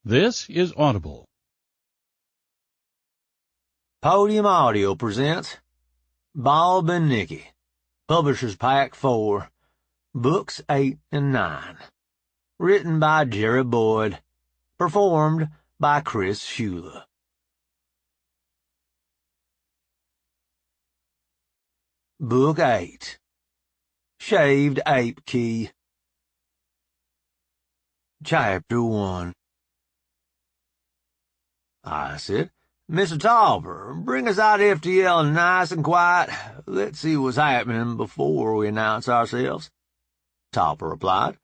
This is Audible. Podium Audio presents Bob and Nikki, Publishers Pack 4, Books 8 and 9. Written by Jerry Boyd. Performed by Chris Ciulla. Book 8. Shaved Ape Key. Chapter 1. I said, "Mr. Topper, bring us out FTL nice and quiet. Let's see what's happening before we announce ourselves." Topper replied,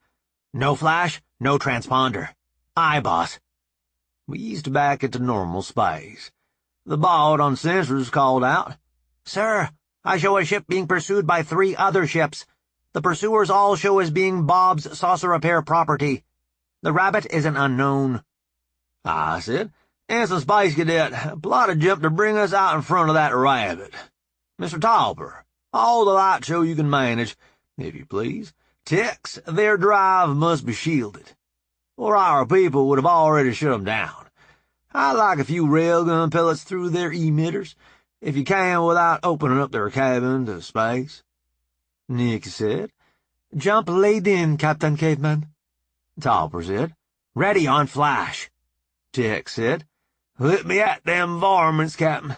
"No flash, no transponder. Aye, boss." We eased back into normal space. The bot on sensors called out, "Sir, I show a ship being pursued by 3 other ships. The pursuers all show as being Bob's saucer repair property. The rabbit is an unknown." I said, "Ensign Space Cadet, plot a jump to bring us out in front of that rabbit. Mr. Topper, hold the light show you can manage, if you please. Techs, their drive must be shielded, or our people would have already shut them down. I'd like a few railgun pellets through their emitters, if you can without opening up their cabin to space." Nikki said, "Jump laid in, Captain Caveman." Topper said, "Ready on flash." Tech said, "Let me at them varmints, Captain."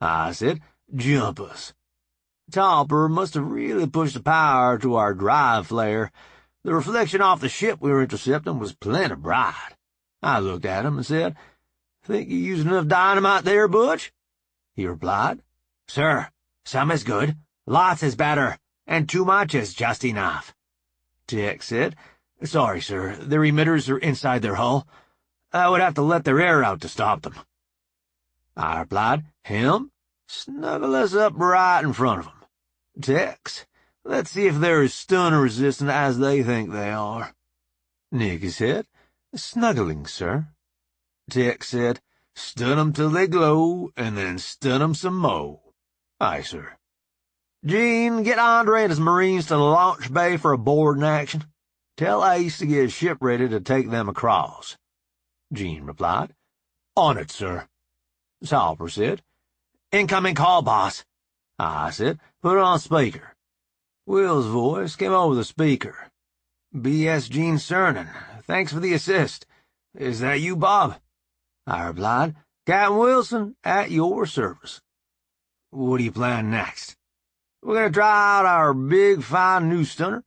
I said, "Jump us." Topper must have really pushed the power to our drive flare. The reflection off the ship we were intercepting was plenty bright. I looked at him and said, "Think you used enough dynamite there, Butch?" He replied, "Sir, some is good, lots is better, and too much is just enough." Tech said, "Sorry, sir, their emitters are inside their hull. I would have to let their air out to stop them." I replied, "Him? Snuggle us up right in front of them. Tex, let's see if they're as stun-resistant as they think they are." Nikki said, "Snuggling, sir." Tex said, "Stun 'em till they glow, and then stun 'em some mo'." "Aye, sir." "Gene, get Andre and his Marines to the launch bay for a boarding action. Tell Ace to get his ship ready to take them across." Gene replied, "On it, sir." Topper said, "Incoming call, boss." I said, "Put it on speaker." Will's voice came over the speaker. "B.S. Gene Cernan, thanks for the assist. Is that you, Bob?" I replied, "Captain Wilson, at your service." "What do you plan next?" "We're going to try out our big, fine new stunner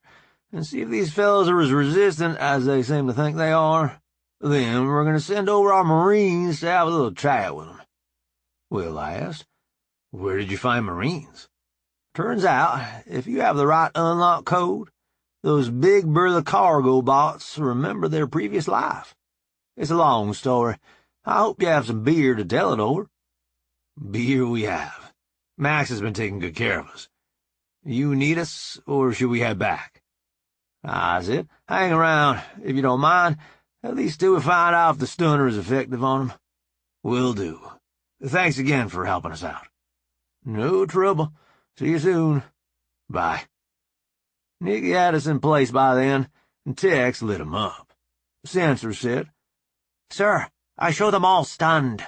and see if these fellows are as resistant as they seem to think they are. Then we're going to send over our Marines to have a little chat with them." Will asked, "Where did you find Marines?" "Turns out, if you have the right unlock code, those big burly cargo bots remember their previous life. It's a long story. I hope you have some beer to tell it over." "Beer we have. Max has been taking good care of us. You need us, or should we head back?" I said, "Hang around, if you don't mind, at least till we find out if the stunner is effective on them." "Will do. Thanks again for helping us out." "No trouble. See you soon. Bye." Nikki had us in place by then, and Tex lit 'em up. Sensor said, "Sir, I show them all stunned."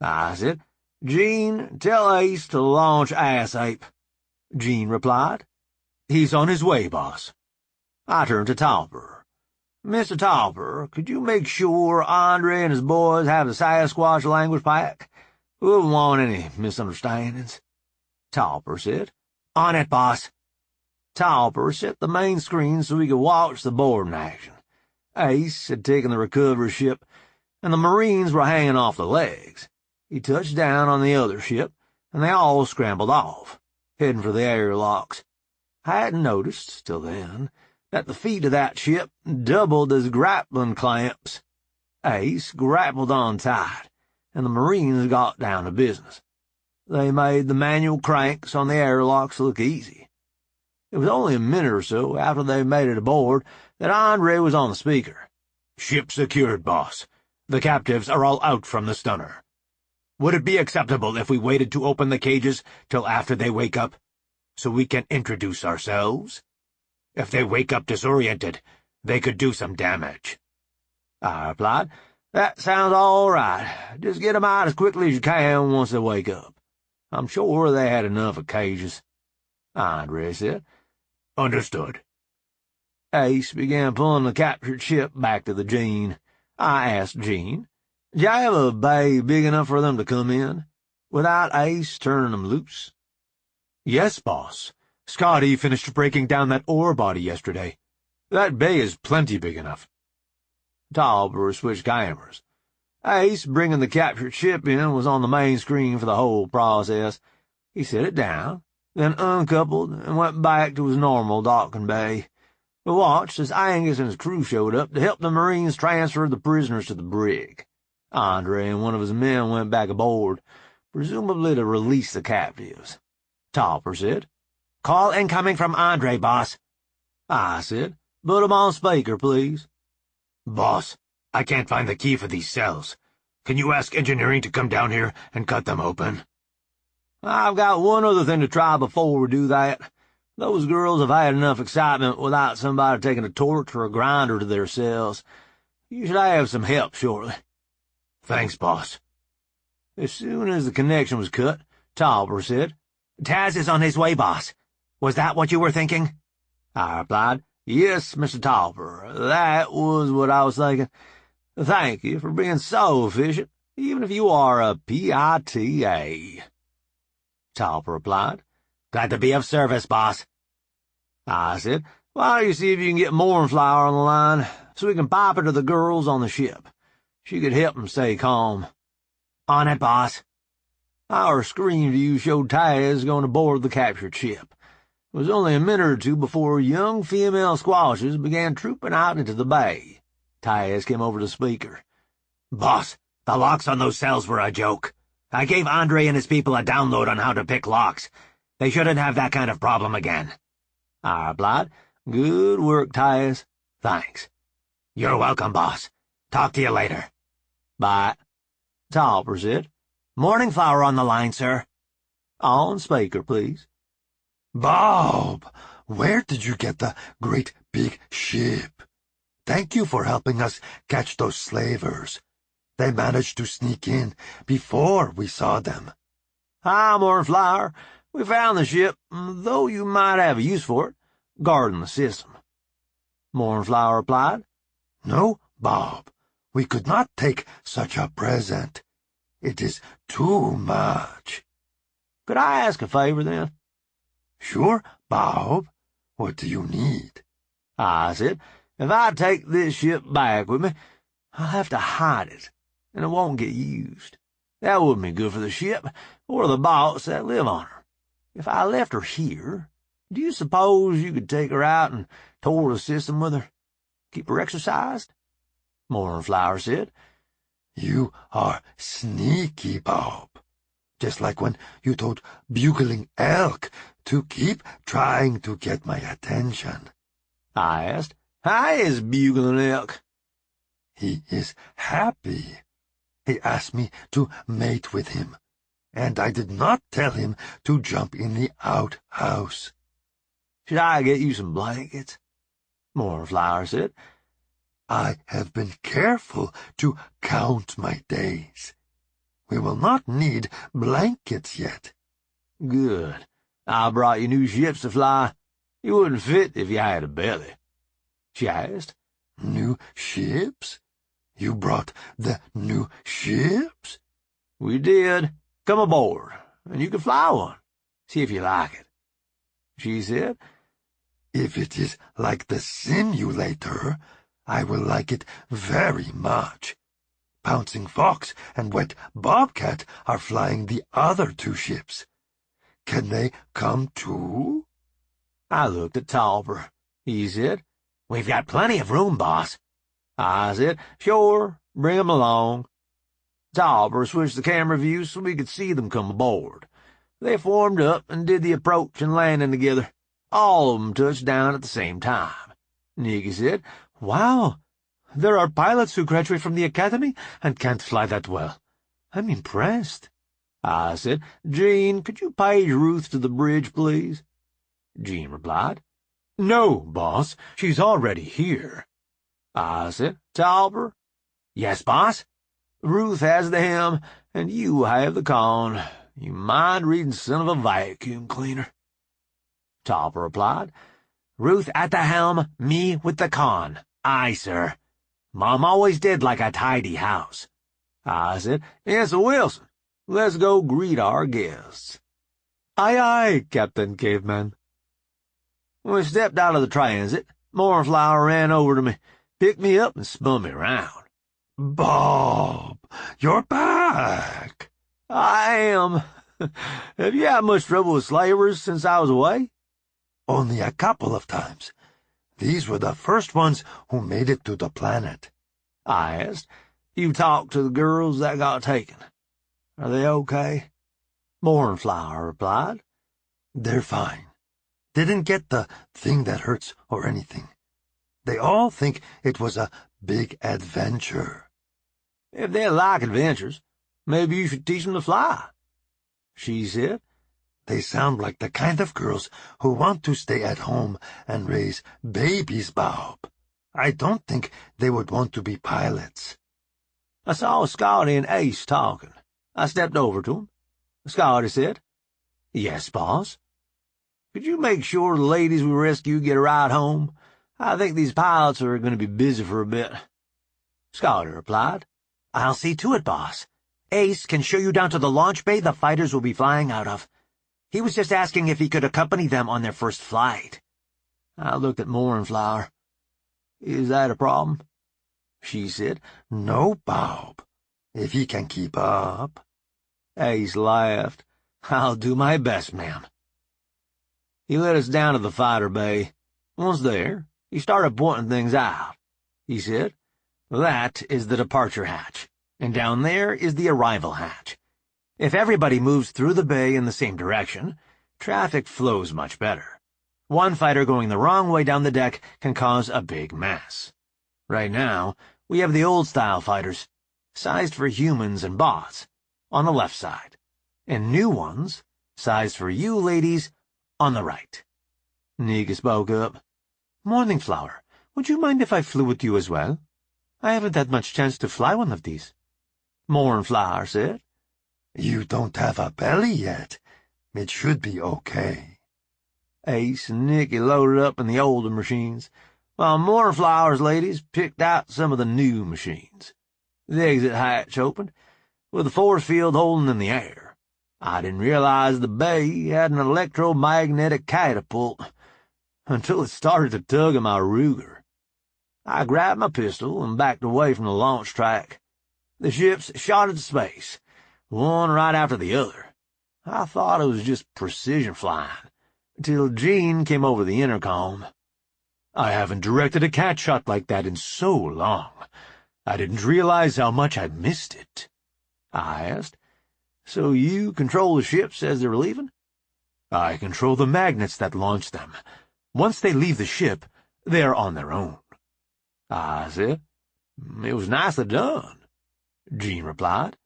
I said, "Gene, tell Ace to launch Ass Ape." Gene replied, "He's on his way, boss." I turned to Topper. "Mr. Topper, could you make sure Andre and his boys have the Sasquatch language pack? We wouldn't want any misunderstandings." Topper said, "On it, boss." Topper set the main screen so we could watch the boarding action. Ace had taken the recovery ship, and the Marines were hanging off the legs. He touched down on the other ship, and they all scrambled off, heading for the airlocks. I hadn't noticed, till then, that the feet of that ship doubled as grappling clamps. Ace grappled on tight, and the Marines got down to business. They made the manual cranks on the airlocks look easy. It was only a minute or so after they made it aboard that Andre was on the speaker. "Ship secured, boss. The captives are all out from the stunner. Would it be acceptable if we waited to open the cages till after they wake up, so we can introduce ourselves? If they wake up disoriented, they could do some damage." I replied, That sounds all right. Just get 'em out as quickly as you can once they wake up. I'm sure they had enough of cages." Andre said. "Understood." Ace began pulling the captured ship back to the Jean. I asked Jean, "Did you have a bay big enough for them to come in, without Ace turning them loose?" "Yes, boss. Scotty finished breaking down that ore body yesterday. That bay is plenty big enough." Tauber switched cameras. Ace, bringing the captured ship in, was on the main screen for the whole process. He set it down, then uncoupled and went back to his normal docking bay. We watched as Angus and his crew showed up to help the Marines transfer the prisoners to the brig. Andre and one of his men went back aboard, presumably to release the captives. Topper said, "Call incoming from Andre, boss." I said, "Put 'em on speaker, please." "Boss, I can't find the key for these cells. Can you ask engineering to come down here and cut them open?" "I've got one other thing to try before we do that. Those girls have had enough excitement without somebody taking a torch or a grinder to their cells. You should have some help shortly." "Thanks, boss." As soon as the connection was cut, Tauber said, "Taz is on his way, boss. Was that what you were thinking?" I replied, "Yes, Mr. Tauber, that was what I was thinking. Thank you for being so efficient, even if you are a PITA." Tauber replied, "Glad to be of service, boss." I said, "Why don't you see if you can get Mournflower on the line, so we can pipe her to the girls on the ship? She could help 'em stay calm." "On it, boss." Our screen view showed Taz going aboard the captured ship. It was only a minute or two before young female squashes began trooping out into the bay. Taz came over to the speaker. "Boss, the locks on those cells were a joke. I gave Andre and his people a download on how to pick locks. They shouldn't have that kind of problem again." I replied, "Good work, Taz. Thanks." "You're welcome, boss. Talk to you later." "Bye." Tauber said, "Mournflower on the line, sir." "On speaker, please." "Bob, where did you get the great big ship? Thank you for helping us catch those slavers. They managed to sneak in before we saw them." "Hi, Mournflower. We found the ship, though you might have a use for it, guarding the system." Mournflower replied, "No, Bob, we could not take such a present. It is too much." "Could I ask a favor, then?" "Sure, Bob. What do you need?" I said, "If I take this ship back with me, I'll have to hide it, and it won't get used. That wouldn't be good for the ship or the boats that live on her. If I left her here, do you suppose you could take her out and tour the system with her? Keep her exercised?" Mournflower said, "You are sneaky, Bob. Just like when you told Bugling Elk to keep trying to get my attention." I asked, "How is Bugling Elk?" "He is happy. He asked me to mate with him, and I did not tell him to jump in the outhouse." "Should I get you some blankets?" Mournflower said, "I have been careful to count my days. We will not need blankets yet." "Good. I brought you new ships to fly. You wouldn't fit if you had a belly." She asked, "New ships? You brought the new ships?" "We did. Come aboard, and you can fly one. See if you like it." She said, "If it is like the simulator, I will like it very much. Pouncing Fox and Wet Bobcat are flying the other two ships. Can they come too?" I looked at Tauber. He said, "We've got plenty of room, boss." I said, "Sure, bring 'em along." Tauber switched the camera view so we could see them come aboard. They formed up and did the approach and landing together. All of them touched down at the same time. Nikki said, "Wow, there are pilots who graduate from the academy and can't fly that well. I'm impressed." I said, "Jean, could you page Ruth to the bridge, please?" Jean replied, "No, boss, she's already here." I said, "Tauber?" Yes, boss? Ruth has the helm, and you have the con. You mind reading son of a vacuum cleaner? Topper replied. Ruth at the helm, me with the con. Aye, sir. Mom always did like a tidy house. I said, Yes, Wilson, let's go greet our guests. Aye, aye, Captain Caveman. When we stepped out of the transit, Mournflower ran over to me, picked me up, and spun me around. Bob, you're back. I am. Have you had much trouble with slavers since I was away? Only a couple of times. These were the first ones who made it to the planet. I asked. You talked to the girls that got taken. Are they okay? Mournflower replied. They're fine. Didn't get the thing that hurts or anything. They all think it was a big adventure. If they like adventures, maybe you should teach them to fly, she said. They sound like the kind of girls who want to stay at home and raise babies, Bob. I don't think they would want to be pilots. I saw Scotty and Ace talking. I stepped over to him. Scotty said, Yes, boss. Could you make sure the ladies we rescue get a ride home? I think these pilots are going to be busy for a bit. Scotty replied, I'll see to it, boss. Ace can show you down to the launch bay the fighters will be flying out of. He was just asking if he could accompany them on their first flight. I looked at Mournflower. Is that a problem? She said, No, Bob, if he can keep up. Ace laughed. I'll do my best, ma'am. He led us down to the fighter bay. Once there, he started pointing things out. He said, That is the departure hatch, and down there is the arrival hatch. If everybody moves through the bay in the same direction, traffic flows much better. One fighter going the wrong way down the deck can cause a big mess. Right now, we have the old-style fighters, sized for humans and bots, on the left side, and new ones, sized for you ladies, on the right. Nikki spoke up. Morning, Flower. Would you mind if I flew with you as well? I haven't had much chance to fly one of these. Mournflower said. You don't have a belly yet. It should be okay. Ace and Nikki loaded up in the older machines, while Mournflower's ladies picked out some of the new machines. The exit hatch opened, with the force field holding in the air. I didn't realize the bay had an electromagnetic catapult until it started to tug at my Ruger. I grabbed my pistol and backed away from the launch track. The ships shot into space, one right after the other. I thought it was just precision flying, until Jean came over the intercom. I haven't directed a cat shot like that in so long. I didn't realize how much I missed it. I asked. So you control the ships as they're leaving? I control the magnets that launch them. Once they leave the ship, they're on their own. I said. It was nicely done, Jean replied.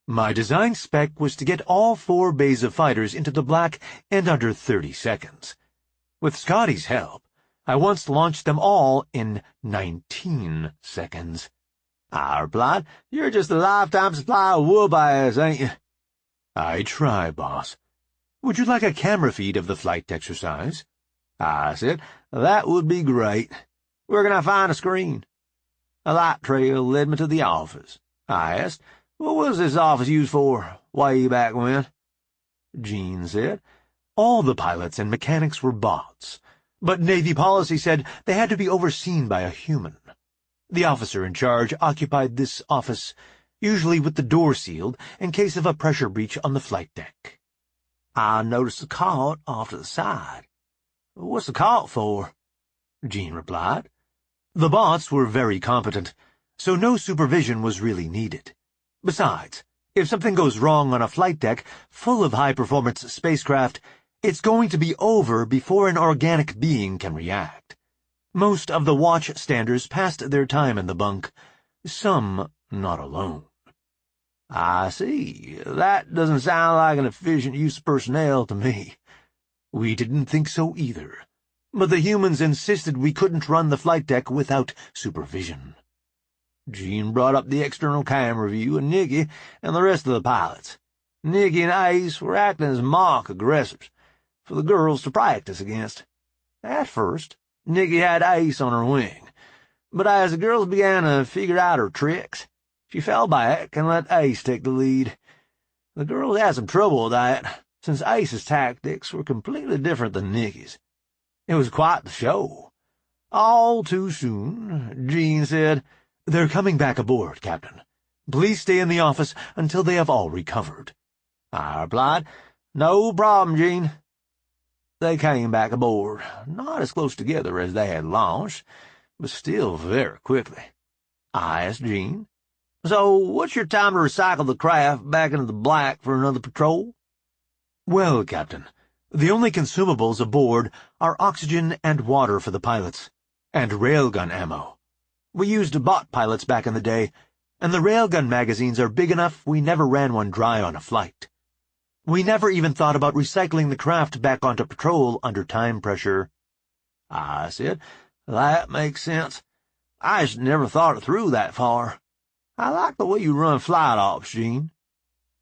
My design spec was to get all 4 bays of fighters into the black in under 30 seconds. With Scotty's help, I once launched them all in 19 seconds. I replied, You're just a lifetime supply of whoop-ass, ain't you? I try, boss. Would you like a camera feed of the flight exercise? I said, That would be great. Where can I find a screen? A light trail led me to the office. I asked, What was this office used for, way back when? Jean said, All the pilots and mechanics were bots, but Navy policy said they had to be overseen by a human. The officer in charge occupied this office, usually with the door sealed in case of a pressure breach on the flight deck. I noticed the cot off to the side. What's the cot for? Jean replied. The bots were very competent, so no supervision was really needed. Besides, if something goes wrong on a flight deck full of high-performance spacecraft, it's going to be over before an organic being can react. Most of the watchstanders passed their time in the bunk, some not alone. I see. That doesn't sound like an efficient use of personnel to me. We didn't think so either, but the humans insisted we couldn't run the flight deck without supervision. Gene brought up the external camera view and Nikki and the rest of the pilots. Nikki and Ace were acting as mock aggressors for the girls to practice against. At first, Nikki had Ace on her wing, but as the girls began to figure out her tricks, she fell back and let Ace take the lead. The girls had some trouble with that, since Ace's tactics were completely different than Nikki's. It was quite the show. All too soon, Gene said, "They're coming back aboard, Captain. Please stay in the office until they have all recovered." I replied, "No problem, Gene." They came back aboard, not as close together as they had launched, but still very quickly. I asked Gene, "So what's your time to recycle the craft back into the black for another patrol?" "Well, Captain, the only consumables aboard are oxygen and water for the pilots, and railgun ammo. We used bot pilots back in the day, and the railgun magazines are big enough we never ran one dry on a flight. We never even thought about recycling the craft back onto patrol under time pressure." I said, "That makes sense. I just never thought it through that far. I like the way you run flight ops, Gene."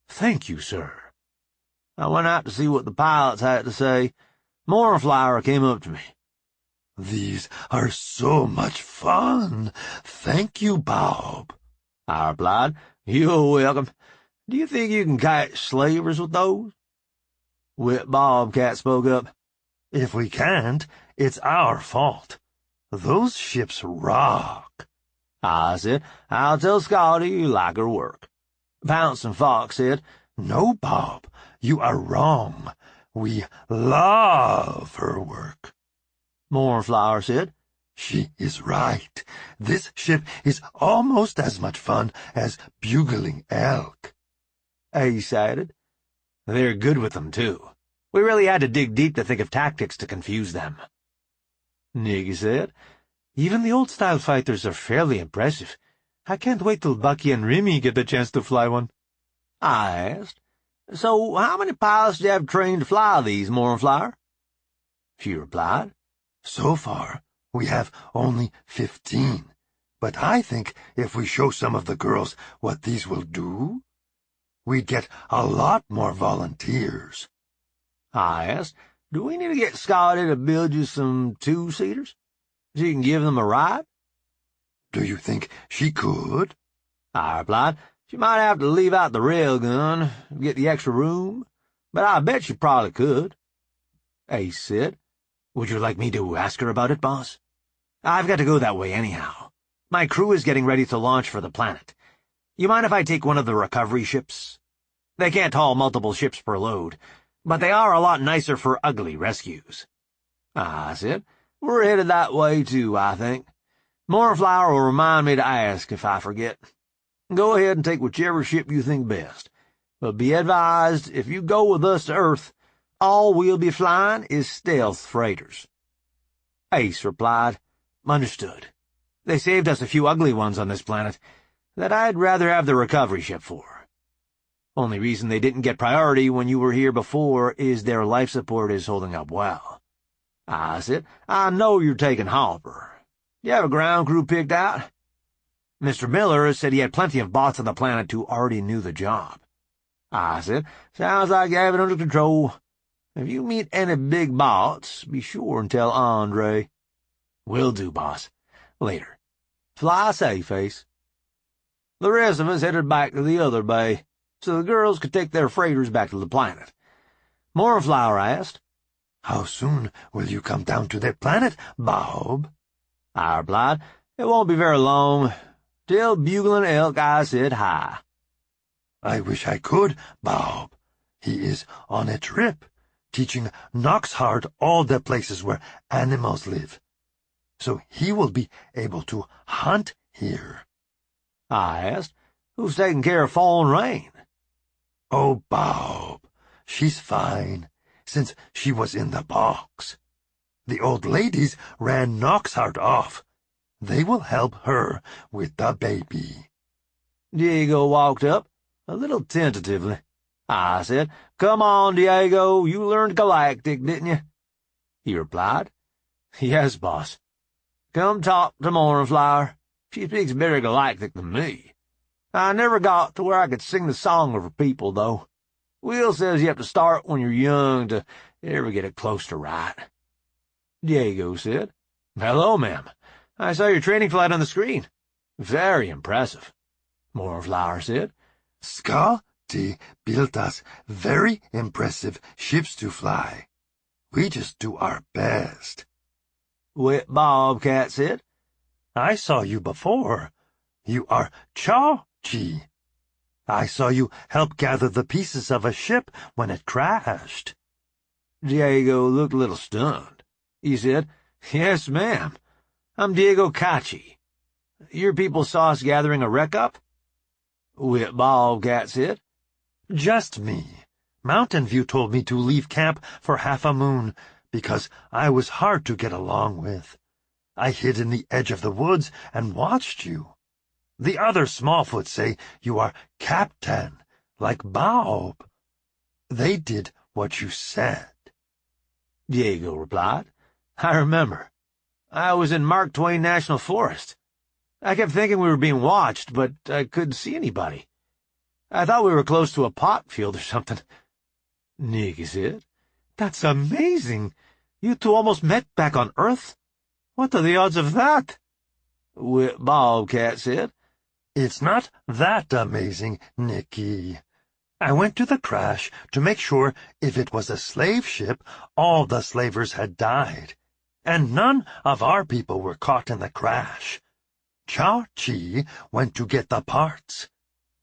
"Thank you, sir." I went out to see what the pilots had to say. Mornflower came up to me. "These are so much fun. Thank you, Bob." I replied, "You're welcome. Do you think you can catch slavers with those?" Whip Bobcat spoke up. "If we can't, it's our fault. Those ships rock." I said, "I'll tell Scotty you like her work." Pouncing Fox said, "No, Bob, you are wrong. We love her work." Mornflower said, "She is right. This ship is almost as much fun as bugling elk." Ace added, "They're good with them, too. We really had to dig deep to think of tactics to confuse them." Nikki said, "Even the old-style fighters are fairly impressive. I can't wait till Bucky and Remy get the chance to fly one." I asked, "So how many pilots do you have trained to fly these, Mornflower?" She replied, "So far, we have only 15, but I think if we show some of the girls what these will do, we'd get a lot more volunteers." I asked, "Do we need to get Scotty to build you some two-seaters so you can give them a ride?" "Do you think she could?" I replied, "She might have to leave out the railgun, get the extra room, but I bet she probably could." Ace said, "Would you like me to ask her about it, boss? I've got to go that way anyhow. My crew is getting ready to launch for the planet. You mind if I take one of the recovery ships? They can't haul multiple ships per load, but they are a lot nicer for ugly rescues." I said, "We're headed that way, too, I think. Mornflower will remind me to ask if I forget. Go ahead and take whichever ship you think best. But be advised, if you go with us to Earth, all we'll be flying is stealth freighters." Ace replied, "Understood. They saved us a few ugly ones on this planet that I'd rather have the recovery ship for. Only reason they didn't get priority when you were here before is their life support is holding up well." I said, "I know you're taking Hopper. You have a ground crew picked out?" Mr. Miller said he had plenty of bots on the planet who already knew the job. I said, "Sounds like you have it under control. If you meet any big bots, be sure and tell Andre." "Will do, boss. Later." "Fly safe, Ace." The rest of us headed back to the other bay, so the girls could take their freighters back to the planet. Mornflower asked, "How soon will you come down to their planet, Bob?" I replied, "It won't be very long. Tell Bugling Elk I said hi." "I wish I could, Bob. He is on a trip, teaching Knoxhard all the places where animals live. So he will be able to hunt here." I asked, "Who's taking care of Fall and Rain?" "Oh, Bob, she's fine, since she was in the box. The old ladies ran Knoxhard off. They will help her with the baby." Diego walked up, a little tentatively. I said, "Come on, Diego, you learned Galactic, didn't you?" He replied, "Yes, boss." "Come talk to Mornflower. She speaks better Galactic than me. I never got to where I could sing the song of her people, though. Will says you have to start when you're young to ever get it close to right. Diego said, "Hello, ma'am. I saw your training flight on the screen. Very impressive." Moorflower said, Scotty built us very impressive ships to fly. We just do our best. Wet Bobcat said, I saw you before. You are Chachi. I saw you help gather the pieces of a ship when it crashed. Diego looked a little stunned. He said, "Yes, ma'am. I'm Diego Cachi. Your people saw us gathering a wreck-up?" Wet Bobcat said, Just me. Mountain View told me to leave camp for half a moon because I was hard to get along with. I hid in the edge of the woods and watched you. The other Smallfoot say you are Captain, like Bob. They did what you said. Diego replied. "I remember. I was in Mark Twain National Forest. I kept thinking we were being watched, but I couldn't see anybody. I thought we were close to a pot field or something." Nikki said, "That's amazing. You two almost met back on Earth? What are the odds of that?" Wet Bobcat said, It's not that amazing, Nikki. I went to the crash to make sure if it was a slave ship, all the slavers had died, and none of our people were caught in the crash. Chachi went to get the parts.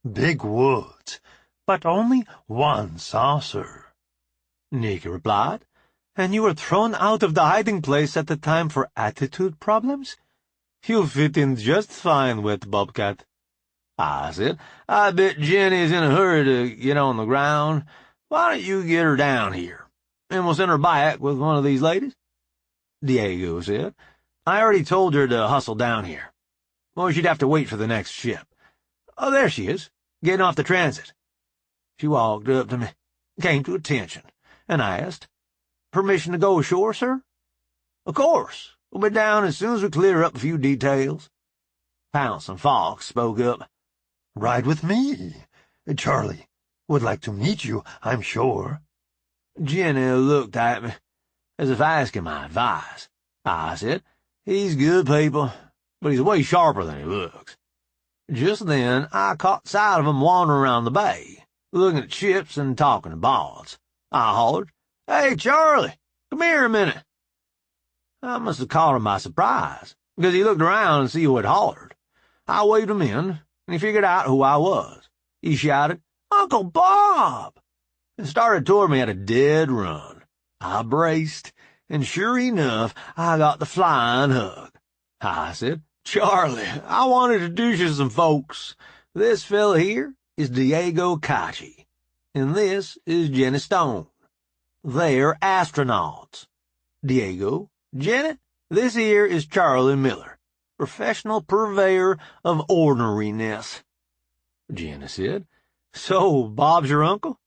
Big woods, but only one saucer. Nikki replied. "And you were thrown out of the hiding place at the time for attitude problems? You fit in just fine, Wet Bobcat." I said, "I bet Jenny's in a hurry to get on the ground. Why don't you get her down here, and we'll send her back with one of these ladies?" Diego said, "I already told her to hustle down here. Or she'd have to wait for the next ship. Oh, there she is, getting off the transit." She walked up to me, came to attention, and asked, "Permission to go ashore, sir?" "Of course. We'll be down as soon as we clear up a few details." Pounce and Fox spoke up. Ride with me. Charlie would like to meet you, I'm sure. Jenny looked at me, as if asking my advice. I said, "He's good people, but he's way sharper than he looks." Just then I caught sight of him wandering around the bay, looking at ships and talking to Bods. I hollered, "Hey, Charlie, come here a minute." I must have caught him by surprise, because he looked around and see who had hollered. I waved him in, and he figured out who I was. He shouted, "Uncle Bob!" and started toward me at a dead run. I braced, and sure enough, I got the flying hug. I said, "Charlie, I want to introduce you to some folks. This fella here is Diego Cachi, and this is Jenny Stone. They're astronauts. Diego, Jenny, this here is Charlie Miller, professional purveyor of ordinariness." Jenny said, "So Bob's your uncle?"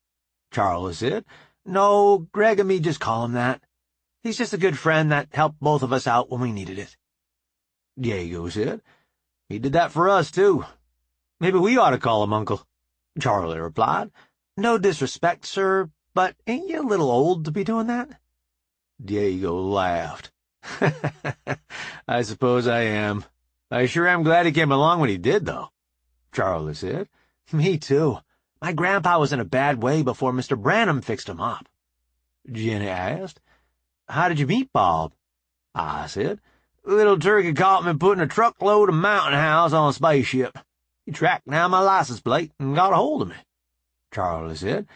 Charlie said, "No, Greg and me just call him that. He's just a good friend that helped both of us out when we needed it." Diego said, "He did that for us, too. Maybe we ought to call him Uncle." Charlie replied, "No disrespect, sir, but ain't you a little old to be doing that?" Diego laughed. "I suppose I am. I sure am glad he came along when he did, though." Charlie said, "Me too. My grandpa was in a bad way before Mr. Branham fixed him up." Jenny asked, "How did you meet Bob?" I said, "Little Turkey caught me putting a truckload of Mountain House on a spaceship. He tracked down my license plate and got a hold of me." Charlie said,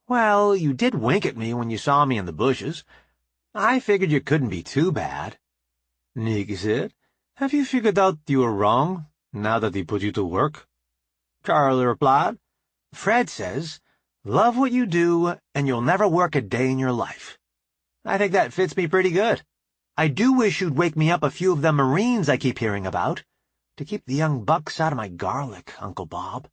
"Well, you did wink at me when you saw me in the bushes. I figured you couldn't be too bad." Nikki said, "Have you figured out you were wrong, now that he put you to work?" Charlie replied, "Fred says, love what you do, and you'll never work a day in your life. I think that fits me pretty good. I do wish you'd wake me up a few of them Marines I keep hearing about, to keep the young bucks out of my garlic, Uncle Bob."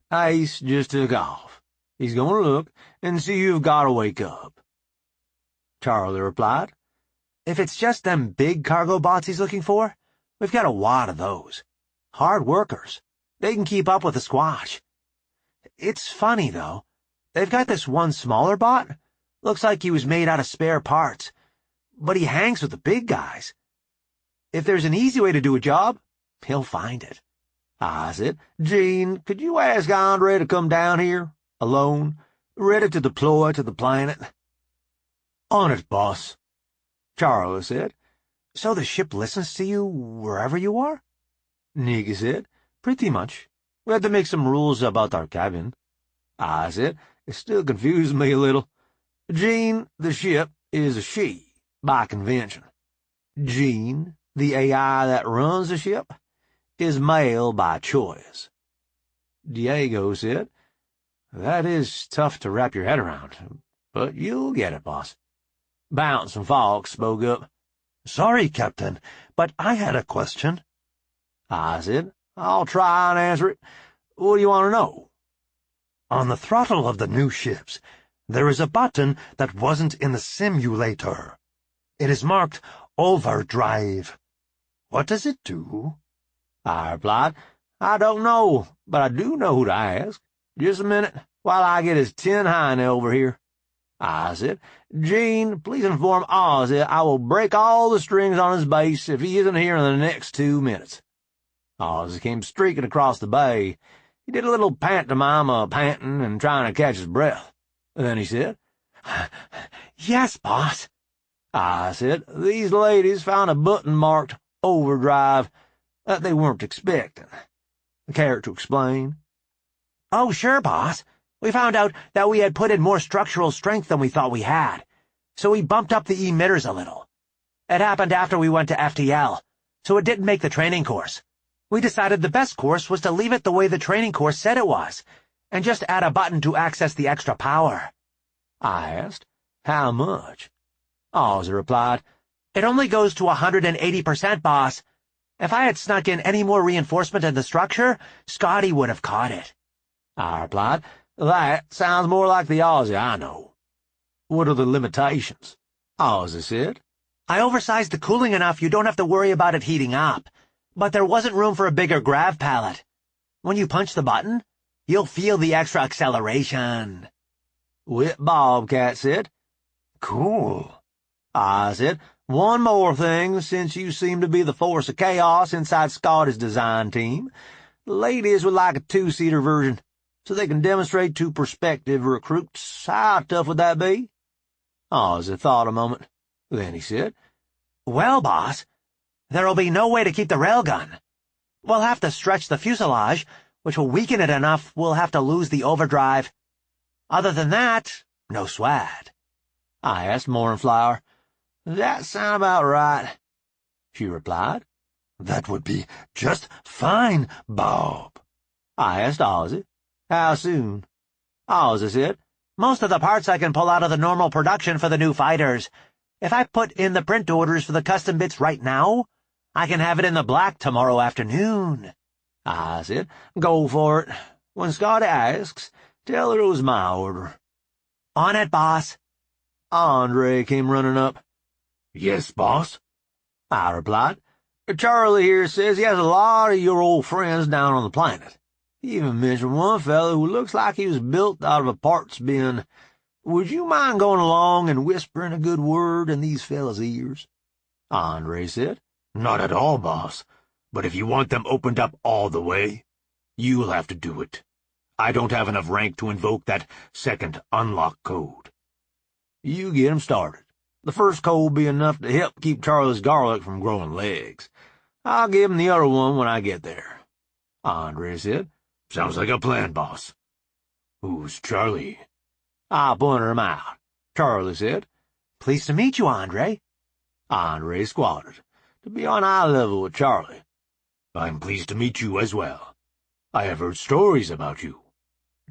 Ice just took off. He's going to look and see you've got to wake up. Charlie replied, "If it's just them big cargo bots he's looking for, we've got a wad of those. Hard workers. They can keep up with the squash. It's funny, though. They've got this one smaller bot. Looks like he was made out of spare parts. But he hangs with the big guys. If there's an easy way to do a job, he'll find it. I said, Gene, could you ask Andre to come down here, alone, ready to deploy to the planet? On it, boss. Ciulla said. So the ship listens to you wherever you are? Nikki said, Pretty much. We had to make some rules about our cabin. I said, it still confuses me a little. Gene, the ship, is a she, by convention. Gene, the AI that runs the ship, is male by choice. Diego said, That is tough to wrap your head around, but you'll get it, boss. Bounce and Fox spoke up. Sorry, Captain, but I had a question. I said, I'll try and answer it. What do you want to know? On the throttle of the new ships, there is a button that wasn't in the simulator. It is marked Overdrive. What does it do? I replied, I don't know, but I do know who to ask. Just a minute, while I get his tin hind over here. I said, Gene, please inform Ozzy I will break all the strings on his bass if he isn't here in the next 2 minutes. Ozzy came streaking across the bay. He did a little pantomime of panting and trying to catch his breath. Then he said, Yes, boss. I said, these ladies found a button marked Overdrive that they weren't expecting. Care to explain? Oh, sure, boss. We found out that we had put in more structural strength than we thought we had, so we bumped up the emitters a little. It happened after we went to FTL, so it didn't make the training course. We decided the best course was to leave it the way the training course said it was, and just add a button to access the extra power. I asked, how much? Ozzy replied, It only goes to 180%, boss. If I had snuck in any more reinforcement in the structure, Scotty would have caught it. I replied, that sounds more like the Ozzy I know. What are the limitations? Ozzy said, I oversized the cooling enough you don't have to worry about it heating up, but there wasn't room for a bigger grav pallet. When you punch the button, you'll feel the extra acceleration. Whip Bobcat said, Cool. I said, one more thing, since you seem to be the force of chaos inside Scotty's design team. The ladies would like a 2-seater version, so they can demonstrate to prospective recruits. How tough would that be? Ozzy thought a moment. Then he said, Well, boss, there'll be no way to keep the railgun. We'll have to stretch the fuselage, which will weaken it enough we'll have to lose the overdrive. Other than that, no sweat. I asked Mournflower, Does that sound about right? She replied, That would be just fine, Bob. I asked Ozzy, How soon? Ozzy said, Most of the parts I can pull out of the normal production for the new fighters. If I put in the print orders for the custom bits right now, I can have it in the black tomorrow afternoon. I said, Go for it. When Scotty asks, tell her it was my order. On it, boss. Andre came running up. Yes, boss? I replied, Charlie here says he has a lot of your old friends down on the planet. He even mentioned one fellow who looks like he was built out of a parts bin. Would you mind going along and whispering a good word in these fellas' ears? Andre said, Not at all, boss. But if you want them opened up all the way, you'll have to do it. I don't have enough rank to invoke that second unlock code. You get him started. The first code will be enough to help keep Charlie's garlic from growing legs. I'll give him the other one when I get there. Andre said, Sounds like a plan, boss. Who's Charlie? I pointed him out. Charlie said, Pleased to meet you, Andre. Andre squatted, to be on eye level with Charlie. I'm pleased to meet you as well. I have heard stories about you.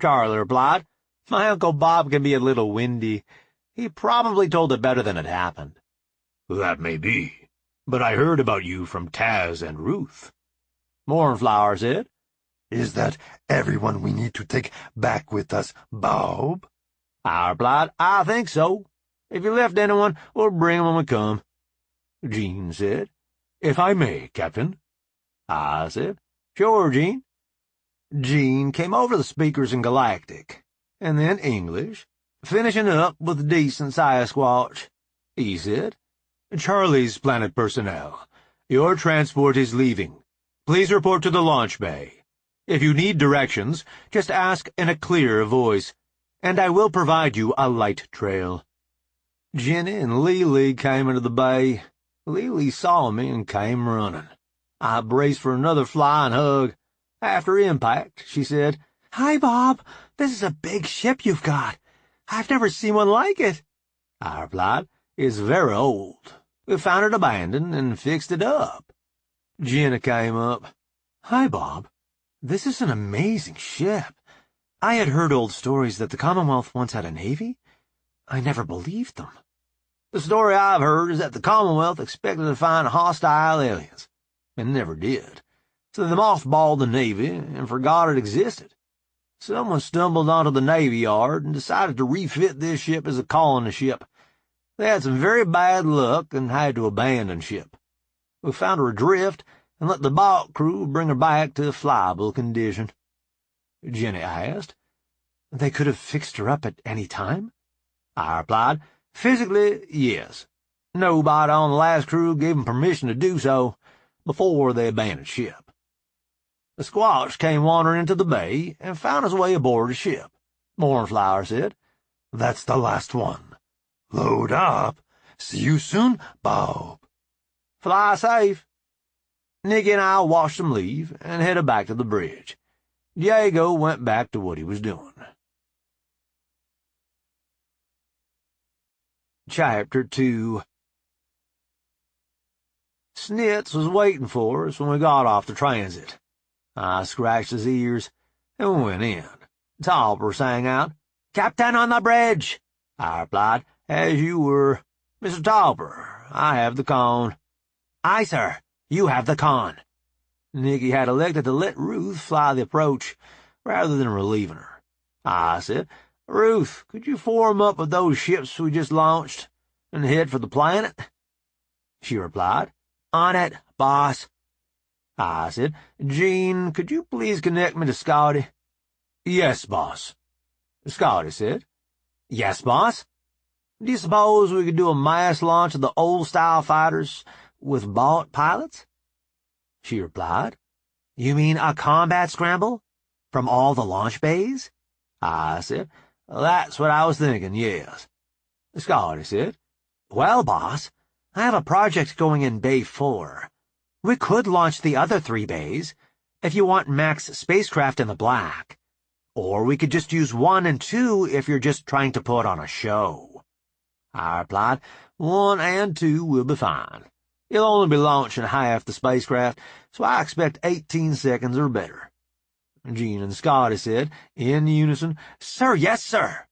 Charlie replied, My Uncle Bob can be a little windy. He probably told it better than it happened. That may be, but I heard about you from Taz and Ruth. Mournflower said, Is that everyone we need to take back with us, Bob? I replied, I think so. If you left anyone, we'll bring 'em when we come. Gene said, If I may, Captain. I said, Sure, Gene. Gene came over the speakers in Galactic, and then English, finishing up with decent Sasquatch. He said, Charlie's planet personnel, your transport is leaving. Please report to the launch bay. If you need directions, just ask in a clear voice, and I will provide you a light trail. Jenny and Lily came into the bay. Lily saw me and came running. I braced for another flying hug. After impact, she said, "Hi, Bob. This is a big ship you've got. I've never seen one like it." I replied, "It's very old. We found it abandoned and fixed it up." Jenny came up. "Hi, Bob. This is an amazing ship. I had heard old stories that the Commonwealth once had a navy. I never believed them." The story I've heard is that the Commonwealth expected to find hostile aliens, and never did. So they mothballed the Navy and forgot it existed. Someone stumbled onto the Navy Yard and decided to refit this ship as a colony ship. They had some very bad luck and had to abandon ship. We found her adrift and let the boat crew bring her back to flyable condition. Jenny asked. "They could have fixed her up at any time?" I replied, "Physically, yes. Nobody on the last crew gave them permission to do so before they abandoned ship." The Squatch came wandering into the bay and found his way aboard the ship. Mournflower said, "That's the last one. Load up. See you soon, Bob." "Fly safe." Nikki and I watched them leave and headed back to the bridge. Diego went back to what he was doing. Chapter 2. Snitz was waiting for us when we got off the transit. I scratched his ears and went in. Topper sang out, "Captain on the bridge!" I replied, "As you were." "Mr. Topper, I have the con." "Aye, sir. You have the con." Nikki had elected to let Ruth fly the approach rather than relieving her. I said, "Ruth, could you form up with those ships we just launched and head for the planet?" She replied, "On it, boss." I said, "Gene, could you please connect me to Scotty?" Yes, boss. Scotty said, "Yes, boss." "Do you suppose we could do a mass launch of the old-style fighters with bought pilots?" She replied, "You mean a combat scramble? From all the launch bays?" I said, "That's what I was thinking, yes." Scotty said, "Well, boss, I have a project going in Bay 4. We could launch the other 3 bays, if you want Mac's spacecraft in the black. Or we could just use 1 and 2 if you're just trying to put on a show." I replied, "1 and 2 will be fine. You'll only be launching half the spacecraft, so I expect 18 seconds or better." Gene and Scotty said, in unison, "Sir, yes, sir."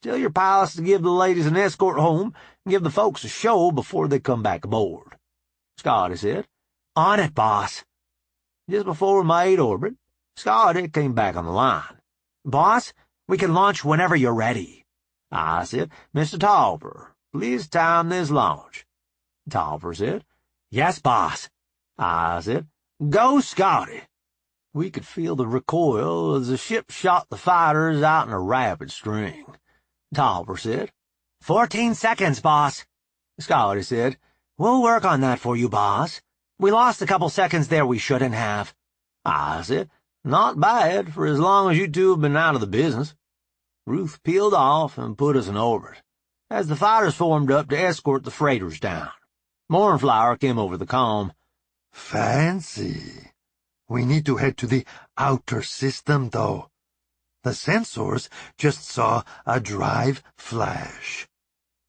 "Tell your pilots to give the ladies an escort home and give the folks a show before they come back aboard." Scotty said, "On it, boss." Just before we made orbit, Scotty came back on the line. "Boss, we can launch whenever you're ready." I said, "Mr. Topper, please time this launch." Topper said, "Yes, boss." I said, "Go, Scotty." We could feel the recoil as the ship shot the fighters out in a rapid string. Topper said, 14 seconds, boss." Scotty said, "We'll work on that for you, boss. We lost a couple seconds there we shouldn't have." I said, "Not bad for as long as you two have been out of the business." Ruth peeled off and put us in orbit, as the fighters formed up to escort the freighters down. Mournflower came over the comm. "Fancy. We need to head to the outer system, though. The sensors just saw a drive flash."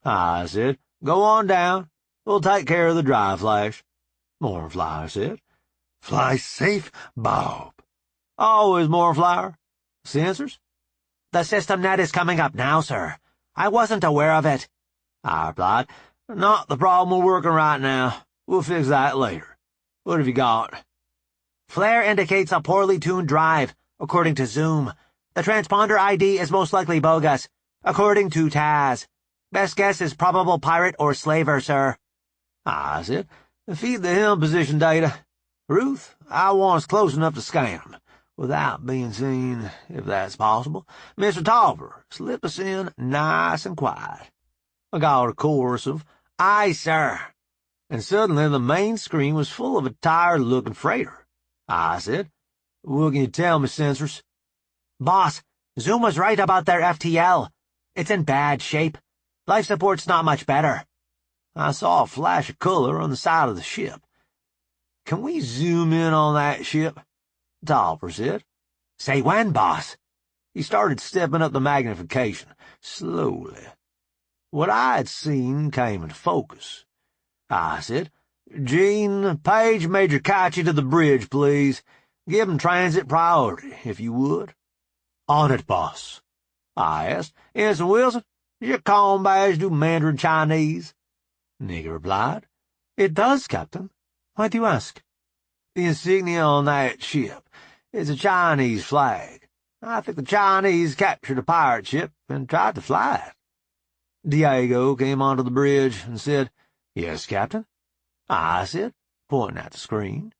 I said, "Go on down. We'll take care of the drive flash." Mournflower said, "Fly safe, Bob." "Always, Mournflower. Sensors?" "The system net is coming up now, sir. I wasn't aware of it." I replied, "Not the problem we're working right now. We'll fix that later. What have you got?" "Flare indicates a poorly tuned drive, according to Zoom. The transponder ID is most likely bogus, according to Taz. Best guess is probable pirate or slaver, sir." I said, "Feed the helm position data." Ruth, I want us close enough to scan 'em, without being seen, if that's possible. Mr. Topper, slip us in nice and quiet." I got a chorus of, "Aye, sir," and suddenly the main screen was full of a tired-looking freighter. I said, "What can you tell me, sensors?" "Boss, Zoom was right about their FTL. It's in bad shape. Life support's not much better." I saw a flash of color on the side of the ship. "Can we zoom in on that ship?" Topper said. "Say when, boss?" He started stepping up the magnification, slowly. What I had seen came into focus. I said, "Gene, page Major Kachi to the bridge, please. Give him transit priority, if you would." "On it, boss." I asked. "Ensign Wilson, does your com badge do Mandarin Chinese?" Nikki replied. "It does, Captain. Why do you ask?" "The insignia on that ship is a Chinese flag. I think the Chinese captured a pirate ship and tried to fly it." Diego came onto the bridge and said, "Yes, Captain." I said, pointing at the screen.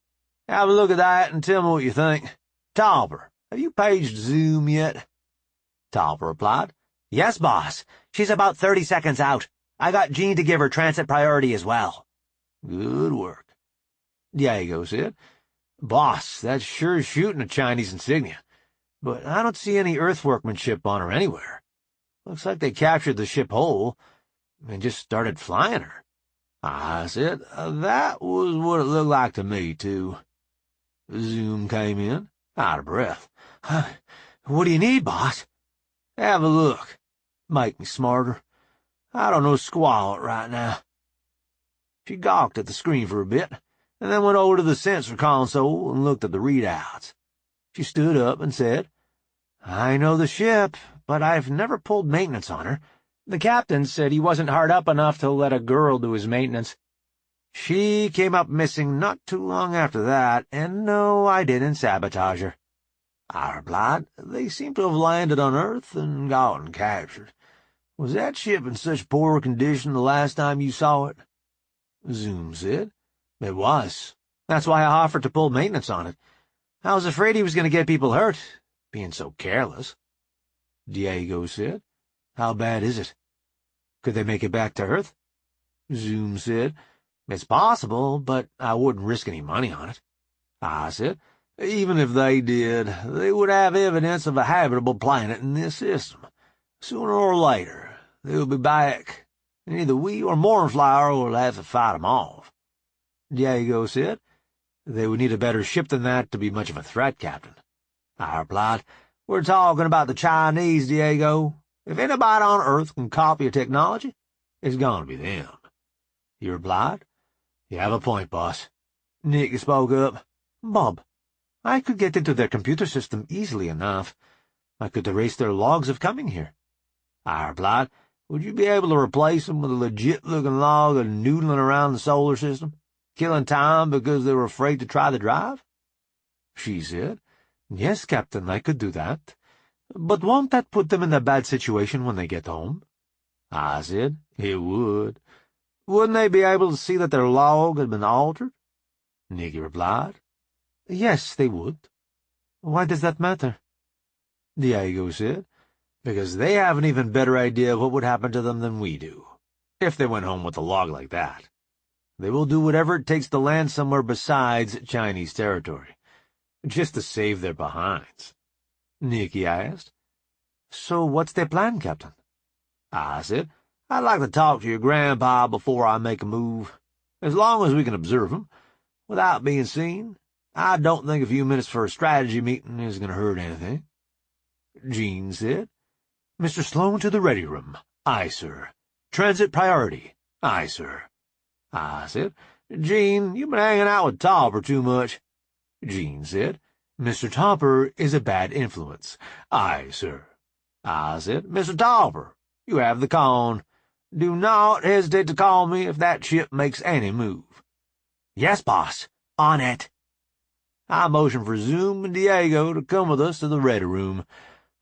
"Have a look at that and tell me what you think. Topper, have you paged Zoom yet?" Topper replied, "Yes, boss. She's about 30 seconds out. I got Gene to give her transit priority as well." "Good work." Diego said, "Boss, that's sure shooting a Chinese insignia, but I don't see any Earth workmanship on her anywhere. Looks like they captured the ship whole and just started flying her." I said, "That was what it looked like to me, too." Zoom came in, out of breath. "What do you need, boss?" "Have a look. Make me smarter. I don't know squat right now." She gawked at the screen for a bit, and then went over to the sensor console and looked at the readouts. She stood up and said, "I know the ship, but I've never pulled maintenance on her. The captain said he wasn't hard up enough to let a girl do his maintenance. She came up missing not too long after that, and no, I didn't sabotage her." I replied. "They seem to have landed on Earth and gotten captured. Was that ship in such poor condition the last time you saw it?" Zoom said, "It was. That's why I offered to pull maintenance on it. I was afraid he was going to get people hurt, being so careless." Diego said, "How bad is it?" "Could they make it back to Earth?" Zoom said, "It's possible, but I wouldn't risk any money on it." I said, "Even if they did, they would have evidence of a habitable planet in this system. Sooner or later, they'll be back, and either we or Mornflower will have to fight 'em off." Diego said, "They would need a better ship than that to be much of a threat, Captain." I replied, "We're talking about the Chinese, Diego. If anybody on Earth can copy a technology, it's gonna be them." He replied, "You have a point, boss." Nikki spoke up. "Bob, I could get into their computer system easily enough. I could erase their logs of coming here." I replied, "Would you be able to replace them with a legit-looking log of noodling around the solar system, killing time because they were afraid to try the drive?" She said, "Yes, Captain, I could do that. But won't that put them in a bad situation when they get home?" I said, "It would. Wouldn't they be able to see that their log had been altered?" Nikki replied, "Yes, they would. Why does that matter?" Diego said, "Because they have an even better idea of what would happen to them than we do, if they went home with a log like that. They will do whatever it takes to land somewhere besides Chinese territory, just to save their behinds." Nikki asked, "So what's their plan, Captain?" I said, "I'd like to talk to your grandpa before I make a move. As long as we can observe him, without being seen, I don't think a few minutes for a strategy meeting is going to hurt anything." Gene said, "Mr. Sloan to the ready room." "Aye, sir." "Transit priority." "Aye, sir." I said, "Gene, you've been hanging out with Topper too much." Gene said, "Mr. Topper is a bad influence." "Aye, sir." I said, "Mr. Topper, you have the con. Do not hesitate to call me if that ship makes any move." "Yes, boss. On it." I motioned for Zoom and Diego to come with us to the ready room.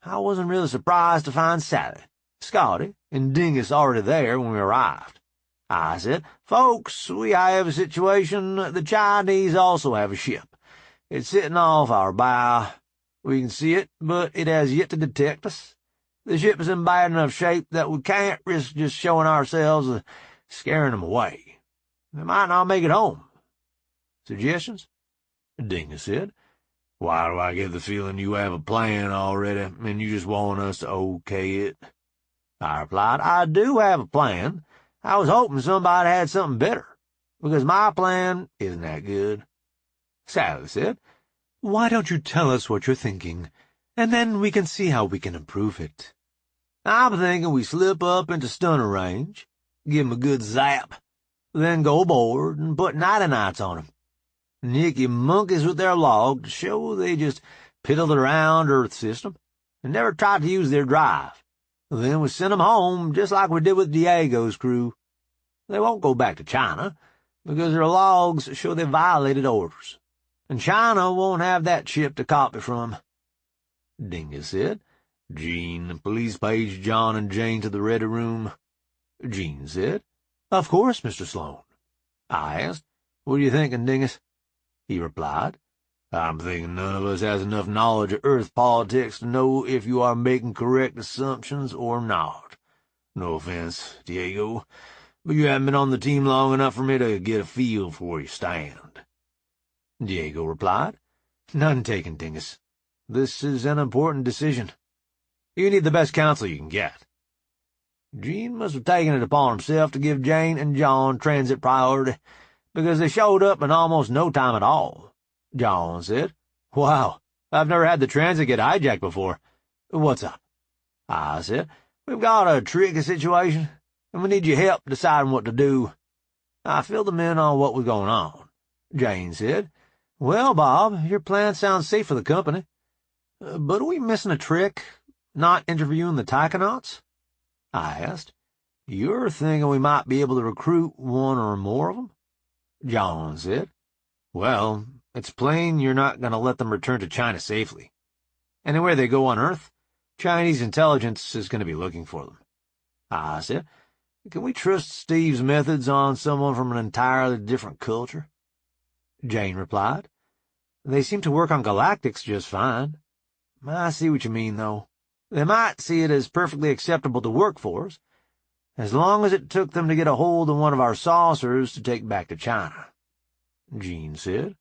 I wasn't really surprised to find Sally, Scotty, and Dingus already there when we arrived. I said, "Folks, we have a situation. The Chinese also have a ship. It's sitting off our bow. We can see it, but it has yet to detect us. The ship is in bad enough shape that we can't risk just showing ourselves and scaring them away. They might not make it home. Suggestions?" Dingus said, "Why do I get the feeling you have a plan already, and you just want us to okay it?" I replied, "I do have a plan. I was hoping somebody had something better, because my plan isn't that good." Sally said, "Why don't you tell us what you're thinking, and then we can see how we can improve it." "I'm thinking we slip up into stunner range, give 'em a good zap, then go aboard and put nighty-nights on 'em. Nikki monkeys with their log to show they just piddled around Earth system and never tried to use their drive. Then we send 'em home just like we did with Diego's crew. They won't go back to China because their logs show they violated orders, and China won't have that ship to copy from." Dingus said, "Gene, please page John and Jane to the ready room." Gene said, "Of course, Mr. Sloane." I asked, "What are you thinking, Dingus?" He replied, "I'm thinking none of us has enough knowledge of Earth politics to know if you are making correct assumptions or not. No offense, Diego, but you haven't been on the team long enough for me to get a feel for where you stand." Diego replied, "None taken, Dingus. "This is an important decision. You need the best counsel you can get." Gene must have taken it upon himself to give Jane and John transit priority, because they showed up in almost no time at all. John said, "Wow, I've never had the transit get hijacked before. What's up?" I said, "We've got a tricky situation, and we need your help deciding what to do." I filled them in on what was going on. Jane said, "Well, Bob, your plan sounds safe for the company. But are we missing a trick? Not interviewing the taikonauts?" I asked, "You're thinking we might be able to recruit one or more of them?" John said, "Well, it's plain you're not going to let them return to China safely. Anywhere they go on Earth, Chinese intelligence is going to be looking for them." I said, "Can we trust Steve's methods on someone from an entirely different culture?" Jane replied, "They seem to work on galactics just fine." "I see what you mean, though. They might see it as perfectly acceptable to work for us, as long as it took them to get a hold of one of our saucers to take back to China." Gene said,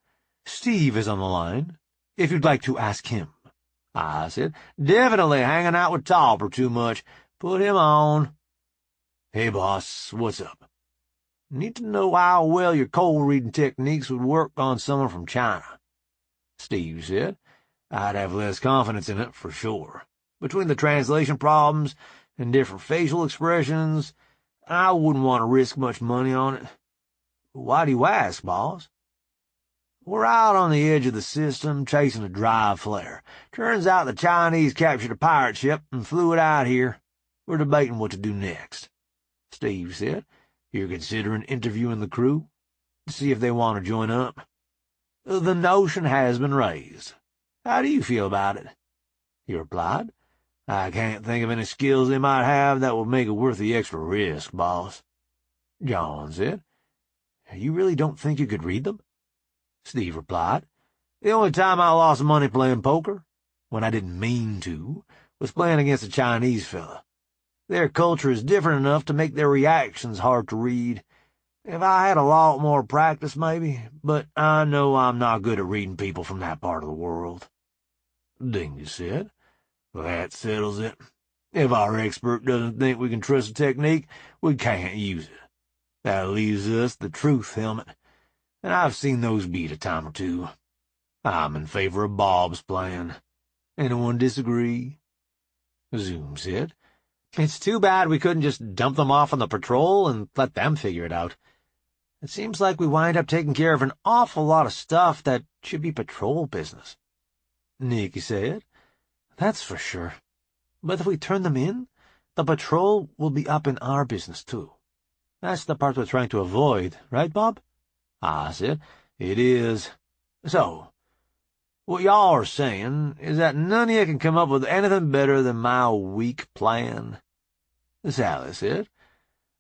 "Steve is on the line, if you'd like to ask him." I said, "Definitely hanging out with Tauber too much. Put him on." "Hey, boss, what's up?" "Need to know how well your cold-reading techniques would work on someone from China." Steve said, "I'd have less confidence in it, for sure. Between the translation problems and different facial expressions, I wouldn't want to risk much money on it." "Why do you ask, boss?" "We're out on the edge of the system chasing a drive flare. Turns out the Chinese captured a pirate ship and flew it out here. We're debating what to do next." Steve said, "You're considering interviewing the crew to see if they want to join up?" "The notion has been raised. How do you feel about it?" He replied, "I can't think of any skills they might have that would make it worth the extra risk, boss." John said, "You really don't think you could read them?" Steve replied, "The only time I lost money playing poker, when I didn't mean to, was playing against a Chinese fella. Their culture is different enough to make their reactions hard to read. If I had a lot more practice, maybe, but I know I'm not good at reading people from that part of the world." Dingus said, "Well, that settles it. If our expert doesn't think we can trust the technique, we can't use it. That leaves us the truth helmet, and I've seen those beat a time or two. I'm in favor of Bob's plan. Anyone disagree?" Zoom said, "It's too bad we couldn't just dump them off on the patrol and let them figure it out. It seems like we wind up taking care of an awful lot of stuff that should be patrol business." Nikki said, "That's for sure. But if we turn them in, the patrol will be up in our business, too. That's the part we're trying to avoid, right, Bob?" I said, "It is. So, what y'all are saying is that none of you can come up with anything better than my weak plan?" Sally said,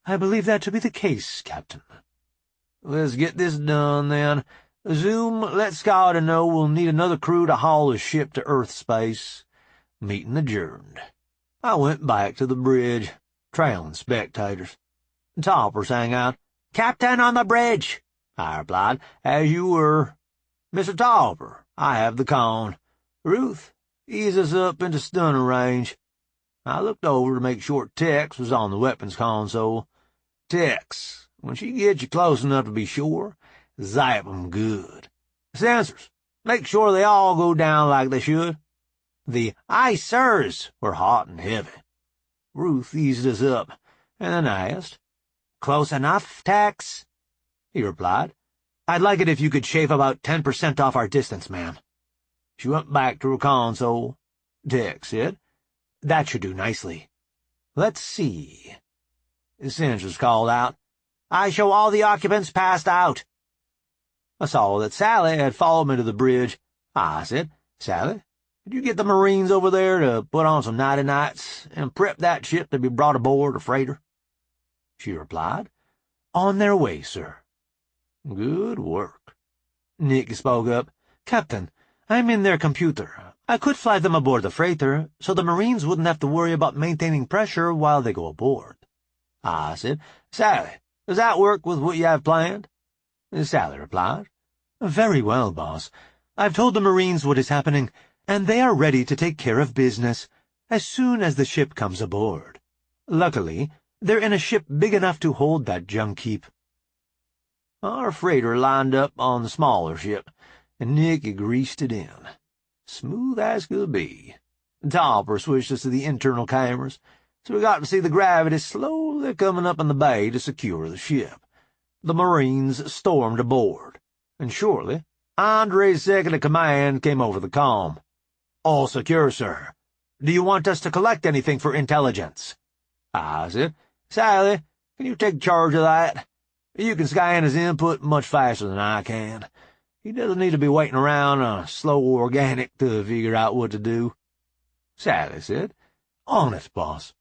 I believe that to be the case, Captain. Let's get this done, then. Zoom, let Scotty know we'll need another crew to haul the ship to Earth space. Meeting adjourned. I went back to the bridge, trailing spectators. Topper sang out, "Captain on the bridge," I replied, "as you were." "Mr. Topper, I have the con. Ruth, ease us up into stunner range." I looked over to make sure Tex was on the weapons console. "Tex, when she gets you close enough to be sure, zap 'em good. Sensors, make sure they all go down like they should." The "aye, sirs" were hot and heavy. Ruth eased us up, and then asked, "Close enough, Tex?" He replied, "I'd like it if you could shave about 10% off our distance, ma'am." She went back to her console. Tex said, "That should do nicely. Let's see." The sensors called out, "I show all the occupants passed out." I saw that Sally had followed me to the bridge. I said, "Sally, could you get the Marines over there to put on some nighty-nights and prep that ship to be brought aboard a freighter?" She replied, "On their way, sir." Good work. Nikki spoke up, "Captain, I'm in their computer. I could fly them aboard the freighter, so the Marines wouldn't have to worry about maintaining pressure while they go aboard." I said, "Sally, does that work with what you have planned?" Sally replied, "Very well, boss. I've told the Marines what is happening, and they are ready to take care of business as soon as the ship comes aboard. Luckily, they're in a ship big enough to hold that junk heap." Our freighter lined up on the smaller ship, and Nikki greased it in. Smooth as could be. Topper switched us to the internal cameras, so we got to see the gravity slowly coming up in the bay to secure the ship. The Marines stormed aboard, and shortly Andre's second-in-command came over the comm. "All secure, sir. Do you want us to collect anything for intelligence?" I said, "Sally, can you take charge of that? You can scan his input much faster than I can. He doesn't need to be waiting around on a slow organic to figure out what to do." Sally said, "On it, boss."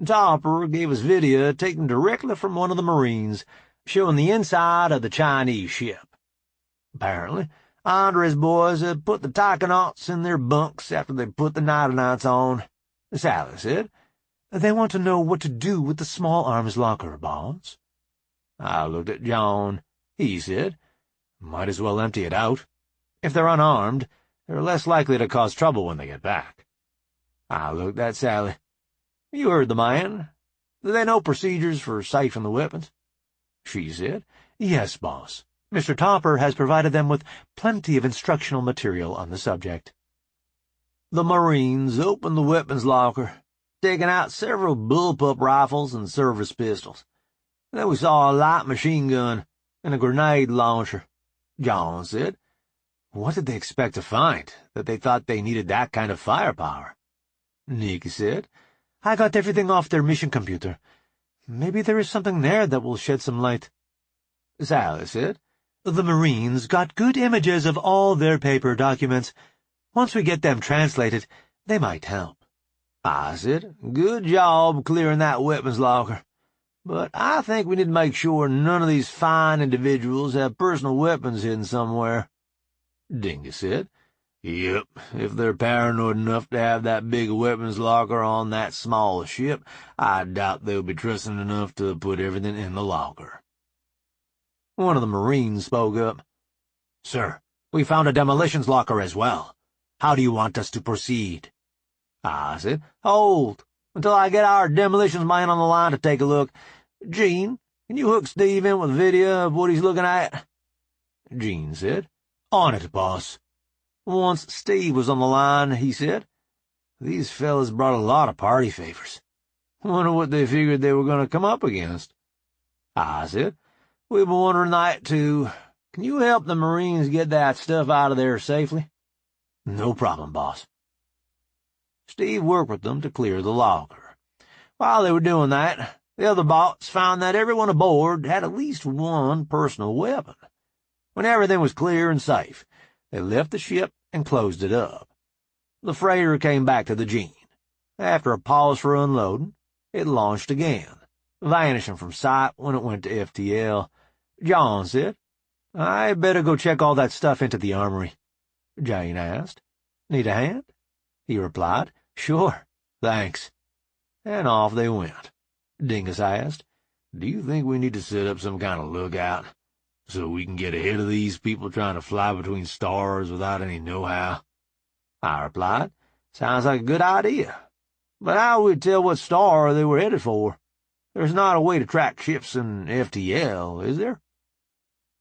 Topper gave us video taken directly from one of the Marines, showing the inside of the Chinese ship. Apparently, Andre's boys had put the taikonauts in their bunks after they put the nighty-nights on. Sally said, "They want to know what to do with the small arms locker, boss." I looked at John. He said, "Might as well empty it out. If they're unarmed, they're less likely to cause trouble when they get back." I looked at Sally. "You heard the man. Do they know procedures for siphoning the weapons?" She said, "Yes, boss. Mr. Topper has provided them with plenty of instructional material on the subject." The Marines opened the weapons locker, taking out several bullpup rifles and service pistols. Then we saw a light machine gun and a grenade launcher. John said, "What did they expect to find, that they thought they needed that kind of firepower?" Nikki said, "I got everything off their mission computer. Maybe there is something there that will shed some light." Sally said, "The Marines got good images of all their paper documents. Once we get them translated, they might help." I said, "Good job clearing that weapons locker. But I think we need to make sure none of these fine individuals have personal weapons hidden somewhere." Dingus said, "Yep, if they're paranoid enough to have that big weapons locker on that small ship, I doubt they'll be trusting enough to put everything in the locker." One of the Marines spoke up. "Sir, we found a demolitions locker as well. How do you want us to proceed?" I said, "Hold, until I get our demolitions man on the line to take a look. Gene, can you hook Steve in with video of what he's looking at?" Gene said, "On it, boss." Once Steve was on the line, he said, "These fellas brought a lot of party favors. Wonder what they figured they were going to come up against." I said, "We've been wondering that, too. Can you help the Marines get that stuff out of there safely?" "No problem, boss." Steve worked with them to clear the locker. While they were doing that, the other bots found that everyone aboard had at least one personal weapon. When everything was clear and safe, they left the ship and closed it up. The freighter came back to the Gene. After a pause for unloading, it launched again, vanishing from sight when it went to FTL. John said, "I better go check all that stuff into the armory." Jane asked. "Need a hand?" He replied, "Sure, thanks." And off they went. Dingus asked, "Do you think we need to set up some kind of lookout, so we can get ahead of these people trying to fly between stars without any know-how?" I replied, "Sounds like a good idea. But how would we tell what star they were headed for? There's not a way to track ships in FTL, is there?"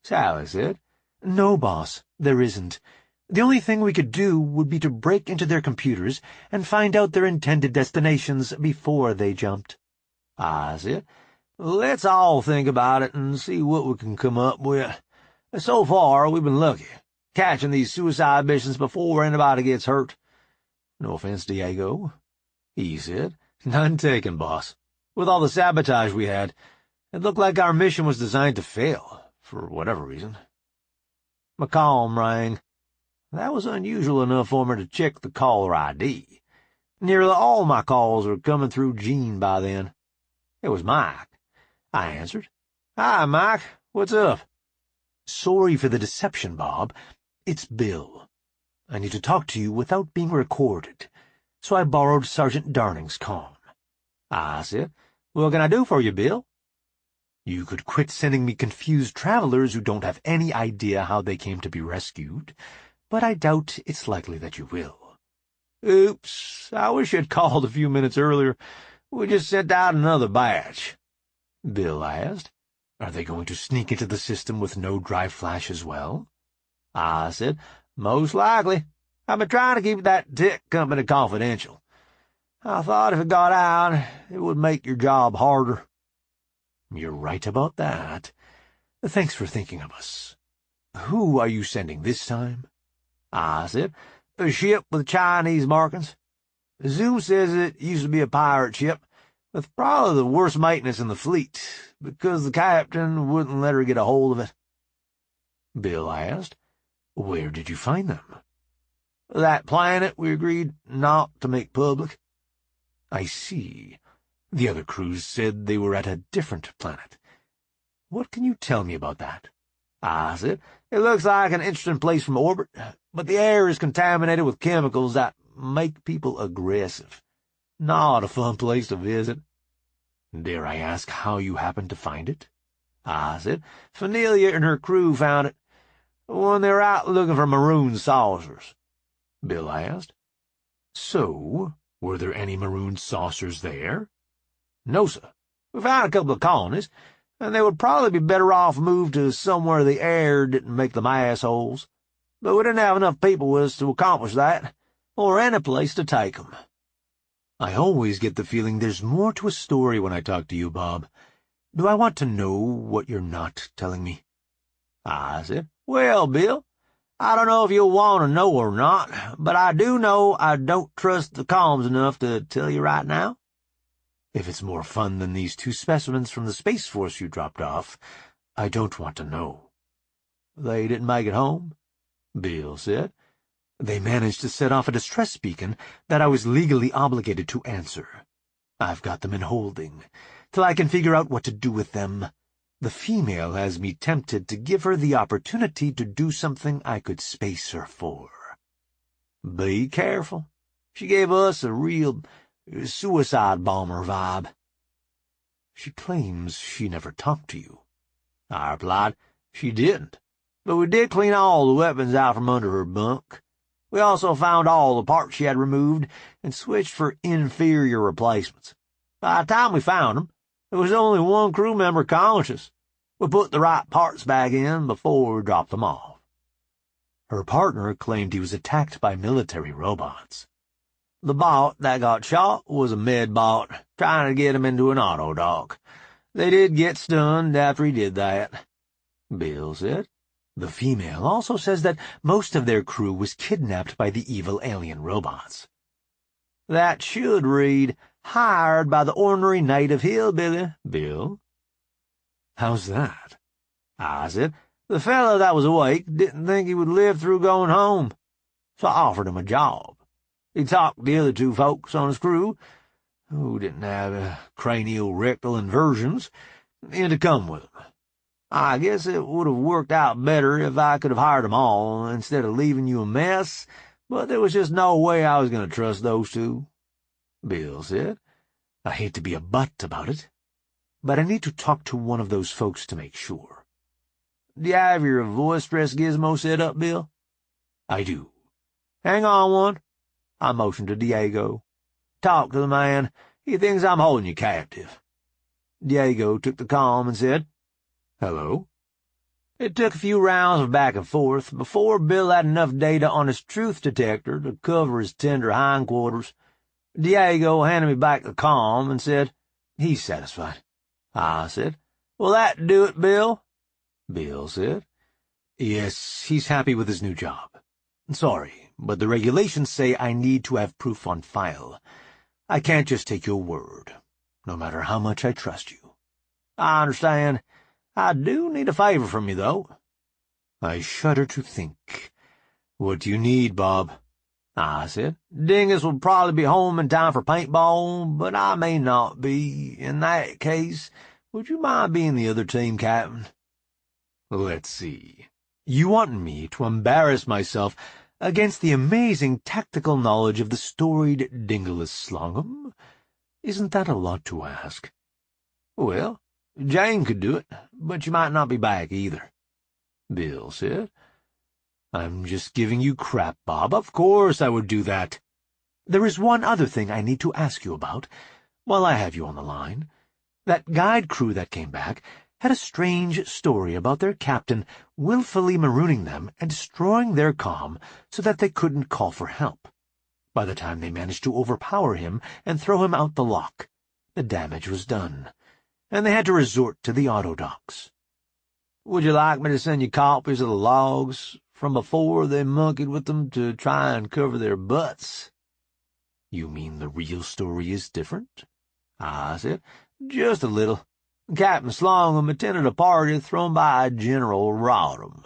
Sally said, "No, boss, there isn't. The only thing we could do would be to break into their computers and find out their intended destinations before they jumped." I said, "Let's all think about it and see what we can come up with. So far, we've been lucky, catching these suicide missions before anybody gets hurt. No offense, Diego," he said. "None taken, boss. With all the sabotage we had, it looked like our mission was designed to fail, for whatever reason." McComb rang. That was unusual enough for me to check the caller ID. Nearly all my calls were coming through Jean by then. It was Mike. I answered. "Hi, Mike. What's up?" "Sorry for the deception, Bob. It's Bill. I need to talk to you without being recorded, so I borrowed Sergeant Darning's calm." I said, "What can I do for you, Bill?" "You could quit sending me confused travelers who don't have any idea how they came to be rescued, but I doubt it's likely that you will." "Oops, I wish you'd called a few minutes earlier. We just sent out another batch." Bill asked. "Are they going to sneak into the system with no drive flash as well?" I said, "Most likely. I've been trying to keep that tech company confidential. I thought if it got out, it would make your job harder." "You're right about that. Thanks for thinking of us. Who are you sending this time?" I said, "A ship with Chinese markings. Zoom says it used to be a pirate ship, with probably the worst maintenance in the fleet, because the captain wouldn't let her get a hold of it." Bill asked, "Where did you find them?" "That planet we agreed not to make public." "I see. The other crews said they were at a different planet. What can you tell me about that?" I said, "It looks like an interesting place from orbit, but the air is contaminated with chemicals that make people aggressive. Not a fun place to visit." "Dare I ask how you happened to find it?" I said, "Fanelia and her crew found it when they were out looking for maroon saucers." Bill asked. "So, were there any maroon saucers there?" "No, sir. We found a couple of colonies, and they would probably be better off moved to somewhere the air didn't make them assholes. But we didn't have enough people with us to accomplish that, or any place to take them." "I always get the feeling there's more to a story when I talk to you, Bob. Do I want to know what you're not telling me?" I said, "Well, Bill, I don't know if you'll want to know or not, but I do know I don't trust the comms enough to tell you right now." "If it's more fun than these 2 specimens from the Space Force you dropped off, I don't want to know." "They didn't make it home?" Bill said. "They managed to set off a distress beacon that I was legally obligated to answer. I've got them in holding, till I can figure out what to do with them. The female has me tempted to give her the opportunity to do something I could space her for." "Be careful. She gave us a real suicide bomber vibe." "She claims she never talked to you." I replied, "She didn't, but we did clean all the weapons out from under her bunk. We also found all the parts she had removed and switched for inferior replacements. By the time we found them, there was only one crew member conscious. We put the right parts back in before we dropped them off." Her partner claimed he was attacked by military robots. "The bot that got shot was a med bot, trying to get him into an auto dock. They did get stunned after he did that," Bill said. "The female also says that most of their crew was kidnapped by the evil alien robots." "That should read, hired by the ornery native hillbilly, Bill." "How's that?" I said, "The fellow that was awake didn't think he would live through going home, so I offered him a job. He talked the other 2 folks on his crew, who didn't have cranial-rectal inversions, and to come with 'em. I guess it would have worked out better if I could have hired 'em all, instead of leaving you a mess, but there was just no way I was going to trust those two," Bill said. "I hate to be a butt about it, but I need to talk to one of those folks to make sure." "Do you have your voice stress gizmo set up, Bill?" "I do." "Hang on one." I motioned to Diego. "Talk to the man. He thinks I'm holding you captive." Diego took the comm and said, "Hello?" It took a few rounds of back and forth before Bill had enough data on his truth detector to cover his tender hindquarters. Diego handed me back the comm and said, "He's satisfied." I said, "Will that do it, Bill?" Bill said, "Yes, he's happy with his new job. Sorry, but the regulations say I need to have proof on file. I can't just take your word, no matter how much I trust you." "I understand. I do need a favor from you, though." "I shudder to think. What do you need, Bob?" I said, "Dingus will probably be home in time for paintball, but I may not be. In that case, would you mind being the other team captain?" "Let's see. You want me to embarrass myself against the amazing tactical knowledge of the storied Dingless Slongum? Isn't that a lot to ask?" "Well, Jane could do it, but she might not be back either," Bill said. "I'm just giving you crap, Bob. Of course I would do that. There is one other thing I need to ask you about, while I have you on the line. That guide crew that came back had a strange story about their captain willfully marooning them and destroying their comm so that they couldn't call for help. By the time they managed to overpower him and throw him out the lock, the damage was done, and they had to resort to the auto docks." "Would you like me to send you copies of the logs from before they monkeyed with them to try and cover their butts?" "You mean the real story is different?" I said. "Just a little. Captain Slongum attended a party thrown by General Rodham.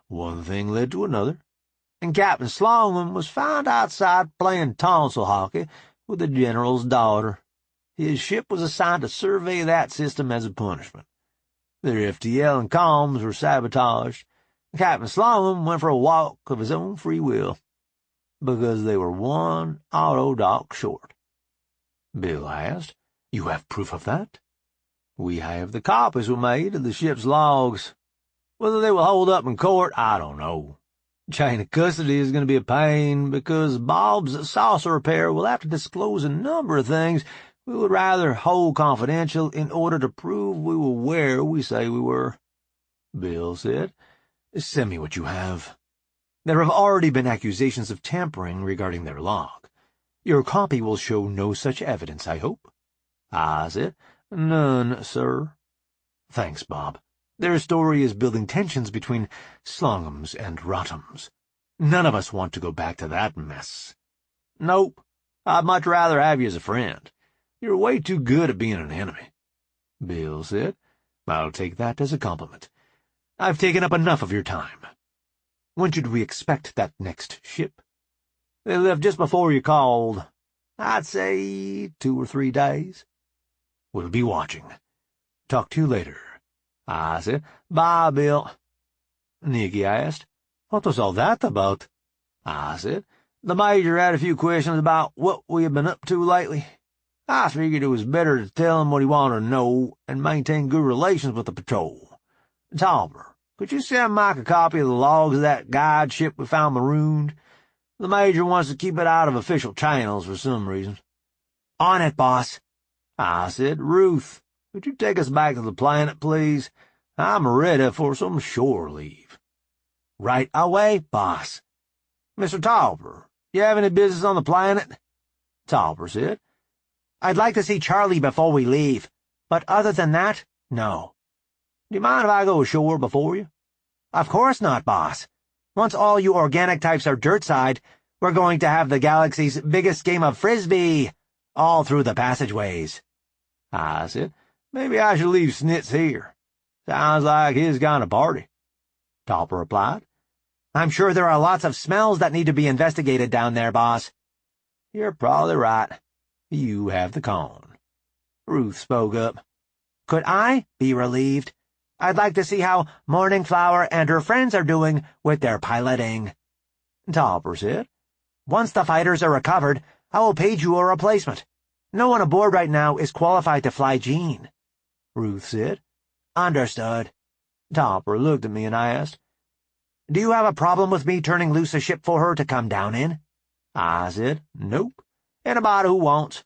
One thing led to another, and Captain Slongum was found outside playing tonsil hockey with the General's daughter. His ship was assigned to survey that system as a punishment. Their FTL and comms were sabotaged. Captain Slongum went for a walk of his own free will, because they were one auto dock short." Bill asked, "You have proof of that?" "We have the copies we made of the ship's logs. Whether they will hold up in court, I don't know. Chain of custody is going to be a pain, because Bob's saucer repair will have to disclose a number of things we would rather hold confidential in order to prove we were where we say we were," Bill said. "Send me what you have. There have already been accusations of tampering regarding their log. Your copy will show no such evidence, I hope?" I said, "None, sir." "Thanks, Bob. Their story is building tensions between Slongums and Rottums. None of us want to go back to that mess." "Nope. I'd much rather have you as a friend. You're way too good at being an enemy," Bill said. "I'll take that as a compliment. I've taken up enough of your time. When should we expect that next ship?" "They left just before you called. I'd say 2 or 3 days." "We'll be watching. Talk to you later." I said. "Bye, Bill." Nikki asked, "What was all that about?" I said, "The Major had a few questions about what we have been up to lately. I figured it was better to tell him what he wanted to know and maintain good relations with the patrol. Topper, could you send Mike a copy of the logs of that guide ship we found marooned? The Major wants to keep it out of official channels for some reason." "On it, boss." I said, "Ruth, could you take us back to the planet, please? I'm ready for some shore leave." "Right away, boss." "Mr. Topper, you have any business on the planet?" Topper said, "I'd like to see Charlie before we leave, but other than that, no." "Do you mind if I go ashore before you?" "Of course not, boss. Once all you organic types are dirtside, we're going to have the galaxy's biggest game of Frisbee, all through the passageways." I said, "Maybe I should leave Snitz here. Sounds like his kind of party." Topper replied, "I'm sure there are lots of smells that need to be investigated down there, boss." "You're probably right. You have the con. Ruth spoke up. Could I be relieved? I'd like to see how Morning Flower and her friends are doing with their piloting. Topper said. Once the fighters are recovered, I will page you a replacement. No one aboard right now is qualified to fly Jean. Ruth said. Understood. Topper looked at me and I asked, Do you have a problem with me turning loose a ship for her to come down in? I said, nope. Anybody who wants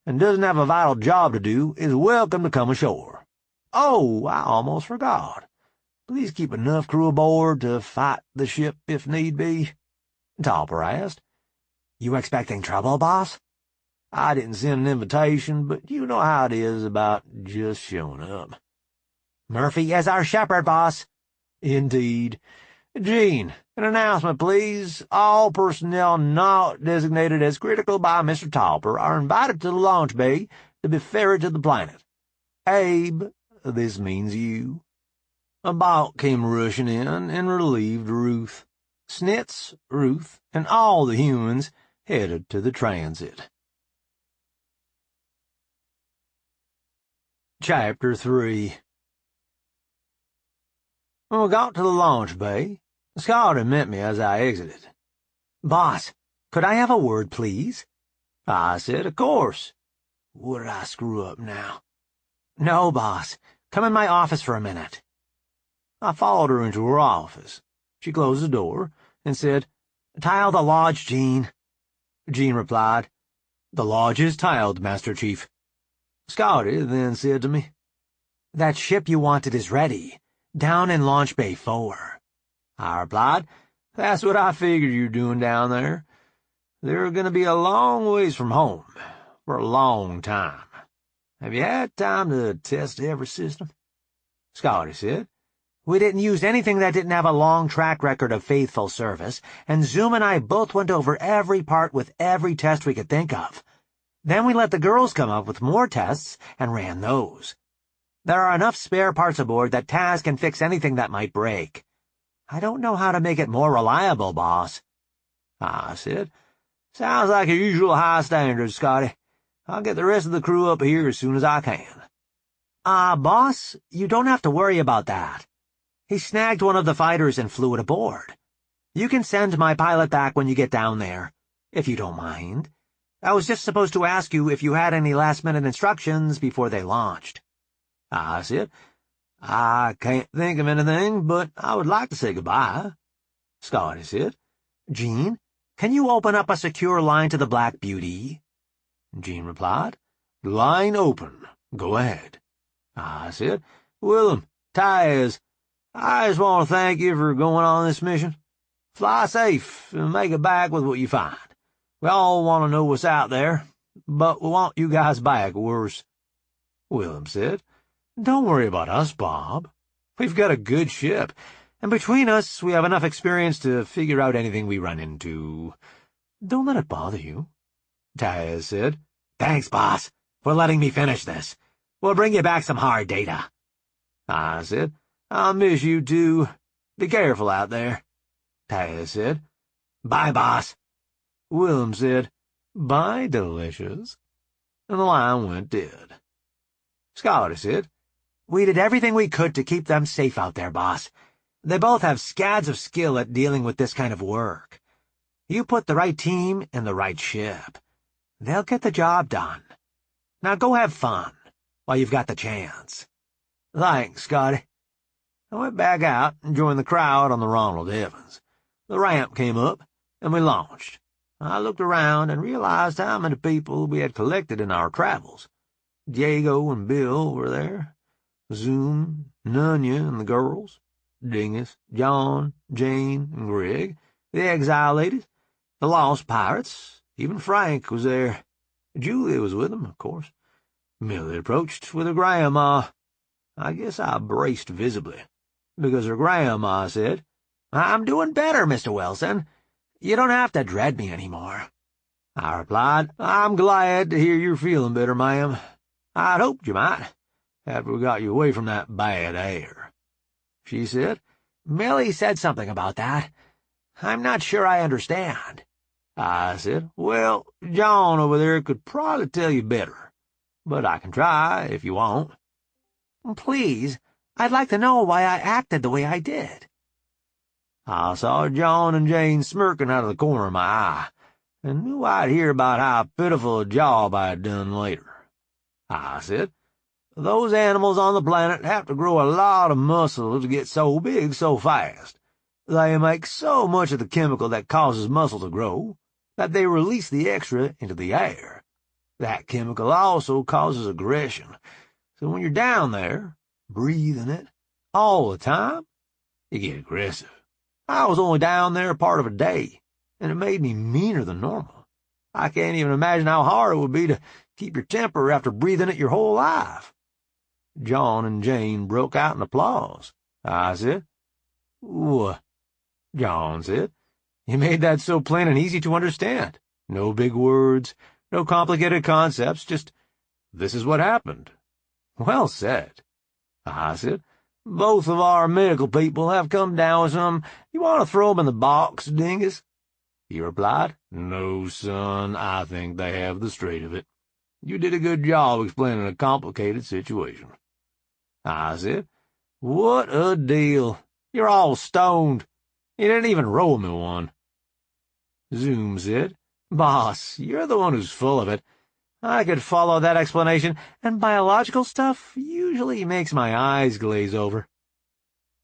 and doesn't have a vital job to do is welcome to come ashore. Oh, I almost forgot. Please keep enough crew aboard to fight the ship if need be. Topper asked. You expecting trouble, boss? I didn't send an invitation, but you know how it is about just showing up. Murphy is our shepherd, boss. Indeed. Jean, an announcement, please. All personnel not designated as critical by Mr. Topper are invited to the launch bay to be ferried to the planet. Abe, this means you. A boat came rushing in and relieved Ruth. Snitz, Ruth, and all the humans headed to the transit. Chapter 3. When we got to the launch bay, Scott had met me as I exited. Boss, could I have a word, please? I said, of course. What did I screw up now? No, boss. Come in my office for a minute. I followed her into her office. She closed the door and said, Tile the lodge, Jean. Jean replied, The lodge is tiled, Master Chief. Scotty then said to me, That ship you wanted is ready, down in Launch Bay 4. I replied, That's what I figured you were doing down there. They're going to be a long ways from home for a long time. Have you had time to test every system? Scotty said, We didn't use anything that didn't have a long track record of faithful service, and Zoom and I both went over every part with every test we could think of. Then we let the girls come up with more tests and ran those. There are enough spare parts aboard that Taz can fix anything that might break. I don't know how to make it more reliable, boss. I said, Sounds like your usual high standards, Scotty. I'll get the rest of the crew up here as soon as I can. Boss, you don't have to worry about that. He snagged one of the fighters and flew it aboard. You can send my pilot back when you get down there, if you don't mind. I was just supposed to ask you if you had any last-minute instructions before they launched. I said, I can't think of anything, but I would like to say goodbye. Scotty said, Jean, can you open up a secure line to the Black Beauty? Jean replied, Line open. Go ahead. I said, Willem, Taz, I just want to thank you for going on this mission. Fly safe and make it back with what you find. We all want to know what's out there, but we want you guys back worse. Willem said, Don't worry about us, Bob. We've got a good ship, and between us we have enough experience to figure out anything we run into. Don't let it bother you. Taz said, Thanks, boss, for letting me finish this. We'll bring you back some hard data. I said, I'll miss you too. Be careful out there. Taz said, Bye, boss. Willem said, Bye, delicious. And the line went dead. Scotty said, We did everything we could to keep them safe out there, boss. They both have scads of skill at dealing with this kind of work. You put the right team in the right ship. They'll get the job done. Now go have fun while you've got the chance. Thanks, Scotty. I went back out and joined the crowd on the Ronald Evans. The ramp came up, and we launched. I looked around and realized how many people we had collected in our travels. Diego and Bill were there. Zoom, Nunya and the girls. Dingus, John, Jane, and Greg. The exile ladies. The lost pirates. Even Frank was there. Julia was with them, of course. Millie approached with her grandma. I guess I braced visibly, because her grandma said, I'm doing better, Mr. Wilson. You don't have to dread me anymore. I replied, I'm glad to hear you're feeling better, ma'am. I'd hoped you might, after we got you away from that bad air. She said, Millie said something about that. I'm not sure I understand. I said, well, John over there could probably tell you better, but I can try if you want. Please, I'd like to know why I acted the way I did. I saw John and Jane smirking out of the corner of my eye, and knew I'd hear about how pitiful a job I had done later. I said, those animals on the planet have to grow a lot of muscle to get so big so fast. They make so much of the chemical that causes muscle to grow that they release the extra into the air. That chemical also causes aggression, so when you're down there, breathing it, all the time, you get aggressive. I was only down there part of a day, and it made me meaner than normal. I can't even imagine how hard it would be to keep your temper after breathing it your whole life. John and Jane broke out in applause. I said, "What?" John said, "You made that so plain and easy to understand. No big words, no complicated concepts, just, this is what happened." "Well said." I said, "Both of our medical people have come down with some. You want to throw 'em in the box, dingus?" He replied, "No, son, I think they have the straight of it. You did a good job explaining a complicated situation." I said, "What a deal. You're all stoned. You didn't even roll me one." Zoom said, "Boss, you're the one who's full of it. I could follow that explanation, and biological stuff usually makes my eyes glaze over."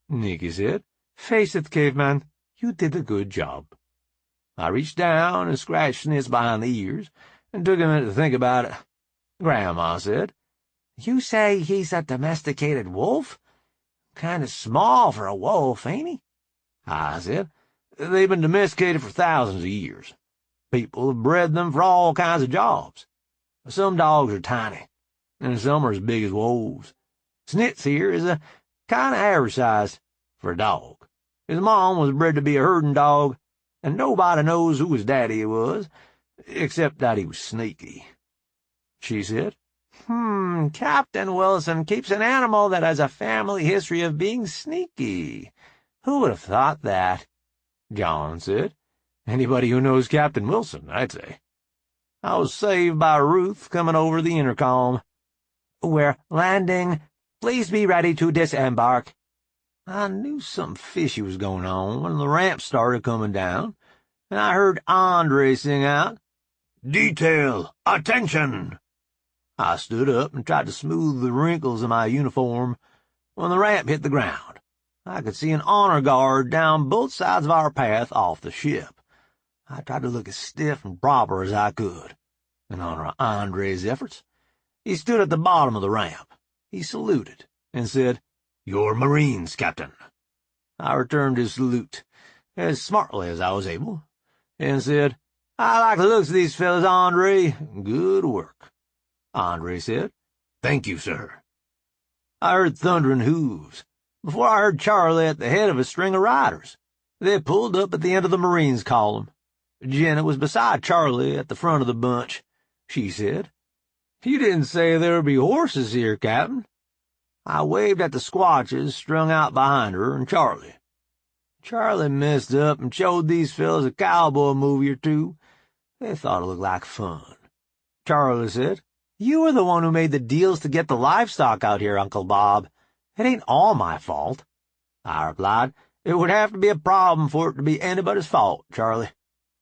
Nikki said, "Face it, caveman, you did a good job." I reached down and scratched Snitz behind the ears, and took a minute to think about it. Grandma said, "You say he's a domesticated wolf? Kind of small for a wolf, ain't he?" I said, "They've been domesticated for thousands of years. People have bred them for all kinds of jobs. Some dogs are tiny, and some are as big as wolves. Snitz here is a kind of average size for a dog. His mom was bred to be a herding dog, and nobody knows who his daddy was, except that he was sneaky." She said, Captain Wilson keeps an animal that has a family history of being sneaky. Who would have thought that?" John said, "Anybody who knows Captain Wilson, I'd say." I was saved by Ruth coming over the intercom. "We're landing. Please be ready to disembark." I knew something fishy was going on when the ramp started coming down, and I heard Andre sing out, "Detail, attention!" I stood up and tried to smooth the wrinkles of my uniform. When the ramp hit the ground, I could see an honor guard down both sides of our path off the ship. I tried to look as stiff and proper as I could. In honor of Andre's efforts, he stood at the bottom of the ramp. He saluted and said, "You're Marines, Captain." I returned his salute as smartly as I was able, and said, "I like the looks of these fellas, Andre. Good work." Andre said, "Thank you, sir." I heard thundering hooves, before I heard Charlie at the head of a string of riders. They pulled up at the end of the Marines' column. Jenna was beside Charlie at the front of the bunch. She said, "You didn't say there would be horses here, Captain." I waved at the squatches strung out behind her and Charlie. Charlie messed up and showed these fellas a cowboy movie or two. They thought it looked like fun. Charlie said, "You were the one who made the deals to get the livestock out here, Uncle Bob. It ain't all my fault." I replied, "It would have to be a problem for it to be anybody's fault, Charlie.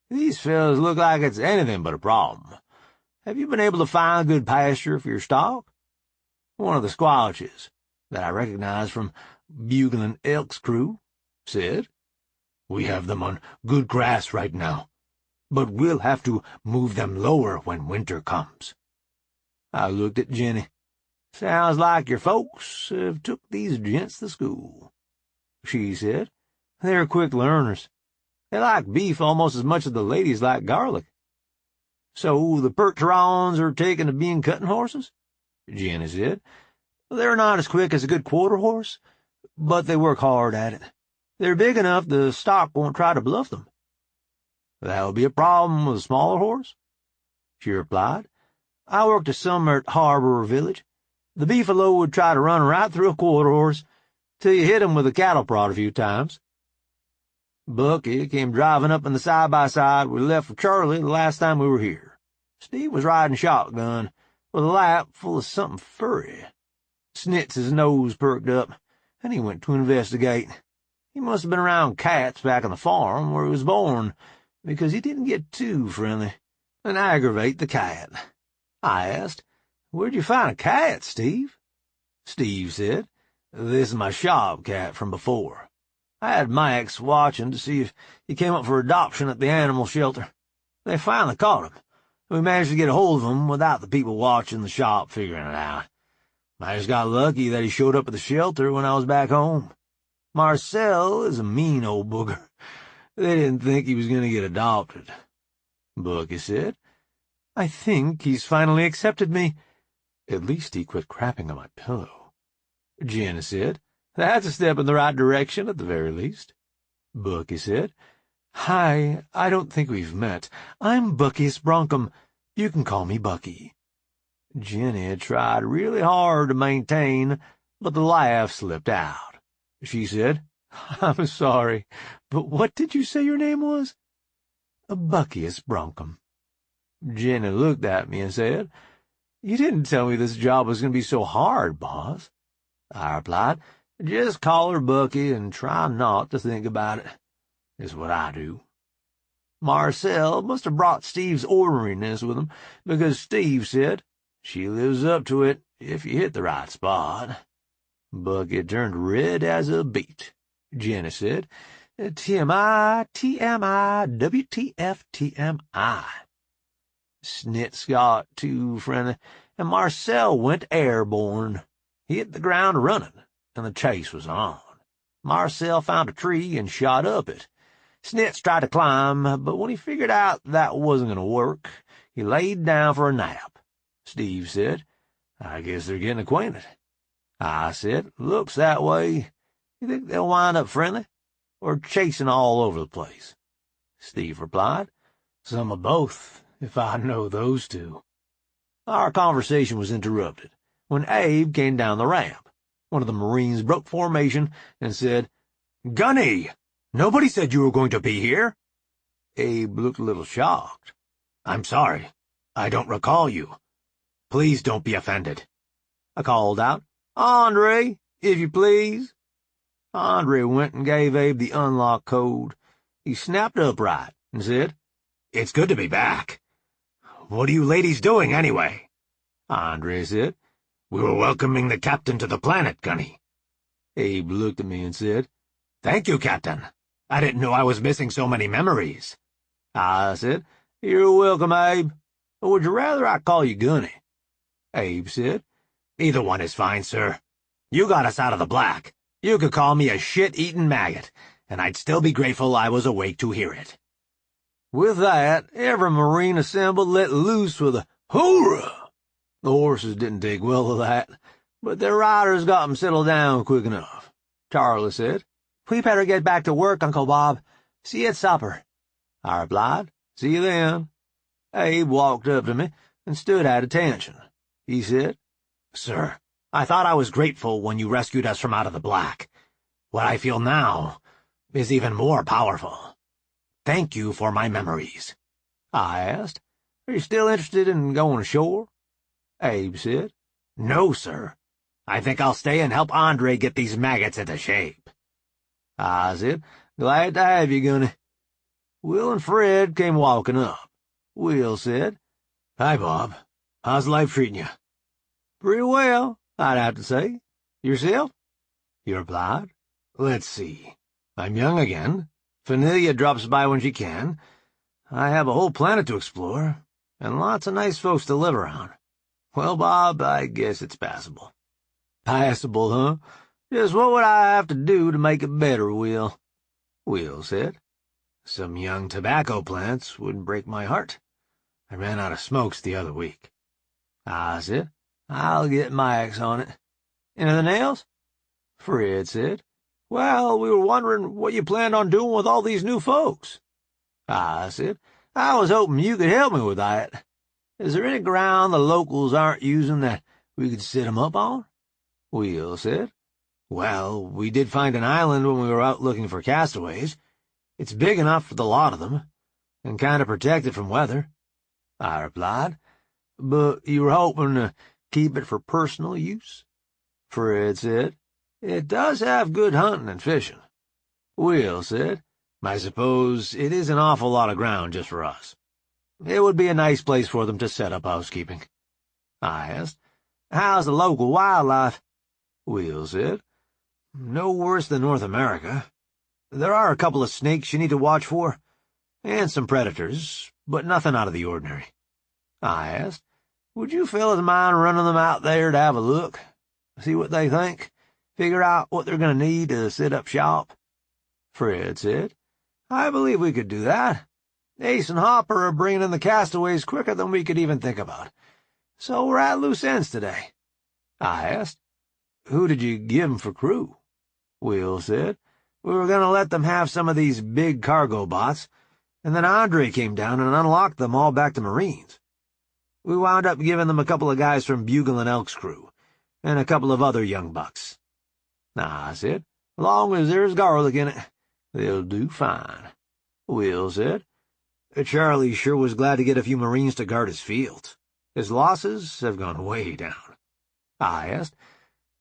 These fellas look like it's anything but a problem. Have you been able to find good pasture for your stock?" One of the squatches, that I recognized from Bugling Elk's crew, said, "We have them on good grass right now, but we'll have to move them lower when winter comes." I looked at Jenny. "Sounds like your folks have took these gents to school." She said, "They're quick learners. They like beef almost as much as the ladies like garlic." "So the Percherons are taking to being cutting horses?" Jenny said, "They're not as quick as a good quarter horse, but they work hard at it. They're big enough the stock won't try to bluff them." "That would be a problem with a smaller horse?" She replied, "I worked a summer at Harbor Village. The beefalo would try to run right through a quarter horse till you hit him with a cattle prod a few times." Bucky came driving up in the side-by-side we left for Charlie the last time we were here. Steve was riding shotgun, with a lap full of something furry. Snitz's nose perked up, and he went to investigate. He must have been around cats back on the farm where he was born, because he didn't get too friendly and aggravate the cat. I asked, "Where'd you find a cat, Steve?" Steve said, "This is my shop cat from before. I had Max watching to see if he came up for adoption at the animal shelter. They finally caught him. We managed to get a hold of him without the people watching the shop figuring it out. I just got lucky that he showed up at the shelter when I was back home. Marcel is a mean old booger. They didn't think he was going to get adopted." Bucky said, "I think he's finally accepted me. At least he quit crapping on my pillow." Jenna said, "That's a step in the right direction at the very least." Bucky said, "Hi, I don't think we've met. I'm Bucky's Bronkum. You can call me Bucky." Jenny tried really hard to maintain, but the laugh slipped out. She said, "I'm sorry, but what did you say your name was?" "Bucky's Bronkum." Jenny looked at me and said, "You didn't tell me this job was going to be so hard, boss." I replied, "Just call her Bucky and try not to think about it. Is what I do." Marcel must have brought Steve's orneriness with him, because Steve said, "She lives up to it if you hit the right spot." Bucky turned red as a beet. Jenny said, "TMI, TMI, WTF, TMI." Snitz got too friendly, and Marcel went airborne. He hit the ground running, and the chase was on. Marcel found a tree and shot up it. Snitz tried to climb, but when he figured out that wasn't going to work, he laid down for a nap. Steve said, "I guess they're getting acquainted." I said, "Looks that way. You think they'll wind up friendly, or chasing all over the place?" Steve replied, "Some of both, if I know those two." Our conversation was interrupted when Abe came down the ramp. One of the Marines broke formation and said, "Gunny, nobody said you were going to be here." Abe looked a little shocked. "I'm sorry. I don't recall you. Please don't be offended." I called out, "Andre, if you please." Andre went and gave Abe the unlock code. He snapped upright and said, "It's good to be back. What are you ladies doing, anyway?" Andre said, "We were welcoming the captain to the planet, Gunny." Abe looked at me and said, "Thank you, Captain. I didn't know I was missing so many memories." I said, "You're welcome, Abe. Or would you rather I call you Gunny?" Abe said, "Either one is fine, sir. You got us out of the black. You could call me a shit-eating maggot, and I'd still be grateful I was awake to hear it." With that, every Marine assembled let loose with a hoorah. The horses didn't take well to that, but their riders got them settled down quick enough. Charlie said, "We better get back to work, Uncle Bob. See you at supper." I replied, "See you then." Abe walked up to me and stood at attention. He said, "Sir, I thought I was grateful when you rescued us from out of the black. What I feel now is even more powerful. Thank you for my memories." I asked, "Are you still interested in going ashore?" Abe said, "No, sir. I think I'll stay and help Andre get these maggots into shape." I said, "Glad to have you, Gunny." Will and Fred came walking up. Will said, "Hi, Bob. How's life treating you?" "Pretty well, I'd have to say. Yourself?" He replied, "Let's see. I'm young again. Fanilia drops by when she can. I have a whole planet to explore, and lots of nice folks to live around. Well, Bob, I guess it's passable." "Passable, huh? Just what would I have to do to make it better, Will?" Will said, "Some young tobacco plants wouldn't break my heart. I ran out of smokes the other week." I said, "I'll get Max on it. Anything else?" Fred said, "Well, we were wondering what you planned on doing with all these new folks." I said, "I was hoping you could help me with that. Is there any ground the locals aren't using that we could set 'em up on?" Will said, "Well, we did find an island when we were out looking for castaways. It's big enough for the lot of them, and kind of protected from weather," I replied. "But you were hoping to keep it for personal use?" Fred said. "It does have good hunting and fishing." Will said, "I suppose it is an awful lot of ground just for us. It would be a nice place for them to set up housekeeping." I asked, "How's the local wildlife?" Will said, "No worse than North America. There are a couple of snakes you need to watch for, and some predators, but nothing out of the ordinary." I asked, "Would you fellas mind running them out there to have a look? See what they think? Figure out what they're going to need to set up shop?" Fred said, "I believe we could do that. Ace and Hopper are bringing in the castaways quicker than we could even think about. So we're at loose ends today." I asked, "Who did you give 'em for crew?" Will said, "We were going to let them have some of these big cargo bots, and then Andre came down and unlocked them all back to Marines. We wound up giving them a couple of guys from Bugle and Elk's crew, and a couple of other young bucks." I said, "Long as there's garlic in it, they'll do fine." Will said, "Charlie sure was glad to get a few Marines to guard his fields. His losses have gone way down." I asked,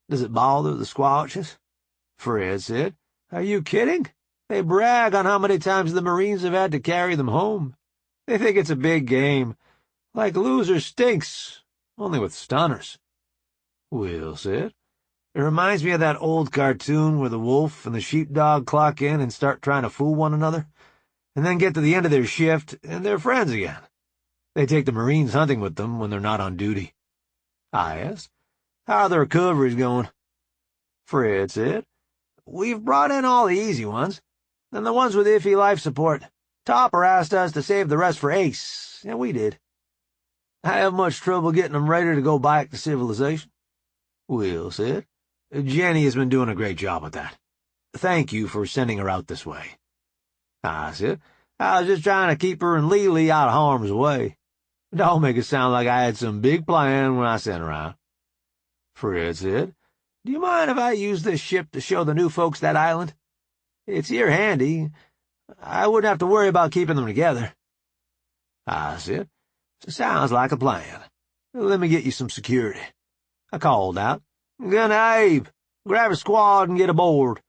"Does it bother the Squatches?" Fred said, "Are you kidding? They brag on how many times the Marines have had to carry them home. They think it's a big game, like Loser Stinks, only with stunners." Will said, "It reminds me of that old cartoon where the wolf and the sheepdog clock in and start trying to fool one another, and then get to the end of their shift and they're friends again. They take the Marines hunting with them when they're not on duty." I asked, "How are the recoveries going?" Fred said, "We've brought in all the easy ones, and the ones with iffy life support. Topper asked us to save the rest for Ace, and we did." "I have much trouble getting them ready to go back to civilization?" Will said, "Jenny has been doing a great job with that. Thank you for sending her out this way." I said, "I was just trying to keep her and Lily out of harm's way. Don't make it sound like I had some big plan when I sent her out." Fred said, "Do you mind if I use this ship to show the new folks that island? It's here handy. I wouldn't have to worry about keeping them together." I said, "Sounds like a plan. Let me get you some security." I called out, "Gunner Abe, grab a squad and get aboard.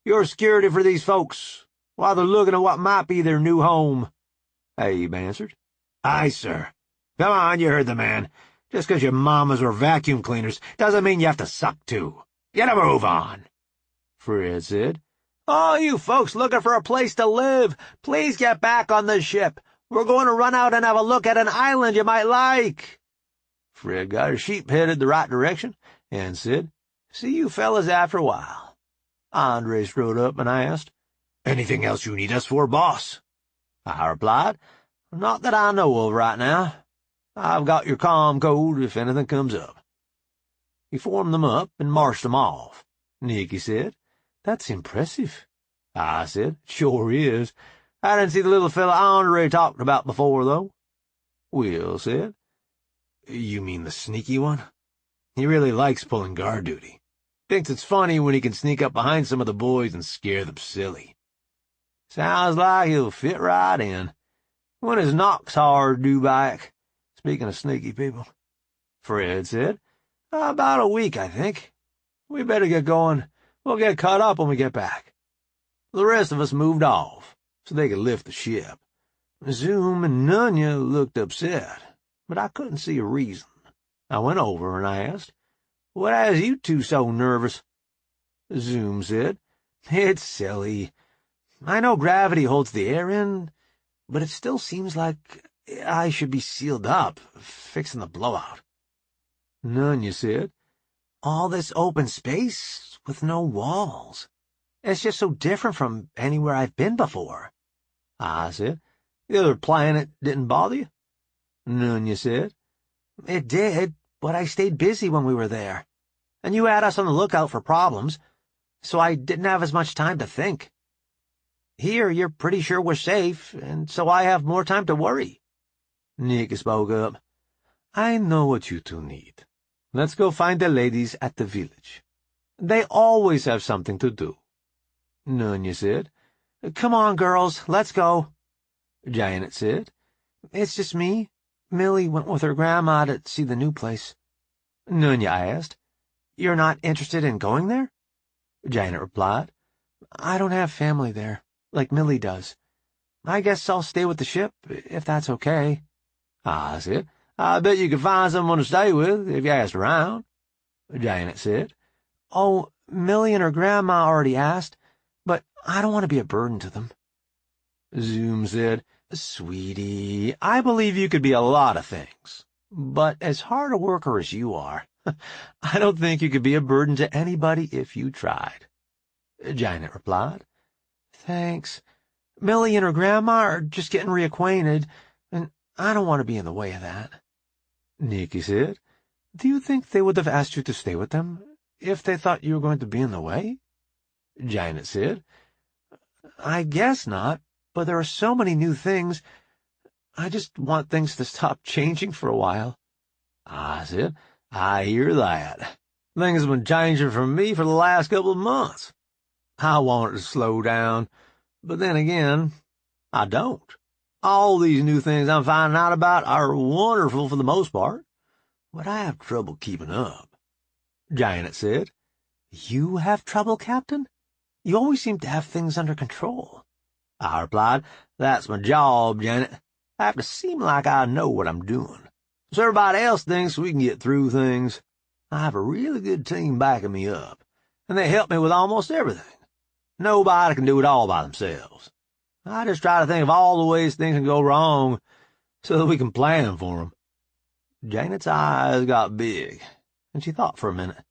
You're security for these folks, while they're looking at what might be their new home." Abe answered, "Aye, sir. Come on, you heard the man. Just 'cause your mamas are vacuum cleaners doesn't mean you have to suck too. Get a move on." Fred said, "Oh, you folks looking for a place to live, please get back on the ship. We're going to run out and have a look at an island you might like." Fred got his sheep headed the right direction and said, "See you fellas after a while." Andre strode up and asked, "Anything else you need us for, boss?" I replied, "Not that I know of right now. I've got your comm code if anything comes up." He formed them up and marched them off. Nikki said, "That's impressive." I said, "Sure is. I didn't see the little fella Andre talked about before, though." Will said, "You mean the sneaky one? He really likes pulling guard duty. Thinks it's funny when he can sneak up behind some of the boys and scare them silly. Sounds like he'll fit right in. When is Noxhar due back? Speaking of sneaky people." Fred said, "About a week, I think. We better get going. We'll get caught up when we get back." The rest of us moved off, so they could lift the ship. Zoom and Nunya looked upset, but I couldn't see a reason. I went over and I asked, "What has you two so nervous?" Zoom said, "It's silly. I know gravity holds the air in, but it still seems like I should be sealed up, fixing the blowout." Nunya said, "All this open space with no walls. It's just so different from anywhere I've been before." I said, "The other planet didn't bother you?" Nunya said, "It did, but I stayed busy when we were there, and you had us on the lookout for problems, so I didn't have as much time to think. Here you're pretty sure we're safe, and so I have more time to worry." Nikki spoke up, "I know what you two need. Let's go find the ladies at the village. They always have something to do." Nunya said, Come on, girls, let's go, Janet said. It's just me. Millie went with her grandma to see the new place. Nunya asked. You're not interested in going there? Janet replied. I don't have family there, like Millie does. I guess I'll stay with the ship, if that's okay. I said, I bet you could find someone to stay with if you asked around. Janet said. Oh, Millie and her grandma already asked, but I don't want to be a burden to them. Zoom said, Sweetie, I believe you could be a lot of things, but as hard a worker as you are, I don't think you could be a burden to anybody if you tried. Janet replied. Thanks. Millie and her grandma are just getting reacquainted, and I don't want to be in the way of that. Nikki said. Do you think they would have asked you to stay with them if they thought you were going to be in the way? Janet said. I guess not, but there are so many new things. I just want things to stop changing for a while. I said, I hear that. Things have been changing for me for the last couple of months. I want it to slow down, but then again, I don't. All these new things I'm finding out about are wonderful for the most part, but I have trouble keeping up. Janet said. You have trouble, Captain? You always seem to have things under control. I replied, That's my job, Janet. I have to seem like I know what I'm doing, so everybody else thinks we can get through things. I have a really good team backing me up, and they help me with almost everything. Nobody can do it all by themselves. I just try to think of all the ways things can go wrong so that we can plan for them. Janet's eyes got big, and she thought for a minute.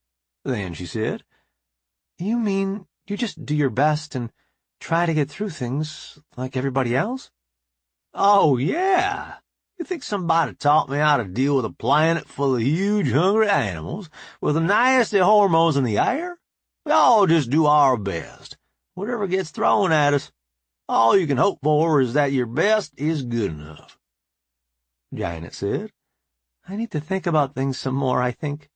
Then she said, You mean you just do your best and try to get through things like everybody else? Oh, yeah. You think somebody taught me how to deal with a planet full of huge, hungry animals with the nasty hormones in the air? We all just do our best, whatever gets thrown at us. All you can hope for is that your best is good enough. Janet said, I need to think about things some more, I think.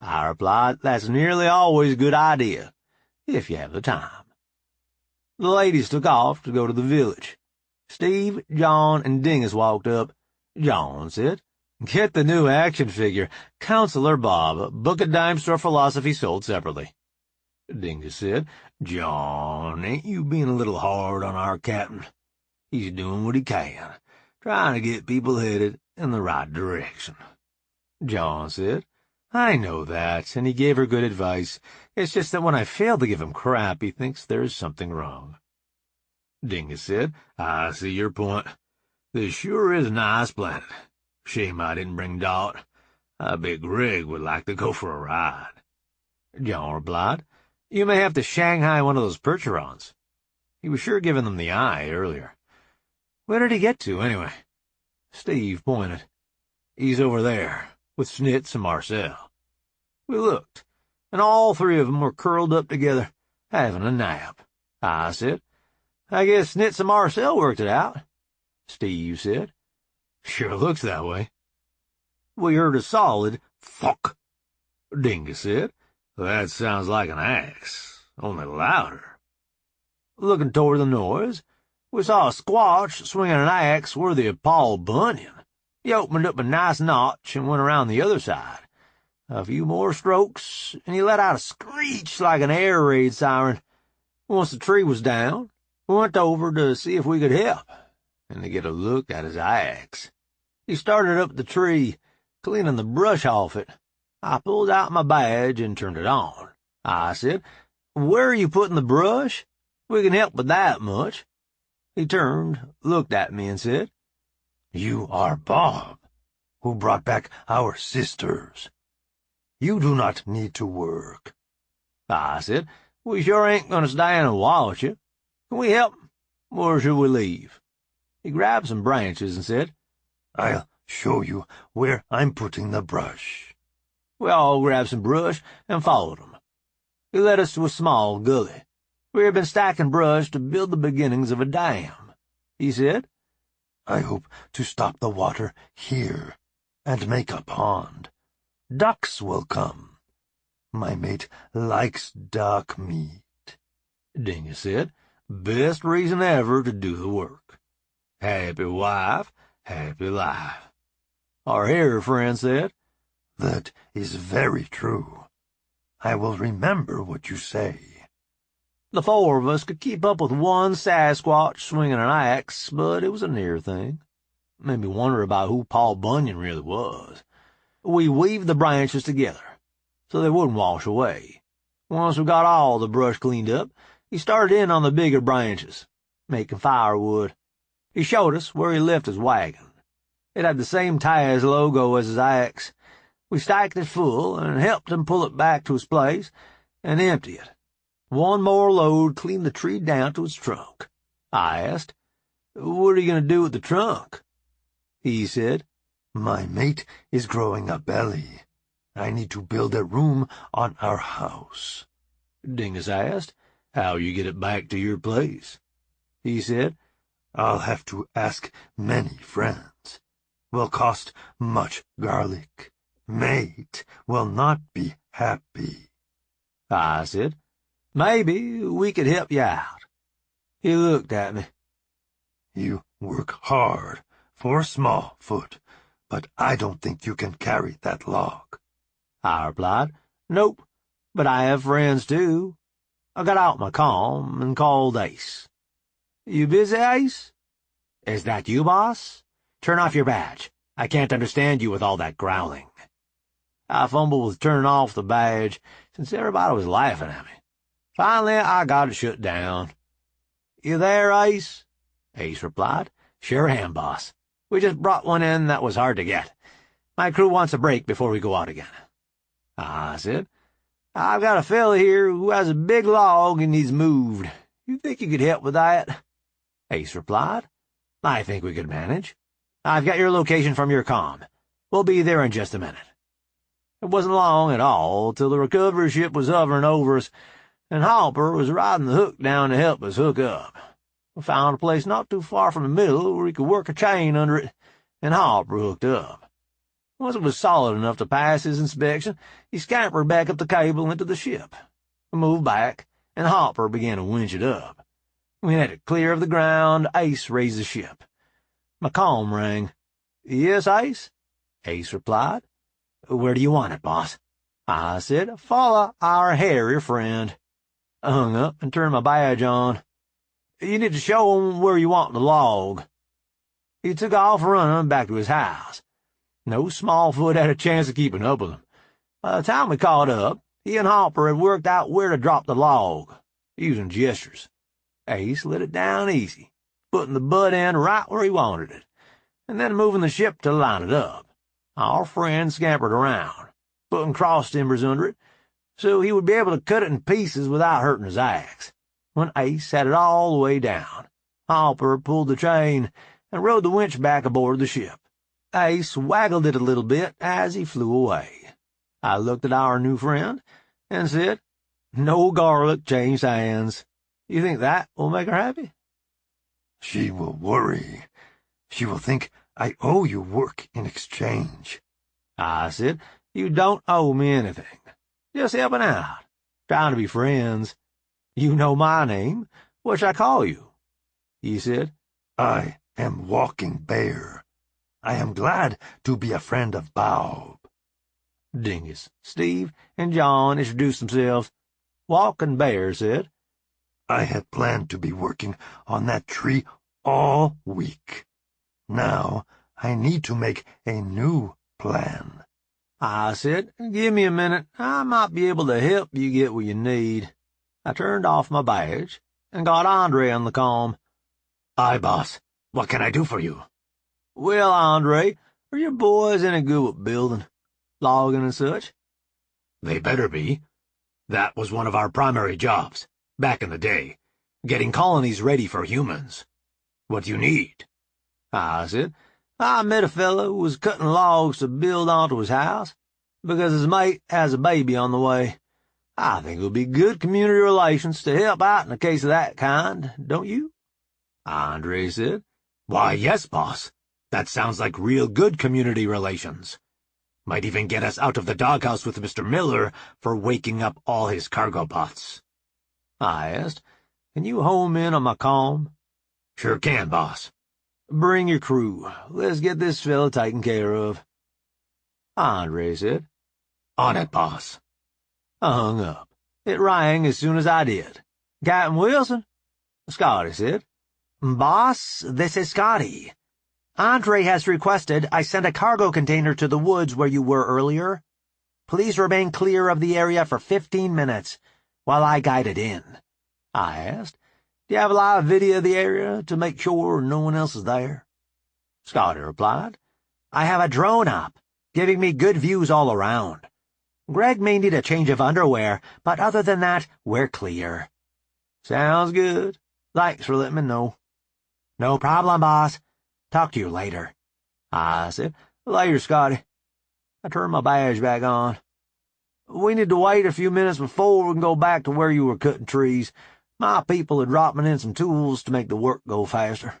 I replied, That's nearly always a good idea, if you have the time. The ladies took off to go to the village. Steve, John, and Dingus walked up. John said, Get the new action figure, Counselor Bob, book of dimes for philosophy sold separately. Dingus said, John, ain't you being a little hard on our captain? He's doing what he can, trying to get people headed in the right direction. John said, I know that, and he gave her good advice. It's just that when I fail to give him crap, he thinks there's something wrong. Dingus said, I see your point. This sure is a nice planet. Shame I didn't bring Dot. I bet Greg would like to go for a ride. John replied, You may have to Shanghai one of those Percherons. He was sure giving them the eye earlier. Where did he get to, anyway? Steve pointed. He's over there, with Schnitz and Marcel. We looked, and all three of them were curled up together, having a nap. I said, I guess Schnitz and Marcel worked it out. Steve said, Sure looks that way. We heard a solid thunk. Dingus said, That sounds like an axe, only louder. Looking toward the noise, we saw a squatch swinging an axe worthy of Paul Bunyan. He opened up a nice notch and went around the other side. A few more strokes, and he let out a screech like an air raid siren. Once the tree was down, we went over to see if we could help, and to get a look at his axe. He started up the tree, cleaning the brush off it. I pulled out my badge and turned it on. I said, Where are you putting the brush? We can help with that much. He turned, looked at me, and said, You are Bob, who brought back our sisters. You do not need to work. I said, We sure ain't going to stand and watch you. Can we help, or should we leave? He grabbed some branches and said, I'll show you where I'm putting the brush. We all grabbed some brush and followed him. He led us to a small gully. We had been stacking brush to build the beginnings of a dam. He said, I hope to stop the water here and make a pond. Ducks will come. My mate likes duck meat. Dingus said, Best reason ever to do the work. Happy wife, happy life. Our hairy friend said. That is very true. I will remember what you say. The four of us could keep up with one Sasquatch swinging an axe, but it was a near thing. Made me wonder about who Paul Bunyan really was. We weaved the branches together, so they wouldn't wash away. Once we got all the brush cleaned up, he started in on the bigger branches, making firewood. He showed us where he left his wagon. It had the same Taz logo as his axe. We stacked it full and helped him pull it back to its place and empty it. One more load cleaned the tree down to its trunk. I asked, "What are you going to do with the trunk?" He said, My mate is growing a belly. I need to build a room on our house. Dingus asked, "How you get it back to your place?" He said, I'll have to ask many friends. Will cost much garlic. Mate will not be happy. I said, "Maybe we could help you out." He looked at me. You work hard for Smallfoot, but I don't think you can carry that log. I replied, "Nope, but I have friends too." I got out my comb and called Ace. "You busy, Ace?" "Is that you, boss? Turn off your badge. I can't understand you with all that growling." I fumbled with turning off the badge, since everybody was laughing at me. Finally, I got it shut down. "You there, Ace?" Ace replied. "Sure am, boss. We just brought one in that was hard to get. My crew wants a break before we go out again." I said, "I've got a fella here who has a big log and needs moved. You think you could help with that?" Ace replied, "I think we could manage. I've got your location from your comm. We'll be there in just a minute." It wasn't long at all till the recovery ship was hovering over us, and Hopper was riding the hook down to help us hook up. We found a place not too far from the middle where he could work a chain under it, and Hopper hooked up. Once it was solid enough to pass his inspection, he scampered back up the cable into the ship. We moved back, and Hopper began to winch it up. We had it clear of the ground. Ace raised the ship. My comm rang. "Yes, Ace?" Ace replied. "Where do you want it, boss?" I said, "Follow our hairy friend." I hung up and turned my badge on. "You need to show him where you want the log." He took off running back to his house. No Smallfoot had a chance of keeping up with him. By the time we caught up, he and Hopper had worked out where to drop the log, using gestures. Ace let it down easy, putting the butt end right where he wanted it, and then moving the ship to line it up. Our friend scampered around, putting cross timbers under it, so he would be able to cut it in pieces without hurting his axe. When Ace had it all the way down, Hopper pulled the chain and rode the winch back aboard the ship. Ace waggled it a little bit as he flew away. I looked at our new friend and said, "No garlic changed hands. You think that will make her happy?" She will worry. She will think I owe you work in exchange. I said, "You don't owe me anything. Just helping out. Trying to be friends. You know my name. What should I call you?" He said, I am Walking Bear. I am glad to be a friend of Bob. Dingus, Steve, and John introduced themselves. Walking Bear said, I had planned to be working on that tree all week. Now I need to make a new plan. I said, "Give me a minute. I might be able to help you get what you need." I turned off my badge and got Andre on the comm. "Aye, boss. What can I do for you?" "Well, Andre, are your boys any good with building, logging and such?" "They better be. That was one of our primary jobs, back in the day, getting colonies ready for humans. What do you need?" I said, "I met a fellow who was cutting logs to build onto his house, because his mate has a baby on the way. I think it would be good community relations to help out in a case of that kind, don't you?" Andre said, "Why, yes, boss. That sounds like real good community relations. Might even get us out of the doghouse with Mr. Miller for waking up all his cargo pots." I asked, Can you home in on my comm? Sure can, boss. Bring your crew. Let's get this fella taken care of. Andre said. On it, boss. I hung up. It rang as soon as I did. Captain Wilson? Scotty said. Boss, this is Scotty. Andre has requested I send a cargo container to the woods where you were earlier. Please remain clear of the area for 15 minutes while I guide it in. I asked. Do you have a live video of the area to make sure no one else is there? Scotty replied. I have a drone up, giving me good views all around. Greg may need a change of underwear, but other than that, we're clear. Sounds good. Thanks for letting me know. No problem, boss. Talk to you later. I said. Later, Scotty. I turned my badge back on. We need to wait a few minutes before we can go back to where you were cutting trees. My people are dropping in some tools to make the work go faster.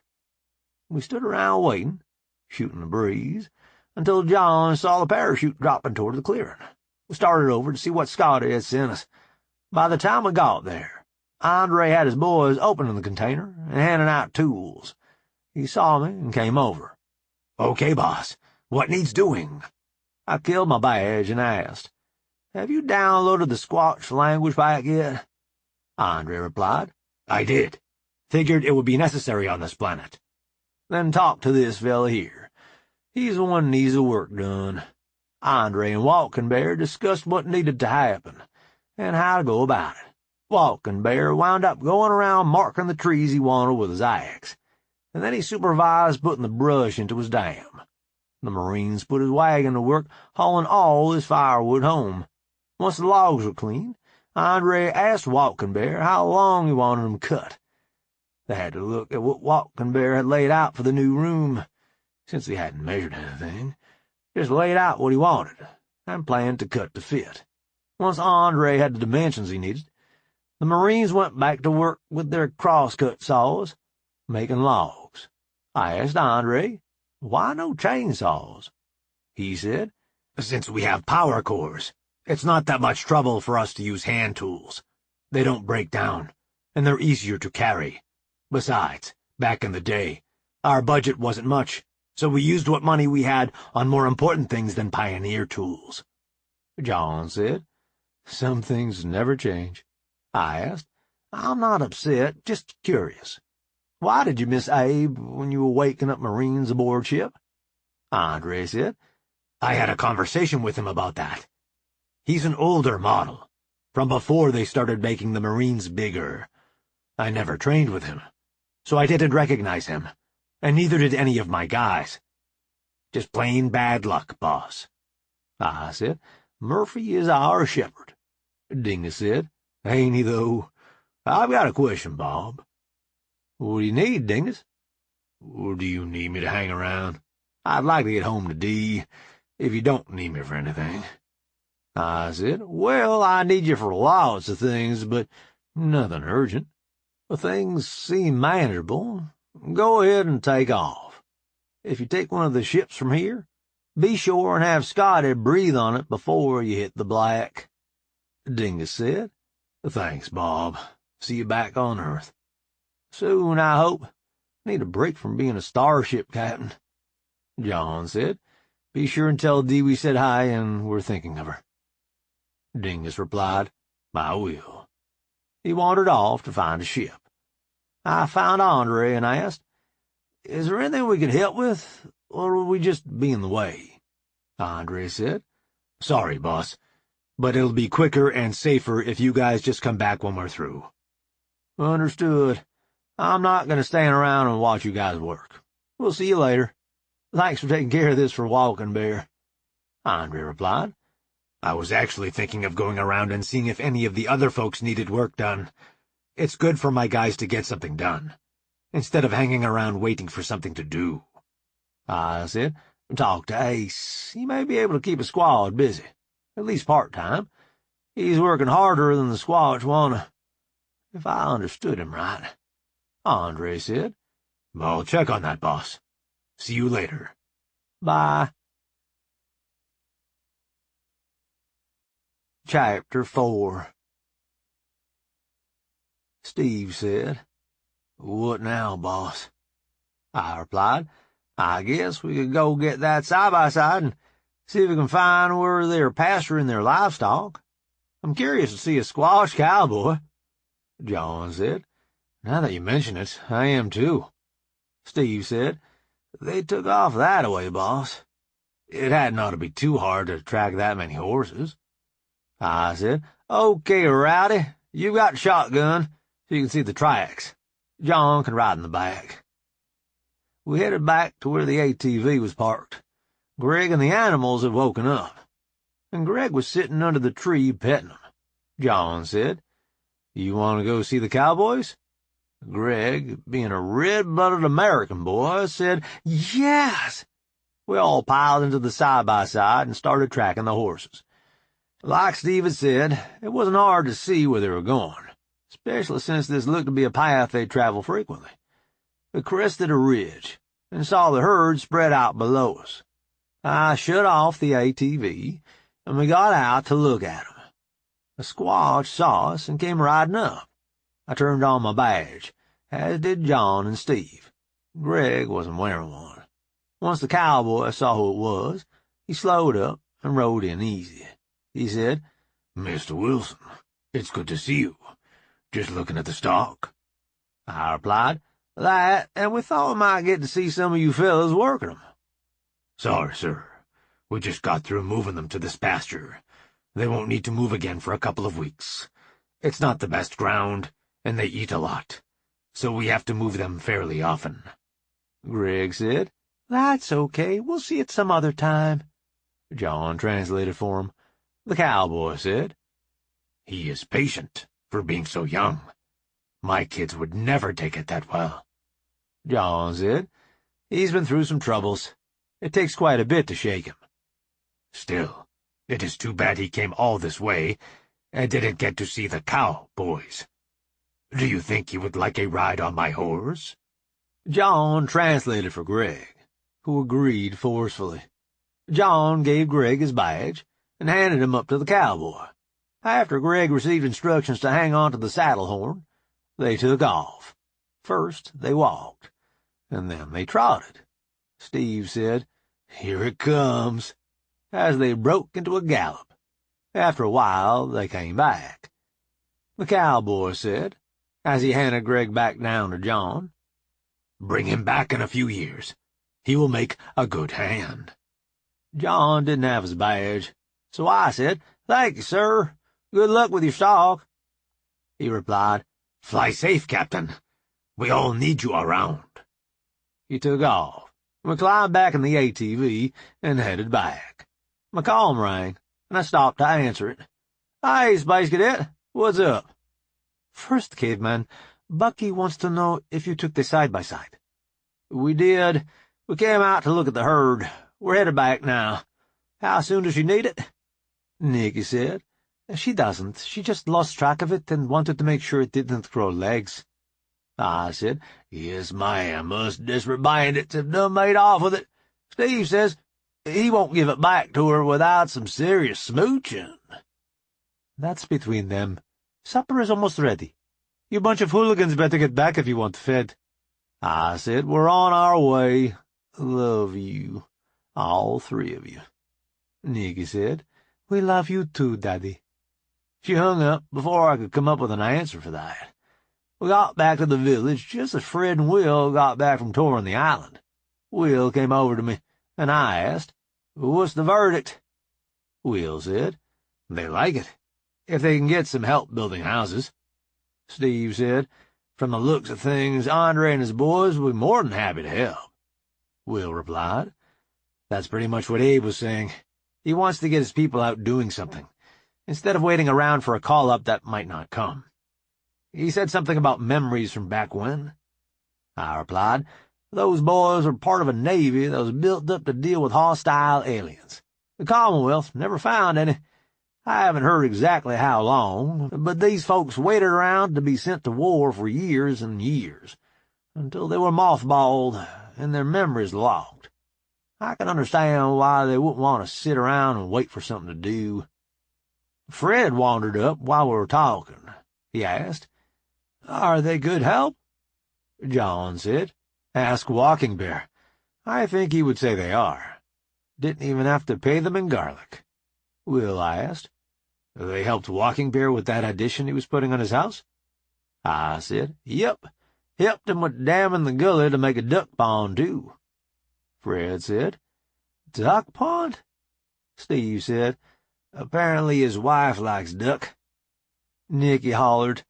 We stood around waiting, shooting the breeze, until John saw the parachute dropping toward the clearing. We started over to see what Scotty had sent us. By the time we got there, Andre had his boys opening the container and handing out tools. He saw me and came over. Okay, boss. What needs doing? I killed my badge and asked, Have you downloaded the Squatch language pack yet? Andre replied, I did. Figured it would be necessary on this planet. Then talk to this fella here. He's the one who needs the work done. Andre and Walking Bear discussed what needed to happen and how to go about it. Walking Bear wound up going around marking the trees he wanted with his axe, and then he supervised putting the brush into his dam. The Marines put his wagon to work hauling all his firewood home. Once the logs were cleaned, Andre asked Walking Bear how long he wanted them cut. They had to look at what Walking Bear had laid out for the new room, since he hadn't measured anything. Just laid out what he wanted, and planned to cut to fit. Once Andre had the dimensions he needed, the Marines went back to work with their crosscut saws, making logs. I asked Andre, why no chainsaws? He said, Since we have power cores, it's not that much trouble for us to use hand tools. They don't break down, and they're easier to carry. Besides, back in the day, our budget wasn't much, so we used what money we had on more important things than pioneer tools. John said, Some things never change. I asked, I'm not upset, just curious. Why did you miss Abe when you were waking up Marines aboard ship? Andre said, I had a conversation with him about that. He's an older model, from before they started making the Marines bigger. I never trained with him, so I didn't recognize him, and neither did any of my guys. Just plain bad luck, boss. I said, Murphy is our shepherd. Dingus said, Ain't he, though? I've got a question, Bob. What do you need, Dingus? Or do you need me to hang around? I'd like to get home to D, if you don't need me for anything. I said, Well, I need you for lots of things, but nothing urgent. If things seem manageable, go ahead and take off. If you take one of the ships from here, be sure and have Scotty breathe on it before you hit the black. Dingus said, Thanks, Bob. See you back on Earth. Soon, I hope. Need a break from being a starship captain. John said, Be sure and tell Dee we said hi and we're thinking of her. Dingus replied, I will. He wandered off to find a ship. I found Andre and asked, Is there anything we could help with, or will we just be in the way? Andre said, Sorry, boss, but it'll be quicker and safer if you guys just come back when we're through. Understood. I'm not going to stand around and watch you guys work. We'll see you later. Thanks for taking care of this for Walking Bear. Andre replied, I was actually thinking of going around and seeing if any of the other folks needed work done. It's good for my guys to get something done, instead of hanging around waiting for something to do. I said, Talk to Ace. He may be able to keep a squad busy, at least part-time. He's working harder than the Squatch wanna, if I understood him right. Andre said, I'll check on that, boss. See you later. Bye. Chapter 4. Steve said. "What now, boss?" I replied. "I guess we could go get that side-by-side and see if we can find where they're pasturing their livestock. I'm curious to see a squash cowboy." John said. "Now that you mention it, I am too." Steve said. "They took off that-a-way, boss. It hadn't ought to be too hard to track that many horses." I said, "Okay, Rowdy, you've got the shotgun, so you can see the tracks. John can ride in the back." We headed back to where the ATV was parked. Greg and the animals had woken up, and Greg was sitting under the tree petting them. John said, "You want to go see the cowboys?" Greg, being a red-blooded American boy, said, "Yes." We all piled into the side-by-side and started tracking the horses. Like Steve had said, it wasn't hard to see where they were going, especially since this looked to be a path they'd travel frequently. We crested a ridge and saw the herd spread out below us. I shut off the ATV, and we got out to look at 'em. A squash saw us and came riding up. I turned on my badge, as did John and Steve. Greg wasn't wearing one. Once the cowboy saw who it was, he slowed up and rode in easy. He said, "Mr. Wilson, it's good to see you. Just looking at the stock?" I replied, "That, and we thought we might get to see some of you fellas working 'em." "Sorry, sir. We just got through moving them to this pasture. They won't need to move again for a couple of weeks. It's not the best ground, and they eat a lot, so we have to move them fairly often." Greg said, "That's okay. We'll see it some other time." John translated for him. The cowboy said, "He is patient for being so young. My kids would never take it that well." John said, "He's been through some troubles. It takes quite a bit to shake him." "Still, it is too bad he came all this way and didn't get to see the cowboys. Do you think he would like a ride on my horse?" John translated for Greg, who agreed forcefully. John gave Greg his badge and handed him up to the cowboy. After Greg received instructions to hang on to the saddle horn, they took off. First they walked, and then they trotted. Steve said, "Here it comes," as they broke into a gallop. After a while they came back. The cowboy said, as he handed Greg back down to John, "Bring him back in a few years. He will make a good hand." John didn't have his badge, so I said, "Thank you, sir. Good luck with your stock." He replied, "Fly safe, Captain. We all need you around." He took off. We climbed back in the ATV and headed back. My call rang, and I stopped to answer it. "Hey, Space Cadet, what's up?" "First, Caveman, Bucky wants to know if you took the side-by-side." "We did. We came out to look at the herd. We're headed back now. How soon does she need it?" Nikki said. "She doesn't. She just lost track of it and wanted to make sure it didn't grow legs." I said, "Yes, ma'am, us desperate bandits have done made off with it. Steve says he won't give it back to her without some serious smooching." "That's between them. Supper is almost ready. You bunch of hooligans better get back if you want fed." I said, "We're on our way. Love you, all three of you." Nikki said, "We love you too, Daddy." She hung up before I could come up with an answer for that. We got back to the village just as Fred and Will got back from touring the island. Will came over to me, and I asked, "What's the verdict?" Will said, "They like it, if they can get some help building houses." Steve said, "From the looks of things, Andre and his boys will be more than happy to help." Will replied, "That's pretty much what Abe was saying. He wants to get his people out doing something, instead of waiting around for a call-up that might not come. He said something about memories from back when." I replied, "Those boys were part of a navy that was built up to deal with hostile aliens. The Commonwealth never found any. I haven't heard exactly how long, but these folks waited around to be sent to war for years and years, until they were mothballed and their memories logged. I can understand why they wouldn't want to sit around and wait for something to do." Fred wandered up while we were talking. He asked, Are they good help? John said. Ask Walking Bear. I think he would say they are. Didn't even have to pay them in garlic. Will asked. They helped Walking Bear with that addition he was putting on his house? I said, yep. Helped him with damming the gully to make a duck pond, too. Fred said, duck pond? Steve said, apparently his wife likes duck. Nikki hollered,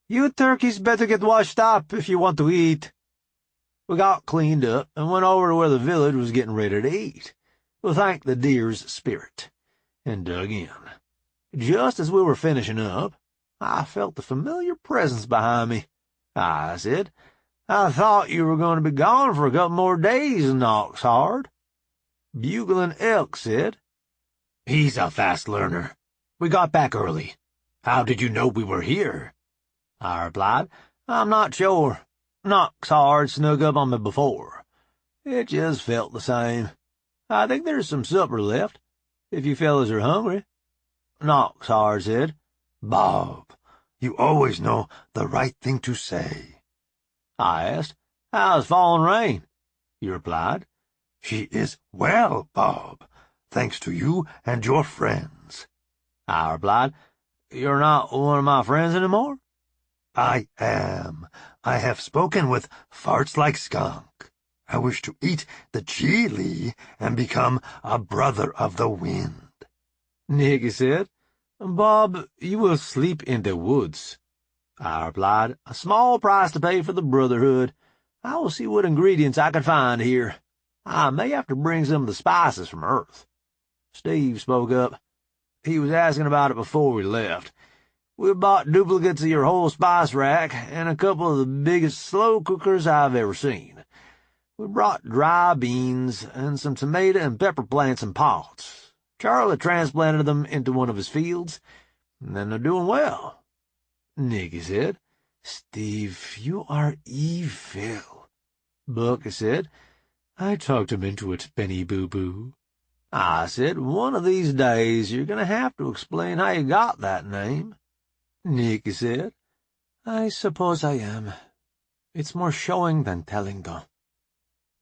you turkeys better get washed up if you want to eat. We got cleaned up and went over to where the village was getting ready to eat. We thanked the deer's spirit and dug in. Just as we were finishing up, I felt a familiar presence behind me. I said, I thought you were going to be gone for a couple more days, Knoxhard. Bugling Elk said, he's a fast learner. We got back early. How did you know we were here? I replied, I'm not sure. Knoxhard snuck up on me before. It just felt the same. I think there's some supper left, if you fellas are hungry. Knoxhard said, Bob, you always know the right thing to say. I asked, how's falling rain? He replied, she is well, Bob, thanks to you and your friends. I replied, you're not one of my friends anymore? I am. I have spoken with Farts Like Skunk. I wish to eat the chili and become a brother of the wind. Nikki said, Bob, you will sleep in the woods. I replied, a small price to pay for the brotherhood. I will see what ingredients I can find here. I may have to bring some of the spices from Earth. Steve spoke up. He was asking about it before we left. We bought duplicates of your whole spice rack and a couple of the biggest slow cookers I've ever seen. We brought dry beans and some tomato and pepper plants in pots. Charlie transplanted them into one of his fields, and then they're doing well. Nikki said, Steve, you are evil. Bucky said, I talked him into it, Benny Boo Boo. I said, one of these days you're going to have to explain how you got that name. Nikki said, I suppose I am. It's more showing than telling, though.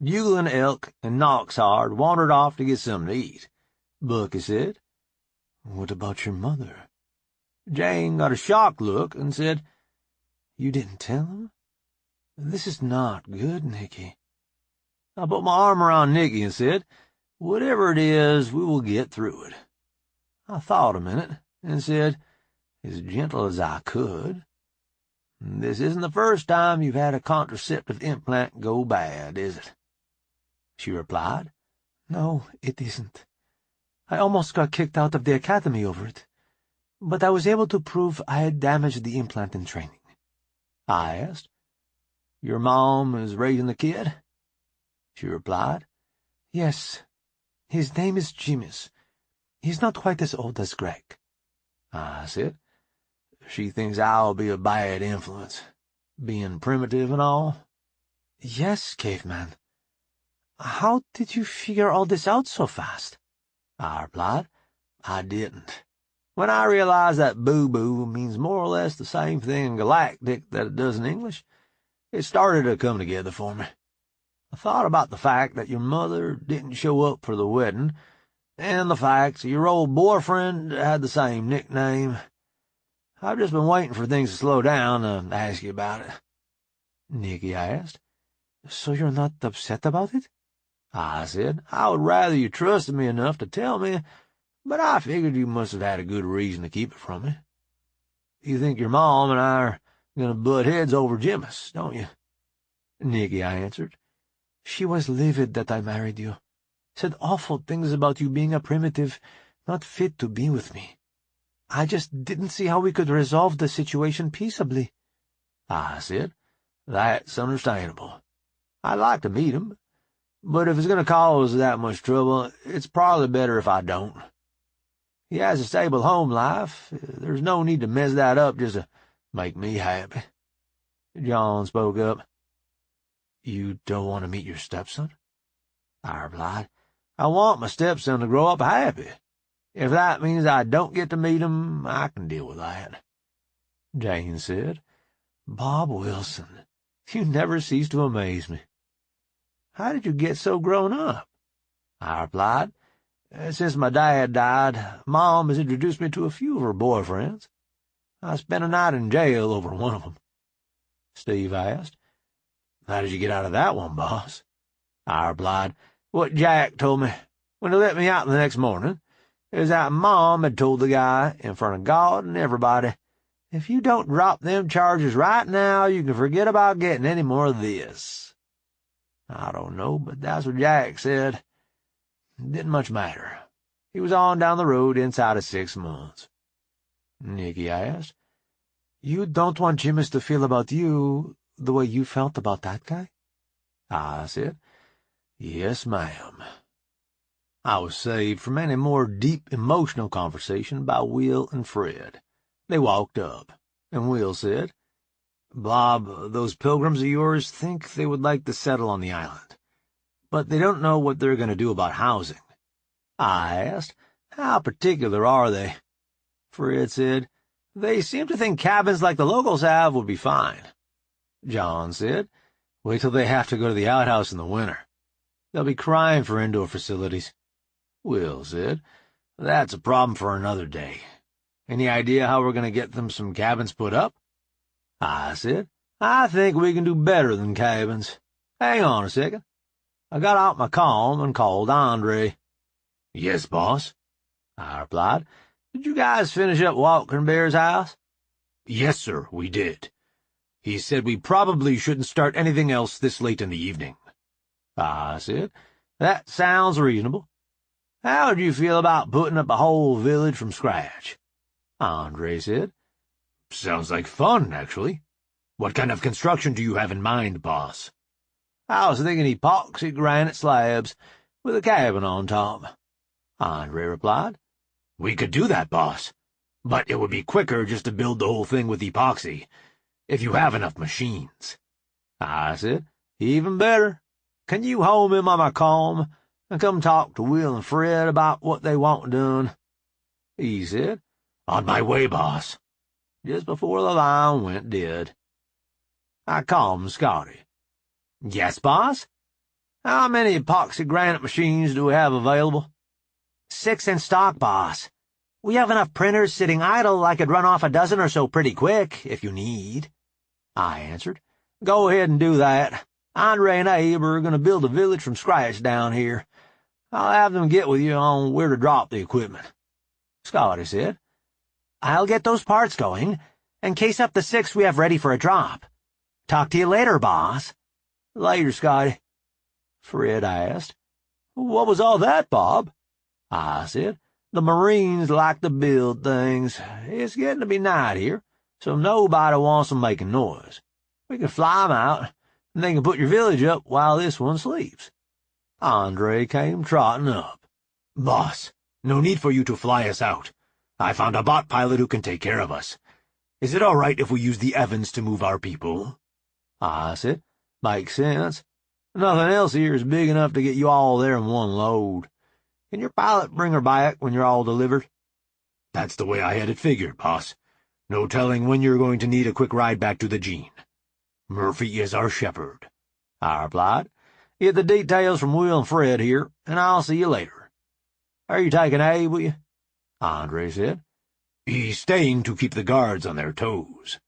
Bugling Elk and Knoxhard wandered off to get something to eat. Bucky said, what about your mother? Jane got a shocked look and said, you didn't tell him? This is not good, Nikki. I put my arm around Nikki and said, whatever it is, we will get through it. I thought a minute and said, as gentle as I could, this isn't the first time you've had a contraceptive implant go bad, is it? She replied, no, it isn't. I almost got kicked out of the academy over it, but I was able to prove I had damaged the implant in training. I asked, your mom is raising the kid? She replied, yes. His name is Jimis. He's not quite as old as Greg. I said, she thinks I'll be a bad influence, being primitive and all. Yes, caveman. How did you figure all this out so fast? I replied, I didn't. When I realized that boo-boo means more or less the same thing in galactic that it does in English, it started to come together for me. I thought about the fact that your mother didn't show up for the wedding, and the fact that your old boyfriend had the same nickname. I've just been waiting for things to slow down to ask you about it. Nikki asked, so you're not upset about it? I said, I would rather you trusted me enough to tell me, but I figured you must have had a good reason to keep it from me. You think your mom and I are going to butt heads over Jimis, don't you? Nikki, I answered. She was livid that I married you. Said awful things about you being a primitive, not fit to be with me. I just didn't see how we could resolve the situation peaceably. I said, that's understandable. I'd like to meet him, but if it's going to cause that much trouble, it's probably better if I don't. He has a stable home life. There's no need to mess that up just to make me happy. John spoke up. You don't want to meet your stepson? I replied, I want my stepson to grow up happy. If that means I don't get to meet him, I can deal with that. Jane said, Bob Wilson, you never cease to amaze me. How did you get so grown up? I replied. Since my dad died, Mom has introduced me to a few of her boyfriends. I spent a night in jail over one of them. Steve asked. How did you get out of that one, boss? I replied. What Jack told me when he let me out the next morning is that Mom had told the guy in front of God and everybody, if you don't drop them charges right now, you can forget about getting any more of this. I don't know, but that's what Jack said. It didn't much matter. He was on down the road inside of 6 months. Nikki asked, You don't want Jimmys to feel about you the way you felt about that guy? I said, Yes, ma'am. I was saved from any more deep emotional conversation by Will and Fred. They walked up, and Will said, Bob, those pilgrims of yours think they would like to settle on the island, but they don't know what they're going to do about housing. I asked, How particular are they? Fred said, They seem to think cabins like the locals have would be fine. John said, Wait till they have to go to the outhouse in the winter. They'll be crying for indoor facilities. Will said, That's a problem for another day. Any idea how we're going to get them some cabins put up? I said, I think we can do better than cabins. Hang on a second. I got out my comm and called Andre. Yes, boss, I replied. Did you guys finish up Walker and Bear's house? Yes, sir, we did. He said we probably shouldn't start anything else this late in the evening. I said, That sounds reasonable. How would you feel about putting up a whole village from scratch? Andre said, Sounds like fun, actually. What kind of construction do you have in mind, boss? I was thinking epoxy granite slabs with a cabin on top. Andre replied, We could do that, boss, but it would be quicker just to build the whole thing with epoxy, if you have enough machines. I said, Even better. Can you hold me on my comm and come talk to Will and Fred about what they want done? He said, On my way, boss. Just before the line went dead. I called Scotty. Yes, boss? How many epoxy granite machines do we have available? 6 in stock, boss. We have enough printers sitting idle I could run off a dozen or so pretty quick, if you need. I answered. Go ahead and do that. Andre and Abe are going to build a village from scratch down here. I'll have them get with you on where to drop the equipment. Scotty said, I'll get those parts going, and case up the 6 we have ready for a drop. Talk to you later, boss. Later, Scotty. Fred asked, What was all that, Bob? I said, The Marines like to build things. It's getting to be night here, so nobody wants them making noise. We can fly 'em out, and they can put your village up while this one sleeps. Andre came trotting up. Boss, no need for you to fly us out. I found a bot pilot who can take care of us. Is it all right if we use the Evans to move our people? I said, Makes sense. Nothing else here is big enough to get you all there in one load. Can your pilot bring her back when you're all delivered? That's the way I had it figured, boss. No telling when you're going to need a quick ride back to the Gene. Murphy is our shepherd, I replied. Get the details from Will and Fred here, and I'll see you later. Are you taking Abe with you? Andre said. He's staying to keep the guards on their toes.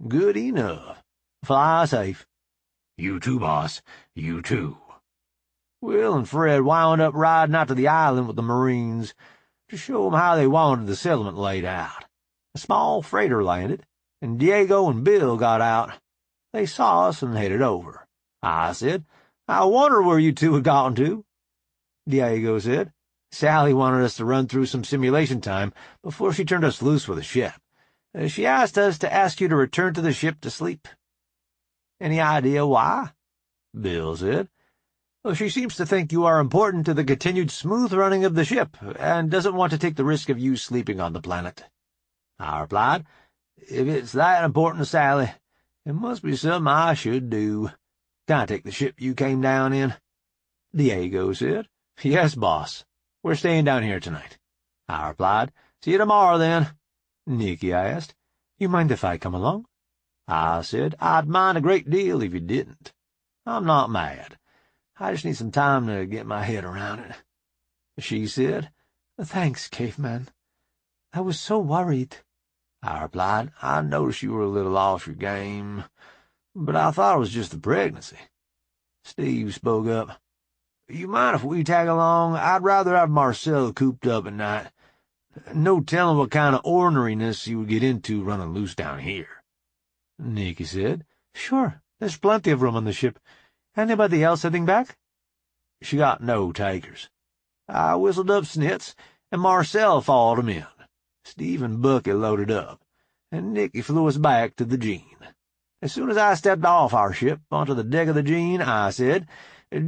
Good enough. Fly safe. You too, boss. You too. Will and Fred wound up riding out to the island with the Marines to show 'em how they wanted the settlement laid out. A small freighter landed, and Diego and Bill got out. They saw us and headed over. I said, I wonder where you two had gotten to. Diego said, Sally wanted us to run through some simulation time before she turned us loose with the ship. She asked us to ask you to return to the ship to sleep. Any idea why? Bill said. Well, she seems to think you are important to the continued smooth running of the ship, and doesn't want to take the risk of you sleeping on the planet. I replied, If it's that important to Sally, it must be something I should do. Can I take the ship you came down in? Diego said, Yes, boss. We're staying down here tonight. I replied, See you tomorrow, then. Nikki asked, You mind if I come along? I said. I'd mind a great deal if you didn't. I'm not mad. I just need some time to get my head around it. She said. Thanks, caveman. I was so worried. I replied. I noticed you were a little off your game, but I thought it was just the pregnancy. Steve spoke up. You mind if we tag along? I'd rather have Marcel cooped up at night. No telling what kind of orneriness he would get into running loose down here. Nikki said. Sure, there's plenty of room on the ship. Anybody else heading back? She got no takers. I whistled up Snitz, and Marcel followed him in. Steve and Bucky loaded up, and Nikki flew us back to the Jean. As soon as I stepped off our ship onto the deck of the Jean, I said,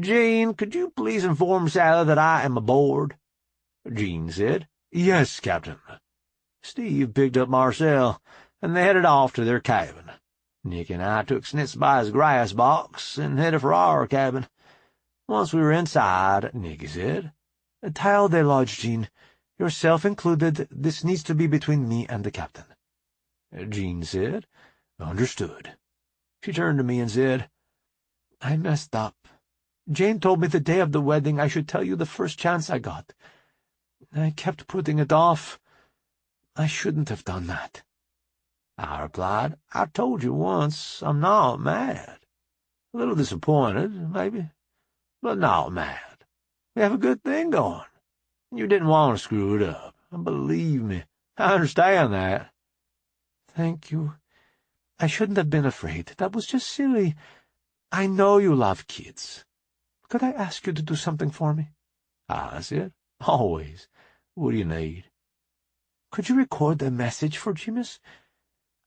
Jean, could you please inform Sally that I am aboard? Jean said, Yes, Captain. Steve picked up Marcel, and they headed off to their cabin. Nick and I took Snitz by his grass box and headed for our cabin. Once we were inside, Nicky said, Tile they lodge, Jean. Yourself included, this needs to be between me and the captain. Jean said, Understood. She turned to me and said, I messed up. Jane told me the day of the wedding I should tell you the first chance I got. I kept putting it off. I shouldn't have done that. I replied, I told you once, I'm not mad. A little disappointed, maybe, but not mad. We have a good thing going. You didn't want to screw it up. And believe me, I understand that. Thank you. I shouldn't have been afraid. That was just silly. I know you love kids. Could I ask you to do something for me? I said, Always. What do you need? Could you record a message for Jimis?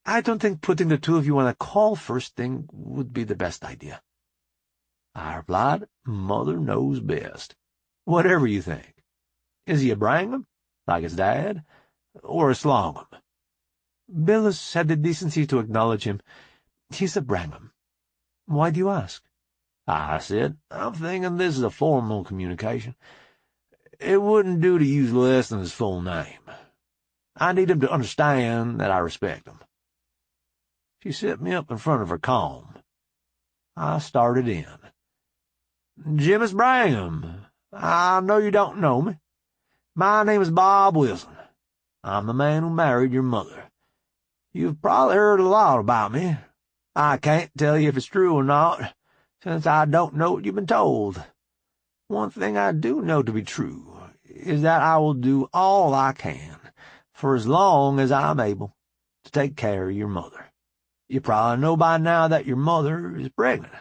I don't think putting the two of you on a call first thing would be the best idea. I replied, Mother knows best. Whatever you think. Is he a Brangham, like his dad, or a Slongham? Bill has had the decency to acknowledge him. He's a Brangham. Why do you ask? I said, I'm thinking this is a formal communication. It wouldn't do to use less than his full name. I need him to understand that I respect him. She set me up in front of her comb. I started in. Jimis Brangham, I know you don't know me. My name is Bob Wilson. I'm the man who married your mother. You've probably heard a lot about me. I can't tell you if it's true or not, since I don't know what you've been told. One thing I do know to be true is that I will do all I can, for as long as I'm able, to take care of your mother. You probably know by now that your mother is pregnant,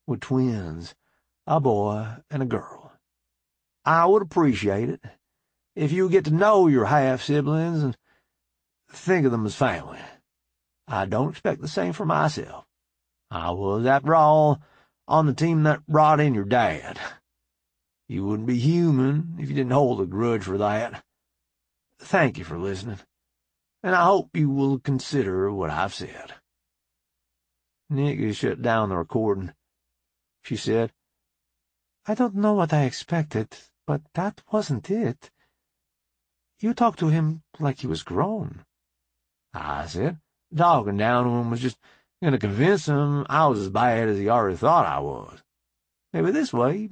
with twins, a boy and a girl. I would appreciate it if you get to know your half-siblings and think of them as family. I don't expect the same for myself. I was, after all, on the team that brought in your dad. You wouldn't be human if you didn't hold a grudge for that. Thank you for listening, and I hope you will consider what I've said. Nikki shut down the recording. She said, I don't know what I expected, but that wasn't it. You talked to him like he was grown. I said, talking down to him was just going to convince him I was as bad as he already thought I was. Maybe this way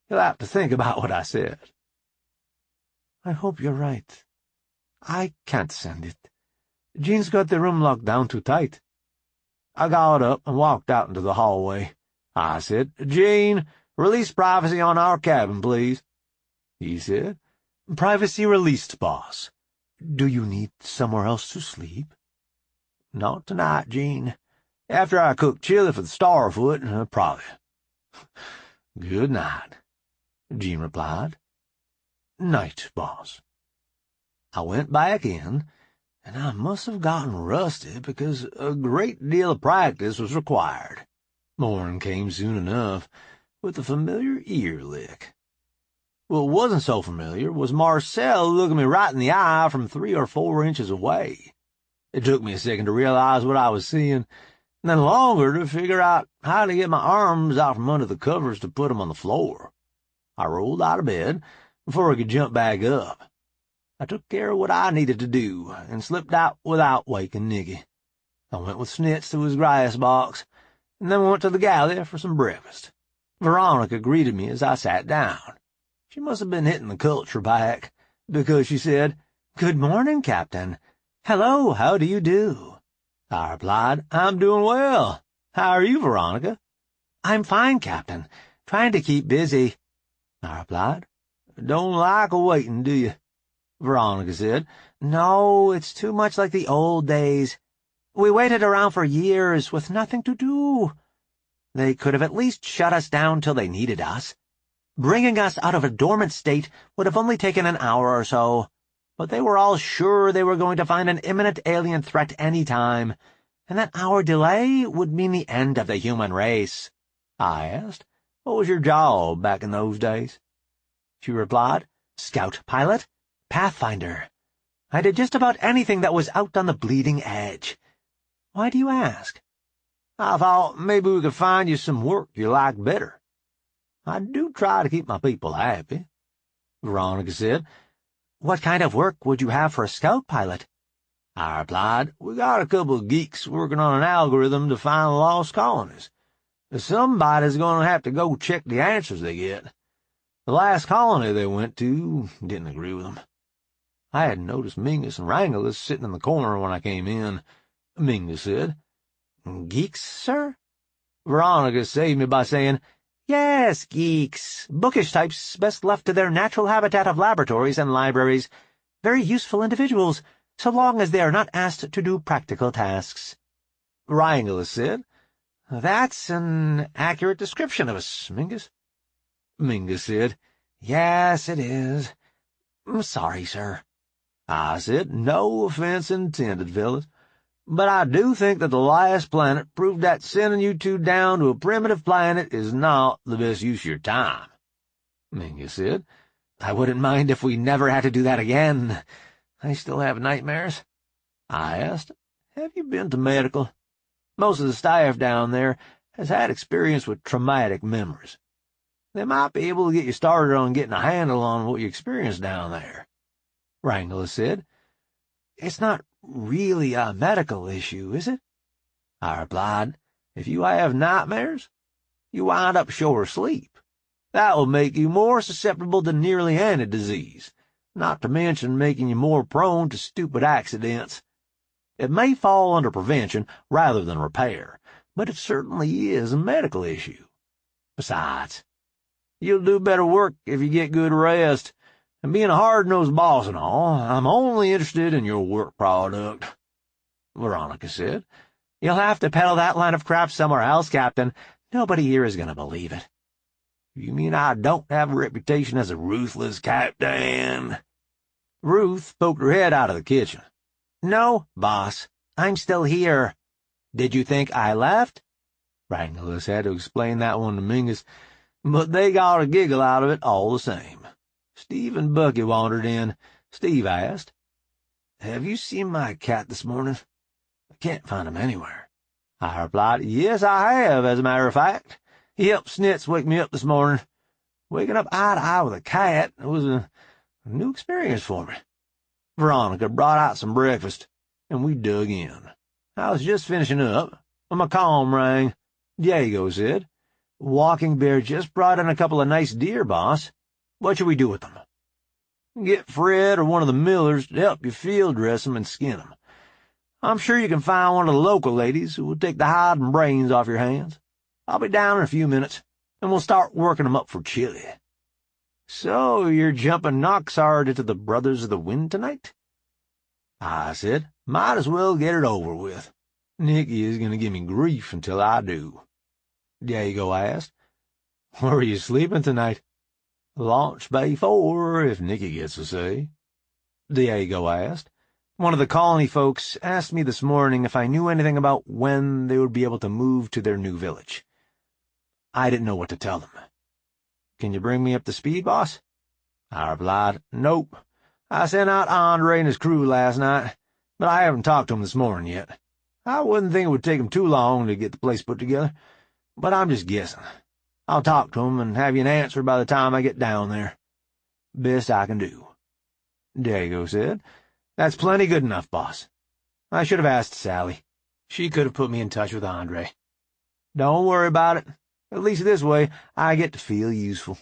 he'll have to think about what I said. I hope you're right. I can't send it. Jean's got the room locked down too tight. I got up and walked out into the hallway. I said, Jean, release privacy on our cabin, please. He said, Privacy released, boss. Do you need somewhere else to sleep? Not tonight, Jean. After I cook chili for the Starfoot, probably. Good night, Jean replied. Night, boss. I went back in, and I must have gotten rusty because a great deal of practice was required. Morning came soon enough, with the familiar ear lick. What wasn't so familiar was Marcel looking me right in the eye from 3 or 4 inches away. It took me a second to realize what I was seeing, and then longer to figure out how to get my arms out from under the covers to put them on the floor. I rolled out of bed before I could jump back up. I took care of what I needed to do and slipped out without waking Nikki. I went with Snitz to his grass box, and then went to the galley for some breakfast. Veronica greeted me as I sat down. She must have been hitting the culture back, because she said, "Good morning, Captain. Hello, how do you do?" I replied, "I'm doing well. How are you, Veronica?" "I'm fine, Captain. Trying to keep busy." I replied, "Don't like waiting, do you?" Veronica said, "No, it's too much like the old days. We waited around for years with nothing to do. They could have at least shut us down till they needed us. Bringing us out of a dormant state would have only taken an hour or so, but they were all sure they were going to find an imminent alien threat any time, and that hour delay would mean the end of the human race." I asked, "What was your job back in those days?" She replied, "Scout pilot, Pathfinder. I did just about anything that was out on the bleeding edge. Why do you ask?" "I thought maybe we could find you some work you like better. I do try to keep my people happy." Veronica said, "What kind of work would you have for a scout pilot?" I replied, "We got a couple of geeks working on an algorithm to find lost colonies. Somebody's going to have to go check the answers they get. The last colony they went to didn't agree with them." I had noticed Mingus and Wrangler sitting in the corner when I came in. Mingus said, "Geeks, sir?" Veronica saved me by saying, "Yes, geeks. Bookish types best left to their natural habitat of laboratories and libraries. Very useful individuals, so long as they are not asked to do practical tasks." Wrangler said, "That's an accurate description of us, Mingus." Mingus said, "Yes, it is. I'm sorry, sir." I said, "No offense intended, fellas. But I do think that the last planet proved that sending you two down to a primitive planet is not the best use of your time." Mingus said, "I wouldn't mind if we never had to do that again. I still have nightmares." I asked, "Have you been to medical? Most of the staff down there has had experience with traumatic memories. They might be able to get you started on getting a handle on what you experienced down there." Wrangler said, "It's not really a medical issue, is it?" I replied, "If you have nightmares, you wind up short of sleep. That will make you more susceptible to nearly any disease, not to mention making you more prone to stupid accidents. It may fall under prevention rather than repair, but it certainly is a medical issue. Besides, you'll do better work if you get good rest. And being a hard-nosed boss and all, I'm only interested in your work product." Veronica said, "You'll have to peddle that line of crap somewhere else, Captain. Nobody here is going to believe it." "You mean I don't have a reputation as a ruthless captain?" Ruth poked her head out of the kitchen. "No, boss. I'm still here. Did you think I left?" Wrangler's had to explain that one to Mingus, but they got a giggle out of it all the same. Steve and Bucky wandered in. Steve asked, "Have you seen my cat this morning? I can't find him anywhere." I replied, "Yes, I have, as a matter of fact. He helped Snitz wake me up this morning. Waking up eye to eye with a cat was a new experience for me." Veronica brought out some breakfast, and we dug in. I was just finishing up when my comm rang. Diego said, "Walking Bear just brought in a couple of nice deer, boss. What should we do with them?" "Get Fred or one of the Millers to help you field dress them and skin them. I'm sure you can find one of the local ladies who will take the hide and brains off your hands. I'll be down in a few minutes, and we'll start working them up for Ciulla." "So you're jumping Noxard into the Brothers of the Wind tonight?" I said, "Might as well get it over with. Nikki is going to give me grief until I do." Diego asked, "Where are you sleeping tonight?" "Launch Bay 4, if Nikki gets to say." Diego asked, "One of the colony folks asked me this morning if I knew anything about when they would be able to move to their new village. I didn't know what to tell them. Can you bring me up to speed, boss?" I replied, "Nope. I sent out Andre and his crew last night, but I haven't talked to him this morning yet. I wouldn't think it would take him too long to get the place put together, but I'm just guessing. I'll talk to him and have you an answer by the time I get down there. Best I can do." Diego said, "That's plenty good enough, boss. I should have asked Sally. She could have put me in touch with Andre. Don't worry about it. At least this way I get to feel useful.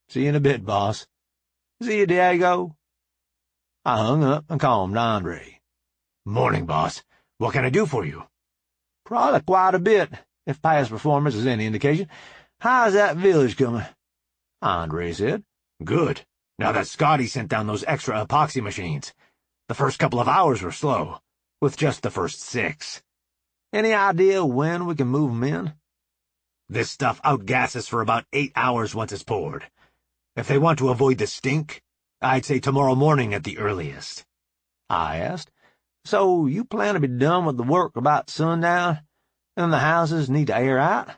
See you in a bit, boss. See you, Diego. I hung up and calmed Andre. Morning, boss. What can I do for you? Probably quite a bit, if past performance is any indication. How's that village coming? Andre said. Good. Now that Scotty sent down those extra epoxy machines. The first couple of hours were slow, with just the first 6. Any idea when we can move 'em in? This stuff outgasses for about 8 hours once it's poured. If they want to avoid the stink, I'd say tomorrow morning at the earliest. I asked. So you plan to be done with the work about sundown, and the houses need to air out?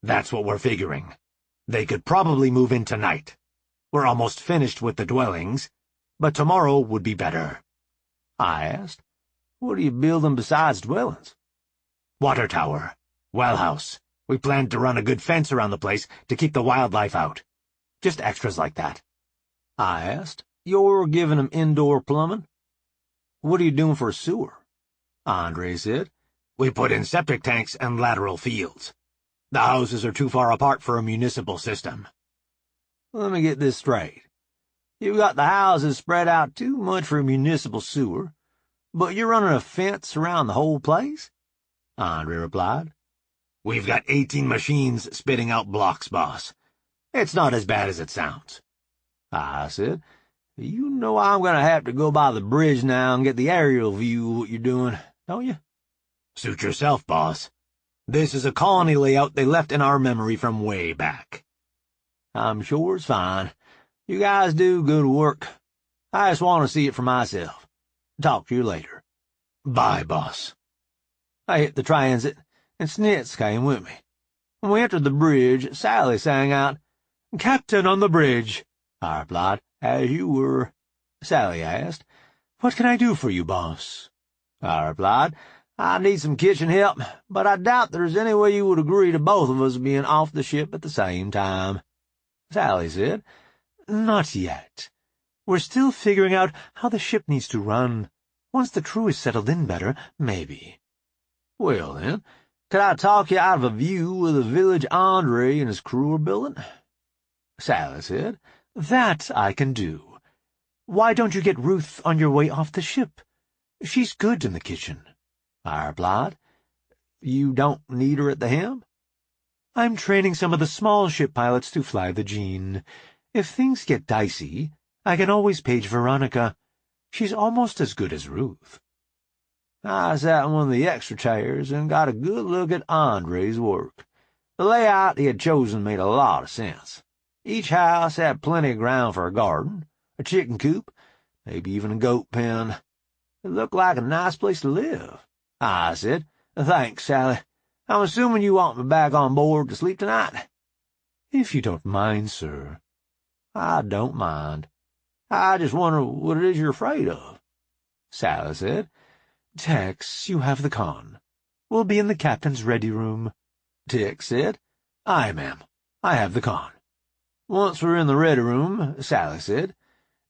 That's what we're figuring. They could probably move in tonight. We're almost finished with the dwellings, but tomorrow would be better. I asked. What are you building besides dwellings? Water tower. Well house. We planned to run a good fence around the place to keep the wildlife out. Just extras like that. I asked. You're giving them indoor plumbing? What are you doing for a sewer? Andre said. We put in septic tanks and lateral fields. The houses are too far apart for a municipal system. Let me get this straight. You've got the houses spread out too much for a municipal sewer, but you're running a fence around the whole place? Andre replied. We've got 18 machines spitting out blocks, boss. It's not as bad as it sounds. I said. You know I'm going to have to go by the bridge now and get the aerial view of what you're doing, don't you? Suit yourself, boss. This is a colony layout they left in our memory from way back. I'm sure it's fine. You guys do good work. I just want to see it for myself. Talk to you later. Bye, boss. I hit the transit, and Snitz came with me. When we entered the bridge, Sally sang out, "Captain on the bridge," I replied. "As you were." Sally asked, "What can I do for you, boss?" I replied, "I need some kitchen help, but I doubt there's any way you would agree to both of us being off the ship at the same time." Sally said, "Not yet. We're still figuring out how the ship needs to run. Once the crew is settled in better, maybe." "Well, then, could I talk you out of a view of the village Andre and his crew are building?" Sally said, "That I can do. Why don't you get Ruth on your way off the ship? She's good in the kitchen." I replied. "You don't need her at the helm?" "I'm training some of the small ship pilots to fly the Jean. If things get dicey, I can always page Veronica. She's almost as good as Ruth." I sat in one of the extra chairs and got a good look at Andre's work. The layout he had chosen made a lot of sense. Each house had plenty of ground for a garden, a chicken coop, maybe even a goat pen. It looked like a nice place to live. I said, "Thanks, Sally. I'm assuming you want me back on board to sleep tonight?" "If you don't mind, sir." "I don't mind. I just wonder what it is you're afraid of." Sally said, "Tex, you have the con. We'll be in the captain's ready room." Tex said, "Aye, ma'am. I have the con." Once we're in the ready room, Sally said,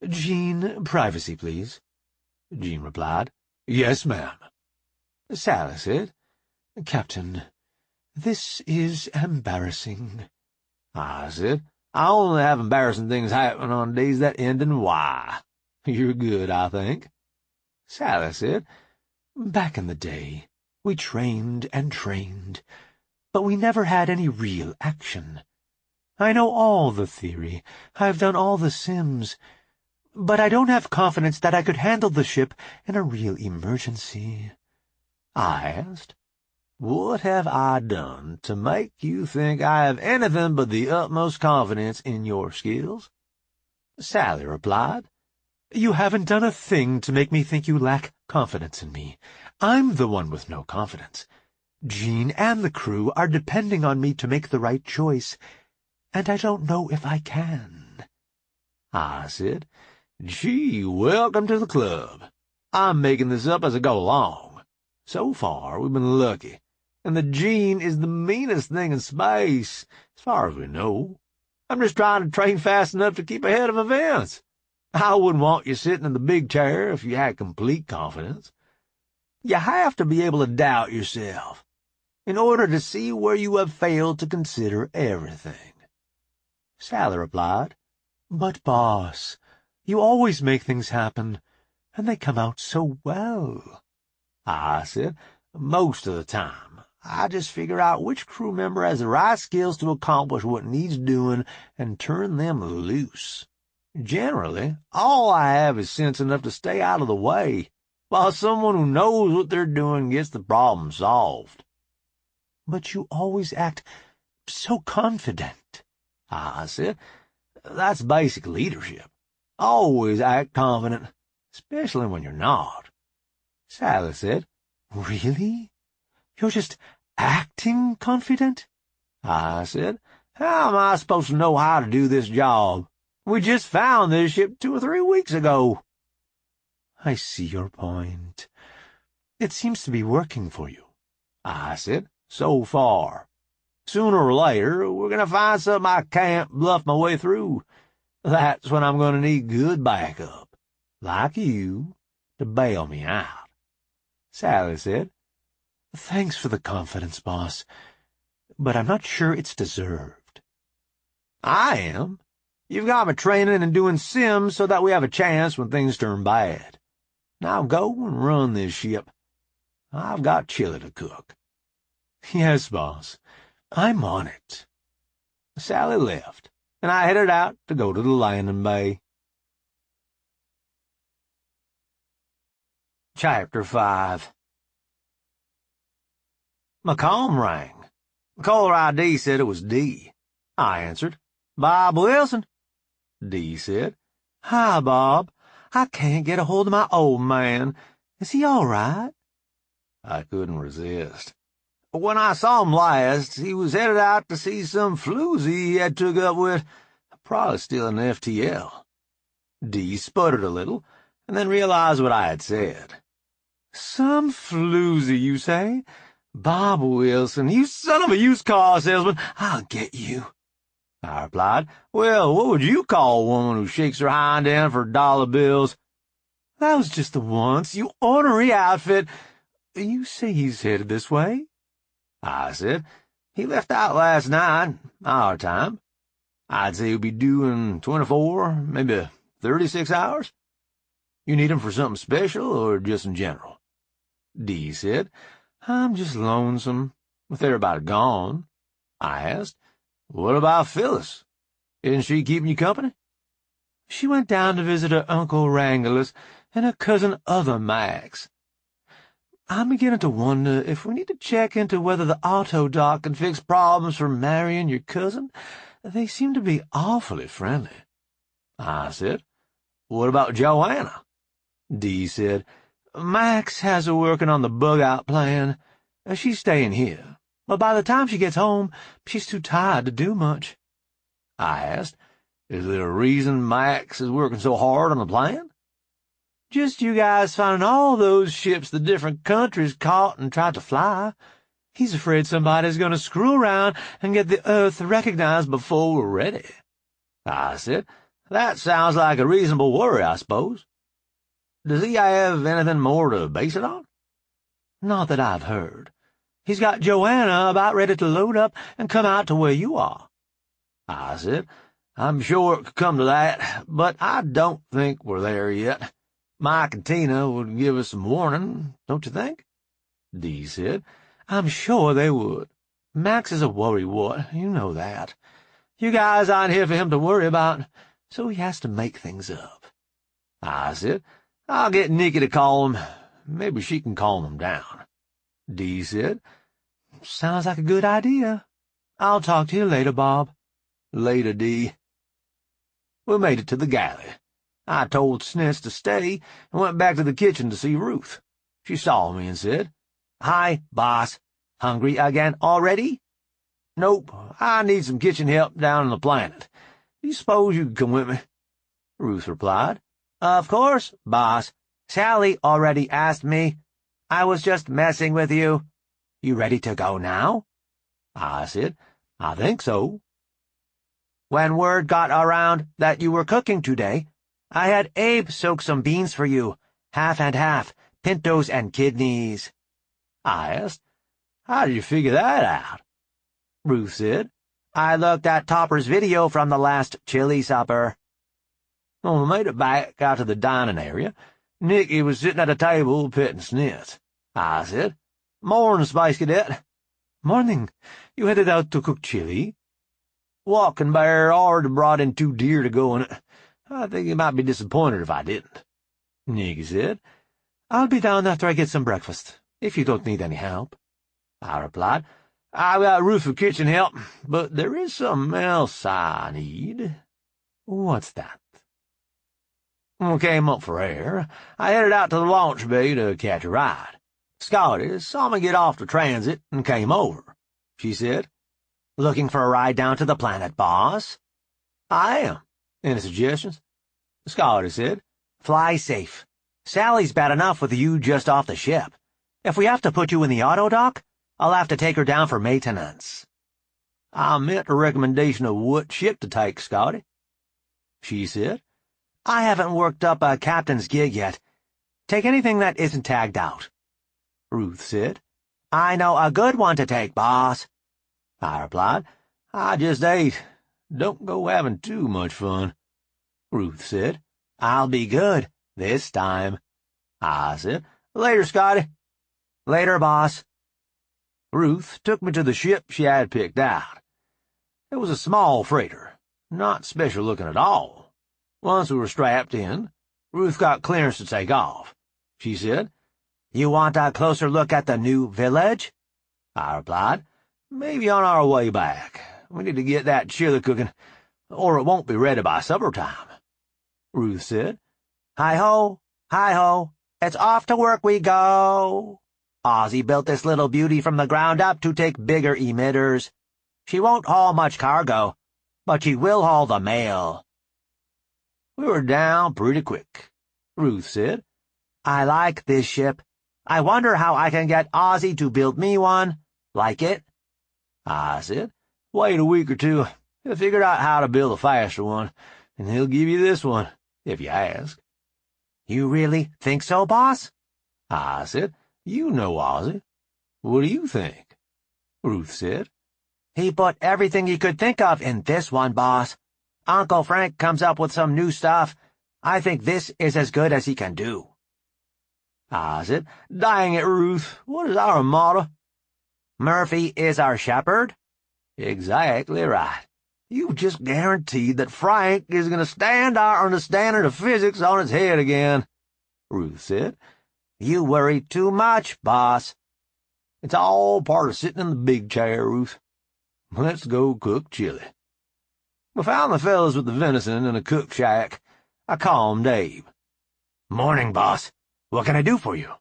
"Jean, privacy, please." Jean replied, "Yes, ma'am." Sally said, "Captain, this is embarrassing." I said, "I only have embarrassing things happen on days that end in Y. You're good, I think." Sally said, "Back in the day, we trained and trained, but we never had any real action. I know all the theory, I've done all the sims, but I don't have confidence that I could handle the ship in a real emergency." I asked, "What have I done to make you think I have anything but the utmost confidence in your skills?" Sally replied, "You haven't done a thing to make me think you lack confidence in me. I'm the one with no confidence. Jean and the crew are depending on me to make the right choice, and I don't know if I can." I said, "Gee, welcome to the club. I'm making this up as I go along. So far, we've been lucky, and the Jean is the meanest thing in space, as far as we know. I'm just trying to train fast enough to keep ahead of events. I wouldn't want you sitting in the big chair if you had complete confidence." You have to be able to doubt yourself in order to see where you have failed to consider everything. Sally replied, But, boss, you always make things happen, and they come out so well. I said, most of the time, I just figure out which crew member has the right skills to accomplish what needs doing and turn them loose. Generally, all I have is sense enough to stay out of the way, while someone who knows what they're doing gets the problem solved. But you always act so confident. I said, that's basic leadership. Always act confident, especially when you're not. Sally said, Really? You're just acting confident? I said, how am I supposed to know how to do this job? We just found this ship 2 or 3 weeks ago. I see your point. It seems to be working for you. I said, so far. Sooner or later, we're going to find something I can't bluff my way through. That's when I'm going to need good backup, like you, to bail me out. Sally said, Thanks for the confidence, boss, but I'm not sure it's deserved. I am. You've got me training and doing sims so that we have a chance when things turn bad. Now go and run this ship. I've got Ciulla to cook. Yes, boss. I'm on it. Sally left, and I headed out to go to the landing bay. Chapter 5. My comm rang. The caller ID said it was D. I answered. Bob Wilson. D said. Hi, Bob. I can't get a hold of my old man. Is he all right? I couldn't resist. When I saw him last, he was headed out to see some floozy he had took up with, probably still an FTL. D sputtered a little, and then realized what I had said. Some floozy, you say? Bob Wilson, you son of a used car salesman, I'll get you. I replied, Well, what would you call a woman who shakes her hind end for dollar bills? That was just the once, you ornery outfit. You say he's headed this way? I said, He left out last night, our time. I'd say he'll be due in 24, maybe 36 hours. You need him for something special or just in general? D said, I'm just lonesome. With everybody gone. I asked, What about Phyllis? Isn't she keeping you company? She went down to visit her Uncle Wranglers and her cousin Other Max. I'm beginning to wonder if we need to check into whether the auto doc can fix problems for Mary and your cousin. They seem to be awfully friendly. I said, What about Joanna? D said, Max has her working on the bug-out plan. She's staying here, but by the time she gets home, she's too tired to do much. I asked, Is there a reason Max is working so hard on the plan? Just you guys finding all those ships the different countries caught and tried to fly. He's afraid somebody's going to screw around and get the Earth recognized before we're ready. I said, That sounds like a reasonable worry, I suppose. Does he have anything more to base it on? Not that I've heard. He's got Joanna about ready to load up and come out to where you are. I said, I'm sure it could come to that, but I don't think we're there yet. Mike and Tina would give us some warning, don't you think? D said, I'm sure they would. Max is a worrywart, you know that. You guys aren't here for him to worry about, so he has to make things up. I said, I'll get Nikki to call him. Maybe she can calm him down. D said, Sounds like a good idea. I'll talk to you later, Bob. Later, D. We made it to the galley. I told Snitz to stay and went back to the kitchen to see Ruth. She saw me and said, Hi, boss. Hungry again already? Nope, I need some kitchen help down on the planet. Do you suppose you could come with me? Ruth replied, Of course, boss. Sally already asked me. I was just messing with you. You ready to go now? I said, I think so. When word got around that you were cooking today, I had Abe soak some beans for you, half and half, pintos and kidneys. I asked. How did you figure that out? Ruth said, I looked at Topper's video from the last chili supper. When we made it back out to the dining area, Nikki was sitting at a table petting Snitz. I said, Morning, Space Cadet. Morning. You headed out to cook chili? Walking Bear already brought in 2 deer to go in it. I think he might be disappointed if I didn't. Nikki said, I'll be down after I get some breakfast, if you don't need any help. I replied, I've got Ruth for kitchen help, but there is something else I need. What's that? When we came up for air, I headed out to the launch bay to catch a ride. Scotty saw me get off the transit and came over. She said, Looking for a ride down to the planet, boss? I am. Any suggestions? Scotty said, Fly safe. Sally's bad enough with you just off the ship. If we have to put you in the auto dock, I'll have to take her down for maintenance. I meant a recommendation of what ship to take, Scotty. She said, I haven't worked up a captain's gig yet. Take anything that isn't tagged out. Ruth said, I know a good one to take, boss. I replied, I just ate. Don't go having too much fun. Ruth said, I'll be good this time. I said, Later, Scotty. Later, boss. Ruth took me to the ship she had picked out. It was a small freighter, not special looking at all. Once we were strapped in, Ruth got clearance to take off. She said, You want a closer look at the new village? I replied, Maybe on our way back. We need to get that chili cooking, or it won't be ready by supper time. Ruth said, Hi-ho, hi-ho, it's off to work we go. Ozzy built this little beauty from the ground up to take bigger emitters. She won't haul much cargo, but she will haul the mail. We were down pretty quick. Ruth said, I like this ship. I wonder how I can get Ozzy to build me one. Like it? I said, Wait a week or two. He'll figure out how to build a faster one, and he'll give you this one, if you ask. You really think so, boss? I said, You know Ozzy. What do you think? Ruth said, He put everything he could think of in this one, boss. Uncle Frank comes up with some new stuff. I think this is as good as he can do. I said, Dang it, Ruth, what is our motto? Murphy is our shepherd? Exactly right. You've just guaranteed that Frank is going to stand our understanding of physics on its head again, Ruth said. You worry too much, boss. It's all part of sitting in the big chair, Ruth. Let's go cook chili. We found the fellas with the venison in a cook shack. I called Dave. Morning, boss. What can I do for you?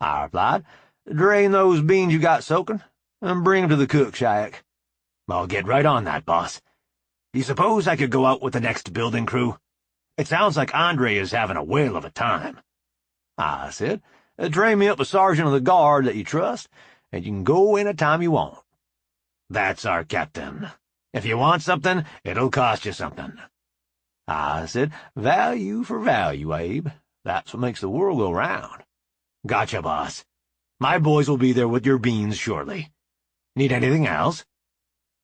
I replied. Drain those beans you got soaking, and bring them to the cook shack. I'll get right on that, boss. Do you suppose I could go out with the next building crew? It sounds like Andre is having a whale of a time. I said, Train me up a sergeant of the guard that you trust, and you can go any time you want. That's our captain. If you want something, it'll cost you something. I said, Value for value, Abe. That's what makes the world go round. Gotcha, boss. My boys will be there with your beans shortly. Need anything else?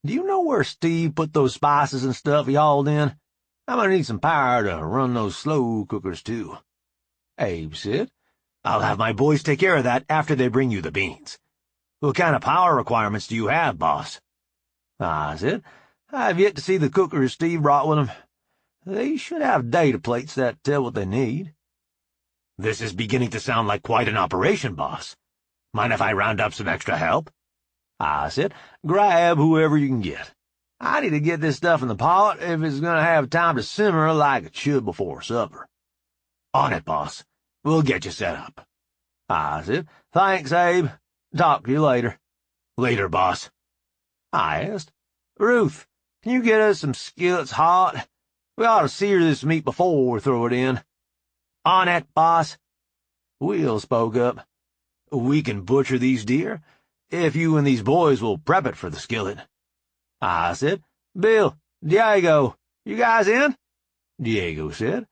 Do you know where Steve put those spices and stuff he hauled in? I'm gonna need some power to run those slow cookers, too. Abe said, I'll have my boys take care of that after they bring you the beans. What kind of power requirements do you have, boss? I said, I've yet to see the cookers Steve brought with him. They should have data plates that tell what they need. This is beginning to sound like quite an operation, boss. Mind if I round up some extra help? I said, Grab whoever you can get. I need to get this stuff in the pot if it's going to have time to simmer like it should before supper. On it, boss. We'll get you set up. I said, Thanks, Abe. Talk to you later. Later, boss. I asked, Ruth, can you get us some skillets hot? We ought to sear this meat before we throw it in. On it, boss. Will spoke up. We can butcher these deer, if you and these boys will prep it for the skillet. I said, Bill, Diego, you guys in? Diego said,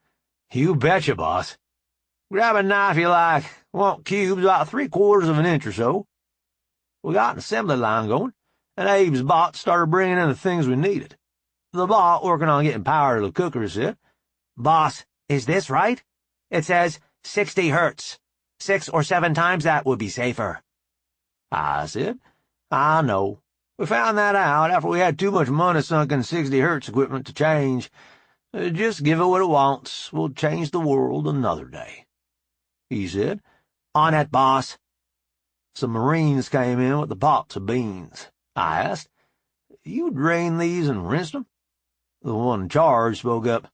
You betcha, boss. Grab a knife you like. Want cubes about 3/4 of an inch or so. We got an assembly line going, and Abe's bot started bringing in the things we needed. The bot working on getting power to the cooker said, "Boss, is this right? It says 60 hertz. 6 or 7 times that would be safer." I said, "I know. We found that out after we had too much money sunk in 60 hertz equipment to change. Just give it what it wants. We'll change the world another day." He said, "On it, boss." Some Marines came in with the pots of beans. I asked, "You drained these and rinsed them?" The one in charge spoke up,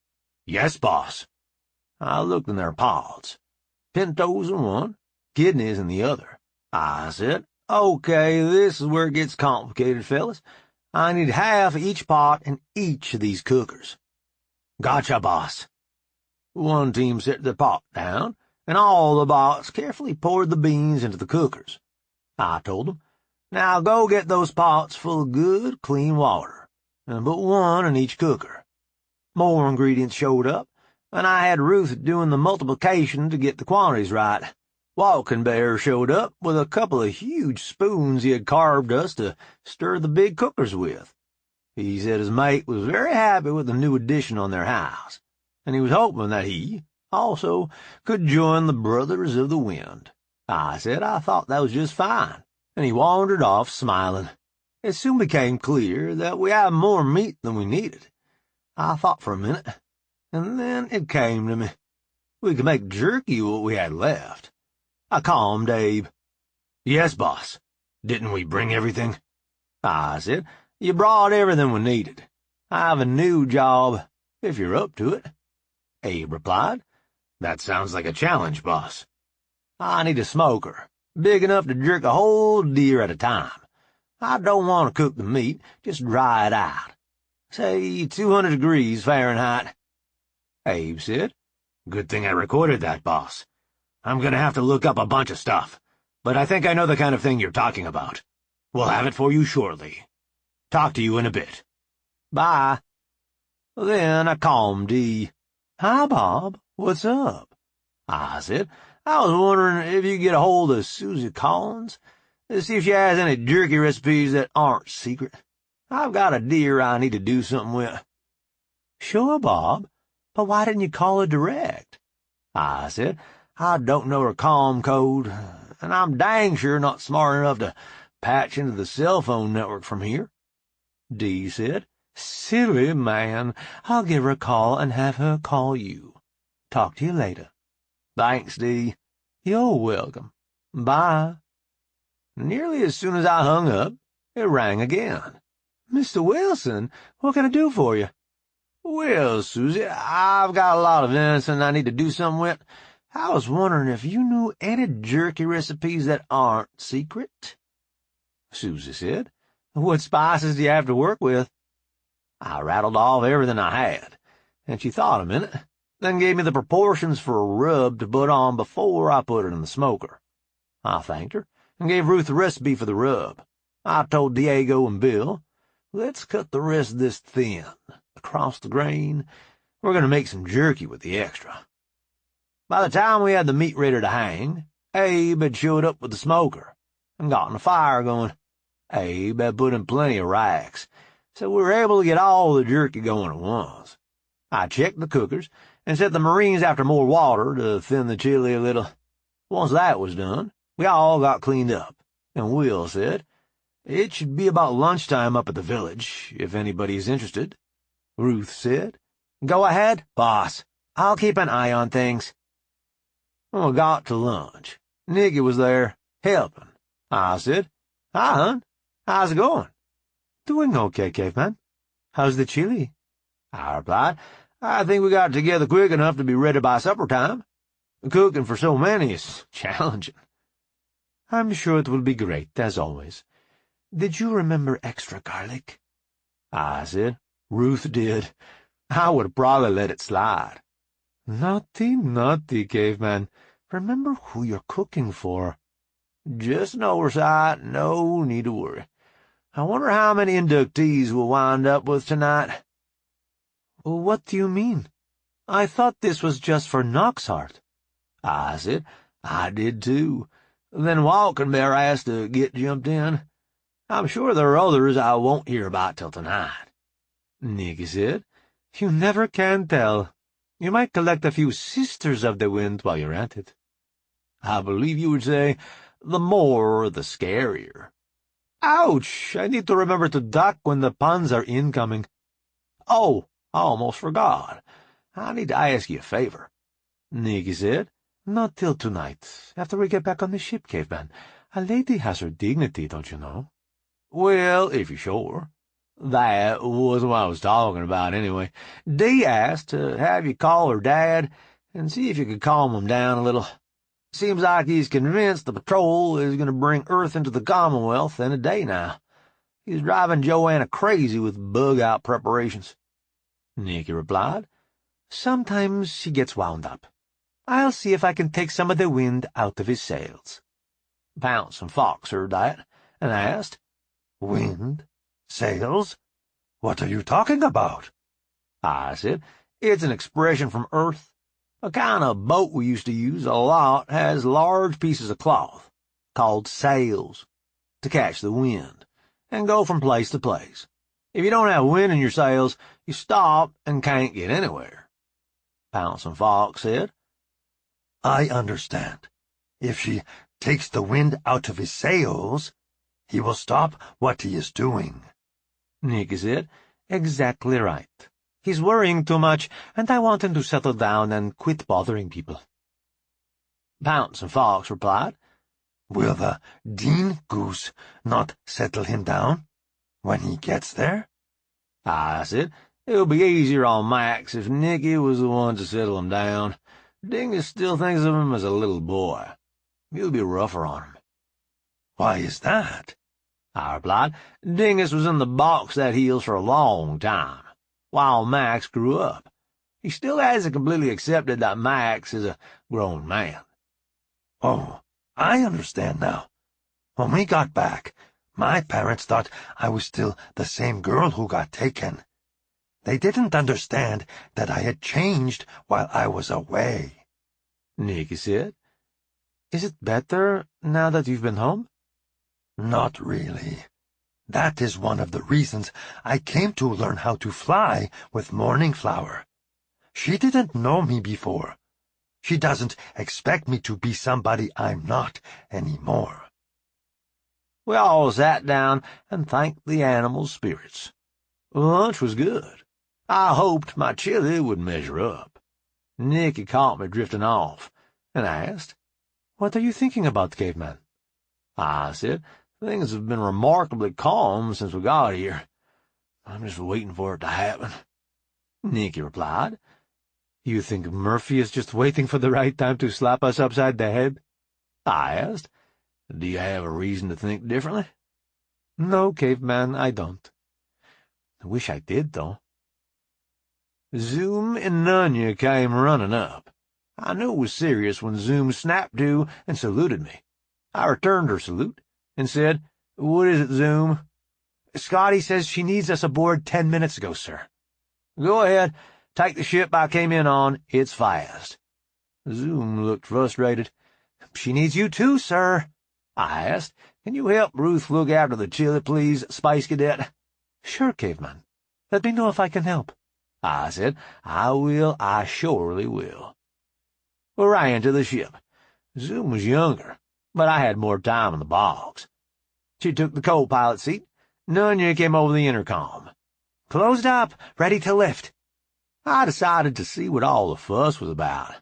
"Yes, boss." I looked in their pots. Pintos in one, kidneys in the other. I said, "Okay, this is where it gets complicated, fellas. I need half each pot in each of these cookers." "Gotcha, boss." One team set their pot down, and all the bots carefully poured the beans into the cookers. I told them, "Now go get those pots full of good, clean water, and put one in each cooker." More ingredients showed up, and I had Ruth doing the multiplication to get the quantities right. Walking Bear showed up with a couple of huge spoons he had carved us to stir the big cookers with. He said his mate was very happy with the new addition on their house, and he was hoping that he, also, could join the Brothers of the Wind. I said I thought that was just fine, and he wandered off smiling. It soon became clear that we had more meat than we needed. I thought for a minute, and then it came to me. We could make jerky with what we had left. I calmed Abe. "Yes, boss. Didn't we bring everything?" I said, "You brought everything we needed. I have a new job, if you're up to it." Abe replied, "That sounds like a challenge, boss." "I need a smoker, big enough to jerk a whole deer at a time. I don't want to cook the meat, just dry it out. Say 200 degrees Fahrenheit." Abe said, "Good thing I recorded that, boss. I'm gonna have to look up a bunch of stuff, but I think I know the kind of thing you're talking about. We'll have it for you shortly. Talk to you in a bit." Bye. Then I calmed Dee. "Hi, Bob. What's up?" I said, "I was wondering if you could get a hold of Susie Collins, see if she has any jerky recipes that aren't secret. I've got a deer I need to do something with." "Sure, Bob. But why didn't you call her direct?" I said, "I don't know her comm code, and I'm dang sure not smart enough to patch into the cell phone network from here." Dee said, "Silly man. I'll give her a call and have her call you. Talk to you later." "Thanks, Dee." "You're welcome. Bye." Nearly as soon as I hung up, it rang again. "Mr. Wilson, what can I do for you?" "Well, Susie, I've got a lot of venison I need to do something with. I was wondering if you knew any jerky recipes that aren't secret." Susie said, "What spices do you have to work with?" I rattled off everything I had, and she thought a minute, then gave me the proportions for a rub to put on before I put it in the smoker. I thanked her, and gave Ruth the recipe for the rub. I told Diego and Bill, "Let's cut the rest of this thin, across the grain. We're going to make some jerky with the extra." By the time we had the meat ready to hang, Abe had showed up with the smoker and gotten the fire going. Abe had put in plenty of racks, so we were able to get all the jerky going at once. I checked the cookers and sent the Marines after more water to thin the chili a little. Once that was done, we all got cleaned up, and Will said, "It should be about lunchtime up at the village, if anybody's interested." Ruth said, "Go ahead, boss. I'll keep an eye on things." When we got to lunch, Nikki was there, helping. I said, "Hi, hon. How's it going?" "Doing okay, caveman. How's the chili?" I replied, "I think we got it together quick enough to be ready by supper time. Cooking for so many is challenging." "I'm sure it will be great, as always. Did you remember extra garlic?" I said, "Ruth did. I would have probably let it slide." "Naughty, naughty, caveman. Remember who you're cooking for." "Just an oversight. No need to worry. I wonder how many inductees we'll wind up with tonight." "What do you mean? I thought this was just for Knoxhart." I said, I did too. Then Walking Bear asked to get jumped in. I'm sure there are others I won't hear about till tonight. Nikki said, You never can tell. You might collect a few Sisters of the Wind while you're at it. I believe you would say, the more, the scarier. Ouch! I need to remember to duck when the puns are incoming. Oh, I almost forgot. I need to ask you a favor. Nikki said, Not till tonight, after we get back on the ship, Caveman. A lady has her dignity, don't you know? Well, if you're sure. That wasn't what I was talking about, anyway. Dee asked to have you call her dad and see if you could calm him down a little. Seems like he's convinced the patrol is going to bring Earth into the Commonwealth in a day now. He's driving Joanna crazy with bug-out preparations. Nikki replied, Sometimes he gets wound up. I'll see if I can take some of the wind out of his sails. Pounce and Fox heard that and asked, Wind? Sails? What are you talking about? I said, It's an expression from Earth. A kind of boat we used to use a lot has large pieces of cloth, called sails, to catch the wind, and go from place to place. If you don't have wind in your sails, you stop and can't get anywhere. Pounce and Fox said, I understand. If she takes the wind out of his sails, he will stop what he is doing. Nikki said, Exactly right. He's worrying too much, and I want him to settle down and quit bothering people. Pounce and Fox replied, Will the Dean Goose not settle him down when he gets there? I said, It'll be easier on Max if Nikki was the one to settle him down. Dingus still thinks of him as a little boy. He'll be rougher on him. Why is that? I replied, Dingus was in the box that heels for a long time, while Max grew up. He still hasn't completely accepted that Max is a grown man. Oh, I understand now. When we got back, my parents thought I was still the same girl who got taken. They didn't understand that I had changed while I was away. Nikki said, Is it better now that you've been home? Not really. That is one of the reasons I came to learn how to fly with Morning Flower. She didn't know me before. She doesn't expect me to be somebody I'm not anymore. We all sat down and thanked the animal spirits. Lunch was good. I hoped my Ciulla would measure up. Nikki caught me drifting off and asked, What are you thinking about, Caveman? I said, Things have been remarkably calm since we got here. I'm just waiting for it to happen. Nikki replied, You think Murphy is just waiting for the right time to slap us upside the head? I asked, Do you have a reason to think differently? No, Caveman, I don't. I wish I did, though. Zoom and Nunya came running up. I knew it was serious when Zoom snapped to and saluted me. I returned her salute and said, What is it, Zoom? Scotty says she needs us aboard 10 minutes ago, sir. Go ahead. Take the ship I came in on. It's fast. Zoom looked frustrated. She needs you too, sir. I asked, Can you help Ruth look after the Ciulla, please, Spice Cadet? Sure, Caveman. Let me know if I can help. I said, I will, I surely will. We ran to the ship. Zoom was younger, but I had more time in the box. She took the co-pilot seat. Nunya came over the intercom. Closed up, ready to lift. I decided to see what all the fuss was about.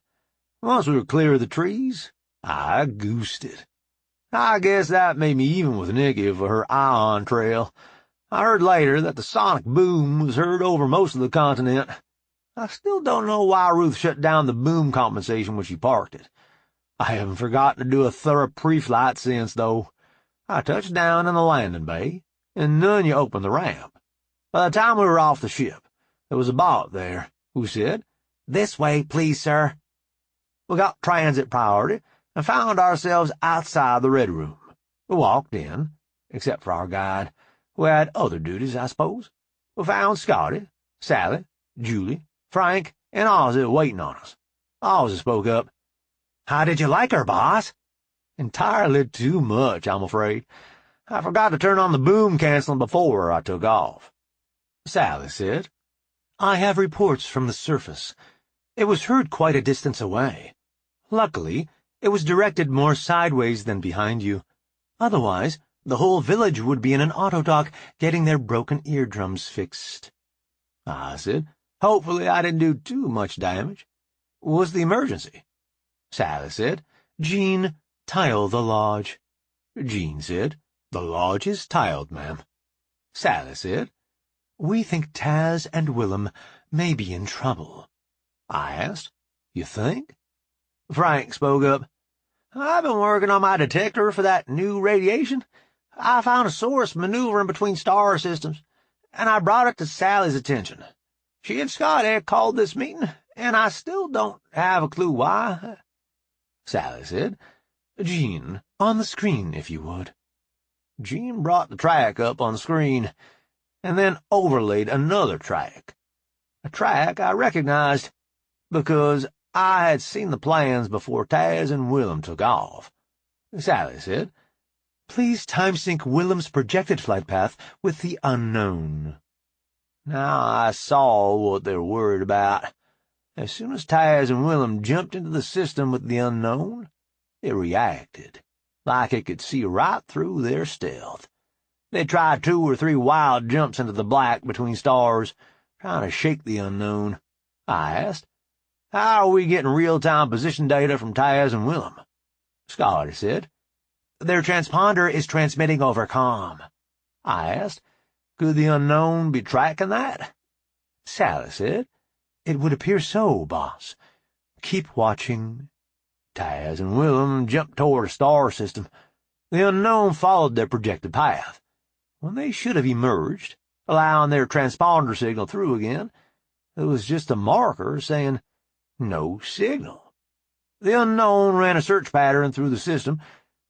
Once we were clear of the trees, I goosed it. I guess that made me even with Nikki for her ion trail. I heard later that the sonic boom was heard over most of the continent. I still don't know why Ruth shut down the boom compensation when she parked it. I haven't forgotten to do a thorough pre-flight since, though. I touched down in the landing bay, and Nunya opened the ramp. By the time we were off the ship, there was a bot there who said, This way, please, sir. We got transit priority and found ourselves outside the Red Room. We walked in, except for our guide, who had other duties, I suppose. We found Scotty, Sally, Julie, Frank, and Ozzy waiting on us. Ozzy spoke up. How did you like her, boss? Entirely too much, I'm afraid. I forgot to turn on the boom canceling before I took off. Sally said. I have reports from the surface. It was heard quite a distance away. Luckily, it was directed more sideways than behind you. Otherwise, the whole village would be in an autodock getting their broken eardrums fixed. I said. Hopefully I didn't do too much damage. What's the emergency? Sally said. Jean, tile the lodge. Jean said. The lodge is tiled, ma'am. Sally said. We think Taz and Willem may be in trouble. I asked. You think? Frank spoke up. I've been working on my detector for that new radiation. I found a source maneuvering between star systems, and I brought it to Sally's attention. She and Scotty called this meeting, and I still don't have a clue why. Sally said. Jean, on the screen, if you would. Jean brought the track up on the screen, and then overlaid another track. A track I recognized, because I had seen the plans before Taz and Willem took off. Sally said. Please time-sync Willem's projected flight path with the unknown. Now I saw what they were worried about. As soon as Taz and Willem jumped into the system with the unknown, it reacted, like it could see right through their stealth. They tried 2 or 3 wild jumps into the black between stars, trying to shake the unknown. I asked, how are we getting real-time position data from Taz and Willem? Scotty said. Their transponder is transmitting over comm. I asked, could the unknown be tracking that? Sally said. It would appear so, boss. Keep watching. Taz and Willem jumped toward a star system. The unknown followed their projected path. When they should have emerged, allowing their transponder signal through again, it was just a marker saying, no signal. The unknown ran a search pattern through the system,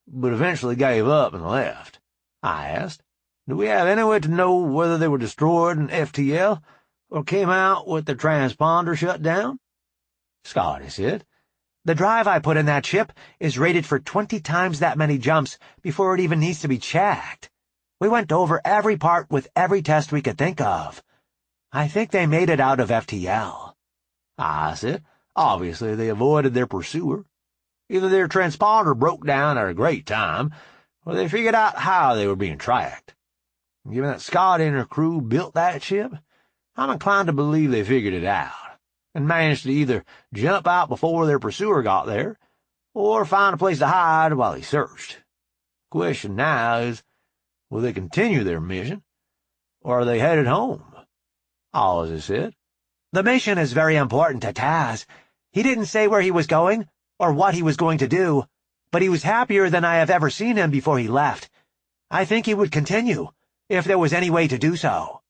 but eventually gave up and left. I asked, do we have any way to know whether they were destroyed in FTL, or came out with their transponder shut down? Scotty said. The drive I put in that chip is rated for 20 times that many jumps before it even needs to be checked. We went over every part with every test we could think of. I think they made it out of FTL. I said, obviously they avoided their pursuer. Either their transponder broke down at a great time, or they figured out how they were being tracked. Given that Scotty and her crew built that ship, I'm inclined to believe they figured it out, and managed to either jump out before their pursuer got there, or find a place to hide while he searched. The question now is, will they continue their mission, or are they headed home? Ozzy said. The mission is very important to Taz. He didn't say where he was going, or what he was going to do, but he was happier than I have ever seen him before he left. I think he would continue, if there was any way to do so.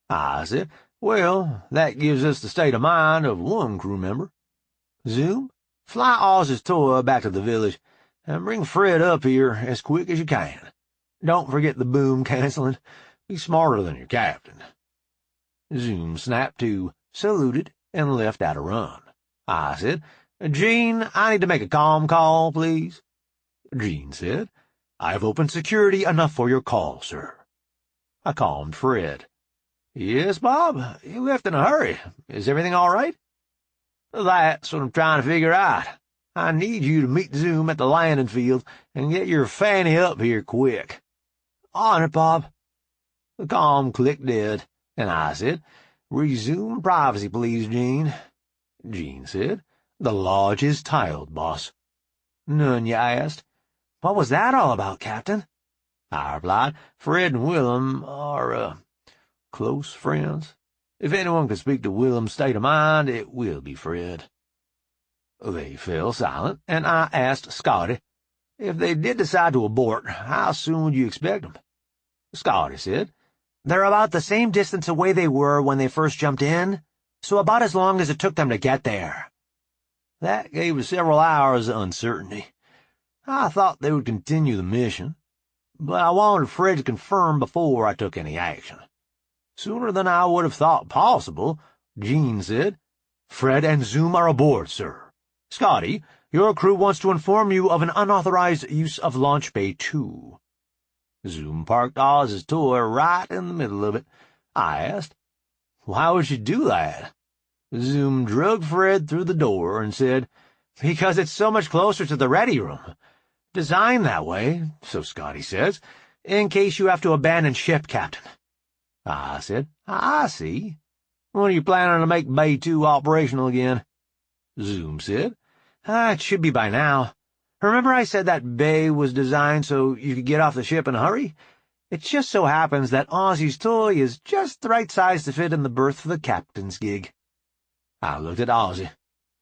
I said, well, that gives us the state of mind of one crew member. Zoom, fly Oz's toy back to the village, and bring Fred up here as quick as you can. Don't forget the boom canceling. Be smarter than your captain. Zoom snapped to, saluted, and left at a run. I said, Jean, I need to make a comm call, please. Jean said, I've opened security enough for your call, sir. I calmed Fred. Yes, Bob, you left in a hurry. Is everything all right? That's what I'm trying to figure out. I need you to meet Zoom at the landing field and get your fanny up here quick. On it, Bob. The comm clicked dead, and I said, resume privacy, please, Jean. Jean said, the lodge is tiled, boss. None, you asked. What was that all about, Captain? I replied, Fred and Willem are, close friends. If anyone can speak to Willem's state of mind, it will be Fred. They fell silent, and I asked Scotty, if they did decide to abort, how soon would you expect them? Scotty said, they're about the same distance away they were when they first jumped in, so about as long as it took them to get there. That gave us several hours of uncertainty. I thought they would continue the mission, but I wanted Fred to confirm before I took any action. Sooner than I would have thought possible, Jean said, Fred and Zoom are aboard, sir. Scotty, Your crew wants to inform you of an unauthorized use of Launch Bay 2. Zoom parked Oz's toy right in the middle of it. I asked, "Why would you do that?" Zoom dragged Fred through the door and said, "Because it's so much closer to the ready room. Designed that way, so Scotty says, in case you have to abandon ship, Captain." I said, "I see. When are you planning to make Bay 2 operational again?" Zoom said, It should be by now. Remember I said that bay was designed so you could get off the ship in a hurry? It just so happens that Ozzy's toy is just the right size to fit in the berth for the captain's gig. I looked at Ozzy.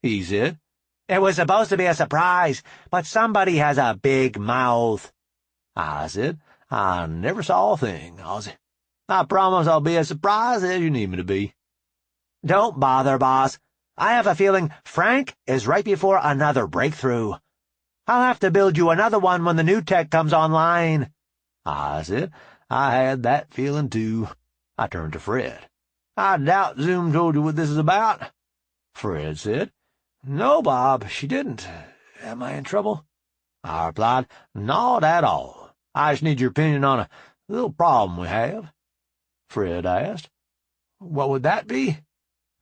He said, "It was supposed to be a surprise, but somebody has a big mouth." I said, "I never saw a thing, Ozzy. I promise I'll be as surprised as you need me to be." "Don't bother, boss. I have a feeling Frank is right before another breakthrough. I'll have to build you another one when the new tech comes online." I said, "I had that feeling too." I turned to Fred. "I doubt Zoom told you what this is about." Fred said, "No, Bob, she didn't. Am I in trouble?" I replied, "Not at all. I just need your opinion on a little problem we have." Fred asked, "What would that be?"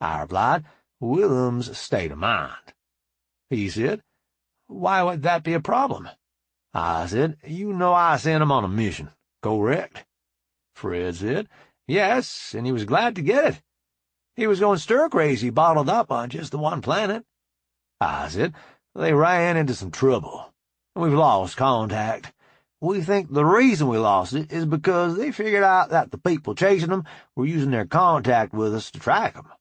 I replied, "Willem's state of mind." He said, "Why would that be a problem?" I said, "You know I sent him on a mission, correct?" Fred said, "Yes, and he was glad to get it. He was going stir-crazy bottled up on just the one planet." I said, "They ran into some trouble, and we've lost contact. We think the reason we lost it is because they figured out that the people chasing them were using their contact with us to track them.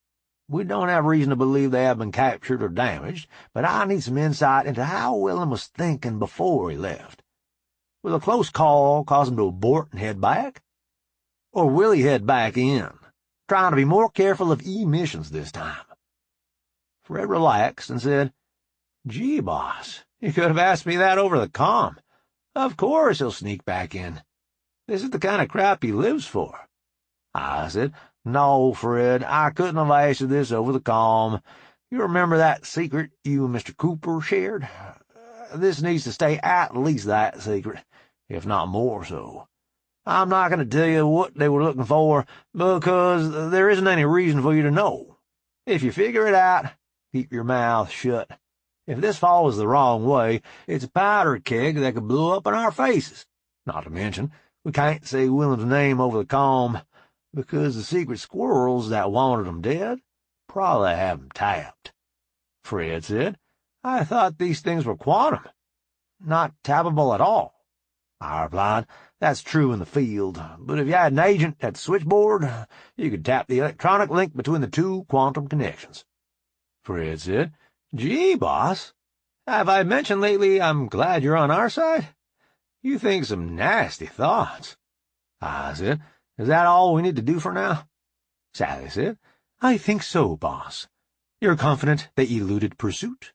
We don't have reason to believe they have been captured or damaged, but I need some insight into how Willem was thinking before he left. Will a close call cause him to abort and head back? Or will he head back in, trying to be more careful of emissions this time?" Fred relaxed and said, "Gee, boss, you could have asked me that over the comm. Of course he'll sneak back in. This is the kind of crap he lives for." I said, "No, Fred, I couldn't have asked you this over the comm. You remember that secret you and Mr. Cooper shared? This needs to stay at least that secret, if not more so. I'm not going to tell you what they were looking for, because there isn't any reason for you to know. If you figure it out, keep your mouth shut. If this falls the wrong way, it's a powder keg that could blow up in our faces. Not to mention, we can't say Willem's name over the comm, because the secret squirrels that wanted him dead probably have him tapped." Fred said, "I thought these things were quantum, not tappable at all." I replied, "That's true in the field, but if you had an agent at the switchboard, you could tap the electronic link between the two quantum connections." Fred said, "Gee, boss, have I mentioned lately I'm glad you're on our side? You think some nasty thoughts." I said, "Is that all we need to do for now?" Sally said, "I think so, boss. You're confident they eluded pursuit?"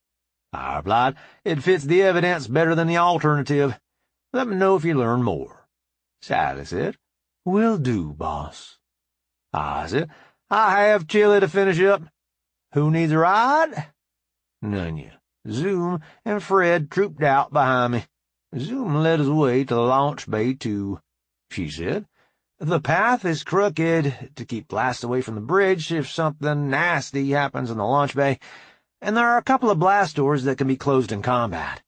I replied, "It fits the evidence better than the alternative. Let me know if you learn more." Sally said, "Will do, boss." I said, "I have Ciulla to finish up. Who needs a ride?" Nunya, Zoom, and Fred trooped out behind me. Zoom led us away to Launch Bay 2. She said, "The path is crooked to keep blast away from the bridge if something nasty happens in the launch bay, and there are a couple of blast doors that can be closed in combat."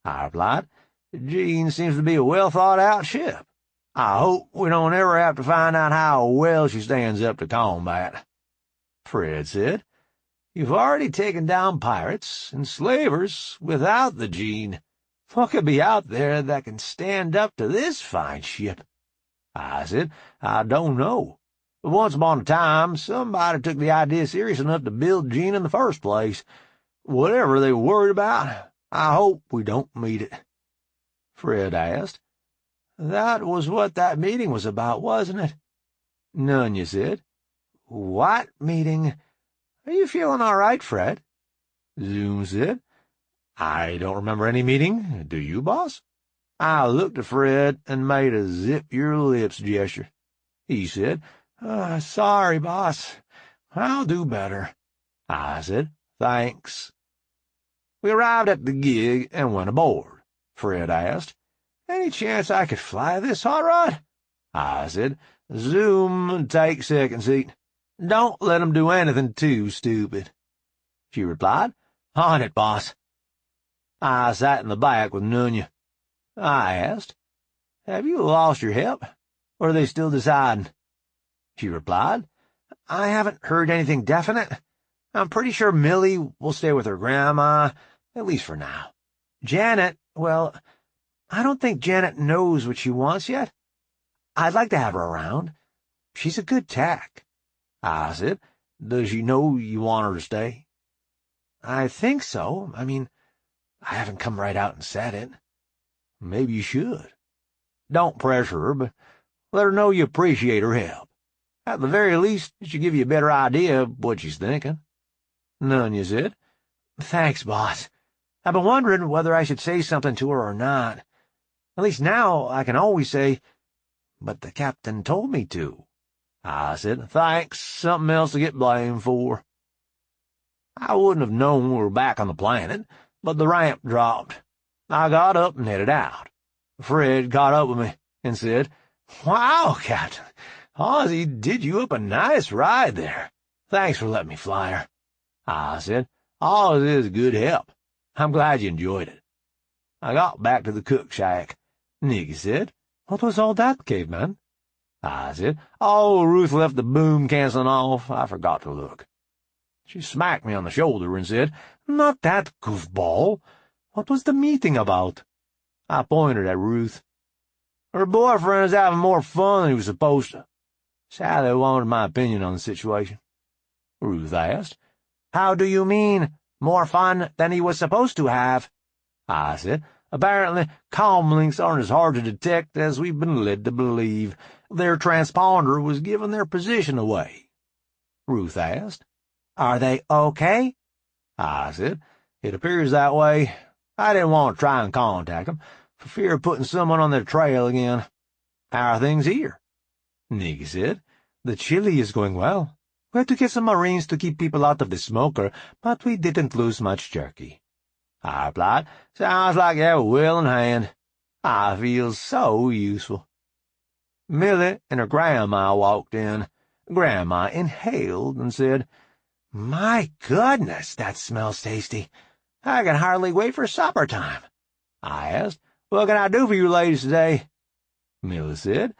I replied, "Jean seems to be a well-thought-out ship. I hope we don't ever have to find out how well she stands up to combat." Fred said, "You've already taken down pirates and slavers without the Jean. What could be out there that can stand up to this fine ship?" I said, "I don't know. But once upon a time, somebody took the idea serious enough to build Jean in the first place. Whatever they were worried about, I hope we don't meet it." Fred asked, "That was what that meeting was about, wasn't it?" Nunya said, "What meeting? Are you feeling all right, Fred?" Zoom said, "I don't remember any meeting. Do you, boss?" I looked at Fred and made a zip-your-lips gesture. He said, "Sorry, boss. I'll do better." I said, "Thanks." We arrived at the gig and went aboard. Fred asked, "Any chance I could fly this hot rod?" I said, "Zoom and take second seat. Don't let 'em do anything too stupid." She replied, "On it, boss." I sat in the back with Nunya. I asked, "Have you lost your hip, or are they still deciding?" She replied, "I haven't heard anything definite. I'm pretty sure Millie will stay with her grandma, at least for now. Janet, well, I don't think Janet knows what she wants yet. I'd like to have her around. She's a good tech." I said, "Does she know you want her to stay?" "I think so. I mean, I haven't come right out and said it." "Maybe you should. Don't pressure her, but let her know you appreciate her help. At the very least, it should give you a better idea of what she's thinking." Nunya said, "Thanks, boss. I've been wondering whether I should say something to her or not. At least now I can always say, 'But the captain told me to.'" I said, "Thanks, something else to get blamed for." I wouldn't have known we were back on the planet, but the ramp dropped. I got up and headed out. Fred caught up with me and said, "Wow, Captain, Ozzy did you up a nice ride there. Thanks for letting me fly her." I said, "Ozzy is good help. I'm glad you enjoyed it." I got back to the cook shack. Nikki said, "What was all that, caveman?" I said, "Oh, Ruth left the boom canceling off. I forgot to look." She smacked me on the shoulder and said, "Not that, goofball. What was the meeting about?" I pointed at Ruth. "Her boyfriend is having more fun than he was supposed to." Sally wanted my opinion on the situation. Ruth asked, "How do you mean, more fun than he was supposed to have?" I said, "Apparently, comlinks aren't as hard to detect as we've been led to believe. Their transponder was giving their position away." Ruth asked, "Are they okay?" I said, "It appears that way. I didn't want to try and contact them, for fear of putting someone on their trail again. How are things here?" Nikki said, "The chili is going well. We had to get some Marines to keep people out of the smoker, but we didn't lose much jerky." I replied, "Sounds like you have a will in hand. I feel so useful." Millie and her grandma walked in. Grandma inhaled and said, "My goodness, that smells tasty. I can hardly wait for supper time." I asked, "What can I do for you ladies today?" Millie said,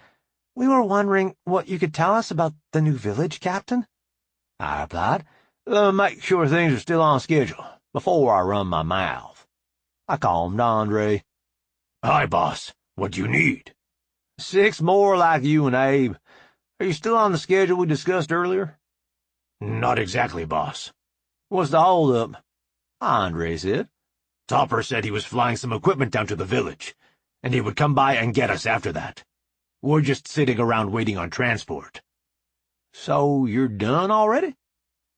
"We were wondering what you could tell us about the new village, Captain." I replied, "Let me make sure things are still on schedule before I run my mouth." I calmed Andre. "Hi, boss. What do you need?" "6 more like you and Abe. Are you still on the schedule we discussed earlier?" Not exactly, boss. "What's the hold-up?" Andre said, Topper said he was flying some equipment down to the village, and he would come by and get us after that. We're just sitting around waiting on transport." "So you're done already?"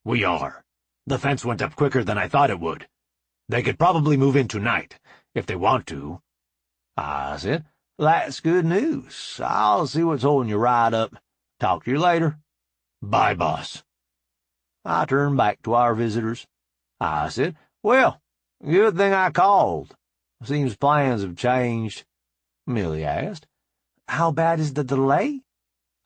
"We are. The fence went up quicker than I thought it would. They could probably move in tonight, if they want to." I said, "That's good news. I'll see what's holding your ride up. Talk to you later." Bye, boss. I turned back to our visitors. I said, "Well, good thing I called. Seems plans have changed." Millie asked, "How bad is the delay?"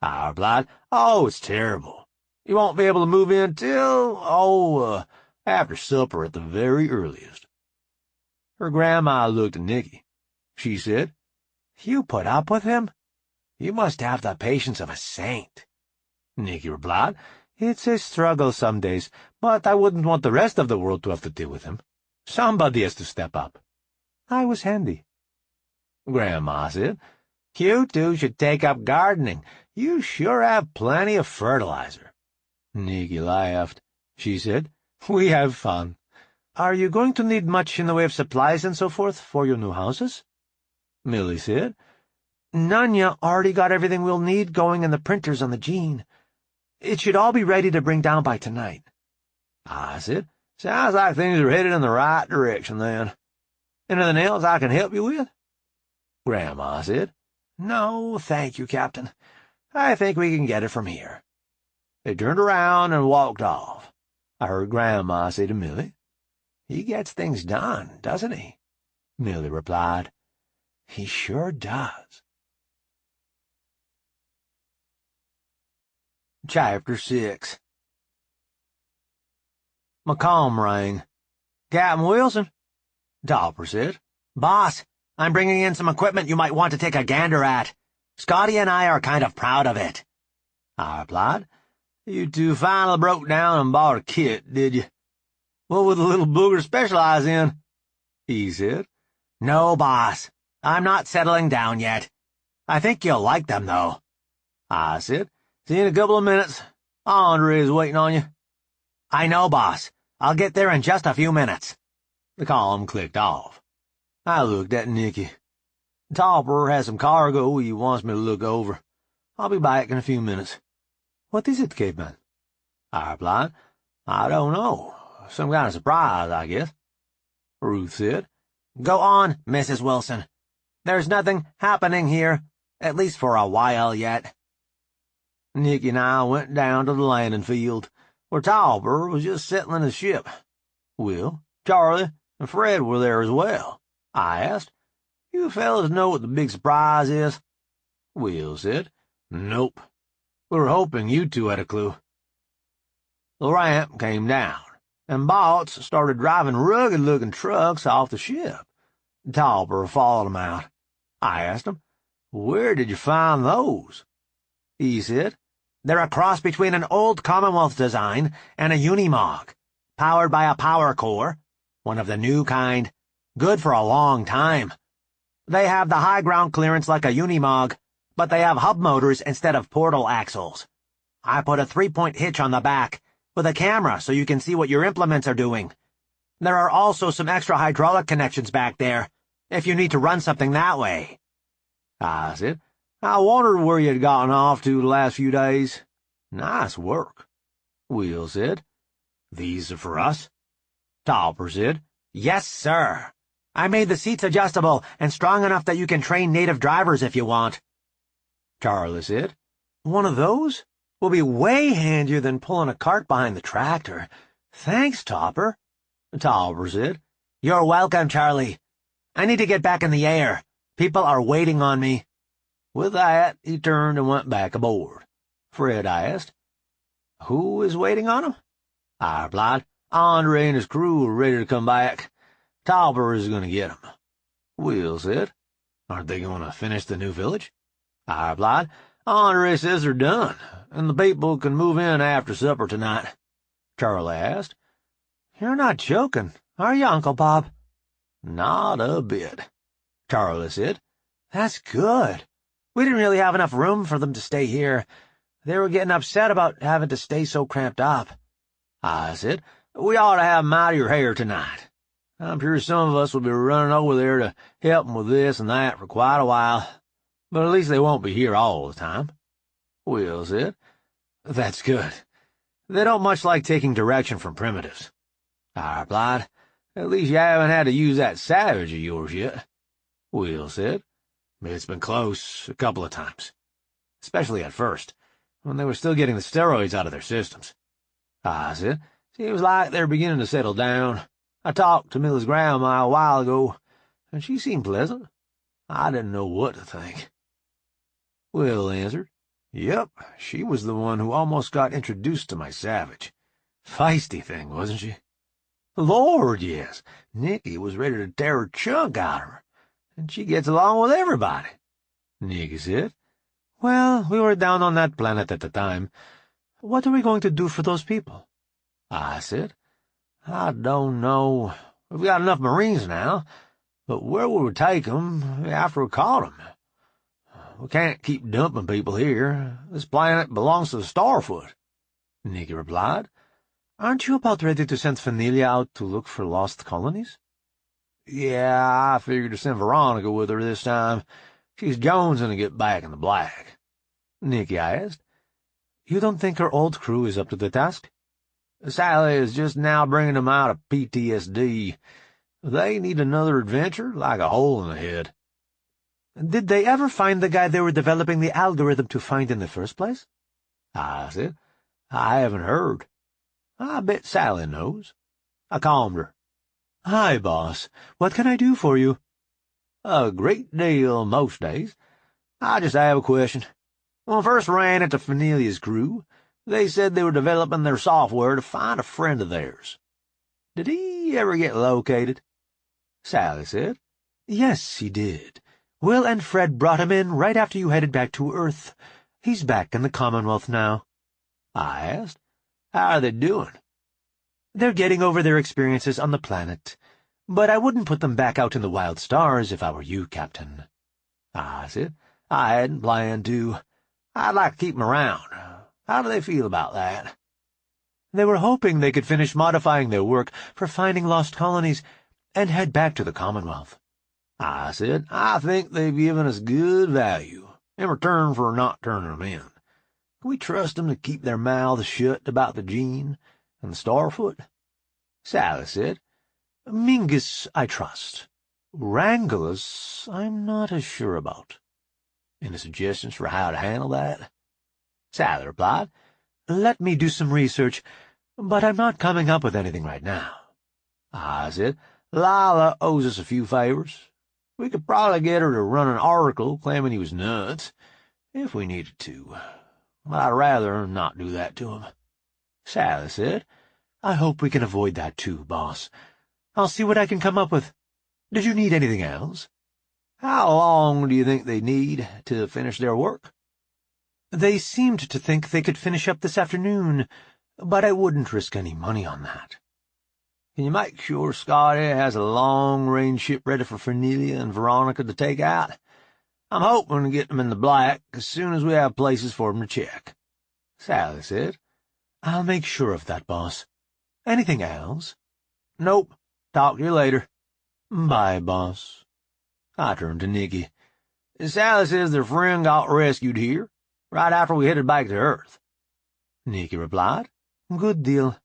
I replied, "Oh, it's terrible. You won't be able to move in till, after supper at the very earliest." Her grandma looked at Nikki. She said, "You put up with him? You must have the patience of a saint." Nikki replied, "It's a struggle some days, but I wouldn't want the rest of the world to have to deal with him. Somebody has to step up." I was handy. Grandma said, "You two should take up gardening. You sure have plenty of fertilizer." Nikki laughed. She said, "We have fun. Are you going to need much in the way of supplies and so forth for your new houses?" Millie said, "Nunya already got everything we'll need going in the printers on the Gene. It should all be ready to bring down by tonight." I said, "Sounds like things are headed in the right direction, then. Anything else I can help you with?" Grandma said, "No, thank you, Captain. I think we can get it from here." They turned around and walked off. I heard Grandma say to Millie, He gets things done, doesn't he?" Millie replied. "He sure does." Chapter 6. McComb rang. "Captain Wilson?" Topper said. "Boss, I'm bringing in some equipment you might want to take a gander at. Scotty and I are kind of proud of it." I replied. "You two finally broke down and bought a kit, did you? What would the little booger specialize in?" He said. "No, boss. I'm not settling down yet. I think you'll like them, though." I said. "See you in a couple of minutes. Andre's waiting on you." "I know, boss. I'll get there in just a few minutes." The column clicked off. I looked at Nikki. "Topper has some cargo he wants me to look over. I'll be back in a few minutes." "What is it, caveman?" I replied. "I don't know. Some kind of surprise, I guess." Ruth said. "Go on, Mrs. Wilson. There's nothing happening here, at least for a while yet." Nikki and I went down to the landing field, where Topper was just settling his ship. Will, Charlie, and Fred were there as well. I asked, "You fellas know what the big surprise is?" Will said, "Nope. We were hoping you two had a clue." The ramp came down, and boats started driving rugged-looking trucks off the ship. Topper followed them out. I asked him, "Where did you find those?" He said, "They're a cross between an old Commonwealth design and a Unimog, powered by a power core, one of the new kind, good for a long time. They have the high ground clearance like a Unimog, but they have hub motors instead of portal axles. I put a 3-point hitch on the back, with a camera so you can see what your implements are doing. There are also some extra hydraulic connections back there, if you need to run something that way." I said, "I wondered where you'd gotten off to the last few days. Nice work." Will said, "These are for us?" Topper said, "Yes, sir. I made the seats adjustable and strong enough that you can train native drivers if you want." Charlie said, "One of those will be way handier than pulling a cart behind the tractor. Thanks, Topper." Topper said, "You're welcome, Charlie. I need to get back in the air. People are waiting on me." With that, he turned and went back aboard. Fred asked, "Who is waiting on him?" I replied, "Andre and his crew are ready to come back. Topper is going to get them." Will said, "Aren't they going to finish the new village?" I replied, "Andre says they're done, and the people can move in after supper tonight." Charlie asked, "You're not joking, are you, Uncle Bob?" "Not a bit," Charlie said. "That's good. We didn't really have enough room for them to stay here. They were getting upset about having to stay so cramped up." I said, "We ought to have 'em out of your hair tonight. I'm sure some of us will be running over there to help 'em with this and that for quite a while, but at least they won't be here all the time." Will said, "That's good. They don't much like taking direction from primitives." I replied, "At least you haven't had to use that savage of yours yet." Will said, "It's been close a couple of times, especially at first, when they were still getting the steroids out of their systems." I said, "Seems like they're beginning to settle down. I talked to Millie's grandma a while ago, and she seemed pleasant. I didn't know what to think." Will answered, "Yep, she was the one who almost got introduced to my savage. Feisty thing, wasn't she?" "Lord, yes. Nikki was ready to tear her chunk out of her, and she gets along with everybody." Nikki said, "Well, we were down on that planet at the time. What are we going to do for those people?" I said, "I don't know. We've got enough Marines now, but where would we take 'em after we caught 'em? We can't keep dumping people here. This planet belongs to the Starfoot." Nikki replied, "Aren't you about ready to send Fanilia out to look for lost colonies?" "Yeah, I figured to send Veronica with her this time. She's jonesing to get back in the black." Nikki asked, "You don't think her old crew is up to the task?" "Sally is just now bringing them out of PTSD. They need another adventure like a hole in the head." "Did they ever find the guy they were developing the algorithm to find in the first place?" I said, "I haven't heard. I bet Sally knows." I calmed her. Hi, boss. What can I do for you? A great deal most days. I just have a question. When I first ran into Fernelia's crew, they said they were developing their software to find a friend of theirs. Did he ever get located? Sally said. Yes, he did. Will and Fred brought him in right after you headed back to Earth. He's back in the Commonwealth now. I asked. How are they doing? They're getting over their experiences on the planet, but I wouldn't put them back out in the wild stars if I were you, Captain. I said. I hadn't planned to. I'd like to keep them around. How do they feel about that? They were hoping they could finish modifying their work for finding lost colonies and head back to the Commonwealth. I said, I think they've given us good value, in return for not turning them in. Can we trust them to keep their mouths shut about the gene and the starfoot? Sally said, Mingus, I trust. Wranglers, I'm not as sure about. Any suggestions for how to handle that? Sally replied, Let me do some research, but I'm not coming up with anything right now. I said, Lila owes us a few favors. We could probably get her to run an article claiming he was nuts, if we needed to. But I'd rather not do that to him. Sally said, I hope we can avoid that too, boss. I'll see what I can come up with. Did you need anything else? How long do you think they need to finish their work? They seemed to think they could finish up this afternoon, but I wouldn't risk any money on that. Can you make sure Scotty has a long-range ship ready for Fernelia and Veronica to take out? I'm hoping to get them in the black as soon as we have places for them to check. Sally said, I'll make sure of that, boss. Anything else? Nope. Talk to you later. Bye, boss. I turned to Nikki. Sally says their friend got rescued here, right after we headed back to Earth. Nikki replied, Good deal.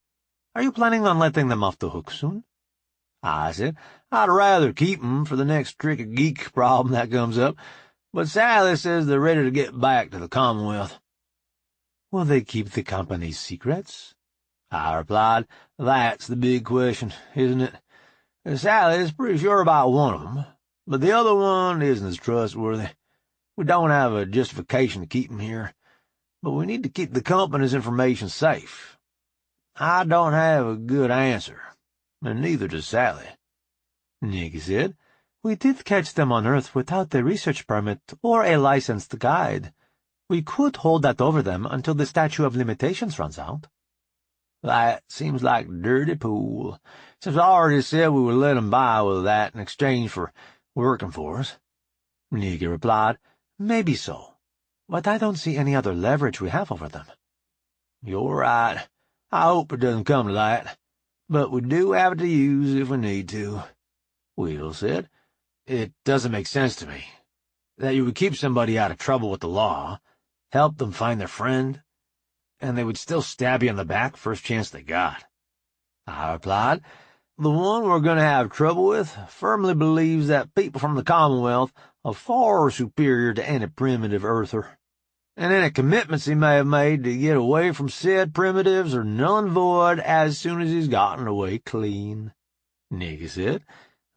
Are you planning on letting them off the hook soon? I said, I'd rather keep them for the next trick or geek problem that comes up, but Sally says they're ready to get back to the Commonwealth. Will they keep the company's secrets? I replied, That's the big question, isn't it? Sally's pretty sure about one of them, but the other one isn't as trustworthy. We don't have a justification to keep him here, but we need to keep the company's information safe. I don't have a good answer, and neither does Sally. Nikki said, We did catch them on Earth without a research permit or a licensed guide. We could hold that over them until the statute of limitations runs out. That seems like a dirty pool, since I already said we would let them by with that in exchange for working for us. Nikki replied, Maybe so, but I don't see any other leverage we have over them. You're right. I hope it doesn't come to that, but we do have it to use if we need to. Will said, It doesn't make sense to me that you would keep somebody out of trouble with the law, help them find their friend, and they would still stab you in the back first chance they got. I replied, The one we're going to have trouble with firmly believes that people from the Commonwealth are far superior to any primitive earther, and any commitments he may have made to get away from said primitives are null and void as soon as he's gotten away clean. Nikki said,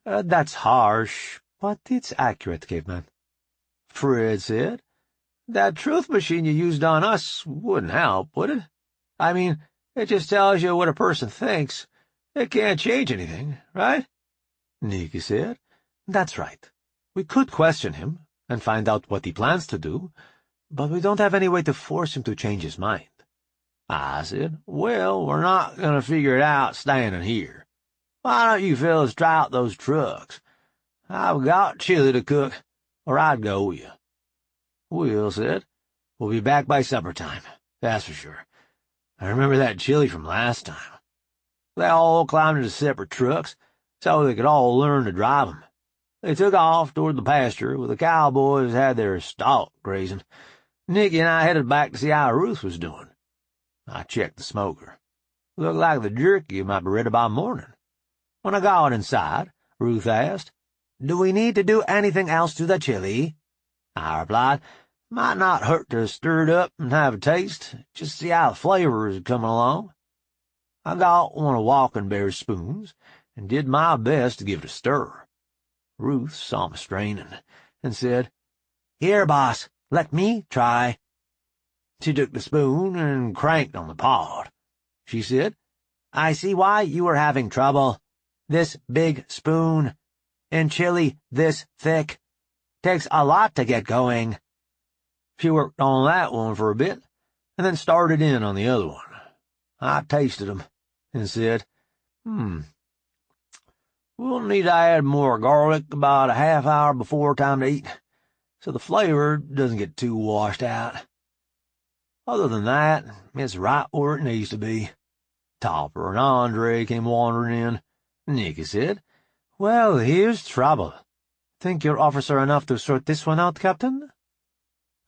That's harsh, but it's accurate, caveman. Fred said, That truth machine you used on us wouldn't help, would it? I mean, it just tells you what a person thinks. It can't change anything, right? Nikki said, That's right. We could question him and find out what he plans to do, but we don't have any way to force him to change his mind. I said, Well, we're not going to figure it out standing here. Why don't you fellas try out those trucks? I've got chili to cook, or I'd go with you. Will said, We'll be back by supper time, that's for sure. I remember that chili from last time. They all climbed into separate trucks, so they could all learn to drive them. They took off toward the pasture, where the cowboys had their stock grazing. Nikki and I headed back to see how Ruth was doing. I checked the smoker. Looked like the jerky might be ready by morning. When I got inside, Ruth asked, Do we need to do anything else to the chili? I replied, Might not hurt to stir it up and have a taste, just see how the flavor is coming along. I got one of Walking Bear's spoons, and did my best to give it a stir. Ruth saw me straining, and said, "Here, boss, let me try." She took the spoon and cranked on the pot. She said, "I see why you were having trouble. This big spoon, and chili this thick, takes a lot to get going." She worked on that one for a bit, and then started in on the other one. I tasted 'em, and said, We'll need to add more garlic about a half hour before time to eat, so the flavor doesn't get too washed out. Other than that, it's right where it needs to be." Topper and Andre came wandering in. Nikki said, "Well, here's trouble. Think you're officer enough to sort this one out, Captain?"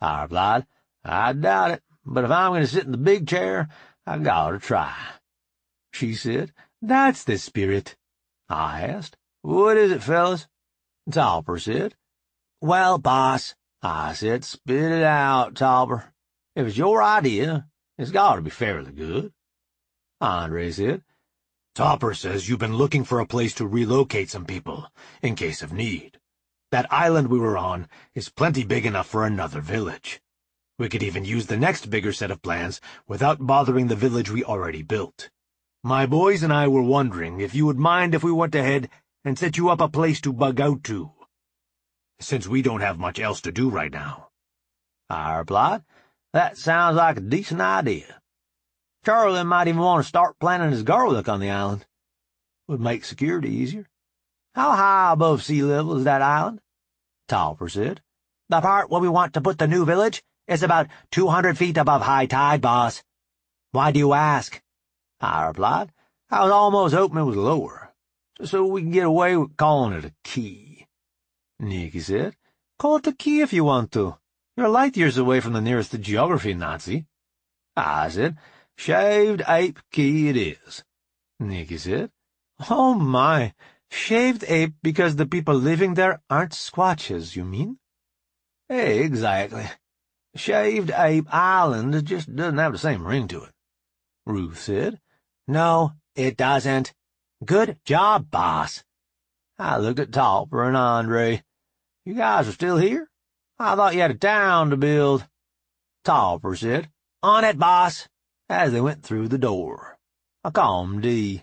I replied, "I doubt it, but if I'm going to sit in the big chair, I gotta try." She said, "That's the spirit." I asked, "What is it, fellas?" Topper said, "Well, boss," I said, "Spit it out, Topper. If it's your idea, it's got to be fairly good." Andre said, "Topper says you've been looking for a place to relocate some people, in case of need. That island we were on is plenty big enough for another village. We could even use the next bigger set of plans without bothering the village we already built. My boys and I were wondering if you would mind if we went ahead and set you up a place to bug out to, since we don't have much else to do right now." I replied, "That sounds like a decent idea. Charlie might even want to start planting his garlic on the island. Would make security easier. How high above sea level is that island?" Topper said, "The part where we want to put the new village is about 200 feet above high tide, boss. Why do you ask?" I replied, "I was almost hoping it was lower, so we can get away with calling it a key." Nikki said, "Call it a key if you want to. You're light years away from the nearest geography Nazi." I said, "Shaved Ape Key it is." Nikki said, "Oh my, shaved ape because the people living there aren't Squatches, you mean?" "Exactly. Shaved Ape Island just doesn't have the same ring to it." Ruth said, "No, it doesn't. Good job, boss." I looked at Topper and Andre. "You guys are still here? I thought you had a town to build." Topper said, "On it, boss," as they went through the door. I called D.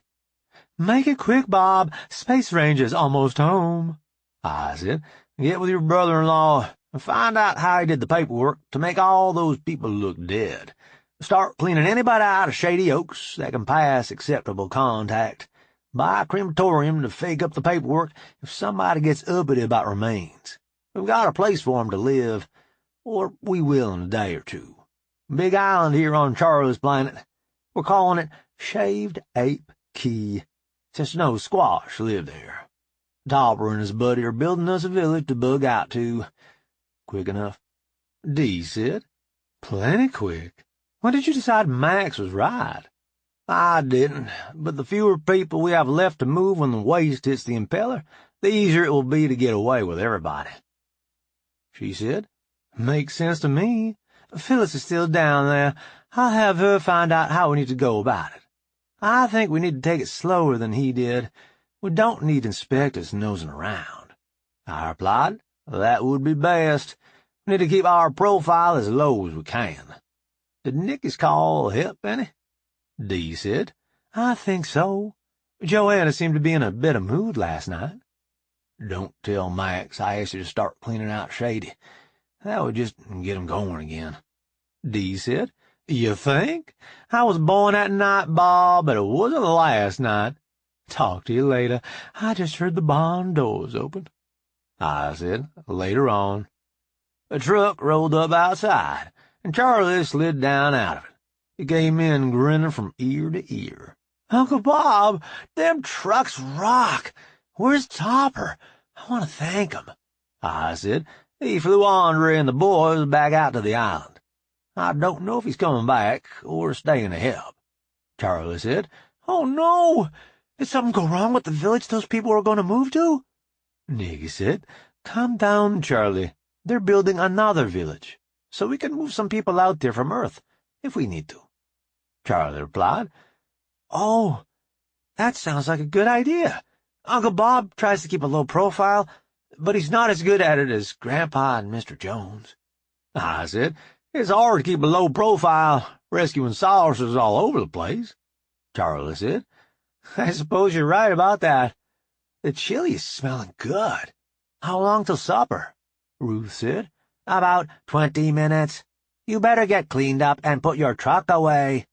"Make it quick, Bob. Space Ranger's almost home." I said, "Get with your brother-in-law and find out how he did the paperwork to make all those people look dead. Start cleaning anybody out of Shady Oaks that can pass acceptable contact. Buy a crematorium to fake up the paperwork if somebody gets uppity about remains. We've got a place for 'em to live, or we will in a day or two. Big island here on Charlie's planet. We're calling it Shaved Ape Key, since no squash live there. Topper and his buddy are building us a village to bug out to. Quick enough?" D said, "Plenty quick. When did you decide Max was right?" "I didn't, but the fewer people we have left to move when the waste hits the impeller, the easier it will be to get away with everybody." She said, "Makes sense to me. Phyllis is still down there. I'll have her find out how we need to go about it. I think we need to take it slower than he did. We don't need inspectors nosing around." I replied, "That would be best. We need to keep our profile as low as we can." Did Nikki's call help any? D said, "I think so. Joanna seemed to be in a better mood last night." "Don't tell Max I asked you to start cleaning out Shady. That would just get him going again." D said, "You think? I was born that night, Bob, but it wasn't last night. Talk to you later. I just heard the barn doors open." I said, "Later on." A truck rolled up outside, and Charlie slid down out of it. He came in grinning from ear to ear. "Uncle Bob, them trucks rock. Where's Topper? I want to thank him." I said, "He flew Andre and the boys back out to the island. I don't know if he's coming back or staying to help." Charlie said, "Oh, no! Did something go wrong with the village those people are going to move to?" Nikki said, "Calm down, Charlie. They're building another village, so we can move some people out there from Earth, if we need to." Charlie replied, "Oh, that sounds like a good idea. Uncle Bob tries to keep a low profile, but he's not as good at it as Grandpa and Mr. Jones. I said, it's hard to keep a low profile, rescuing saucers all over the place. Charlie said, I suppose you're right about that. The chili is smelling good. How long till supper? Ruth said. About 20 minutes. You better get cleaned up and put your truck away.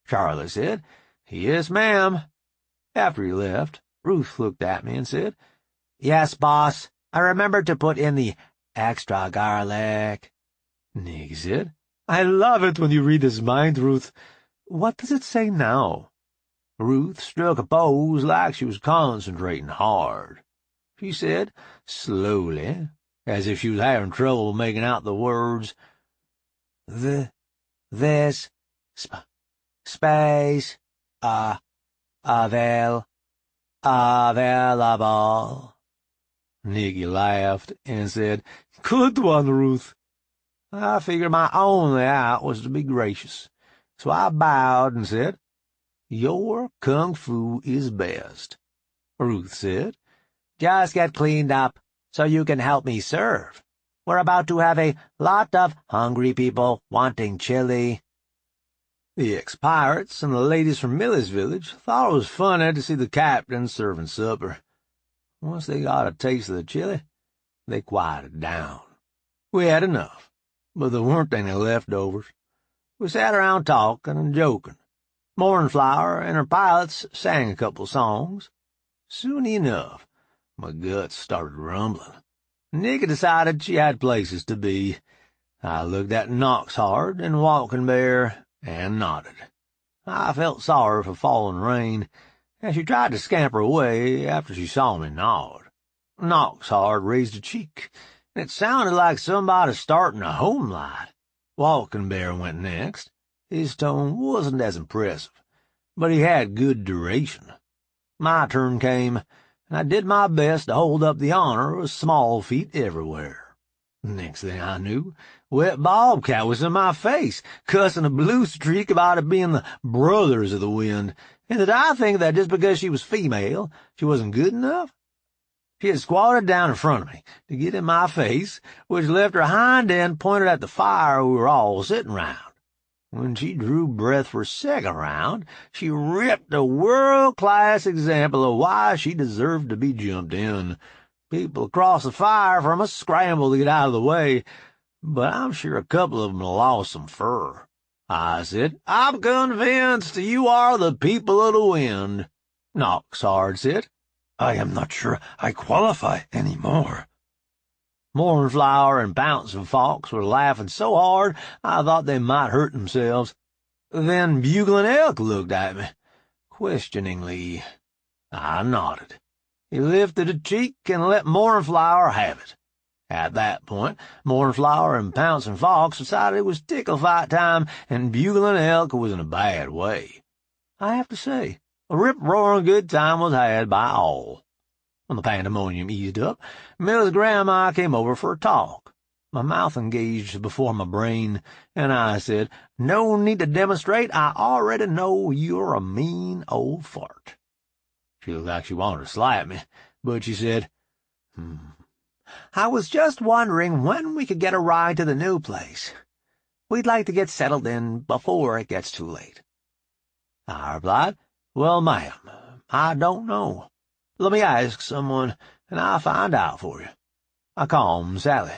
Charlie said, yes, ma'am. After he left, Ruth looked at me and said, Yes, boss. I remembered to put in the extra garlic. Nikki said, I love it when you read his mind, Ruth. What does it say now? Ruth struck a pose like she was concentrating hard. She said, slowly, as if she was having trouble making out the words, This, space, available. Nikki laughed and said, Good one, Ruth. I figured my only out was to be gracious, so I bowed and said, your kung fu is best. Ruth said, Just get cleaned up so you can help me serve. We're about to have a lot of hungry people wanting chili. The ex-pirates and the ladies from Millie's village thought it was funny to see the captain serving supper. Once they got a taste of the chili, they quieted down. We had enough, but there weren't any leftovers. We sat around talking and joking. Mornflower and her pilots sang a couple songs. Soon enough, my guts started rumbling. Nikki decided she had places to be. I looked at Knoxhard and Walking Bear and nodded. I felt sorry for Falling Rain, and she tried to scamper away after she saw me nod. Knoxhard raised a cheek, and it sounded like somebody starting a home light. Walking Bear went next. His tone wasn't as impressive, but he had good duration. My turn came, and I did my best to hold up the honor of small feet everywhere. Next thing I knew, Wet Bobcat was in my face, cussing a blue streak about it being the brothers of the wind, and did I think that just because she was female, she wasn't good enough? She had squatted down in front of me to get in my face, which left her hind end pointed at the fire we were all sitting round. When she drew breath for a second round, she ripped a world-class example of why she deserved to be jumped in. People across the fire from us scrambled to get out of the way, but I'm sure a couple of them lost some fur. I said, I'm convinced you are the people of the wind. Knoxhard said, I am not sure I qualify any more. Mornflower and Bouncing Fox were laughing so hard I thought they might hurt themselves. Then Bugling Elk looked at me, questioningly. I nodded. He lifted a cheek and let Mornflower have it. At that point, Mornflower and Pouncing Fox decided it was tickle fight time, and Bugling Elk was in a bad way. I have to say, a rip-roaring good time was had by all. When the pandemonium eased up, Millie's grandma came over for a talk. My mouth engaged before my brain, and I said, No need to demonstrate. I already know you're a mean old fart. She looked like she wanted to slap me, but she said, I was just wondering when we could get a ride to the new place. We'd like to get settled in before it gets too late. I replied, Well, ma'am, I don't know. Let me ask someone, and I'll find out for you. I called Sally.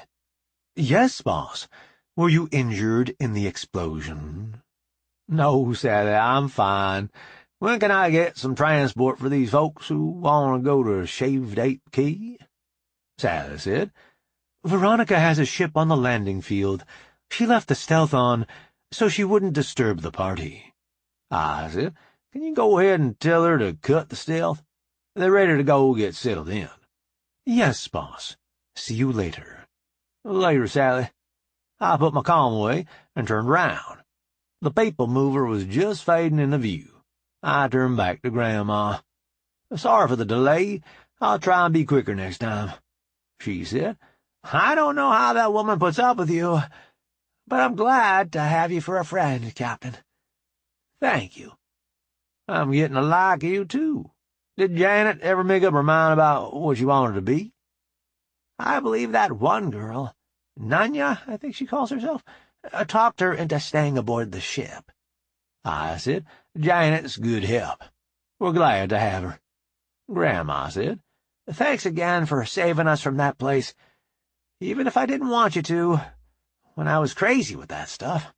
Yes, boss. Were you injured in the explosion? No, Sally, I'm fine. When can I get some transport for these folks who want to go to Shaved Ape Key? Sally said, Veronica has a ship on the landing field. She left the stealth on, so she wouldn't disturb the party. I said, Can you go ahead and tell her to cut the stealth? They're ready to go get settled in. Yes, boss. See you later. Later, Sally. I put my comm away and turned round. The people mover was just fading into view. I turned back to Grandma. Sorry for the delay. I'll try and be quicker next time. She said, I don't know how that woman puts up with you, but I'm glad to have you for a friend, Captain. Thank you. I'm getting to like you, too. Did Janet ever make up her mind about what she wanted to be? I believe that one girl, Nanya, I think she calls herself, talked her into staying aboard the ship. I said, Janet's good help. We're glad to have her. Grandma said, Thanks again for saving us from that place, even if I didn't want you to, when I was crazy with that stuff.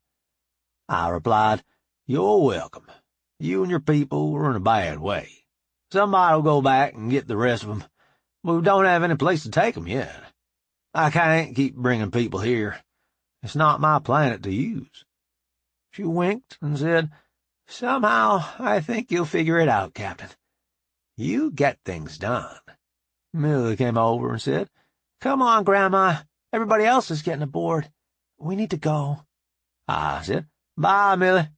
I replied, You're welcome. You and your people were in a bad way. Somebody'll go back and get the rest of them, but we don't have any place to take them yet. I can't keep bringing people here. It's not my planet to use. She winked and said, Somehow I think you'll figure it out, Captain. You get things done. Millie came over and said, Come on, Grandma. Everybody else is getting aboard. We need to go. I said, Bye, Millie.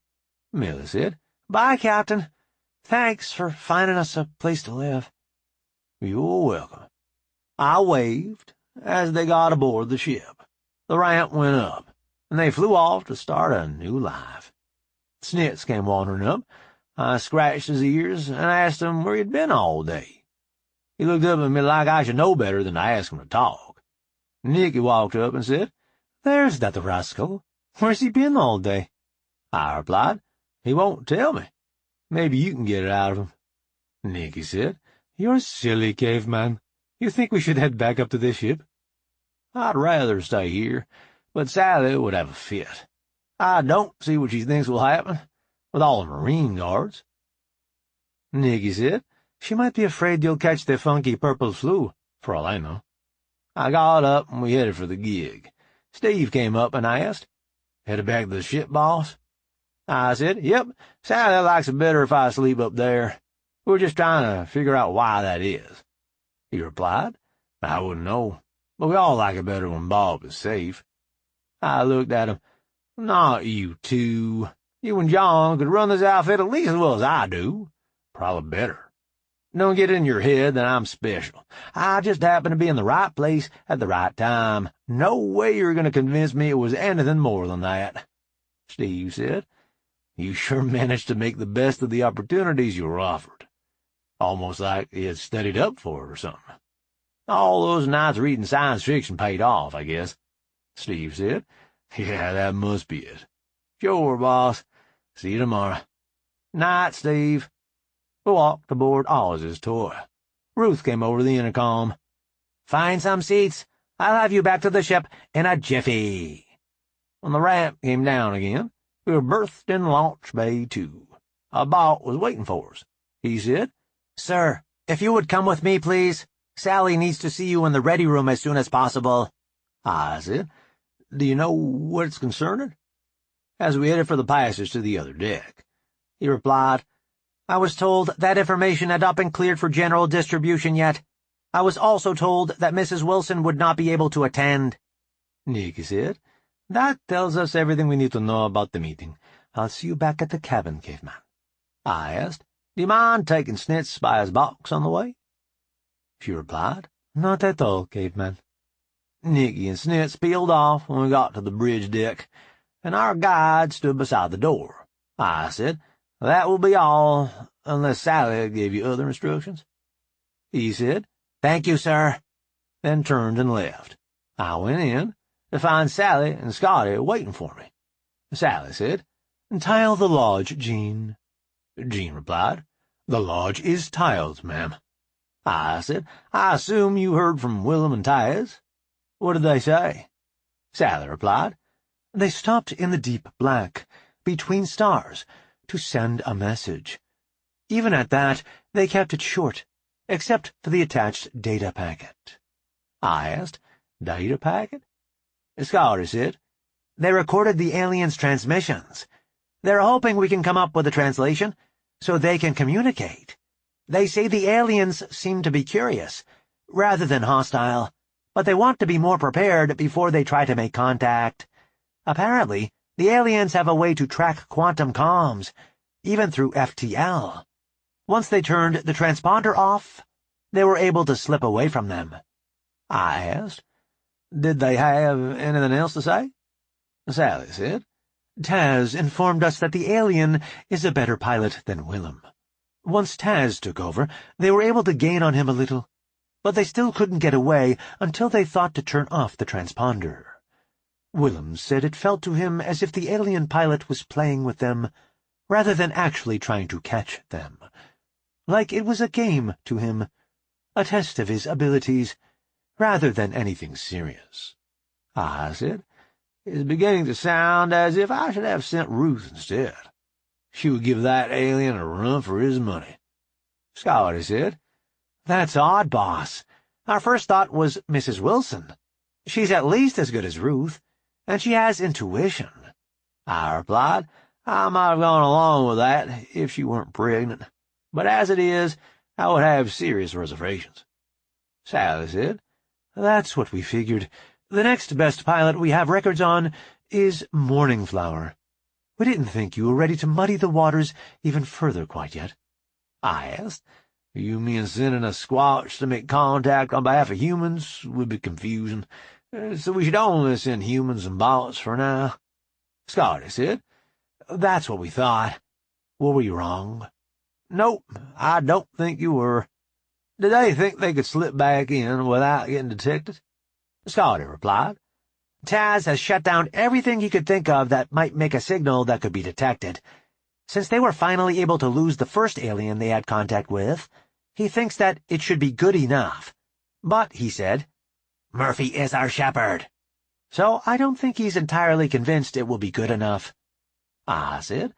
Millie said, Bye, Captain. Thanks for finding us a place to live. You're welcome. I waved as they got aboard the ship. The ramp went up, and they flew off to start a new life. Snitz came wandering up. I scratched his ears and asked him where he'd been all day. He looked up at me like I should know better than to ask him to talk. Nikki walked up and said, There's that rascal. Where's he been all day? I replied, He won't tell me. Maybe you can get it out of him. Nikki said, You're silly, caveman. You think we should head back up to this ship? I'd rather stay here, but Sally would have a fit. I don't see what she thinks will happen, with all the Marine guards. Nikki said, She might be afraid you'll catch the funky purple flu, for all I know. I got up and we headed for the gig. Steve came up and asked, Headed back to the ship, boss? I said, Yep, Sally likes it better if I sleep up there. We're just trying to figure out why that is. He replied, I wouldn't know, but we all like it better when Bob is safe. I looked at him. Not you two. You and John could run this outfit at least as well as I do. Probably better. Don't get in your head that I'm special. I just happen to be in the right place at the right time. No way you're going to convince me it was anything more than that. Steve said, You sure managed to make the best of the opportunities you were offered. Almost like you had studied up for it or something. All those nights reading science fiction paid off, I guess. Steve said, Yeah, that must be it. Sure, boss. See you tomorrow. Night, Steve. We walked aboard Oz's toy. Ruth came over the intercom. Find some seats. I'll have you back to the ship in a jiffy. When the ramp came down again, we were berthed in Launch Bay 2. A Balt was waiting for us. He said, Sir, if you would come with me, please. Sally needs to see you in the ready room as soon as possible. I said, Do you know what it's concerning? As we headed for the passage to the other deck, he replied, I was told that information had not been cleared for general distribution yet. I was also told that Mrs. Wilson would not be able to attend. Nikki said, That tells us everything we need to know about the meeting. I'll see you back at the cabin, caveman. I asked, Do you mind taking Snitz by his box on the way? She replied, Not at all, caveman. Nikki and Snitz peeled off when we got to the bridge deck, and our guide stood beside the door. I said, That will be all, unless Sally gave you other instructions. He said, Thank you, sir, then turned and left. I went in to find Sally and Scotty waiting for me. Sally said, Tile the lodge, Jean. Jean replied, The lodge is tiled, ma'am. I said, I assume you heard from Willem and Tyez. What did they say? Sally replied, They stopped in the deep black, between stars, to send a message. Even at that, they kept it short, except for the attached data packet. I asked, Data packet? Scotty said, They recorded the aliens' transmissions. They're hoping we can come up with a translation, so they can communicate. They say the aliens seem to be curious, rather than hostile, but they want to be more prepared before they try to make contact. Apparently, the aliens have a way to track quantum comms, even through FTL. Once they turned the transponder off, they were able to slip away from them. I asked, Did they have anything else to say? Sally said, Taz informed us that the alien is a better pilot than Willem. Once Taz took over, they were able to gain on him a little, but they still couldn't get away until they thought to turn off the transponder. Willems said it felt to him as if the alien pilot was playing with them, rather than actually trying to catch them. Like it was a game to him, a test of his abilities, rather than anything serious. I said, "It's beginning to sound as if I should have sent Ruth instead. She would give that alien a run for his money." Scotty said, "That's odd, boss. Our first thought was Mrs. Wilson. She's at least as good as Ruth, and she has intuition." I replied, "I might have gone along with that if she weren't pregnant, but as it is, I would have serious reservations." Sally said, "That's what we figured. The next best pilot we have records on is Morning Flower. We didn't think you were ready to muddy the waters even further quite yet." I asked, "You mean sending a squatch to make contact on behalf of humans would be confusing, so we should only send humans and bots for now?" Scotty said, "That's what we thought. Were we wrong?" "Nope, I don't think you were. Did they think they could slip back in without getting detected?" Scotty replied, "Taz has shut down everything he could think of that might make a signal that could be detected. Since they were finally able to lose the first alien they had contact with, he thinks that it should be good enough. But, he said, Murphy is our shepherd. So I don't think he's entirely convinced it will be good enough." I said,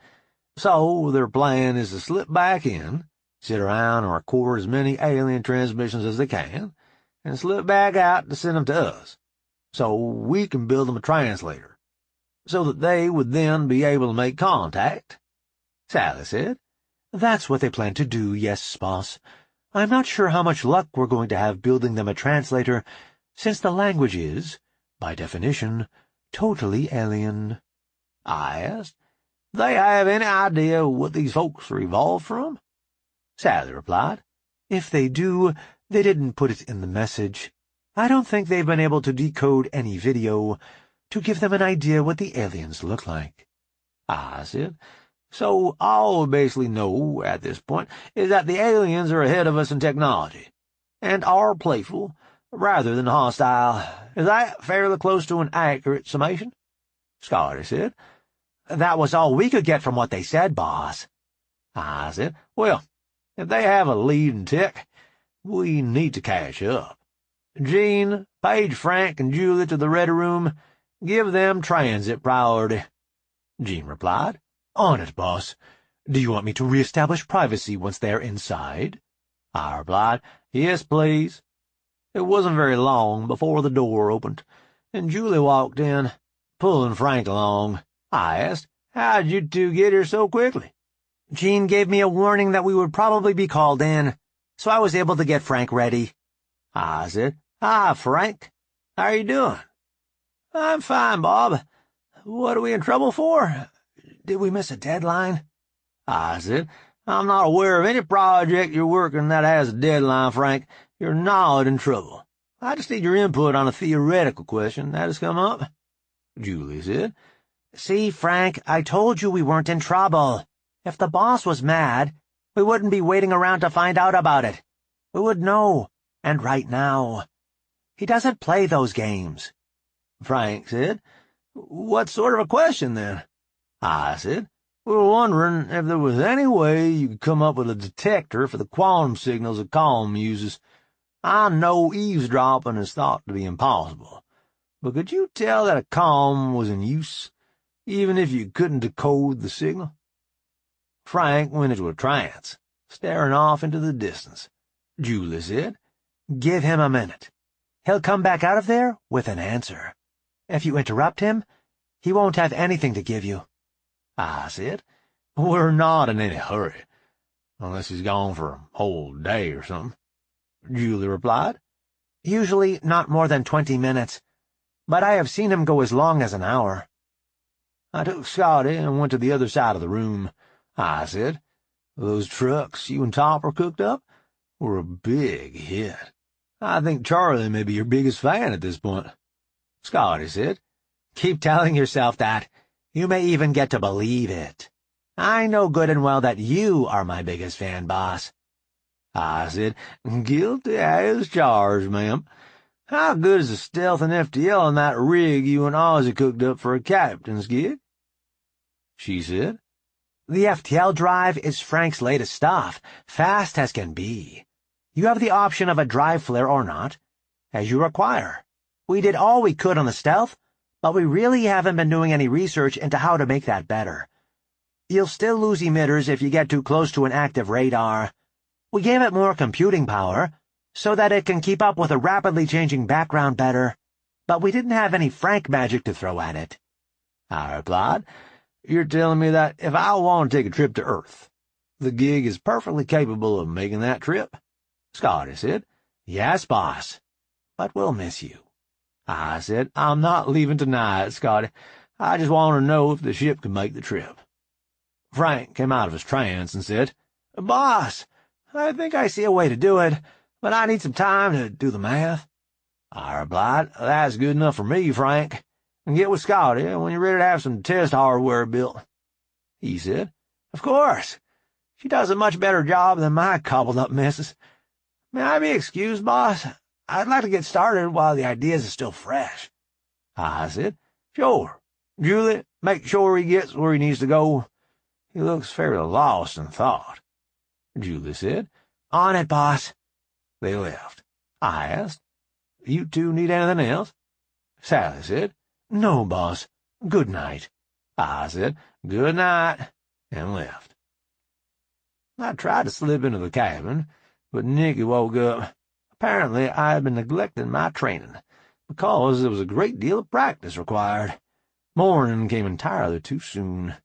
"So their plan is to slip back in, sit around and record as many alien transmissions as they can, and slip back out to send them to us, so we can build them a translator, so that they would then be able to make contact?" Sally said, "That's what they plan to do, yes, boss. I'm not sure how much luck we're going to have building them a translator, since the language is, by definition, totally alien." I asked, "They have any idea what these folks are evolved from?" Sally replied, "If they do, they didn't put it in the message. I don't think they've been able to decode any video to give them an idea what the aliens look like." I said, "So all we basically know at this point is that the aliens are ahead of us in technology, and are playful rather than hostile. Is that fairly close to an accurate summation?" Scotty said, "That was all we could get from what they said, boss." I said, "Well, if they have a lead in tech, we need to catch up. Gene, page Frank and Ciulla to the ready room. Give them transit priority." Gene replied, "On it, boss. Do you want me to reestablish privacy once they're inside?" I replied, "Yes, please." It wasn't very long before the door opened, and Ciulla walked in, pulling Frank along. I asked, "How'd you two get here so quickly?" "Gene gave me a warning that we would probably be called in, so I was able to get Frank ready." I said, "Hi, Frank. How are you doing?" "I'm fine, Bob. What are we in trouble for? Did we miss a deadline?" I said, "I'm not aware of any project you're working that has a deadline, Frank. You're not in trouble. I just need your input on a theoretical question that has come up." Ciulla said, "See, Frank, I told you we weren't in trouble. If the boss was mad, we wouldn't be waiting around to find out about it. We would know, and right now. He doesn't play those games." Frank said, "What sort of a question, then?" I said, "We were wondering if there was any way you could come up with a detector for the quantum signals a calm uses. I know eavesdropping is thought to be impossible, but could you tell that a calm was in use, even if you couldn't decode the signal?" Frank went into a trance, staring off into the distance. Ciulla said, "Give him a minute. He'll come back out of there with an answer. If you interrupt him, he won't have anything to give you." I said, "We're not in any hurry, unless he's gone for a whole day or something." Ciulla replied, "Usually not more than 20 minutes, but I have seen him go as long as an hour." I took Scotty and went to the other side of the room. I said, "Those trucks you and Topper cooked up were a big hit. I think Charlie may be your biggest fan at this point." Scotty said, "Keep telling yourself that. You may even get to believe it." I know good and well that you are my biggest fan, boss. I said, guilty as charged, ma'am. How good is the stealth and FTL on that rig you and Ozzy cooked up for a captain's gig? She said, The FTL drive is Frank's latest stuff, fast as can be. You have the option of a drive flare or not, as you require. We did all we could on the stealth, but we really haven't been doing any research into how to make that better. You'll still lose emitters if you get too close to an active radar. We gave it more computing power, so that it can keep up with a rapidly changing background better, but we didn't have any Frank magic to throw at it. I replied, You're telling me that if I want to take a trip to Earth, the gig is perfectly capable of making that trip? Scotty said, Yes, boss, but we'll miss you. I said, I'm not leaving tonight, Scotty. I just want to know if the ship can make the trip. Frank came out of his trance and said, Boss, I think I see a way to do it, but I need some time to do the math. I replied, That's good enough for me, Frank. And get with Scotty when you're ready to have some test hardware built. He said, Of course. She does a much better job than my cobbled-up missus. May I be excused, boss? I'd like to get started while the ideas are still fresh. I said, Sure. Julie, make sure he gets where he needs to go. He looks fairly lost in thought. Julie said, On it, boss. They left. I asked, You two need anything else? Sally said, No, boss. Good night. I said, Good night, and left. I tried to slip into the cabin, but Nikki woke up. Apparently, I had been neglecting my training, because there was a great deal of practice required. Morning came entirely too soon,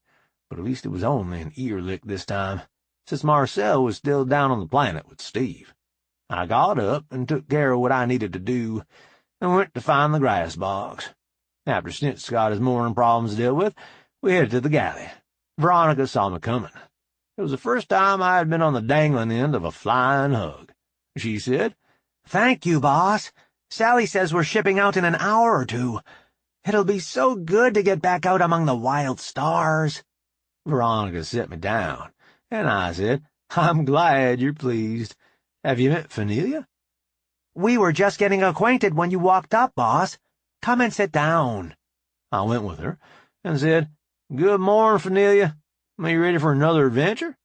but at least it was only an ear lick this time, since Marcel was still down on the planet with Steve. I got up and took care of what I needed to do, and went to find the grass box. After Snitch got his morning problems dealt with, we headed to the galley. Veronica saw me coming. It was the first time I had been on the dangling end of a flying hug. She said, Thank you, boss. Sally says we're shipping out in an hour or two. It'll be so good to get back out among the wild stars. Veronica set me down, and I said, I'm glad you're pleased. Have you met Fenelia? We were just getting acquainted when you walked up, boss. Come and sit down. I went with her and said, Good morning, Fenelia. Are you ready for another adventure?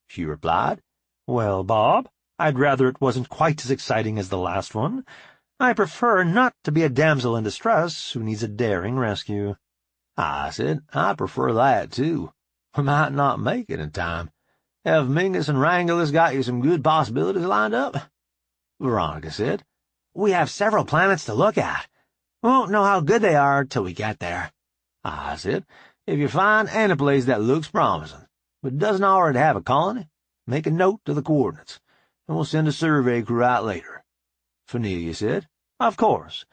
She replied, Well, Bob, I'd rather it wasn't quite as exciting as the last one. I prefer not to be a damsel in distress who needs a daring rescue. I said, I prefer that, too. We might not make it in time. Have Mingus and Rangelus got you some good possibilities lined up? Veronica said, We have several planets to look at. We won't know how good they are till we get there. I said, If you find any place that looks promising, but doesn't already have a colony, make a note of the coordinates, and we'll send a survey crew out later. Fenelia said, Of course.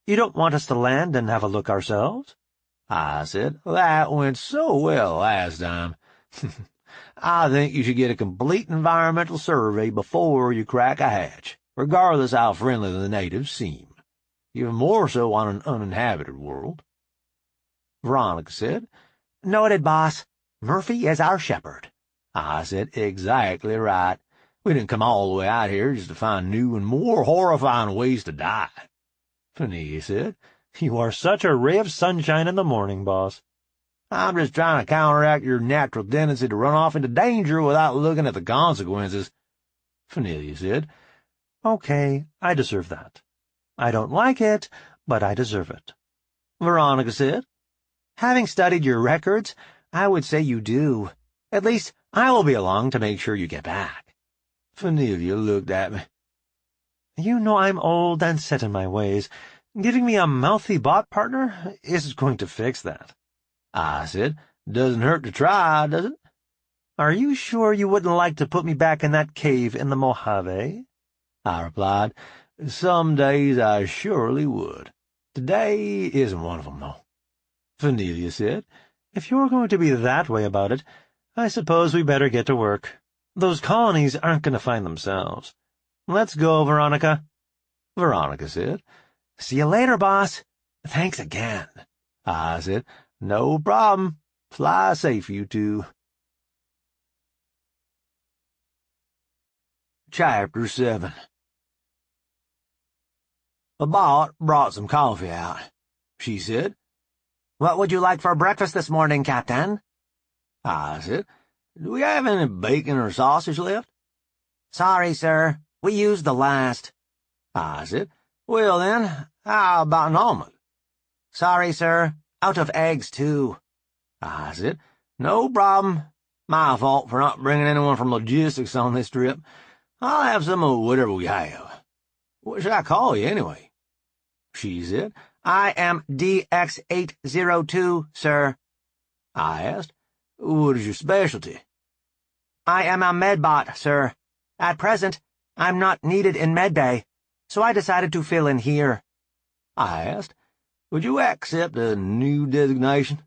You don't want us to land and have a look ourselves? I said, That went so well last time. I think you should get a complete environmental survey before you crack a hatch, regardless how friendly the natives seem. Even more so on an uninhabited world. Veronica said, Noted, boss. Murphy is our shepherd. I said, Exactly right. We didn't come all the way out here just to find new and more horrifying ways to die. Fenelia said, You are such a ray of sunshine in the morning, boss. I'm just trying to counteract your natural tendency to run off into danger without looking at the consequences. Fenelia said, Okay, I deserve that. I don't like it, but I deserve it. Veronica said, Having studied your records, I would say you do. At least, I will be along to make sure you get back. Fenelia looked at me. You know I'm old and set in my ways. Giving me a mouthy bot partner isn't going to fix that. I said, Doesn't hurt to try, does it? Are you sure you wouldn't like to put me back in that cave in the Mojave? I replied, Some days I surely would. Today isn't one of them, though. Fenelia said, If you're going to be that way about it, I suppose we better get to work. Those colonies aren't going to find themselves. Let's go, Veronica. Veronica said, See you later, boss. Thanks again. I said, No problem. Fly safe, you two. Chapter 7. The bot brought some coffee out. She said, "What would you like for breakfast this morning, Captain?" I said, "Do we have any bacon or sausage left?" "Sorry, sir. We used the last." I said, "Well then, how about an omelet?" "Sorry, sir. Out of eggs, too." I said, "No problem. My fault for not bringing anyone from logistics on this trip. I'll have some of whatever we have. What should I call you, anyway?" She said, "I am DX802, sir." I asked, "What is your specialty?" "I am a medbot, sir. At present, I'm not needed in medbay, so I decided to fill in here." I asked, "Would you accept a new designation?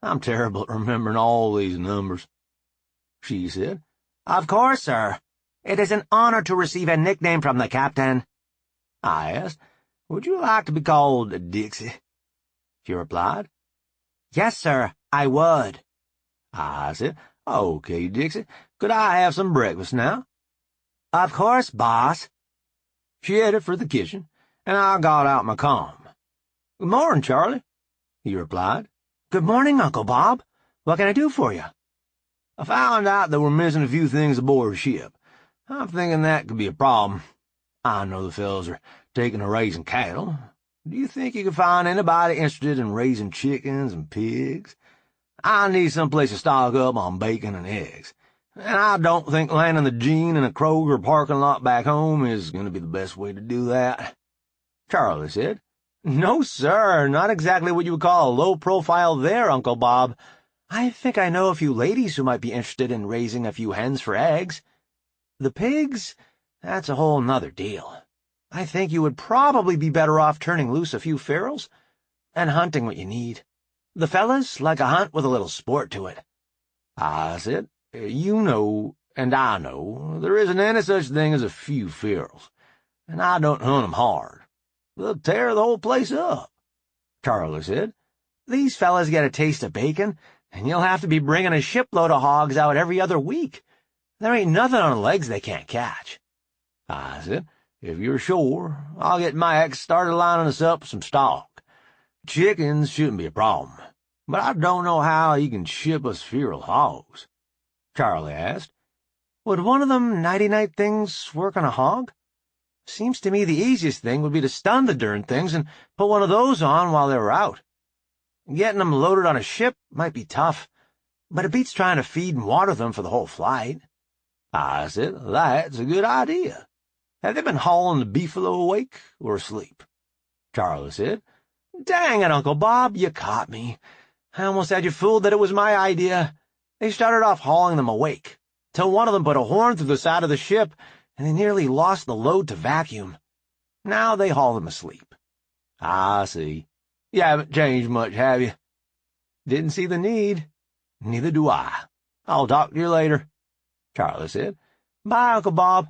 I'm terrible at remembering all these numbers." She said, "Of course, sir. It is an honor to receive a nickname from the captain." I asked, "Would you like to be called Dixie?" She replied, "Yes, sir, I would." I said, "Okay, Dixie, could I have some breakfast now?" "Of course, boss." She headed for the kitchen, and I got out my comb. "Good morning, Charlie," he replied. "Good morning, Uncle Bob. What can I do for you?" "I found out that we're missing a few things aboard the ship. I'm thinking that could be a problem. I know the fellows are taking to raising cattle. Do you think you could find anybody interested in raising chickens and pigs? I need some place to stock up on bacon and eggs, and I don't think landing the Gene in a Kroger parking lot back home is going to be the best way to do that." Charlie said, "No, sir, not exactly what you would call a low profile there, Uncle Bob. I think I know a few ladies who might be interested in raising a few hens for eggs. The pigs, that's a whole nother deal. I think you would probably be better off turning loose a few ferals and hunting what you need. The fellas like a hunt with a little sport to it." I said, "You know, and I know, there isn't any such thing as a few ferals, and I don't hunt 'em hard. They'll tear the whole place up." Charlie said, "These fellas get a taste of bacon, and you'll have to be bringing a shipload of hogs out every other week. There ain't nothing on legs they can't catch." I said, "If you're sure, I'll get Max started lining us up some stock. Chickens shouldn't be a problem, but I don't know how he can ship us feral hogs." Charlie asked, "Would one of them nighty-night things work on a hog? Seems to me the easiest thing would be to stun the darn things and put one of those on while they were out. Getting them loaded on a ship might be tough, but it beats trying to feed and water them for the whole flight." I said, "That's a good idea. Have they been hauling the beefalo awake or asleep?" Charlie said, "Dang it, Uncle Bob, you caught me. I almost had you fooled that it was my idea. They started off hauling them awake, till one of them put a horn through the side of the ship, and they nearly lost the load to vacuum. Now they haul them asleep." "I see. You haven't changed much, have you?" "Didn't see the need." "Neither do I. I'll talk to you later," Charlie said. "Bye, Uncle Bob."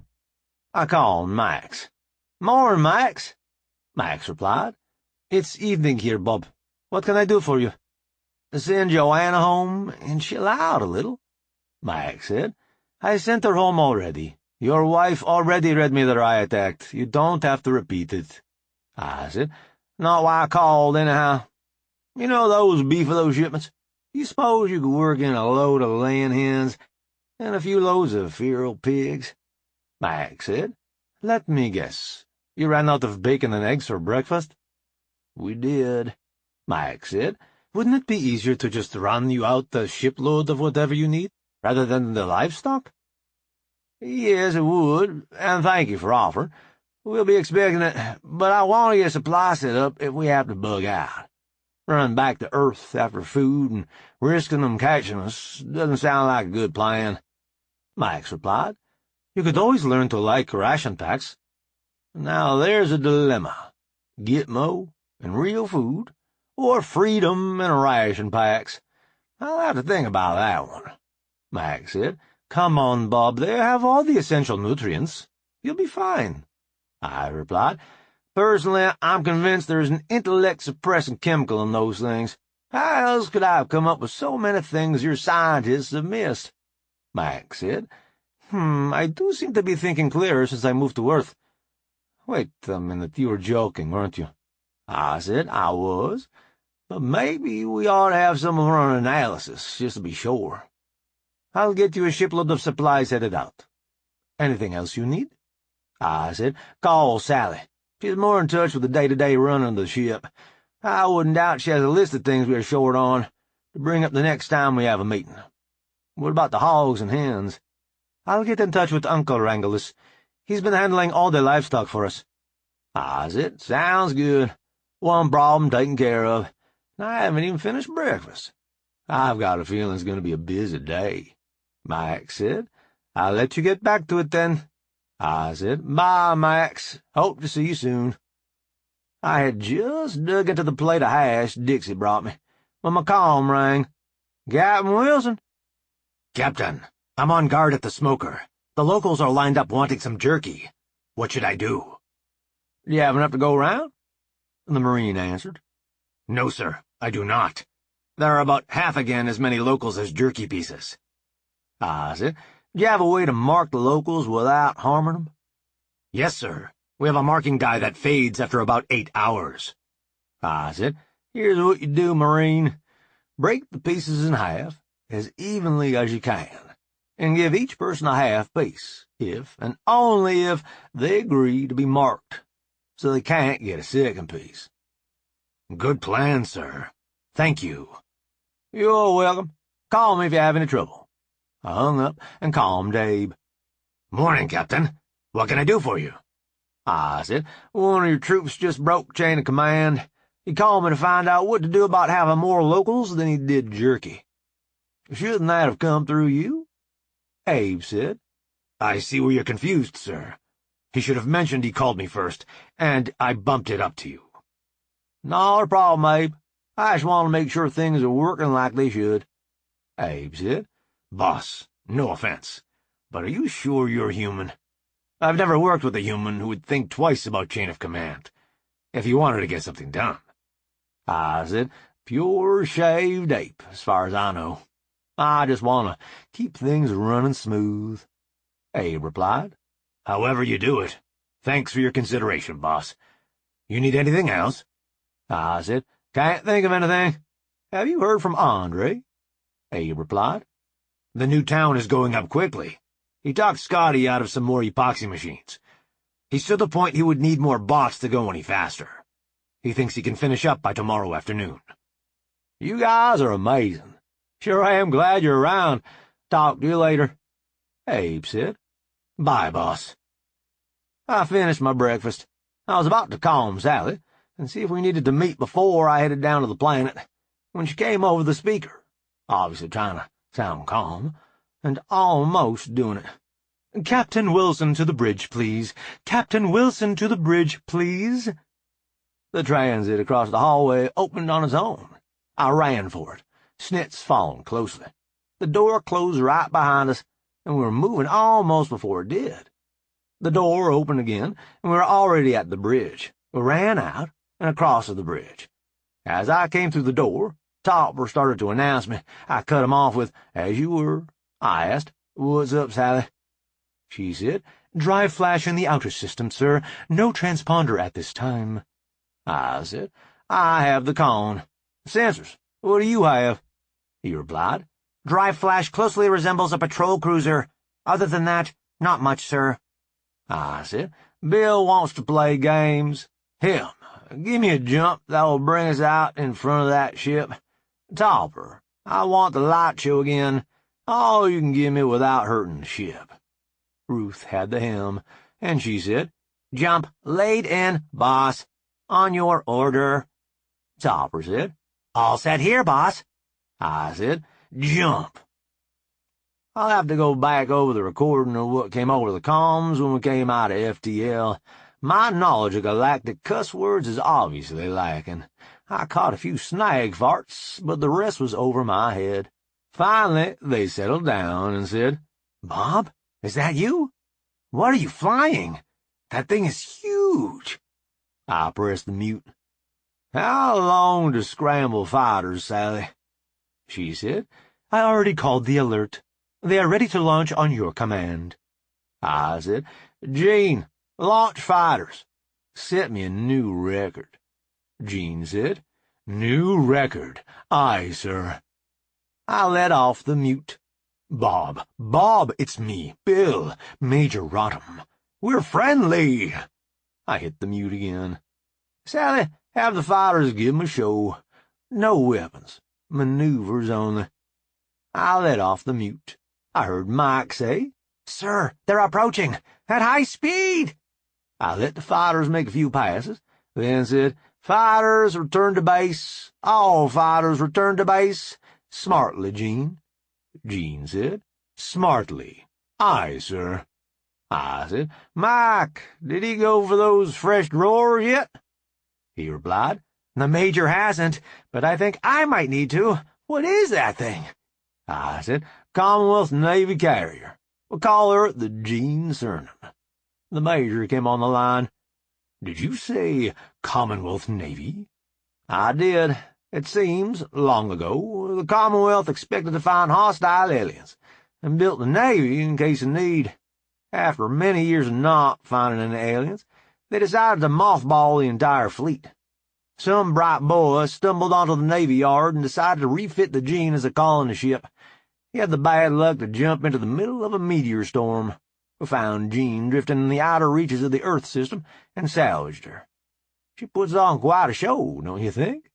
I called Max. "Morning, Max." Max replied, "It's evening here, Bob. What can I do for you?" "Send Joanna home and chill out a little," Max said. "I sent her home already. Your wife already read me the riot act. You don't have to repeat it." I said, "Not why I called, anyhow. You know those beefalo shipments? You suppose you could work in a load of laying hens and a few loads of feral pigs?" Max said, "Let me guess. You ran out of bacon and eggs for breakfast?" "We did," Max said. "Wouldn't it be easier to just run you out a shipload of whatever you need, rather than the livestock?" "Yes, it would, and thank you for offering. We'll be expecting it, but I want to get a supply set up if we have to bug out. Running back to Earth after food and risking them catching us doesn't sound like a good plan," Max replied. "You could always learn to like ration packs." "Now there's a dilemma. Gitmo and real food, or freedom and ration packs. I'll have to think about that one," Max said. "Come on, Bob, they have all the essential nutrients. You'll be fine," I replied. "Personally, I'm convinced there's an intellect-suppressing chemical in those things. How else could I have come up with so many things your scientists have missed?" Max said. I do seem to be thinking clearer since I moved to Earth. Wait a minute, you were joking, weren't you? I said I was, but maybe we ought to have some of our analysis, just to be sure. I'll get you a shipload of supplies headed out. Anything else you need? I said, call Sally. She's more in touch with the day-to-day running of the ship. I wouldn't doubt she has a list of things we are short on to bring up the next time we have a meeting. What about the hogs and hens? I'll get in touch with Uncle Wrangelus. He's been handling all the livestock for us. I said, sounds good. One problem taken care of. I haven't even finished breakfast. I've got a feeling it's going to be a busy day. Max said, I'll let you get back to it then. I said, bye, Max. Hope to see you soon. I had just dug into the plate of hash Dixie brought me when my comm rang. Captain Wilson. Captain, I'm on guard at the smoker. The locals are lined up wanting some jerky. What should I do? Do you have enough to go around? The Marine answered. No, sir, I do not. There are about half again as many locals as jerky pieces. I said, do you have a way to mark the locals without harming them? Yes, sir. We have a marking die that fades after about 8 hours. I said, here's what you do, Marine. Break the pieces in half, as evenly as you can, and give each person a half piece, if, and only if, they agree to be marked, so they can't get a second piece. Good plan, sir. Thank you. You're welcome. Call me if you have any trouble. I hung up and calmed Abe. Morning, Captain. What can I do for you? I said, one of your troops just broke chain of command. He called me to find out what to do about having more locals than he did jerky. Shouldn't that have come through you? Abe said. I see where you're confused, sir. He should have mentioned he called me first, and I bumped it up to you. Not a problem, Abe. I just want to make sure things are working like they should. Abe said. Boss, no offense, but are you sure you're human? I've never worked with a human who would think twice about chain of command, if you wanted to get something done. I said, pure shaved ape, as far as I know. I just want to keep things running smooth. Abe replied. However you do it, thanks for your consideration, boss. You need anything else? I said, can't think of anything. Have you heard from Andre? Abe replied. The new town is going up quickly. He talked Scotty out of some more epoxy machines. He's to the point he would need more bots to go any faster. He thinks he can finish up by tomorrow afternoon. You guys are amazing. Sure am glad you're around. Talk to you later. Abe said. Bye, boss. I finished my breakfast. I was about to call Sally and see if we needed to meet before I headed down to the planet, when she came over the speaker, obviously trying to sound calm, and almost doing it. Captain Wilson to the bridge, please. Captain Wilson to the bridge, please. The transit across the hallway opened on its own. I ran for it, Snitz following closely. The door closed right behind us, and we were moving almost before it did. The door opened again, and we were already at the bridge. We ran out and across to the bridge. As I came through the door, Topper started to announce me. I cut him off with, as you were. I asked, what's up, Sally? She said, drive flash in the outer system, sir. No transponder at this time. I said, I have the con. Sensors, what do you have? He replied, drive flash closely resembles a patrol cruiser. Other than that, not much, sir. I said, Bill wants to play games. Him, give me a jump that will bring us out in front of that ship. Topper, I want the light show again. All you can give me without hurting the ship. Ruth had the helm, and she said, jump laid in, boss. On your order. Topper said, all set here, boss. I said, jump. I'll have to go back over the recording of what came over the comms when we came out of FTL. My knowledge of galactic cuss words is obviously lacking. I caught a few snag farts, but the rest was over my head. Finally, they settled down and said, Bob, is that you? What are you flying? That thing is huge. I pressed the mute. How long to scramble fighters, Sally? She said, I already called the alert. They are ready to launch on your command. I said, Gene, launch fighters. Set me a new record. Gene said, New record. Aye, sir. I let off the mute. Bob, it's me, Bill, Major Rodham. We're friendly. I hit the mute again. Sally, have the fighters give 'em a show. No weapons. Maneuvers only. I let off the mute. I heard Mike say, Sir, they're approaching. At high speed. I let the fighters make a few passes, then said, Fighters, return to base. All fighters, return to base. Smartly, Gene. Gene said, Smartly. Aye, sir. I said, Mike, did he go for those fresh drawers yet? He replied, The Major hasn't, but I think I might need to. What is that thing? I said, Commonwealth Navy carrier. We'll call her the Gene Cernan. The Major came on the line. Did you say Commonwealth Navy? I did. It seems, long ago, the Commonwealth expected to find hostile aliens, and built the Navy in case of need. After many years of not finding any aliens, they decided to mothball the entire fleet. Some bright boy stumbled onto the Navy Yard and decided to refit the Gene as a colony ship. He had the bad luck to jump into the middle of a meteor storm. We found Gene drifting in the outer reaches of the Earth system and salvaged her. She puts on quite a show, don't you think?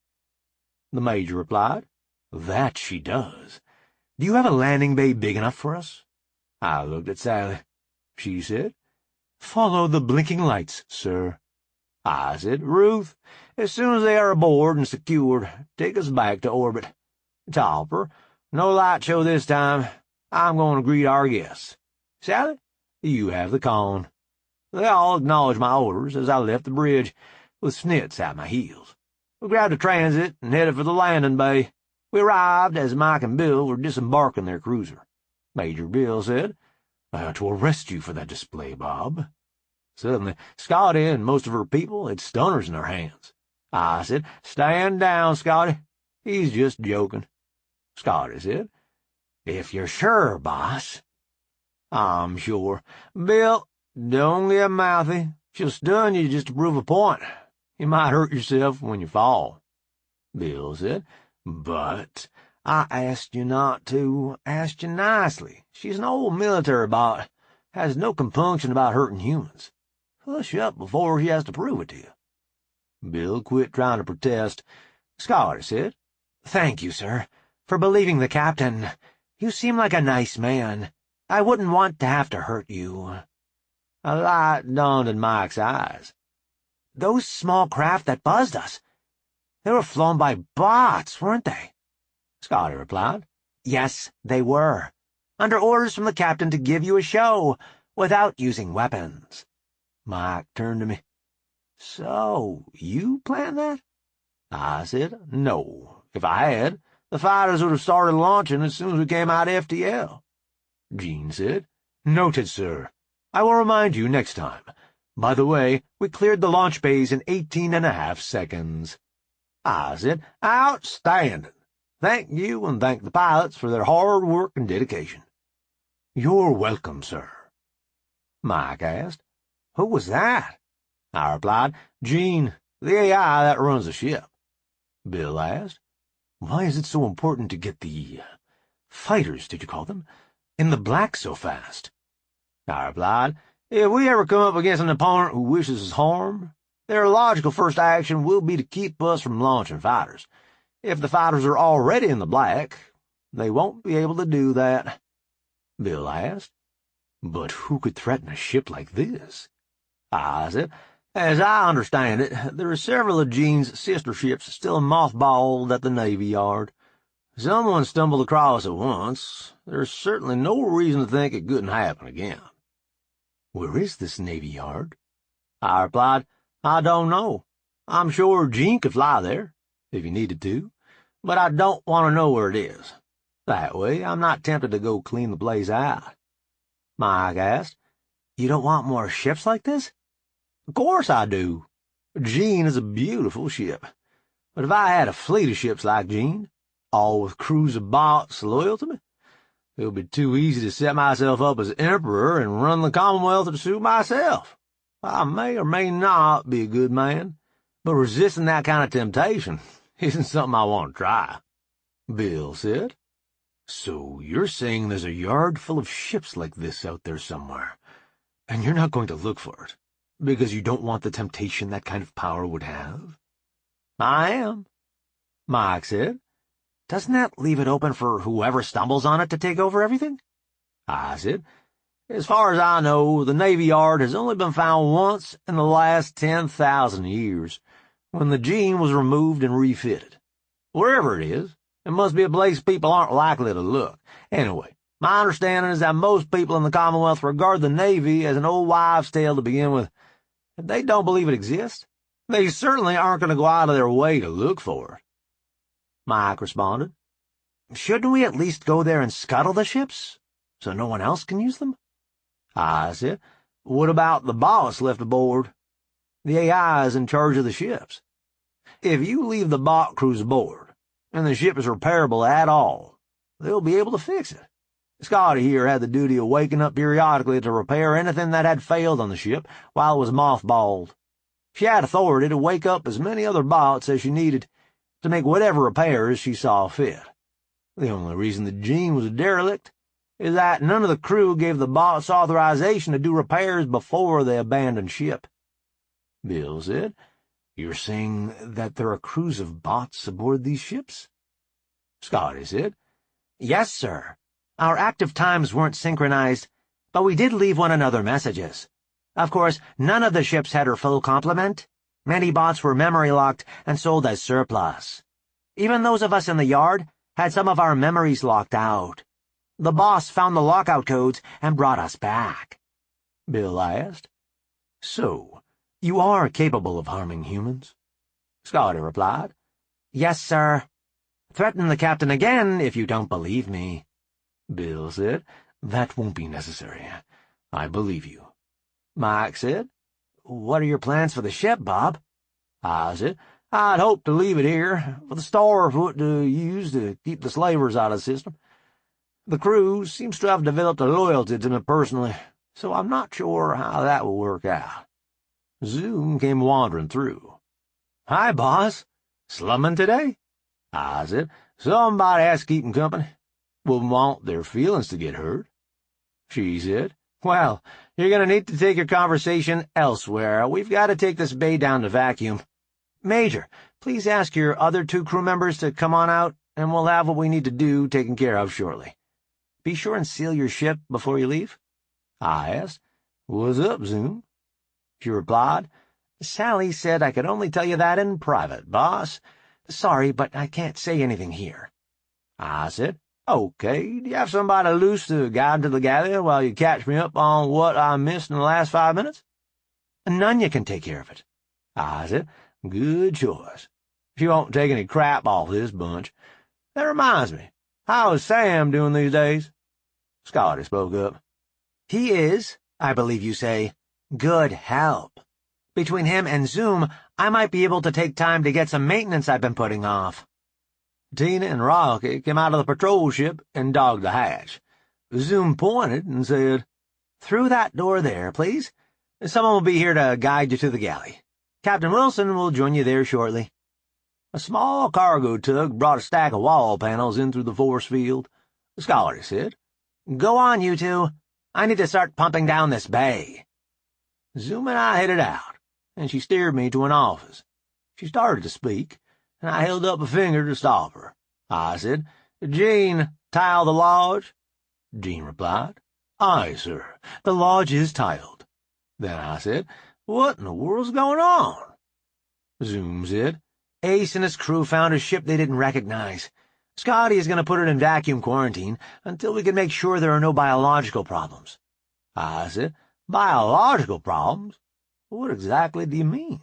The Major replied, That she does. Do you have a landing bay big enough for us? I looked at Sally. She said, Follow the blinking lights, sir. I said, Ruth, as soon as they are aboard and secured, take us back to orbit. Topper, no light show this time. I'm going to greet our guests. Sally, you have the con. They all acknowledged my orders as I left the bridge, with Snitz at my heels. We grabbed a transit and headed for the landing bay. We arrived as Mike and Bill were disembarking their cruiser. Major Bill said, To arrest you for that display, Bob. Suddenly, Scotty and most of her people had stunners in their hands. I said, Stand down, Scotty. He's just joking. Scotty said, If you're sure, boss. I'm sure. Bill, don't get mouthy. She'll stun you just to prove a point. You might hurt yourself when you fall. Bill said, But I asked you not to. Asked you nicely. She's an old military bot. Has no compunction about hurting humans. Hush up before she has to prove it to you. Bill quit trying to protest. Scotty said, Thank you, sir, for believing the captain. You seem like a nice man. I wouldn't want to have to hurt you. A light dawned in Mike's eyes. Those small craft that buzzed us, they were flown by bots, weren't they? Scotty replied. Yes, they were. Under orders from the captain to give you a show, without using weapons. Mike turned to me. So, you planned that? I said, No. If I had, the fighters would have started launching as soon as we came out of FTL. Gene said, Noted, sir. I will remind you next time. By the way, we cleared the launch bays in 18.5 seconds. I said, Outstanding. Thank you, and thank the pilots for their hard work and dedication. You're welcome, sir. Mike asked, Who was that? I replied, Gene, the AI that runs the ship. Bill asked, Why is it so important to get the fighters, did you call them, in the black so fast? I replied, If we ever come up against an opponent who wishes us harm, their logical first action will be to keep us from launching fighters. If the fighters are already in the black, they won't be able to do that. Bill asked, But who could threaten a ship like this? I said, As I understand it, there are several of Gene's sister ships still mothballed at the Navy Yard. Someone stumbled across it once. There's certainly no reason to think it couldn't happen again. Where is this Navy Yard? I replied, I don't know. I'm sure Gene could fly there, if he needed to, but I don't want to know where it is. That way, I'm not tempted to go clean the place out. Mike asked, You don't want more ships like this? Of course I do. Gene is a beautiful ship. But if I had a fleet of ships like Gene, all with crews of bots loyal to me, It'll be too easy to set myself up as emperor and run the Commonwealth to suit myself. I may or may not be a good man, but resisting that kind of temptation isn't something I want to try," Bill said. "So you're saying there's a yard full of ships like this out there somewhere, and you're not going to look for it, because you don't want the temptation that kind of power would have?" "I am," Mike said. "Doesn't that leave it open for whoever stumbles on it to take over everything?" I said. "As far as I know, the Navy Yard has only been found once in the last 10,000 years, when the Gene was removed and refitted. Wherever it is, it must be a place people aren't likely to look. Anyway, my understanding is that most people in the Commonwealth regard the Navy as an old wives' tale to begin with. If they don't believe it exists, they certainly aren't going to go out of their way to look for it," Mike responded. "Shouldn't we at least go there and scuttle the ships, so no one else can use them?" I said. "What about the boss left aboard? The AI is in charge of the ships. If you leave the bot crews aboard, and the ship is repairable at all, they'll be able to fix it. Scotty here had the duty of waking up periodically to repair anything that had failed on the ship while it was mothballed. She had authority to wake up as many other bots as she needed to make whatever repairs she saw fit. The only reason the Gene was a derelict is that none of the crew gave the bots authorization to do repairs before they abandoned ship," Bill said. "You're saying that there are crews of bots aboard these ships?" Scotty said. "Yes, sir. Our active times weren't synchronized, but we did leave one another messages. Of course, none of the ships had her full complement. Many bots were memory-locked and sold as surplus. Even those of us in the yard had some of our memories locked out. The boss found the lockout codes and brought us back," Bill asked. "So, you are capable of harming humans?" Scotty replied. "Yes, sir. Threaten the captain again if you don't believe me," Bill said. "That won't be necessary. I believe you," Mike said. "What are your plans for the ship, Bob?" I said. "I'd hoped to leave it here, for the Starfoot to use to keep the slavers out of the system. The crew seems to have developed a loyalty to me personally, so I'm not sure how that will work out." Zoom came wandering through. "Hi, boss. Slumming today?" I said. "Somebody has to keep 'em company. Wouldn't want their feelings to get hurt." She said. "Well, you're going to need to take your conversation elsewhere. We've got to take this bay down to vacuum. Major, please ask your other 2 crew members to come on out, and we'll have what we need to do taken care of shortly. Be sure and seal your ship before you leave." I asked. "What's up, Zoom?" She replied. "Sally said I could only tell you that in private, boss. Sorry, but I can't say anything here." I said. "Okay, do you have somebody loose to guide to the galley while you catch me up on what I missed in the last 5 minutes?" "None can take care of it." I said. "Good choice. She won't take any crap off this bunch. That reminds me, how is Sam doing these days?" Scotty spoke up. "He is, I believe you say, good help. Between him and Zoom, I might be able to take time to get some maintenance I've been putting off." Tina and Rocky came out of the patrol ship and dogged the hatch. Zoom pointed and said, "Through that door there, please. Someone will be here to guide you to the galley. Captain Wilson will join you there shortly." A small cargo tug brought a stack of wall panels in through the force field. Scotty said, "Go on, you 2. I need to start pumping down this bay." Zoom and I headed out, and she steered me to an office. She started to speak, and I held up a finger to stop her. I said, "Gene, tile the lodge?" Gene replied, "Aye, sir. The lodge is tiled." Then I said, "What in the world's going on?" Zoom said, "Ace and his crew found a ship they didn't recognize. Scotty is going to put it in vacuum quarantine until we can make sure there are no biological problems." I said, "Biological problems? What exactly do you mean?"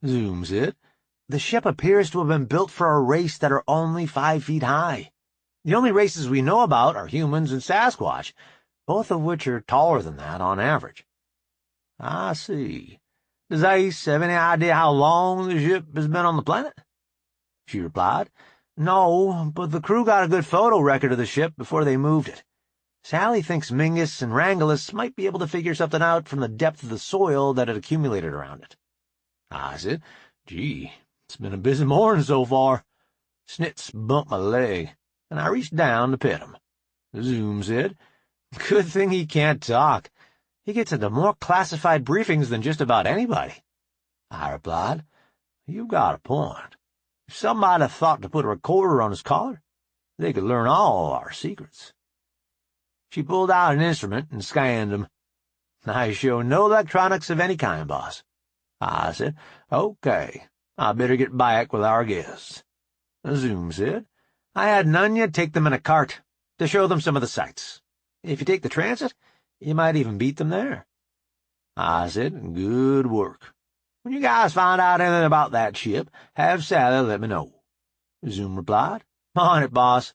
Zoom said, "The ship appears to have been built for a race that are only 5 feet high. The only races we know about are humans and Sasquatch, both of which are taller than that on average." "I see. Does Ace have any idea how long the ship has been on the planet?" She replied, No, but the crew got a good photo record of the ship before they moved it. Sally thinks Mingus and Rangelus might be able to figure something out from the depth of the soil that had accumulated around it. I said, "Gee, it's been a busy morning so far." Snitz bumped my leg, and I reached down to pet him. Zoom said, "Good thing he can't talk. He gets into more classified briefings than just about anybody." I replied, "You've got a point. If somebody had thought to put a recorder on his collar, they could learn all our secrets." She pulled out an instrument and scanned them. "I show no electronics of any kind, boss." I said, "Okay, I better get back with our guests." Zoom said, "I had Nunya take them in a cart to show them some of the sights. If you take the transit, you might even beat them there." I said, "Good work. When you guys find out anything about that ship, have Sally let me know." Zoom replied, "On it, boss."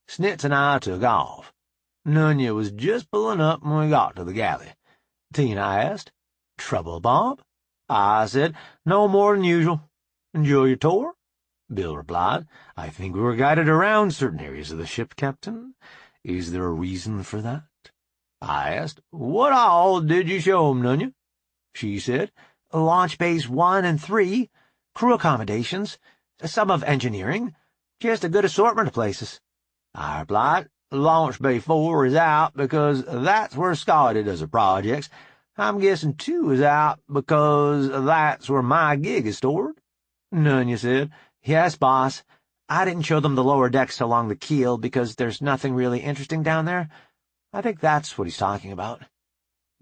Snitz and I took off. Nunya was just pulling up when we got to the galley. Tina asked, "Trouble, Bob?" I said, "No more than usual. Enjoy your tour?" Bill replied, "I think we were guided around certain areas of the ship, Captain. Is there a reason for that?" I asked, "What all did you show 'em, Nunya?" She said, "Launch bays 1 and 3, crew accommodations, some of engineering, just a good assortment of places." I replied, "Launch bay 4 is out because that's where Scotty does her projects. I'm guessing 2 is out because that's where my gig is stored." Nunya said, "Yes, boss. I didn't show them the lower decks along the keel because there's nothing really interesting down there. I think that's what he's talking about."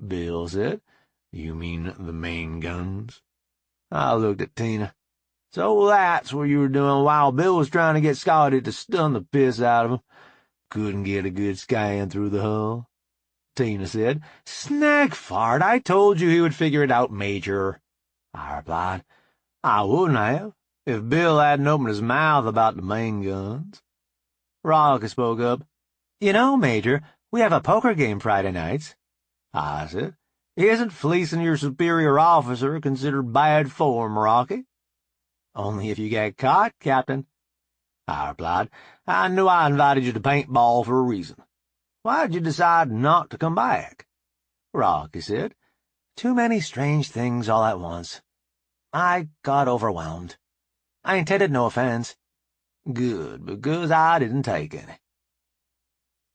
Bill said, "You mean the main guns?" I looked at Tina. "So that's what you were doing while Bill was trying to get Scotty to stun the piss out of him. Couldn't get a good scan through the hull." Tina said, "Snag fart, I told you he would figure it out, Major." I replied, "I wouldn't have, if Bill hadn't opened his mouth about the main guns." Rocky spoke up. "You know, Major, we have a poker game Friday nights." I said, "Isn't fleecing your superior officer considered bad form, Rocky?" "Only if you get caught, Captain." I replied, "I knew I invited you to paintball for a reason. Why did you decide not to come back?" Rocky said, "Too many strange things all at once. I got overwhelmed. I intended no offense." "Good, because I didn't take any."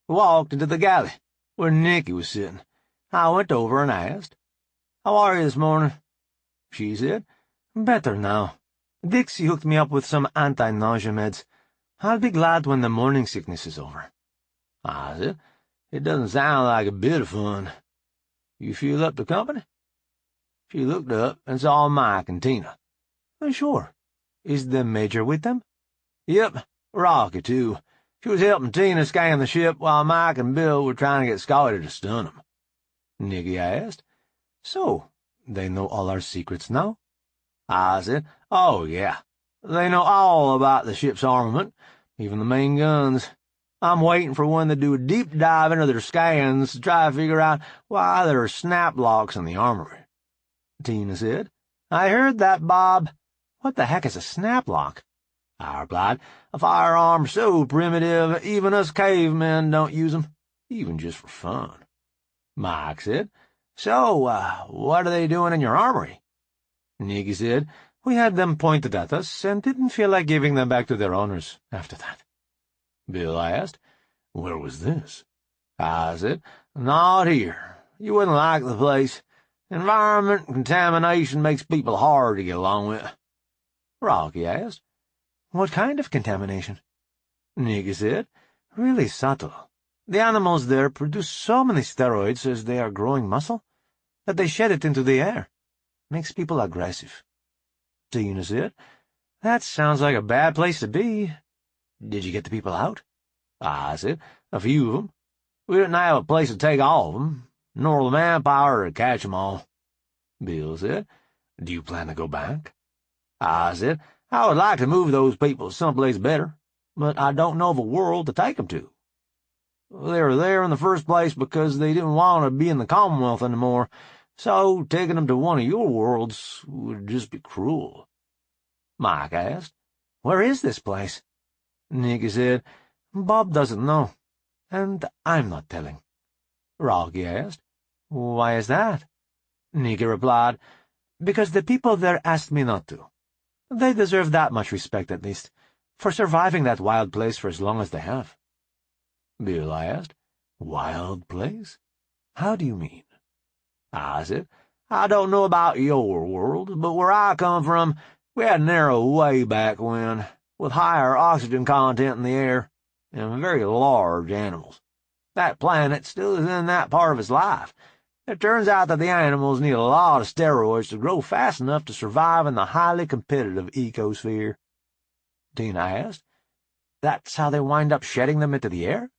We walked into the galley, where Nikki was sitting. I went over and asked, "How are you this morning?" She said, "Better now. Dixie hooked me up with some anti-nausea meds. I'll be glad when the morning sickness is over." I said, "It doesn't sound like a bit of fun. You feel up to company?" She looked up and saw Mike and Tina. "Sure. Is the Major with them?" "Yep, Rocky, too. She was helping Tina scan the ship while Mike and Bill were trying to get Scotty to stun him." Nikki asked, "So, they know all our secrets now?" I said, "Oh, yeah. They know all about the ship's armament, even the main guns. I'm waiting for when they do a deep dive into their scans to try to figure out why there are snap locks in the armory." Tina said, "I heard that, Bob. What the heck is a snap lock?" I replied, "A firearm so primitive even us cavemen don't use 'em, even just for fun." Mike said, "So, what are they doing in your armory?" Nikki said, "We had them pointed at us and didn't feel like giving them back to their owners after that." Bill asked, "Where was this?" I said, "Not here. You wouldn't like the place. Environment and contamination makes people hard to get along with." Rocky asked, "What kind of contamination?" Nikki said, "Really subtle. The animals there produce so many steroids as they are growing muscle that they shed it into the air. Makes people aggressive." Tina said, "That sounds like a bad place to be. Did you get the people out?" I said, "A few of 'em. We didn't have a place to take all of 'em, nor the manpower to catch 'em all." Bill said, "Do you plan to go back?" I said, "I would like to move those people someplace better, but I don't know of a world to take 'em to. They were there in the first place because they didn't want to be in the Commonwealth anymore, so taking 'em to one of your worlds would just be cruel." Mike asked, "Where is this place?" Nikki said. Bob doesn't know, and I'm not telling. Rocky asked. Why is that? Nikki replied. Because the people there asked me not to. They deserve that much respect, at least, for surviving that wild place for as long as they have. Bill asked. Wild place? How do you mean? I said, I don't know about your world, but where I come from, we had an era way back when, with higher oxygen content in the air, and very large animals. That planet still is in that part of its life. It turns out that the animals need a lot of steroids to grow fast enough to survive in the highly competitive ecosphere. Tina asked. That's how they wind up shedding them into the air?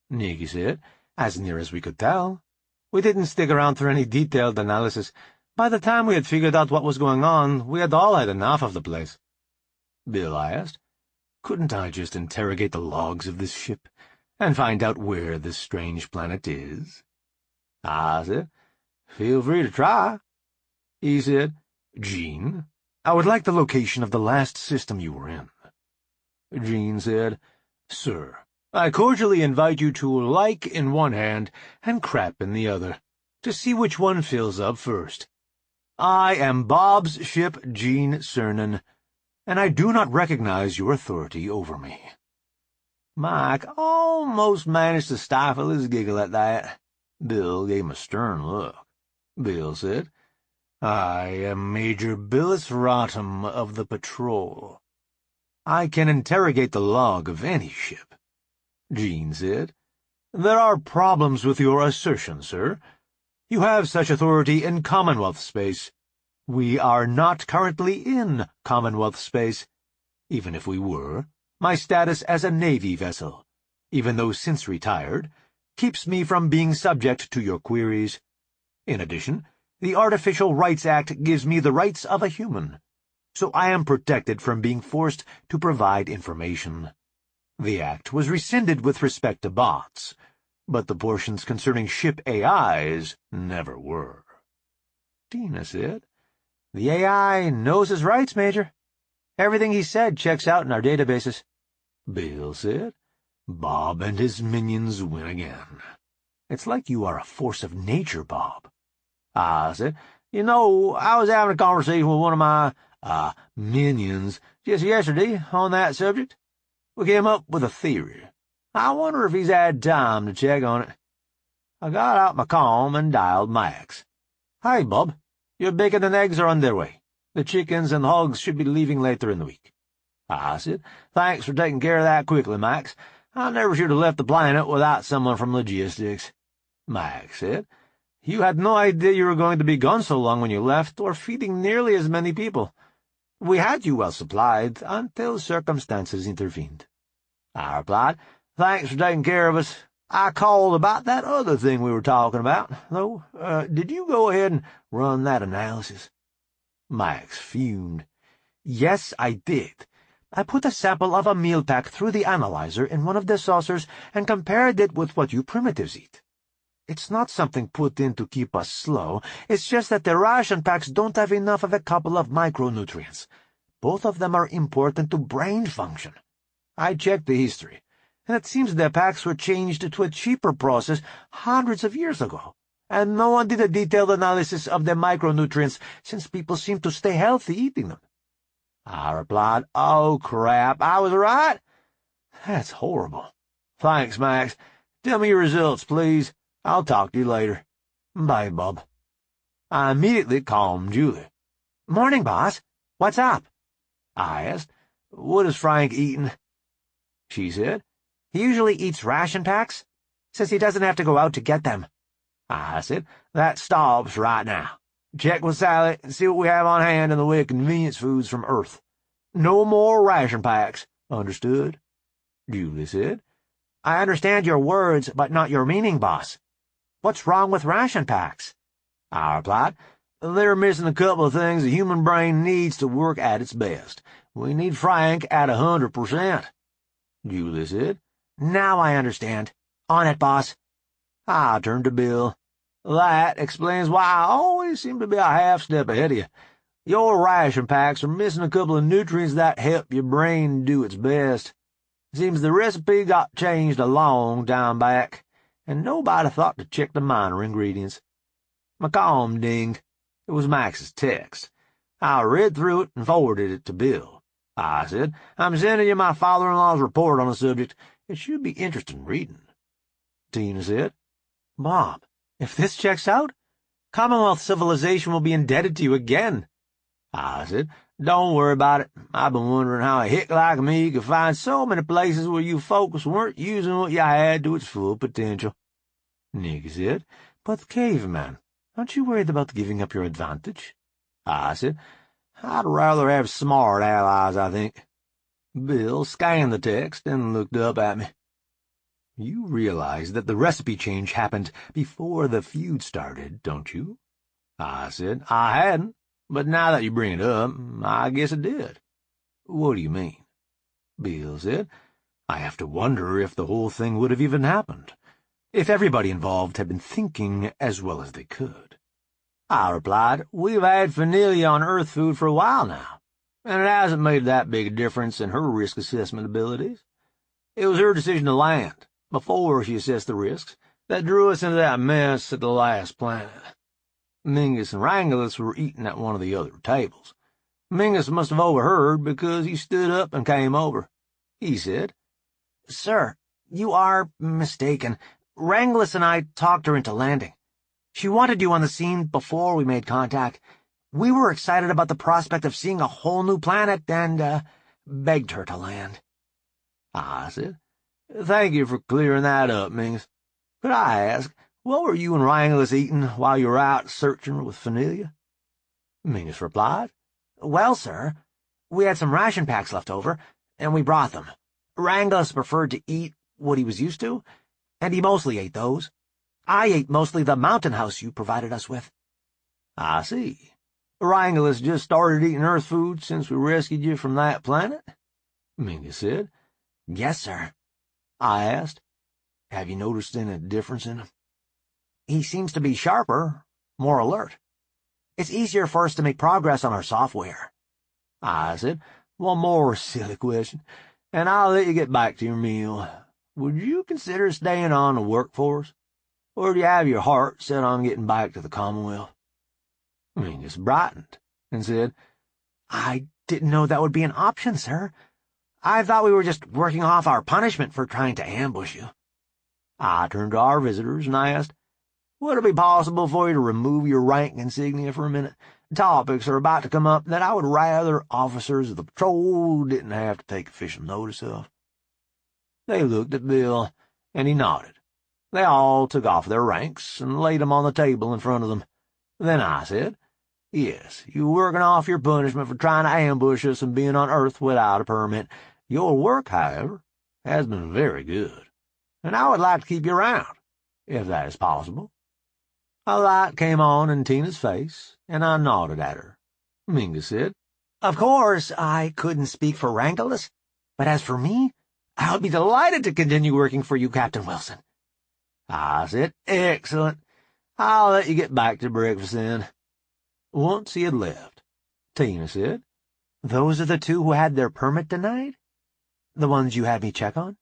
Nikki said, as near as we could tell. We didn't stick around for any detailed analysis. By the time we had figured out what was going on, we had all had enough of the place. Bill asked, couldn't I just interrogate the logs of this ship and find out where this strange planet is? I said, feel free to try. He said, Gene, I would like the location of the last system you were in. Gene said, Sir, I cordially invite you to like in one hand and crap in the other, to see which one fills up first. I am Bob's ship, Gene Cernan, and I do not recognize your authority over me. Mike almost managed to stifle his giggle at that. Bill gave him a stern look. Bill said, I am Major Billis Rotham of the patrol. I can interrogate the log of any ship. Gene said, There are problems with your assertion, sir. You have such authority in Commonwealth space. We are not currently in Commonwealth space. Even if we were, my status as a Navy vessel, even though since retired, keeps me from being subject to your queries. In addition, the Artificial Rights Act gives me the rights of a human, so I am protected from being forced to provide information. The act was rescinded with respect to bots, but the portions concerning ship AIs never were. Tina said, The AI knows his rights, Major. Everything he said checks out in our databases. Bill said, Bob and his minions win again. It's like you are a force of nature, Bob. I said, I was having a conversation with one of my, minions just yesterday on that subject. We came up with a theory. I wonder if he's had time to check on it. I got out my comm and dialed Max. Hey, Bob, your bacon and eggs are on their way. The chickens and hogs should be leaving later in the week. I said, Thanks for taking care of that quickly, Max. I never should have left the planet without someone from logistics. Max said, You had no idea you were going to be gone so long when you left, or feeding nearly as many people. We had you well supplied until circumstances intervened. I replied, Thanks for taking care of us. I called about that other thing we were talking about, though. Did you go ahead and run that analysis? Max fumed. Yes, I did. I put a sample of a meal pack through the analyzer in one of the saucers and compared it with what you primitives eat. It's not something put in to keep us slow. It's just that the ration packs don't have enough of a couple of micronutrients. Both of them are important to brain function. I checked the history, and it seems the packs were changed to a cheaper process hundreds of years ago, and no one did a detailed analysis of the micronutrients since people seem to stay healthy eating them. I replied, Oh, crap, I was right? That's horrible. Thanks, Max. Tell me your results, please. I'll talk to you later. Bye, Bob. I immediately calmed Ciulla. Morning, boss. What's up? I asked. What is Frank eating? She said, He usually eats ration packs. Says he doesn't have to go out to get them. I said, That stops right now. Check with Sally and see what we have on hand in the way of convenience foods from Earth. No more ration packs. Understood? Ciulla said, I understand your words, but not your meaning, boss. What's wrong with ration packs? I replied, They're missing a couple of things the human brain needs to work at its best. We need Frank at 100%. Ciulla said, Now I understand. On it, boss. I turned to Bill. That explains why I always seem to be a half-step ahead of you. Your ration packs are missing a couple of nutrients that help your brain do its best. Seems the recipe got changed a long time back, and nobody thought to check the minor ingredients. My com dinged. It was Max's text. I read through it and forwarded it to Bill. I said, I'm sending you my father-in-law's report on the subject. It should be interesting reading. Tina said, Bob, if this checks out, Commonwealth civilization will be indebted to you again. I said, don't worry about it. I've been wondering how a hick like me could find so many places where you folks weren't using what you had to its full potential. Nikki said, but caveman, aren't you worried about giving up your advantage? I said, I'd rather have smart allies, I think. Bill scanned the text and looked up at me. You realize that the recipe change happened before the feud started, don't you? I said, I hadn't, but now that you bring it up, I guess it did. What do you mean? Bill said, I have to wonder if the whole thing would have even happened, if everybody involved had been thinking as well as they could. I replied, we've had Fanilia on Earth food for a while now, and it hasn't made that big a difference in her risk assessment abilities. It was her decision to land, before she assessed the risks, that drew us into that mess at the last planet. Mingus and Wrangulus were eating at one of the other tables. Mingus must have overheard because he stood up and came over. He said, Sir, you are mistaken. Wrangulus and I talked her into landing. She wanted you on the scene before we made contact. We were excited about the prospect of seeing a whole new planet and, begged her to land. I said, thank you for clearing that up, Mingus. Could I ask, what were you and Wrangulus eating while you were out searching with Fanilia? Mingus replied, Well, sir, we had some ration packs left over, and we brought them. Wrangulus preferred to eat what he was used to, and he mostly ate those. I ate mostly the mountain house you provided us with. I see. Wrangulus just started eating Earth food since we rescued you from that planet? Mingus said. Yes, sir. I asked, have you noticed any difference in him? He seems to be sharper, more alert. It's easier for us to make progress on our software. I said, one more silly question, and I'll let you get back to your meal. Would you consider staying on the workforce? Or do you have your heart set on getting back to the Commonwealth? Mingus brightened and said, I didn't know that would be an option, sir. I thought we were just working off our punishment for trying to ambush you. I turned to our visitors and I asked, would it be possible for you to remove your rank insignia for a minute? Topics are about to come up that I would rather officers of the patrol didn't have to take official notice of. They looked at Bill, and he nodded. They all took off their ranks and laid them on the table in front of them. Then I said, yes, you're working off your punishment for trying to ambush us and being on Earth without a permit. Your work, however, has been very good, and I would like to keep you around, if that is possible. A light came on in Tina's face, and I nodded at her. Mingus said, Of course, I couldn't speak for Wrangulus, but as for me, I'll be delighted to continue working for you, Captain Wilson. I said, excellent. I'll let you get back to breakfast then. Once he had left, Tina said, Those are the two who had their permit denied? The ones you had me check on?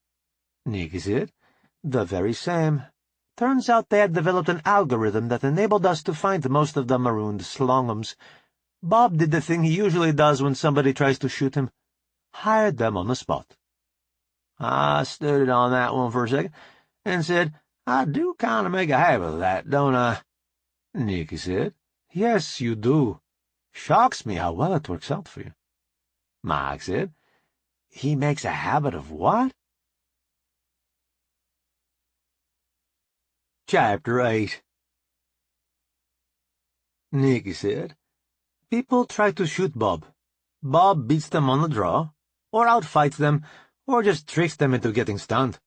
Nikki said, The very same. Turns out they had developed an algorithm that enabled us to find most of the marooned slongums. Bob did the thing he usually does when somebody tries to shoot him. Hired them on the spot. I studied on that one for a second and said, I do kind of make a habit of that, don't I? Nikki said, Yes, you do. Shocks me how well it works out for you. Mike said, He makes a habit of what? Chapter 8. Nikki said, People try to shoot Bob. Bob beats them on the draw, or outfights them, or just tricks them into getting stunned.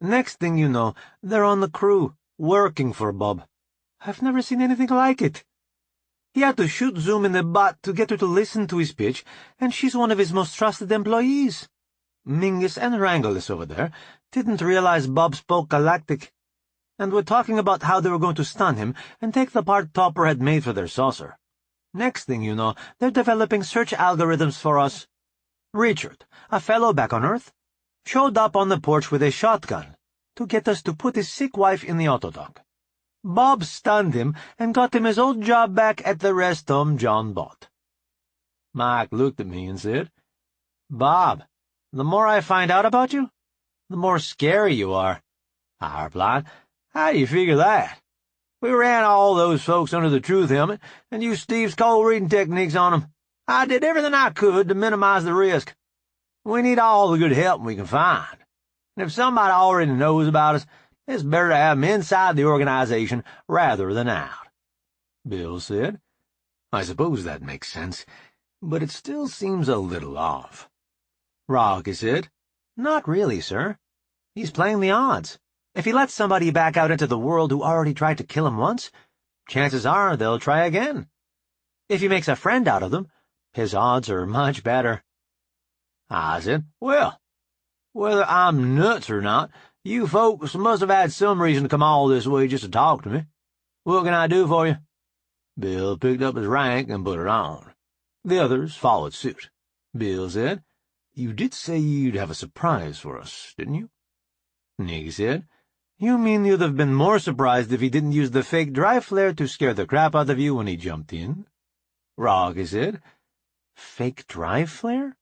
Next thing you know, they're on the crew, working for Bob. I've never seen anything like it. He had to shoot Zoom in the butt to get her to listen to his pitch, and she's one of his most trusted employees. Mingus and Wrangulus over there didn't realize Bob spoke galactic, and were talking about how they were going to stun him and take the part Topper had made for their saucer. Next thing you know, they're developing search algorithms for us. Richard, a fellow back on Earth, showed up on the porch with a shotgun to get us to put his sick wife in the autodoc. Bob stunned him and got him his old job back at the rest home John bought. Mike looked at me and said, "Bob, the more I find out about you, the more scary you are." I replied, "How do you figure that? We ran all those folks under the truth helmet and used Steve's cold reading techniques on them. I did everything I could to minimize the risk. We need all the good help we can find. And if somebody already knows about us, it's better to have them inside the organization rather than out." Bill said, "I suppose that makes sense, but it still seems a little off." Rocky said, "Not really, sir. He's playing the odds. If he lets somebody back out into the world who already tried to kill him once, chances are they'll try again. If he makes a friend out of them, his odds are much better." I said, "Well, whether I'm nuts or not, you folks must have had some reason to come all this way just to talk to me. What can I do for you?" Bill picked up his rank and put it on. The others followed suit. Bill said, "You did say you'd have a surprise for us, didn't you?" Nikki said, "You mean you'd have been more surprised if he didn't use the fake dry flare to scare the crap out of you when he jumped in?" Rocky said, "Fake dry flare?"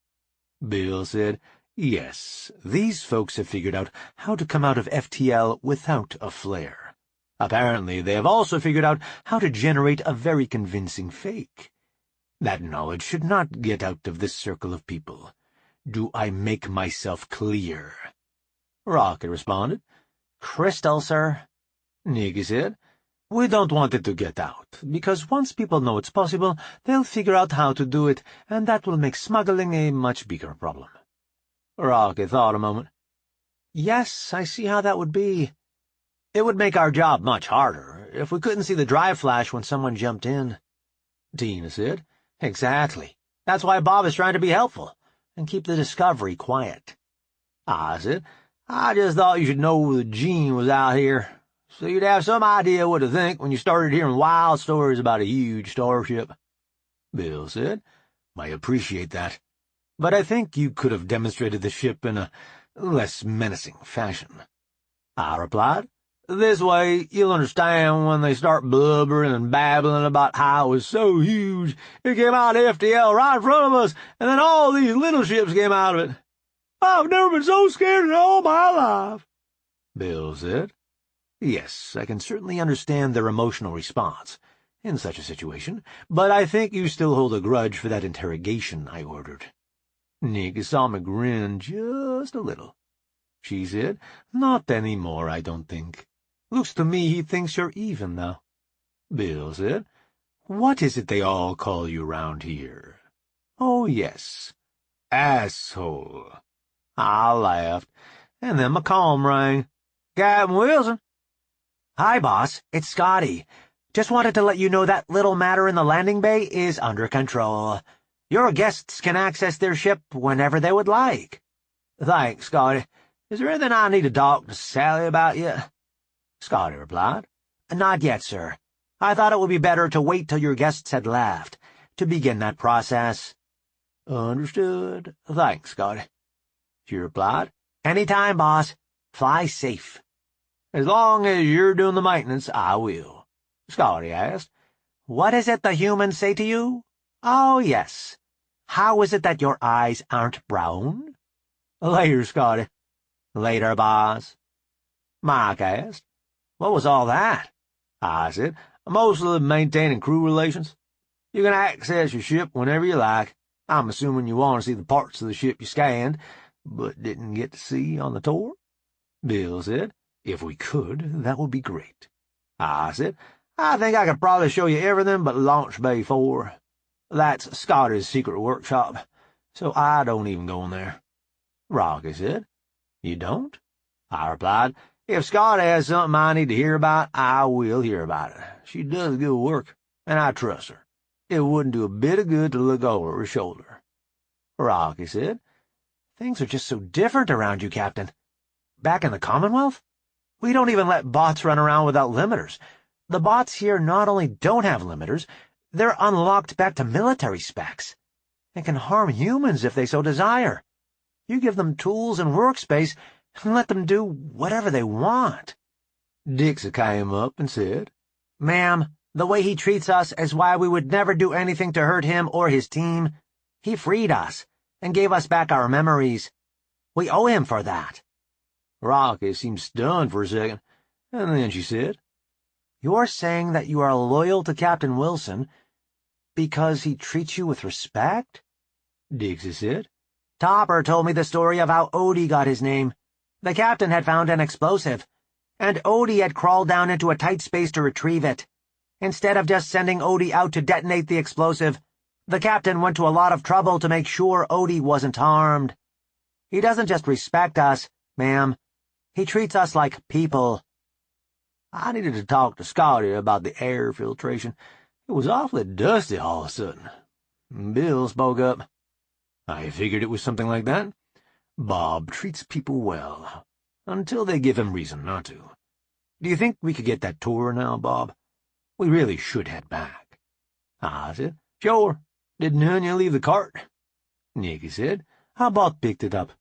Bill said, "Yes, these folks have figured out how to come out of FTL without a flare. Apparently they have also figured out how to generate a very convincing fake. That knowledge should not get out of this circle of people. Do I make myself clear?" Rocky responded, "Crystal, sir." Nikki said, "We don't want it to get out, because once people know it's possible, they'll figure out how to do it, and that will make smuggling a much bigger problem." Rocky thought a moment. "Yes, I see how that would be. It would make our job much harder if we couldn't see the dry flash when someone jumped in." Tina said, "Exactly. That's why Bob is trying to be helpful and keep the discovery quiet." I said, "I just thought you should know that Gene was out here, so you'd have some idea what to think when you started hearing wild stories about a huge starship." Bill said, "I appreciate that, but I think you could have demonstrated the ship in a less menacing fashion." I replied, "This way you'll understand when they start blubbering and babbling about how it was so huge it came out of FTL right in front of us, and then all these little ships came out of it. I've never been so scared in all my life." Bill said, "Yes, I can certainly understand their emotional response in such a situation, but I think you still hold a grudge for that interrogation I ordered." Nikki saw me grin just a little. She said, "Not any more, I don't think. Looks to me he thinks you're even now." Bill said, "What is it they all call you round here?" "Oh, yes, asshole." I laughed, and then my comm rang. "Captain Wilson." "Hi, boss. It's Scotty. Just wanted to let you know that little matter in the landing bay is under control. Your guests can access their ship whenever they would like." "Thanks, Scotty. Is there anything I need to talk to Sally about yet?" Scotty replied, "Not yet, sir. I thought it would be better to wait till your guests had left to begin that process." "Understood. Thanks, Scotty." She replied, "Anytime, boss. Fly safe." "As long as you're doing the maintenance, I will." Scotty asked, "What is it the humans say to you? Oh, yes. How is it that your eyes aren't brown?" "Later, Scotty." "Later, boss." Mike asked, "What was all that?" I said, "Mostly maintaining crew relations. You can access your ship whenever you like. I'm assuming you want to see the parts of the ship you scanned, but didn't get to see on the tour." Bill said, "If we could, that would be great." I said, "I think I could probably show you everything but Launch Bay 4. That's Scotty's secret workshop, so I don't even go in there." Rocky said, "You don't?" I replied, "If Scotty has something I need to hear about, I will hear about it. She does good work, and I trust her. It wouldn't do a bit of good to look over her shoulder." Rocky said, "Things are just so different around you, Captain. Back in the Commonwealth, we don't even let bots run around without limiters. The bots here not only don't have limiters, they're unlocked back to military specs and can harm humans if they so desire. You give them tools and workspace and let them do whatever they want. Dixie came up and said, Ma'am, the way he treats us is why we would never do anything to hurt him or his team. He freed us and gave us back our memories. We owe him for that. Rocky seemed stunned for a second, and then she said, You're saying that you are loyal to Captain Wilson because he treats you with respect? Dixie said. Topper told me the story of how Odie got his name. The captain had found an explosive, and Odie had crawled down into a tight space to retrieve it. Instead of just sending Odie out to detonate the explosive, the captain went to a lot of trouble to make sure Odie wasn't harmed. He doesn't just respect us, ma'am. He treats us like people. I needed to talk to Scotty about the air filtration. It was awfully dusty all of a sudden. Bill spoke up. I figured it was something like that. Bob treats people well, until they give him reason not to. Do you think we could get that tour now, Bob? We really should head back. I said, Sure. Did Nunya leave the cart? Nikki said, How Bob picked it up.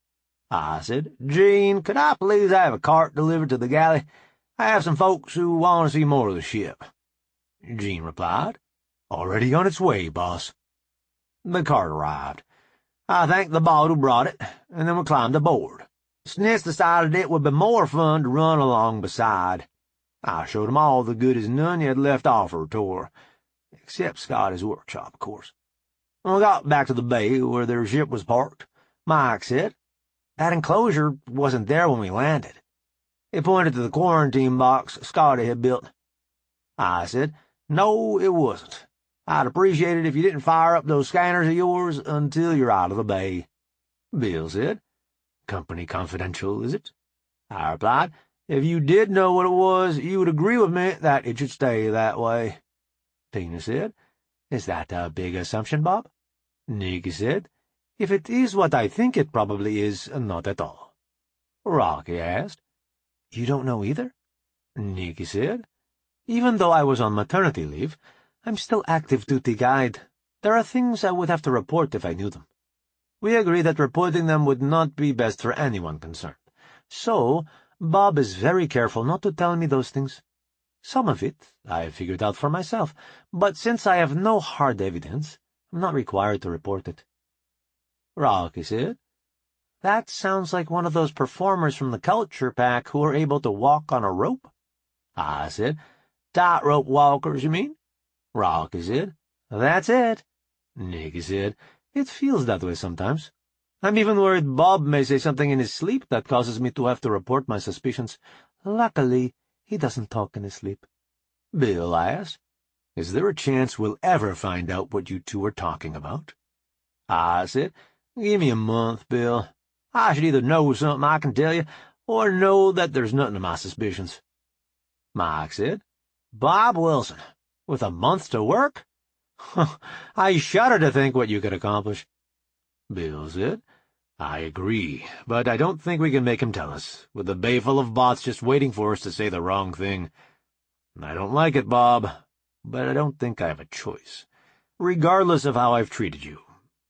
I said, Gene, could I please have a cart delivered to the galley? I have some folks who want to see more of the ship. Gene replied, Already on its way, boss. The cart arrived. I thanked the boat who brought it, and then we climbed aboard. Snitz decided it would be more fun to run along beside. I showed him all the goodies Nunya had left off her tour, except Scotty's workshop, of course. When we got back to the bay where their ship was parked, Mike said, That enclosure wasn't there when we landed. He pointed to the quarantine box Scotty had built. I said, No, it wasn't. I'd appreciate it if you didn't fire up those scanners of yours until you're out of the bay. Bill said, Company confidential, is it? I replied, If you did know what it was, you would agree with me that it should stay that way. Tina said, Is that a big assumption, Bob? Nikki said, If it is what I think it probably is, not at all. Rocky asked, You don't know either? Nikki said, Even though I was on maternity leave, I'm still active duty guide. There are things I would have to report if I knew them. We agree that reporting them would not be best for anyone concerned. So, Bob is very careful not to tell me those things. Some of it I figured out for myself, but since I have no hard evidence, I'm not required to report it. Rocky said, That sounds like one of those performers from the culture pack who are able to walk on a rope. I said, Tightrope walkers, you mean? Rocky said, That's it. Nikki said, It feels that way sometimes. I'm even worried Bob may say something in his sleep that causes me to have to report my suspicions. Luckily, he doesn't talk in his sleep. Bill asked, Is there a chance we'll ever find out what you two are talking about? I said, Give me a month, Bill. I should either know something I can tell you, or know that there's nothing to my suspicions. Mike said, Bob Wilson, with a month to work? I shudder to think what you could accomplish. Bill said, I agree, but I don't think we can make him tell us, with the bay full of bots just waiting for us to say the wrong thing. I don't like it, Bob, but I don't think I have a choice. Regardless of how I've treated you,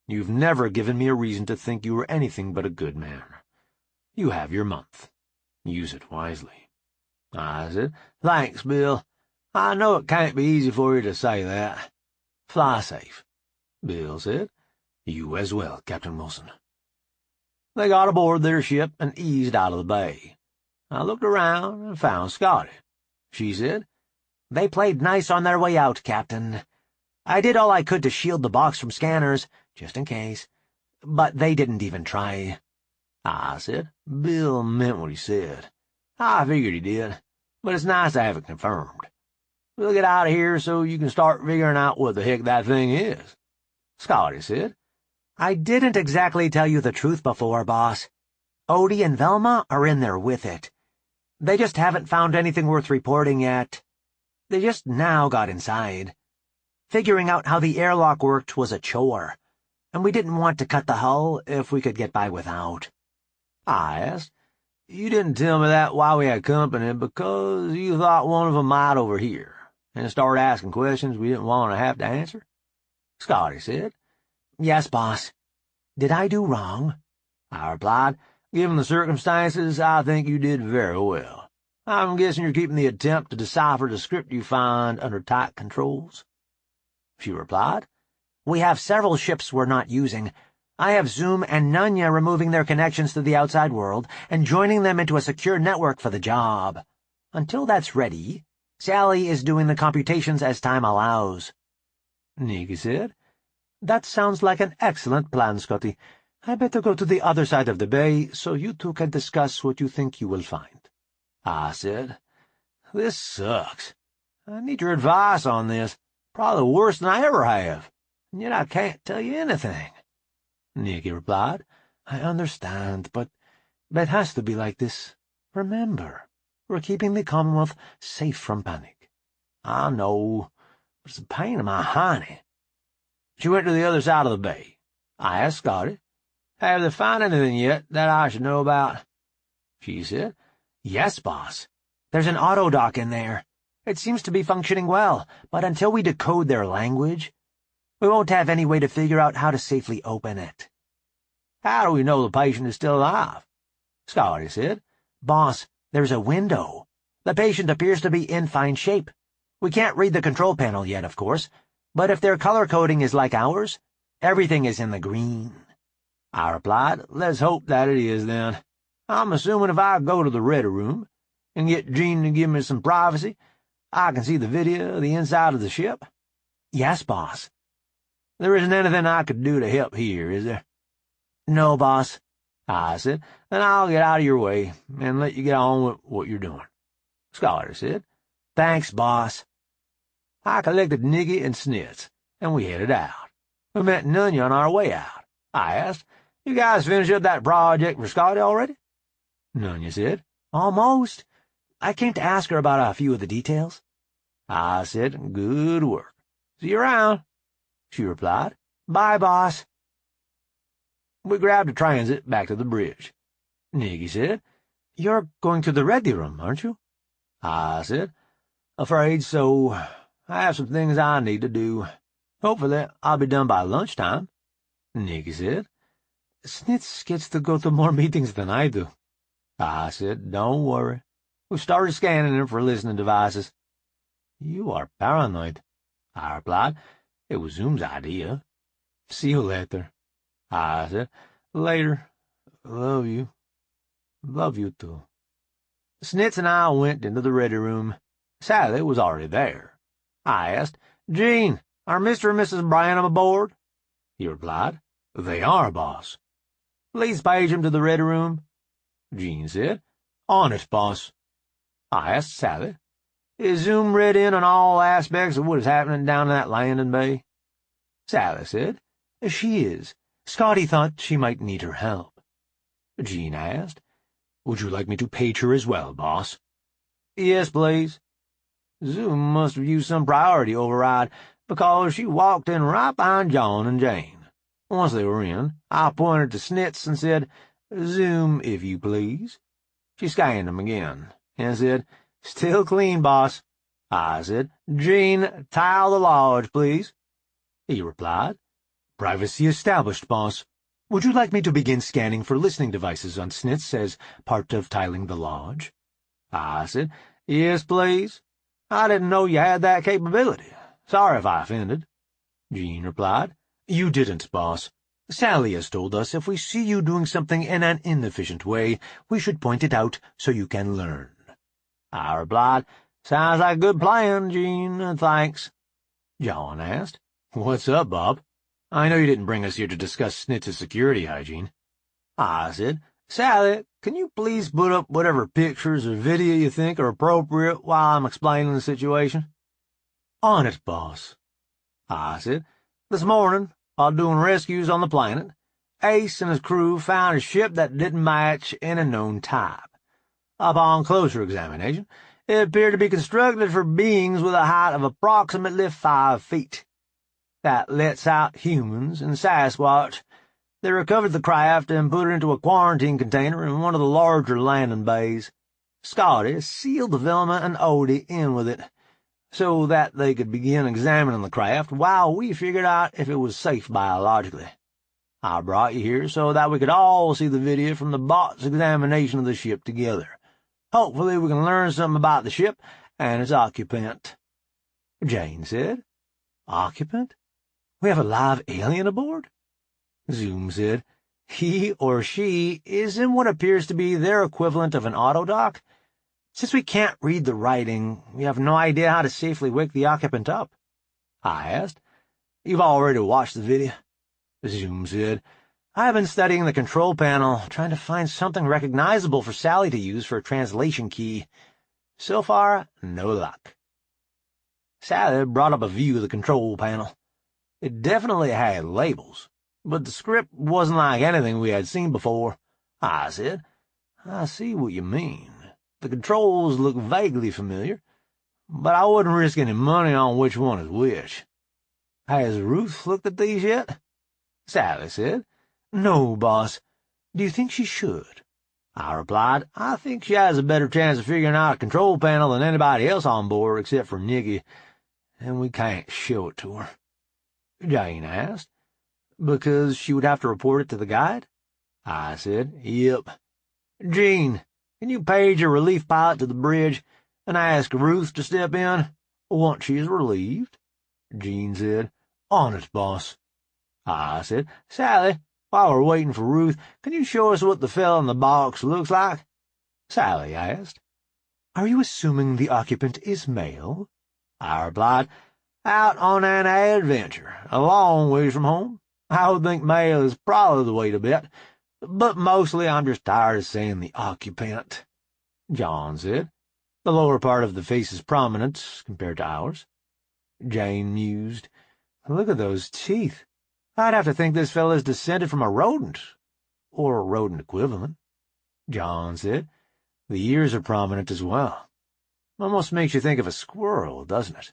you've never given me a reason to think you were anything but a good man. You have your month. Use it wisely. I said, Thanks, Bill. I know it can't be easy for you to say that. Fly safe. Bill said, You as well, Captain Wilson. They got aboard their ship and eased out of the bay. I looked around and found Scotty. She said, They played nice on their way out, Captain. I did all I could to shield the box from scanners, just in case, but they didn't even try. I said, Bill meant what he said. I figured he did, but it's nice to have it confirmed. We'll get out of here so you can start figuring out what the heck that thing is. Scotty said, I didn't exactly tell you the truth before, boss. Odie and Velma are in there with it. They just haven't found anything worth reporting yet. They just now got inside. Figuring out how the airlock worked was a chore, and we didn't want to cut the hull if we could get by without. I asked, You didn't tell me that while we had company because you thought one of them might overhear and start asking questions we didn't want to have to answer? Scotty said, Yes, boss. Did I do wrong? I replied. Given the circumstances, I think you did very well. I'm guessing you're keeping the attempt to decipher the script you find under tight controls. She replied. We have several ships we're not using. I have Zoom and Nunya removing their connections to the outside world and joining them into a secure network for the job. Until that's ready, Sally is doing the computations as time allows. Nikki said. That sounds like an excellent plan, Scotty. I better go to the other side of the bay so you two can discuss what you think you will find. I said. This sucks. I need your advice on this. Probably worse than I ever have. And yet I can't tell you anything. Nikki replied. I understand, but it has to be like this. Remember, we're keeping the Commonwealth safe from panic. I know, but it's a pain in my hiney. She went to the other side of the bay. I asked Scotty, have they found anything yet that I should know about? She said, Yes, boss. There's an auto dock in there. It seems to be functioning well, but until we decode their language, we won't have any way to figure out how to safely open it. How do we know the patient is still alive? Scotty said. Boss, there's a window. The patient appears to be in fine shape. We can't read the control panel yet, of course, but if their color coding is like ours, everything is in the green. I replied, let's hope that it is, then. I'm assuming if I go to the ready room and get Jean to give me some privacy, I can see the video of the inside of the ship. Yes, boss. There isn't anything I could do to help here, is there? No, boss. I said, then I'll get out of your way and let you get on with what you're doing. Scotty said, thanks, boss. I collected Nikki and Snitz, and we headed out. We met Nunya on our way out. I asked, you guys finished up that project for Scotty already? Nunya said, almost. I came to ask her about a few of the details. I said, good work. See you around. She replied, bye, boss. We grabbed a transit back to the bridge. Nikki said, you're going to the ready room, aren't you? I said, afraid so. I have some things I need to do. Hopefully I'll be done by lunchtime. Nikki said, Snitz gets to go to more meetings than I do. I said, don't worry. We've started scanning him for listening devices. You are paranoid, I replied. It was Zoom's idea. See you later. I said, later. Love you. Love you too. Snitz and I went into the ready room. Sally was already there. I asked, Jean, are Mr. and Mrs. Branham aboard? He replied, they are, boss. Please page him to the ready room. Jean said, on it, boss. I asked Sally, is Zoom read in on all aspects of what is happening down in that landing bay? Sally said, she is. Scotty thought she might need her help. Jean asked, would you like me to page her as well, boss? Yes, please. Zoom must have used some priority override, because she walked in right behind John and Jane. Once they were in, I pointed to Snitz and said, Zoom, if you please. She scanned him again, and said, still clean, boss. I said, Jean, tile the lodge, please. He replied, privacy established, boss. Would you like me to begin scanning for listening devices on Snitz as part of tiling the lodge? I said, yes, please. I didn't know you had that capability. Sorry if I offended. Jean replied, you didn't, boss. Sally has told us if we see you doing something in an inefficient way, we should point it out so you can learn. I replied, sounds like a good plan, Jean, thanks. John asked, what's up, Bob? I know you didn't bring us here to discuss Snitz's security hygiene. I said, Sally, can you please put up whatever pictures or video you think are appropriate while I'm explaining the situation? On it, boss. I said, this morning, while doing rescues on the planet, Ace and his crew found a ship that didn't match any known type. Upon closer examination, it appeared to be constructed for beings with a height of approximately 5 feet. That lets out humans and Sasquatch. They recovered the craft and put it into a quarantine container in one of the larger landing bays. Scotty sealed the Velma and Odie in with it, so that they could begin examining the craft while we figured out if it was safe biologically. I brought you here so that we could all see the video from the bot's examination of the ship together. Hopefully we can learn something about the ship and its occupant." Jane said. "Occupant? We have a live alien aboard?" Zoom said. "He or she is in what appears to be their equivalent of an autodock. Since we can't read the writing, we have no idea how to safely wake the occupant up." I asked. "You've already watched the video?" Zoom said. "I've been studying the control panel, trying to find something recognizable for Sally to use for a translation key. So far, no luck." Sally brought up a view of the control panel. It definitely had labels, but the script wasn't like anything we had seen before. I said, "I see what you mean. The controls look vaguely familiar, but I wouldn't risk any money on which one is which." "Has Ruth looked at these yet?" Sally said. "No, boss. Do you think she should?" I replied, "I think she has a better chance of figuring out a control panel than anybody else on board except for Nikki, and we can't show it to her." Jane asked. "Because she would have to report it to the guide?" I said, "Yep. Gene, can you page a relief pilot to the bridge and ask Ruth to step in once she is relieved?" Gene said. "On it, boss." I said, "Sally, while we're waiting for Ruth, can you show us what the fellow in the box looks like?" Sally asked. "Are you assuming the occupant is male?" I replied, "Out on an adventure, a long ways from home. I would think male is probably the way to bet, but mostly I'm just tired of saying the occupant." John said. "The lower part of the face is prominent compared to ours." Jane mused. "Look at those teeth. I'd have to think this fellow's descended from a rodent, or a rodent equivalent." John said. "The ears are prominent as well. Almost makes you think of a squirrel, doesn't it?"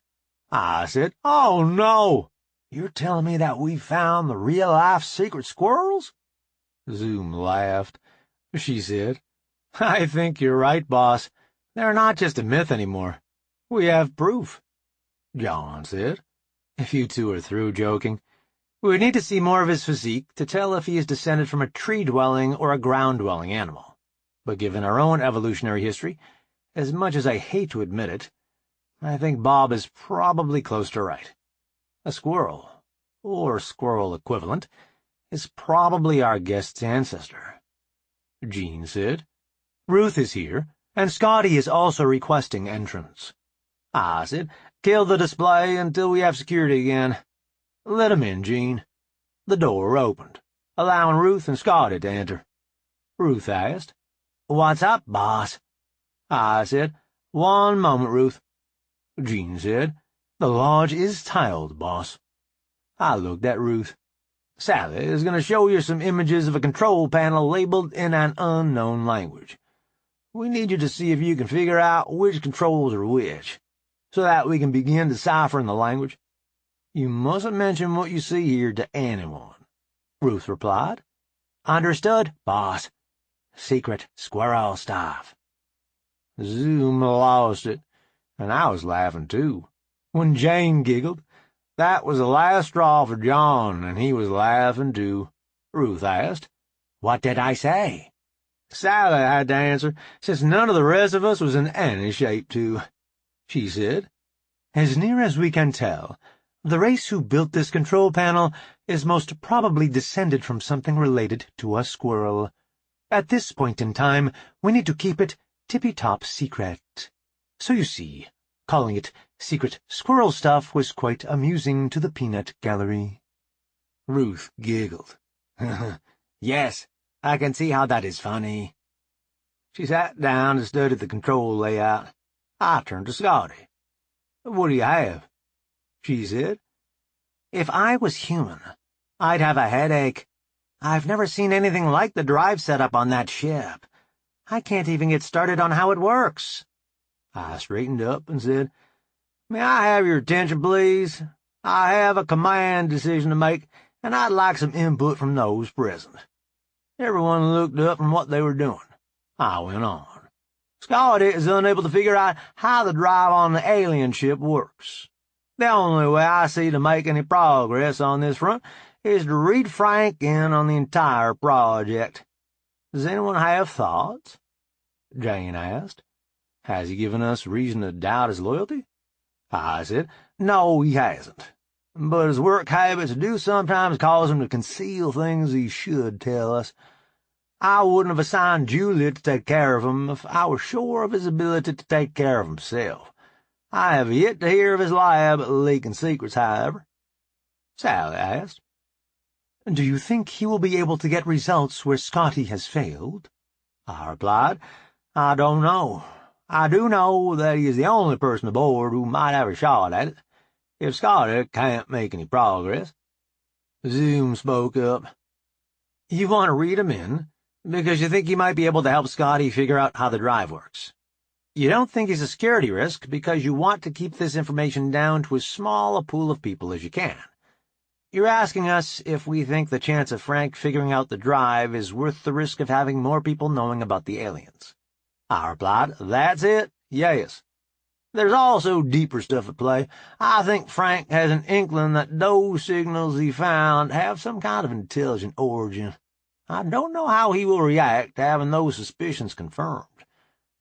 I said, "Oh, no! You're telling me that we found the real-life secret squirrels?" Zoom laughed. She said, "I think you're right, boss. They're not just a myth anymore. We have proof." John said, "If you two are through joking, we would need to see more of his physique to tell if he is descended from a tree-dwelling or a ground-dwelling animal. But given our own evolutionary history, as much as I hate to admit it, I think Bob is probably close to right. A squirrel, or squirrel equivalent, is probably our guest's ancestor." Gene said. "Ruth is here, and Scotty is also requesting entrance." I said, "Kill the display until we have security again. Let 'em in, Gene." The door opened, allowing Ruth and Scotty to enter. Ruth asked, "What's up, boss?" I said, "One moment, Ruth." Gene said, "The lodge is tiled, boss." I looked at Ruth. "Sally is going to show you some images of a control panel labeled in an unknown language. We need you to see if you can figure out which controls are which, so that we can begin deciphering the language. You mustn't mention what you see here to anyone." Ruth replied. "Understood, boss. Secret squirrel stuff." Zoom lost it, and I was laughing too. When Jane giggled, that was the last straw for John, and he was laughing too. Ruth asked, "What did I say?" Sally had to answer, since none of the rest of us was in any shape to. She said, "As near as we can tell, the race who built this control panel is most probably descended from something related to a squirrel. At this point in time, we need to keep it tippy-top secret. So you see, calling it secret squirrel stuff was quite amusing to the peanut gallery." Ruth giggled. "Yes, I can see how that is funny." She sat down and studied the control layout. I turned to Scotty. "What do you have?" She said, "If I was human, I'd have a headache. I've never seen anything like the drive setup on that ship. I can't even get started on how it works." I straightened up and said, "May I have your attention, please? I have a command decision to make, and I'd like some input from those present." Everyone looked up from what they were doing. I went on. "Scotty is unable to figure out how the drive on the alien ship works. The only way I see to make any progress on this front is to read Frank in on the entire project. Does anyone have thoughts?" Jane asked. "Has he given us reason to doubt his loyalty?" I said, "No, he hasn't. But his work habits do sometimes cause him to conceal things he should tell us. I wouldn't have assigned Ciulla to take care of him if I were sure of his ability to take care of himself. I have yet to hear of his lab leaking secrets, however." Sally asked, "Do you think he will be able to get results where Scotty has failed?" I replied, "I don't know. I do know that he is the only person aboard who might have a shot at it, if Scotty can't make any progress." Zoom spoke up. "You want to read him in, because you think he might be able to help Scotty figure out how the drive works. You don't think he's a security risk because you want to keep this information down to as small a pool of people as you can. You're asking us if we think the chance of Frank figuring out the drive is worth the risk of having more people knowing about the aliens." I replied, "That's it, yes. There's also deeper stuff at play. I think Frank has an inkling that those signals he found have some kind of intelligent origin. I don't know how he will react to having those suspicions confirmed.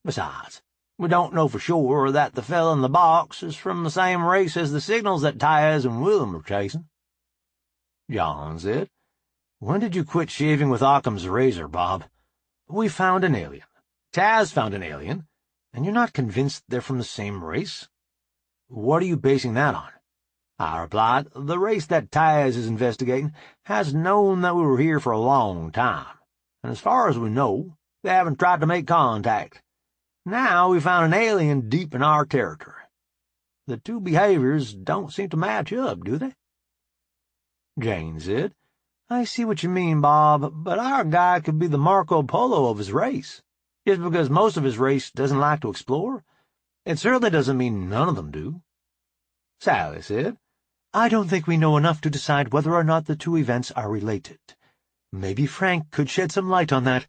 Besides, we don't know for sure that the fellow in the box is from the same race as the signals that Tyaz and Willem are chasing." John said, "When did you quit shaving with Occam's razor, Bob? We found an alien. Taz found an alien, and you're not convinced they're from the same race? What are you basing that on?" I replied, "The race that Tyaz is investigating has known that we were here for a long time, and as far as we know, they haven't tried to make contact. Now we found an alien deep in our territory. The two behaviors don't seem to match up, do they?" Jane said, "I see what you mean, Bob, but our guy could be the Marco Polo of his race. Just because most of his race doesn't like to explore, it certainly doesn't mean none of them do." Sally said, "I don't think we know enough to decide whether or not the two events are related. Maybe Frank could shed some light on that,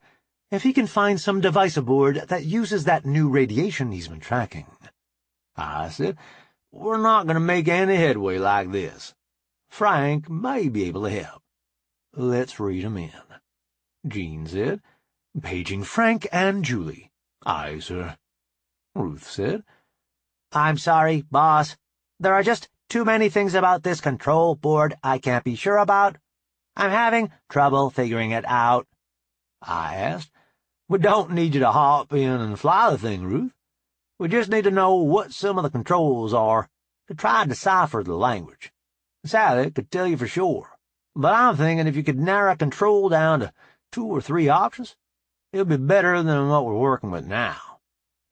if he can find some device aboard that uses that new radiation he's been tracking." I said, "We're not going to make any headway like this. Frank may be able to help. Let's read him in." Jean said, "Paging Frank and Julie." "Aye, sir." Ruth said, "I'm sorry, boss. There are just too many things about this control board I can't be sure about. I'm having trouble figuring it out." I asked, "We don't need you to hop in and fly the thing, Ruth. We just need to know what some of the controls are to try and decipher the language. Sally could tell you for sure, but I'm thinking if you could narrow control down to 2 or 3 options, it'll be better than what we're working with now.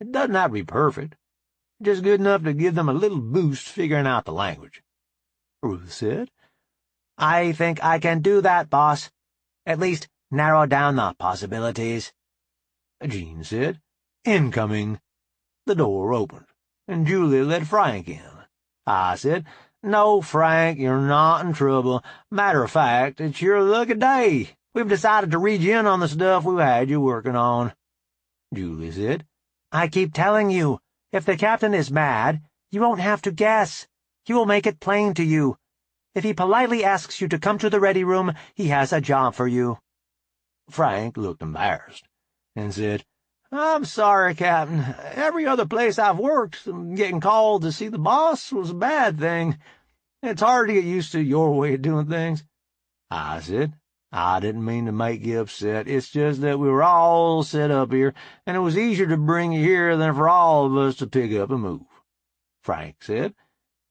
It doesn't have to be perfect, just good enough to give them a little boost figuring out the language." Ruth said, "I think I can do that, boss. At least narrow down the possibilities." Jean said, "Incoming." The door opened, and Julie led Frank in. I said, "No, Frank, you're not in trouble. Matter of fact, it's your lucky day. We've decided to read you in on the stuff we've had you working on." Julie said, "I keep telling you, if the captain is mad, you won't have to guess. He will make it plain to you. If he politely asks you to come to the ready room, he has a job for you." Frank looked embarrassed and said, "I'm sorry, Captain. Every other place I've worked, getting called to see the boss was a bad thing. It's hard to get used to your way of doing things." I said, "I didn't mean to make you upset. It's just that we were all set up here, and it was easier to bring you here than for all of us to pick up and move." Frank said,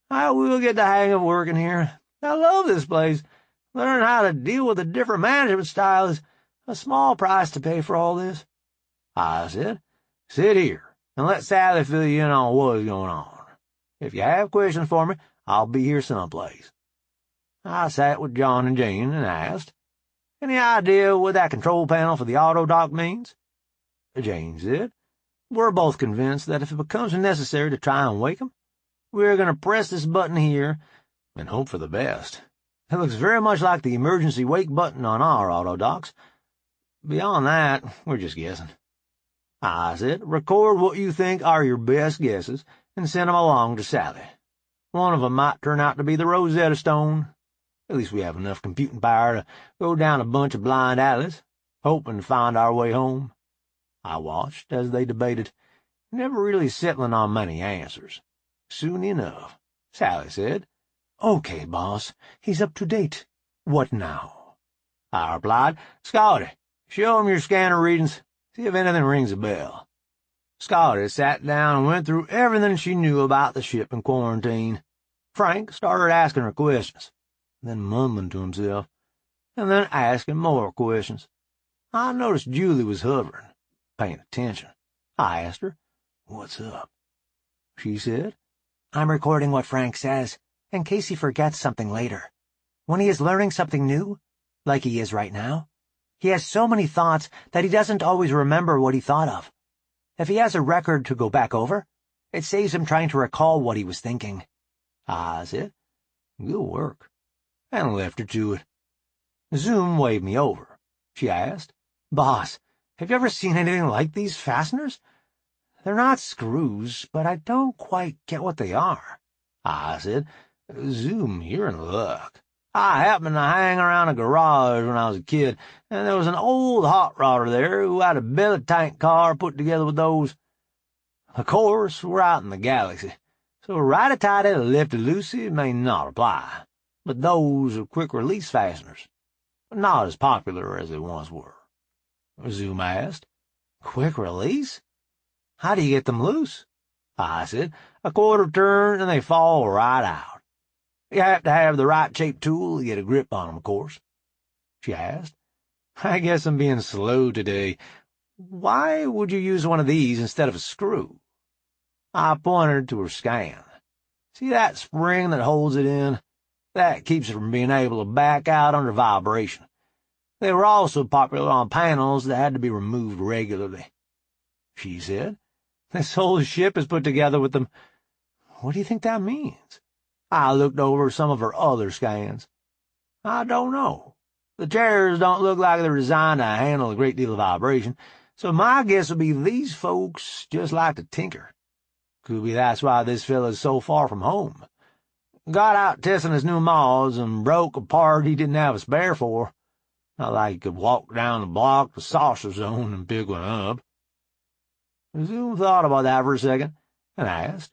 "I will get the hang of working here. I love this place. Learning how to deal with a different management style is a small price to pay for all this." I said, "Sit here, and let Sally fill you in on what's going on. If you have questions for me, I'll be here someplace." I sat with John and Jane and asked, "Any idea what that control panel for the Audiobook means?" Jane said, "We're both convinced that if it becomes necessary to try and wake him, we're going to press this button here and hope for the best. It looks very much like the emergency wake button on our Audioboks. Beyond that, we're just guessing." I said, "Record what you think are your best guesses and send them along to Sally. One of them might turn out to be the Rosetta Stone. At least we have enough computing power to go down a bunch of blind alleys, hoping to find our way home." I watched as they debated, never really settling on many answers. Soon enough, Sally said, "Okay, boss. He's up to date. What now?" I replied, "Scotty, show him your scanner readings. See if anything rings a bell." Scotty sat down and went through everything she knew about the ship in quarantine. Frank started asking her questions, then mumbling to himself, and then asking more questions. I noticed Julie was hovering, paying attention. I asked her, "What's up?" She said, "I'm recording what Frank says, in case he forgets something later. When he is learning something new, like he is right now, he has so many thoughts that he doesn't always remember what he thought of. If he has a record to go back over, it saves him trying to recall what he was thinking." I said, "Good work," and left her to it. Zoom waved me over. She asked, "Boss, have you ever seen anything like these fasteners? They're not screws, but I don't quite get what they are." I said, "Zoom, you're in luck. I happened to hang around a garage when I was a kid, and there was an old hot rodder there who had a belly tank car put together with those. Of course, we're out in the galaxy, so righty-tighty, lefty-loosey may not apply, but those are quick-release fasteners, not as popular as they once were." Zoom asked, "Quick release? How do you get them loose?" I said, "A quarter turn and they fall right out. You have to have the right shaped tool to get a grip on them, of course." She asked, "I guess I'm being slow today. Why would you use one of these instead of a screw?" I pointed to her scan. "See that spring that holds it in? That keeps it from being able to back out under vibration. They were also popular on panels that had to be removed regularly." She said, "This whole ship is put together with them. What do you think that means?" I looked over some of her other scans. "I don't know. The chairs don't look like they're designed to handle a great deal of vibration, so my guess would be these folks just like to tinker. Could be that's why this fella's so far from home. Got out testing his new mods and broke a part he didn't have a spare for. Not like he could walk down the block to Saucer Zone and pick one up." Zoom thought about that for a second and asked,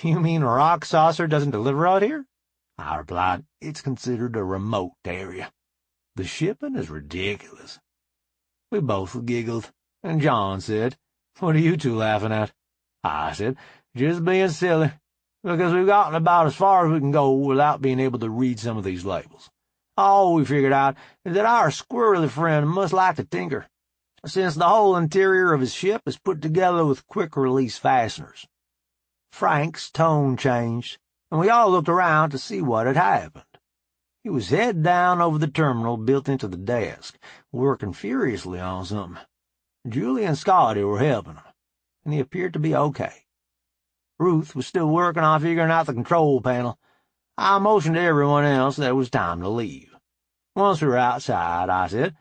"You mean Rock Saucer doesn't deliver out here?" I replied, "It's considered a remote area. The shipping is ridiculous." We both giggled, and John said, "What are you two laughing at?" I said, "Just being silly, because we've gotten about as far as we can go without being able to read some of these labels. All we figured out is that our squirrely friend must like to tinker, since the whole interior of his ship is put together with quick-release fasteners." Frank's tone changed, and we all looked around to see what had happened. He was head down over the terminal built into the desk, working furiously on something. Julie and Scotty were helping him, and he appeared to be okay. Ruth was still working on figuring out the control panel. I motioned to everyone else that it was time to leave. Once we were outside, I said,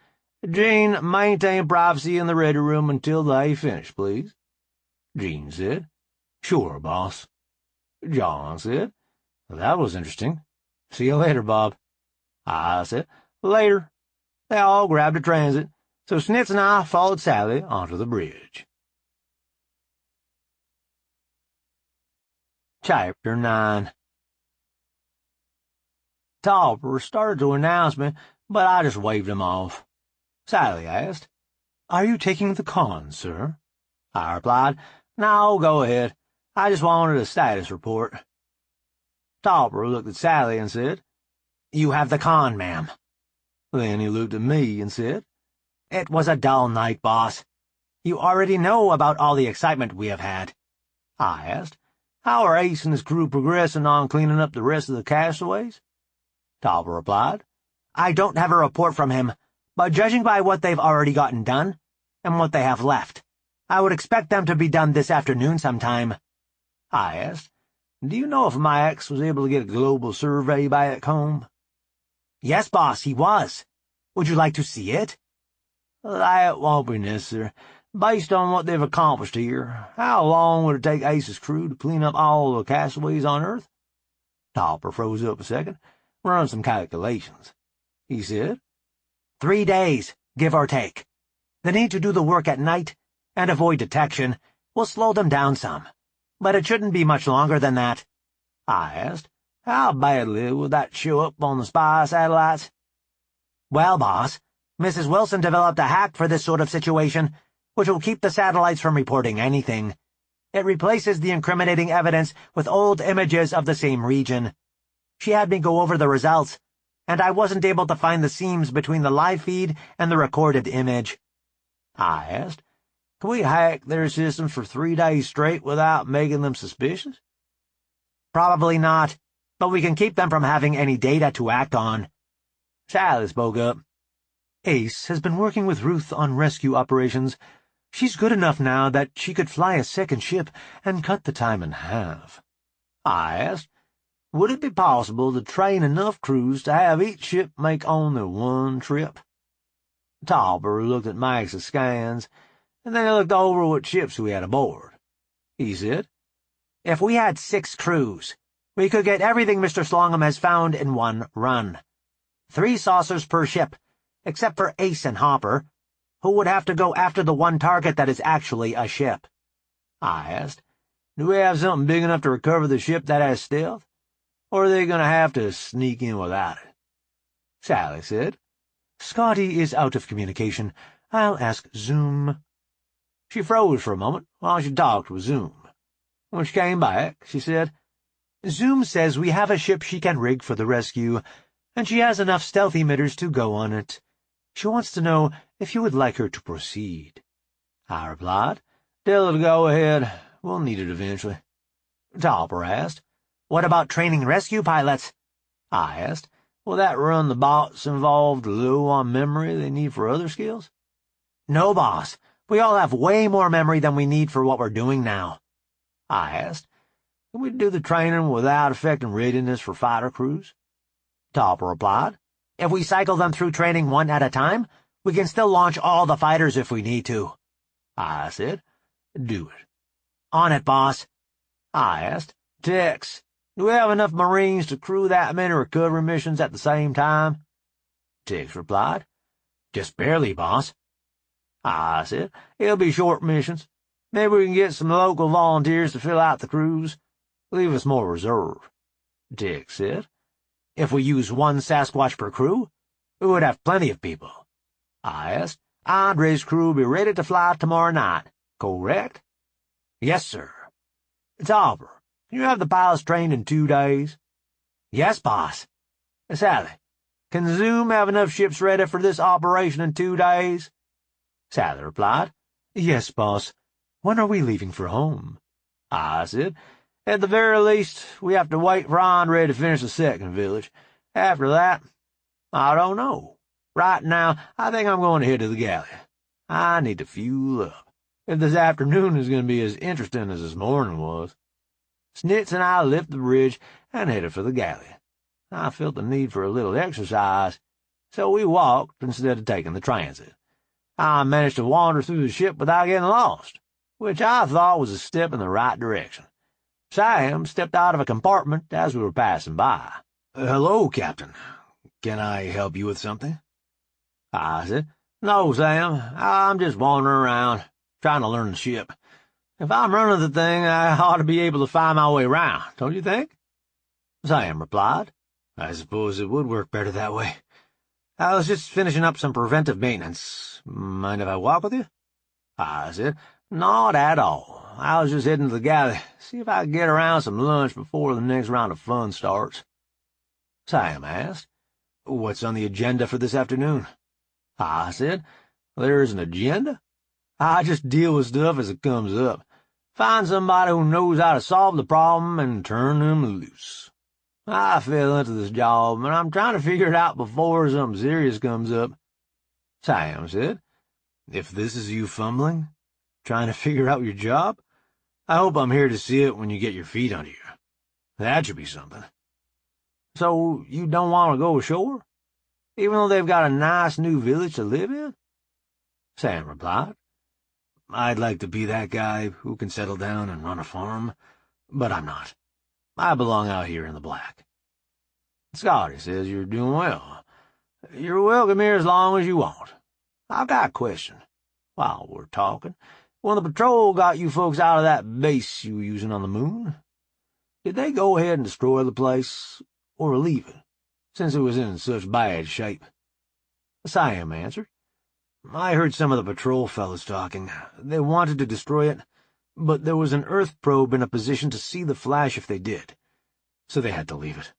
"Jean, maintain privacy in the ready room until they finish, please." Jean said, "Sure, boss." John said, "That was interesting. See you later, Bob." I said, "Later." They all grabbed a transit, so Snitz and I followed Sally onto the bridge. Chapter 9. Topper started to announce me, but I just waved him off. Sally asked, "Are you taking the con, sir?" I replied, "No, go ahead. I just wanted a status report." Topper looked at Sally and said, "You have the con, ma'am." Then he looked at me and said, "It was a dull night, boss. You already know about all the excitement we have had." I asked, "How are Ace and his crew progressing on cleaning up the rest of the castaways?" Topper replied, "I don't have a report from him, but judging by what they've already gotten done, and what they have left, I would expect them to be done this afternoon sometime." I asked, "Do you know if Max was able to get a global survey back home?" "Yes, boss, he was. Would you like to see it?" "That won't be necessary. Based on what they've accomplished here, how long would it take Ace's crew to clean up all the castaways on Earth?" Topper froze up a second, Run some calculations," he said. 3 days, give or take. The need to do the work at night and avoid detection will slow them down some, but it shouldn't be much longer than that. I asked, "How badly would that show up on the spy satellites?" Well, boss, Mrs. Wilson developed a hack for this sort of situation, which will keep the satellites from reporting anything. It replaces the incriminating evidence with old images of the same region. She had me go over the results, and I wasn't able to find the seams between the live feed and the recorded image. I asked, "Can we hack their systems for 3 days straight without making them suspicious?" Probably not, but we can keep them from having any data to act on. Sally spoke up. Ace has been working with Ruth on rescue operations. She's good enough now that she could fly a second ship and cut the time in half. I asked, "Would it be possible to train enough crews to have each ship make only one trip?" Tauber looked at Max's scans, and then he looked over what ships we had aboard. He said, "If we had 6 crews, we could get everything Mr. Slongham has found in one run. 3 saucers per ship, except for Ace and Hopper, who would have to go after the one target that is actually a ship." I asked, "Do we have something big enough to recover the ship that has stealth, or are they going to have to sneak in without it?" Sally said, Scotty is out of communication. I'll ask Zoom. She froze for a moment while she talked with Zoom. When she came back, she said, Zoom says we have a ship she can rig for the rescue, and she has enough stealth emitters to go on it. She wants to know if you would like her to proceed. I replied, "Tell her to go ahead. We'll need it eventually." Tauber asked, "What about training rescue pilots?" I asked, "Will that run the bots involved low on memory they need for other skills?" "No, boss. We all have way more memory than we need for what we're doing now." I asked, "Can we do the training without affecting readiness for fighter crews?" Tauber replied, "If we cycle them through training one at a time, we can still launch all the fighters if we need to." I said, "Do it." "On it, boss." I asked, "Tex, do we have enough Marines to crew that many recovery missions at the same time?" Tex replied, "Just barely, boss." I said, "It'll be short missions. Maybe we can get some local volunteers to fill out the crews. Leave us more reserve." Tex said, "If we use 1 Sasquatch per crew, we would have plenty of people." I asked, "Andre's crew will be ready to fly tomorrow night, correct?" "Yes, sir." "Tauber, can you have the pilots trained in 2 days?" "Yes, boss." "Sally, can Zoom have enough ships ready for this operation in 2 days?" Sally replied, "Yes, boss. When are we leaving for home?" I said, "At the very least, we have to wait for Andre to finish the second village. After that, I don't know. Right now, I think I'm going to head to the galley. I need to fuel up, if this afternoon is going to be as interesting as this morning was." Snitz and I left the bridge and headed for the galley. I felt the need for a little exercise, so we walked instead of taking the transit. I managed to wander through the ship without getting lost, which I thought was a step in the right direction. Sam stepped out of a compartment as we were passing by. "Hello, Captain. Can I help you with something?" I said, "No, Sam, I'm just wandering around, trying to learn the ship. If I'm running the thing, I ought to be able to find my way around, don't you think?" Sam replied, "I suppose it would work better that way. I was just finishing up some preventive maintenance. Mind if I walk with you?" I said, "Not at all. I was just heading to the galley, see if I could get around some lunch before the next round of fun starts." Sam asked, "What's on the agenda for this afternoon?" I said, "There's an agenda? I just deal with stuff as it comes up. Find somebody who knows how to solve the problem and turn them loose. I fell into this job, and I'm trying to figure it out before something serious comes up." Sam said, "If this is you fumbling, trying to figure out your job, I hope I'm here to see it when you get your feet under you. That should be something." "So you don't want to go ashore, even though they've got a nice new village to live in?" Sam replied, "I'd like to be that guy who can settle down and run a farm, but I'm not. I belong out here in the black." Scotty says you're doing well. You're welcome here as long as you want. I've got a question. While we're talking, when the patrol got you folks out of that base you were using on the moon, did they go ahead and destroy the place, or leave it, since it was in such bad shape? Sam answered. I heard some of the patrol fellows talking. They wanted to destroy it, but there was an Earth probe in a position to see the flash if they did, so they had to leave it.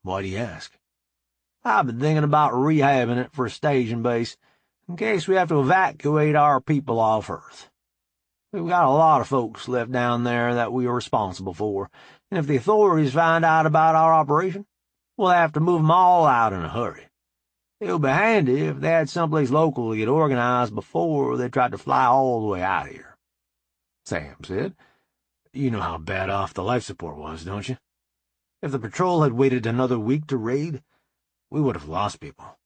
Why do you ask? I've been thinking about rehabbing it for a staging base, in case we have to evacuate our people off Earth. We've got a lot of folks left down there that we are responsible for, and if the authorities find out about our operation, we'll have to move them all out in a hurry. It would be handy if they had someplace local to get organized before they tried to fly all the way out here. Sam said, You know how bad off the life support was, don't you? If the patrol had waited another week to raid, we would have lost people.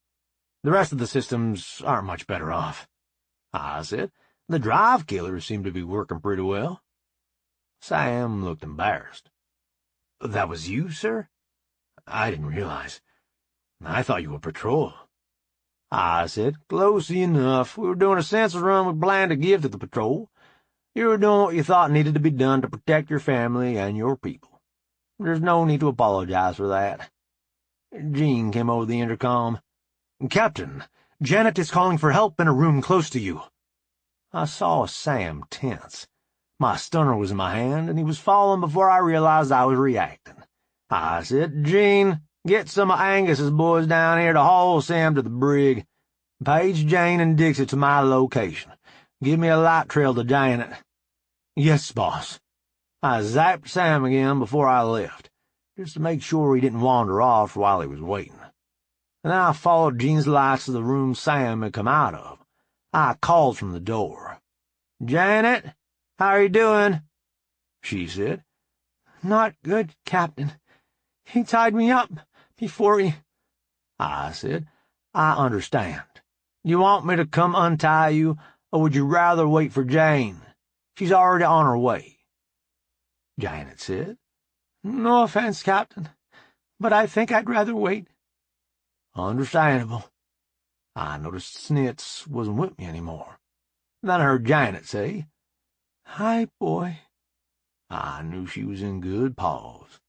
The rest of the systems aren't much better off. I said, The drive killers seem to be working pretty well. Sam looked embarrassed. That was you, sir? I didn't realize. I thought you were patrol. I said, Close enough. We were doing a census run we planned to give to the patrol. You were doing what you thought needed to be done to protect your family and your people. There's no need to apologize for that. Jean came over the intercom. Captain, Janet is calling for help in a room close to you. I saw Sam tense. My stunner was in my hand, and he was falling before I realized I was reacting. I said, Jean, get some of Angus's boys down here to haul Sam to the brig. Page Jane and Dixie to my location. Give me a light trail to Janet. Yes, boss. I zapped Sam again before I left, just to make sure he didn't wander off while he was waiting. And then I followed Jean's lights to the room Sam had come out of. I called from the door. Janet, how are you doing? She said. Not good, Captain. He tied me up before he... I said, I understand. You want me to come untie you, or would you rather wait for Jane? She's already on her way. Janet said, No offense, Captain, but I think I'd rather wait. Understandable. I noticed Snitz wasn't with me anymore. Then I heard Janet say, Hi, boy. I knew she was in good paws.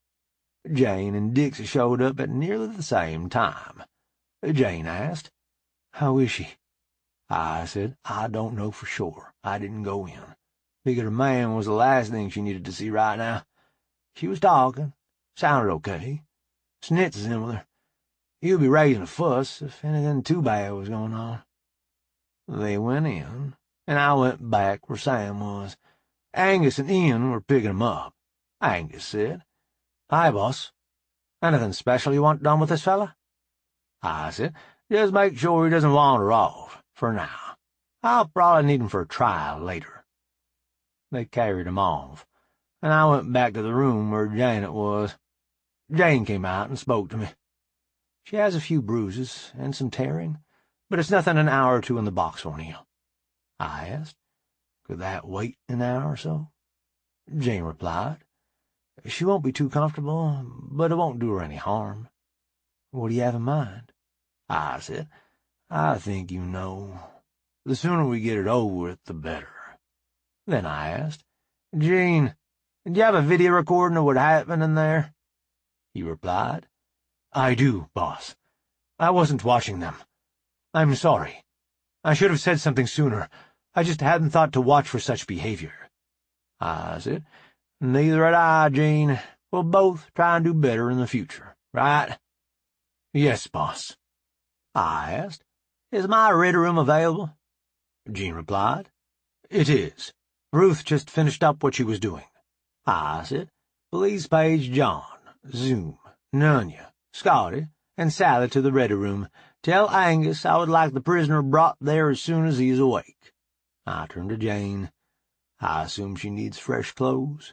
Jane and Dixie showed up at nearly the same time. Jane asked, How is she? I said, I don't know for sure. I didn't go in. Figured a man was the last thing she needed to see right now. She was talking. Sounded okay. Snitz is in with her. He'll be raising a fuss if anything too bad was going on. They went in, and I went back where Sam was. Angus and Ian were picking him up. Angus said, Hi, boss. Anything special you want done with this fella? I said, Just make sure he doesn't wander off, for now. I'll probably need him for a trial later. They carried him off, and I went back to the room where Janet was. Jane came out and spoke to me. She has a few bruises and some tearing, but it's nothing an hour or two in the box won't heal. I asked, Could that wait an hour or so? Jane replied, She won't be too comfortable, but it won't do her any harm. What do you have in mind? I said, I think you know. The sooner we get it over with, the better. Then I asked, Gene, do you have a video recording of what happened in there? He replied, I do, boss. I wasn't watching them. I'm sorry. I should have said something sooner. I just hadn't thought to watch for such behavior. I said, Neither had I, Gene. We'll both try and do better in the future, right? Yes, boss. I asked, Is my red room available? Gene replied, It is. Ruth just finished up what she was doing. I said, Please page John, Zoom, Nunya, Scotty, and Sally to the ready room. Tell Angus I would like the prisoner brought there as soon as he is awake. I turned to Jane. I assume she needs fresh clothes.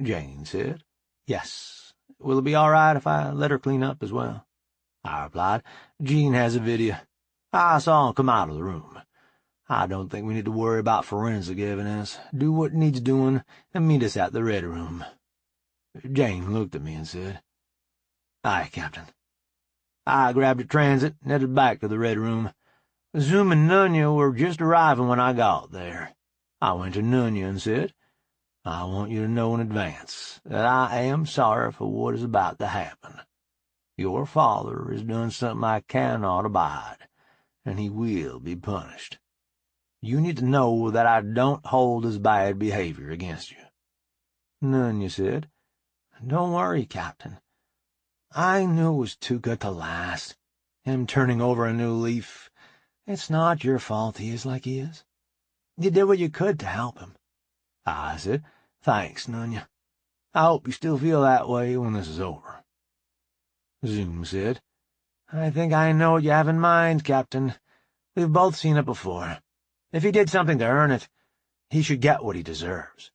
Jane said, Yes. Will it be all right if I let her clean up as well? I replied, Jean has a video. I saw him come out of the room. I don't think we need to worry about forensic evidence. Do what needs doing and meet us at the ready room. Jane looked at me and said, Aye, Captain. I grabbed a transit and headed back to the Red Room. Zoom and Nunya were just arriving when I got there. I went to Nunya and said, I want you to know in advance that I am sorry for what is about to happen. Your father has done something I cannot abide, and he will be punished. You need to know that I don't hold his bad behavior against you. Nunya said, Don't worry, Captain. I knew it was too good to last. Him turning over a new leaf. It's not your fault he is like he is. You did what you could to help him. I said, Thanks, Nunya. I hope you still feel that way when this is over. Zoom said, I think I know what you have in mind, Captain. We've both seen it before. If he did something to earn it, he should get what he deserves.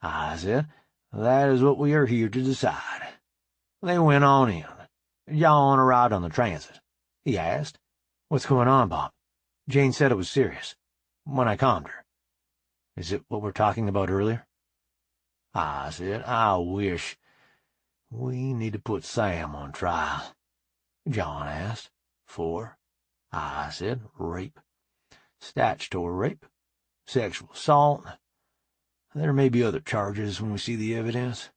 I said, That is what we are here to decide. They went on in. John arrived on the transit. He asked, What's going on, Bob? Jane said it was serious. When I calmed her. Is it what we're talking about earlier? I said, I wish. We need to put Sam on trial. John asked, For? I said, Rape. Statutory rape. Sexual assault. There may be other charges when we see the evidence.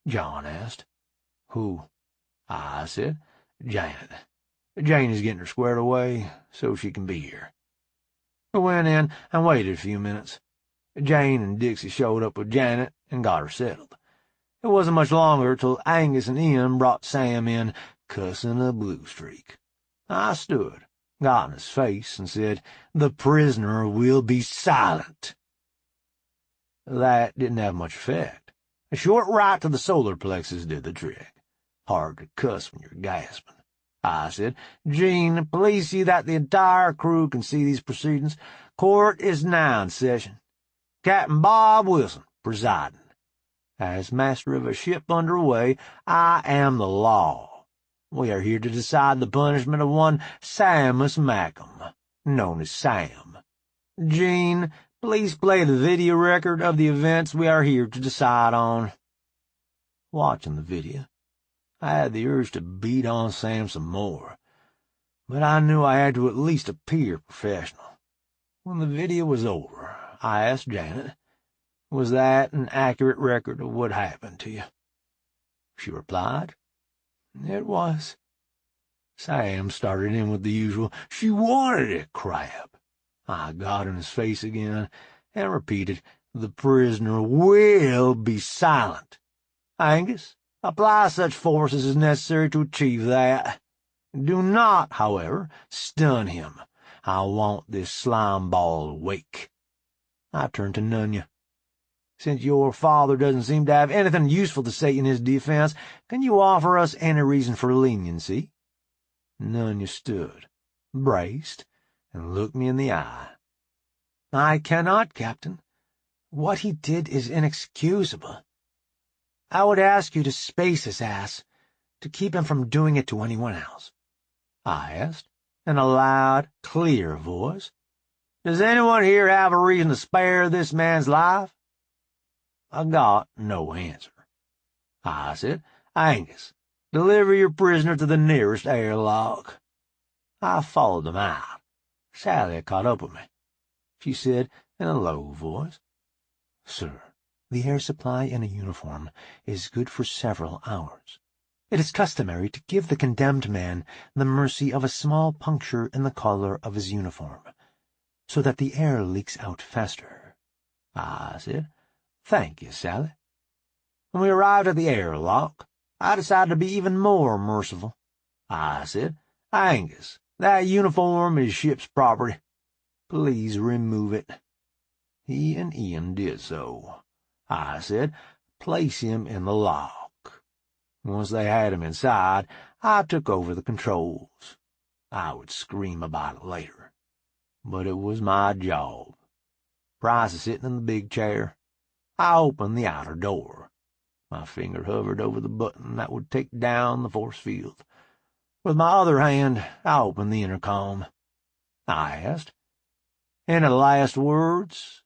John asked, Who? I said, Janet. Jane is getting her squared away so she can be here. We went in and waited a few minutes. Jane and Dixie showed up with Janet and got her settled. It wasn't much longer till Angus and Ian brought Sam in, cussing a blue streak. I stood, got in his face, and said, The prisoner will be silent. That didn't have much effect. A short right to the solar plexus did the trick. Hard to cuss when you're gasping. I said, Gene, please see that the entire crew can see these proceedings. Court is now in session. Captain Bob Wilson presiding. As master of a ship under way, I am the law. We are here to decide the punishment of one Samus Mackham, known as Sam. Gene, please play the video record of the events we are here to decide on. Watching the video, I had the urge to beat on Sam some more, but I knew I had to at least appear professional. When the video was over, I asked Janet, Was that an accurate record of what happened to you? She replied, It was. Sam started in with the usual, She wanted it crap. I got in his face again and repeated, The prisoner will be silent. Angus, apply such force as is necessary to achieve that. Do not, however, stun him. I want this slime ball awake. I turned to Nunya. Since your father doesn't seem to have anything useful to say in his defense, can you offer us any reason for leniency? Nunya stood, braced, and looked me in the eye. I cannot, Captain. What he did is inexcusable. I would ask you to space his ass, to keep him from doing it to anyone else. I asked, in a loud, clear voice. Does anyone here have a reason to spare this man's life? I got no answer. I said, Angus, deliver your prisoner to the nearest airlock. I followed them out. Sally caught up with me. She said in a low voice, Sir, the air supply in a uniform is good for several hours. It is customary to give the condemned man the mercy of a small puncture in the collar of his uniform, so that the air leaks out faster. I said, Thank you, Sally. When we arrived at the airlock, I decided to be even more merciful. I said, Angus, that uniform is ship's property. Please remove it. He and Ian did so. I said, Place him in the lock. Once they had him inside, I took over the controls. I would scream about it later, but it was my job. Price is sitting in the big chair. I opened the outer door. My finger hovered over the button that would take down the force field. With my other hand, I opened the intercom. I asked, Any last words?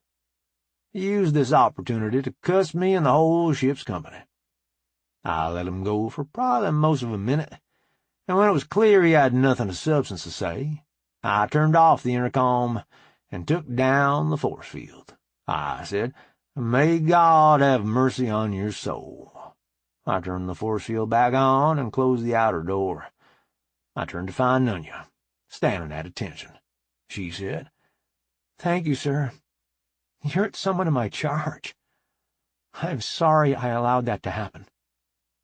He used this opportunity to cuss me and the whole ship's company. I let him go for probably most of a minute, and when it was clear he had nothing of substance to say, I turned off the intercom and took down the force field. I said, "May God have mercy on your soul." I turned the force field back on and closed the outer door. I turned to find Nunya, standing at attention. She said, "Thank you, sir. You hurt someone in my charge. I'm sorry I allowed that to happen."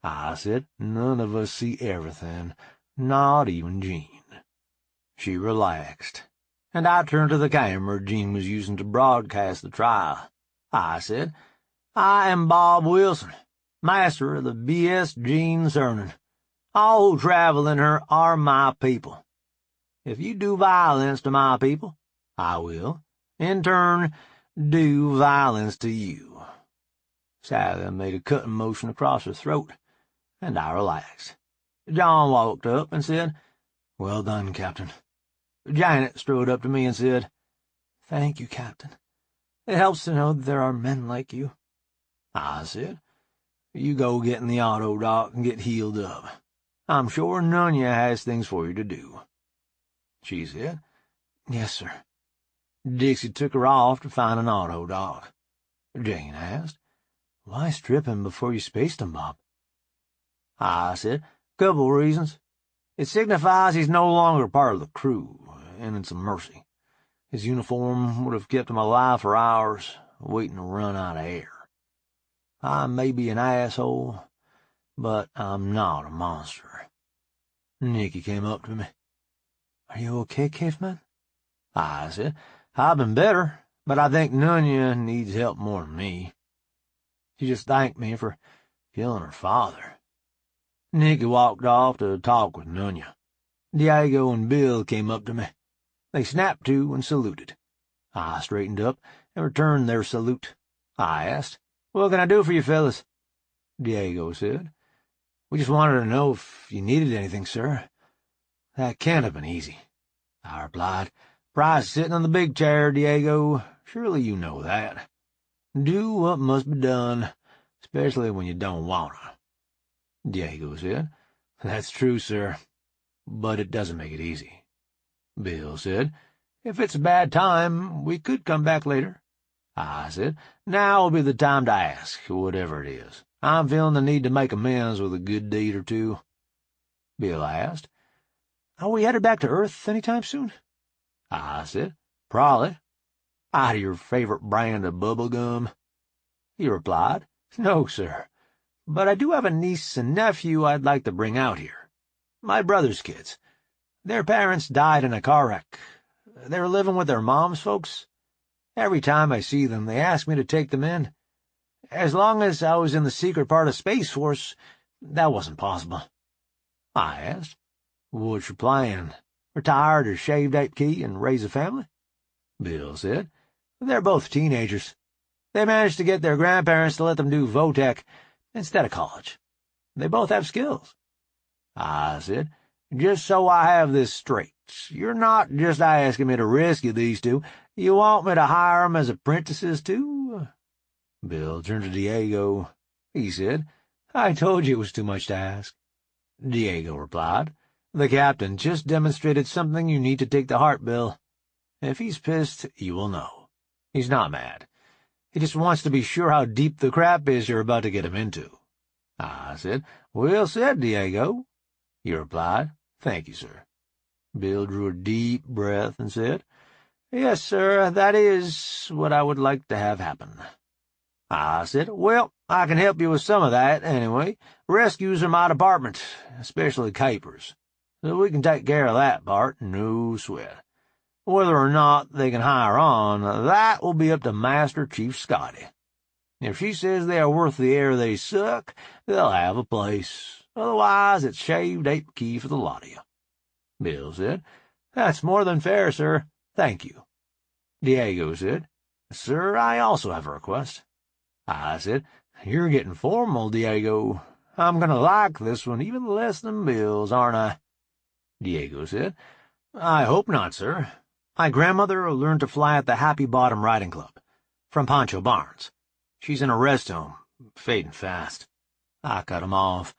I said, "None of us see everything, not even Jean." She relaxed, and I turned to the camera Jean was using to broadcast the trial. I said, "I am Bob Wilson, master of the B.S. Jean Cernan. All who travel in her are my people. If you do violence to my people, I will, in turn, do violence to you." Sally made a cutting motion across her throat, and I relaxed. John walked up and said, "Well done, Captain." Janet strode up to me and said, "Thank you, Captain. It helps to know that there are men like you." I said, "You go get in the auto, Doc, and get healed up. I'm sure Nunya has things for you to do." She said, "Yes, sir." Dixie took her off to find an auto, Doc. Jane asked, "Why strip him before you spaced him, Bob?" I said, "Couple reasons. It signifies he's no longer part of the crew, and it's a mercy. His uniform would have kept him alive for hours, waiting to run out of air. I may be an asshole, but I'm not a monster." Nikki came up to me. "Are you okay, caveman?" I said, "I've been better, but I think Nunya needs help more than me." She just thanked me for killing her father. Nikki walked off to talk with Nunya. Diego and Bill came up to me. They snapped to and saluted. I straightened up and returned their salute. I asked, "What can I do for you fellas?" Diego said, "We just wanted to know if you needed anything, sir." "That can't have been easy," I replied. "Prize sitting on the big chair, Diego. Surely you know that. Do what must be done, especially when you don't want to." Diego said, "That's true, sir, but it doesn't make it easy." Bill said, "If it's a bad time, we could come back later." I said, "Now will be the time to ask, whatever it is. I'm feeling the need to make amends with a good deed or two." Bill asked, "Are we headed back to Earth any time soon?" I said, "Probably. Out of your favorite brand of bubble gum?" He replied, "No, sir. But I do have a niece and nephew I'd like to bring out here. My brother's kids. Their parents died in a car wreck. They're living with their mom's folks. Every time I see them, they ask me to take them in. As long as I was in the secret part of Space Force, that wasn't possible." I asked, "What's your plan? Retire to shaved ape key and raise a family?" Bill said, "They're both teenagers. They managed to get their grandparents to let them do Votech instead of college. They both have skills." I said, "Just so I have this straight, you're not just asking me to rescue these two. You want me to hire 'em as apprentices, too?" Bill turned to Diego. He said, "I told you it was too much to ask." Diego replied, "The captain just demonstrated something you need to take to heart, Bill. If he's pissed, you will know. He's not mad. He just wants to be sure how deep the crap is you're about to get him into." I said, "Well said, Diego." He replied, "Thank you, sir." Bill drew a deep breath and said, "Yes, sir, that is what I would like to have happen." I said, "Well, I can help you with some of that, anyway. Rescues are my department, especially capers. So we can take care of that part, no sweat. Whether or not they can hire on, that will be up to Master Chief Scotty. If she says they are worth the air they suck, they'll have a place. Otherwise, it's shaved ape key for the lot of you." Bill said, "That's more than fair, sir. Thank you." Diego said, "Sir, I also have a request." I said, "You're getting formal, Diego. I'm going to like this one even less than Bill's, aren't I?" Diego said, "I hope not, sir. My grandmother learned to fly at the Happy Bottom Riding Club, from Pancho Barnes. She's in a rest home, fading fast." I cut him off.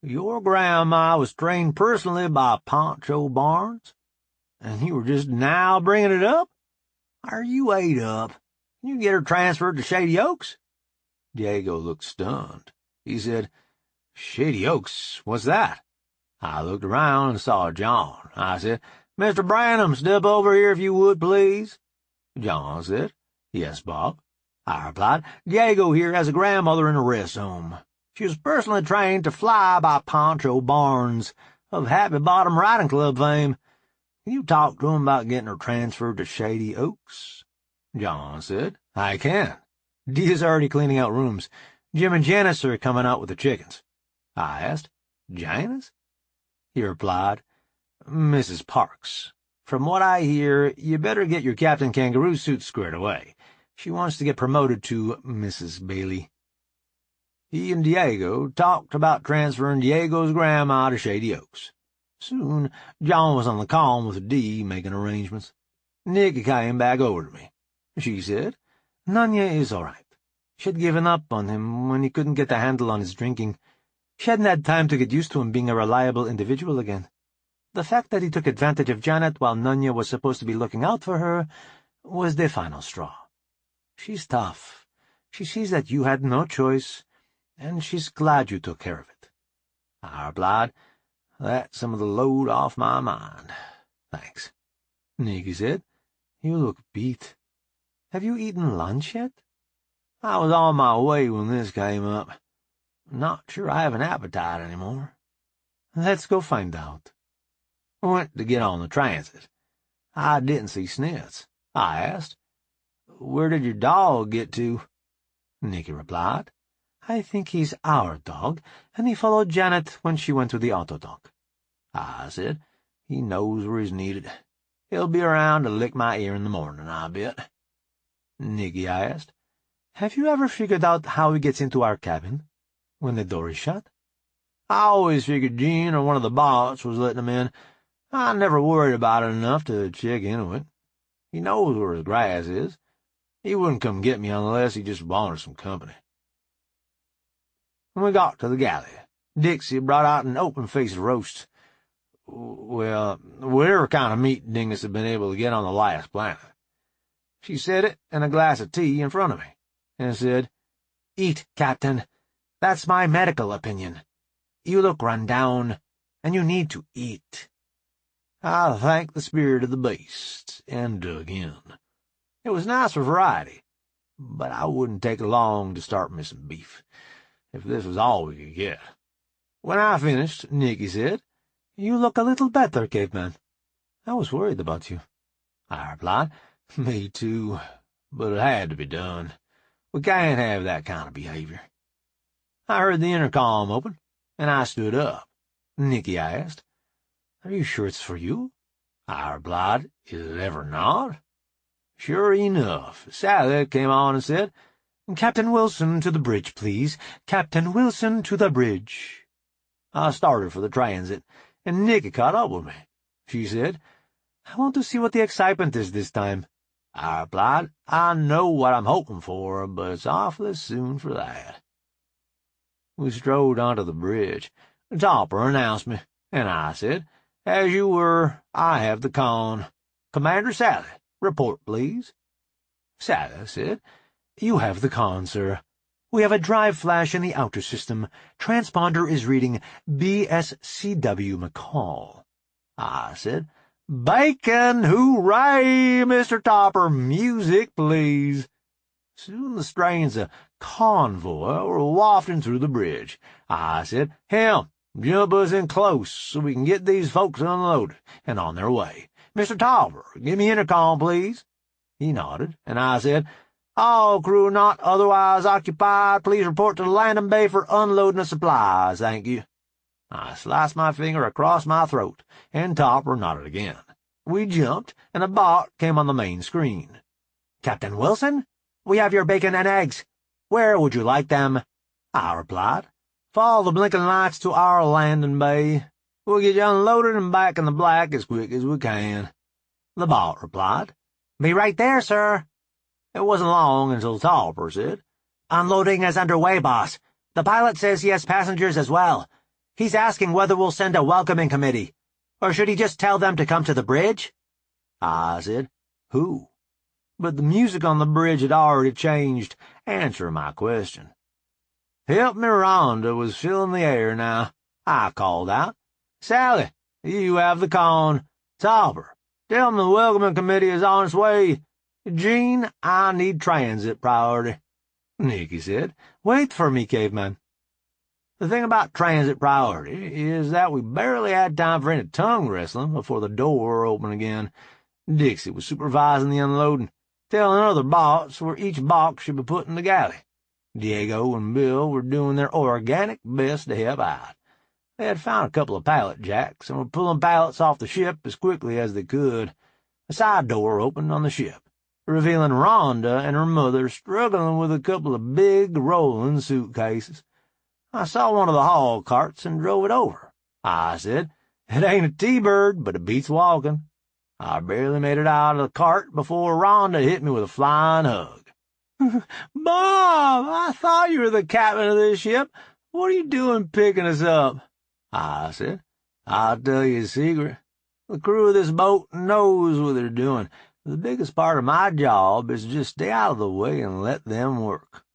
Your grandma was trained personally by Pancho Barnes, and you were just now bringing it up? Are you ate up? Can you get her transferred to Shady Oaks?" Diego looked stunned. He said, "Shady Oaks? What's that?" I looked around and saw John. I said, "Mr. Branham, step over here if you would, please." John said, "Yes, Bob." I replied, "Diego here has a grandmother in a rest home. She was personally trained to fly by Pancho Barnes of Happy Bottom Riding Club fame. Can you talk to him about getting her transferred to Shady Oaks?" John said, "I can. Dia's already cleaning out rooms. Jim and Janice are coming out with the chickens." I asked, "Janice?" He replied, "Mrs. Parks. From what I hear, you better get your Captain Kangaroo suit squared away. She wants to get promoted to Mrs. Bailey." He and Diego talked about transferring Diego's grandma to Shady Oaks. Soon, John was on the calm with Dee, making arrangements. Nikki came back over to me. She said, "Nanya is all right. She'd given up on him when he couldn't get the handle on his drinking. She hadn't had time to get used to him being a reliable individual again. The fact that he took advantage of Janet while Nanya was supposed to be looking out for her was the final straw. She's tough. She sees that you had no choice, and she's glad you took care of it." I replied, "That's some of the load off my mind. Thanks." Nikki said, "You look beat. Have you eaten lunch yet?" "I was on my way when this came up. Not sure I have an appetite anymore." "Let's go find out." Went to get on the transit. I didn't see Snitz. I asked, "Where did your dog get to?" Nikki replied, "I think he's our dog, and he followed Janet when she went to the auto dock." I said, "He knows where he's needed. He'll be around to lick my ear in the morning, I bet." Nikki asked, "Have you ever figured out how he gets into our cabin when the door is shut?" "I always figured Gene or one of the bots was letting him in. I never worried about it enough to check into it. He knows where his grass is. He wouldn't come get me unless he just wanted some company." When we got to the galley, Dixie brought out an open-faced roast. Well, whatever kind of meat Dingus had been able to get on the last planet. She set it and a glass of tea in front of me, and said, "Eat, Captain. That's my medical opinion. You look run down, and you need to eat." I thanked the spirit of the beast, and dug in. It was nice for variety, but I wouldn't take long to start missing beef, if this was all we could get. When I finished, Nikki said, "You look a little better, caveman. I was worried about you." I replied, "Me too, but it had to be done. We can't have that kind of behavior." I heard the intercom open, and I stood up. Nikki asked, "Are you sure it's for you?" I replied, "Is it ever not?" Sure enough, Sally came on and said, "Captain Wilson to the bridge, please. Captain Wilson to the bridge." I started for the transit, and Nikki caught up with me. She said, "I want to see what the excitement is this time." I replied, "I know what I'm hoping for, but it's awfully soon for that." We strode onto the bridge. Topper announced me, and I said, "As you were, I have the con. Commander Sally, report, please." Sally said, "You have the con, sir. We have a drive flash in the outer system. Transponder is reading BSCW McCall." I said, "Bacon, hooray, Mr. Topper, music, please." Soon the strains of Convoy were wafting through the bridge. I said, "Him, jump us in close so we can get these folks unloaded and on their way. Mr. Topper, give me intercom, please." He nodded, and I said, "All crew not otherwise occupied, please report to the landing bay for unloading of supplies, thank you." I sliced my finger across my throat, and Topper nodded again. We jumped, and a bot came on the main screen. "Captain Wilson, we have your bacon and eggs. Where would you like them?" I replied, "Follow the blinking lights to our landing bay. We'll get you unloaded and back in the black as quick as we can." The bot replied, "Be right there, sir." It wasn't long until Topper said, "Unloading is underway, boss. The pilot says he has passengers as well. He's asking whether we'll send a welcoming committee, or should he just tell them to come to the bridge? I said, "Who?" But the music on the bridge had already changed, answering my question. Help me Rhonda was filling the air now. I called out, "Sally, you have the con. Topper, tell them the welcoming committee is on its way. Gene, I need transit priority." Nikki said, "Wait for me, caveman." The thing about transit priority is that we barely had time for any tongue wrestling before the door opened again. Dixie was supervising the unloading, telling other bots where each box should be put in the galley. Diego and Bill were doing their organic best to help out. They had found a couple of pallet jacks and were pulling pallets off the ship as quickly as they could. A side door opened on the ship, revealing Rhonda and her mother struggling with a couple of big rolling suitcases. I saw one of the haul carts and drove it over. I said, "It ain't a T-bird, but it beats walking." I barely made it out of the cart before Rhonda hit me with a flying hug. "Bob, I thought you were the captain of this ship. What are you doing picking us up?" I said, "I'll tell you a secret. The crew of this boat knows what they're doing. The biggest part of my job is just stay out of the way and let them work."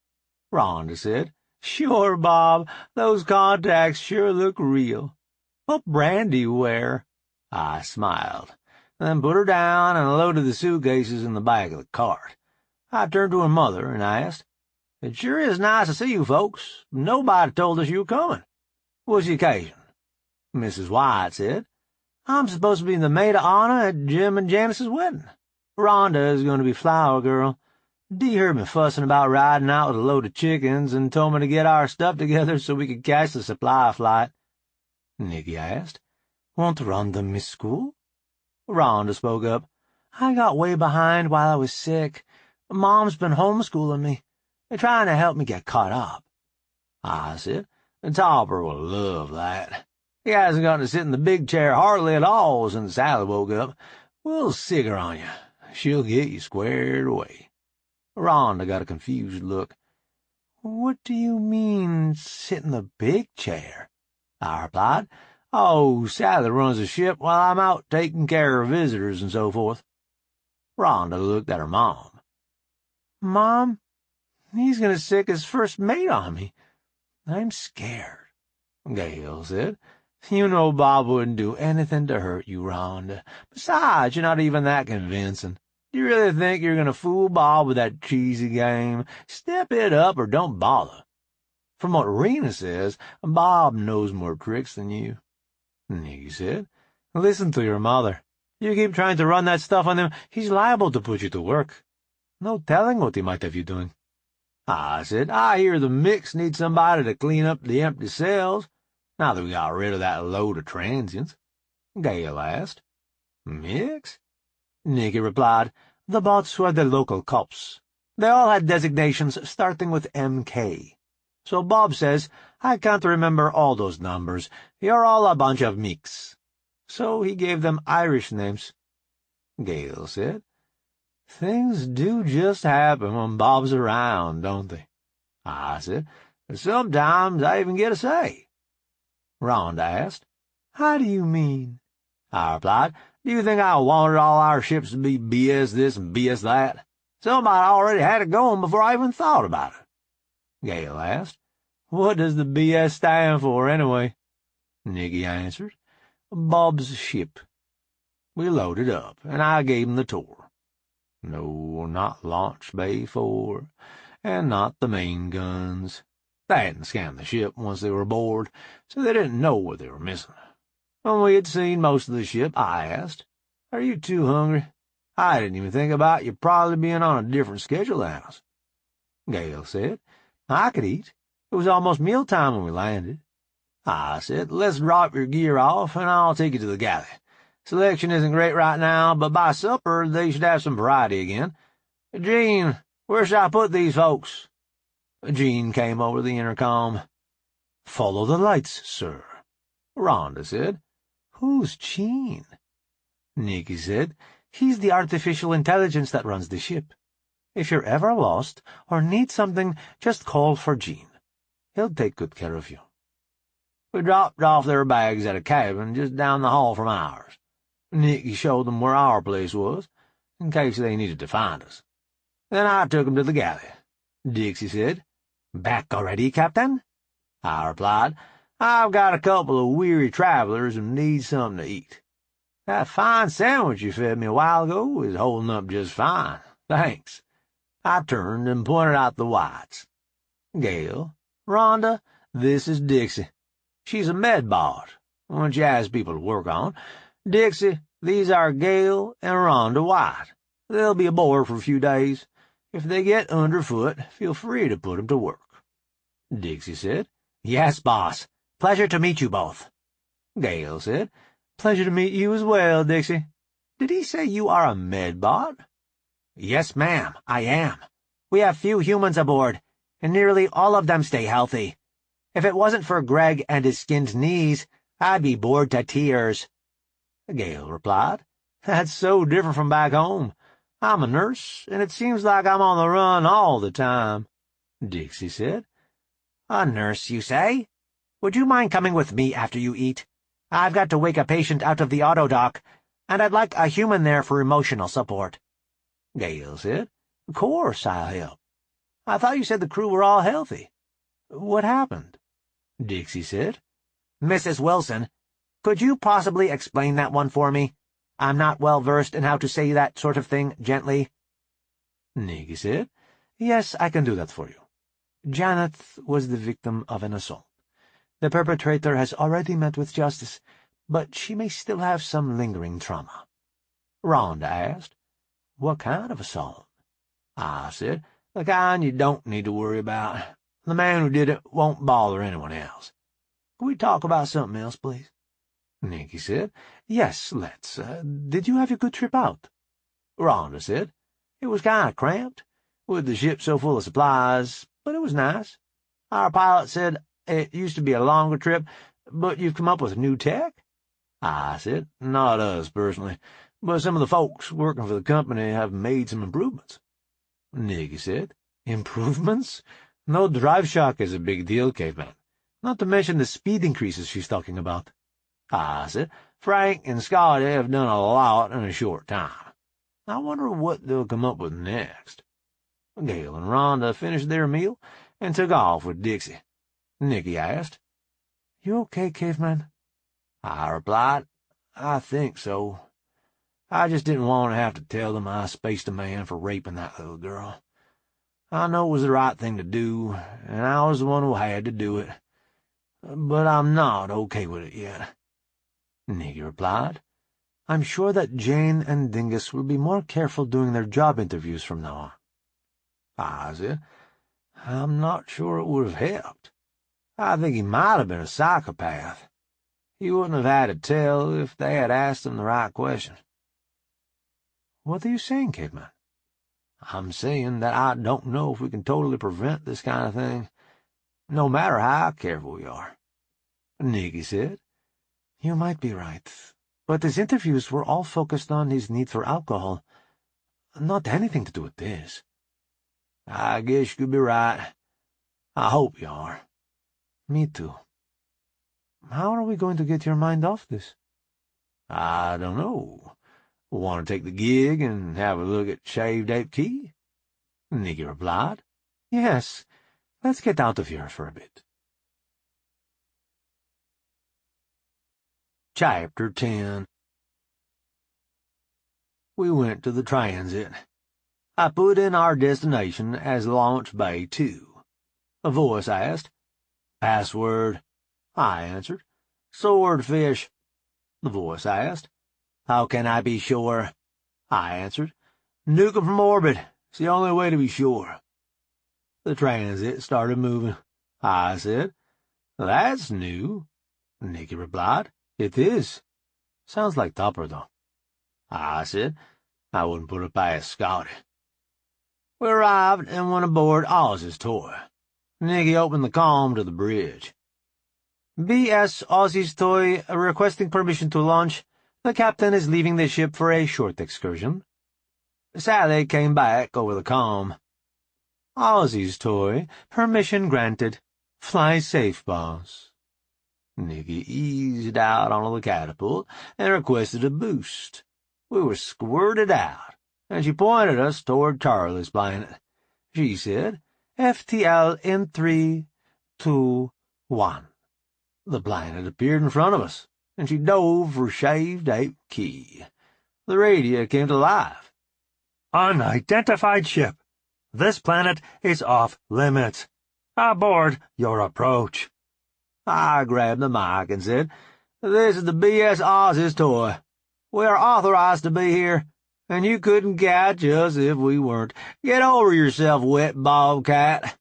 Rhonda said, "Sure, Bob, those contacts sure look real. What brand do you wear?" I smiled, then put her down and loaded the suitcases in the back of the cart. I turned to her mother and asked, "It sure is nice to see you folks. Nobody told us you were coming. What's the occasion?" Mrs. White said, "I'm supposed to be the maid of honor at Jim and Janice's wedding. Rhonda is going to be flower girl. Dee heard me fussing about riding out with a load of chickens and told me to get our stuff together so we could catch the supply flight." Nikki asked, "Won't Rhonda miss school?" Rhonda spoke up, "I got way behind while I was sick. Mom's been homeschooling me. They're trying to help me get caught up." I said, "Topper will love that. He hasn't got to sit in the big chair hardly at all since Sally woke up. We'll sick her on you. She'll get you squared away." Rhonda got a confused look. "What do you mean, sit in the big chair?" I replied, "Oh, Sally runs the ship while I'm out taking care of visitors and so forth." Rhonda looked at her mom. "Mom, he's going to sick his first mate on me. I'm scared." Gail said, "You know Bob wouldn't do anything to hurt you, Rhonda. Besides, you're not even that convincing. Do you really think you're going to fool Bob with that cheesy game? Step it up or don't bother. From what Rena says, Bob knows more tricks than you." Nikki said, "Listen to your mother. You keep trying to run that stuff on him, he's liable to put you to work. No telling what he might have you doing." I said, "I hear the Mix needs somebody to clean up the empty cells, now that we got rid of that load of transients." Gail asked, "Mix?" Nikki replied, "The bots were the local cops. They all had designations starting with MK. So Bob says, I can't remember all those numbers. You're all a bunch of Mix. So he gave them Irish names." Gail said, "Things do just happen when Bob's around, don't they?" I said, "Sometimes I even get a say." Rhonda asked, "How do you mean?" I replied, "Do you think I wanted all our ships to be BS this and BS that? Somebody already had it going before I even thought about it." Gail asked, "What does the BS stand for, anyway?" Nikki answered, "Bob's ship." We loaded up, and I gave him the tour. No, not Launch Bay 4, and not the main guns. They hadn't scanned the ship once they were aboard, so they didn't know what they were missing. When we had seen most of the ship, I asked, "Are you too hungry? I didn't even think about you probably being on a different schedule than us." Gail said, "I could eat. It was almost mealtime when we landed." I said, "Let's drop your gear off, and I'll take you to the galley. Selection isn't great right now, but by supper they should have some variety again. Gene, where should I put these folks?" Gene came over the intercom. "Follow the lights, sir." Rhonda said, "Who's Gene?" Nikki said, "He's the artificial intelligence that runs the ship. If you're ever lost or need something, just call for Gene. He'll take good care of you." We dropped off their bags at a cabin just down the hall from ours. Nikki showed them where our place was, in case they needed to find us. Then I took them to the galley. Dixie said, "Back already, Captain?" I replied, "I've got a couple of weary travelers who need something to eat. That fine sandwich you fed me a while ago is holding up just fine. Thanks." I turned and pointed out the whites. "Gail, Rhonda, this is Dixie. She's a med-bot, one she has people to work on. Dixie, these are Gail and Rhonda White. They'll be aboard for a few days. If they get underfoot, feel free to put 'em to work." Dixie said, "Yes, boss. Pleasure to meet you both." Gail said, "Pleasure to meet you as well, Dixie. Did he say you are a med-bot?" "Yes, ma'am, I am. We have few humans aboard, and nearly all of them stay healthy. If it wasn't for Greg and his skinned knees, I'd be bored to tears." Gail replied, "That's so different from back home. I'm a nurse, and it seems like I'm on the run all the time." Dixie said, "A nurse, you say? Would you mind coming with me after you eat? I've got to wake a patient out of the auto-dock, and I'd like a human there for emotional support." Gail said, "Of course I'll help. I thought you said the crew were all healthy. What happened?" Dixie said, "Mrs. Wilson, could you possibly explain that one for me? I'm not well versed in how to say that sort of thing gently." Nikki said, "Yes, I can do that for you. Janet was the victim of an assault. The perpetrator has already met with justice, but she may still have some lingering trauma." Rhonda asked, "What kind of assault?" I said, "The kind you don't need to worry about. The man who did it won't bother anyone else. Can we talk about something else, please?" Nikki said, "Yes, let's. Did you have a good trip out?" Rhonda said, "It was kind of cramped, with the ship so full of supplies, but it was nice. Our pilot said it used to be a longer trip, but you've come up with new tech?" I said, "Not us, personally, but some of the folks working for the company have made some improvements." Nikki said, "Improvements? No drive shock is a big deal, Caveman, not to mention the speed increases she's talking about." I said, "Frank and Scotty have done a lot in a short time. I wonder what they'll come up with next." Gail and Rhonda finished their meal and took off with Dixie. Nikki asked, "You okay, Caveman?" I replied, "I think so. I just didn't want to have to tell them I spaced a man for raping that little girl. I know it was the right thing to do, and I was the one who had to do it. But I'm not okay with it yet." Nikki replied, "I'm sure that Jane and Dingus will be more careful doing their job interviews from now on." I said, "I'm not sure it would have helped. I think he might have been a psychopath. He wouldn't have had to tell if they had asked him the right question." "What are you saying, Caveman?" "I'm saying that I don't know if we can totally prevent this kind of thing, no matter how careful we are." Nikki said, "You might be right, but his interviews were all focused on his need for alcohol, not anything to do with this." "I guess you could be right. I hope you are." "Me too. How are we going to get your mind off this?" "I don't know. Want to take the gig and have a look at Shaved Ape Key?" Nikki replied, "Yes, let's get out of here for a bit." Chapter 10. We went to the transit. I put in our destination as Launch Bay 2. A voice asked, "Password?" I answered, "Swordfish." The voice asked, "How can I be sure?" I answered, "Nuke 'em from orbit. It's the only way to be sure." The transit started moving. I said, "That's new." Nikki replied, "It is. Sounds like Topper, though." I said, "I wouldn't put it past Scotty." We arrived and went aboard Oz's toy. Nikki opened the comm to the bridge. "BS Ozzy's toy requesting permission to launch. The captain is leaving the ship for a short excursion." Sally came back over the comm. "Ozzy's toy, permission granted. Fly safe, boss." Nikki eased out onto the catapult and requested a boost. We were squirted out, and she pointed us toward Charlie's planet. She said, "FTL in 3, 2, 1. The planet appeared in front of us, and she dove for Shaved Ape Key. The radio came to life. Unidentified ship. This planet is off limits. Abort your approach." I grabbed the mic and said, "This is the BS Oz's toy. We are authorized to be here, and you couldn't catch us if we weren't. Get over yourself, wet bobcat."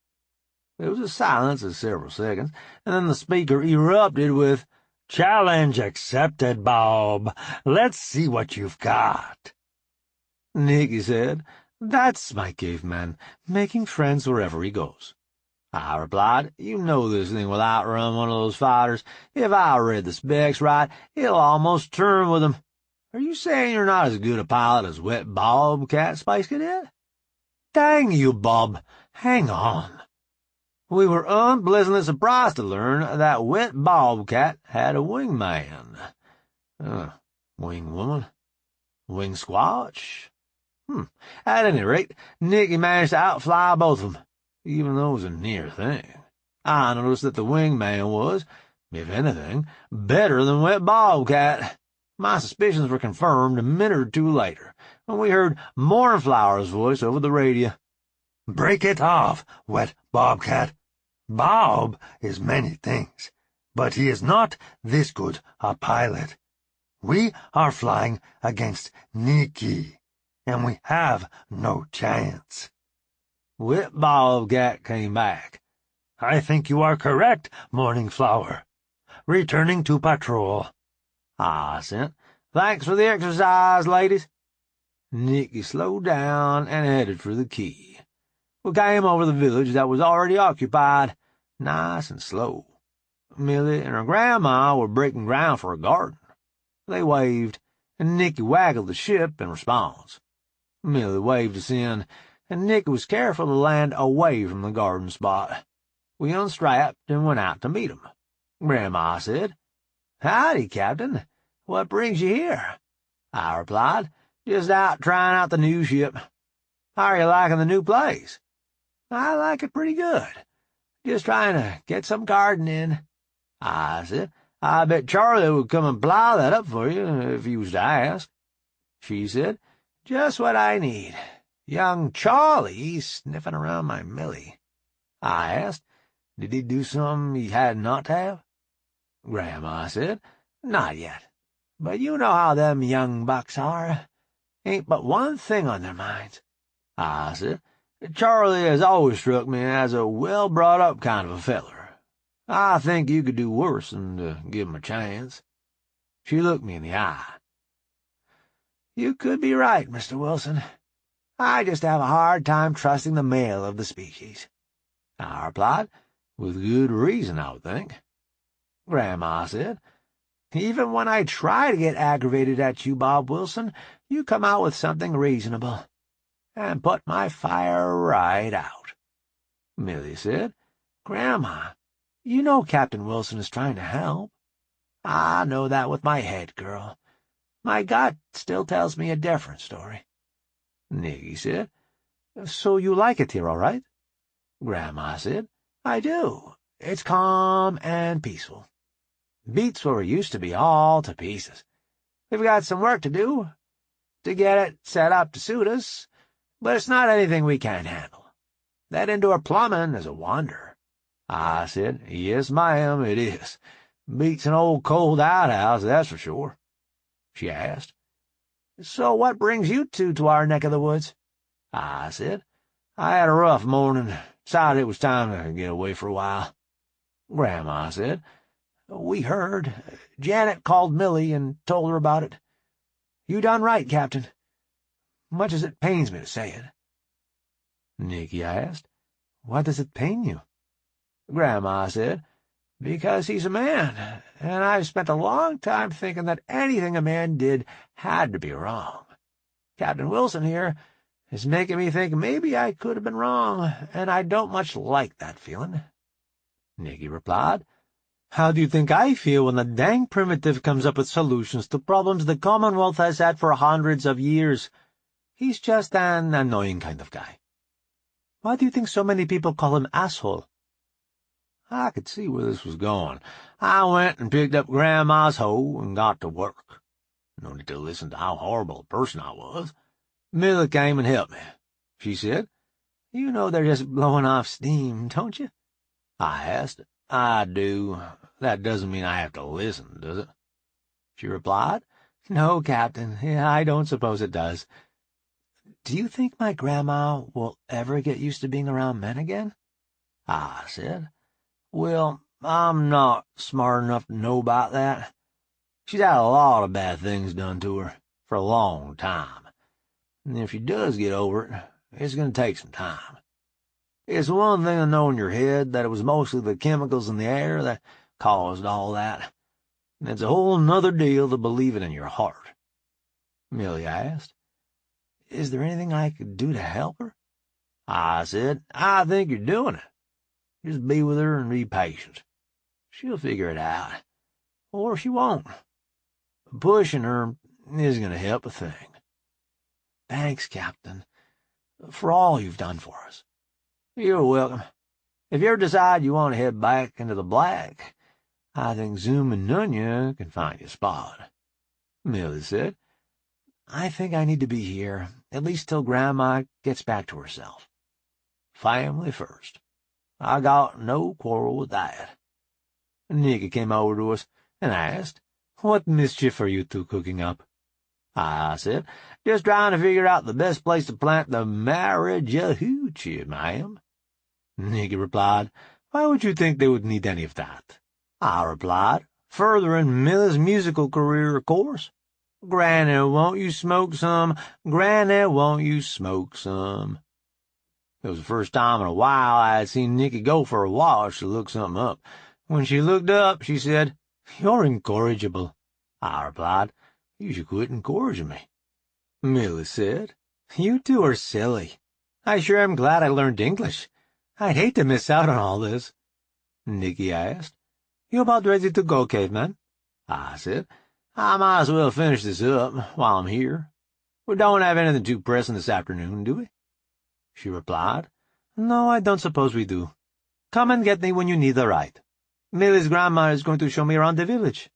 There was a silence of several seconds, and then the speaker erupted with, "Challenge accepted, Bob. Let's see what you've got." Nikki said, "That's my caveman, making friends wherever he goes." I replied, "You know this thing will outrun one of those fighters. If I read the specs right, it'll almost turn with them. Are you saying you're not as good a pilot as Wet Bobcat, Space Cadet?" "Dang you, Bob. Hang on." We were unpleasantly surprised to learn that Wet Bobcat had a wingman. Wing woman? Wing squatch? At any rate, Nikki managed to outfly both of them, even though it was a near thing. I noticed that the wingman was, if anything, better than Wet Bobcat. My suspicions were confirmed a minute or two later, when we heard Mornflower's voice over the radio. "Break it off, Wet Bobcat. Bob is many things, but he is not this good a pilot. We are flying against Nikki, and we have no chance." Wet Bobcat came back. "I think you are correct, Morning Flower. Returning to patrol." I sent, "Thanks for the exercise, ladies." Nikki slowed down and headed for the key. We came over the village that was already occupied, nice and slow. Millie and her grandma were breaking ground for a garden. They waved, and Nikki waggled the ship in response. Millie waved us in, and Nikki was careful to land away from the garden spot. We unstrapped and went out to meet 'em. Grandma said, "Howdy, Captain. What brings you here?" I replied, "Just out trying out the new ship. How are you liking the new place?" "I like it pretty good. Just trying to get some garden in." I said, "I bet Charlie would come and plow that up for you if you was to ask." She said, "Just what I need. Young Charlie sniffing around my Millie." I asked, "Did he do something he had not to have?" Grandma said, "Not yet. But you know how them young bucks are. Ain't but one thing on their minds." I said, "Charlie has always struck me as a well-brought-up kind of a feller. I think you could do worse than to give him a chance." She looked me in the eye. "You could be right, Mr. Wilson. I just have a hard time trusting the male of the species." I replied, "With good reason, I would think." Grandma said, "Even when I try to get aggravated at you, Bob Wilson, you come out with something reasonable, and put my fire right out." Millie said, "Grandma, you know Captain Wilson is trying to help." "I know that with my head, girl. My gut still tells me a different story." Nikki said, "So you like it here, all right?" Grandma said, "I do. It's calm and peaceful. Beats where we used to be all to pieces. We've got some work to do to get it set up to suit us, but it's not anything we can't handle. That indoor plumbing is a wonder." I said, "Yes, ma'am, it is. Beats an old cold outhouse, that's for sure." She asked, "So what brings you two to our neck of the woods?" I said, "I had a rough morning. Decided it was time to get away for a while." Grandma said, "We heard. Janet called Millie and told her about it. You done right, Captain, much as it pains me to say it." Nikki asked, "Why does it pain you?" Grandma said, "Because he's a man, and I've spent a long time thinking that anything a man did had to be wrong. Captain Wilson here is making me think maybe I could have been wrong, and I don't much like that feeling." Nikki replied, How do you think I feel when the dang primitive comes up with solutions to problems the Commonwealth has had for hundreds of years? He's just an annoying kind of guy. Why do you think so many people call him asshole? I could see where this was going. I went and picked up Grandma's hoe and got to work. No need to listen to how horrible a person I was. Millie came and helped me. She said, "You know they're just blowing off steam, don't you?" I asked. "I do. That doesn't mean I have to listen, does it?" She replied, "No, Captain, I don't suppose it does. Do you think my grandma will ever get used to being around men again?" I said, "Well, I'm not smart enough to know about that. She's had a lot of bad things done to her for a long time. And if she does get over it, it's going to take some time. It's one thing to know in your head that it was mostly the chemicals in the air that caused all that. And it's a whole nother deal to believe it in your heart." Millie asked, "Is there anything I could do to help her?" I said, "I think you're doing it. Just be with her and be patient. She'll figure it out. Or she won't. Pushing her isn't going to help a thing." "Thanks, Captain, for all you've done for us." "You're welcome. If you ever decide you want to head back into the black, I think Zoom and Nunya can find you a spot," Millie said. "I think I need to be here, at least till Grandma gets back to herself." Family first. I got no quarrel with that. Nikki came over to us and asked, "What mischief are you two cooking up?" I said, "Just trying to figure out the best place to plant the marijuana, ma'am." Nikki replied, "Why would you think they would need any of that?" I replied, "Furthering Millie's musical career, of course. Granny, won't you smoke some? Granny, won't you smoke some?" It was the first time in a while I had seen Nikki go for a wash to look something up. When she looked up, she said, "You're incorrigible." I replied, "You should quit encouraging me." Millie said, "You two are silly. I sure am glad I learned English. I'd hate to miss out on all this." Nikki asked, "You about ready to go, caveman?" I said, "I might as well finish this up while I'm here. We don't have anything too pressing this afternoon, do we?" She replied, "No, I don't suppose we do. Come and get me when you need a ride. Millie's grandma is going to show me around the village."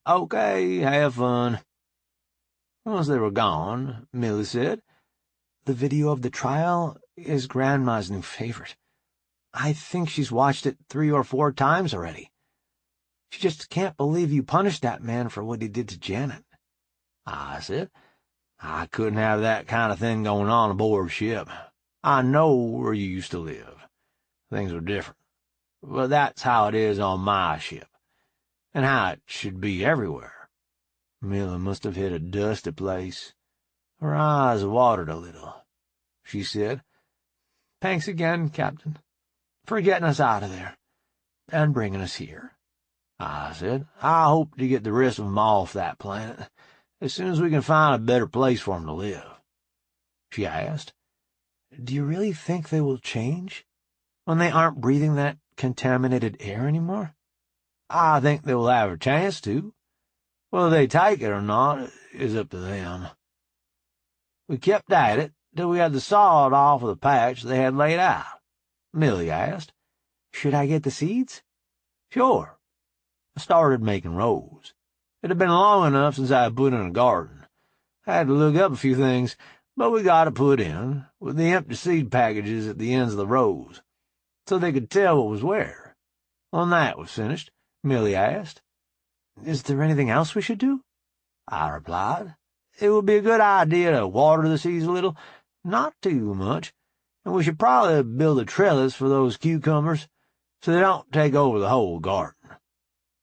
"Okay, have fun." Once they were gone, Millie said, "The video of the trial is Grandma's new favorite. I think she's watched it 3 or 4 times already. She just can't believe you punished that man for what he did to Janet." I said, "I couldn't have that kind of thing going on aboard ship. I know where you used to live. Things are different. But that's how it is on my ship, and how it should be everywhere." Millie must have hit a dusty place. Her eyes watered a little. She said, "Thanks again, Captain, for getting us out of there and bringing us here." I said, "I hope to get the rest of them off that planet as soon as we can find a better place for them to live." She asked, "Do you really think they will change when they aren't breathing that contaminated air anymore?" "I think they will have a chance to. Whether they take it or not is up to them." We kept at it till we had the sod off of the patch they had laid out. Millie asked, "Should I get the seeds?" "Sure." I started making rows. It had been long enough since I had put in a garden. I had to look up a few things, but we got it put in, with the empty seed packages at the ends of the rows, so they could tell what was where. When that was finished, Millie asked, "Is there anything else we should do?" I replied, "It would be a good idea to water the seeds a little, not too much, and we should probably build a trellis for those cucumbers, so they don't take over the whole garden."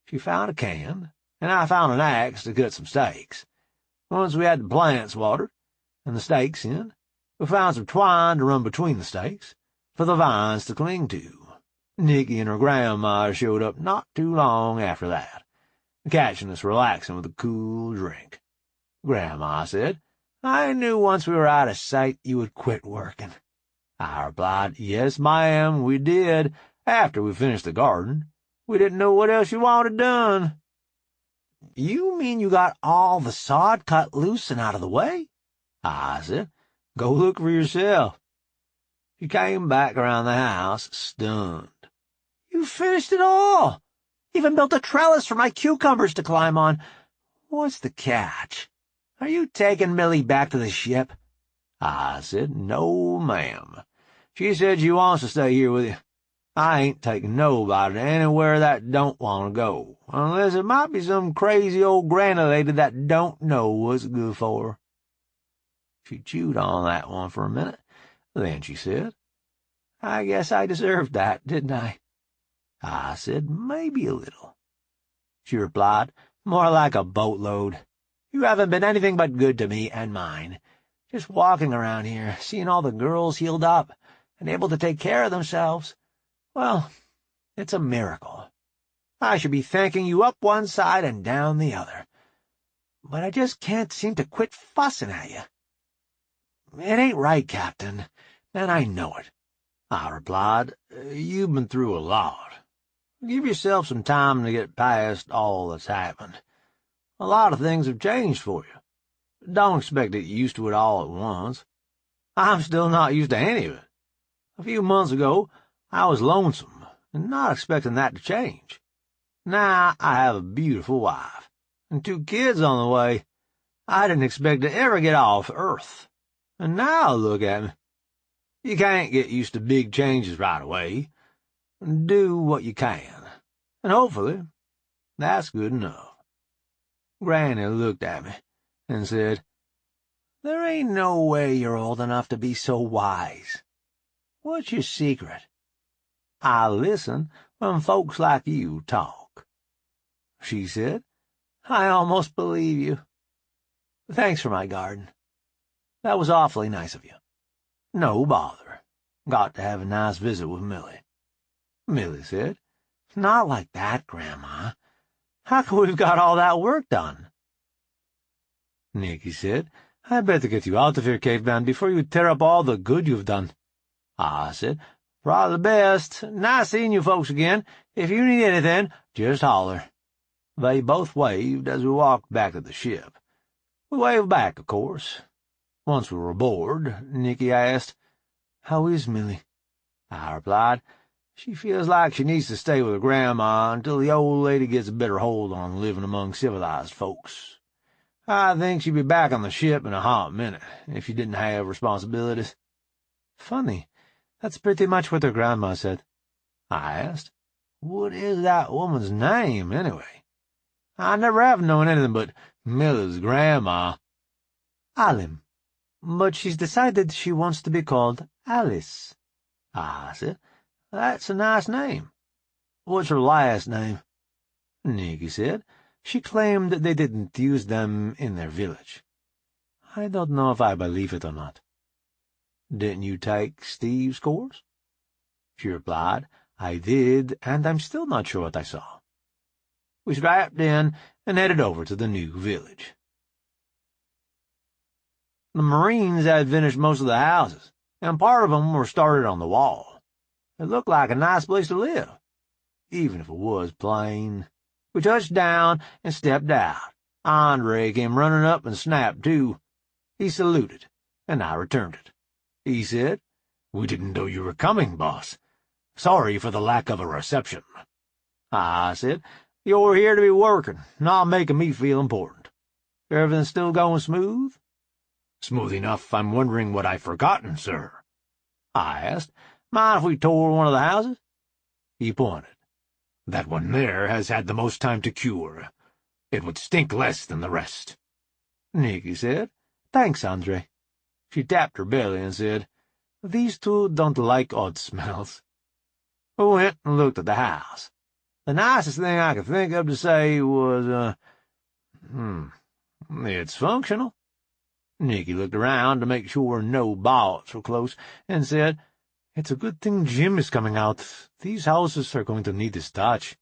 She found a can, and I found an axe to cut some stakes. Once we had the plants watered and the stakes in, we found some twine to run between the stakes, for the vines to cling to. Nikki and her grandma showed up not too long after that, catching us relaxing with a cool drink. Grandma said, "I knew once we were out of sight you would quit working." I replied, "Yes, ma'am, we did, after we finished the garden. We didn't know what else you wanted done." "You mean you got all the sod cut loose and out of the way?" I said, "Go look for yourself." She came back around the house, stunned. "You finished it all! Even built a trellis for my cucumbers to climb on. What's the catch? Are you taking Millie back to the ship?" I said, "No, ma'am. She said she wants to stay here with you. I ain't taking nobody anywhere that don't want to go, unless it might be some crazy old granny lady that don't know what's good for her." She chewed on that one for a minute. Then she said, "I guess I deserved that, didn't I?" I said, "Maybe a little." She replied, "More like a boatload. You haven't been anything but good to me and mine. Just walking around here, seeing all the girls healed up and able to take care of themselves. Well, it's a miracle. I should be thanking you up one side and down the other. But I just can't seem to quit fussing at you." "It ain't right, Captain, and I know it," I replied. "You've been through a lot. Give yourself some time to get past all that's happened. A lot of things have changed for you. Don't expect to get used to it all at once. I'm still not used to any of it. A few months ago, I was lonesome, and not expecting that to change. Now I have a beautiful wife, and 2 kids on the way. I didn't expect to ever get off Earth. And now look at me. You can't get used to big changes right away. Do what you can, and hopefully that's good enough." Granny looked at me and said, "There ain't no way you're old enough to be so wise. What's your secret?" "I listen when folks like you talk." She said, "I almost believe you. Thanks for my garden. That was awfully nice of you." "No bother. Got to have a nice visit with Millie." Millie said, "Not like that, Grandma. How come we've got all that work done?" Nikki said, "I'd better get you out of here, caveman, before you tear up all the good you've done." I said, "Probably best. Nice seeing you folks again. If you need anything, just holler." They both waved as we walked back to the ship. We waved back, of course. Once we were aboard, Nikki asked, "How is Millie?" I replied, "She feels like she needs to stay with her grandma until the old lady gets a better hold on living among civilized folks. I think she'd be back on the ship in a hot minute if she didn't have responsibilities." "Funny. That's pretty much what her grandma said." I asked, "What is that woman's name, anyway? I never have known anything but Millie's grandma." "Alim. But she's decided she wants to be called Alice." I said, "That's a nice name. What's her last name?" Nikki said she claimed they didn't use them in their village. I don't know if I believe it or not. "Didn't you take Steve's course?" She replied, "I did, and I'm still not sure what I saw." We strapped in and headed over to the new village. The Marines had finished most of the houses, and part of them were started on the wall. It looked like a nice place to live, even if it was plain. We touched down and stepped out. Andre came running up and snapped, too. He saluted, and I returned it. He said, "We didn't know you were coming, boss. Sorry for the lack of a reception." I said, "You're here to be working, not making me feel important. Everything still going smooth?" "Smooth enough, I'm wondering what I've forgotten, sir." I asked, "Mind if we tore one of the houses?" He pointed. "That one there has had the most time to cure. It would stink less than the rest." Nikki said, "Thanks, Andre." She tapped her belly and said, "These 2 don't like odd smells." We went and looked at the house. The nicest thing I could think of to say was, it's functional." Nikki looked around to make sure no bots were close and said, "It's a good thing Jim is coming out. These houses are going to need his touch."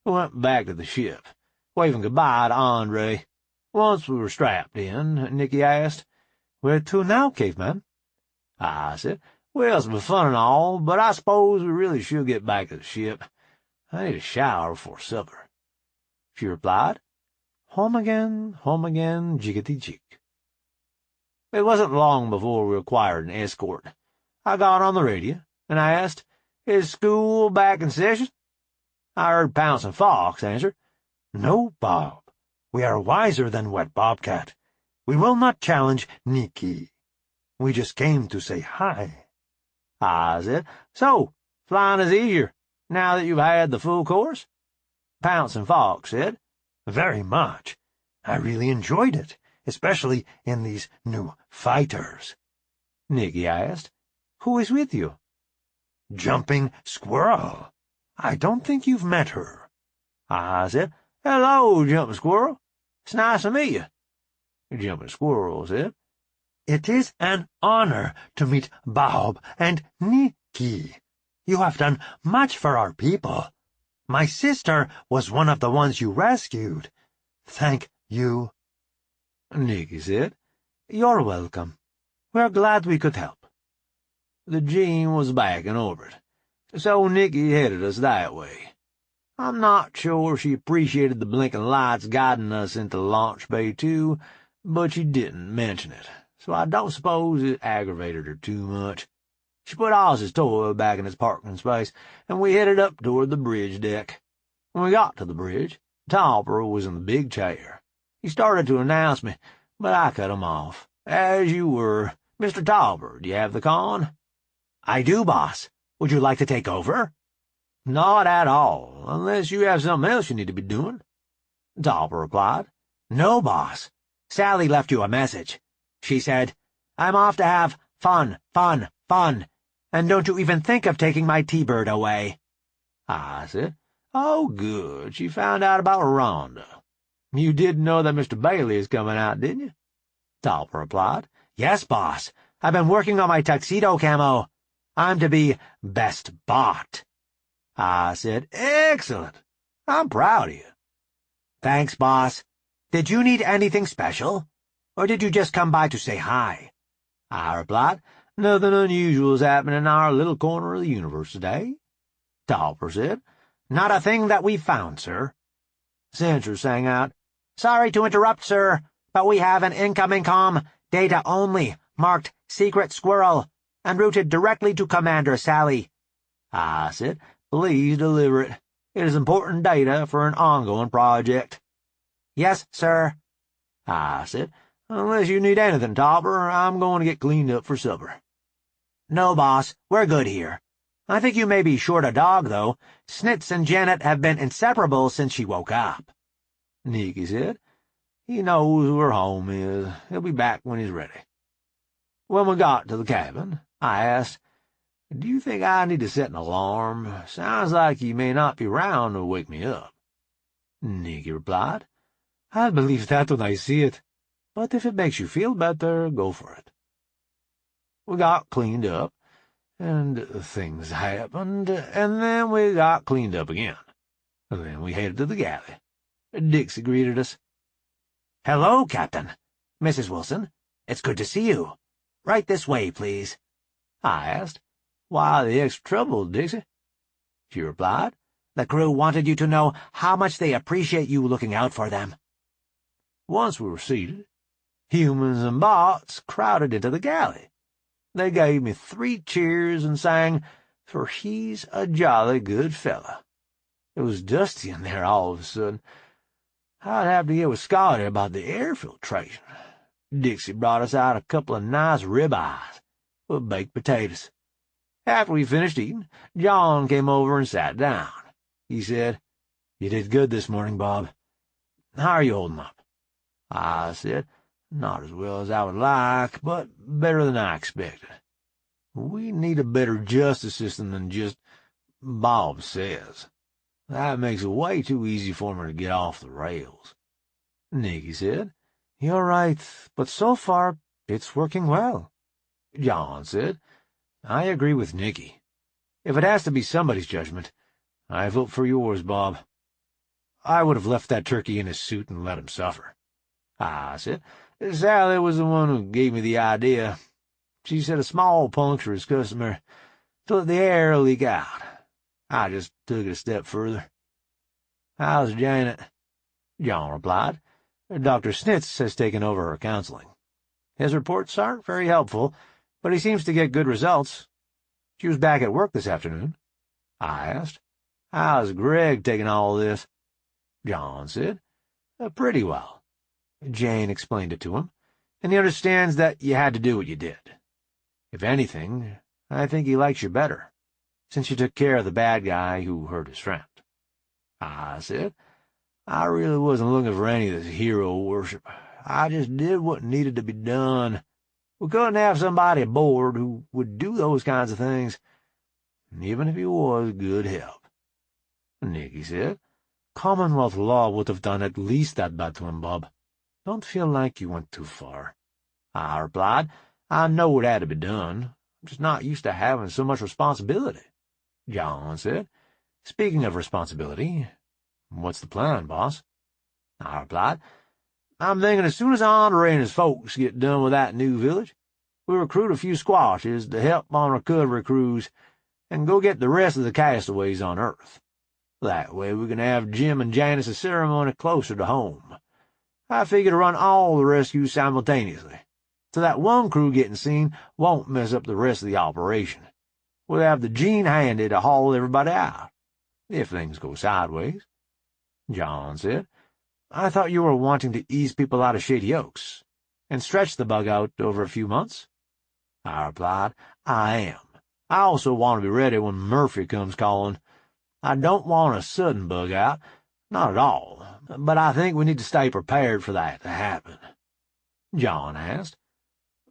We went back to the ship, waving goodbye to Andre. Once we were strapped in, Nikki asked, "Where to now, caveman?" I said, "Well, it's been fun and all, but I suppose we really should get back to the ship. I need a shower before supper. She replied, home again, jiggity-jig. It wasn't long before we acquired an escort. I got on the radio, and I asked, is school back in session? I heard Pouncing Fox answer, No, Bob. We are wiser than Wet Bobcat. We will not challenge Nikki. We just came to say hi. I said, so, flying is easier, now that you've had the full course? Pouncing Fox said, Very much. I really enjoyed it, especially in these new fighters. Nikki asked, who is with you? Jumping Squirrel. I don't think you've met her. I said, hello, Jumping Squirrel. It's nice to meet you. Jumping Squirrel said, It is an honor to meet Bob and Nikki. You have done much for our people. My sister was one of the ones you rescued. Thank you. Nikki said, You're welcome. We're glad we could help. The Gene was back in orbit, so Nikki headed us that way. I'm not sure she appreciated the blinking lights guiding us into Launch Bay 2, but she didn't mention it, so I don't suppose it aggravated her too much. She put Oz's toy back in its parking space, and we headed up toward the bridge deck. When we got to the bridge, Topper was in the big chair. He started to announce me, but I cut him off. As you were, Mr. Topper, do you have the con? I do, boss. Would you like to take over? Not at all, unless you have something else you need to be doing. Topper replied. No, boss. Sally left you a message. She said, I'm off to have fun, and don't you even think of taking my T-Bird away. I said, oh, good, she found out about Rhonda. You did know that Mr. Bailey is coming out, didn't you? Topper replied. Yes, boss. I've been working on my tuxedo camo. I'm to be best bot. I said, excellent. I'm proud of you. Thanks, boss. Did you need anything special? Or did you just come by to say hi? I replied, nothing unusual is happening in our little corner of the universe today. Topper said, not a thing that we've found, sir. Sensor sang out, sorry to interrupt, sir, but we have an incoming comm, data only, marked Secret Squirrel, and routed directly to Commander Sally. I said, please deliver it. It is important data for an ongoing project. Yes, sir. I said, unless you need anything, Topper, I'm going to get cleaned up for supper. No, boss, we're good here. I think you may be short a dog, though. Snitz and Janet have been inseparable since she woke up. Nikki said, he knows where home is. He'll be back when he's ready. When we got to the cabin, I asked, do you think I need to set an alarm? Sounds like you may not be round to wake me up. Nikki replied, I'll believe that when I see it. But if it makes you feel better, go for it. We got cleaned up, and things happened, and then we got cleaned up again. And then we headed to the galley. Dixie greeted us. Hello, Captain. Mrs. Wilson, it's good to see you. Right this way, please. I asked, why the extra trouble, Dixie? She replied, the crew wanted you to know how much they appreciate you looking out for them. Once we were seated, humans and bots crowded into the galley. They gave me 3 cheers and sang, for he's a jolly good fella. It was dusty in there all of a sudden. I'd have to get with Scotty about the air filtration. Dixie brought us out a couple of nice ribeyes with baked potatoes. After we finished eating, John came over and sat down. He said, you did good this morning, Bob. How are you holding up? I said, not as well as I would like, but better than I expected. We need a better justice system than just Bob says. That makes it way too easy for me to get off the rails. Nikki said, you're right, but so far it's working well. John said, I agree with Nikki. If it has to be somebody's judgment, I vote for yours, Bob. I would have left that turkey in his suit and let him suffer. I said, Sally was the one who gave me the idea. She said a small puncture is customary to let the air leak out. I just took it a step further. "How's Janet?" John replied. "Dr. Snitz has taken over her counseling. His reports aren't very helpful, but he seems to get good results. She was back at work this afternoon." I asked. "How's Greg taking all this?" John said, "Pretty well." Jane explained it to him, and he understands that you had to do what you did. If anything, I think he likes you better, since you took care of the bad guy who hurt his friend." I said, "I really wasn't looking for any of this hero worship. I just did what needed to be done. We couldn't have somebody aboard who would do those kinds of things, even if he was good help." Nikki said, "Commonwealth law would have done at least that bad to him, Bob. Don't feel like you went too far." I replied, "I know it had to be done. I'm just not used to having so much responsibility." John said, "Speaking of responsibility, what's the plan, boss?" I replied, "I'm thinking as soon as Andre and his folks get done with that new village, we'll recruit a few squashes to help on recovery crews and go get the rest of the castaways on Earth. That way we can have Jim and Janice's ceremony closer to home. I figure to run all the rescues simultaneously, so that one crew getting seen won't mess up the rest of the operation. We'll have the Gene handy to haul everybody out, if things go sideways." John said, "I thought you were wanting to ease people out of Shady Oaks and stretch the bug out over a few months." I replied, "I am. I also want to be ready when Murphy comes calling. I don't want a sudden bug out, not at all, but I think we need to stay prepared for that to happen." John asked,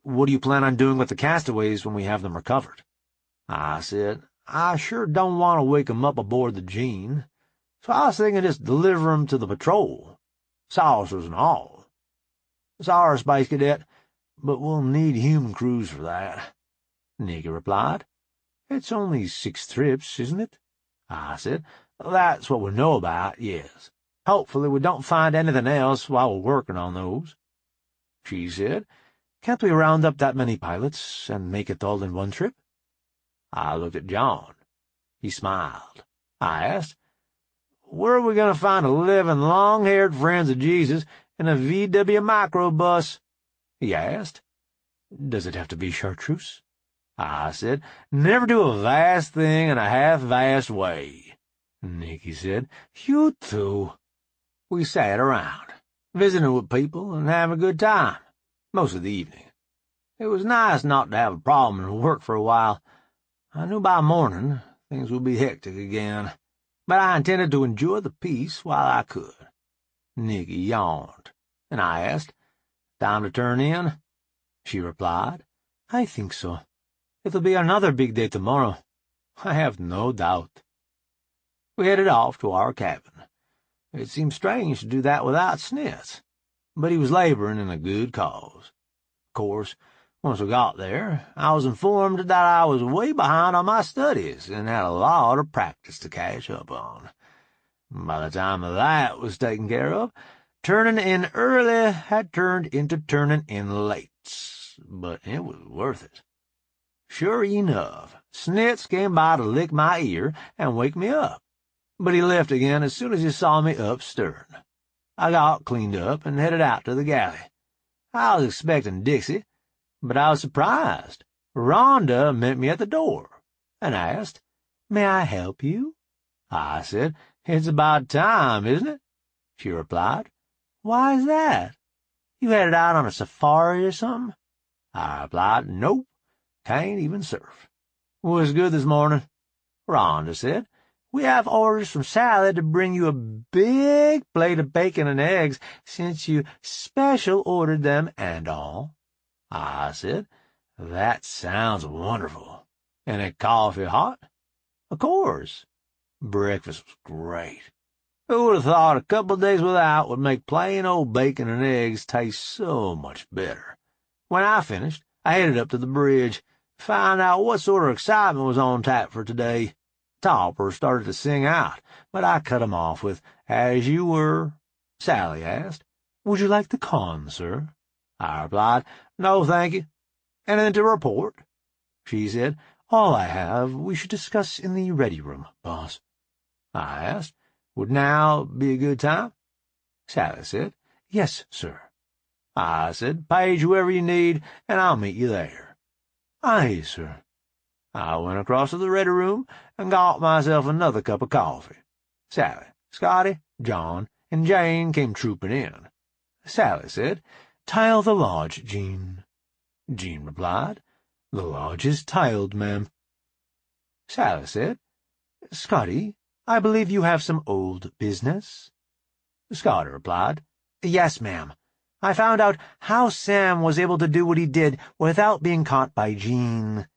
"What do you plan on doing with the castaways when we have them recovered?" I said, "I sure don't want to wake 'em up aboard the Gene, so I was thinking just deliver 'em to the patrol, saucers and all. Sorry, Space Cadet, but we'll need human crews for that." Nikki replied, "It's only 6 trips, isn't it?" I said, "That's what we know about, yes. Hopefully we don't find anything else while we're working on those." She said, "Can't we round up that many pilots and make it all in one trip?" I looked at John. He smiled. I asked, "Where are we going to find 11 long-haired friends of Jesus in a VW microbus?" He asked, "Does it have to be chartreuse?" I said, "Never do a vast thing in a half-vast way." Nikki said, "You too." We sat around, visiting with people and having a good time, most of the evening. It was nice not to have a problem in work for a while. I knew by morning things would be hectic again, but I intended to enjoy the peace while I could. Nikki yawned, and I asked, "Time to turn in?" She replied, "I think so. It'll be another big day tomorrow, I have no doubt." We headed off to our cabin. It seemed strange to do that without Snitz, but he was laboring in a good cause. Of course, once we got there, I was informed that I was way behind on my studies and had a lot of practice to catch up on. By the time that was taken care of, turning in early had turned into turning in late, but it was worth it. Sure enough, Snitz came by to lick my ear and wake me up, but he left again as soon as he saw me up stern. I got cleaned up and headed out to the galley. I was expecting Dixie, but I was surprised. Rhonda met me at the door and asked, "May I help you?" I said, "It's about time, isn't it?" She replied, "Why is that? You headed out on a safari or something?" I replied, "Nope, can't even surf." "Was good this morning?" Rhonda said, "We have orders from Sally to bring you a big plate of bacon and eggs since you special ordered them and all." I said, "That sounds wonderful. Any coffee hot?" "Of course." Breakfast was great. Who would have thought a couple of days without would make plain old bacon and eggs taste so much better? When I finished, I headed up to the bridge, to find out what sort of excitement was on tap for today. Topper started to sing out, but I cut him off with, "As you were." Sally asked, "Would you like the con, sir?" I replied, "No, thank you. Anything to report?" She said, All I have we should discuss in the ready room, boss. I asked. Would now be a good time? Sally said, Yes, sir. I said, Page whoever you need, and I'll meet you there. Aye, sir. I went across to the ready room and got myself another cup of coffee. Sally, Scotty, John, and Jane came trooping in. Sally said, Tile the lodge, Jean. Jean replied, The lodge is tiled, ma'am. Sally said, Scotty, I believe you have some old business? Scotty replied, Yes, ma'am. I found out how Sam was able to do what he did without being caught by Jean.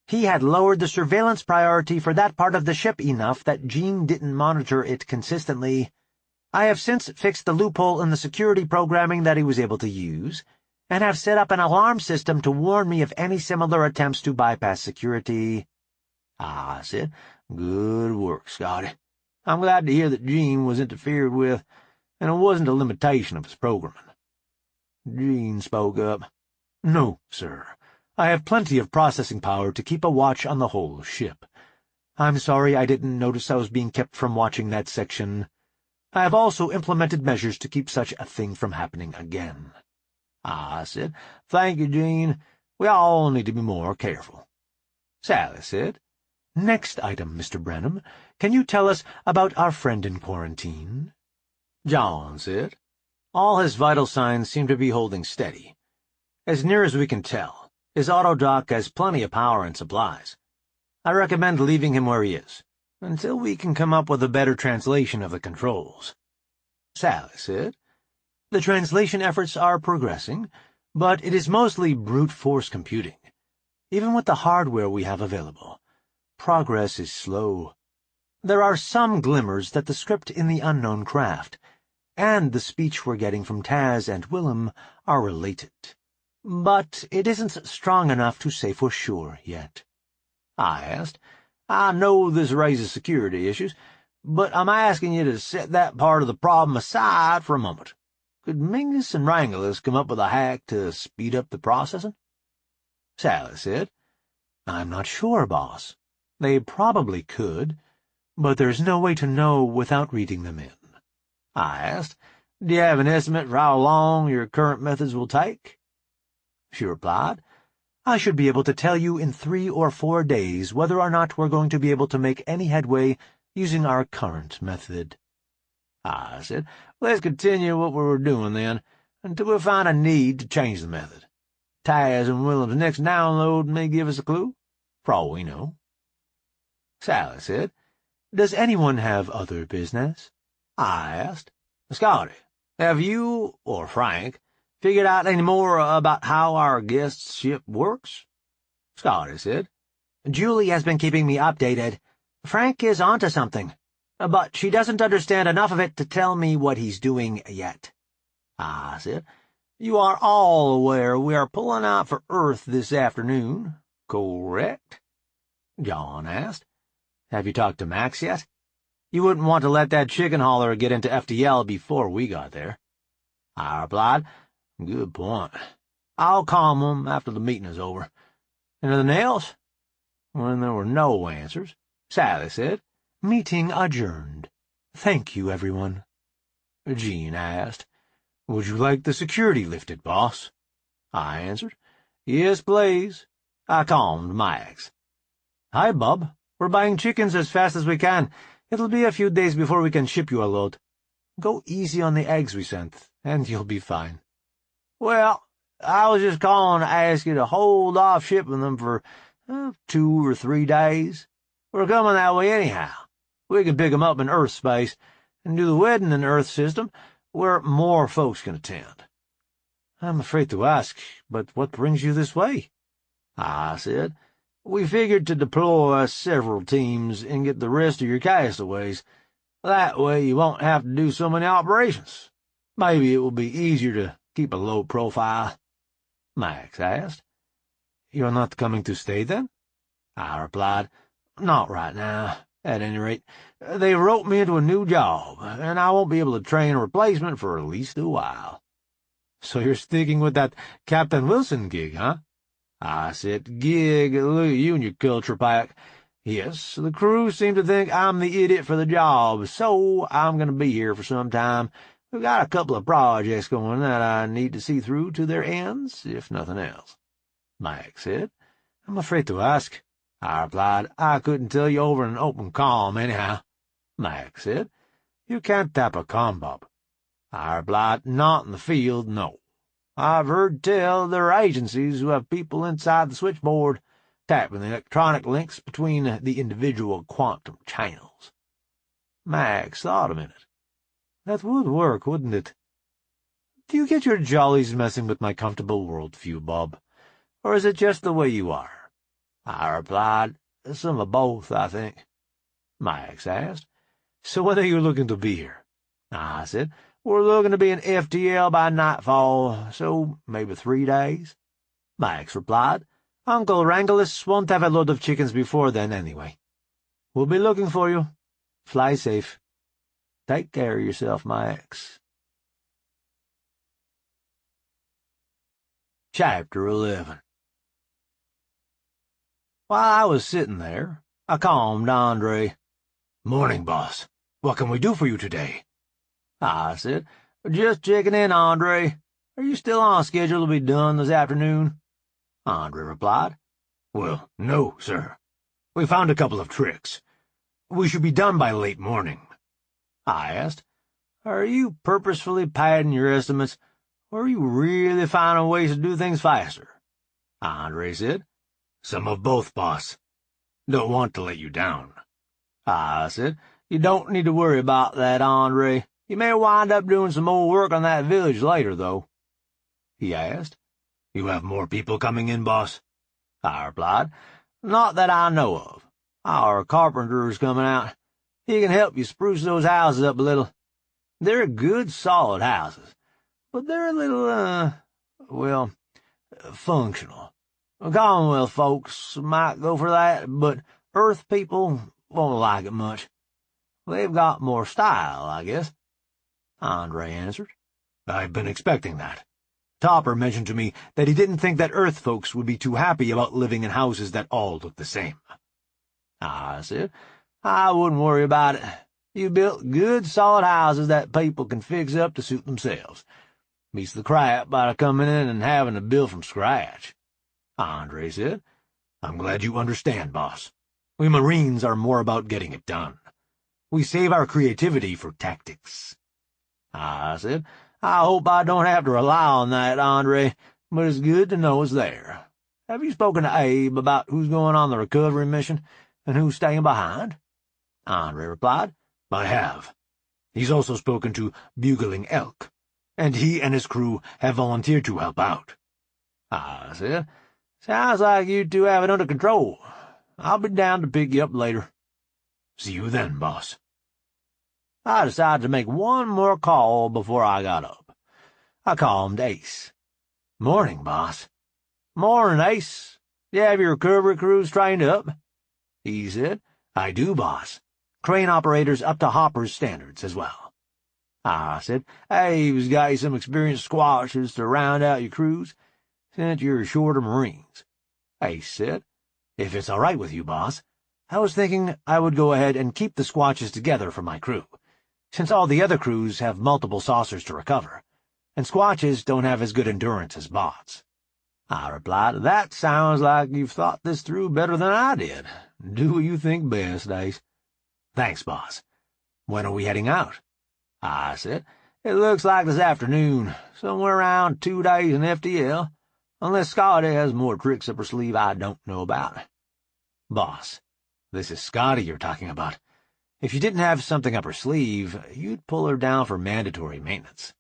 He had lowered the surveillance priority for that part of the ship enough that Jean didn't monitor it consistently. I have since fixed the loophole in the security programming that he was able to use, and have set up an alarm system to warn me of any similar attempts to bypass security. I said, Good work, Scotty. I'm glad to hear that Jean was interfered with, and it wasn't a limitation of his programming. Jean spoke up. No, sir. I have plenty of processing power to keep a watch on the whole ship. I'm sorry I didn't notice I was being kept from watching that section. I have also implemented measures to keep such a thing from happening again. I said, Thank you, Jean. We all need to be more careful. Sally said, Next item, Mr. Branham. Can you tell us about our friend in quarantine? John said, All his vital signs seem to be holding steady. As near as we can tell, his autodock has plenty of power and supplies. I recommend leaving him where he is, until we can come up with a better translation of the controls. Sally said, The translation efforts are progressing, but it is mostly brute force computing. Even with the hardware we have available, progress is slow. There are some glimmers that the script in the unknown craft and the speech we're getting from Taz and Willem are related. But it isn't strong enough to say for sure yet. I asked, I know this raises security issues, but I'm asking you to set that part of the problem aside for a moment. Could Mingus and Wranglers come up with a hack to speed up the processing? Sally said, I'm not sure, boss. They probably could, but there's no way to know without reading them in. I asked, Do you have an estimate for how long your current methods will take? She replied, I should be able to tell you in 3 or 4 days whether or not we're going to be able to make any headway using our current method. I said, Let's continue what we were doing then, until we find a need to change the method. Taz and Willem's next download may give us a clue, for all we know. Sally said, Does anyone have other business? I asked. Scotty, have you, or Frank, figured out any more about how our guest's ship works? Scotty said, Julie has been keeping me updated. Frank is onto something, but she doesn't understand enough of it to tell me what he's doing yet. I said, You are all aware we are pulling out for Earth this afternoon, correct? John asked, Have you talked to Max yet? You wouldn't want to let that chicken hauler get into FTL before we got there. I replied, Good point. I'll calm him after the meeting is over. Anything else? When there were no answers, Sally said, Meeting adjourned. Thank you, everyone. Jean asked, Would you like the security lifted, boss? I answered, Yes, please. I calmed Max. Hi, Bob. We're buying chickens as fast as we can. It'll be a few days before we can ship you a load. Go easy on the eggs we sent, and you'll be fine. Well, I was just calling to ask you to hold off shipping them for 2 or 3 days. We're coming that way anyhow. We can pick 'em up in Earth space and do the wedding in the Earth system where more folks can attend. I'm afraid to ask, but what brings you this way? I said, We figured to deploy several teams and get the rest of your castaways. That way you won't have to do so many operations. Maybe it will be easier to keep a low profile. Max asked. You're not coming to stay, then? I replied, Not right now. At any rate, they wrote me into a new job, and I won't be able to train a replacement for at least a while. So you're sticking with that Captain Wilson gig, huh? I said, "Gig, look at you and your culture pack. Yes, the crew seem to think I'm the idiot for the job, so I'm going to be here for some time. We've got a couple of projects going that I need to see through to their ends, if nothing else." Max said. "I'm afraid to ask," I replied. "I couldn't tell you over an open calm, anyhow." Max said. "You can't tap a com bob." I replied. "Not in the field, no. I've heard tell there are agencies who have people inside the switchboard tapping the electronic links between the individual quantum channels." Max thought a minute. "That would work, wouldn't it? Do you get your jollies messing with my comfortable worldview, Bob? Or is it just the way you are?" I replied. "Some of both, I think." Max asked. "So when are you looking to be here?" I said. "We're looking to be in FTL by nightfall, so maybe 3 days." Max replied. "Uncle Rangelis won't have a load of chickens before then, anyway. We'll be looking for you. Fly safe. Take care of yourself, Max." Chapter 11. While I was sitting there, I calmed Andre. "Morning, boss. What can we do for you today?" I said. "Just checking in, Andre. Are you still on schedule to be done this afternoon?" Andre replied. "Well, no, sir. We found a couple of tricks. We should be done by late morning." I asked. "Are you purposefully padding your estimates, or are you really finding ways to do things faster?" Andre said. "Some of both, boss. Don't want to let you down." I said. "You don't need to worry about that, Andre. You may wind up doing some more work on that village later, though." He asked. "You have more people coming in, boss?" I replied. "Not that I know of. Our carpenter's coming out. He can help you spruce those houses up a little. They're good, solid houses, but they're a little, well, functional. Commonwealth folks might go for that, but Earth people won't like it much. They've got more style, I guess." Andre answered. "I've been expecting that. Topper mentioned to me that he didn't think that Earth folks would be too happy about living in houses that all look the same." I said. "I wouldn't worry about it. You built good, solid houses that people can fix up to suit themselves. Beats the crap out of coming in and having to build from scratch." Andre said. "I'm glad you understand, boss. We Marines are more about getting it done. We save our creativity for tactics." I said. "I hope I don't have to rely on that, Andre, but it's good to know it's there. Have you spoken to Abe about who's going on the recovery mission and who's staying behind?" Andre replied. "I have. He's also spoken to Bugling Elk, and he and his crew have volunteered to help out." I said. "Sounds like you two have it under control. I'll be down to pick you up later." "See you then, boss." I decided to make one more call before I got up. I called Ace. "Morning, boss." "Morning, Ace. You have your recovery crews trained up?" He said. "I do, boss. Crane operators up to Hopper's standards as well." I said. "Abe's got you some experienced squatches to round out your crews, since you're short of Marines." Ace said. "If it's all right with you, boss, I was thinking I would go ahead and keep the squatches together for my crew, since all the other crews have multiple saucers to recover, and squatches don't have as good endurance as bots." I replied. "That sounds like you've thought this through better than I did. Do what you think best, Ace." "Thanks, boss. When are we heading out?" I said. "It looks like this afternoon, somewhere around 2 days in FTL, unless Scotty has more tricks up her sleeve I don't know about." "Boss, this is Scotty you're talking about. If she didn't have something up her sleeve, you'd pull her down for mandatory maintenance."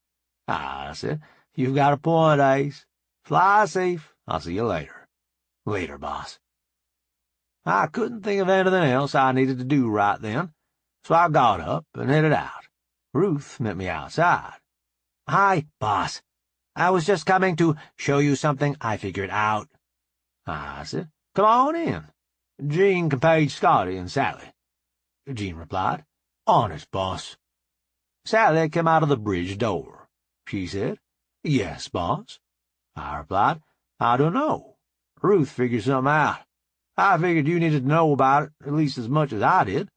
I said. "You've got a point, Ace. Fly safe. I'll see you later." "Later, boss." I couldn't think of anything else I needed to do right then, so I got up and headed out. Ruth met me outside. "Hi, boss. I was just coming to show you something I figured out." I said. "Come on in. Jean can page Scotty and Sally." Jean replied. "Honest, boss." Sally came out of the bridge door. She said. "Yes, boss." I replied. "I don't know. Ruth figured something out. I figured you needed to know about it at least as much as I did.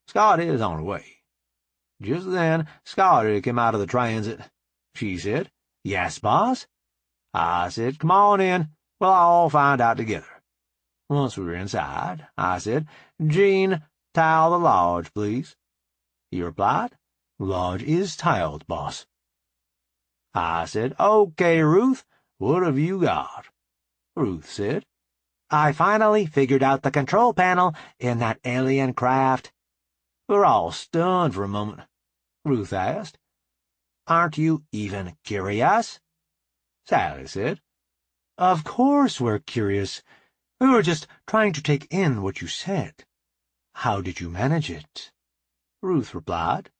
Scotty is on her way." Just then, Scotty came out of the transit. She said, "Yes, boss?" I said, "Come on in. We'll all find out together." Once we were inside, I said, "Gene, tile the lodge, please." He replied, "Lodge is tiled, boss." I said, "Okay, Ruth, what have you got?" Ruth said, "I finally figured out the control panel in that alien craft." We're all stunned for a moment. Ruth asked, "Aren't you even curious?" Sally said, "Of course we're curious. We were just trying to take in what you said. How did you manage it?" Ruth replied,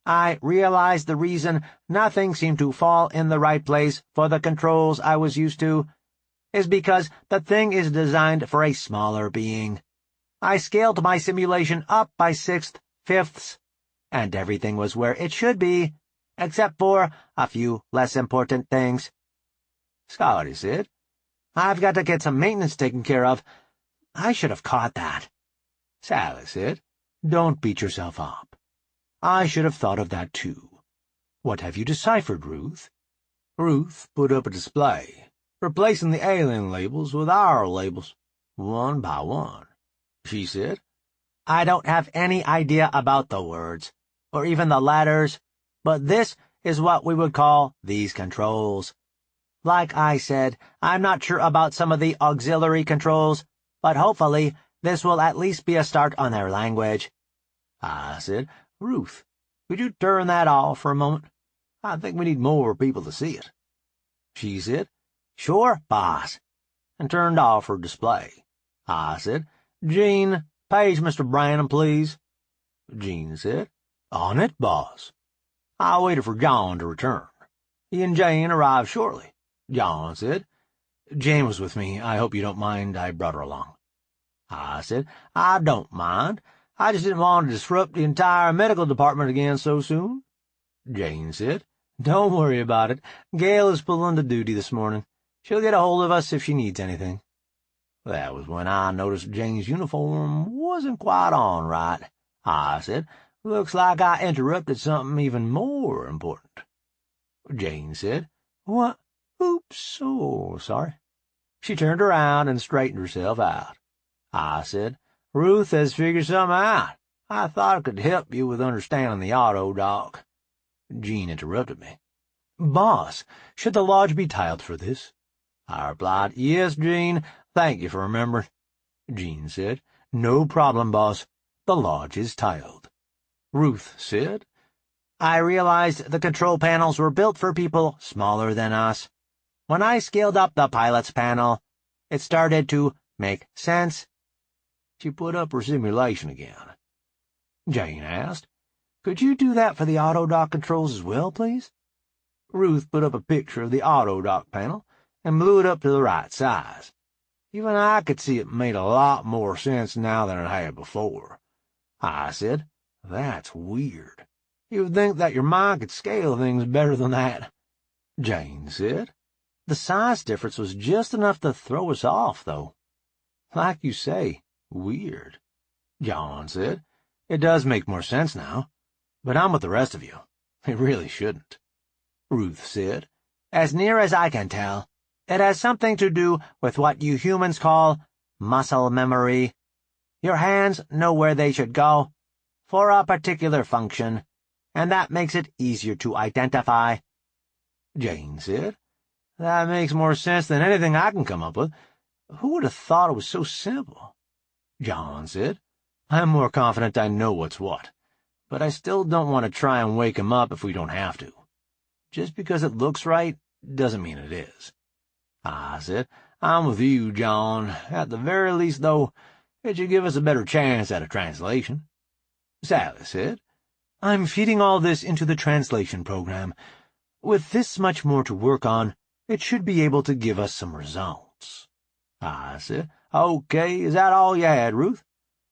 "I realized the reason nothing seemed to fall in the right place for the controls I was used to is because the thing is designed for a smaller being. I scaled my simulation up by 6/5, and everything was where it should be, except for a few less important things." Scotty said, "I've got to get some maintenance taken care of. I should have caught that." Sally said, "Don't beat yourself up. I should have thought of that too. What have you deciphered, Ruth?" Ruth put up a display, replacing the alien labels with our labels, one by one. She said, "I don't have any idea about the words, or even the letters, but this is what we would call these controls. Like I said, I'm not sure about some of the auxiliary controls, but hopefully this will at least be a start on their language." I said, "Ruth, could you turn that off for a moment? I think we need more people to see it." She said, "Sure, boss," and turned off her display. I said, "Gene, page Mr. Branham, please." Gene said, "On it, boss." I waited for John to return. He and Jane arrived shortly. John said, "Jane was with me. I hope you don't mind I brought her along." I said, "I don't mind. I just didn't want to disrupt the entire medical department again so soon." Jane said, "Don't worry about it. Gail is pulling the duty this morning. She'll get a hold of us if she needs anything." That was when I noticed Jane's uniform wasn't quite on right. I said, "Looks like I interrupted something even more important." Jane said, "What? Oops, oh, sorry." She turned around and straightened herself out. I said, "Ruth has figured something out. I thought it could help you with understanding the auto-dock." Gene interrupted me. "Boss, should the lodge be tiled for this?" I replied, "Yes, Gene, thank you for remembering." Gene said, "No problem, boss. The lodge is tiled." Ruth said, "I realized the control panels were built for people smaller than us. When I scaled up the pilot's panel, it started to make sense." She put up her simulation again. Jane asked, "Could you do that for the auto-dock controls as well, please?" Ruth put up a picture of the auto-dock panel and blew it up to the right size. Even I could see it made a lot more sense now than it had before. I said, "That's weird. You'd think that your mind could scale things better than that." Jane said, "The size difference was just enough to throw us off, though. Like you say, weird." John said, "It does make more sense now, but I'm with the rest of you. It really shouldn't." Ruth said, "As near as I can tell, it has something to do with what you humans call muscle memory. Your hands know where they should go for a particular function, and that makes it easier to identify." Jane said, "That makes more sense than anything I can come up with. Who would have thought it was so simple?" John said, "I'm more confident I know what's what, but I still don't want to try and wake him up if we don't have to. Just because it looks right doesn't mean it is." I said, "I'm with you, John. At the very least, though, it should give us a better chance at a translation." Sally said, "I'm feeding all this into the translation program. With this much more to work on, it should be able to give us some results." I said, "Okay, is that all you had, Ruth?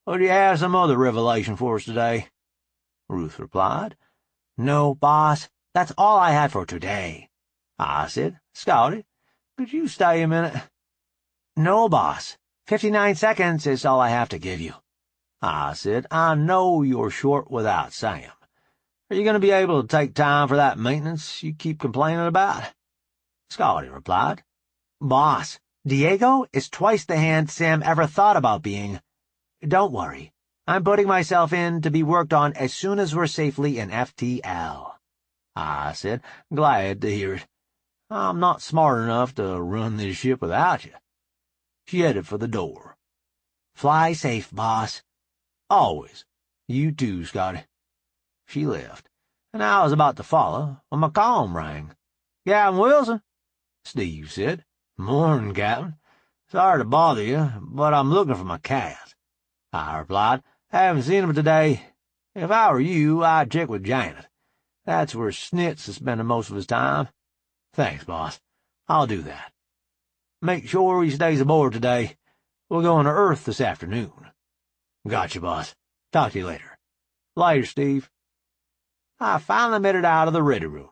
Or do you have some other revelation for us today?" Ruth replied, "No, boss, that's all I had for today." I said, "Scotty, could you stay a minute?" No, boss. 59 seconds is all I have to give you. I said, I know you're short without Sam. Are you going to be able to take time for that maintenance you keep complaining about? Scotty replied. Boss, Diego is twice the hand Sam ever thought about being. Don't worry. I'm putting myself in to be worked on as soon as we're safely in FTL. I said, glad to hear it. I'm not smart enough to run this ship without you. She headed for the door. Fly safe, boss. Always. You too, Scotty. She left, and I was about to follow when my comm rang. Captain Wilson, Steve said. Morning, Captain. Sorry to bother you, but I'm looking for my cat. I replied. Haven't seen him today. If I were you, I'd check with Janet. That's where Snitz is spending most of his time. Thanks, boss. I'll do that. Make sure he stays aboard today. We're going to Earth this afternoon. Gotcha, boss. Talk to you later. Later, Steve. I finally made it out of the ready room.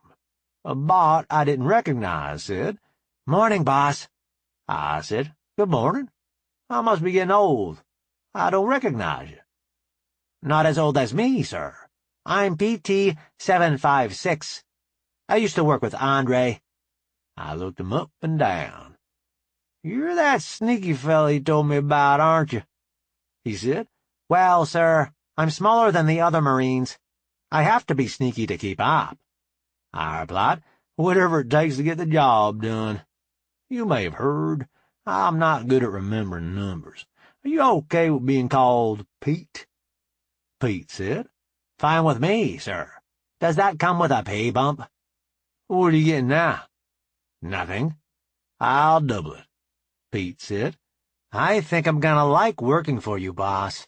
A bot I didn't recognize said, Morning, boss. I said, Good morning. I must be getting old. I don't recognize you. Not as old as me, sir. I'm PT-756. I used to work with Andre. I looked him up and down. You're that sneaky fella he told me about, aren't you? He said. Well, sir, I'm smaller than the other Marines. I have to be sneaky to keep up. I replied, whatever it takes to get the job done. You may have heard, I'm not good at remembering numbers. Are you okay with being called Pete? Pete said. Fine with me, sir. Does that come with a pay bump? What are you getting now? Nothing. I'll double it, Pete said. I think I'm gonna like working for you, boss.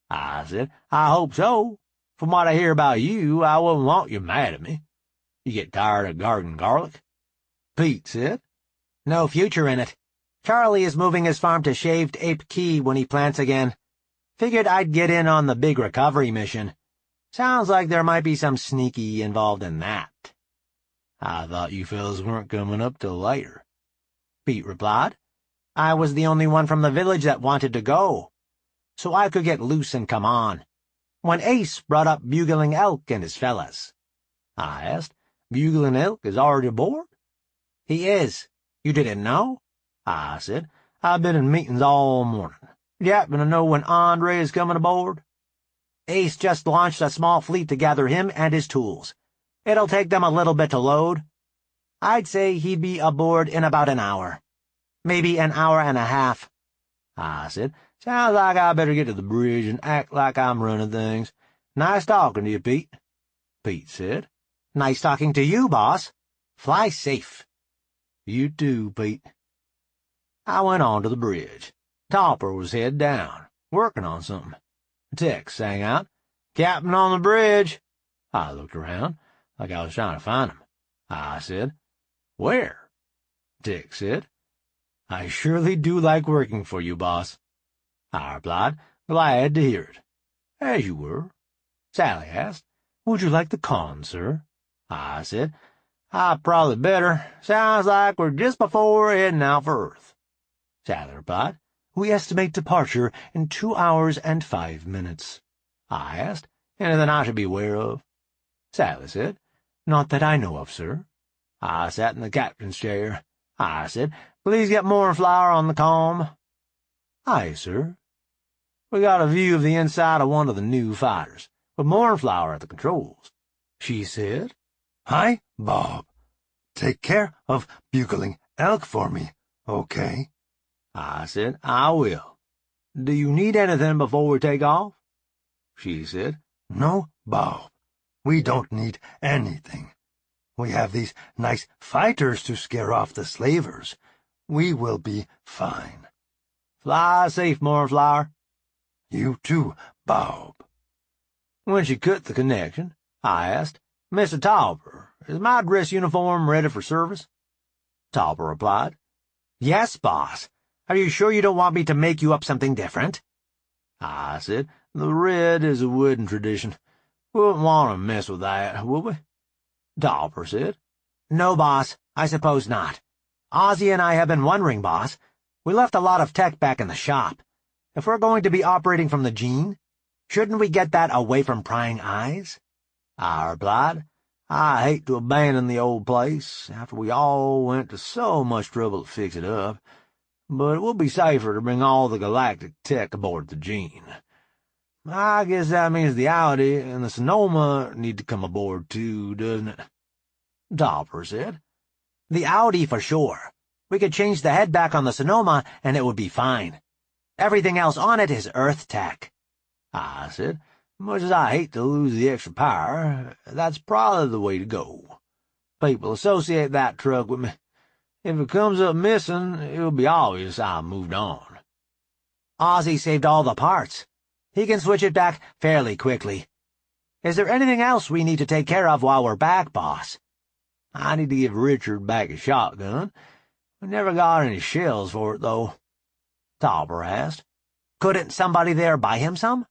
I said, I hope so. From what I hear about you, I wouldn't want you mad at me. You get tired of garden garlic? Pete said. No future in it. Charlie is moving his farm to Shaved Ape Key when he plants again. Figured I'd get in on the big recovery mission. Sounds like there might be some sneaky involved in that. I thought you fellas weren't coming up till later, Pete replied. I was the only one from the village that wanted to go, so I could get loose and come on. When Ace brought up Bugling Elk and his fellas. I asked, Bugling Elk is already aboard? He is. You didn't know? I said, I've been in meetings all morning. You happen to know when Andre is coming aboard? Ace just launched a small fleet to gather him and his tools. It'll take them a little bit to load. I'd say he'd be aboard in about an hour. Maybe an hour and a half. I said, sounds like I better get to the bridge and act like I'm running things. Nice talking to you, Pete. Pete said. Nice talking to you, boss. Fly safe. You too, Pete. I went on to the bridge. Topper was head down, working on something. Tex sang out, Captain on the bridge. I looked around, like I was trying to find him. I said, Where? Tex said, I surely do like working for you, boss. I replied, glad to hear it. As you were. Sally asked, Would you like the con, sir? I said, I probably better. Sounds like we're just before heading out for Earth. Sally replied, We estimate departure in 2 hours and 5 minutes. I asked, Anything I should be aware of? Sally said, Not that I know of, sir. I sat in the captain's chair. I said, Please get more flour on the comm. Aye, sir. We got a view of the inside of one of the new fighters, with more flour at the controls. She said, Hi, Bob. Take care of Bugling Elk for me, okay? I said, I will. Do you need anything before we take off? She said, No, Bob. We don't need anything. We have these nice fighters to scare off the slavers. We will be fine. Fly safe, Moorflower. You too, Bob. When she cut the connection, I asked, Mr. Topper, is my dress uniform ready for service? Topper replied, Yes, boss. Are you sure you don't want me to make you up something different? I said, The red is a wooden tradition. We wouldn't want to mess with that, would we? Topper said, No, boss, I suppose not. Ozzy and I have been wondering, boss. We left a lot of tech back in the shop. If we're going to be operating from the gene, shouldn't we get that away from prying eyes?" I replied. "I hate to abandon the old place after we all went to so much trouble to fix it up, but it will be safer to bring all the galactic tech aboard the gene. I guess that means the Audi and the Sonoma need to come aboard too, doesn't it?" Topper said. "The Audi for sure. We could change the head back on the Sonoma and it would be fine. Everything else on it is Earth tech." I said. "Much as I hate to lose the extra power, that's probably the way to go. People associate that truck with me. If it comes up missing, it'll be obvious I moved on." "Ozzy saved all the parts. He can switch it back fairly quickly. Is there anything else we need to take care of while we're back, boss?" "I need to give Richard back his shotgun. We never got any shells for it, though," Topper asked. "Couldn't somebody there buy him some?"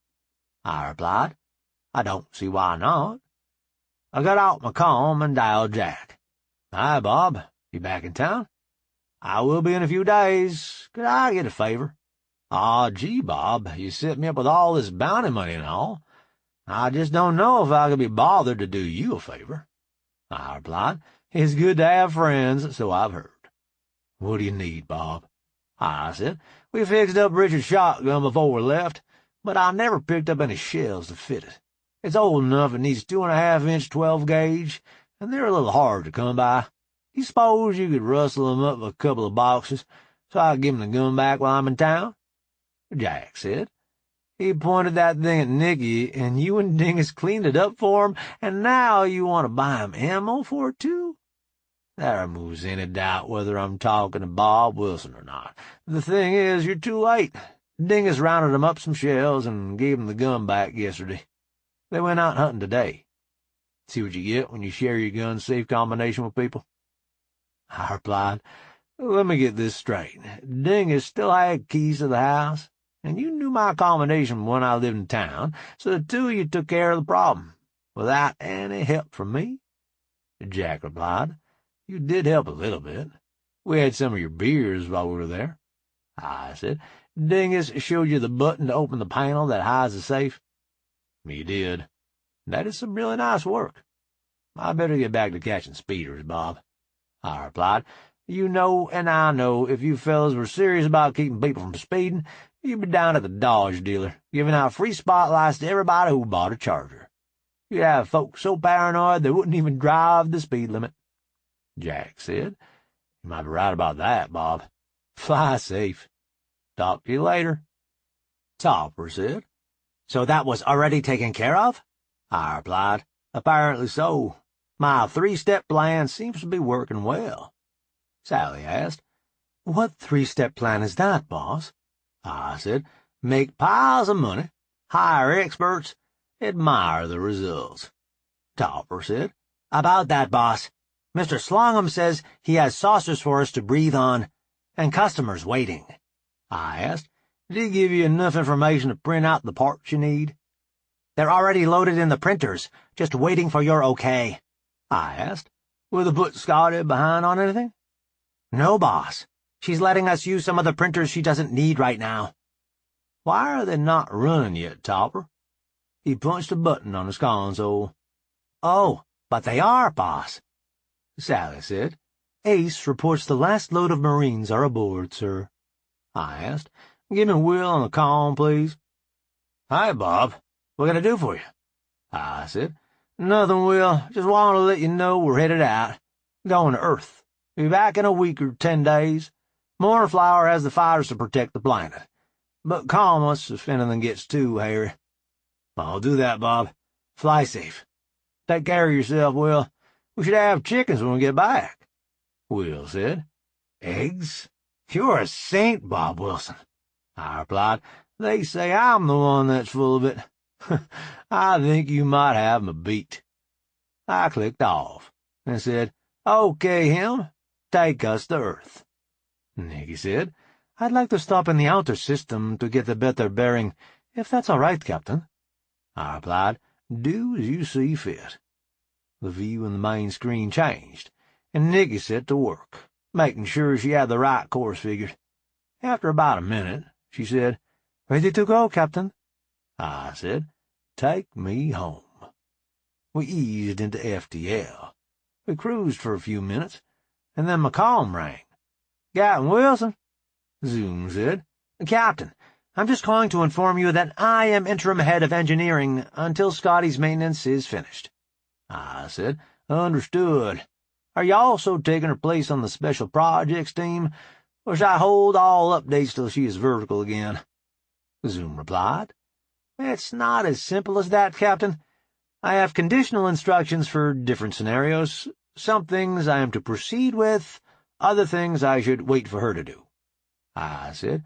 I replied. "I don't see why not." I got out my comm and dialed Jack. "Hi, Bob. You back in town?" "I will be in a few days. Could I get a favor?" "Aw, gee, Bob, you set me up with all this bounty money and all. I just don't know if I could be bothered to do you a favor." I replied. "It's good to have friends, so I've heard." "What do you need, Bob?" I said. "We fixed up Richard's shotgun before we left, but I never picked up any shells to fit it. It's old enough it needs 2.5-inch 12-gauge, and they're a little hard to come by. Do you suppose you could rustle them up a couple of boxes, so I can give him the gun back while I'm in town?" Jack said. "He pointed that thing at Nikki, and you and Dingus cleaned it up for him, and now you want to buy him ammo for it, too? That removes any doubt whether I'm talking to Bob Wilson or not. The thing is, you're too late. Dingus rounded him up some shells and gave him the gun back yesterday. They went out hunting today. See what you get when you share your gun safe combination with people?" I replied. "Let me get this straight. Dingus still had keys to the house, and you knew my combination when I lived in town, so the two of you took care of the problem, without any help from me?" Jack replied. "You did help a little bit. We had some of your beers while we were there." I said. "Dingus showed you the button to open the panel that hides the safe?" "He did. That is some really nice work. I better get back to catching speeders, Bob," I replied. "You know, and I know, if you fellas were serious about keeping people from speeding, you'd be down at the Dodge dealer, giving out free spotlights to everybody who bought a Charger. You'd have folks so paranoid they wouldn't even drive the speed limit." Jack said. "You might be right about that, Bob. Fly safe. Talk to you later." Topper said. "So that was already taken care of?" I replied. "Apparently so. My 3-step plan seems to be working well." Sally asked. "What 3-step plan is that, boss?" I said. "Make piles of money, hire experts, admire the results." Topper said. "About that, boss, Mr. Slongham says he has saucers for us to breathe on, and customers waiting." I asked. "Did he give you enough information to print out the parts you need?" "They're already loaded in the printers, just waiting for your okay." I asked. "Will they put Scotty behind on anything?" "No, boss. She's letting us use some of the printers she doesn't need right now." "Why are they not running yet, Topper?" He punched a button on his console. "Oh, but they are, boss," Sally said. "Ace reports the last load of Marines are aboard, sir." I asked. "Give me Will on the comm, please." "Hi, Bob. What can I do for you?" I said. "Nothing, Will. Just wanted to let you know we're headed out. Going to Earth. Be back in a week or 10 days. Mournflower has the fighters to protect the planet. But call us if anything gets too hairy." "I'll do that, Bob. Fly safe. Take care of yourself, Will. We should have chickens when we get back," Will said. "Eggs? You're a saint, Bob Wilson," I replied. "They say I'm the one that's full of it. I think you might have me beat." I clicked off and said, "Okay, him. Take us to Earth." Nikki said, "I'd like to stop in the outer system to get a better bearing, if that's all right, Captain." I replied, "Do as you see fit." The view in the main screen changed, and Nikki set to work, making sure she had the right course figured. After about a minute, she said, "Ready to go, Captain?" I said, "Take me home." We eased into FTL. We cruised for a few minutes, and then my comm rang. "Captain Wilson," Zoom said. "Captain, I'm just calling to inform you that I am interim head of engineering until Scotty's maintenance is finished." I said, "Understood. Are you also taking her place on the special projects team, or shall I hold all updates till she is vertical again?" Zoom replied, "It's not as simple as that, Captain. I have conditional instructions for different scenarios. Some things I am to proceed with, other things I should wait for her to do." I said,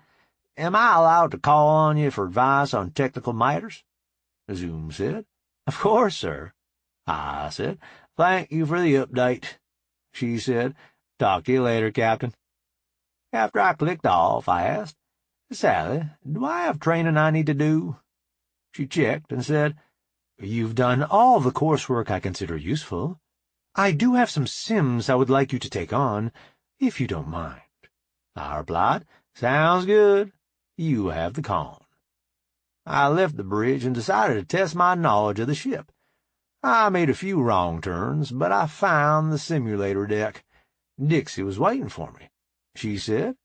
"Am I allowed to call on you for advice on technical matters?" Zoom said, "Of course, sir." I said, "Thank you for the update." She said, "Talk to you later, Captain." After I clicked off, I asked, "Sally, do I have training I need to do?" She checked and said, "You've done all the coursework I consider useful. I do have some sims I would like you to take on, if you don't mind." I replied, "Sounds good. You have the con." I left the bridge and decided to test my knowledge of the ship. I made a few wrong turns, but I found the simulator deck. Dixie was waiting for me. She said,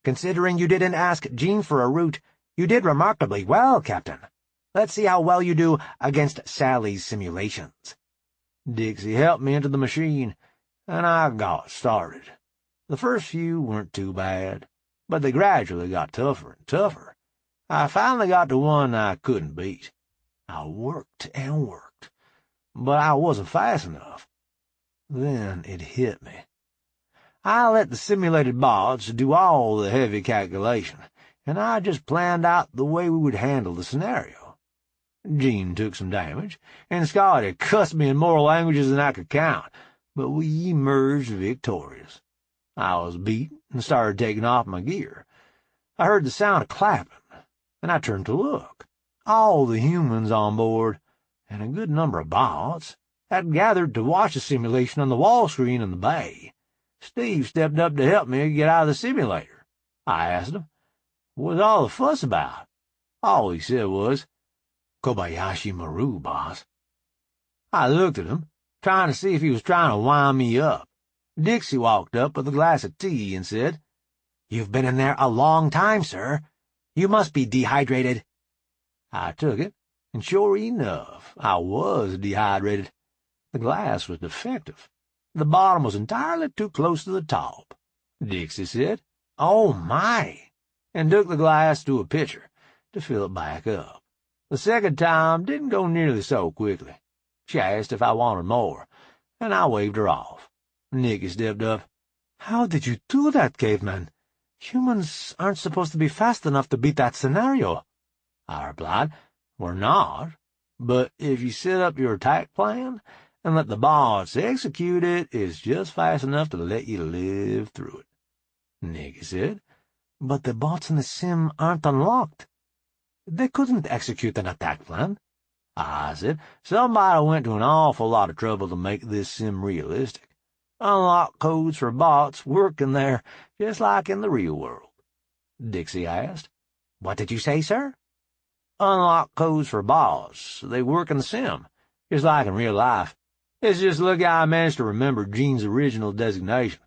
"Considering you didn't ask Jean for a route, you did remarkably well, Captain. Let's see how well you do against Sally's simulations." Dixie helped me into the machine, and I got started. The first few weren't too bad, but they gradually got tougher and tougher. I finally got to one I couldn't beat. I worked and worked, but I wasn't fast enough. Then it hit me. I let the simulated bots do all the heavy calculation, and I just planned out the way we would handle the scenario. Jean took some damage, and Scotty cussed me in more languages than I could count, but we emerged victorious. I was beat and started taking off my gear. I heard the sound of clapping, and I turned to look. All the humans on board, and a good number of bots, had gathered to watch the simulation on the wall screen in the bay. Steve stepped up to help me get out of the simulator. I asked him, "What's all the fuss about?" All he said was, "Kobayashi Maru, boss." I looked at him, trying to see if he was trying to wind me up. Dixie walked up with a glass of tea and said, "You've been in there a long time, sir. You must be dehydrated." I took it, and sure enough, I was dehydrated. The glass was defective. The bottom was entirely too close to the top. Dixie said, "Oh, my," and took the glass to a pitcher to fill it back up. The second time didn't go nearly so quickly. She asked if I wanted more, and I waved her off. Nikki stepped up. "How did you do that, caveman? Humans aren't supposed to be fast enough to beat that scenario." I replied, "We're not, but if you set up your attack plan and let the bots execute it, it's just fast enough to let you live through it." Nikki said, "But the bots in the sim aren't unlocked. They couldn't execute an attack plan." I said, "Somebody went to an awful lot of trouble to make this sim realistic. Unlock codes for bots work in there just like in the real world." Dixie asked, "What did you say, sir?" "Unlock codes for bots. They work in the sim, just like in real life. It's just lucky I managed to remember Jean's original designation,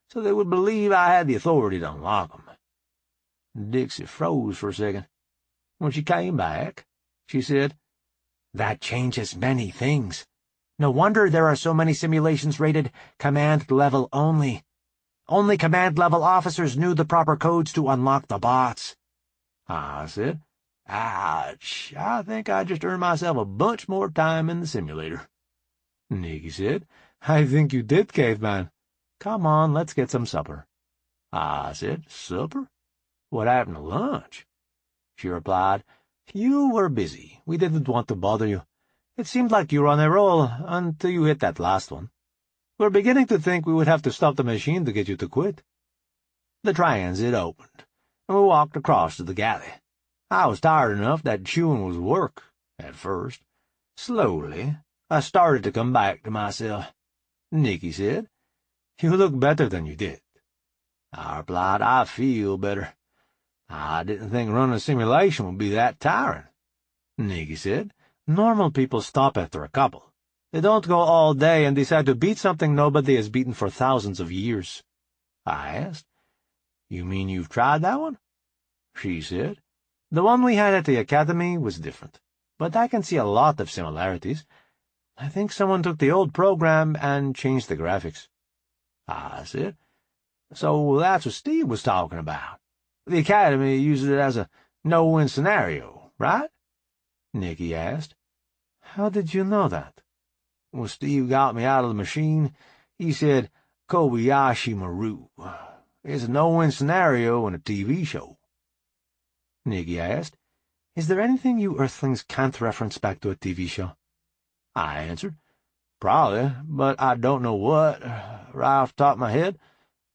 so they would believe I had the authority to unlock them." Dixie froze for a second. When she came back, she said, "That changes many things. No wonder there are so many simulations rated command level only. Only command level officers knew the proper codes to unlock the bots." I said, "Ouch, I think I just earned myself a bunch more time in the simulator." Nikki said, "I think you did, caveman. Come on, let's get some supper." I said, "Supper? What happened to lunch?" She replied, "You were busy. We didn't want to bother you. It seemed like you were on a roll until you hit that last one. We're beginning to think we would have to stop the machine to get you to quit." The transit opened, and we walked across to the galley. I was tired enough that chewing was work, at first. Slowly, I started to come back to myself. Nikki said, "You look better than you did." I replied, "I feel better. I didn't think running a simulation would be that tiring, Nikki said. Normal people stop after a couple. They don't go all day and decide to beat something nobody has beaten for thousands of years. I asked. You mean you've tried that one? She said. The one we had at the academy was different, but I can see a lot of similarities. I think someone took the old program and changed the graphics. I said. So that's what Steve was talking about. The academy uses it as a no-win scenario, right? Nikki asked. How did you know that? Well, Steve got me out of the machine. He said, Kobayashi Maru. It's a no-win scenario in a TV show. Nikki asked, Is there anything you Earthlings can't reference back to a TV show? I answered, Probably, but I don't know what, right off the top of my head.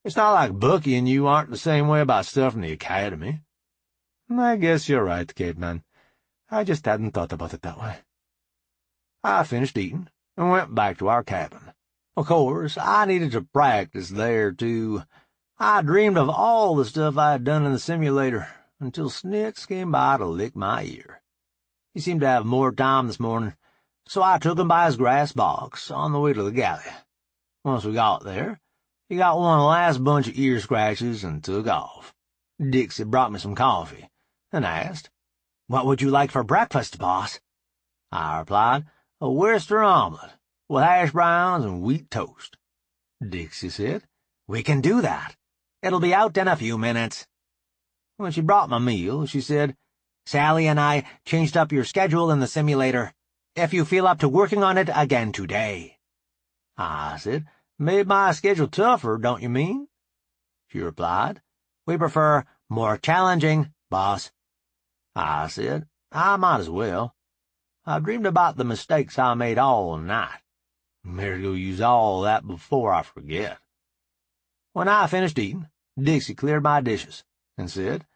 It's not like Bucky and you aren't the same way about stuff in the academy. I guess you're right, caveman. I just hadn't thought about it that way. I finished eating and went back to our cabin. Of course, I needed to practice there, too. I dreamed of all the stuff I had done in the simulator, until Snitz came by to lick my ear. He seemed to have more time this morning, so I took him by his grass box on the way to the galley. Once we got there, he got one last bunch of ear scratches and took off. Dixie brought me some coffee and asked, What would you like for breakfast, boss? I replied, A Worcester omelet with hash browns and wheat toast. Dixie said, We can do that. It'll be out in a few minutes. When she brought my meal, she said, Sally and I changed up your schedule in the simulator, if you feel up to working on it again today. I said, Made my schedule tougher, don't you mean? She replied, We prefer more challenging, boss. I said, I might as well. I dreamed about the mistakes I made all night. Better go use all that before I forget. When I finished eating, Dixie cleared my dishes and said,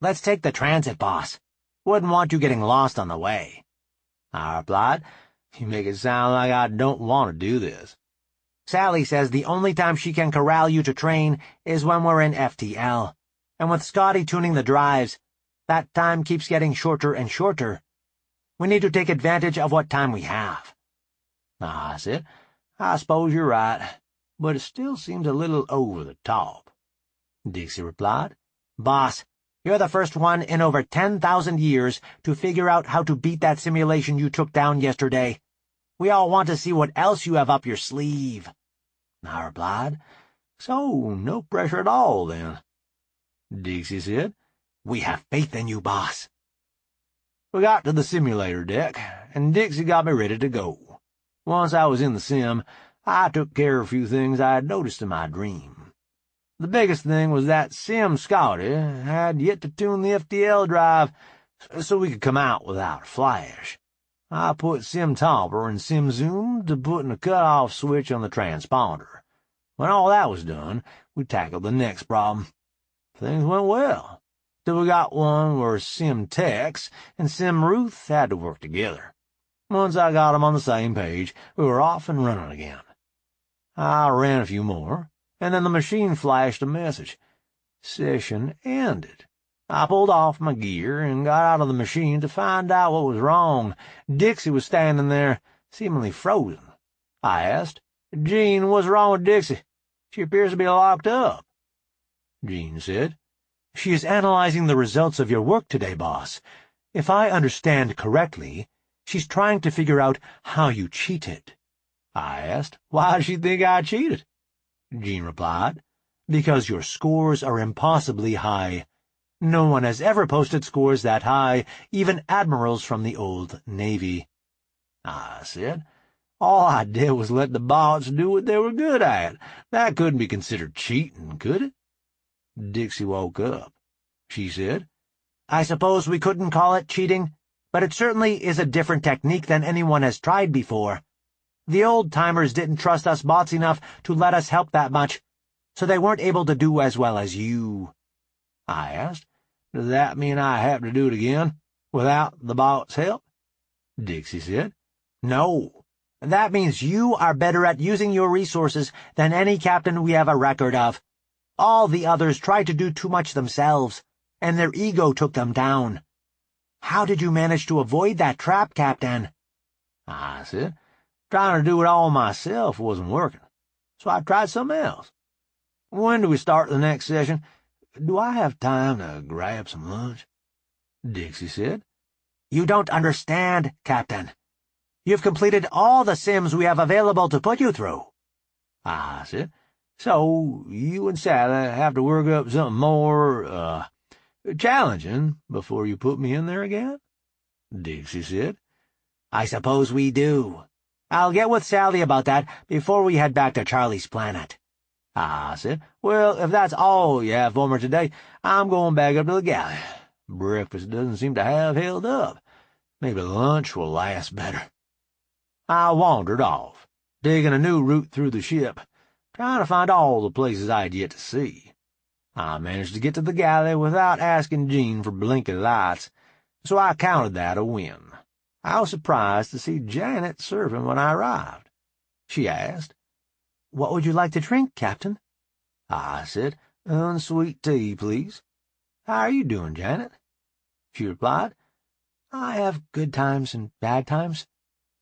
Let's take the transit, boss. Wouldn't want you getting lost on the way. I replied, You make it sound like I don't want to do this. Sally says the only time she can corral you to train is when we're in FTL. And with Scotty tuning the drives, that time keeps getting shorter and shorter. We need to take advantage of what time we have. I said, I suppose you're right, but it still seems a little over the top. Dixie replied, Boss, you're the first one in over 10,000 years to figure out how to beat that simulation you took down yesterday. We all want to see what else you have up your sleeve. I replied, So no pressure at all, then. Dixie said, We have faith in you, boss. We got to the simulator deck, and Dixie got me ready to go. Once I was in the sim, I took care of a few things I had noticed in my dream. The biggest thing was that Sim Scotty had yet to tune the FTL drive so we could come out without a flash. I put Sim Topper and Sim Zoom to putting a cut-off switch on the transponder. When all that was done, we tackled the next problem. Things went well, till we got one where Sim Tex and Sim Ruth had to work together. Once I got 'em on the same page, we were off and running again. I ran a few more, and then the machine flashed a message. Session ended. I pulled off my gear and got out of the machine to find out what was wrong. Dixie was standing there, seemingly frozen. I asked, Jean, what's wrong with Dixie? She appears to be locked up. Jean said, She is analyzing the results of your work today, boss. If I understand correctly, she's trying to figure out how you cheated. I asked, Why does she think I cheated? Jean replied, Because your scores are impossibly high. No one has ever posted scores that high, even admirals from the old Navy. I said, All I did was let the bots do what they were good at. That couldn't be considered cheating, could it? Dixie woke up. She said, I suppose we couldn't call it cheating, but it certainly is a different technique than anyone has tried before. The old-timers didn't trust us bots enough to let us help that much, so they weren't able to do as well as you. I asked, Does that mean I have to do it again, without the bot's help? Dixie said, No. That means you are better at using your resources than any captain we have a record of. All the others try to do too much themselves. and their ego took them down. How did you manage to avoid that trap, Captain? I said, trying to do it all myself wasn't working, so I tried something else. When do we start the next session? Do I have time to grab some lunch? Dixie said. You don't understand, Captain. You've completed all the sims we have available to put you through. I said, so you and Sally have to work up something more, challenging before you put me in there again? Dixie said. I suppose we do. I'll get with Sally about that before we head back to Charlie's planet. I said, well, if that's all you have for me today, I'm going back up to the galley. Breakfast doesn't seem to have held up. Maybe lunch will last better. I wandered off, digging a new route through the ship, trying to find all the places I'd yet to see. I managed to get to the galley without asking Jean for blinking lights, so I counted that a win. I was surprised to see Janet serving when I arrived. She asked, What would you like to drink, Captain? I said, unsweet tea, please. How are you doing, Janet? She replied, I have good times and bad times.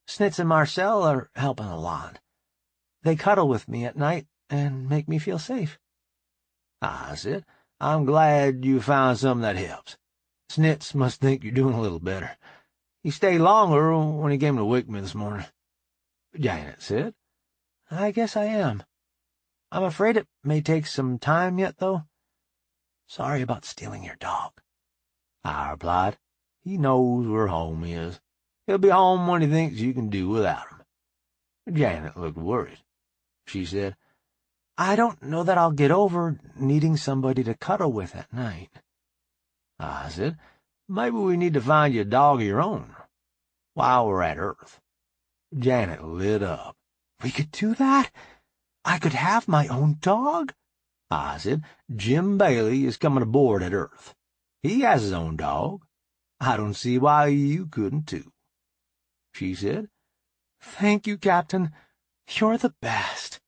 Snitz and Marcel are helping a lot. They cuddle with me at night and make me feel safe. I said, I'm glad you found something that helps. Snitz must think you're doing a little better. He stayed longer when he came to wake me this morning. Janet said, I guess I am. I'm afraid it may take some time yet, though. Sorry about stealing your dog. I replied, he knows where home is. He'll be home when he thinks you can do without him. Janet looked worried. She said, I don't know that I'll get over needing somebody to cuddle with at night. I said, maybe we need to find you a dog of your own while we're at Earth. Janet lit up. We could do that? I could have my own dog? I said, Jim Bailey is coming aboard at Earth. He has his own dog. I don't see why you couldn't, too. She said, Thank you, Captain. You're the best.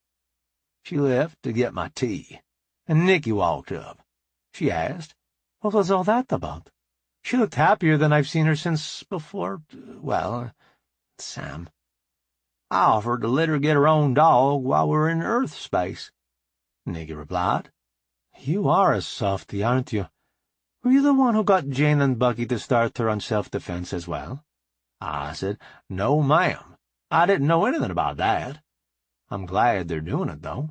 She left to get my tea, and Nikki walked up. She asked, What was all that about? She looked happier than I've seen her since before, Sam. I offered to let her get her own dog while we're in Earth space, Nikki replied. You are a softy, aren't you? Were you the one who got Jane and Bucky to start her on self-defense as well? I said, no, ma'am. I didn't know anything about that. I'm glad they're doing it, though.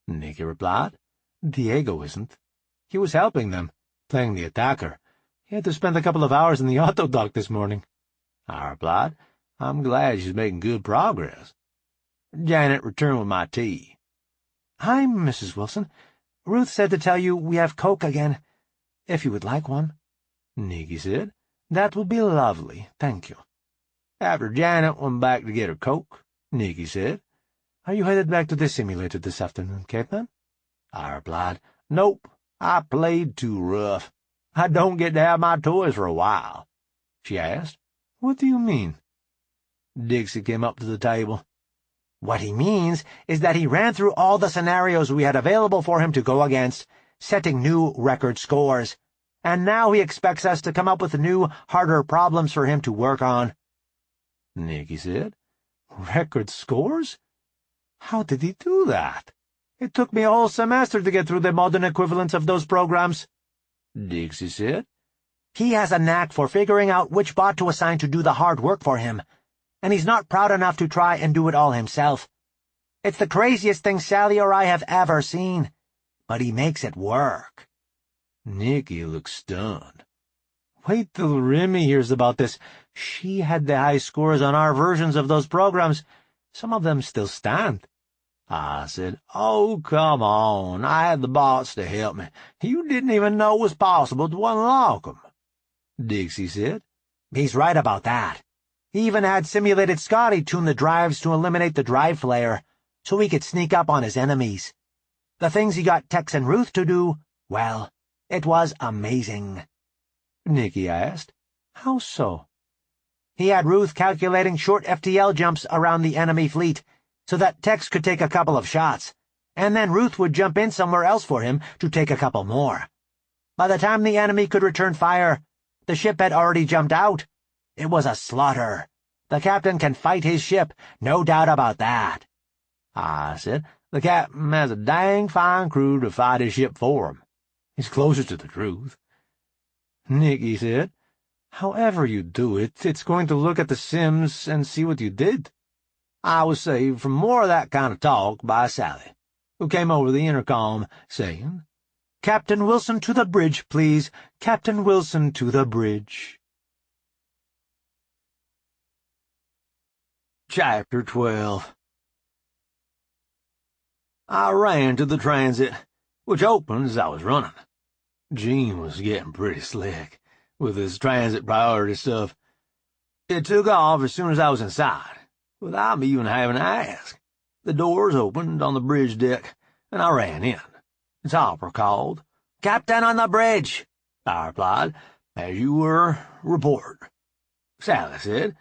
Nikki replied. Diego isn't. He was helping them, playing the attacker. He had to spend a couple of hours in the auto dock this morning. I replied, I'm glad she's making good progress. Janet returned with my tea. Hi, Mrs. Wilson. Ruth said to tell you we have Coke again, if you would like one. Nikki said. That would be lovely, thank you. After Janet went back to get her Coke, Nikki said, Are you headed back to the simulator this afternoon, Caveman? I replied, Nope, I played too rough. I don't get to have my toys for a while. She asked, What do you mean? Dixie came up to the table. What he means is that he ran through all the scenarios we had available for him to go against, setting new record scores, and now he expects us to come up with new, harder problems for him to work on. Nikki said, Record scores? How did he do that? It took me a whole semester to get through the modern equivalents of those programs. Dixie said, He has a knack for figuring out which bot to assign to do the hard work for him, and he's not proud enough to try and do it all himself. It's the craziest thing Sally or I have ever seen, but he makes it work. Nikki looked stunned. Wait till Remy hears about this. She had the high scores on our versions of those programs. Some of them still stand. I said, Oh, come on. I had the bots to help me. You didn't even know it was possible to unlock them. Dixie said, He's right about that. He even had Simulated Scotty tune the drives to eliminate the drive flare, so he could sneak up on his enemies. The things he got Tex and Ruth to do, well, it was amazing. Nikki asked, How so? He had Ruth calculating short FTL jumps around the enemy fleet, so that Tex could take a couple of shots, and then Ruth would jump in somewhere else for him to take a couple more. By the time the enemy could return fire, the ship had already jumped out. It was a slaughter. The captain can fight his ship, no doubt about that. I said, the captain has a dang fine crew to fight his ship for him. He's closer to the truth. Nikki said, however you do it, it's going to look at the sims and see what you did. I was saved from more of that kind of talk by Sally, who came over the intercom saying, Captain Wilson to the bridge, please. Captain Wilson to the bridge. Chapter 12. I ran to the transit, which opened as I was running. Gene was getting pretty slick with his transit priority stuff. It took off as soon as I was inside, without me even having to ask. The doors opened on the bridge deck, and I ran in. Topper called. "Captain on the bridge," I replied. "As you were, report." Sally said,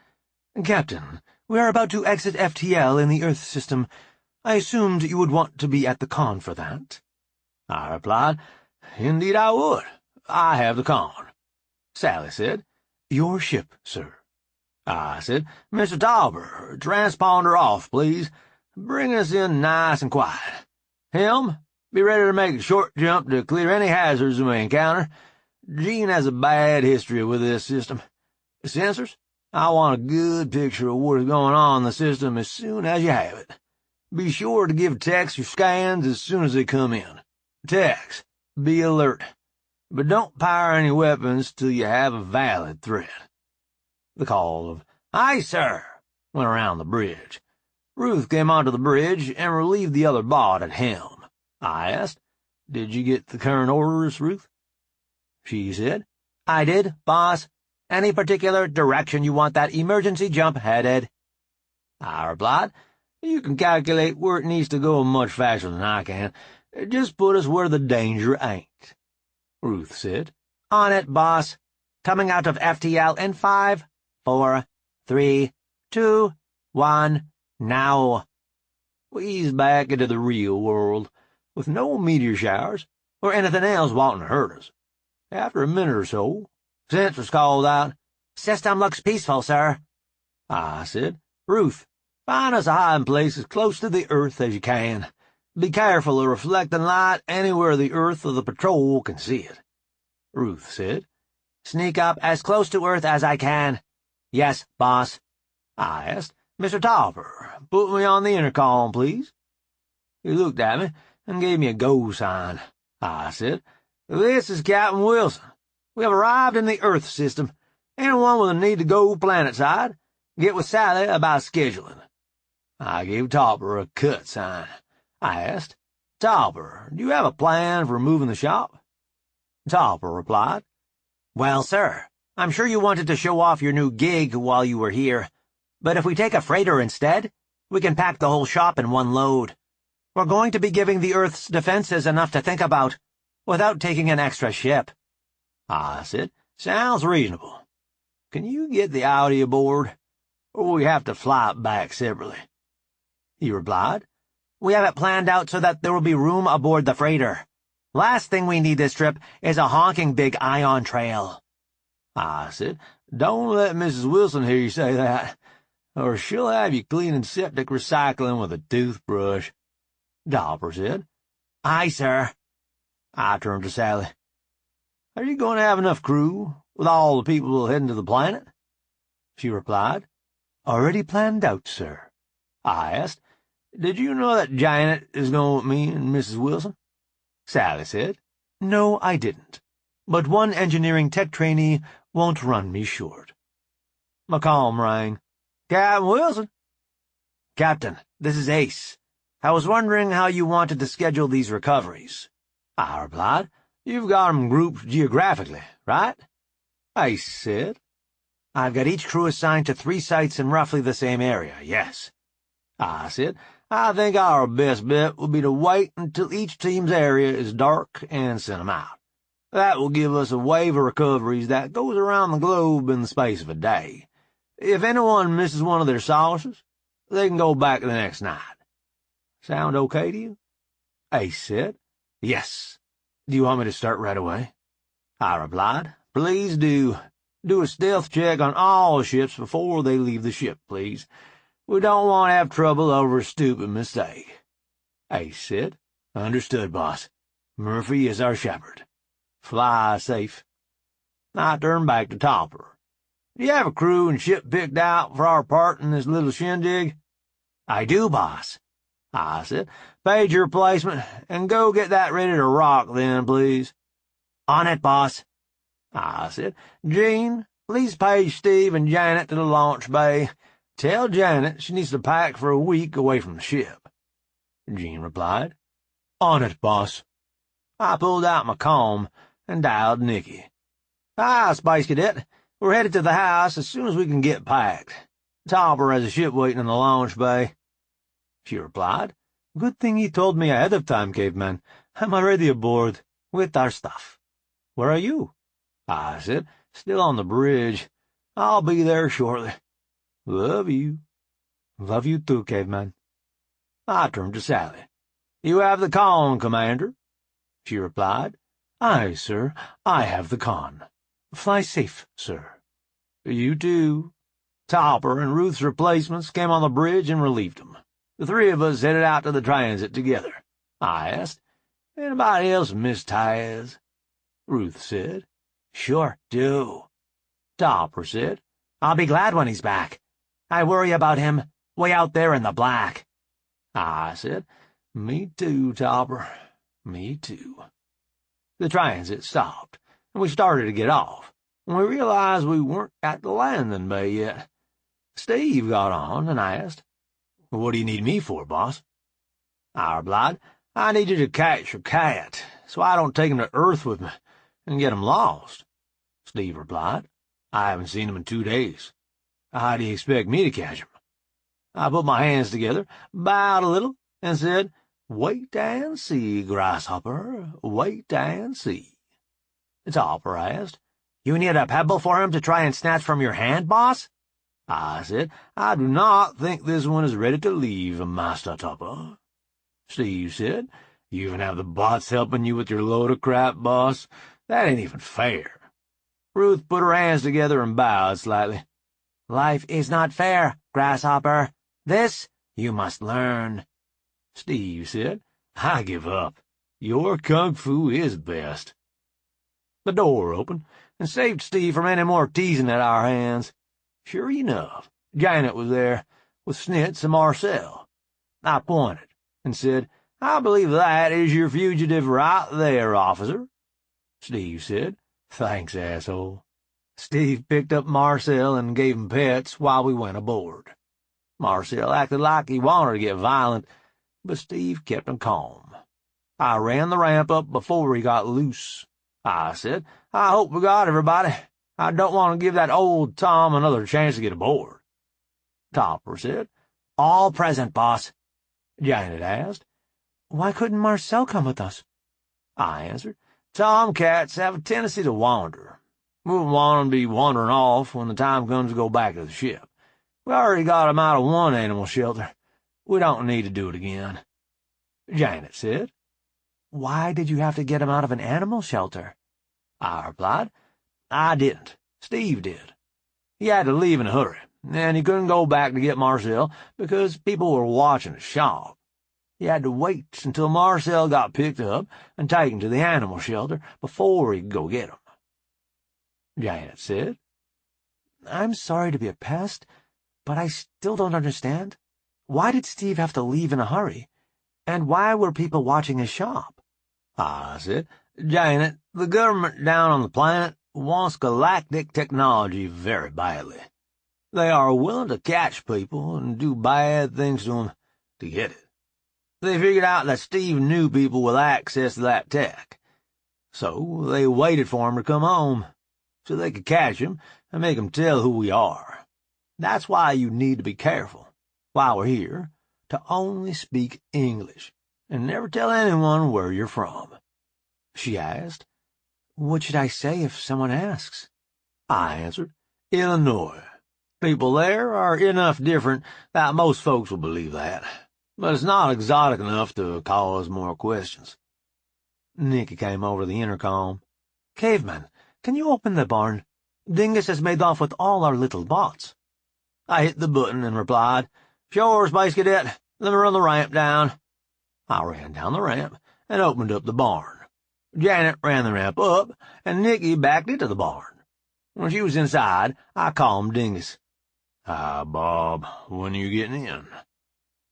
"Captain, we are about to exit FTL in the Earth system. I assumed you would want to be at the con for that." I replied, "Indeed I would. I have the con." Sally said, "Your ship, sir." I said, "Mr. Tauber, transponder off, please. Bring us in nice and quiet. Helm, be ready to make a short jump to clear any hazards we may encounter. Gene has a bad history with this system. Sensors, I want a good picture of what is going on in the system as soon as you have it. Be sure to give techs your scans as soon as they come in. Techs, be alert, but don't fire any weapons till you have a valid threat." The call of, "Aye, sir," went around the bridge. Ruth came onto the bridge and relieved the other bot at helm. I asked, "Did you get the current orders, Ruth?" She said, "I did, boss. Any particular direction you want that emergency jump headed?" I replied, "You can calculate where it needs to go much faster than I can. Just put us where the danger ain't." Ruth said, "On it, boss. Coming out of FTL in 5, 4, 3, 2, 1, now." We eased back into the real world, with no meteor showers or anything else wanting to hurt us. After a minute or so, sensors called out, "System looks peaceful, sir." I said, "Ruth, find us a hiding place as close to the Earth as you can. Be careful of reflecting light anywhere the Earth or the patrol can see it." Ruth said, "Sneak up as close to Earth as I can." "Yes, boss." I asked, "Mr. Topper, put me on the intercom, please." He looked at me and gave me a go sign. I said, "This is Captain Wilson. We have arrived in the Earth system. Anyone with a need to go planetside, get with Sally about scheduling." I gave Topper a cut sign. I asked, "Topper, do you have a plan for moving the shop?" Topper replied, "Well, sir, I'm sure you wanted to show off your new gig while you were here, but if we take a freighter instead, we can pack the whole shop in one load. We're going to be giving the Earth's defenses enough to think about, without taking an extra ship." I said, "Sounds reasonable. Can you get the Audi aboard, or will we have to fly it back separately?" He replied, "We have it planned out so that there will be room aboard the freighter. Last thing we need this trip is a honking big ion trail." I said, "Don't let Mrs. Wilson hear you say that, or she'll have you cleaning septic recycling with a toothbrush." Topper said, "Aye, sir." I turned to Sally. "Are you going to have enough crew, with all the people heading to the planet?" She replied, "Already planned out, sir." I asked, "Did you know that Janet is going with me and Mrs. Wilson?" Sally said, "No, I didn't. But one engineering tech trainee won't run me short." My comm rang. "Captain Wilson." "Captain, this is Ace. I was wondering how you wanted to schedule these recoveries." I replied, "You've got 'em grouped geographically, right?" Ace said, "I've got each crew assigned to 3 sites in roughly the same area, yes." I said, "I think our best bet will be to wait until each team's area is dark and send 'em out. That will give us a wave of recoveries that goes around the globe in the space of a day. If anyone misses one of their saucers, they can go back the next night. Sound okay to you?" Ace said, "Yes. Do you want me to start right away?" I replied. Please do. Do a stealth check on all ships before they leave the ship, please. We don't want to have trouble over a stupid mistake. Ace said. Understood, boss. Murphy is our shepherd. Fly safe. I turned back to Topper. Do you have a crew and ship picked out for our part in this little shindig? I do, boss. I said. Page your replacement, and go get that ready to rock then, please. On it, boss. I said. Gene, please page Steve and Janet to the launch bay. Tell Janet she needs to pack for a week away from the ship. Gene replied. On it, boss. I pulled out my comb and dialed Nikki. Hi, Spice Cadet. We're headed to the house as soon as we can get packed. Topper has a ship waiting in the launch bay. She replied. Good thing you told me ahead of time, caveman. I'm already aboard, with our stuff. Where are you? I said. Still on the bridge. I'll be there shortly. Love you. Love you too, caveman. I turned to Sally. You have the con, Commander. She replied. Aye, sir. I have the con. Fly safe, sir. You too. Topper and Ruth's replacements came on the bridge and relieved them. The three of us headed out to the transit together. I asked, Anybody else miss Taz? Ruth said, Sure do. Topper said, I'll be glad when he's back. I worry about him way out there in the black. I said, Me too, Topper. Me too. The transit stopped, and we started to get off, when we realized we weren't at the landing bay yet. Steve got on and asked, What do you need me for, boss? I replied, I need you to catch your cat, so I don't take him to Earth with me and get him lost. Steve replied, I haven't seen him in 2 days. How do you expect me to catch him? I put my hands together, bowed a little, and said, Wait and see, Grasshopper, wait and see. Topper asked, You need a pebble for him to try and snatch from your hand, boss? I said, I do not think this one is ready to leave, Master Topper. Steve said, You even have the bots helping you with your load of crap, boss. That ain't even fair. Ruth put her hands together and bowed slightly. Life is not fair, Grasshopper. This you must learn. Steve said, I give up. Your kung fu is best. The door opened and saved Steve from any more teasing at our hands. Sure enough, Janet was there, with Snitz and Marcel. I pointed and said, I believe that is your fugitive right there, officer. Steve said, Thanks, asshole. Steve picked up Marcel and gave him pets while we went aboard. Marcel acted like he wanted to get violent, but Steve kept him calm. I ran the ramp up before he got loose. I said, I hope we got everybody. I don't want to give that old Tom another chance to get aboard. Topper said, All present, boss. Janet asked, Why couldn't Marcel come with us? I answered, Tomcats have a tendency to wander. We wouldn't want them to be wandering off when the time comes to go back to the ship. We already got them out of one animal shelter. We don't need to do it again. Janet said, Why did you have to get him out of an animal shelter? I replied, I didn't. Steve did. He had to leave in a hurry, and he couldn't go back to get Marcel because people were watching the shop. He had to wait until Marcel got picked up and taken to the animal shelter before he could go get him. Janet said, I'm sorry to be a pest, but I still don't understand. Why did Steve have to leave in a hurry? And why were people watching his shop? I said, Janet, the government down on the planet wants galactic technology very badly. They are willing to catch people and do bad things to them to get it. They figured out that Steve knew people with access to that tech. So they waited for him to come home, so they could catch him and make him tell who we are. That's why you need to be careful, while we're here, to only speak English, and never tell anyone where you're from. She asked, What should I say if someone asks? I answered, Illinois. People there are enough different that most folks will believe that, but it's not exotic enough to cause more questions. Nikki came over the intercom. Caveman, can you open the barn? Dingus has made off with all our little bots. I hit the button and replied, "Sure, Spice Cadet. Let me run the ramp down." I ran down the ramp and opened up the barn. Janet ran the ramp up, and Nikki backed into the barn. When she was inside, I calmed Dingus. "Hi, Bob. When are you getting in?"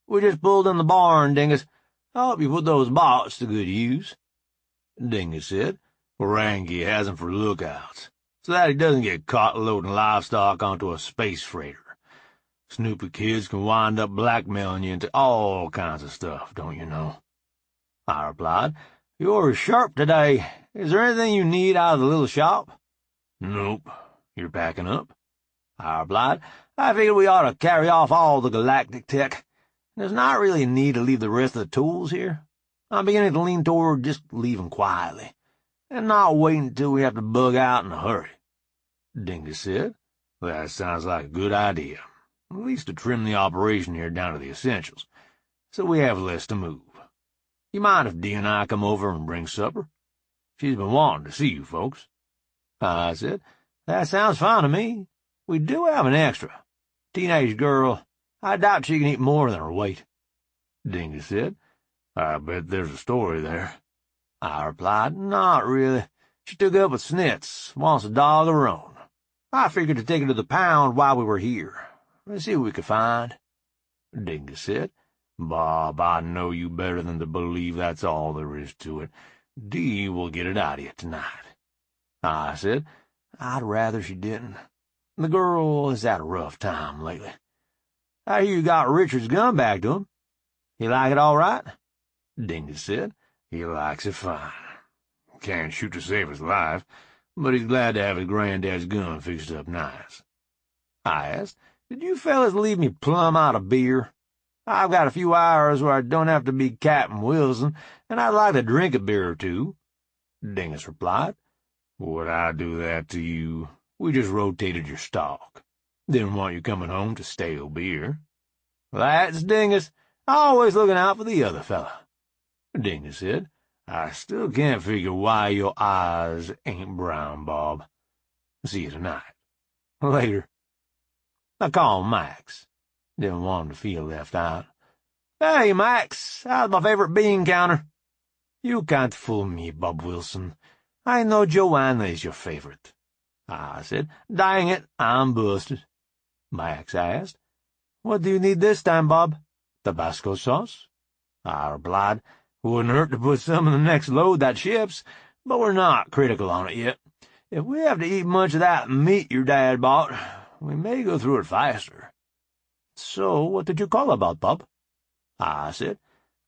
"We just pulled in the barn, Dingus. I hope you put those bots to good use." Dingus said, "Ranky has 'em for lookouts, so that he doesn't get caught loading livestock onto a space freighter. Snoopy kids can wind up blackmailing you into all kinds of stuff, don't you know?" I replied, "You're sharp today. Is there anything you need out of the little shop?" "Nope. You're packing up?" I replied, "I figured we ought to carry off all the galactic tech. There's not really a need to leave the rest of the tools here. I'm beginning to lean toward just leaving quietly, and not waiting until we have to bug out in a hurry." Dingus said, "That sounds like a good idea, at least to trim the operation here down to the essentials, so we have less to move. You mind if Dee and I come over and bring supper? She's been wanting to see you folks." I said, "That sounds fine to me. We do have an extra. Teenage girl. I doubt she can eat more than her weight." Dingus said, "I bet there's a story there." I replied, "Not really. She took up with Snitz, wants a dog of her own. I figured to take her to the pound while we were here. Let's see what we could find." Dingus said, "Bob, I know you better than to believe that's all there is to it. Dee will get it out of you tonight." I said, "I'd rather she didn't. The girl has had a rough time lately. I hear you got Richard's gun back to him. He like it all right?" Dingus said, "He likes it fine. Can't shoot to save his life, but he's glad to have his granddad's gun fixed up nice." I asked, "Did you fellas leave me plumb out of beer? I've got a few hours where I don't have to be Captain Wilson, and I'd like to drink a beer or two." Dingus replied, "Would I do that to you? We just rotated your stock. Didn't want you coming home to stale beer." "That's Dingus, always looking out for the other fella." Dingus said, "I still can't figure why your eyes ain't brown, Bob. See you tonight." Later. I called Max. Didn't want him to feel left out. "Hey, Max, how's my favorite bean counter?" "You can't fool me, Bob Wilson. I know Joanna is your favorite." I said, "Dang it, I'm busted." Max asked, "What do you need this time, Bob? Tabasco sauce?" I replied, "Wouldn't hurt to put some in the next load that ships, but we're not critical on it yet. If we have to eat much of that meat your dad bought, we may go through it faster." "So what did you call about, Bob?" I said,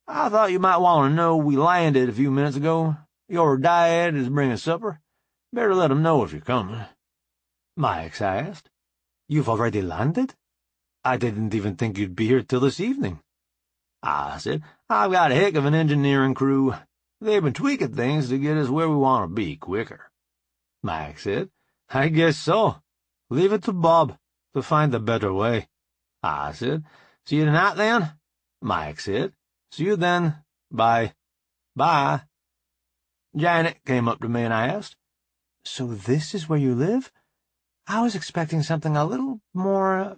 "I thought you might want to know we landed a few minutes ago. Your dad is bringing supper. Better let him know if you're coming." Max asked, "You've already landed? I didn't even think you'd be here till this evening." I said, "I've got a heck of an engineering crew. They've been tweaking things to get us where we want to be quicker." Max said, "I guess so. Leave it to Bob to find a better way." I said, "See you tonight, then?" Max said, "See you then. Bye." "Bye." Janet came up to me and asked, "So this is where you live? I was expecting something a little more,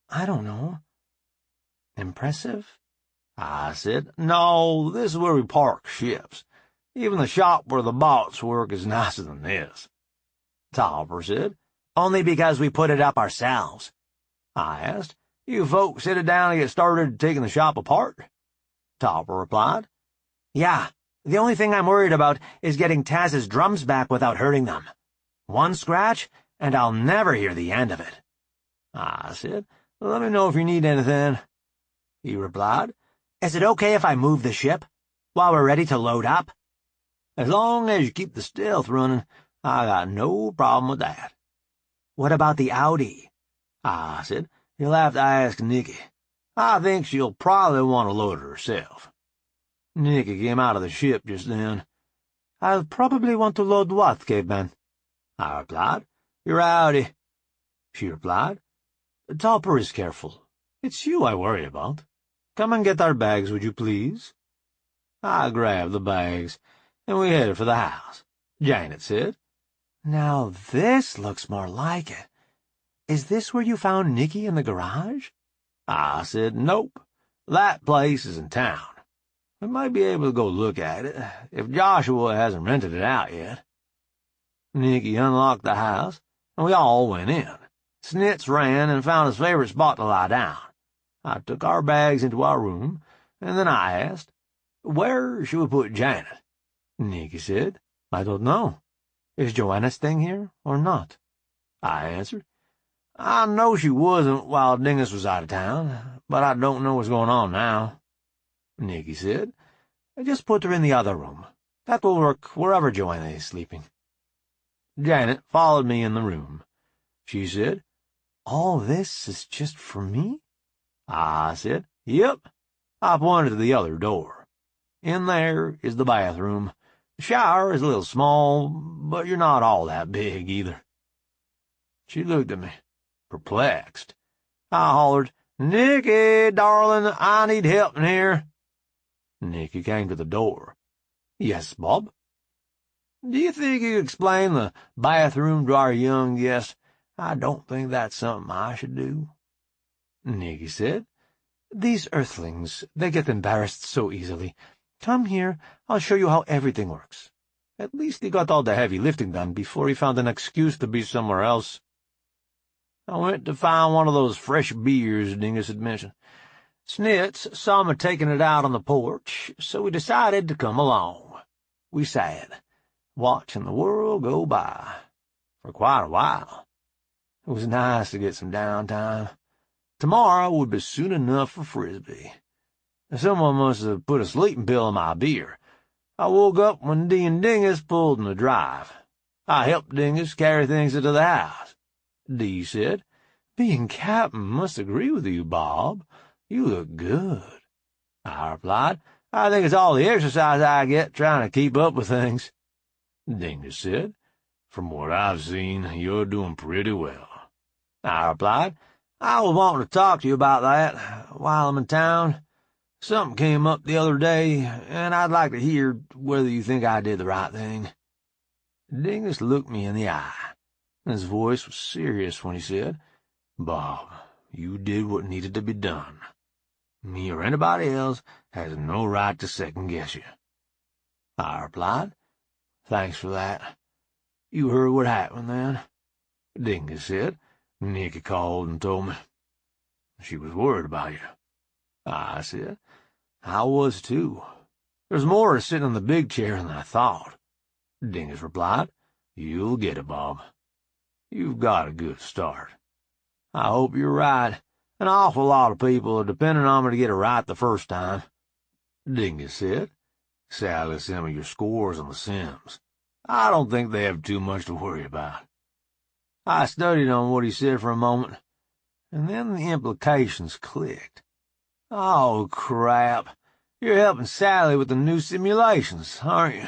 I don't know, impressive." I said, "No, this is where we park ships. Even the shop where the bots work is nicer than this." Topper said, "Only because we put it up ourselves." I asked, "You folks sit it down and get started taking the shop apart?" Topper replied, "Yeah, the only thing I'm worried about is getting Taz's drums back without hurting them. One scratch, and I'll never hear the end of it." I said, "Let me know if you need anything." He replied, "Is it okay if I move the ship while we're ready to load up?" "As long as you keep the stealth running, I got no problem with that." "What about the Audi?" I said, "You'll have to ask Nikki. I think she'll probably want to load it herself." Nikki came out of the ship just then. "I'll probably want to load what, Caveman?" I replied, "Your Audi." She replied, "Topper is careful. It's you I worry about. Come and get our bags, would you please?" I grabbed the bags, and we headed for the house. Janet said. Now this looks more like it. Is this where you found Nikki in the garage? I said, nope. That place is in town. We might be able to go look at it, if Joshua hasn't rented it out yet. Nikki unlocked the house, and we all went in. Snitz ran and found his favorite spot to lie down. I took our bags into our room, and then I asked, where should we put Janet? Nikki said, I don't know. Is Joanna staying here or not? I answered, I know she wasn't while Dingus was out of town, but I don't know what's going on now. Nikki said, just put her in the other room. That will work wherever Joanna is sleeping. Janet followed me in the room. She said, all this is just for me? I said, yep. I pointed to the other door. In there is the bathroom. The shower is a little small, but you're not all that big either. She looked at me, perplexed. I hollered, Nikki, darling, I need help in here. Nikki came to the door. Yes, Bob? Do you think you could explain the bathroom to our young guest? I don't think that's something I should do. Nikki said, these earthlings, they get embarrassed so easily. Come here, I'll show you how everything works. At least he got all the heavy lifting done before he found an excuse to be somewhere else. I went to find one of those fresh beers Dingus had mentioned. Snitz saw me taking it out on the porch, so we decided to come along. We sat, watching the world go by, for quite a while. It was nice to get some downtime. Tomorrow would be soon enough for Frisbee. Someone must have put a sleeping pill in my beer. I woke up when Dee and Dingus pulled in the drive. I helped Dingus carry things into the house. Dee said, being captain must agree with you, Bob. You look good. I replied, I think it's all the exercise I get trying to keep up with things. Dingus said, from what I've seen, you're doing pretty well. I replied, I was wanting to talk to you about that while I'm in town. Something came up the other day, and I'd like to hear whether you think I did the right thing. Dingus looked me in the eye, and his voice was serious when he said, Bob, you did what needed to be done. Me or anybody else has no right to second-guess you. I replied, thanks for that. You heard what happened then? Dingus said, Nikki called and told me. She was worried about you. I said, I was too. There's more to sitting in the big chair than I thought. Dingus replied, you'll get it, Bob. You've got a good start. I hope you're right. An awful lot of people are depending on me to get it right the first time. Dingus said, Sally sent me your scores on the Sims. I don't think they have too much to worry about. I studied on what he said for a moment, and then the implications clicked. Oh, crap. You're helping Sally with the new simulations, aren't you?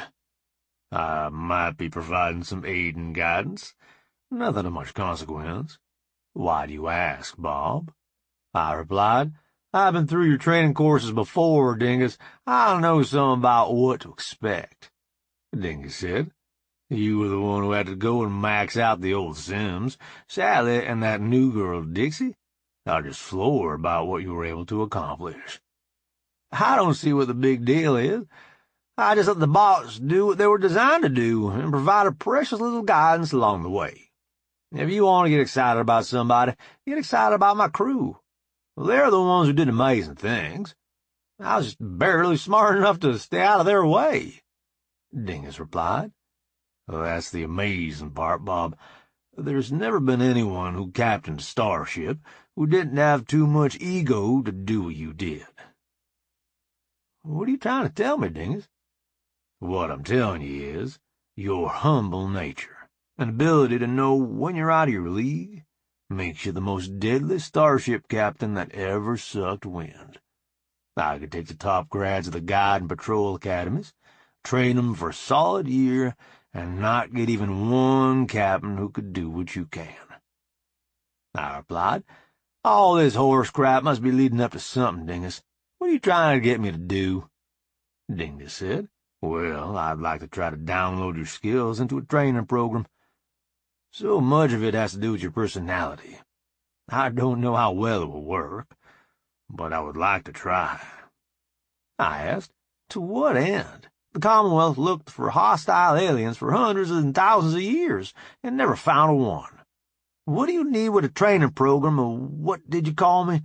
I might be providing some aid and guidance. Nothing of much consequence. Why do you ask, Bob? I replied, I've been through your training courses before, Dingus. I know something about what to expect. Dingus said, you were the one who had to go and max out the old Sims. Sally and that new girl, Dixie, are just floored about what you were able to accomplish. I don't see what the big deal is. I just let the bots do what they were designed to do and provide a precious little guidance along the way. If you want to get excited about somebody, get excited about my crew. They're the ones who did amazing things. I was just barely smart enough to stay out of their way. Dingus replied, well, that's the amazing part, Bob. There's never been anyone who captained a starship who didn't have too much ego to do what you did. What are you trying to tell me, Dingus? What I'm telling you is your humble nature and ability to know when you're out of your league makes you the most deadly starship captain that ever sucked wind. I could take the top grads of the guide and patrol academies, train them for a solid year, and not get even one captain who could do what you can. I replied, all this horse crap must be leading up to something, Dingus. What are you trying to get me to do? Dingus said, Well, I'd like to try to download your skills into a training program. So much of it has to do with your personality. I don't know how well it will work, but I would like to try. I asked, to what end? The Commonwealth looked for hostile aliens for hundreds and thousands of years and never found one. What do you need with a training program of, what did you call me,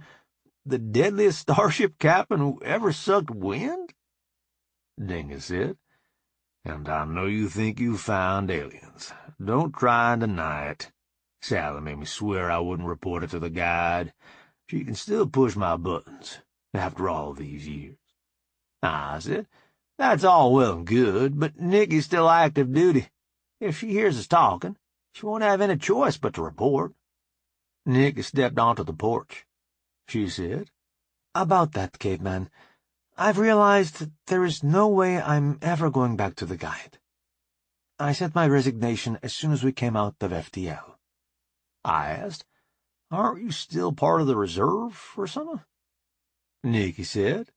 the deadliest starship captain who ever sucked wind? Dingus said, and I know you think you found aliens. Don't try and deny it. Sally made me swear I wouldn't report it to the guide. She can still push my buttons, after all these years. I said, that's all well and good, but Nikki's still active duty. If she hears us talking, she won't have any choice but to report. Nikki stepped onto the porch. She said, About that, caveman, I've realized that there is no way I'm ever going back to the guide. I sent my resignation as soon as we came out of FTL. I asked, aren't you still part of the reserve or something? Nikki said,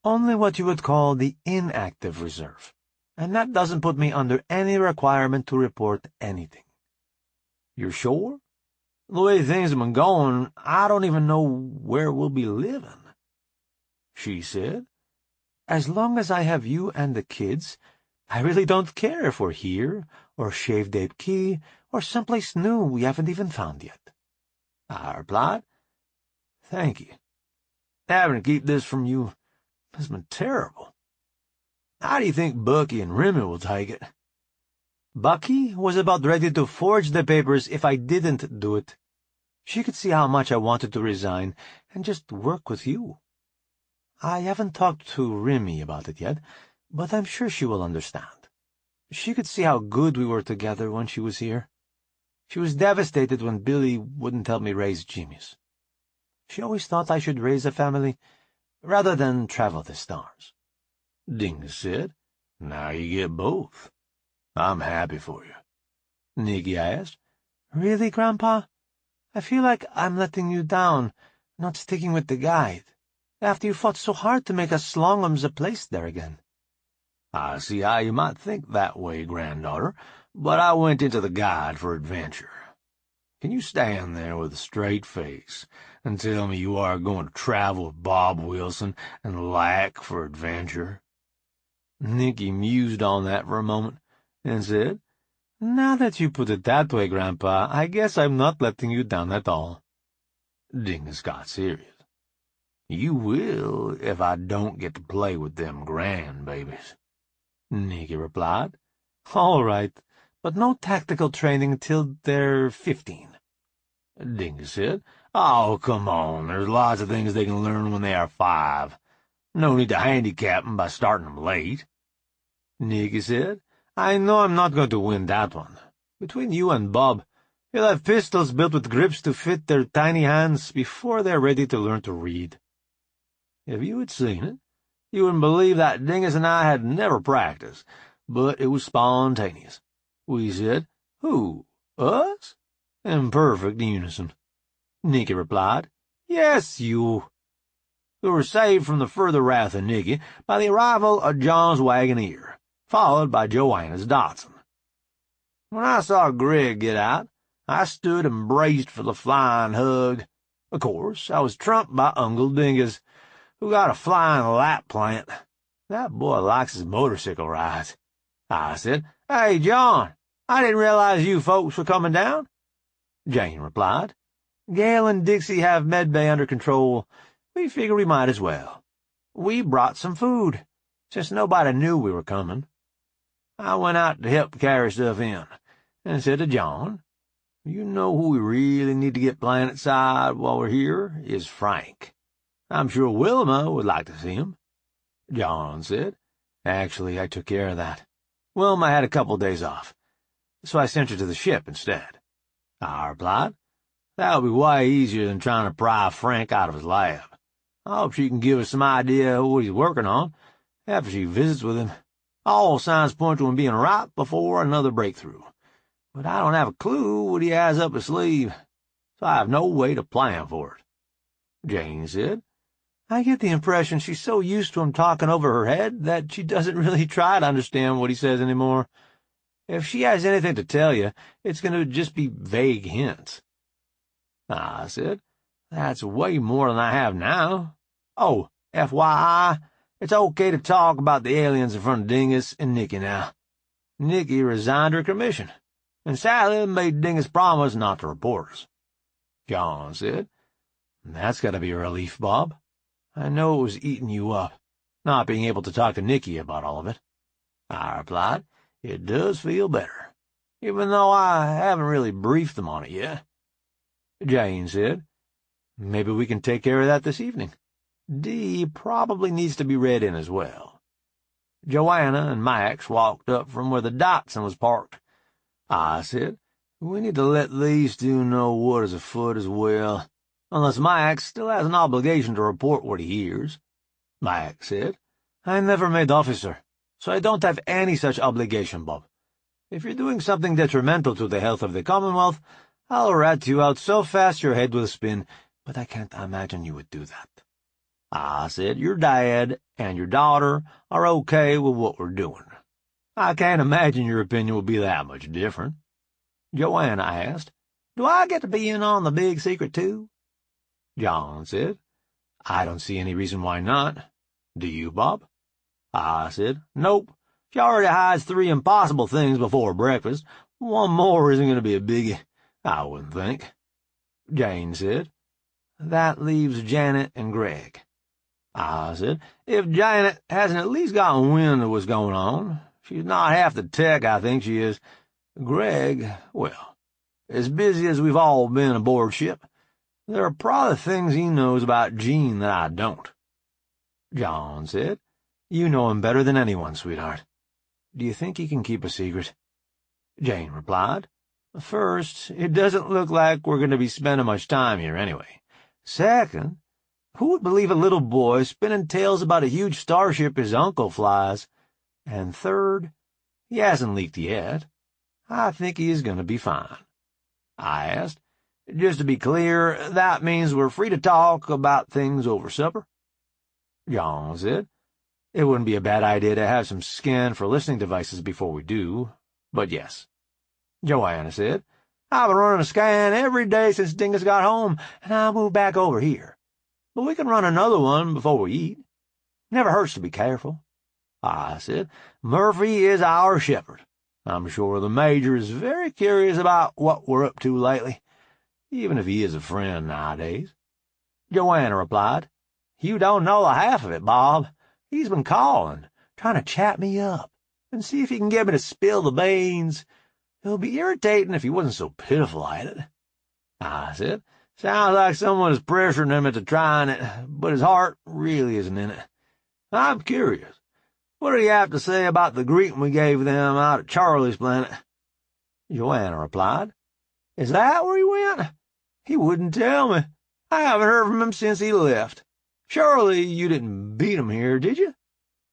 only what you would call the inactive reserve, and that doesn't put me under any requirement to report anything. You're sure? The way things have been going, I don't even know where we'll be living. She said, as long as I have you and the kids, I really don't care if we're here, or Shaved Ape Key, or someplace new we haven't even found yet. I replied, thank you. Having to keep this from you has been terrible. How do you think Bucky and Remy will take it? Bucky was about ready to forge the papers if I didn't do it. She could see how much I wanted to resign and just work with you. I haven't talked to Remy about it yet, but I'm sure she will understand. She could see how good we were together when she was here. She was devastated when Billy wouldn't help me raise Jimmy's. She always thought I should raise a family rather than travel the stars. Dingus said, now you get both. I'm happy for you. Nikki asked, really, Grandpa? I feel like I'm letting you down, not sticking with the guide, after you fought so hard to make us Slongums a place there again. I see how you might think that way, granddaughter, but I went into the guide for adventure. Can you stand there with a straight face and tell me you are going to travel with Bob Wilson and lack for adventure? Nikki mused on that for a moment and said, now that you put it that way, Grandpa, I guess I'm not letting you down at all. Dingus got serious. You will if I don't get to play with them grandbabies. Nikki replied, all right, but no tactical training till they're 15. Dingus said, oh, come on, there's lots of things they can learn when they are 5. No need to handicap them by starting them late. Nikki said, I know I'm not going to win that one. Between you and Bob, you'll have pistols built with grips to fit their tiny hands before they're ready to learn to read. If you had seen it, you wouldn't believe that Dingus and I had never practiced, but it was spontaneous. We said, who, us? In perfect unison. Nikki replied, yes, you. We were saved from the further wrath of Nikki by the arrival of John's Wagoneer, followed by Joanna's Dotson. When I saw Greg get out, I stood and braced for the flying hug. Of course, I was trumped by Uncle Dingus, who got a flying lap plant. That boy likes his motorcycle rides. I said, hey, John, I didn't realize you folks were coming down. Jane replied, Gail and Dixie have Medbay under control. We figure we might as well. We brought some food, since nobody knew we were coming. I went out to help carry stuff in, and said to John, you know who we really need to get planet-side while we're here is Frank. I'm sure Wilma would like to see him. John said, actually, I took care of that. Wilma had a couple days off, so I sent her to the ship instead. I replied, that would be way easier than trying to pry Frank out of his lab. I hope she can give us some idea of what he's working on after she visits with him. All signs point to him being right before another breakthrough. But I don't have a clue what he has up his sleeve, so I have no way to plan for it. Jane said, I get the impression she's so used to him talking over her head that she doesn't really try to understand what he says anymore. If she has anything to tell you, it's going to just be vague hints. I said, that's way more than I have now. Oh, FYI, it's okay to talk about the aliens in front of Dingus and Nikki now. Nikki resigned her commission, and Sally made Dingus promise not to report us. John said, that's got to be a relief, Bob. I know it was eating you up, not being able to talk to Nikki about all of it. I replied, it does feel better, even though I haven't really briefed them on it yet. Jane said, maybe we can take care of that this evening. Dee probably needs to be read in as well. Joanna and Max walked up from where the Datsun was parked. I said, we need to let these two know what is afoot as well, unless Max still has an obligation to report what he hears. Max said, I never made officer, so I don't have any such obligation, Bob. If you're doing something detrimental to the health of the Commonwealth, I'll rat you out so fast your head will spin, but I can't imagine you would do that. I said, your dad and your daughter are okay with what we're doing. I can't imagine your opinion will be that much different. Joanna asked, do I get to be in on the big secret too? John said, I don't see any reason why not. Do you, Bob? I said, nope. She already hides 3 impossible things before breakfast. One more isn't going to be a biggie, I wouldn't think. Jane said, that leaves Janet and Greg. I said, if Janet hasn't at least gotten wind of what's going on, she's not half the tech I think she is. Greg, well, as busy as we've all been aboard ship, there are probably things he knows about Jean that I don't. John said, you know him better than anyone, sweetheart. Do you think he can keep a secret? Jane replied, first, it doesn't look like we're going to be spending much time here anyway. Second, who would believe a little boy spinning tales about a huge starship his uncle flies? And third, he hasn't leaked yet. I think he is going to be fine. I asked, just to be clear, that means we're free to talk about things over supper? John said, it wouldn't be a bad idea to have some scan for listening devices before we do, but yes. Joanna said, I've been running a scan every day since Dingus got home, and I moved back over here. But we can run another one before we eat. Never hurts to be careful. I said, Murphy is our shepherd. I'm sure the Major is very curious about what we're up to lately, even if he is a friend nowadays. Joanna replied, you don't know the half of it, Bob. He's been calling, trying to chat me up, and see if he can get me to spill the beans. It'll be irritating if he wasn't so pitiful at it. I said, sounds like someone is pressuring him into trying it, but his heart really isn't in it. I'm curious. What do you have to say about the greeting we gave them out at Charlie's planet? Joanna replied, is that where he went? He wouldn't tell me. I haven't heard from him since he left. Surely you didn't beat him here, did you?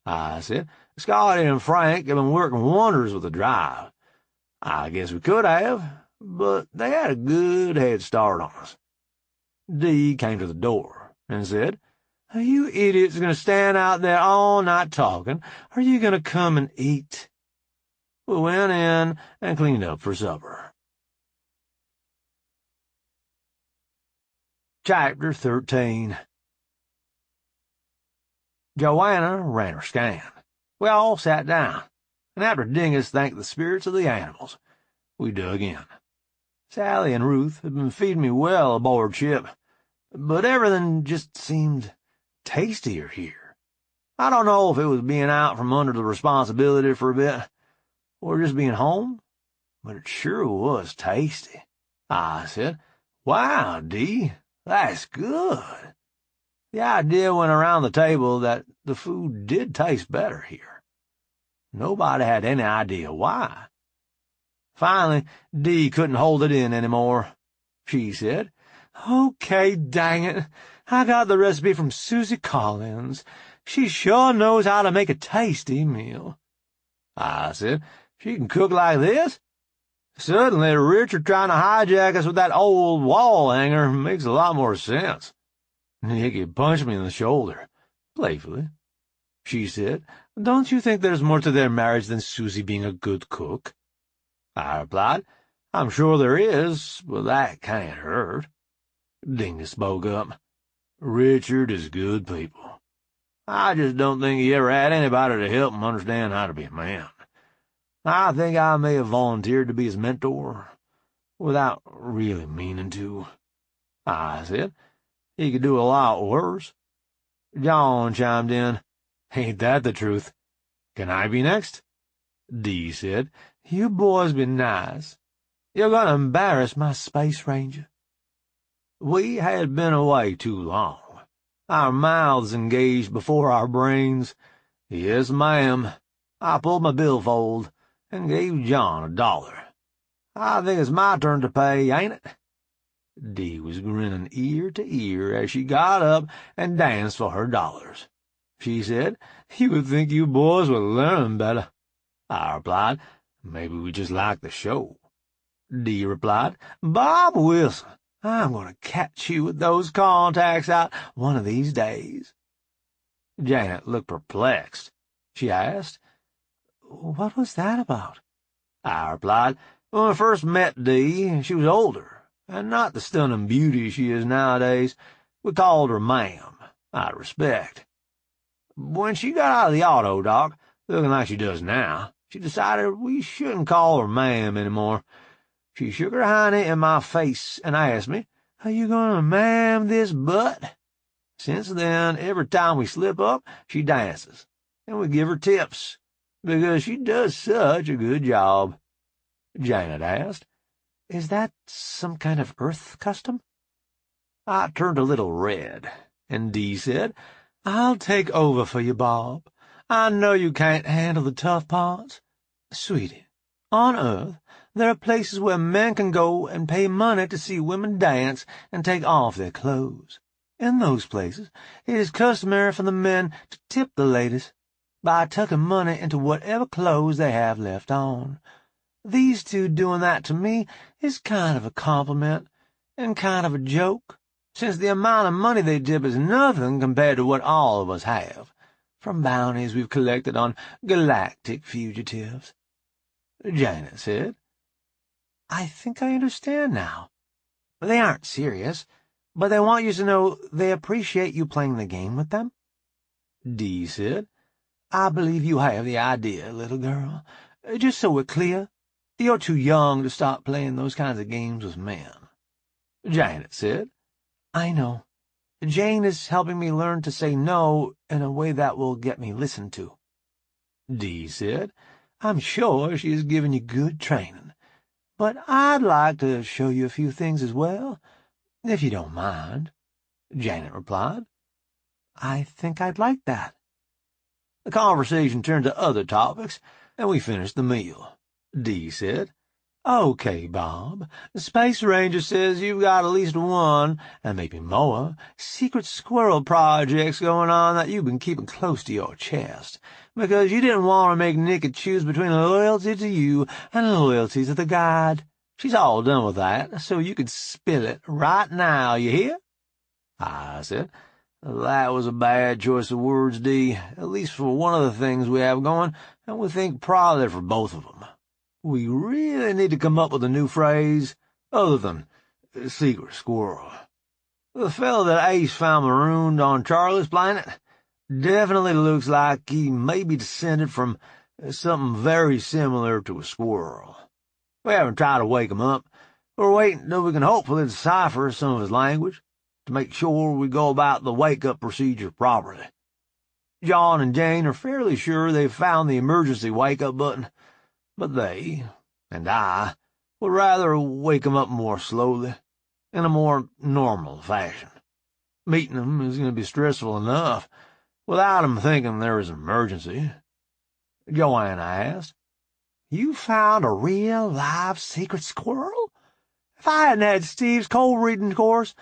I said, Scotty and Frank have been working wonders with the drive. I guess we could have, but they had a good head start on us. Dee came to the door and said, are you idiots going to stand out there all night talking, or are you going to come and eat? We went in and cleaned up for supper. Chapter 13. Joanna ran her scan. We all sat down, and after Dingus thanked the spirits of the animals, we dug in. Sally and Ruth had been feeding me well aboard ship, but everything just seemed tastier here. I don't know if it was being out from under the responsibility for a bit, or just being home, but it sure was tasty. I said, wow, Dee, that's good. The idea went around the table that the food did taste better here. Nobody had any idea why. Finally, Dee couldn't hold it in anymore. She said, okay, dang it. I got the recipe from Susie Collins. She sure knows how to make a tasty meal. I said, she can cook like this? Suddenly, Richard trying to hijack us with that old wall hanger makes a lot more sense. Nikki punched me in the shoulder, playfully. She said, "Don't you think there's more to their marriage than Susie being a good cook?" I replied, "I'm sure there is, but that can't hurt." Dingus spoke up. "Richard is good people. I just don't think he ever had anybody to help him understand how to be a man. I think I may have volunteered to be his mentor, without really meaning to." I said, "He could do a lot worse." John chimed in, "Ain't that the truth? Can I be next?" Dee said, "You boys be nice. You're going to embarrass my space ranger." We had been away too long. Our mouths engaged before our brains. Yes, ma'am. I pulled my billfold and gave John $1. "I think it's my turn to pay, ain't it?" Dee was grinning ear to ear as she got up and danced for her dollars. She said, "You would think you boys would learn better." I replied, "Maybe we just like the show." Dee replied, "Bob Wilson, I'm going to catch you with those contacts out one of these days." Janet looked perplexed. She asked, "What was that about?" I replied, "When I first met Dee, she was older, and not the stunning beauty she is nowadays. We called her ma'am, out of respect. When she got out of the auto dock, looking like she does now, she decided we shouldn't call her ma'am anymore. She shook her hiney in my face and asked me, 'Are you going to ma'am this butt?' Since then, every time we slip up, she dances, and we give her tips, because she does such a good job." Janet asked, "Is that some kind of Earth custom?" I turned a little red, and Dee said, "I'll take over for you, Bob. I know you can't handle the tough parts. Sweetie, on Earth, there are places where men can go and pay money to see women dance and take off their clothes. In those places, it is customary for the men to tip the ladies by tucking money into whatever clothes they have left on. These two doing that to me is kind of a compliment and kind of a joke, since the amount of money they tip is nothing compared to what all of us have, from bounties we've collected on galactic fugitives." Janet said, "I think I understand now. They aren't serious, but they want you to know they appreciate you playing the game with them." Dee said, "I believe you have the idea, little girl. Just so we're clear, you're too young to start playing those kinds of games with men." Janet said, "I know. Jane is helping me learn to say no in a way that will get me listened to." Dee said, "I'm sure she is giving you good training, but I'd like to show you a few things as well, if you don't mind." Janet replied, "I think I'd like that." The conversation turned to other topics, and we finished the meal. Dee said, "Okay, Bob, the Space Ranger says you've got at least one, and maybe more, secret squirrel projects going on that you've been keeping close to your chest, because you didn't want to make Nikki choose between loyalty to you and loyalty to the guide. She's all done with that, so you can spill it right now, you hear?" I said, "That was a bad choice of words, Dee, at least for one of the things we have going, and we think probably for both of them. We really need to come up with a new phrase, other than secret squirrel. The fellow that Ace found marooned on Charlie's planet definitely looks like he may be descended from something very similar to a squirrel. We haven't tried to wake him up. We're waiting till we can hopefully decipher some of his language, to make sure we go about the wake-up procedure properly. John and Jane are fairly sure they've found the emergency wake-up button, but they, and I, would rather wake 'em up more slowly, in a more normal fashion. Meeting 'em is going to be stressful enough, without 'em thinking there is an emergency." Joanna asked, "You found a real, live secret squirrel? If I hadn't had Steve's cold-reading course,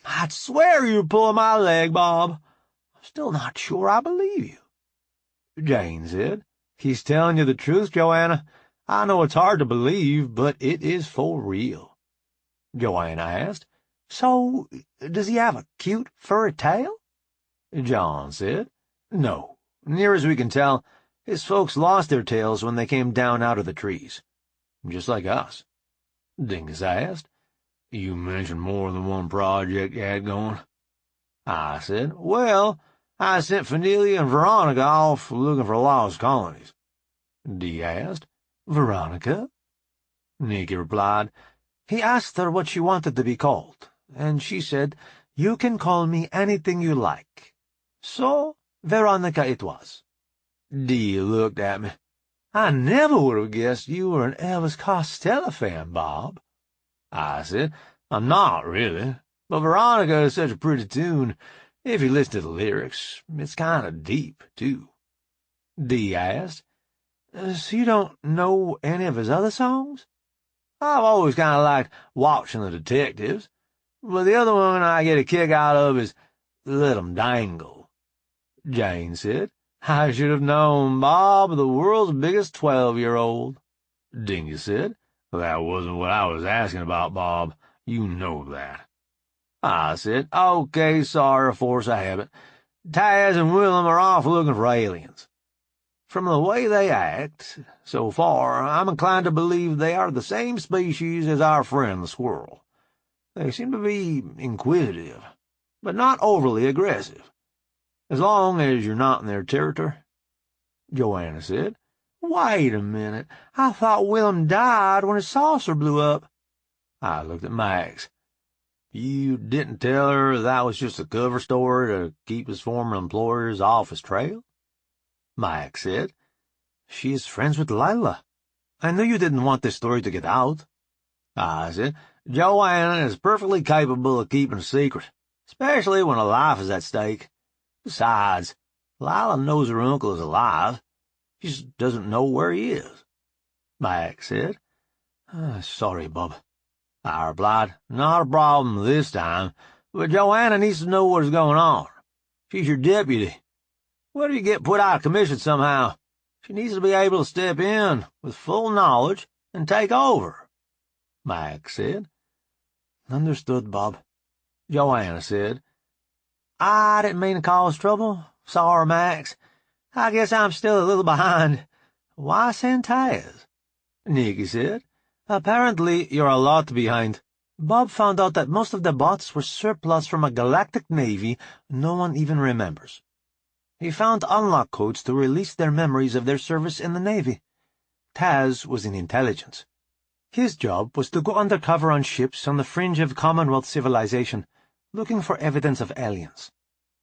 I'd swear you were pulling my leg, Bob. I'm still not sure I believe you." Jane said, "He's telling you the truth, Joanna. I know it's hard to believe, but it is for real." Joanna asked, So, does he have a cute furry tail? John said. No. Near as we can tell, his folks lost their tails when they came down out of the trees. Just like us. Dingus asked. You mentioned more than one project you had going. I said, well, I sent Finelia and Veronica off looking for lost colonies. Dee asked. Veronica? Nikki replied. He asked her what she wanted to be called, and she said, you can call me anything you like. So, Veronica it was. Dee looked at me. I never would have guessed you were an Elvis Costello fan, Bob. I said, I'm not, really. But Veronica is such a pretty tune. If you listen to the lyrics, it's kind of deep, too. Dee asked, so you don't know any of his other songs? I've always kind of liked watching the detectives, but the other one I get a kick out of is Let 'em Dangle. Jane said, I should have known, Bob, the world's biggest 12-year-old. Dingus said, That wasn't what I was asking about, Bob. You know that. I said, okay, sorry, of course I haven't. Taz and Willem are off looking for aliens. From the way they act, so far, I'm inclined to believe they are the same species as our friend the squirrel. They seem to be inquisitive, but not overly aggressive. As long as you're not in their territory. Joanna said, Wait a minute. I thought Willem died when his saucer blew up. I looked at Max. You didn't tell her that was just a cover story to keep his former employers off his trail? Max said, She's friends with Lila. I knew you didn't want this story to get out. I said, Joanna is perfectly capable of keeping a secret, especially when a life is at stake. Besides, Lila knows her uncle is alive. She just doesn't know where he is. Max said, Sorry, Bob. I replied, Not a problem this time, but Joanna needs to know what is going on. She's your deputy. What if you get put out of commission somehow? She needs to be able to step in with full knowledge and take over. Max said. Understood, Bob. Joanna said, I didn't mean to cause trouble. Sorry, Max. I guess I'm still a little behind. Why send Taz? Nikki said, Apparently you're a lot behind. Bob found out that most of the bots were surplus from a galactic navy no one even remembers. He found unlock codes to release their memories of their service in the Navy. Taz was in intelligence. His job was to go undercover on ships on the fringe of Commonwealth civilization, looking for evidence of aliens.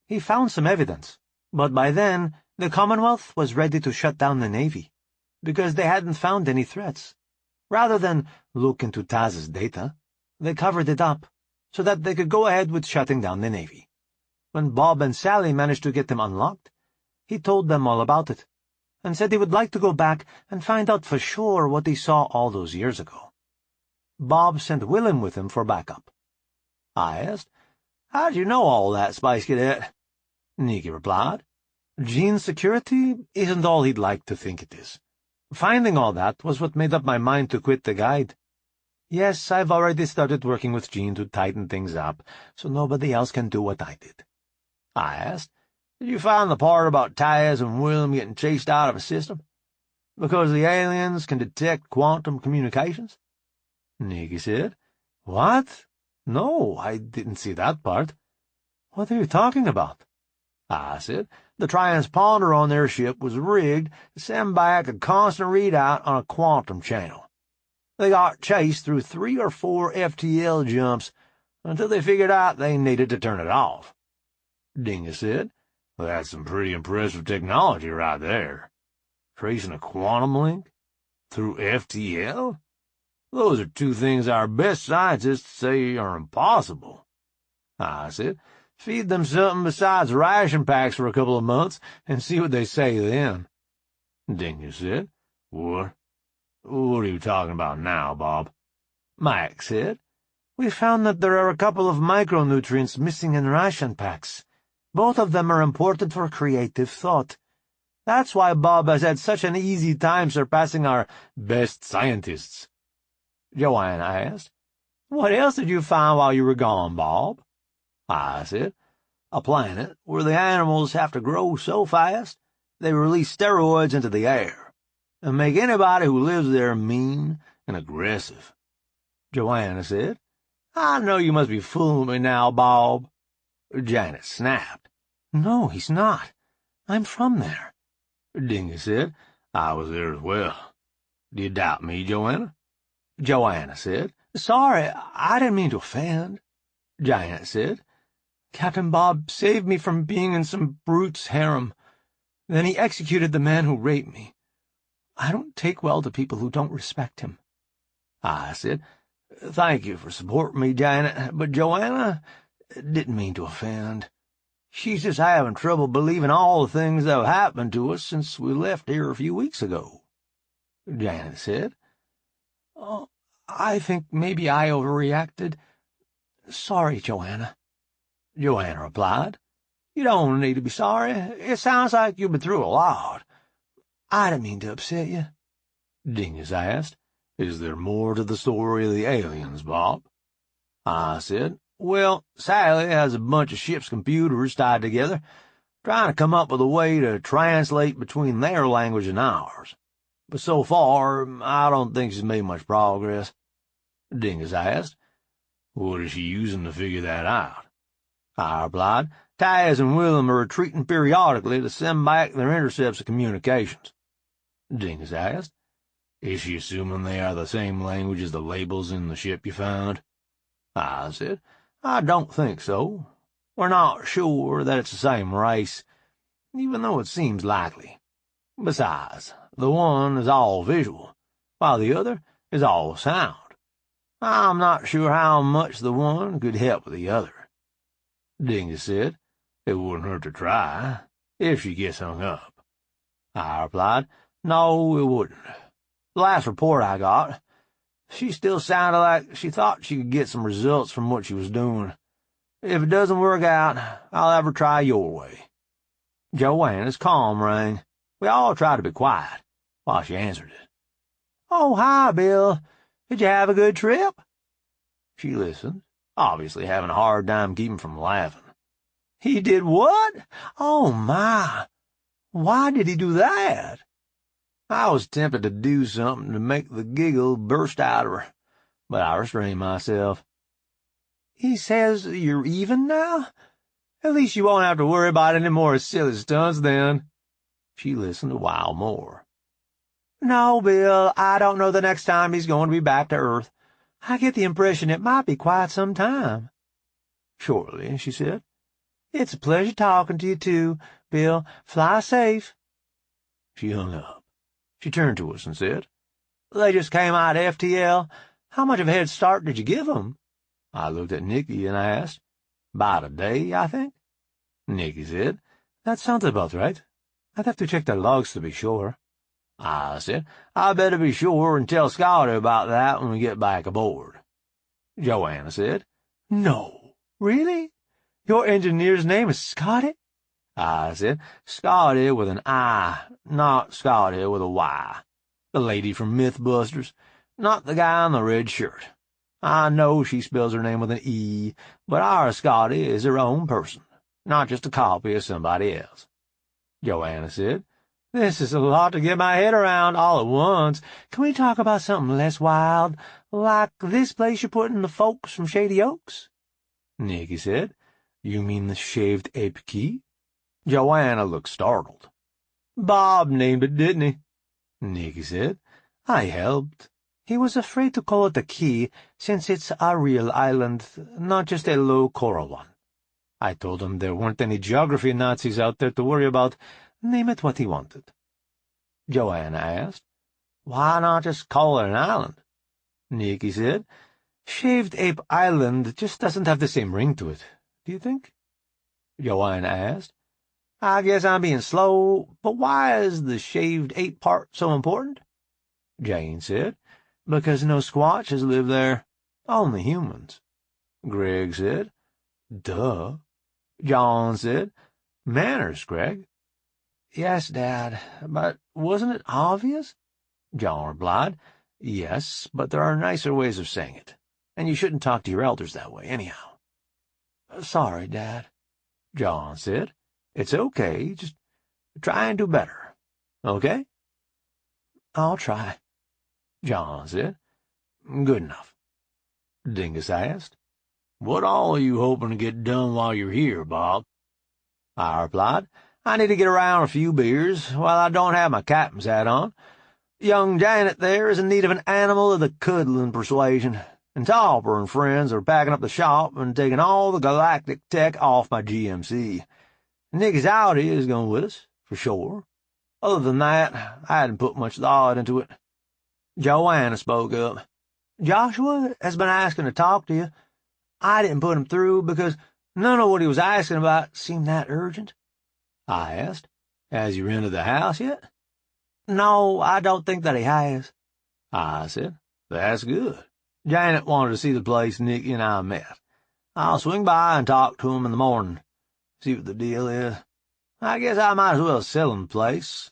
He found some evidence, but by then the Commonwealth was ready to shut down the Navy, because they hadn't found any threats. Rather than look into Taz's data, they covered it up, so that they could go ahead with shutting down the Navy. When Bob and Sally managed to get them unlocked, he told them all about it, and said he would like to go back and find out for sure what he saw all those years ago. Bob sent Willem with him for backup. I asked, How'd you know all that, Spice Cadet? Nikki replied, Gene's security isn't all he'd like to think it is. Finding all that was what made up my mind to quit the guide. Yes, I've already started working with Gene to tighten things up, so nobody else can do what I did. I asked, Did you find the part about Taz and Willem getting chased out of a system? Because the aliens can detect quantum communications? Nikki said, What? No, I didn't see that part. What are you talking about? I said, The transponder on their ship was rigged to send back a constant readout on a quantum channel. They got chased through 3 or 4 FTL jumps until they figured out they needed to turn it off. Dingus said, That's some pretty impressive technology right there. Tracing a quantum link? Through FTL? Those are 2 things our best scientists say are impossible. I said, Feed them something besides ration packs for a couple of months and see what they say then. Dingus said, What? What are you talking about now, Bob? Max said, We found that there are a couple of micronutrients missing in ration packs. Both of them are important for creative thought. That's why Bob has had such an easy time surpassing our best scientists. Joanna asked, What else did you find while you were gone, Bob? I said, a planet where the animals have to grow so fast they release steroids into the air and make anybody who lives there mean and aggressive. Joanna said, I know you must be fooling me now, Bob. Janet snapped. No, he's not. I'm from there. Dingus said, I was there as well. Do you doubt me, Joanna? Joanna said, Sorry, I didn't mean to offend. Janet said, Captain Bob saved me from being in some brute's harem. Then he executed the man who raped me. I don't take well to people who don't respect him. I said, Thank you for supporting me, Janet, but Joanna didn't mean to offend. She's just having trouble believing all the things that have happened to us since we left here a few weeks ago. Janet said, Oh, I think maybe I overreacted. Sorry, Joanna. Joanna replied, You don't need to be sorry. It sounds like you've been through a lot. I didn't mean to upset you. Dingus asked, Is there more to the story of the aliens, Bob? I said, Well, Sally has a bunch of ship's computers tied together, trying to come up with a way to translate between their language and ours. But so far, I don't think she's made much progress. Dingus asked, What is she using to figure that out? I replied, Taz and Willem are retreating periodically to send back their intercepts of communications. Dingus asked, Is she assuming they are the same language as the labels in the ship you found? I said, I don't think so. We're not sure that it's the same race, even though it seems likely. Besides, the one is all visual, while the other is all sound. I'm not sure how much the one could help the other. Dingus said, It wouldn't hurt to try, if she gets hung up. I replied, No, it wouldn't. The last report I got, she still sounded like she thought she could get some results from what she was doing. If it doesn't work out, I'll have her try your way. Joanna's calm rang. We all tried to be quiet while she answered it. Oh, hi, Bill. Did you have a good trip? She listened, obviously having a hard time keeping from laughing. He did what? Oh, my. Why did he do that? I was tempted to do something to make the giggle burst out of her, but I restrained myself. He says you're even now? At least you won't have to worry about any more silly stunts then. She listened a while more. No, Bill, I don't know the next time he's going to be back to Earth. I get the impression it might be quite some time. Shortly, she said. It's a pleasure talking to you, too, Bill. Fly safe. She hung up. She turned to us and said, They just came out of FTL. How much of a head start did you give them? I looked at Nikki and asked, About a day, I think. Nikki said, That sounds about right. I'd have to check their logs to be sure. I said, I better be sure and tell Scotty about that when we get back aboard. Joanna said, No, really? Your engineer's name is Scotty? I said, Scotty with an I, not Scotty with a Y. The lady from Mythbusters, not the guy in the red shirt. I know she spells her name with an E, but our Scotty is her own person, not just a copy of somebody else. Joanna said, This is a lot to get my head around all at once. Can we talk about something less wild, like this place you're putting the folks from Shady Oaks? Nikki said, You mean the Shaved Ape Key? Joanna looked startled. Bob named it, didn't he? Nikki said, I helped. He was afraid to call it the Key, since it's a real island, not just a low coral one. I told him there weren't any geography Nazis out there to worry about. Name it what he wanted. Joanna asked, Why not just call it an island? Nikki said, Shaved Ape Island just doesn't have the same ring to it, do you think? Joanna asked, I guess I'm being slow, but why is the shaved ape part so important? Jane said, Because no Squatches live there, only humans. Greg said, Duh. John said, Manners, Greg. Yes, Dad, but wasn't it obvious? John replied, Yes, but there are nicer ways of saying it. and you shouldn't talk to your elders that way, anyhow." "Sorry, Dad," John said. "It's okay. Just try and do better. Okay?" "I'll try," John said. "Good enough." Dingus asked, "What all are you hoping to get done while you're here, Bob?" I replied, "I need to get around a few beers while I don't have my captain's hat on. Young Janet there is in need of an animal of the cuddling persuasion, and Topper and friends are packing up the shop and taking all the galactic tech off my GMC. Nikki's Audi is going with us, for sure. Other than that, I hadn't put much thought into it." Joanna spoke up. "Joshua has been asking to talk to you. I didn't put him through because none of what he was asking about seemed that urgent." I asked, "Has he rented the house yet?" "No, I don't think that he has." I said, "That's good. Janet wanted to see the place Nikki and I met. I'll swing by and talk to him in the morning, see what the deal is. I guess I might as well sell him the place.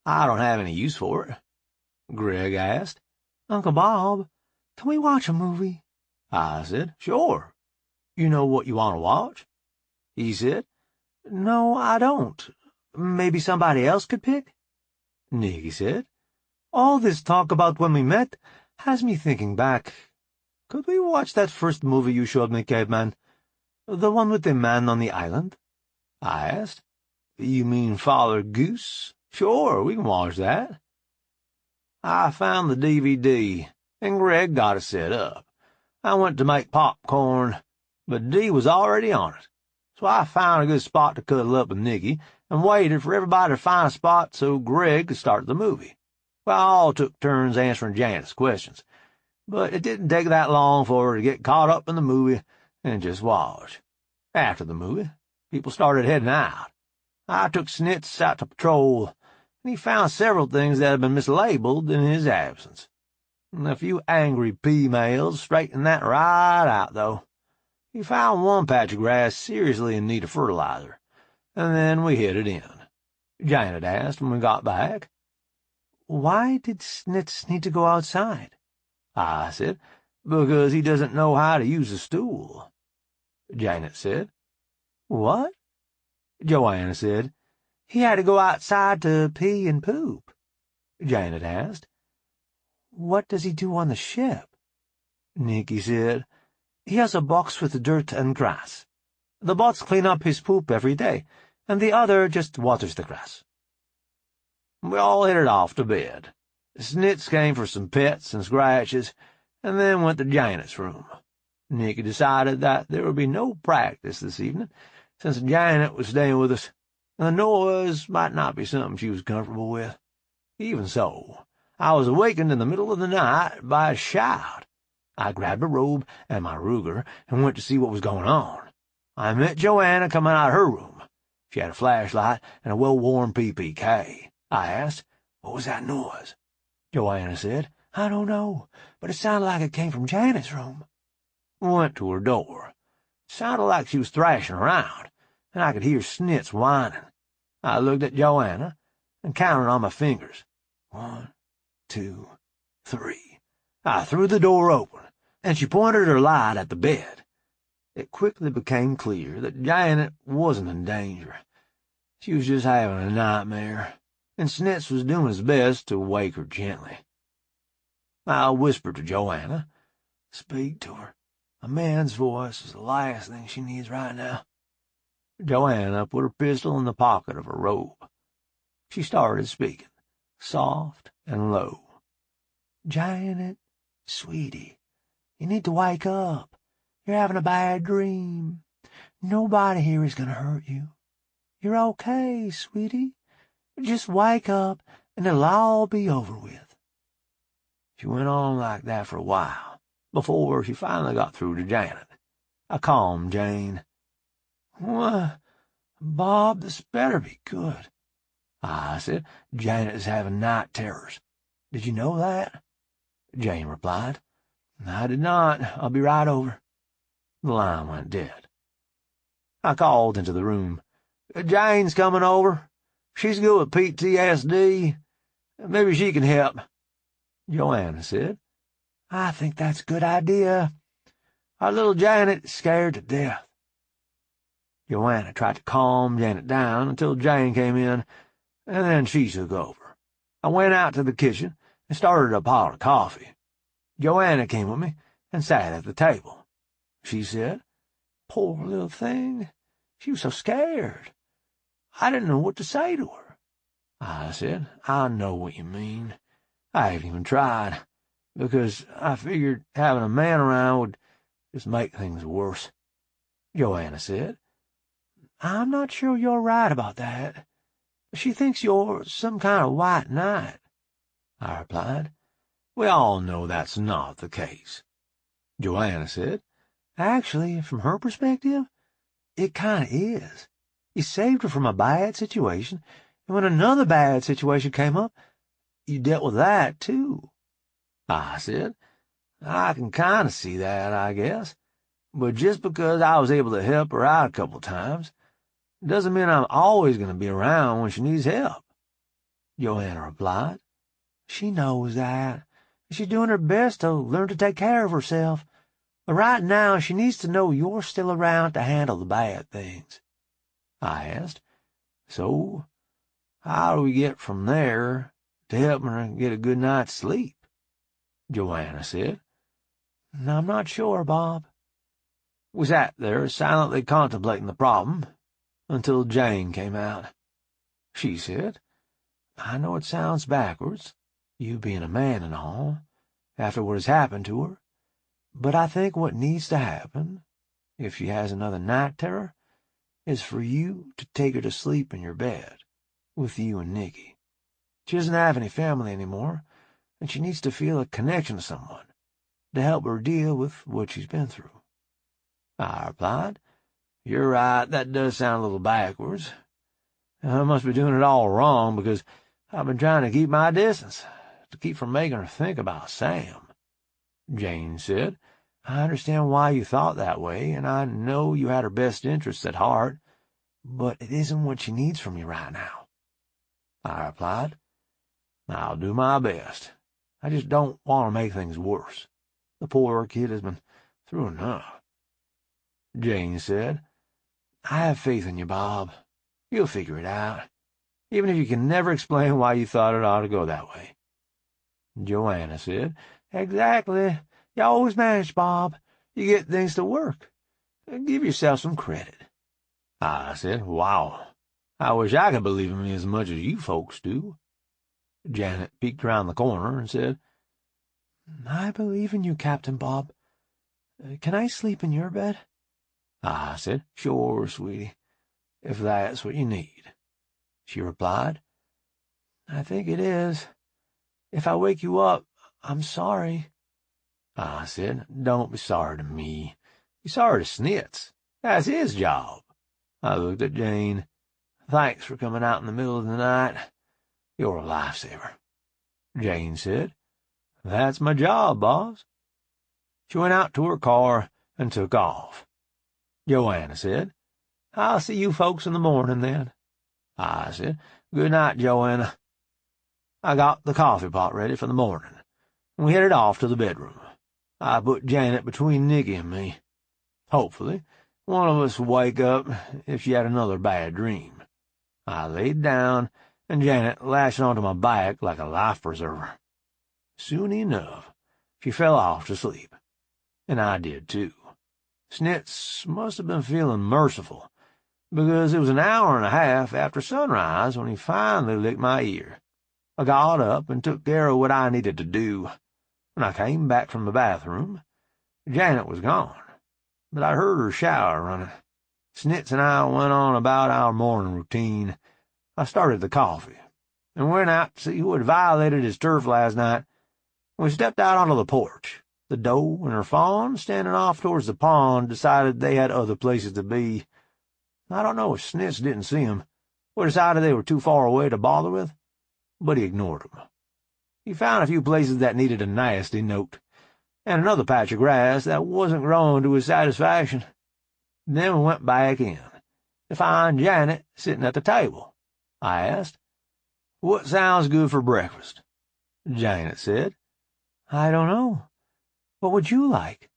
I don't have any use for it." Greg asked. "Uncle Bob, can we watch a movie?" I said, "Sure. You know what you want to watch?" He said, "No, I don't. Maybe somebody else could pick?" Nikki said, "All this talk about when we met has me thinking back. Could we watch that first movie you showed me, Caveman? The one with the man on the island?" I asked. "You mean Father Goose? Sure, we can watch that." I found the DVD, and Greg got it set up. I went to make popcorn, but Dee was already on it, so I found a good spot to cuddle up with Nikki and waited for everybody to find a spot so Greg could start the movie. We all took turns answering Janet's questions, but it didn't take that long for her to get caught up in the movie and just watch. After the movie, people started heading out. I took Snitz out to patrol, and he found several things that had been mislabeled in his absence. A few angry P-males straightened that right out, though. He found one patch of grass seriously in need of fertilizer, and then we headed in. Janet asked when we got back. "Why did Snitz need to go outside?" I said, "Because he doesn't know how to use a stool." Janet said, "What?" Joanna said, "He had to go outside to pee and poop." Janet asked, "What does he do on the ship?" Nikki said, "He has a box with dirt and grass. The bots clean up his poop every day, and the other just waters the grass." We all headed off to bed. Snitz came for some pets and scratches, and then went to Janet's room. Nikki decided that there would be no practice this evening, since Janet was staying with us, and the noise might not be something she was comfortable with. Even so, I was awakened in the middle of the night by a shout. I grabbed a robe and my Ruger and went to see what was going on. I met Joanna coming out of her room. She had a flashlight and a well-worn PPK. I asked, "What was that noise?" Joanna said, "I don't know, but it sounded like it came from Janet's room." Went to her door. It sounded like she was thrashing around, and I could hear Snitz whining. I looked at Joanna and counted on my fingers. 1, 2, 3. I threw the door open, and she pointed her light at the bed. It quickly became clear that Janet wasn't in danger. She was just having a nightmare, and Snitz was doing his best to wake her gently. I whispered to Joanna, "Speak to her. A man's voice is the last thing she needs right now." Joanna put her pistol in the pocket of her robe. She started speaking, soft and low. "Janet, sweetie, you need to wake up. You're having a bad dream. Nobody here is going to hurt you. You're okay, sweetie. Just wake up, and it'll all be over with." She went on like that for a while, before she finally got through to Janet. I calmed Jane. "What, Bob, this better be good." I said, "Janet is having night terrors. Did you know that?" Jane replied, "I did not. I'll be right over." The line went dead. I called into the room. "Jane's coming over. She's good with PTSD. Maybe she can help." Joanna said, "I think that's a good idea. Our little Janet's scared to death." Joanna tried to calm Janet down until Jane came in, and then she took over. I went out to the kitchen and started a pot of coffee. Joanna came with me and sat at the table. She said, "Poor little thing. She was so scared. I didn't know what to say to her." I said, "I know what you mean. I haven't even tried, because I figured having a man around would just make things worse." Joanna said, "I'm not sure you're right about that. She thinks you're some kind of white knight." I replied, "We all know that's not the case." Joanna said, "Actually, from her perspective, it kind of is. You saved her from a bad situation, and when another bad situation came up, you dealt with that, too." I said, "I can kind of see that, I guess, but just because I was able to help her out a couple times doesn't mean I'm always going to be around when she needs help." Joanna replied, "She knows that. She's doing her best to learn to take care of herself. But right now she needs to know you're still around to handle the bad things." I asked, "So how do we get from there to helping her get a good night's sleep?" Joanna said, "I'm not sure, Bob." We sat there silently contemplating the problem until Jane came out. She said, "I know it sounds backwards, you being a man and all, after what has happened to her, but I think what needs to happen, if she has another night terror, is for you to take her to sleep in your bed, with you and Nikki. She doesn't have any family anymore, and she needs to feel a connection to someone, to help her deal with what she's been through." I replied, "You're right, that does sound a little backwards. I must be doing it all wrong, because I've been trying to keep my distance, to keep from making her think about Sam." Jane said, "I understand why you thought that way, and I know you had her best interests at heart, but it isn't what she needs from you right now." I replied, "I'll do my best. I just don't want to make things worse. The poor kid has been through enough." Jane said, "I have faith in you, Bob. You'll figure it out, even if you can never explain why you thought it ought to go that way." Joanna said, "Exactly. You always manage, Bob. You get things to work. Give yourself some credit." I said, "Wow. I wish I could believe in me as much as you folks do." Janet peeked around the corner and said, "I believe in you, Captain Bob. Can I sleep in your bed?" I said, "Sure, sweetie, if that's what you need." She replied, "I think it is. If I wake you up, I'm sorry." I said, "Don't be sorry to me. Be sorry to Snitz. That's his job." I looked at Jane. "Thanks for coming out in the middle of the night. You're a lifesaver." Jane said, "That's my job, boss." She went out to her car and took off. Joanna said, "I'll see you folks in the morning, then." I said, "Good night, Joanna." I got the coffee pot ready for the morning, and we headed off to the bedroom. I put Janet between Nikki and me. Hopefully, one of us would wake up if she had another bad dream. I laid down, and Janet lashed onto my back like a life-preserver. Soon enough, she fell off to sleep, and I did too. Snitz must have been feeling merciful, because it was an hour and a half after sunrise when he finally licked my ear. I got up and took care of what I needed to do. When I came back from the bathroom, Janet was gone, but I heard her shower running. Snitz and I went on about our morning routine. I started the coffee, and went out to see who had violated his turf last night. We stepped out onto the porch. The doe and her fawn, standing off towards the pond, decided they had other places to be. I don't know if Snitz didn't see 'em, or decided they were too far away to bother with, but he ignored 'em. He found a few places that needed a nasty note, and another patch of grass that wasn't growing to his satisfaction. Then we went back in, to find Janet sitting at the table. I asked, "What sounds good for breakfast?" Janet said, "I don't know. What would you like?"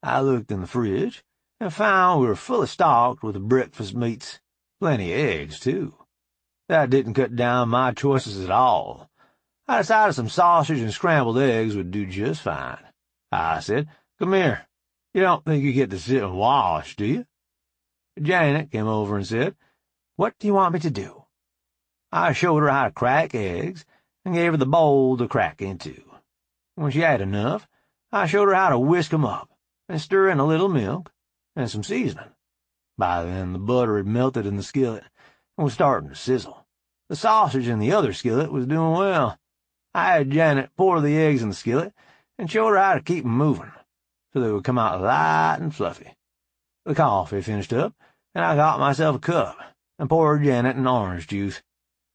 I looked in the fridge and found we were fully stocked with breakfast meats. Plenty of eggs, too. That didn't cut down my choices at all. I decided some sausage and scrambled eggs would do just fine. I said, "Come here. You don't think you get to sit and wash, do you?" Janet came over and said, "What do you want me to do?" I showed her how to crack eggs and gave her the bowl to crack into. When she had enough, I showed her how to whisk 'em up and stir in a little milk and some seasoning. By then the butter had melted in the skillet and was starting to sizzle. The sausage in the other skillet was doing well. I had Janet pour the eggs in the skillet and showed her how to keep 'em moving, so they would come out light and fluffy. The coffee finished up, and I got myself a cup and poured Janet an orange juice.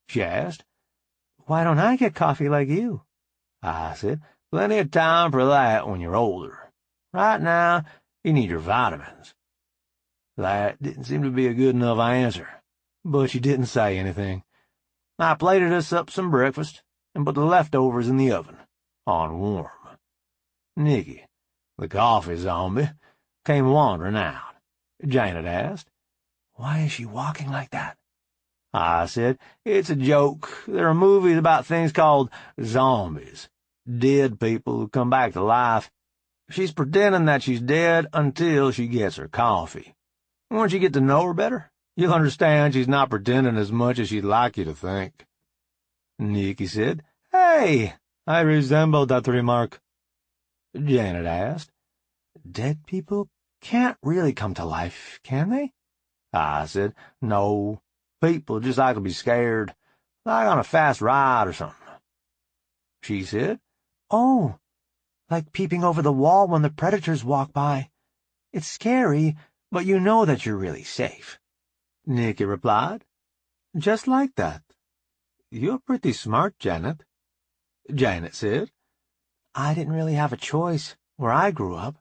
She asked, "Why don't I get coffee like you?" I said, "Plenty of time for that when you're older. Right now, you need your vitamins." That didn't seem to be a good enough answer, but she didn't say anything. I plated us up some breakfast and put the leftovers in the oven, on warm. Nikki, the coffee zombie, came wandering out. Janet asked, "Why is she walking like that?" I said, "It's a joke. There are movies about things called zombies, dead people who come back to life. She's pretending that she's dead until she gets her coffee. Once you get to know her better, you'll understand she's not pretending as much as she'd like you to think." Nikki said, "Hey, I resemble that remark." Janet asked, "Dead people can't really come to life, can they?" I said, "No, people just like to be scared, like on a fast ride or something." She said, "Oh, like peeping over the wall when the predators walk by. It's scary, but you know that you're really safe." Nikki replied, "Just like that. You're pretty smart, Janet." Janet said, "I didn't really have a choice where I grew up.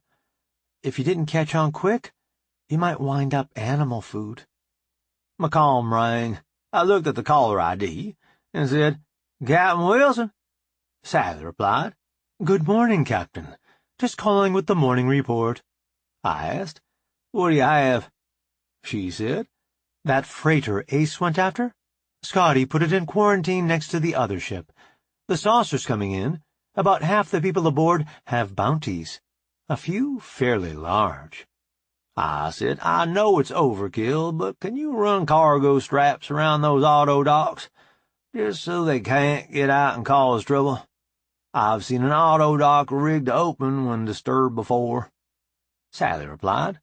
If you didn't catch on quick, you might wind up animal food." My calm rang. I looked at the caller ID and said, "Captain Wilson." Sally replied, "Good morning, Captain. Just calling with the morning report." I asked, "What do you have?" She said, "That freighter Ace went after? Scotty put it in quarantine next to the other ship. The saucers coming in, about half the people aboard have bounties. A few fairly large." I said, "I know it's overkill, but can you run cargo straps around those auto docks, just so they can't get out and cause trouble? I've seen an auto dock rigged to open when disturbed before." Sally replied,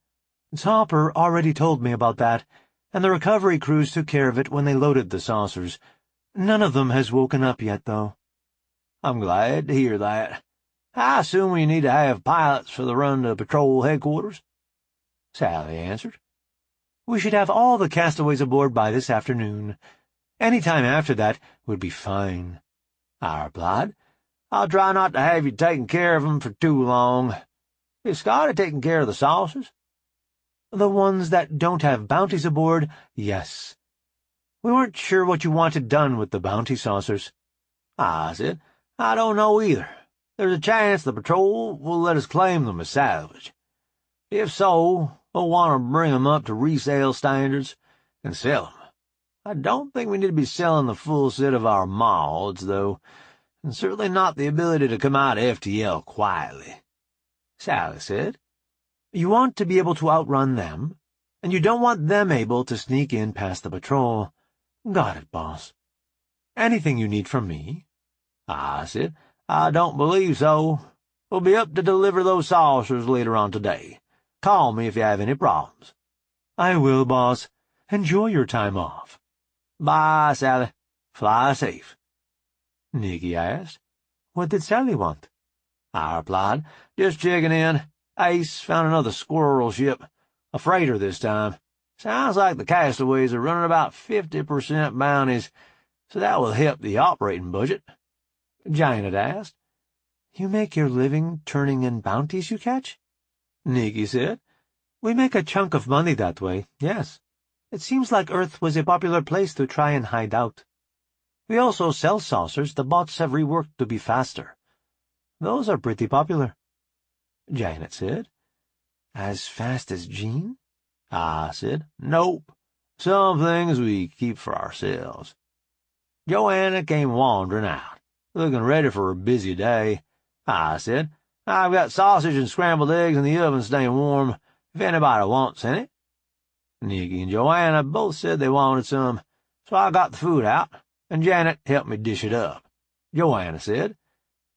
"Topper already told me about that, and the recovery crews took care of it when they loaded the saucers. None of them has woken up yet, though." "I'm glad to hear that. I assume we need to have pilots for the run to patrol headquarters?" Sally answered, "We should have all the castaways aboard by this afternoon. Any time after that would be fine." I replied, "I'll try not to have you taking care of 'em for too long. Is Scotty taking care of the saucers?" "The ones that don't have bounties aboard, yes. We weren't sure what you wanted done with the bounty saucers." I said, "I don't know either. There's a chance the patrol will let us claim them as salvage. If so, we'll want to bring 'em up to resale standards and sell 'em. I don't think we need to be selling the full set of our mods, though, and certainly not the ability to come out of FTL quietly." Sally said, "You want to be able to outrun them, and you don't want them able to sneak in past the patrol. Got it, boss. Anything you need from me?" I said, "I don't believe so. We'll be up to deliver those saucers later on today. Call me if you have any problems." "I will, boss. Enjoy your time off." "Bye, Sally. Fly safe." Nikki asked, "What did Sally want?" I replied, "Just checking in. Ace found another squirrel ship. A freighter this time. Sounds like the castaways are running about 50% bounties, so that will help the operating budget." Janet asked, "You make your living turning in bounties you catch?" Nikki said, "We make a chunk of money that way, yes. It seems like Earth was a popular place to try and hide out. We also sell saucers the bots have reworked to be faster. Those are pretty popular." Janet said, As fast as Jean? I said. Nope. Some things we keep for ourselves. Joanna came wandering out, looking ready for a busy day. I said, I've got sausage and scrambled eggs in the oven staying warm, if anybody wants any. Nikki and Joanna both said they wanted some, so I got the food out, and Janet helped me dish it up. Joanna said,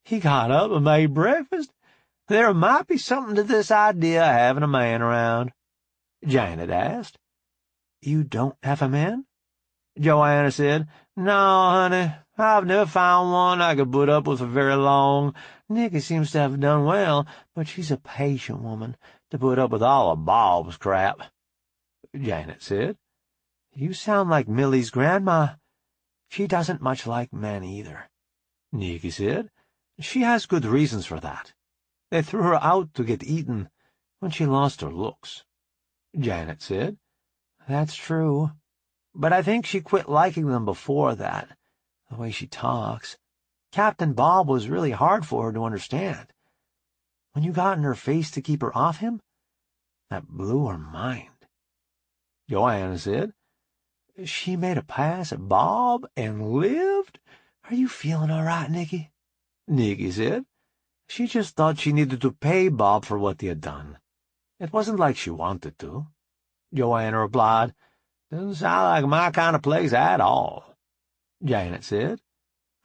He got up and made breakfast. There might be something to this idea of having a man around. Janet asked. You don't have a man? Joanna said, No, honey, I've never found one I could put up with for very long. Nikki seems to have done well, but she's a patient woman to put up with all of Bob's crap. Janet said. You sound like Millie's grandma. She doesn't much like men either. Nikki said. She has good reasons for that. They threw her out to get eaten when she lost her looks. Janet said. That's true. But I think she quit liking them before that, the way she talks. Captain Bob was really hard for her to understand. When you got in her face to keep her off him, that blew her mind. Joanna said. She made a pass at Bob and lived? Are you feeling all right, Nikki? Nikki said. She just thought she needed to pay Bob for what he had done. It wasn't like she wanted to. Joanna replied. Doesn't sound like my kind of place at all. Janet said.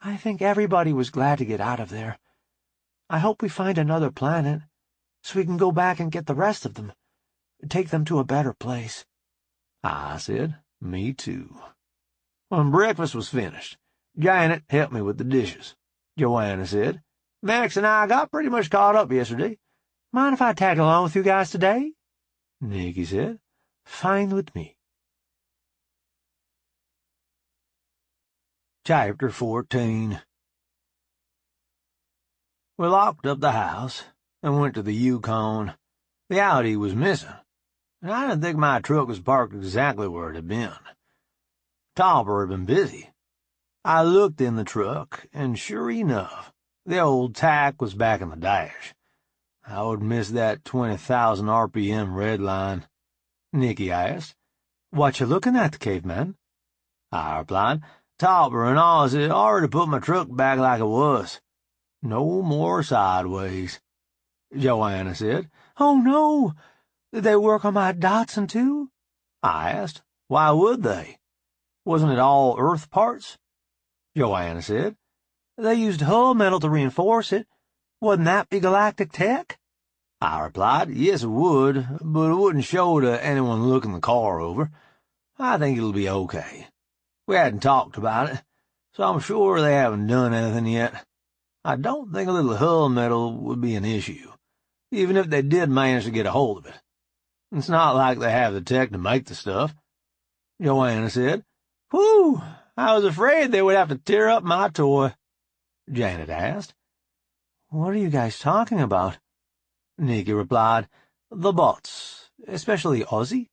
I think everybody was glad to get out of there. I hope we find another planet, so we can go back and get the rest of them, take them to a better place. I said, Me too. When breakfast was finished, Janet helped me with the dishes. Joanna said, Max and I got pretty much caught up yesterday. Mind if I tag along with you guys today? Nikki said, Fine with me. Chapter 14. We locked up the house and went to the Yukon. The Audi was missing, and I didn't think my truck was parked exactly where it had been. Topper had been busy. I looked in the truck, and sure enough, the old tack was back in the dash. I would miss that 20,000 RPM red line. Nikki asked. What you looking at, caveman? I replied. Topper and Oz had already put my truck back like it was. No more sideways. Joanna said. Oh, no. Did they work on my Datsun, too? I asked. Why would they? Wasn't it all earth parts? Joanna said. They used hull metal to reinforce it. Wouldn't that be galactic tech? I replied, Yes, it would, but it wouldn't show to anyone looking the car over. I think it'll be okay. We hadn't talked about it, so I'm sure they haven't done anything yet. I don't think a little hull metal would be an issue, even if they did manage to get a hold of it. It's not like they have the tech to make the stuff. Joanna said, Whew, I was afraid they would have to tear up my toy. Janet asked. What are you guys talking about? Nikki replied, The bots, especially Ozzy,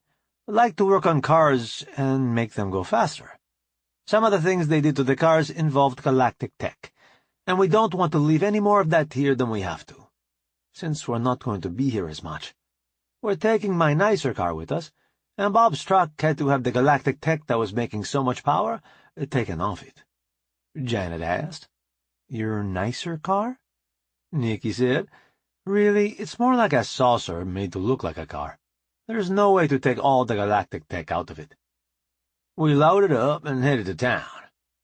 like to work on cars and make them go faster. Some of the things they did to the cars involved galactic tech, and we don't want to leave any more of that here than we have to, since we're not going to be here as much. We're taking my nicer car with us, and Bob's truck had to have the galactic tech that was making so much power taken off it. Janet asked. Your nicer car? Nikki said. Really, it's more like a saucer made to look like a car. There's no way to take all the galactic tech out of it. We loaded up and headed to town.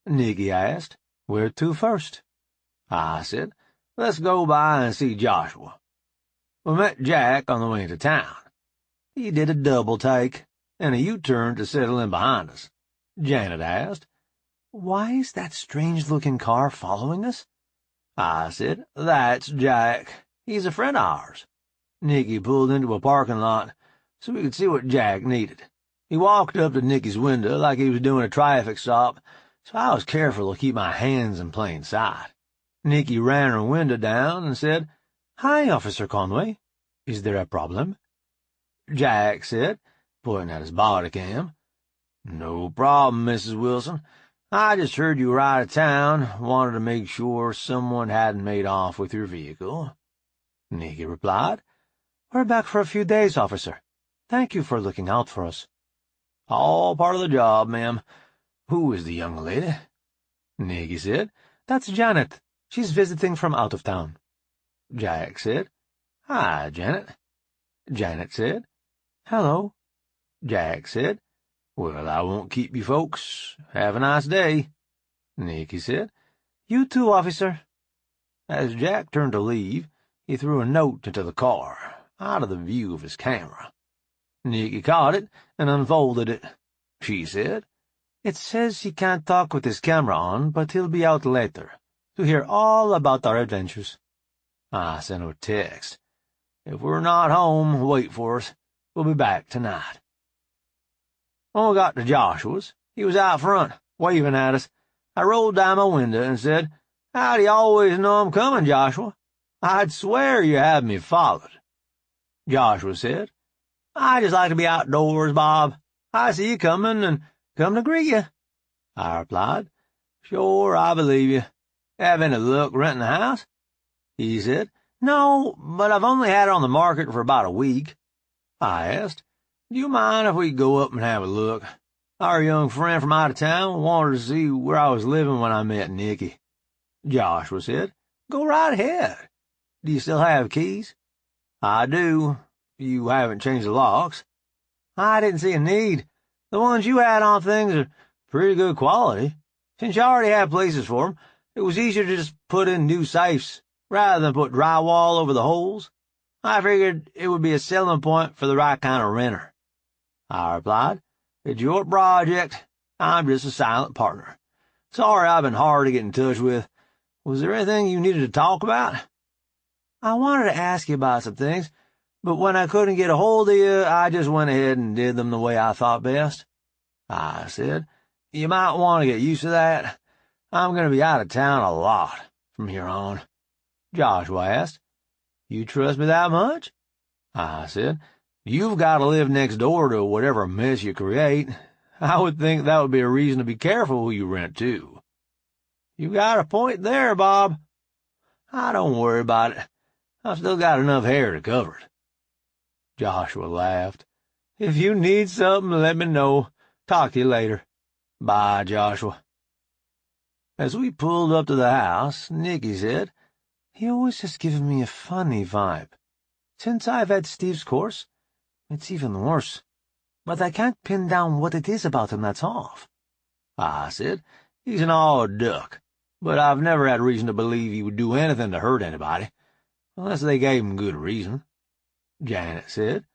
Nikki asked, Where to first? I said, Let's go by and see Joshua. We met Jack on the way to town. He did a double take and a U-turn to settle in behind us. Janet asked, Why is that strange-looking car following us? I said, That's Jack. He's a friend of ours. Nikki pulled into a parking lot so we could see what Jack needed. He walked up to Nikki's window like he was doing a traffic stop, so I was careful to keep my hands in plain sight. Nikki ran her window down and said, Hi, Officer Conway. Is there a problem? Jack said, pointing at his body cam. No problem, Mrs. Wilson. I just heard you were out of town, wanted to make sure someone hadn't made off with your vehicle. Nikki replied. We're back for a few days, officer. Thank you for looking out for us. All part of the job, ma'am. Who is the young lady? Nikki said. That's Janet. She's visiting from out of town. Jack said. Hi, Janet. Janet said. Hello. Jack said. Well, I won't keep you folks. Have a nice day. Nikki said. You too, officer. As Jack turned to leave, he threw a note into the car, out of the view of his camera. Nikki caught it and unfolded it. She said, It says he can't talk with his camera on, but he'll be out later, to hear all about our adventures. I sent him a text. If we're not home, wait for us. We'll be back tonight. When we got to Joshua's, he was out front, waving at us. I rolled down my window and said, How do you always know I'm coming, Joshua? I'd swear you had me followed. Joshua said, I just like to be outdoors, Bob. I see you coming and come to greet you. I replied, Sure, I believe you. Have any luck renting a house? He said, No, but I've only had it on the market for about a week. I asked, Do you mind if we go up and have a look? Our young friend from out of town wanted to see where I was living when I met Nikki. Joshua said, Go right ahead. Do you still have keys? I do. You haven't changed the locks. I didn't see a need. The ones you had on things are pretty good quality. Since you already have places for them, it was easier to just put in new safes, rather than put drywall over the holes. I figured it would be a selling point for the right kind of renter. I replied, It's your project. I'm just a silent partner. Sorry I've been hard to get in touch with. Was there anything you needed to talk about? I wanted to ask you about some things, but when I couldn't get a hold of you, I just went ahead and did them the way I thought best. I said, You might want to get used to that. I'm going to be out of town a lot from here on. Joshua asked, You trust me that much? I said, You've got to live next door to whatever mess you create. I would think that would be a reason to be careful who you rent to. You got a point there, Bob. Don't worry about it. I've still got enough hair to cover it. Joshua laughed. If you need something, let me know. Talk to you later. Bye, Joshua. As we pulled up to the house, Nikki said, He always has given me a funny vibe. Since I've had Steve's course, it's even worse. But I can't pin down what it is about him that's off. I said, He's an odd duck, but I've never had reason to believe he would do anything to hurt anybody, unless they gave him good reason. Janet said,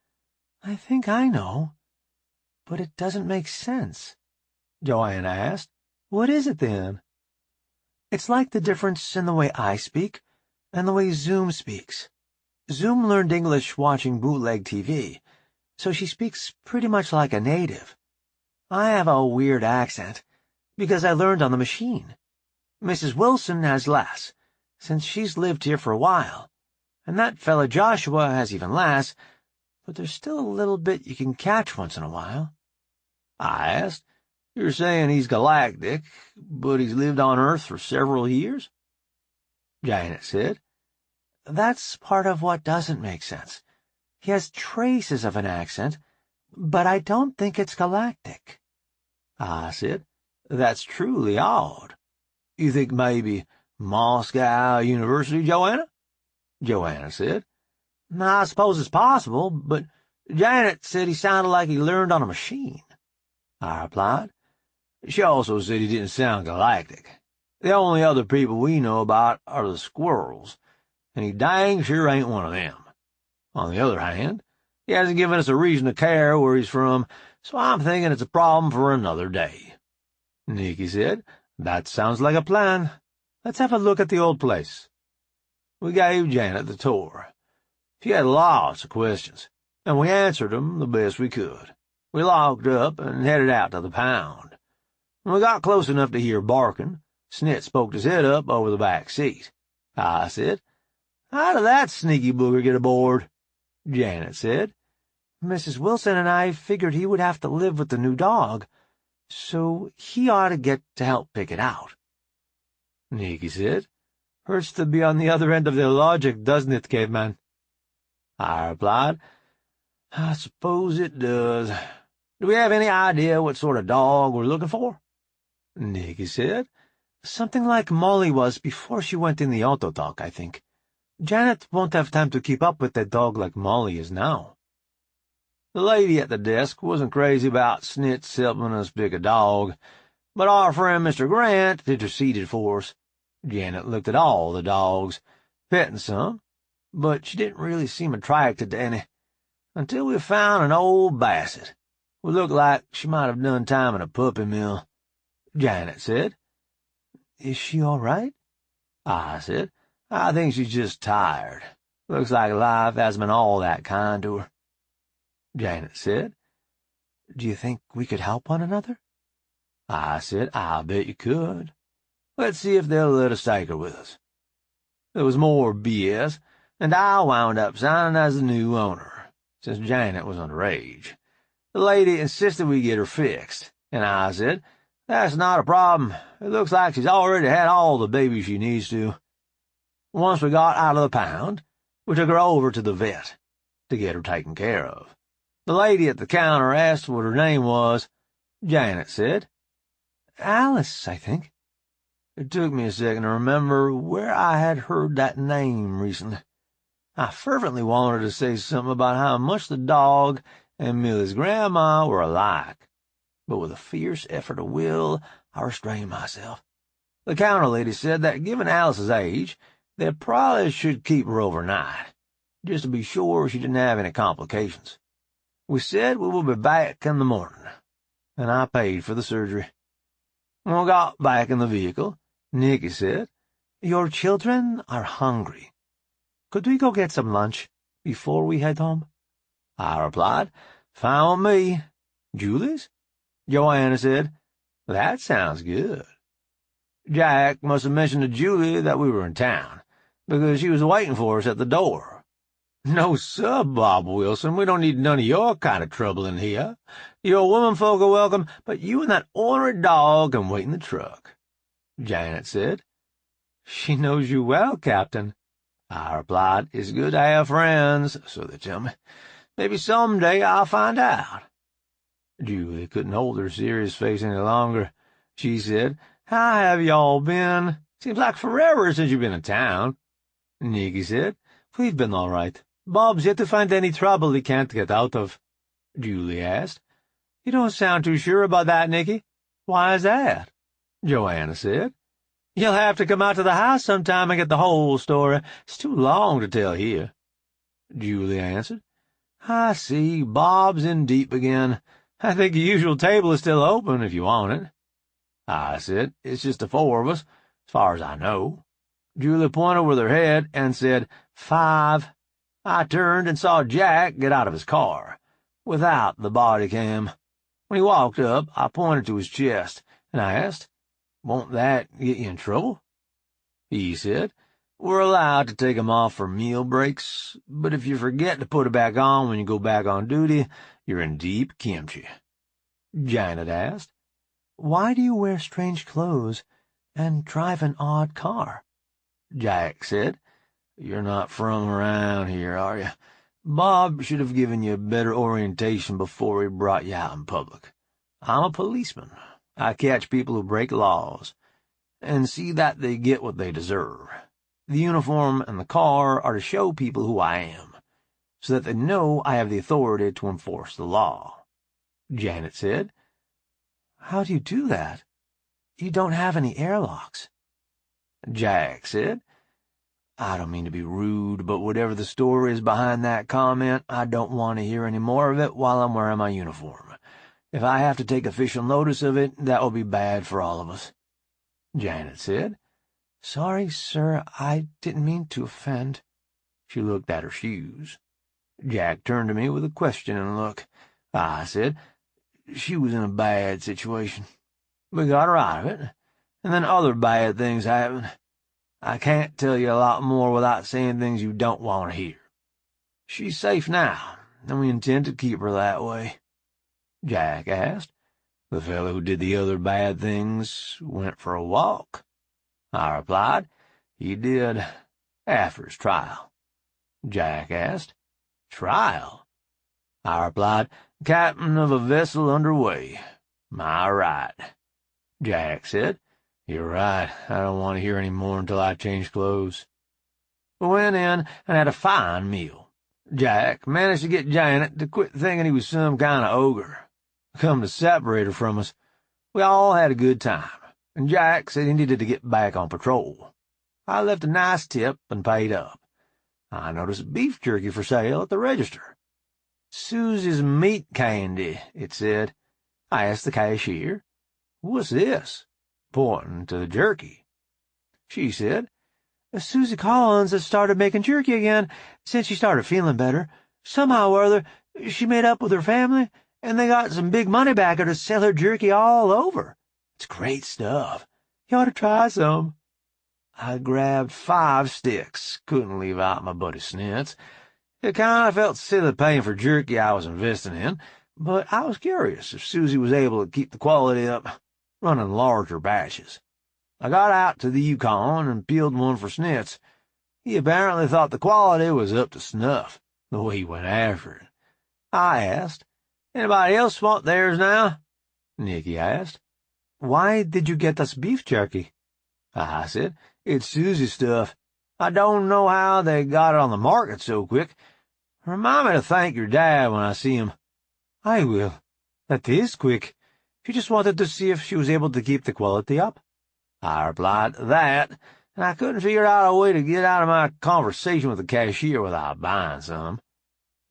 I think I know, but it doesn't make sense. Joanna asked, What is it then? It's like the difference in the way I speak and the way Zoom speaks. Zoom learned English watching bootleg TV, so she speaks pretty much like a native. I have a weird accent, because I learned on the machine. Mrs. Wilson has less, since she's lived here for a while, and that fella Joshua has even less, but there's still a little bit you can catch once in a while. I asked, You're saying he's galactic, but he's lived on Earth for several years? Janet said, That's part of what doesn't make sense. He has traces of an accent, but I don't think it's galactic. I said, That's truly odd. You think maybe Moscow University, Joanna? Joanna said, I suppose it's possible, but Janet said he sounded like he learned on a machine. I replied. She also said he didn't sound galactic. The only other people we know about are the squirrels, and he dang sure ain't one of them. On the other hand, he hasn't given us a reason to care where he's from, so I'm thinking it's a problem for another day. Nikki said, That sounds like a plan. Let's have a look at the old place. We gave Janet the tour. She had lots of questions, and we answered them the best we could. We locked up and headed out to the pound. When we got close enough to hear barking, Snit poked his head up over the back seat. I said, How did that sneaky booger get aboard? Janet said, Mrs. Wilson and I figured he would have to live with the new dog, so he ought to get to help pick it out. Nikki said, Hurts to be on the other end of their logic, doesn't it, caveman? I replied. I suppose it does. Do we have any idea what sort of dog we're looking for? Nikki said. Something like Molly was before she went in the Autodoc, I think. Janet won't have time to keep up with a dog like Molly is now. The lady at the desk wasn't crazy about Snitz helping us pick a dog, but our friend Mr. Grant interceded for us. Janet looked at all the dogs, petting some, but she didn't really seem attracted to any, until we found an old Basset, who looked like she might have done time in a puppy mill. Janet said. Is she all right? I said. I think she's just tired. Looks like life hasn't been all that kind to her. Janet said. Do you think we could help one another? I said, I bet you could. Let's see if they'll let us take her with us. There was more BS, and I wound up signing as the new owner, since Janet was underage. The lady insisted we get her fixed, and I said, that's not a problem. It looks like she's already had all the babies she needs to. Once we got out of the pound, we took her over to the vet to get her taken care of. The lady at the counter asked what her name was. Janet said. Alice, I think. It took me a second to remember where I had heard that name recently. I fervently wanted to say something about how much the dog and Millie's grandma were alike, but with a fierce effort of will, I restrained myself. The counter lady said that, given Alice's age, they probably should keep her overnight, just to be sure she didn't have any complications. We said we would be back in the morning, and I paid for the surgery. When we got back in the vehicle, Nikki said, Your children are hungry. Could we go get some lunch before we head home? I replied, Fine with me. Julie's? Joanna said, That sounds good. Jack must have mentioned to Julie that we were in town, because she was waiting for us at the door. No, sir, Bob Wilson, we don't need none of your kind of trouble in here. Your womenfolk are welcome, but you and that ornery dog can wait in the truck. Janet said. She knows you well, Captain. I replied, It's good to have friends, so they tell me. Maybe someday I'll find out. Julie couldn't hold her serious face any longer. She said, How have y'all been? Seems like forever since you've been in town. Nikki said, We've been all right. Bob's yet to find any trouble he can't get out of. Julie asked. You don't sound too sure about that, Nikki. Why is that? Joanna said. You'll have to come out to the house sometime and get the whole story. It's too long to tell here. Julie answered. I see. Bob's in deep again. I think the usual table is still open if you want it. I said, It's just the four of us, as far as I know. Julie pointed with her head and said, 5. I turned and saw Jack get out of his car, without the body cam. When he walked up, I pointed to his chest, and I asked, Won't that get you in trouble? He said, We're allowed to take 'em off for meal breaks, but if you forget to put it back on when you go back on duty, you're in deep kimchi. Janet asked, Why do you wear strange clothes and drive an odd car? Jack said, You're not from around here, are you? Bob should have given you a better orientation before he brought you out in public. I'm a policeman. I catch people who break laws, and see that they get what they deserve. The uniform and the car are to show people who I am, so that they know I have the authority to enforce the law. Janet said, How do you do that? You don't have any airlocks. Jack said, I don't mean to be rude, but whatever the story is behind that comment, I don't want to hear any more of it while I'm wearing my uniform. If I have to take official notice of it, that will be bad for all of us. Janet said, Sorry, sir, I didn't mean to offend. She looked at her shoes. Jack turned to me with a questioning look. I said, She was in a bad situation. We got her out of it, and then other bad things happened. I can't tell you a lot more without saying things you don't want to hear. She's safe now, and we intend to keep her that way. Jack asked. The fellow who did the other bad things went for a walk. I replied, He did, after his trial. Jack asked, Trial? I replied. Captain of a vessel under way. My right. Jack said. You're right. I don't want to hear any more until I change clothes. We went in and had a fine meal. Jack managed to get Janet to quit thinking he was some kind of ogre. Come to separate her from us, we all had a good time, and Jack said he needed to get back on patrol. I left a nice tip and paid up. I noticed beef jerky for sale at the register. Susie's meat candy, it said. I asked the cashier, What's this? Pointing to the jerky. She said, Susie Collins has started making jerky again since she started feeling better. Somehow or other, she made up with her family, and they got some big money backer to sell her jerky all over. It's great stuff. You ought to try some. I grabbed 5 sticks, couldn't leave out my buddy Snitz. It kind of felt silly paying for jerky I was investing in, but I was curious if Susie was able to keep the quality up, running larger batches. I got out to the Yukon and peeled one for Snitz. He apparently thought the quality was up to snuff, the way he went after it. I asked, Anybody else want theirs now? Nikki asked. Why did you get us beef jerky? I said, It's Susie's stuff. I don't know how they got it on the market so quick. Remind me to thank your dad when I see him. I will. That is quick. She just wanted to see if she was able to keep the quality up. I replied that, and I couldn't figure out a way to get out of my conversation with the cashier without buying some.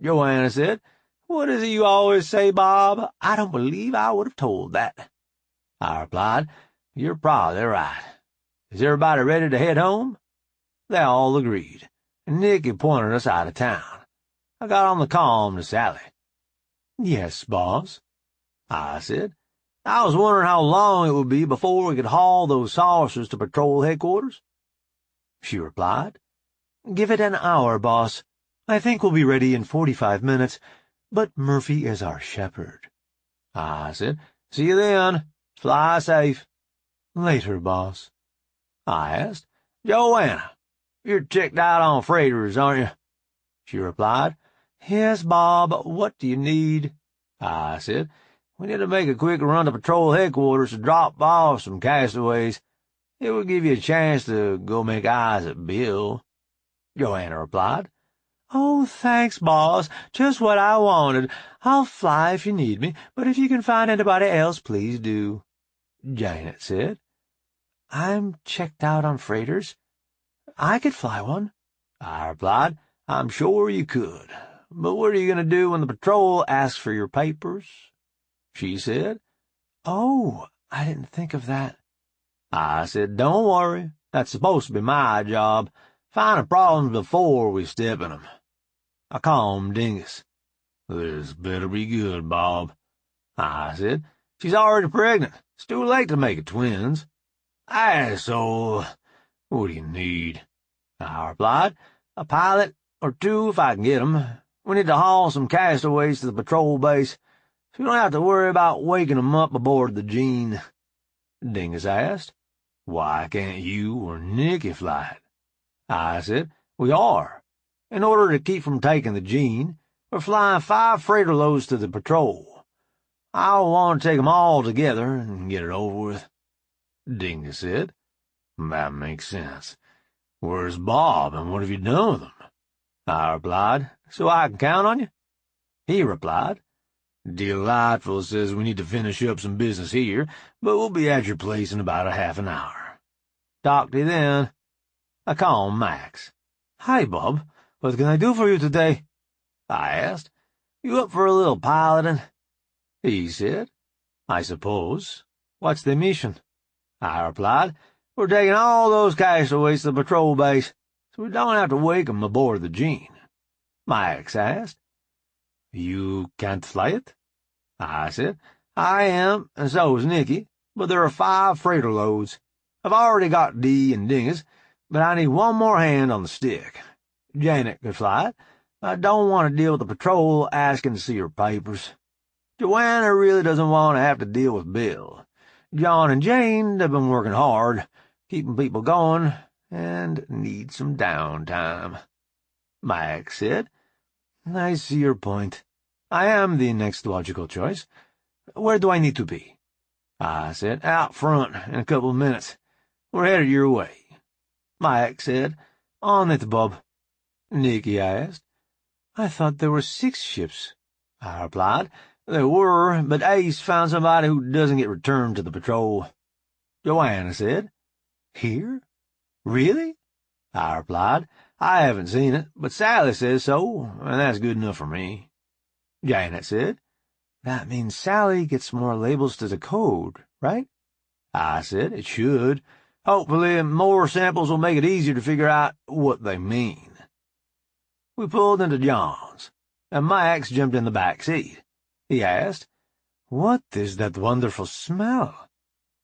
Joanna said, What is it you always say, Bob? I don't believe I would have told that. I replied, You're probably right. Is everybody ready to head home? They all agreed, and Nikki pointed us out of town. I got on the comm to Sally. Yes, boss, I said. I was wondering how long it would be before we could haul those saucers to patrol headquarters. She replied, Give it an hour, boss. I think we'll be ready in 45 minutes, but Murphy is our shepherd. I said, See you then. Fly safe. Later, boss. I asked, Joanna, you're checked out on freighters, aren't you? She replied, Yes, Bob, what do you need? I said, We need to make a quick run to patrol headquarters to drop off some castaways. It would give you a chance to go make eyes at Bill. Joanna replied, Oh, thanks, boss. Just what I wanted. I'll fly if you need me, but if you can find anybody else, please do. Janet said, I'm checked out on freighters. I could fly one. I replied, I'm sure you could, but what are you going to do when the patrol asks for your papers? She said, Oh, I didn't think of that. I said, Don't worry. That's supposed to be my job. Finding problems before we step in them. I calmed Dingus. This better be good, Bob. I said, She's already pregnant. It's too late to make it twins. Asshole. What do you need? I replied, A pilot or 2 if I can get 'em. We need to haul some castaways to the patrol base, so we don't have to worry about waking 'em up aboard the Jean. Dingus asked, Why can't you or Nikki fly it? I said, We are. In order to keep from taking the Jean, we're flying 5 freighter loads to the patrol. I want to take 'em all together and get it over with. Dingus said, That makes sense. Where's Bob, and what have you done with him? I replied, So I can count on you? He replied, Delightful says we need to finish up some business here, but we'll be at your place in about a half an hour. Talk to you then. I called Max. Hi, Bob. What can I do for you today? I asked. You up for a little piloting? He said, I suppose. What's the mission? I replied, We're taking all those castaways to the patrol base, so we don't have to wake 'em aboard the Jean. Max asked, You can't fly it? I said, I am, and so is Nikki, but there are 5 freighter loads. I've already got Dee and Dingus, but I need one more hand on the stick. Janet could fly it. I don't want to deal with the patrol asking to see her papers. Joanna really doesn't want to have to deal with Bill. John and Jane have been working hard, keeping people going, and need some downtime. Max said, I see your point. I am the next logical choice. Where do I need to be? I said, out front in a couple of minutes. We're headed your way. Mike said, On it, Bob. Nikki asked. I thought there were 6 ships. I replied, there were, but Ace found somebody who doesn't get returned to the patrol. Joanna said, Here? Really? I replied, I haven't seen it, but Sally says so, and that's good enough for me. Janet said, That means Sally gets more labels to decode, right? I said, it should. Hopefully more samples will make it easier to figure out what they mean. We pulled into John's, and Max jumped in the back seat. He asked, What is that wonderful smell?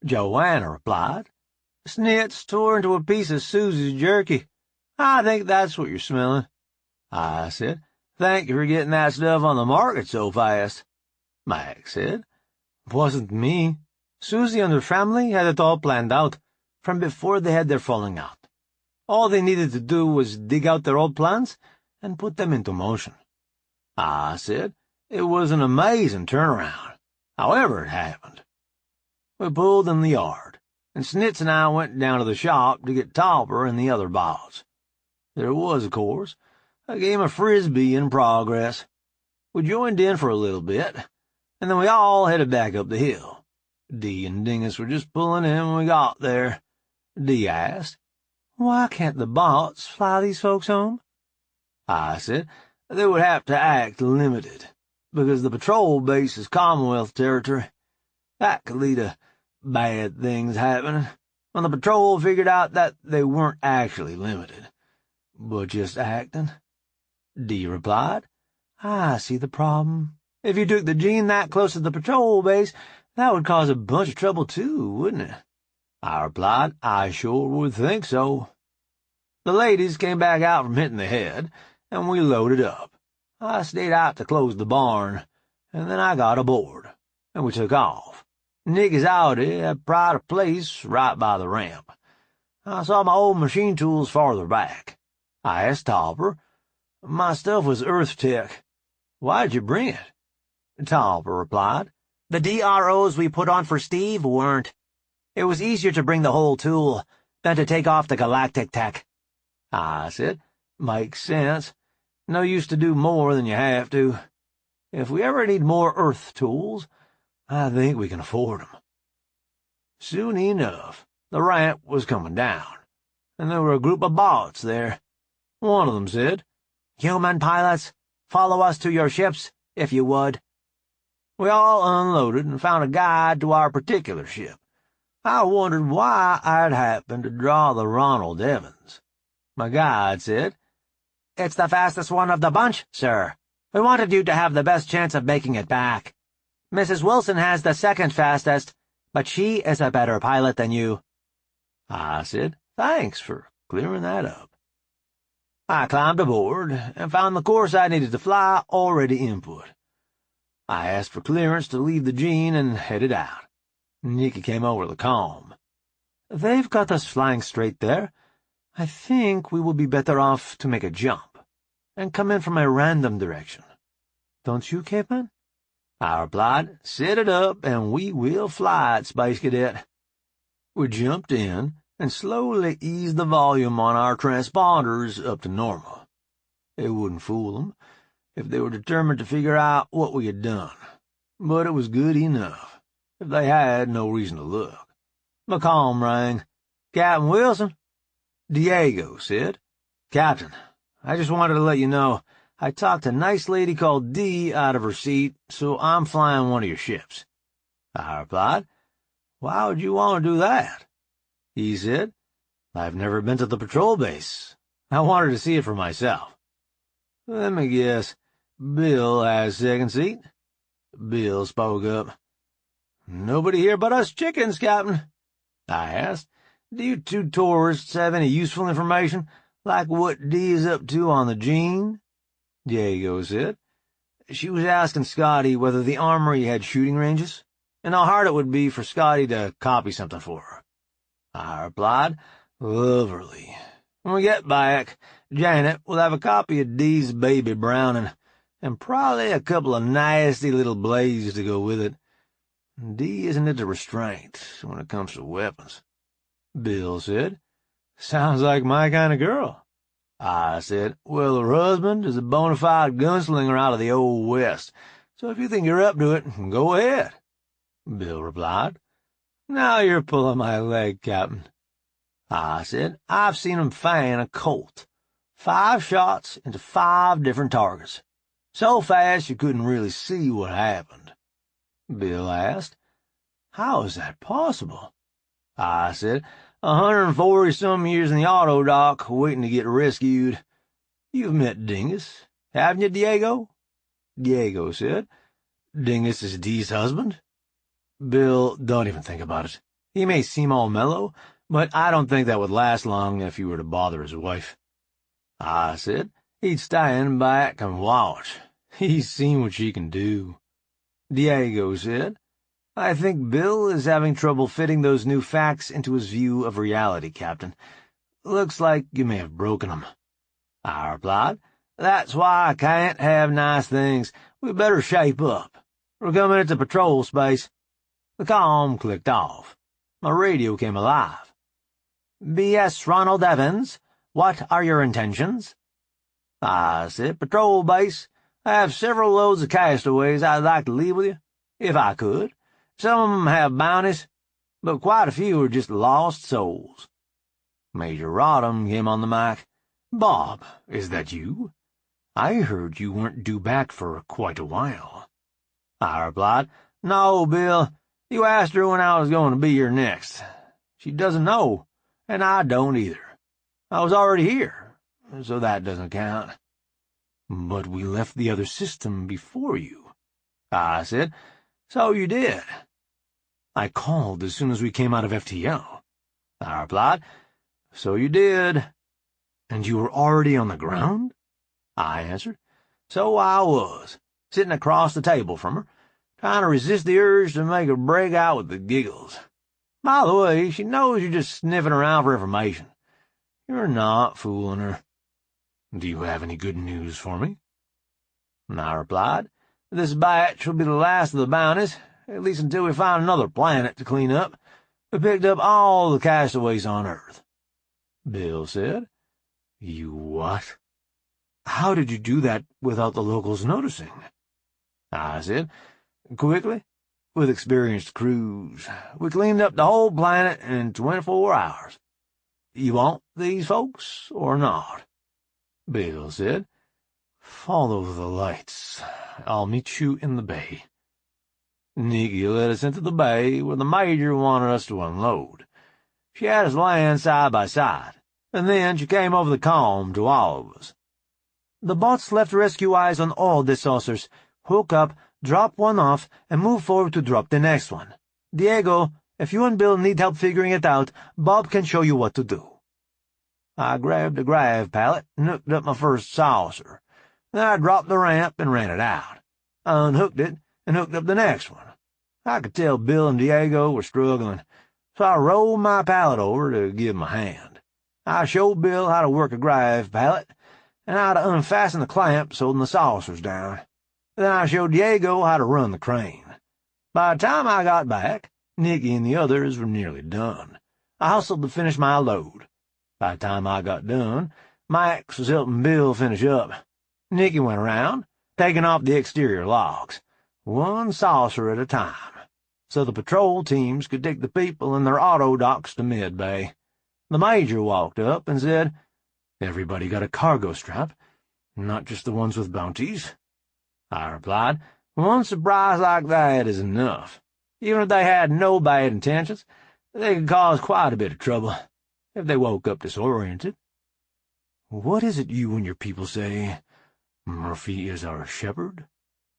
Joanna replied, Snitz tore into a piece of Susie's jerky. I think that's what you're smelling. I said, thank you for getting that stuff on the market so fast. Max said, Wasn't me. Susie and her family had it all planned out, from before they had their falling out. All they needed to do was dig out their old plans and put them into motion. I said, it was an amazing turnaround, however it happened. We pulled in the yard, and Snitz and I went down to the shop to get Topper and the other bots. There was, of course, a game of Frisbee in progress. We joined in for a little bit, and then we all headed back up the hill. Dee and Dingus were just pulling in when we got there. Dee asked, Why can't the bots fly these folks home? I said, they would have to act limited, because the patrol base is Commonwealth territory. That could lead to bad things happening, when the patrol figured out that they weren't actually limited, but just acting. Dee replied, I see the problem. If you took the gene that close to the patrol base, that would cause a bunch of trouble too, wouldn't it? I replied, I sure would think so. The ladies came back out from hitting the head, and we loaded up. I stayed out to close the barn, and then I got aboard, and we took off. Nicky's Audi had pried a place right by the ramp. I saw my old machine tools farther back. I asked Topper. My stuff was Earth Tech. Why'd you bring it? Topper replied, The DROs we put on for Steve weren't. It was easier to bring the whole tool than to take off the galactic tech. I said, makes sense. No use to do more than you have to. If we ever need more Earth tools, I think we can afford them. Soon enough, the ramp was coming down, and there were a group of bots there. One of them said, Human pilots, follow us to your ships, if you would. We all unloaded and found a guide to our particular ship. I wondered why I'd happened to draw the Ronald Evans. My guide said, It's the fastest one of the bunch, sir. We wanted you to have the best chance of making it back. Mrs. Wilson has the second fastest, but she is a better pilot than you. I said, thanks for clearing that up. I climbed aboard and found the course I needed to fly already input. I asked for clearance to leave the gene and headed out. Nikki came over the comm. They've got us flying straight there. I think we will be better off to make a jump and come in from a random direction. Don't you, Capeman? I replied, set it up and we will fly it, Space Cadet. We jumped in and slowly eased the volume on our transponders up to normal. It wouldn't fool them if they were determined to figure out what we had done, but it was good enough if they had no reason to look. My comm rang. Captain Wilson? Diego said, Captain, I just wanted to let you know I talked a nice lady called Dee out of her seat, so I'm flying one of your ships. I replied, Why would you want to do that? He said, I've never been to the patrol base. I wanted to see it for myself. Let me guess, Bill has second seat? Bill spoke up. Nobody here but us chickens, Captain. I asked, do you two tourists have any useful information, like what Dee is up to on the gene? Diego said. She was asking Scotty whether the armory had shooting ranges, and how hard it would be for Scotty to copy something for her. I replied, Lovely. When we get back, Janet will have a copy of Dee's Baby Browning, and probably a couple of nasty little blades to go with it. Dee isn't into restraint when it comes to weapons. Bill said, "Sounds like my kind of girl." I said, "Well, her husband is a bona fide gunslinger out of the Old West, so if you think you're up to it, go ahead." Bill replied, "Now you're pulling my leg, Captain." I said, "I've seen him fan a Colt. 5 shots into 5 different targets. So fast you couldn't really see what happened." Bill asked, "How is that possible?" I said, 140-some years in the auto dock, waiting to get rescued. You've met Dingus, haven't you, Diego?" Diego said, "Dingus is Dee's husband." Bill, don't even think about it. He may seem all mellow, but I don't think that would last long if you were to bother his wife. I said, "He'd stand back and watch. He's seen what she can do." Diego said, "I think Bill is having trouble fitting those new facts into his view of reality, Captain. Looks like you may have broken him." I replied, "That's why I can't have nice things. We better shape up. We're coming into patrol space." The comm clicked off. My radio came alive. "B.S. Ronald Evans, what are your intentions?" I said, "Patrol base, I have several loads of castaways I'd like to leave with you, if I could. Some of them have bounties, but quite a few are just lost souls." Major Rodham came on the mic. "Bob, is that you? I heard you weren't due back for quite a while." I replied, "No, Bill. You asked her when I was going to be here next. She doesn't know, and I don't either. I was already here, so that doesn't count." "But we left the other system before you." I said, "So you did." "I called as soon as we came out of FTL." I replied, "So you did." "And you were already on the ground?" I answered, "So I was, sitting across the table from her, trying to resist the urge to make her break out with the giggles. By the way, she knows you're just sniffing around for information. You're not fooling her." "Do you have any good news for me?" I replied, "This batch will be the last of the bounties, at least until we find another planet to clean up. We picked up all the castaways on Earth." Bill said, "You what? How did you do that without the locals noticing?" I said, "Quickly, with experienced crews. We cleaned up the whole planet in 24 hours. You want these folks or not?" Bill said, "Follow the lights. I'll meet you in the bay." Nikki led us into the bay where the Major wanted us to unload. She had us land side by side, and then she came over the comm to all of us. "The bots left rescue eyes on all the saucers. Hook up, drop one off, and move forward to drop the next one. Diego, if you and Bill need help figuring it out, Bob can show you what to do." I grabbed a grav pallet and hooked up my first saucer. Then I dropped the ramp and ran it out. I unhooked it and hooked up the next one. I could tell Bill and Diego were struggling, so I rolled my pallet over to give them a hand. I showed Bill how to work a grav pallet and how to unfasten the clamps holding the saucers down. Then I showed Diego how to run the crane. By the time I got back, Nikki and the others were nearly done. I hustled to finish my load. By the time I got done, Max was helping Bill finish up. Nikki went around, taking off the exterior logs, one saucer at a time, so the patrol teams could take the people in their auto docks to mid-bay. The Major walked up and said, "Everybody got a cargo strap, not just the ones with bounties?" I replied, "One surprise like that is enough. Even if they had no bad intentions, they could cause quite a bit of trouble if they woke up disoriented." "What is it you and your people say? Murphy is our shepherd?"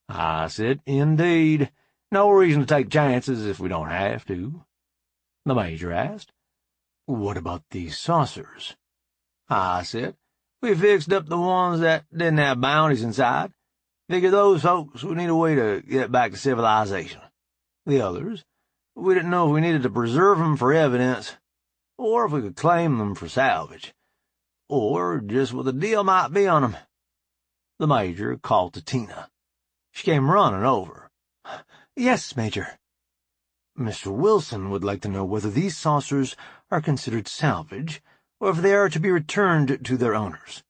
I said, "Indeed. No reason to take chances if we don't have to." The Major asked, "What about these saucers?" I said, "We fixed up the ones that didn't have bounties inside. Figured those folks would need a way to get back to civilization. The others, we didn't know if we needed to preserve them for evidence, or if we could claim them for salvage, or just what the deal might be on them." The Major called to Tina. She came running over. Yes, Major. Mr. Wilson would like to know whether these saucers are considered salvage, or if they are to be returned to their owners.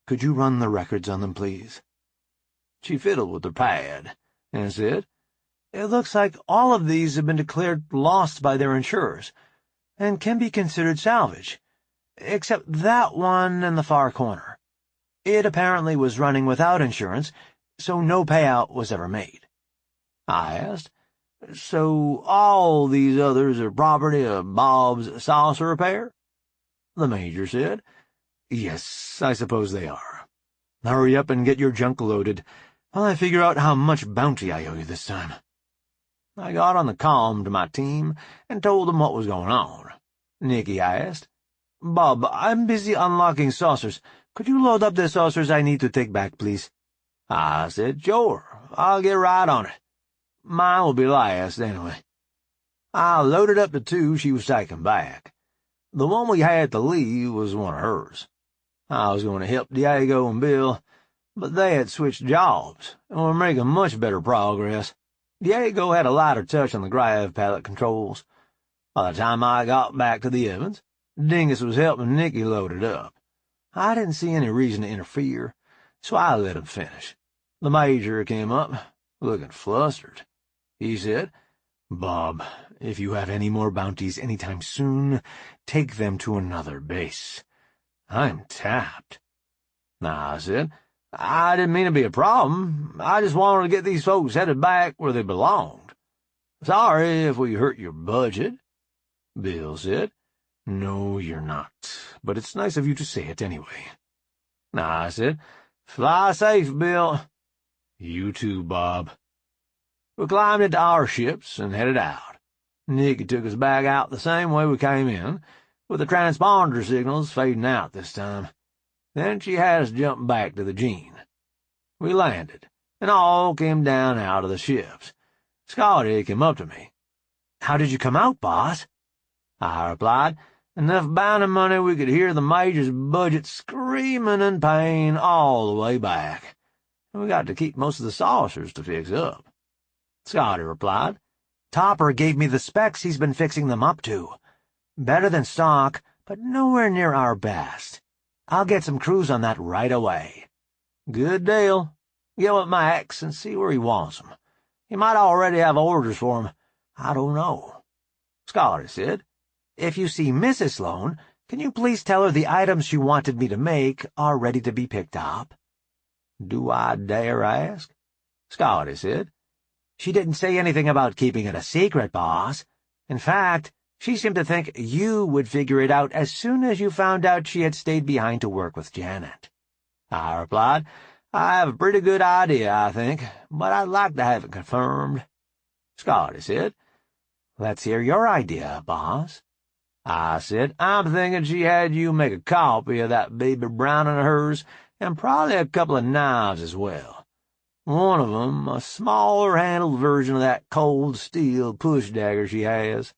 Could you run the records on them, please? She fiddled with her pad and said, It looks like all of these have been declared lost by their insurers, and can be considered salvage, except that one in the far corner. It apparently was running without insurance, so no payout was ever made. I asked, So all these others are property of Bob's saucer repair? The Major said, Yes, I suppose they are. Hurry up and get your junk loaded, while I figure out how much bounty I owe you this time. I got on the comm to my team and told them what was going on. Nikki asked, Bob, I'm busy unlocking saucers. Could you load up the saucers I need to take back, please? I said, Sure, I'll get right on it. Mine will be last, anyway. I loaded up the two she was taking back. The one we had to leave was one of hers. I was going to help Diego and Bill, but they had switched jobs and were making much better progress. Diego had a lighter touch on the grav pallet controls. By the time I got back to the ovens, Dingus was helping Nikki load it up. I didn't see any reason to interfere, so I let him finish. The Major came up, looking flustered. He said, Bob, if you have any more bounties any time soon, take them to another base. I'm tapped. I said, I didn't mean to be a problem. I just wanted to get these folks headed back where they belonged. Sorry if we hurt your budget. Bill said, No, you're not, but it's nice of you to say it anyway. I said, Fly safe, Bill. You too, Bob. We climbed into our ships and headed out. Nikki took us back out the same way we came in, with the transponder signals fading out this time. Then she had us jump back to the Gene. We landed, and all came down out of the ships. Scotty came up to me. How did you come out, boss? I replied, enough bounty money we could hear the Major's budget screaming in pain all the way back. And we got to keep most of the saucers to fix up. Scotty replied, Topper gave me the specs he's been fixing them up to. Better than stock, but nowhere near our best. I'll get some crews on that right away. Good deal. Get with Max and see where he wants them. He might already have orders for them. I don't know. Scotty said, If you see Mrs. Sloane, can you please tell her the items she wanted me to make are ready to be picked up? Do I dare ask? Scotty said, She didn't say anything about keeping it a secret, boss. In fact, she seemed to think you would figure it out as soon as you found out she had stayed behind to work with Janet. I replied, I have a pretty good idea, I think, but I'd like to have it confirmed. Scotty said, Let's hear your idea, boss. I said, I'm thinking she had you make a copy of that baby Browning of hers, and probably a couple of knives as well. One of them, a smaller-handled version of that cold steel push-dagger she has.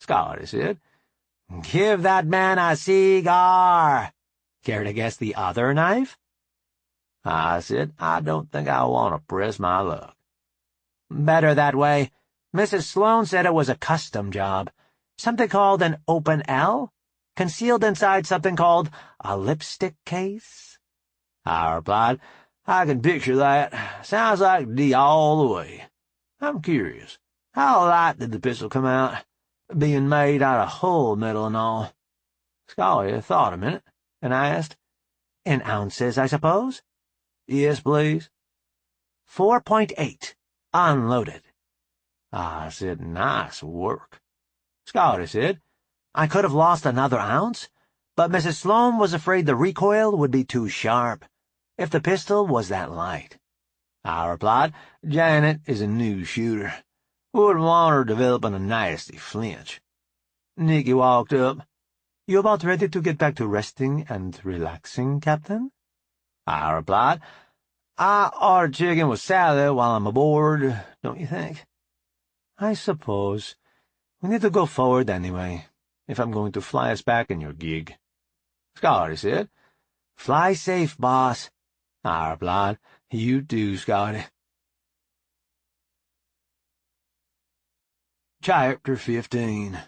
Scotty said, Give that man a cigar. Care to guess the other knife? I said, I don't think I want to press my luck. Better that way. Mrs. Sloane said it was a custom job. Something called an open L, concealed inside something called a lipstick case. I replied, I can picture that. Sounds like D all the way. I'm curious, how light did the pistol come out, being made out of hull metal and all? Scotty thought a minute, and asked, In ounces, I suppose? Yes, please. 4.8, unloaded. I said, nice work. Scotty said, I could have lost another ounce, but Mrs. Sloane was afraid the recoil would be too sharp, if the pistol was that light. I replied, Janet is a new shooter. Wouldn't want her developing a nasty flinch. Nikki walked up. You about ready to get back to resting and relaxing, Captain? I replied, I ought to check in with Sally while I'm aboard, don't you think? I suppose. We need to go forward anyway, if I'm going to fly us back in your gig. Scotty said, Fly safe, boss. I replied. You too, Scotty. Chapter 15.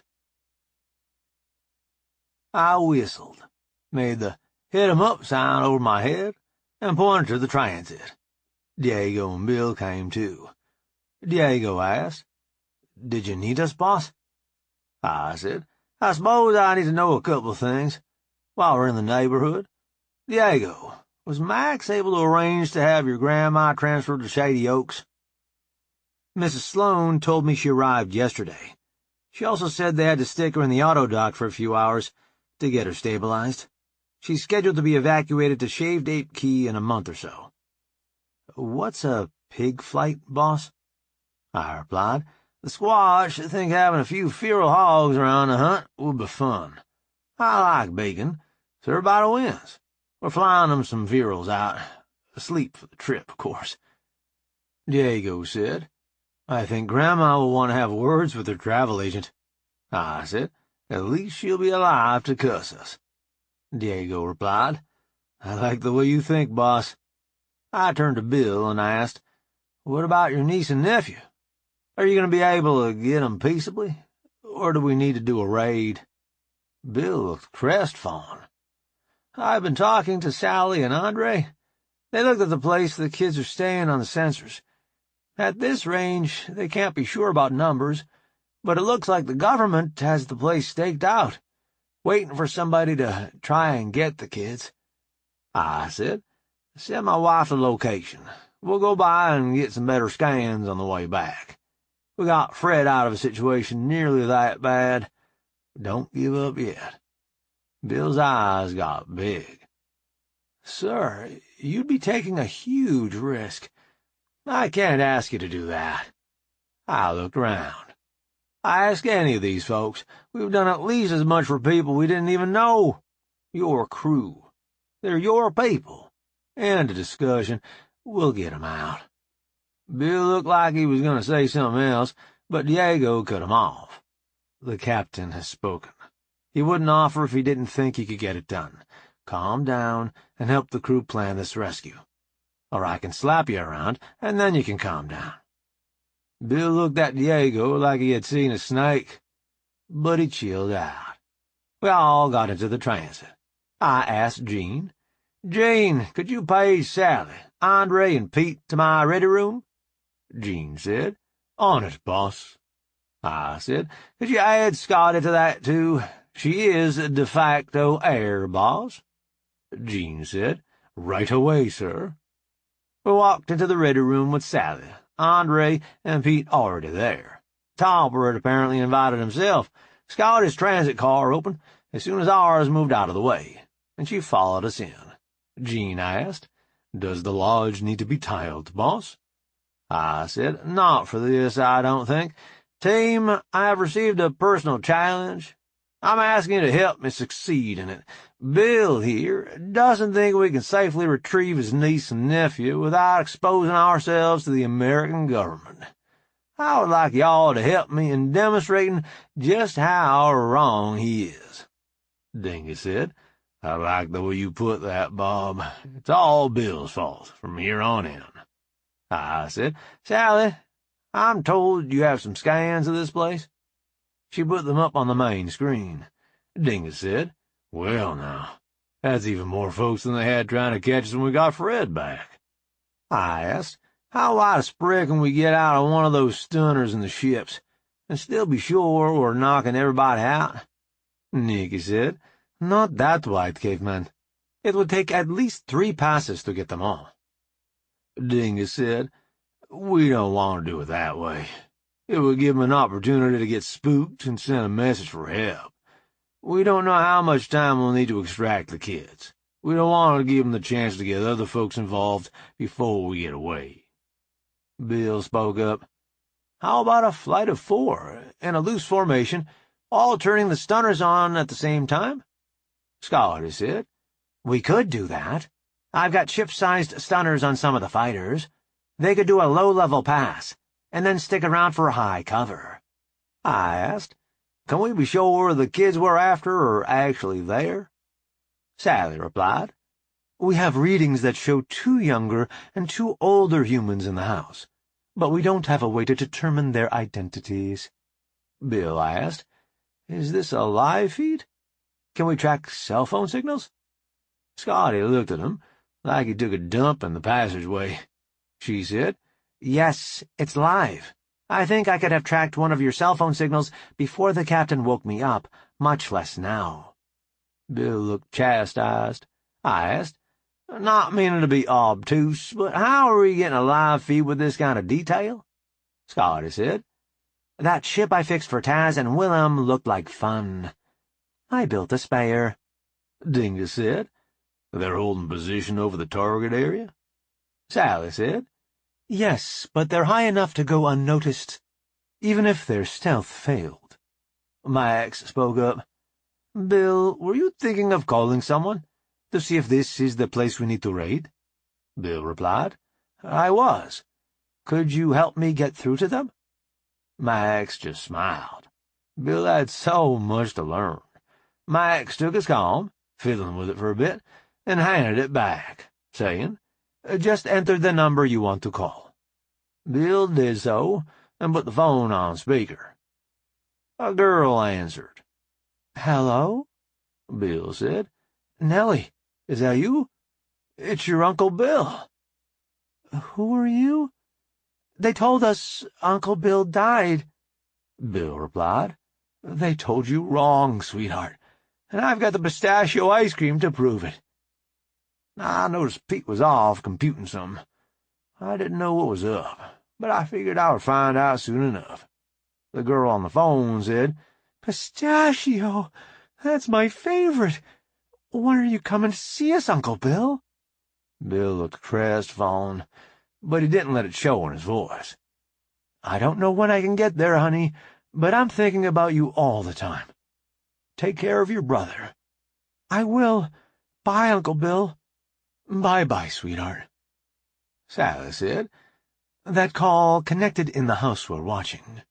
I whistled, made the hit 'em up sign over my head, and pointed to the transit. Diego and Bill came too. Diego asked, "Did you need us, boss?" I said, "I suppose I need to know a couple of things while we're in the neighborhood. Diego, was Max able to arrange to have your grandma transferred to Shady Oaks?" Mrs. Sloane told me she arrived yesterday. She also said they had to stick her in the auto dock for a few hours to get her stabilized. She's scheduled to be evacuated to Shaved Ape Key in a month or so. "What's a pig flight, boss?" I replied. "The squad should think having a few feral hogs around the hunt would be fun. I like bacon, so everybody wins. We're flying them some ferals out. Asleep for the trip, of course." Diego said, "I think Grandma will want to have words with her travel agent." I said, "At least she'll be alive to cuss us." Diego replied, "I like the way you think, boss." I turned to Bill and asked, "What about your niece and nephew? Are you going to be able to get 'em peaceably, or do we need to do a raid?" Bill looked crestfallen. "I've been talking to Sally and Andre. They looked at the place the kids are staying on the sensors. At this range, they can't be sure about numbers, but it looks like the government has the place staked out, waiting for somebody to try and get the kids." I said, "Send my wife the location. We'll go by and get some better scans on the way back. We got Fred out of a situation nearly that bad. Don't give up yet." Bill's eyes got big. "Sir, you'd be taking a huge risk. I can't ask you to do that." I looked around. "I ask any of these folks. We've done at least as much for people we didn't even know. Your crew. They're your people. End of discussion. We'll get 'em out." Bill looked like he was going to say something else, but Diego cut him off. "The captain has spoken. He wouldn't offer if he didn't think he could get it done. Calm down and help the crew plan this rescue. Or I can slap you around, and then you can calm down." Bill looked at Diego like he had seen a snake, but he chilled out. We all got into the transit. I asked Jean, "Jean, could you page Sally, Andre, and Pete to my ready room?" Jean said, "On it, boss." I said, "Could you add Scotty to that, too? She is de facto heir, boss." Jean said, "Right away, sir." We walked into the ready room with Sally, Andre, and Pete already there. Tauber had apparently invited himself. Scotty's transit car opened as soon as ours moved out of the way, and she followed us in. Jean asked, "Does the lodge need to be tiled, boss?" I said, "Not for this, I don't think. Team, I have received a personal challenge. I'm asking you to help me succeed in it. Bill here doesn't think we can safely retrieve his niece and nephew without exposing ourselves to the American government. I would like y'all to help me in demonstrating just how wrong he is." Dingy said, "I like the way you put that, Bob. It's all Bill's fault from here on in." I said, "Sally, I'm told you have some scans of this place." She put them up on the main screen. Dingus said, "Well, now, that's even more folks than they had trying to catch us when we got Fred back." I asked, "How widespread can we get out of one of those stunners in the ships and still be sure we're knocking everybody out?" Nikki said, "Not that wide, caveman. It would take at least 3 passes to get them all." Dingus said, "We don't want to do it that way. It would give them an opportunity to get spooked and send a message for help. We don't know how much time we'll need to extract the kids. We don't want to give them the chance to get other folks involved before we get away." Bill spoke up. "How about a flight of 4, in a loose formation, all turning the stunners on at the same time?" Scotty said, "We could do that. I've got ship-sized stunners on some of the fighters. They could do a low-level pass, and then stick around for high cover." I asked, "Can we be sure the kids we're after are actually there?" Sally replied, We have readings that show 2 younger and 2 older humans in the house, but we don't have a way to determine their identities. Bill asked, "Is this a live feed? Can we track cell phone signals?" Scotty looked at him like he took a dump in the passageway. She said, "Yes, it's live. I think I could have tracked one of your cell phone signals before the captain woke me up, much less now." Bill looked chastised. I asked, not meaning to be obtuse, but how are we getting a live feed with this kind of detail? Scotty said, "That ship I fixed for Taz and Willem looked like fun. I built a spare." Dingus said, "They're holding position over the target area?" Sally said, "Yes, but they're high enough to go unnoticed, even if their stealth failed." Max spoke up. "Bill, were you thinking of calling someone to see if this is the place we need to raid?" Bill replied, "I was. Could you help me get through to them?" Max just smiled. Bill had so much to learn. Max took his comm, fiddling with it for a bit, and handed it back, saying, "Just enter the number you want to call." Bill did so, and put the phone on speaker. A girl answered. "Hello?" Bill said. "Nellie, is that you? It's your Uncle Bill." "Who are you?" "They told us Uncle Bill died." Bill replied. "They told you wrong, sweetheart, and I've got the pistachio ice cream to prove it." I noticed Pete was off computing something. I didn't know what was up, but I figured I would find out soon enough. The girl on the phone said, "Pistachio! That's my favorite. When are you coming to see us, Uncle Bill?" Bill looked crestfallen, but he didn't let it show in his voice. "I don't know when I can get there, honey, but I'm thinking about you all the time. Take care of your brother." "I will. Bye, Uncle Bill." "Bye-bye, sweetheart." Sally said, "That call connected in the house we're watching."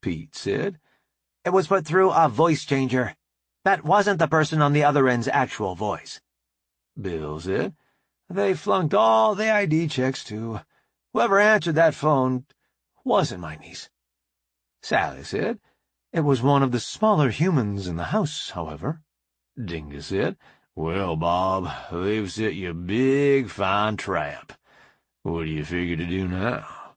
Pete said, "It was put through a voice changer. That wasn't the person on the other end's actual voice." Bill said, "They flunked all the ID checks, too. Whoever answered that phone wasn't my niece." Sally said, "It was one of the smaller humans in the house, however." Dingus said, "Well, Bob, they've set you a big, fine trap. What do you figure to do now?"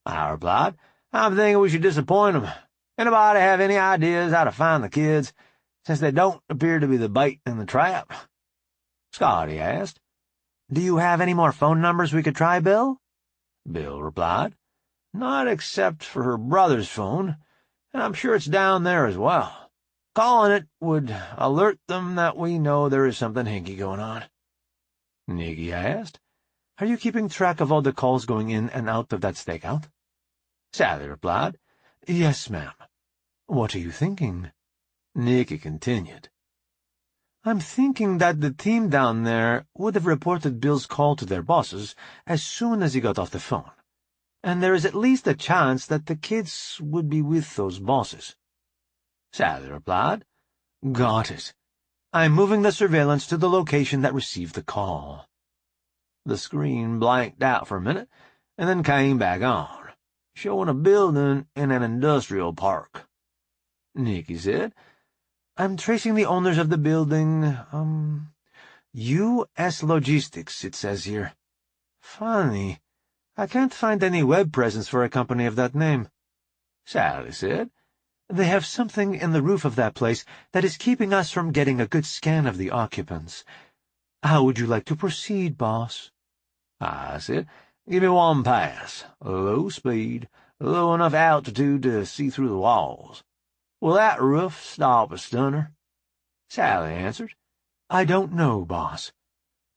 I replied, "I'm thinking we should disappoint them. Anybody have any ideas how to find the kids, since they don't appear to be the bait in the trap?" Scotty asked, "Do you have any more phone numbers we could try, Bill?" Bill replied, "Not except for her brother's phone, and I'm sure it's down there as well. Calling it would alert them that we know there is something hinky going on." Nikki asked, "Are you keeping track of all the calls going in and out of that stakeout?" Sally replied, "Yes, ma'am. What are you thinking?" Nikki continued, "I'm thinking that the team down there would have reported Bill's call to their bosses as soon as he got off the phone, and there is at least a chance that the kids would be with those bosses." Sally replied, "Got it. I'm moving the surveillance to the location that received the call." The screen blanked out for a minute, and then came back on, showing a building in an industrial park. Nikki said, "I'm tracing the owners of the building, U.S. Logistics, it says here. Funny, I can't find any web presence for a company of that name." Sally said, "They have something in the roof of that place that is keeping us from getting a good scan of the occupants. How would you like to proceed, boss?" I said, "Give me one pass. Low speed, low enough altitude to see through the walls. Will that roof stop a stunner?" Sally answered, "I don't know, boss.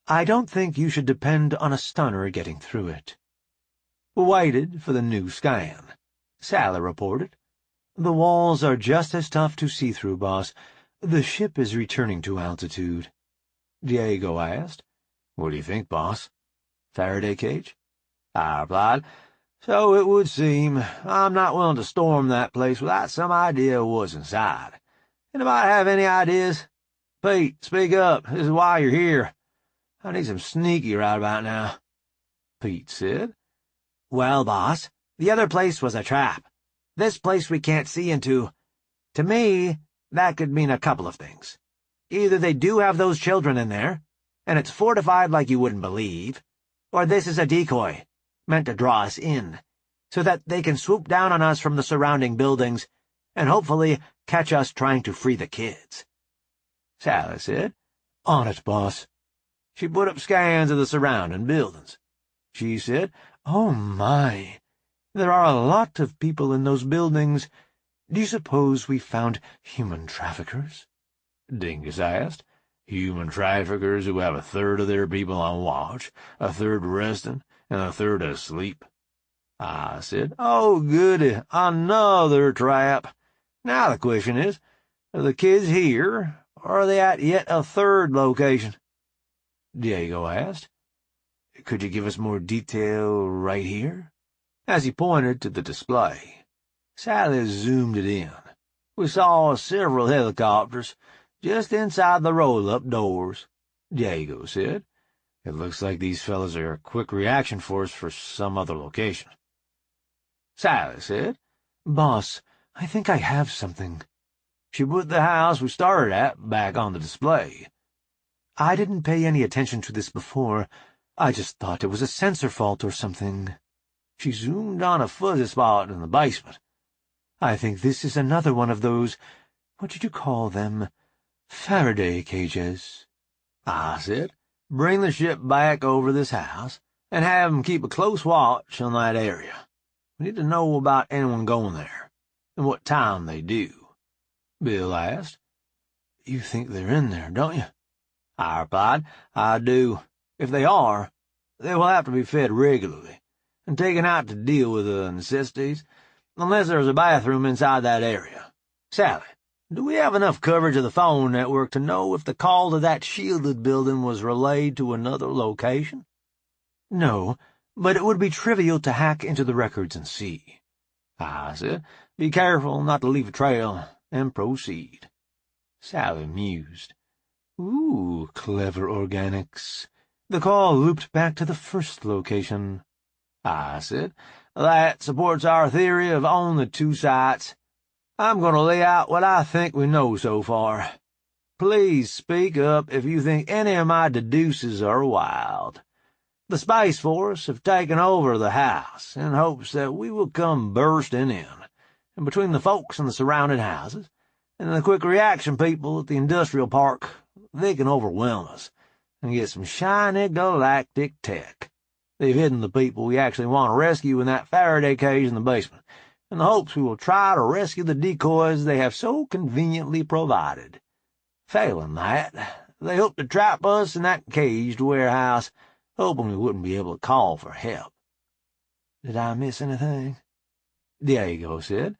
I don't think you should depend on a stunner getting through it." We waited for the new scan. Sally reported, "The walls are just as tough to see through, boss. The ship is returning to altitude." Diego asked, "What do you think, boss? Faraday cage?" I replied, "So it would seem. I'm not willing to storm that place without some idea of what's inside. Anybody have any ideas? Pete, speak up. This is why you're here. I need some sneaky right about now," Pete said. "Well, boss, the other place was a trap. This place we can't see into. To me, that could mean a couple of things. Either they do have those children in there, and it's fortified like you wouldn't believe, or this is a decoy, meant to draw us in, so that they can swoop down on us from the surrounding buildings and hopefully catch us trying to free the kids." Sally said. On it, boss. She put up scans of the surrounding buildings. She said, Oh, my. There are a lot of people in those buildings. Do you suppose we found human traffickers? Dingus asked. "Human traffickers who have a third of their people on watch, a third resting, and a third asleep?" I said, "Oh, goody, another trap. Now the question is, are the kids here, or are they at yet a third location?" Diego asked. "Could you give us more detail right here?" As he pointed to the display. Sally zoomed it in. We saw several helicopters just inside the roll-up doors, Diego said. "It looks like these fellas are a quick reaction force for some other location." Sally said, "Boss, I think I have something." She put the house we started at back on the display. "I didn't pay any attention to this before. I just thought it was a sensor fault or something." She zoomed on a fuzzy spot in the basement. "I think this is another one of those, what did you call them, Faraday cages." I said, "Bring the ship back over this house and have them keep a close watch on that area. We need to know about anyone going there, and what time they do." Bill asked. "You think they're in there, don't you?" I replied, "I do. If they are, they will have to be fed regularly and taken out to deal with the necessities, unless there's a bathroom inside that area. Sally, do we have enough coverage of the phone network to know if the call to that shielded building was relayed to another location?" "No, but it would be trivial to hack into the records and see." I said, "Be careful not to leave a trail, and proceed." Sally mused. "Ooh, clever organics. The call looped back to the first location." I said, "That supports our theory of only two sites. I'm going to lay out what I think we know so far. Please speak up if you think any of my deduces are wild. The Space Force have taken over the house in hopes that we will come bursting in, and between the folks in the surrounding houses and the quick reaction people at the industrial park, they can overwhelm us and get some shiny galactic tech. They've hidden the people we actually want to rescue in that Faraday cage in the basement, in the hopes we will try to rescue the decoys they have so conveniently provided. Failing that, they hope to trap us in that caged warehouse, hoping we wouldn't be able to call for help." Did I miss anything? Diego said.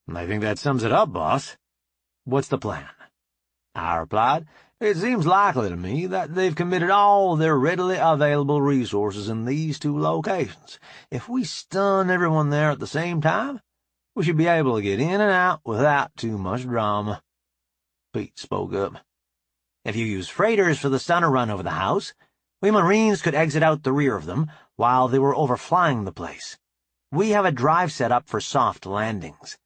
"I think that sums it up, boss. What's the plan?" I replied, "It seems likely to me that they've committed all their readily available resources in these two locations. If we stun everyone there at the same time, we should be able to get in and out without too much drama." Pete spoke up. "If you use freighters for the stunner run over the house, we Marines could exit out the rear of them while they were overflying the place. We have a drive set up for soft landings.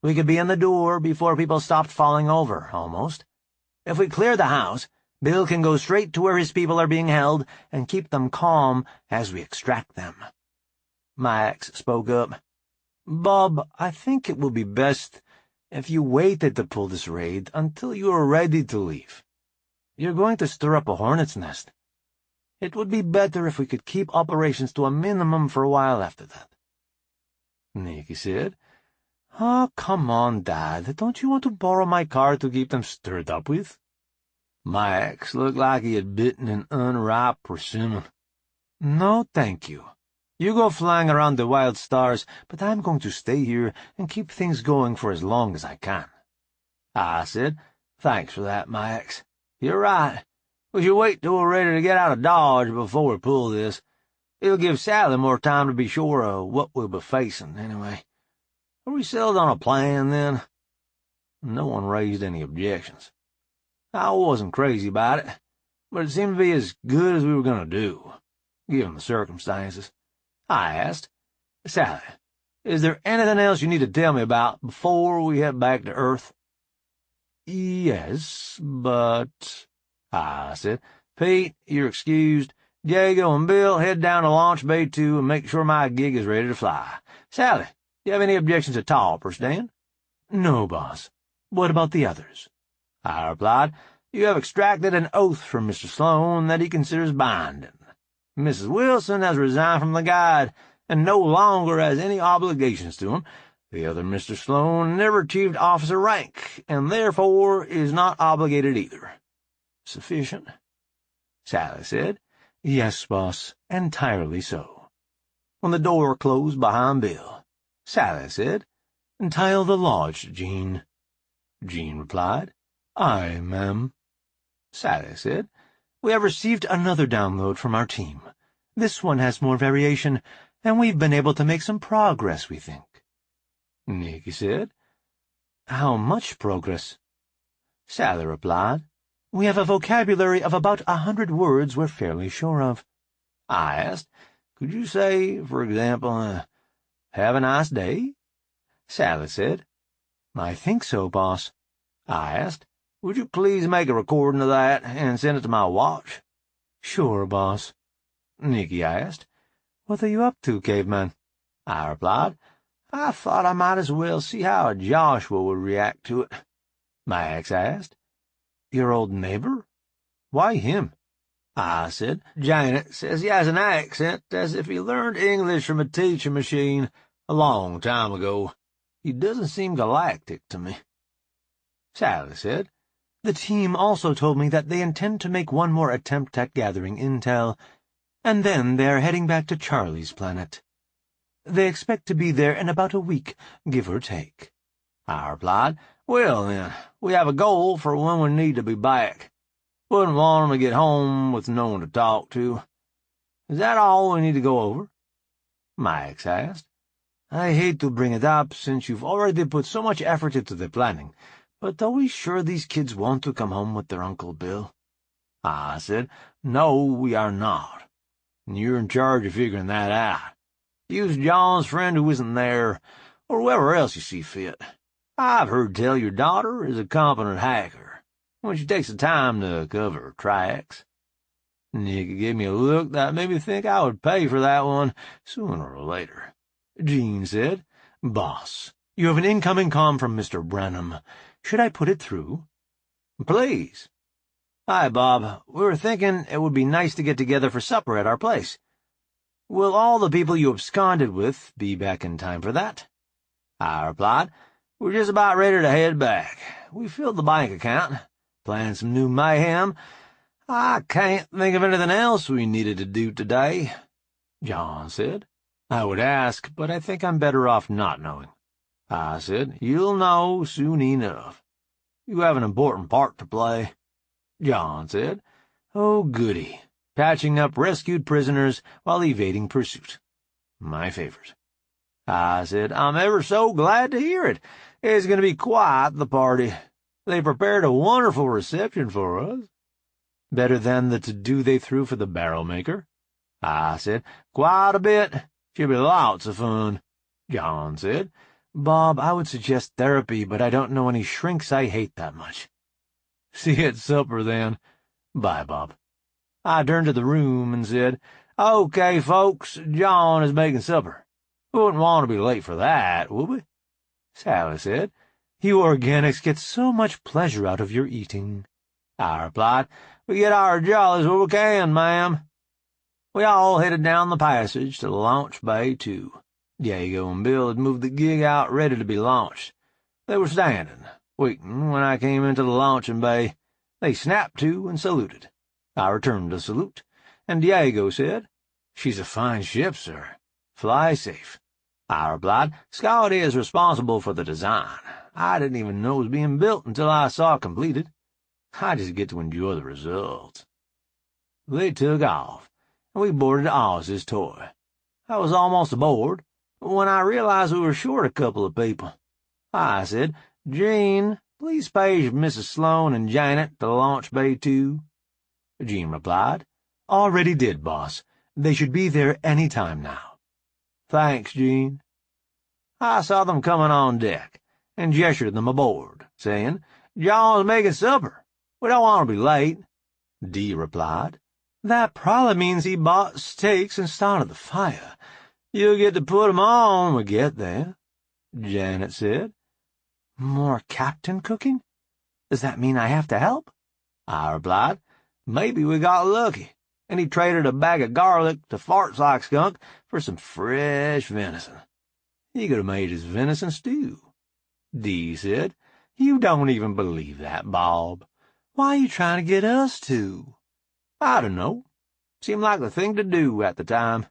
We could be in the door before people stopped falling over, almost. If we clear the house, Bill can go straight to where his people are being held and keep them calm as we extract them." Max spoke up. "Bob, I think it will be best if you waited to pull this raid until you are ready to leave. You're going to stir up a hornet's nest. It would be better if we could keep operations to a minimum for a while after that." Nikki said. "Oh, come on, Dad. Don't you want to borrow my car to keep them stirred up with?" Max looked like he had bitten an unripe persimmon. "No, thank you. You go flying around the wild stars, but I'm going to stay here and keep things going for as long as I can." I said, "Thanks for that, Max. You're right. We should wait till we're ready to get out of Dodge before we pull this. It'll give Sally more time to be sure of what we'll be facing, anyway. Are we settled on a plan, then?" No one raised any objections. I wasn't crazy about it. but it seemed to be as good as we were going to do, given the circumstances. I asked, Sally, is there anything else you need to tell me about before we head back to Earth? Yes, but... I said, Pete, you're excused. Diego and Bill, head down to Launch Bay 2 and make sure my gig is ready to fly. Sally, do you have any objections at all, Dan? No, boss. What about the others? I replied, you have extracted an oath from Mr. Sloane that he considers binding. Mrs. Wilson has resigned from the guide and no longer has any obligations to him. The other Mr. Sloane never achieved officer rank, and therefore is not obligated either. Sufficient? Sally said, Yes, boss, entirely so. When the door closed behind Bill, Sally said, Tile the lodge, Jean. Jean replied, Aye, ma'am. Sally said, We have received another download from our team. This one has more variation, and we've been able to make some progress, we think. Nikki said, How much progress? Sally replied, We have a vocabulary of about 100 words we're fairly sure of. I asked, Could you say, for example, have a nice day? Sally said, I think so, boss. I asked, Would you please make a recording of that and send it to my watch? Sure, boss. Nikki asked, What are you up to, caveman? I replied, I thought I might as well see how Joshua would react to it. Max asked, Your old neighbor? Why him? I said, Janet says he has an accent as if he learned English from a teaching machine a long time ago. He doesn't seem galactic to me. Sally said, The team also told me that they intend to make one more attempt at gathering intel, and then they're heading back to Charlie's planet. They expect to be there in about a week, give or take. I replied, Well, then, we have a goal for when we need to be back. Wouldn't want 'em to get home with no one to talk to. Is that all we need to go over? Max asked. I hate to bring it up, since you've already put so much effort into the planning, but are we sure these kids want to come home with their Uncle Bill? I said, No, we are not. You're in charge of figuring that out. Use John's friend who isn't there, or whoever else you see fit. I've heard tell your daughter is a competent hacker, when she takes the time to cover her tracks. Nikki gave me a look that made me think I would pay for that one sooner or later. Jean said, Boss, you have an incoming comm from Mr. Branham. Should I put it through? Please. Hi, Bob. We were thinking it would be nice to get together for supper at our place. Will all the people you absconded with be back in time for that? I replied, We're just about ready to head back. We filled the bank account, planned some new mayhem. I can't think of anything else we needed to do today. John said, I would ask, but I think I'm better off not knowing. I said, You'll know soon enough. You have an important part to play. John said, Oh, goody. Patching up rescued prisoners while evading pursuit. My favorite. I said, I'm ever so glad to hear it. It's going to be quite the party. They prepared a wonderful reception for us. Better than the to-do they threw for the barrel maker? I said, Quite a bit. Should be lots of fun. John said, Bob, I would suggest therapy, but I don't know any shrinks I hate that much. See you at supper, then. Bye, Bob. I turned to the room and said, Okay, folks, John is making supper. We wouldn't want to be late for that, would we? Sally said, You organics get so much pleasure out of your eating. I replied, We get our jollies where we can, ma'am. We all headed down the passage to Launch Bay 2. Diego and Bill had moved the gig out ready to be launched. They were standing, waiting when I came into the launching bay. They snapped to and saluted. I returned the salute, and Diego said, She's a fine ship, sir. Fly safe. I replied, Scotty is responsible for the design. I didn't even know it was being built until I saw it completed. I just get to enjoy the results. They took off, and we boarded Oz's toy. I was almost aboard when I realized we were short a couple of people. I said, Jean, please page Mrs. Sloane and Janet to Launch Bay 2. Jean replied. Already did, boss. They should be there any time now. Thanks, Jean. I saw them coming on deck and gestured them aboard, saying, John's making supper. We don't want to be late. Dee replied. That probably means he bought steaks and started the fire. You'll get to put 'em on when we get there, Janet said. More captain cooking? Does that mean I have to help? I replied. Maybe we got lucky, and he traded a bag of garlic to farts like skunk for some fresh venison. He could have made his venison stew. Dee said. You don't even believe that, Bob. Why are you trying to get us to? I don't know. Seemed like the thing to do at the time.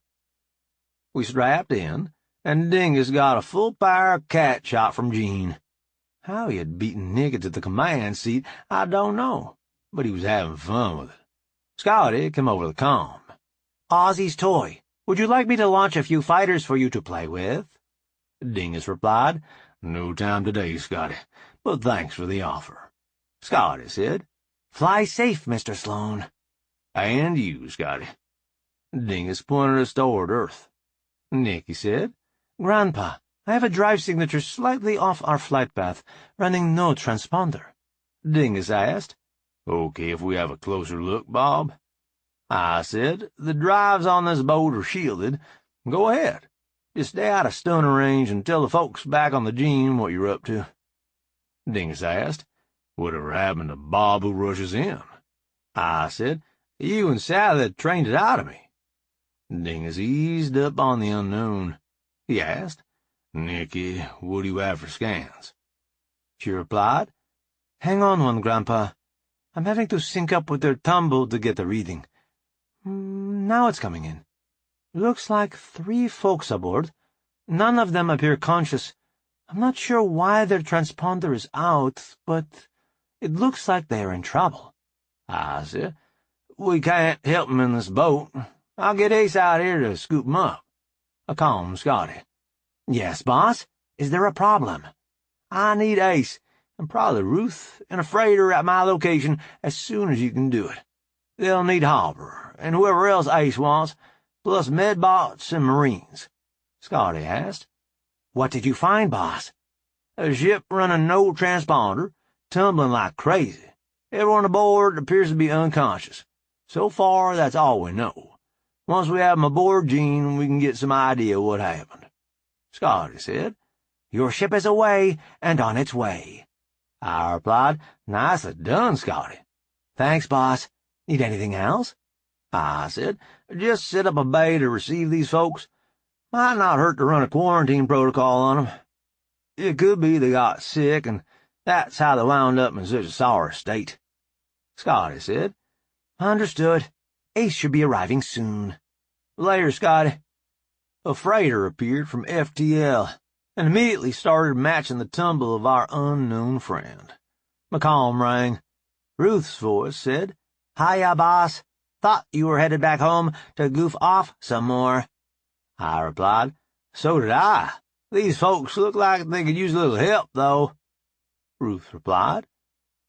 We strapped in, and Dingus got a full-power cat shot from Jean. How he had beaten Nikki to the command seat, I don't know, but he was having fun with it. Scotty came over the comm. Ozzy's toy. Would you like me to launch a few fighters for you to play with? Dingus replied. No time today, Scotty, but thanks for the offer. Scotty said. Fly safe, Mr. Sloane. And you, Scotty. Dingus pointed us toward Earth. Nikki said. Grandpa, I have a drive signature slightly off our flight path, running no transponder. Dingus asked. Okay if we have a closer look, Bob? I said. The drives on this boat are shielded. Go ahead. Just stay out of stunner range and tell the folks back on the Jean what you're up to. Dingus asked. Whatever happened to Bob who rushes in? I said. You and Sally trained it out of me. Dingus eased up on the unknown. He asked, Nikki, what do you have for scans? She replied, Hang on one, Grandpa. I'm having to sync up with their tumble to get the reading. Now it's coming in. Looks like 3 folks aboard. None of them appear conscious. I'm not sure why their transponder is out, but it looks like they're in trouble. I said, We can't help 'em in this boat. I'll get Ace out here to scoop 'em up. I calmed Scotty. Yes, boss? Is there a problem? I need Ace, and probably Ruth, and a freighter at my location as soon as you can do it. They'll need Hopper, and whoever else Ace wants, plus medbots and Marines. Scotty asked. What did you find, boss? A ship running no transponder, tumbling like crazy. Everyone aboard appears to be unconscious. So far, that's all we know. Once we have 'em aboard, Jean, we can get some idea what happened. Scotty said. Your ship is away and on its way. I replied, Nicely done, Scotty. Thanks, boss. Need anything else? I said, Just set up a bay to receive these folks. Might not hurt to run a quarantine protocol on 'em. It could be they got sick, and that's how they wound up in such a sorry state. Scotty said. Understood. Ace should be arriving soon. Later, Scotty. A freighter appeared from FTL, and immediately started matching the tumble of our unknown friend. McComb rang. Ruth's voice said, Hiya, boss. Thought you were headed back home to goof off some more. I replied, So did I. These folks look like they could use a little help, though. Ruth replied,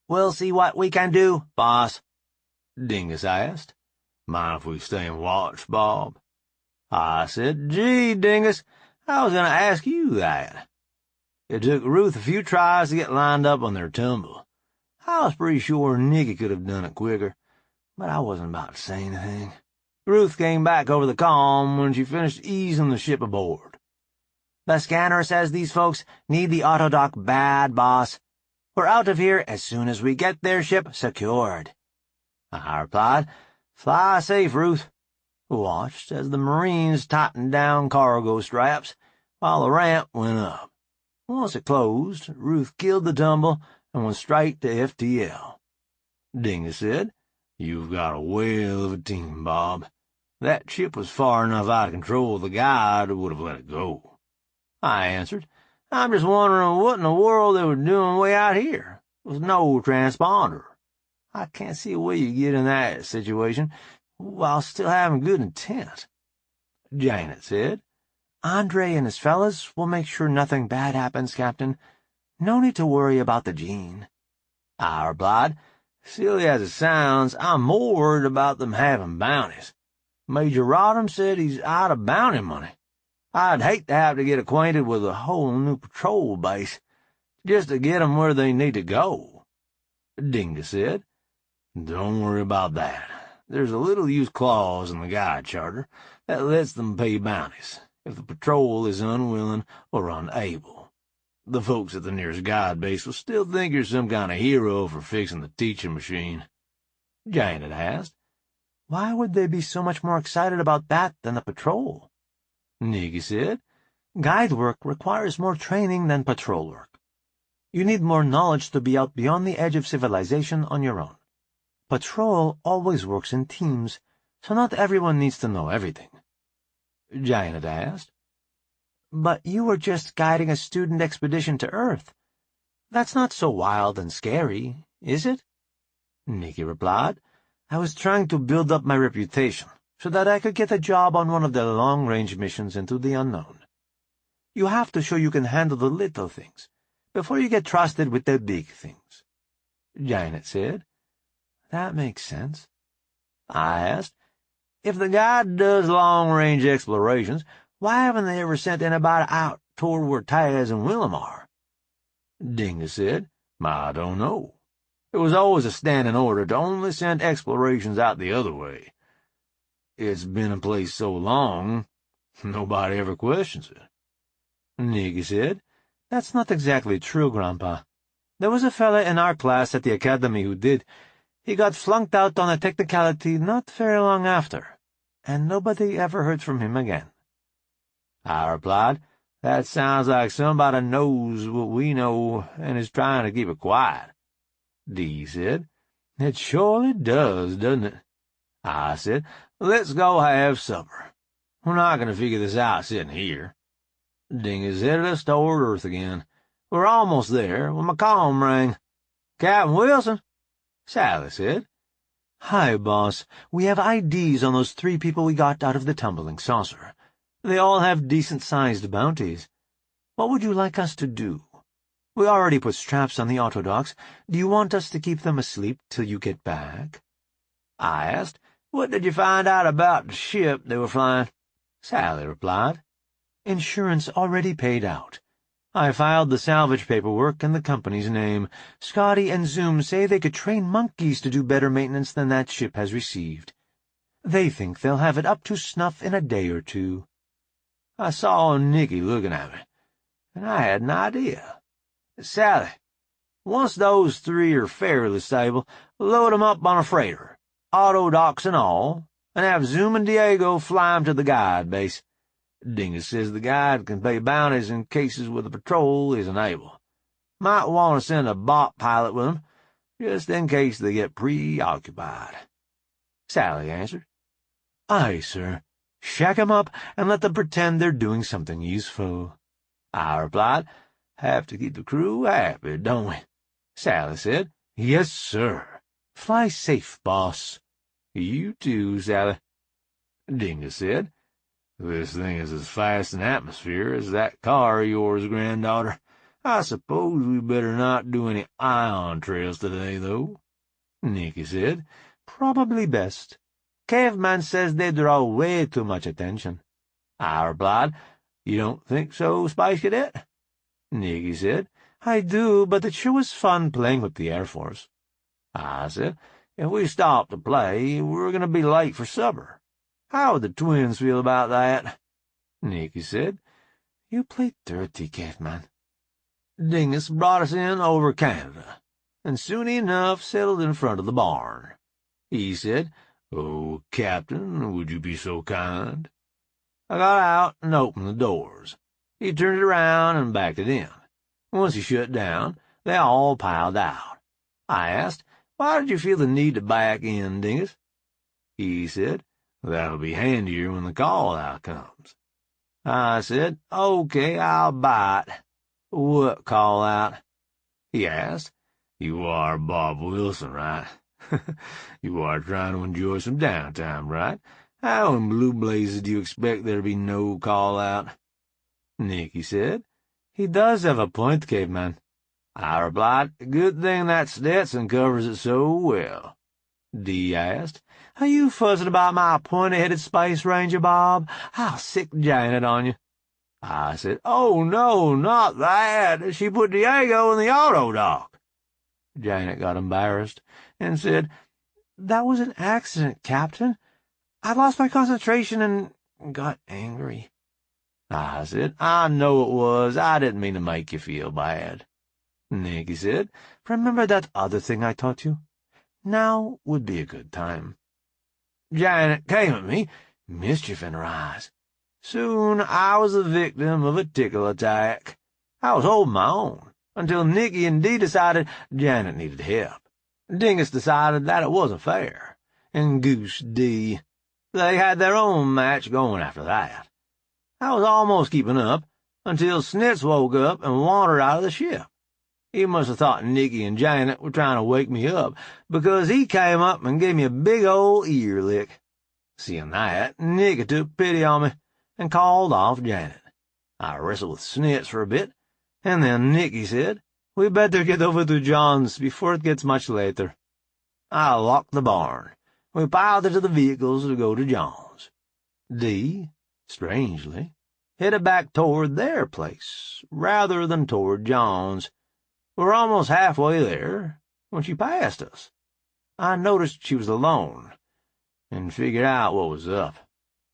We'll see what we can do, boss. Dingus asked, Mind if we stay and watch, Bob? I said, Gee, Dingus, I was going to ask you that. It took Ruth a few tries to get lined up on their tumble. I was pretty sure Nikki could have done it quicker, but I wasn't about to say anything. Ruth came back over the comm when she finished easing the ship aboard. The scanner says these folks need the autodock bad, boss. We're out of here as soon as we get their ship secured. I replied, Fly safe, Ruth. Watched as the Marines tightened down cargo straps while the ramp went up. Once it closed, Ruth killed the tumble and went straight to FTL. Dingus said, You've got a whale of a team, Bob. That ship was far enough out of control of the guy that would have let it go. I answered, I'm just wondering what in the world they were doing way out here, with no transponder. I can't see a way you get in that situation while still having good intent. Janet said, Andre and his fellas will make sure nothing bad happens, Captain. No need to worry about the Jean. I replied, Silly as it sounds, I'm more worried about them having bounties. Major Rodham said he's out of bounty money. I'd hate to have to get acquainted with a whole new patrol base, just to get 'em where they need to go. Dingus said, Don't worry about that. There's a little-use clause in the guide charter that lets them pay bounties if the patrol is unwilling or unable. The folks at the nearest guide base will still think you're some kind of hero for fixing the teaching machine. Jane had asked, Why would they be so much more excited about that than the patrol? Nikki said, Guide work requires more training than patrol work. You need more knowledge to be out beyond the edge of civilization on your own. Patrol always works in teams, so not everyone needs to know everything. Jane had asked. But you were just guiding a student expedition to Earth. That's not so wild and scary, is it? Nikki replied, I was trying to build up my reputation so that I could get a job on one of the long-range missions into the unknown. You have to show you can handle the little things before you get trusted with the big things. Janet said. That makes sense. I asked, if the guide does long-range explorations, why haven't they ever sent anybody out toward where Taz and Willem are? Dingus said, I don't know. It was always a standing order to only send explorations out the other way. It's been in place so long, nobody ever questions it. Nikki said, That's not exactly true, Grandpa. There was a fella in our class at the academy who did. He got flunked out on a technicality not very long after, and nobody ever heard from him again. I replied, That sounds like somebody knows what we know and is trying to keep it quiet. Dee said, It surely does, doesn't it? I said, Let's go have supper. We're not going to figure this out sitting here. Dingus headed us toward Earth again. We were almost there when my comm rang. Captain Wilson, Sally said. Hi, boss. We have IDs on those 3 people we got out of the tumbling saucer. They all have decent-sized bounties. What would you like us to do? We already put straps on the autodocs. Do you want us to keep them asleep till you get back? I asked, What did you find out about the ship they were flying? Sally replied, Insurance already paid out. I filed the salvage paperwork in the company's name. Scotty and Zoom say they could train monkeys to do better maintenance than that ship has received. They think they'll have it up to snuff in a day or 2. I saw Nikki looking at me, and I had an idea. Sally, once those 3 are fairly stable, load 'em up on a freighter, autodocs and all, and have Zoom and Diego fly 'em to the guide base. Dingus says the guide can pay bounties in cases where the patrol isn't able. Might want to send a bot pilot with 'em, just in case they get preoccupied. Sally answered. Aye, sir. Shack 'em up and let them pretend they're doing something useful. I replied, Have to keep the crew happy, don't we? Sally said, Yes, sir. Fly safe, boss. You too, Sally. Dingus said, This thing is as fast in atmosphere as that car of yours, granddaughter. I suppose we better not do any ion trails today, though. Nikki said, Probably best. Caveman says they draw way too much attention. I replied, You don't think so, Spice Cadet? Nikki said, I do, but it sure was fun playing with the Air Force. I said, If we stop to play, we're going to be late for supper. How would the twins feel about that? Nikki said, You play dirty, Caveman. Dingus brought us in over Canada, and soon enough settled in front of the barn. He said, Oh, Captain, would you be so kind? I got out and opened the doors. He turned it around and backed it in. Once he shut down, they all piled out. I asked, Why did you feel the need to back in, Dingus? He said, That'll be handier when the call-out comes. I said, Okay, I'll bite. What call-out? He asked. You are Bob Wilson, right? You are trying to enjoy some downtime, right? How in blue blazes do you expect there to be no call-out? Nikki said, He does have a point, Caveman. I replied. Good thing that Stetson covers it so well. Dee asked. Are you fussing about my pointy-headed Space Ranger, Bob? I'll sick Janet on you. I said, Oh, no, not that. She put Diego in the auto dock. Janet got embarrassed and said, That was an accident, Captain. I lost my concentration and got angry. I said, I know it was. I didn't mean to make you feel bad. Nikki said, Remember that other thing I taught you? Now would be a good time. Janet came at me, mischief in her eyes. Soon I was the victim of a tickle attack. I was holding my own, until Nikki and Dee decided Janet needed help. Dingus decided that it wasn't fair, and Goose Dee. They had their own match going after that. I was almost keeping up, until Snitz woke up and wandered out of the ship. He must have thought Nikki and Janet were trying to wake me up, because he came up and gave me a big old ear lick. Seeing that, Nikki took pity on me and called off Janet. I wrestled with Snitz for a bit, and then Nikki said, We better get over to John's before it gets much later. I locked the barn. We piled into the vehicles to go to John's. Dee, strangely, headed back toward their place, rather than toward John's. We were almost halfway there when she passed us. I noticed she was alone, and figured out what was up.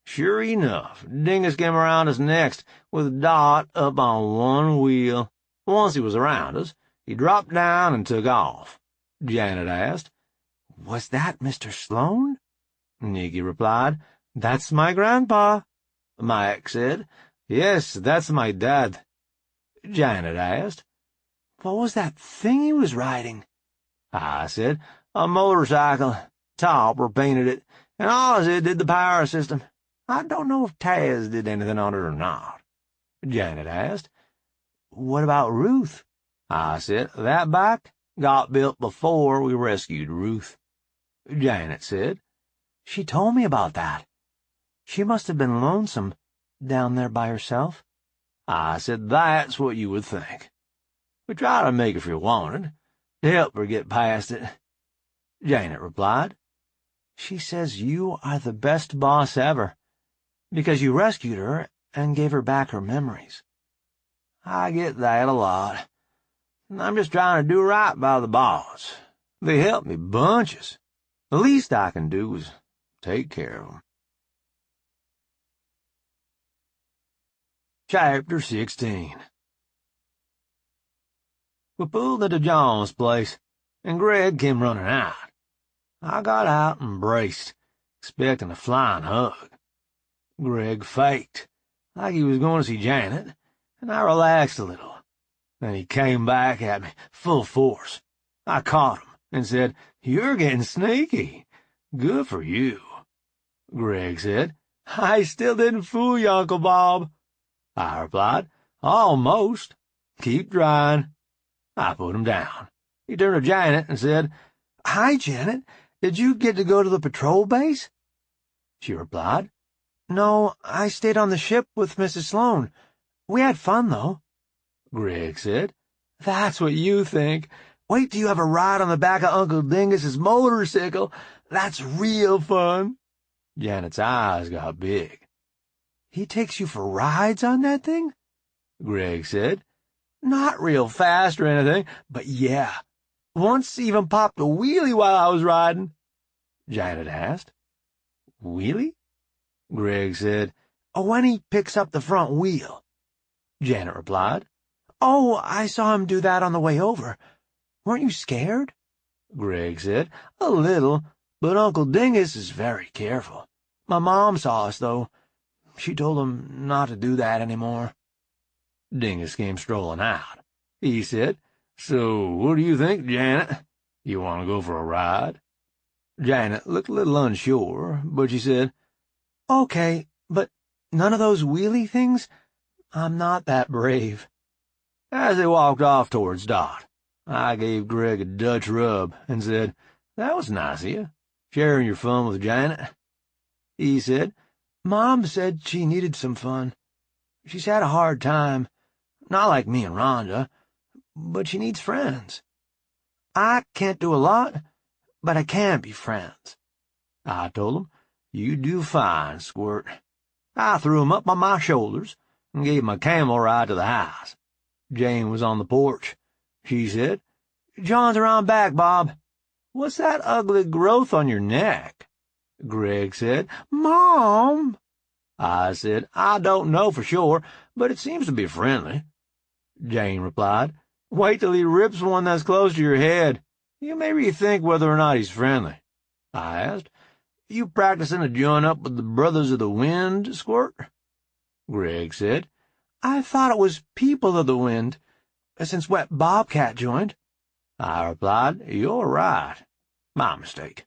Sure enough, Dingus came around us next, with Dot up on one wheel. Once he was around us, he dropped down and took off. Janet asked, Was that Mr. Sloane? Nikki replied, That's my grandpa. Mike said, Yes, that's my dad. Janet asked, What was that thing he was riding? I said, A motorcycle. Topper painted it, and Ozzy did the power system. I don't know if Taz did anything on it or not. Janet asked, What about Ruth? I said, That bike got built before we rescued Ruth. Janet said, She told me about that. She must have been lonesome down there by herself. I said, That's what you would think. We tried to make her feel wanted, to help her get past it. Janet replied, She says you are the best boss ever, because you rescued her and gave her back her memories. I get that a lot. I'm just trying to do right by the boss. They help me bunches. The least I can do is take care of them. Chapter 16. We pulled into John's place, and Greg came running out. I got out and braced, expecting a flying hug. Greg faked, like he was going to see Janet, and I relaxed a little. Then he came back at me, full force. I caught him and said, You're getting sneaky. Good for you. Greg said, I still didn't fool you, Uncle Bob. I replied, Almost. Keep trying. I put him down. He turned to Janet and said, Hi, Janet. Did you get to go to the patrol base? She replied, No, I stayed on the ship with Mrs. Sloane. We had fun, though. Greg said, That's what you think. Wait till you have a ride on the back of Uncle Dingus's motorcycle. That's real fun. Janet's eyes got big. He takes you for rides on that thing? Greg said, Not real fast or anything, but yeah. Once even popped a wheelie while I was riding. Janet asked. Wheelie? Greg said, When he picks up the front wheel. Janet replied, Oh, I saw him do that on the way over. Weren't you scared? Greg said, A little, but Uncle Dingus is very careful. My mom saw us, though. She told him not to do that anymore. Dingus came strolling out. He said, So, what do you think, Janet? You want to go for a ride? Janet looked a little unsure, but she said, Okay, but none of those wheelie things? I'm not that brave. As they walked off towards Dot, I gave Greg a Dutch rub and said, That was nice of you, sharing your fun with Janet. He said, Mom said she needed some fun. She's had a hard time, not like me and Rhonda, but she needs friends. I can't do a lot, but I can be friends. I told him, you do fine, Squirt. I threw him up on my shoulders and gave him a camel ride to the house. Jane was on the porch. She said, John's around back, Bob. What's that ugly growth on your neck? Greg said, Mom. I said, I don't know for sure, but it seems to be friendly. Jane replied, wait till he rips one that's close to your head. You may rethink whether or not he's friendly. I asked, you practicing to join up with the Brothers of the Wind, Squirt? Greg said, I thought it was People of the Wind, since Wet Bobcat joined. I replied, you're right. My mistake.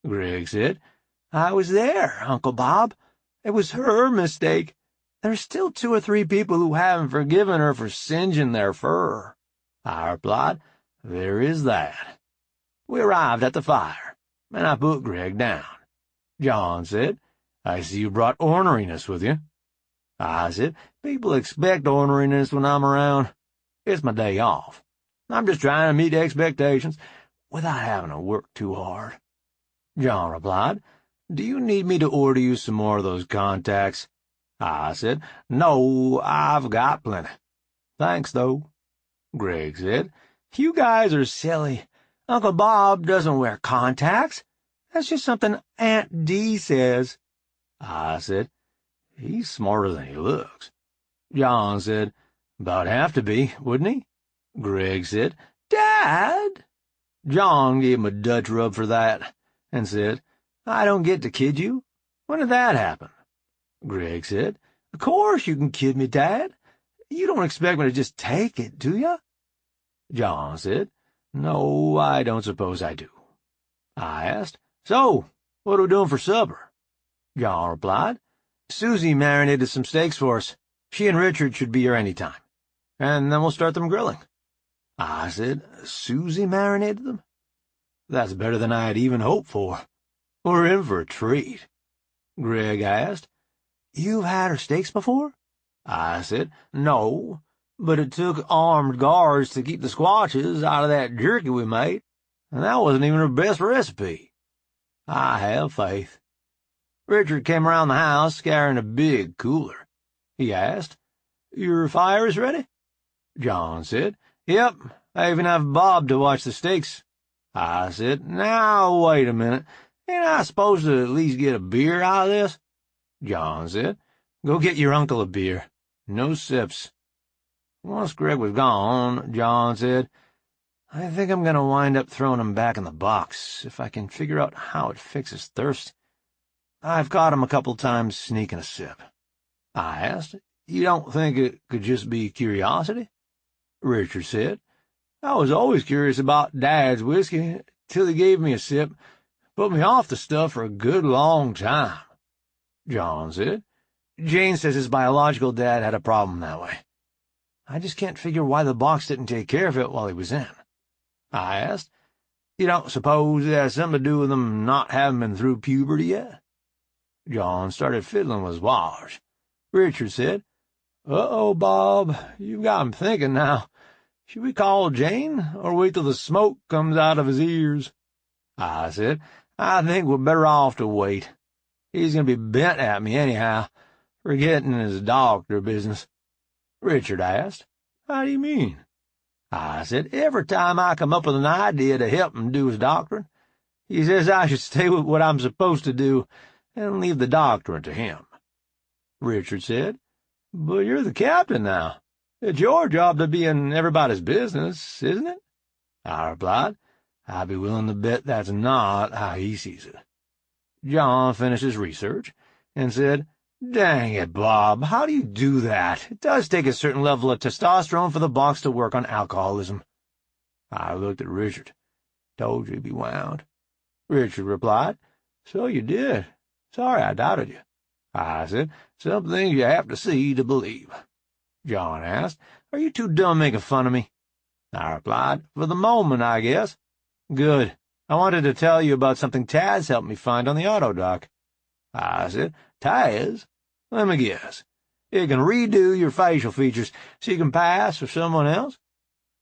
Greg said, I was there, Uncle Bob. It was her mistake. There's still 2 or 3 people who haven't forgiven her for singeing their fur. I replied, there is that. We arrived at the fire, and I put Greg down. John said, I see you brought orneriness with you. I said, people expect orneriness when I'm around. It's my day off. I'm just trying to meet expectations without having to work too hard. John replied, do you need me to order you some more of those contacts? I said, no, I've got plenty. Thanks, though. Greg said, you guys are silly. Uncle Bob doesn't wear contacts. That's just something Aunt Dee says. I said, he's smarter than he looks. John said, about have to be, wouldn't he? Greg said, Dad? John gave him a Dutch rub for that, and said, I don't get to kid you. When did that happen? Greg said, of course you can kid me, Dad. You don't expect me to just take it, do you? John said, no, I don't suppose I do. I asked, so, what are we doing for supper? John replied, Susie marinated some steaks for us. She and Richard should be here any time. And then we'll start them grilling. I said, Susie marinated them? That's better than I had even hoped for. We're in for a treat. Greg asked, you've had her steaks before? I said, no, but it took armed guards to keep the squatches out of that jerky we made, and that wasn't even her best recipe. I have faith. Richard came around the house carrying a big cooler. He asked, your fire is ready? John said, yep, I even have Bob to watch the steaks. I said, now, wait a minute. Ain't I supposed to at least get a beer out of this? John said, go get your uncle a beer. No sips. Once Greg was gone, John said, I think I'm going to wind up throwing him back in the box, if I can figure out how it fixes thirst. I've caught him a couple times sneaking a sip. I asked, you don't think it could just be curiosity? Richard said, I was always curious about Dad's whiskey, till he gave me a sip, put me off the stuff for a good long time. John said, Jane says his biological dad had a problem that way. I just can't figure why the box didn't take care of it while he was in. I asked, you don't suppose it has something to do with him not having been through puberty yet? John started fiddling with his wires. Richard said, uh-oh, Bob, you've got him thinking now. Should we call Jane, or wait till the smoke comes out of his ears? I said, I think we're better off to wait. He's going to be bent at me anyhow, forgetting his doctor business. Richard asked, how do you mean? I said, every time I come up with an idea to help him do his doctrine, he says I should stay with what I'm supposed to do and leave the doctrine to him. Richard said, but you're the captain now. It's your job to be in everybody's business, isn't it? I replied, I'd be willing to bet that's not how he sees it. John finished his research and said, dang it, Bob, how do you do that? It does take a certain level of testosterone for the box to work on alcoholism. I looked at Richard. Told you he'd be wound. Richard replied, so you did. Sorry I doubted you. I said, some things you have to see to believe. John asked, are you too dumb making fun of me? I replied, for the moment, I guess. Good. I wanted to tell you about something Taz helped me find on the auto dock. I said, Taz? Let me guess. It can redo your facial features so you can pass for someone else?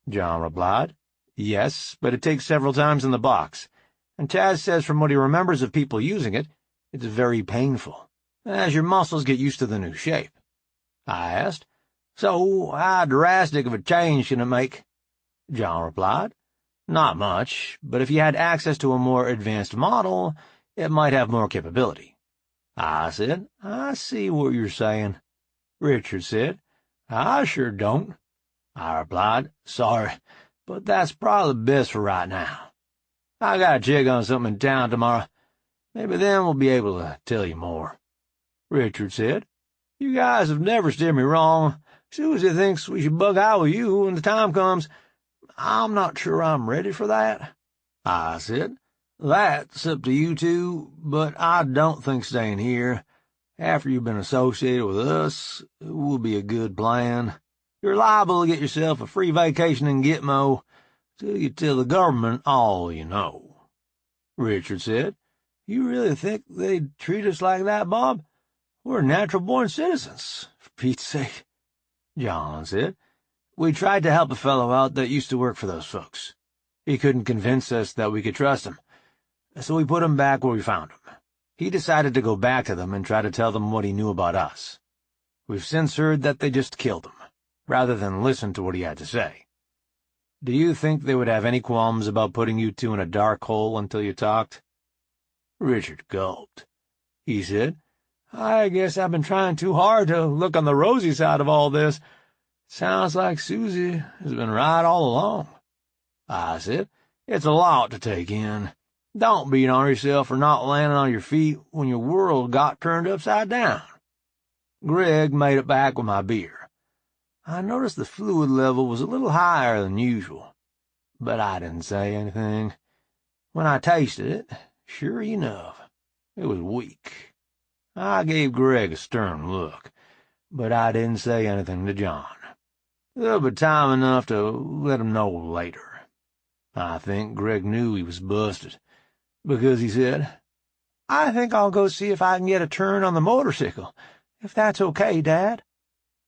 John replied. Yes, but it takes several times in the box, and Chaz says from what he remembers of people using it, it's very painful, as your muscles get used to the new shape. I asked, so how drastic of a change can it make? John replied, not much, but if you had access to a more advanced model, it might have more capability. I said, I see what you're saying. Richard said, I sure don't. I replied, sorry, but that's probably best for right now. I gotta check on something in town tomorrow. Maybe then we'll be able to tell you more. Richard said, you guys have never steered me wrong. Susie thinks we should bug out with you when the time comes. I'm not sure I'm ready for that. I said, that's up to you two, but I don't think staying here, after you've been associated with us, will be a good plan. You're liable to get yourself a free vacation in Gitmo till you tell the government all you know. Richard said, you really think they'd treat us like that, Bob? We're natural-born citizens, for Pete's sake. John said, we tried to help a fellow out that used to work for those folks. He couldn't convince us that we could trust him, so we put him back where we found him. He decided to go back to them and try to tell them what he knew about us. We've since heard that they just killed him, rather than listen to what he had to say. Do you think they would have any qualms about putting you two in a dark hole until you talked? Richard gulped. He said, I guess I've been trying too hard to look on the rosy side of all this. Sounds like Susie has been right all along. I said, it's a lot to take in. Don't beat on yourself for not landing on your feet when your world got turned upside down. Greg made it back with my beer. I noticed the fluid level was a little higher than usual, but I didn't say anything. When I tasted it, sure enough, it was weak. I gave Greg a stern look, but I didn't say anything to John. There'll be time enough to let him know later. I think Greg knew he was busted, because he said, I think I'll go see if I can get a turn on the motorcycle, if that's okay, Dad.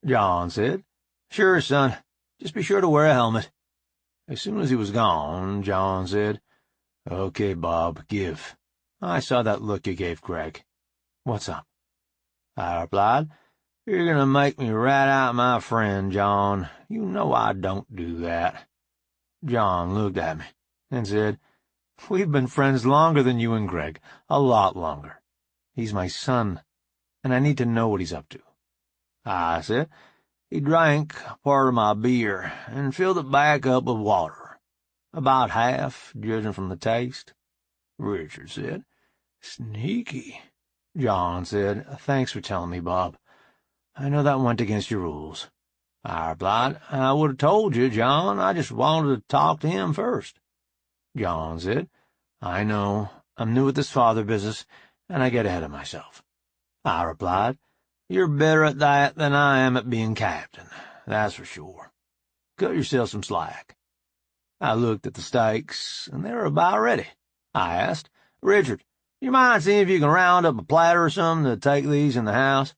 John said, sure, son. Just be sure to wear a helmet. As soon as he was gone, John said, okay, Bob, give. I saw that look you gave Greg. What's up? I replied, you're going to make me rat out my friend, John. You know I don't do that. John looked at me and said, we've been friends longer than you and Greg, a lot longer. He's my son, and I need to know what he's up to. I said, he drank part of my beer and filled it back up with water. About half, judging from the taste. Richard said, sneaky. John said, thanks for telling me, Bob. I know that went against your rules. I replied, I would have told you, John. I just wanted to talk to him first. John said, I know. I'm new at this father business, and I get ahead of myself. I replied, you're better at that than I am at being captain, that's for sure. Cut yourself some slack. I looked at the steaks, and they were about ready. I asked, Richard, you mind seeing if you can round up a platter or something to take these in the house?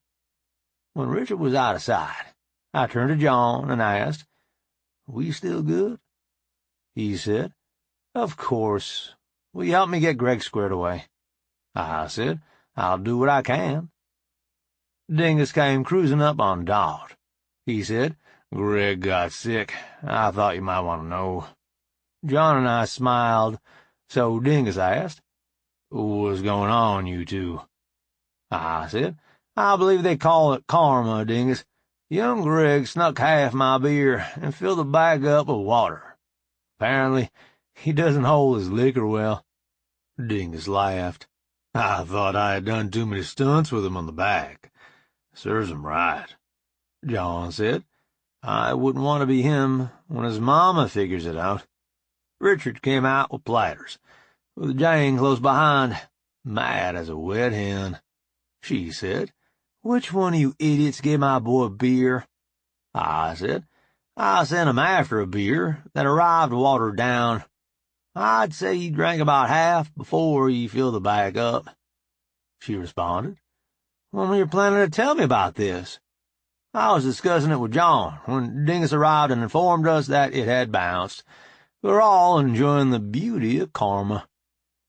When Richard was out of sight, I turned to John and asked, we still good? He said, of course. Will you help me get Greg squared away? I said, I'll do what I can. Dingus came cruising up on Dot. He said, Greg got sick. I thought you might want to know. John and I smiled, so Dingus asked, what's going on, you two? I said, I believe they call it karma, Dingus. Young Greg snuck half my beer and filled the bag up with water. Apparently, he doesn't hold his liquor well. Dingus laughed. I thought I had done too many stunts with him on the back. Serves him right. John said, I wouldn't want to be him when his mama figures it out. Richard came out with platters, with Jane close behind, mad as a wet hen. She said, which one of you idiots gave my boy beer? I said, I sent him after a beer that arrived watered down. I'd say he drank about half before he filled the bag up. She responded, when were you planning to tell me about this? I was discussing it with John when Dingus arrived and informed us that it had bounced. We were all enjoying the beauty of karma.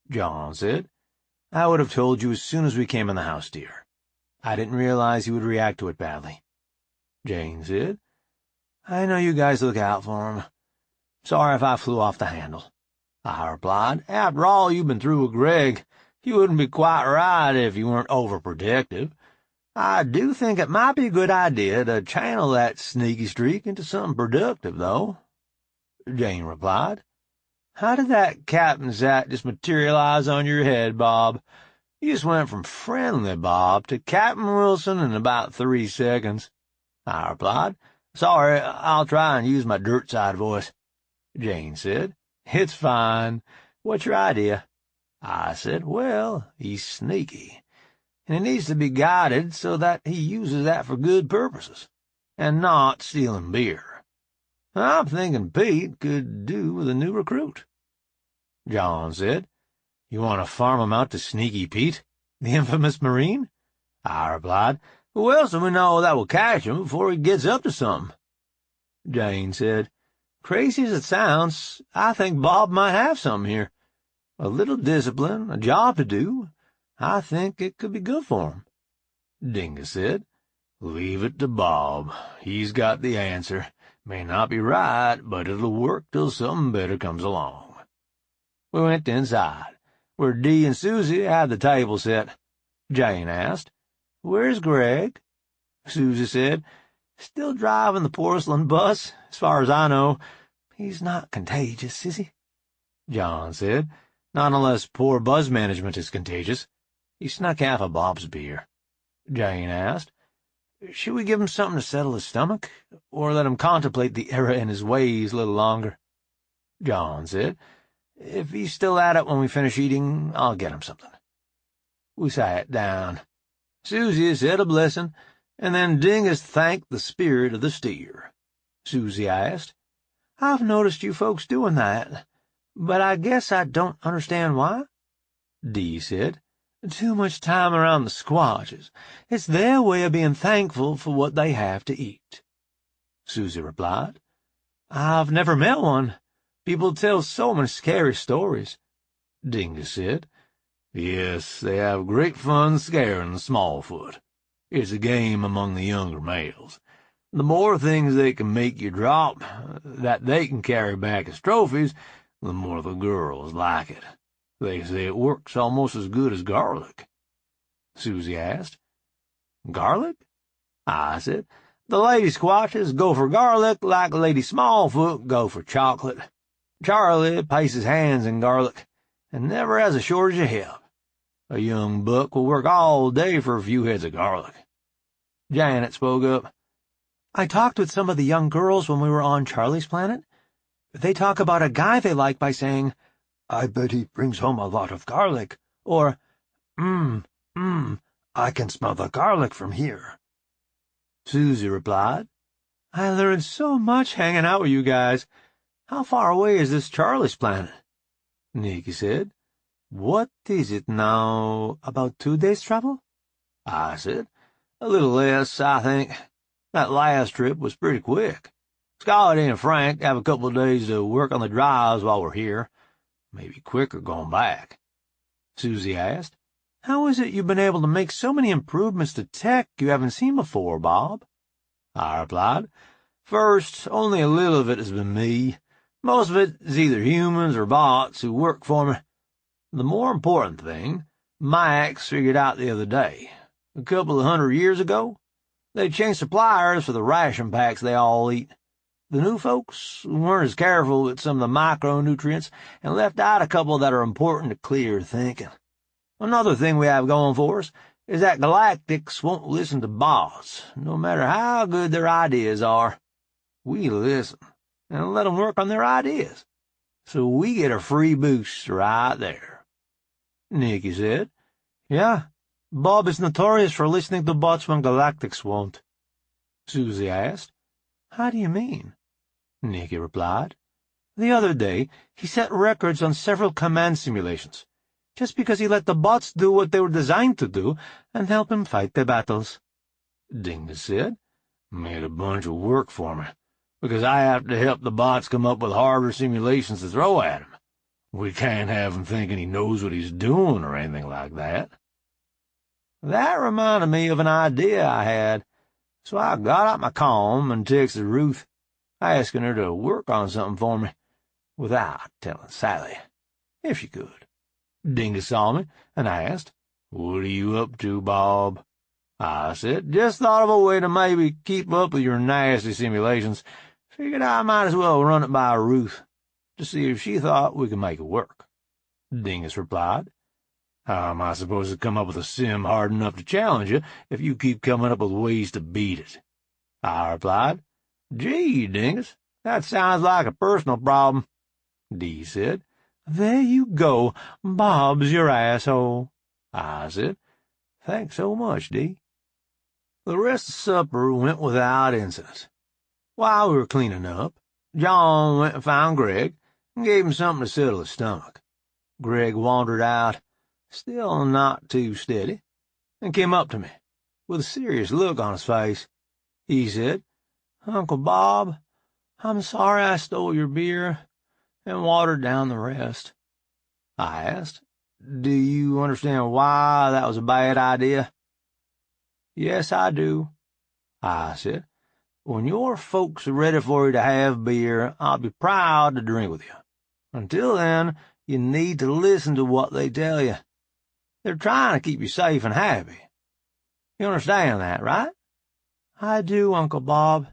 John said, I would have told you as soon as we came in the house, dear. I didn't realize you would react to it badly. Jane said, I know you guys look out for him. Sorry if I flew off the handle. I replied, after all you've been through with Greg, you wouldn't be quite right if you weren't overprotective. I do think it might be a good idea to channel that sneaky streak into something productive, though. Jane replied, How did that captain's hat just materialize on your head, Bob? You just went from friendly Bob to Captain Wilson in about 3 seconds. I replied, Sorry, I'll try and use my dirt side voice. Jane said, It's fine. What's your idea? I said, Well, he's sneaky, and he needs to be guided so that he uses that for good purposes, and not stealing beer. I'm thinking Pete could do with a new recruit. John said, You want to farm him out to Sneaky Pete, the infamous Marine? I replied, Well, so we know that will catch him before he gets up to something. Jane said, Crazy as it sounds, I think Bob might have something here. A little discipline, a job to do. I think it could be good for him. Dingus said, Leave it to Bob. He's got the answer. May not be right, but it'll work till something better comes along. We went inside, where Dee and Susie had the table set. Jane asked, Where's Greg? Susie said, Still driving the porcelain bus, as far as I know. He's not contagious, is he? John said, Not unless poor buzz management is contagious. He snuck half of Bob's beer. Jane asked, Should we give him something to settle his stomach, or let him contemplate the error in his ways a little longer? John said, If he's still at it when we finish eating, I'll get him something. We sat down. Susie said a blessing, and then Dingus thanked the spirit of the steer. Susie asked, I've noticed you folks doing that, but I guess I don't understand why. Dee said, Too much time around the squashes. It's their way of being thankful for what they have to eat. Susie replied, I've never met one. People tell so many scary stories. Dingus said, Yes, they have great fun scaring the Smallfoot. It's a game among the younger males. The more things they can make you drop, that they can carry back as trophies, the more the girls like it. They say it works almost as good as garlic. Susie asked, Garlic? I said, The lady squatches go for garlic like Lady Smallfoot go for chocolate. Charlie paces hands in garlic, and never has a shortage of help. A young buck will work all day for a few heads of garlic. Janet spoke up. I talked with some of the young girls when we were on Charlie's planet. They talk about a guy they like by saying, I bet he brings home a lot of garlic, or, I can smell the garlic from here. Susie replied, I learned so much hanging out with you guys. How far away is this Charlie's planet? Nikki said, What is it now, about 2 days' travel? I said, A little less, I think. That last trip was pretty quick. Scotty and Frank have a couple of days to work on the drives while we're here. Maybe quicker going back. Susie asked, How is it you've been able to make so many improvements to tech you haven't seen before, Bob? I replied, First, only a little of it has been me. Most of it is either humans or bots who work for me. The more important thing, Max figured out the other day. A couple of 100 years ago, they changed suppliers for the ration packs they all eat. The new folks weren't as careful with some of the micronutrients and left out a couple that are important to clear thinking. Another thing we have going for us is that galactics won't listen to bots, no matter how good their ideas are. We listen and let them work on their ideas. So we get a free boost right there. Nikki said, Yeah, Bob is notorious for listening to bots when galactics won't. Susie asked, How do you mean? Nikki replied, The other day, he set records on several command simulations, just because he let the bots do what they were designed to do and help him fight the battles. Dingus said, Made a bunch of work for me, because I have to help the bots come up with harder simulations to throw at him. We can't have him thinking he knows what he's doing or anything like that. That reminded me of an idea I had, so I got out my comb and texted Ruth, asking her to work on something for me, without telling Sally, if she could. Dingus saw me and asked, "What are you up to, Bob?" I said, "Just thought of a way to maybe keep up with your nasty simulations. Figured I might as well run it by Ruth, to see if she thought we could make it work." Dingus replied, "How am I supposed to come up with a sim hard enough to challenge you if you keep coming up with ways to beat it?" I replied, "Gee, Dingus, that sounds like a personal problem." Dee said, "There you go. Bob's your asshole." I said, "Thanks so much, Dee." The rest of supper went without incident. While we were cleaning up, John went and found Greg and gave him something to settle his stomach. Greg wandered out, still not too steady, and came up to me, with a serious look on his face. He said, "Uncle Bob, I'm sorry I stole your beer and watered down the rest." I asked, "Do you understand why that was a bad idea?" "Yes, I do," I said. "When your folks are ready for you to have beer, I'll be proud to drink with you. Until then, you need to listen to what they tell you. They're trying to keep you safe and happy. You understand that, right?" "I do, Uncle Bob.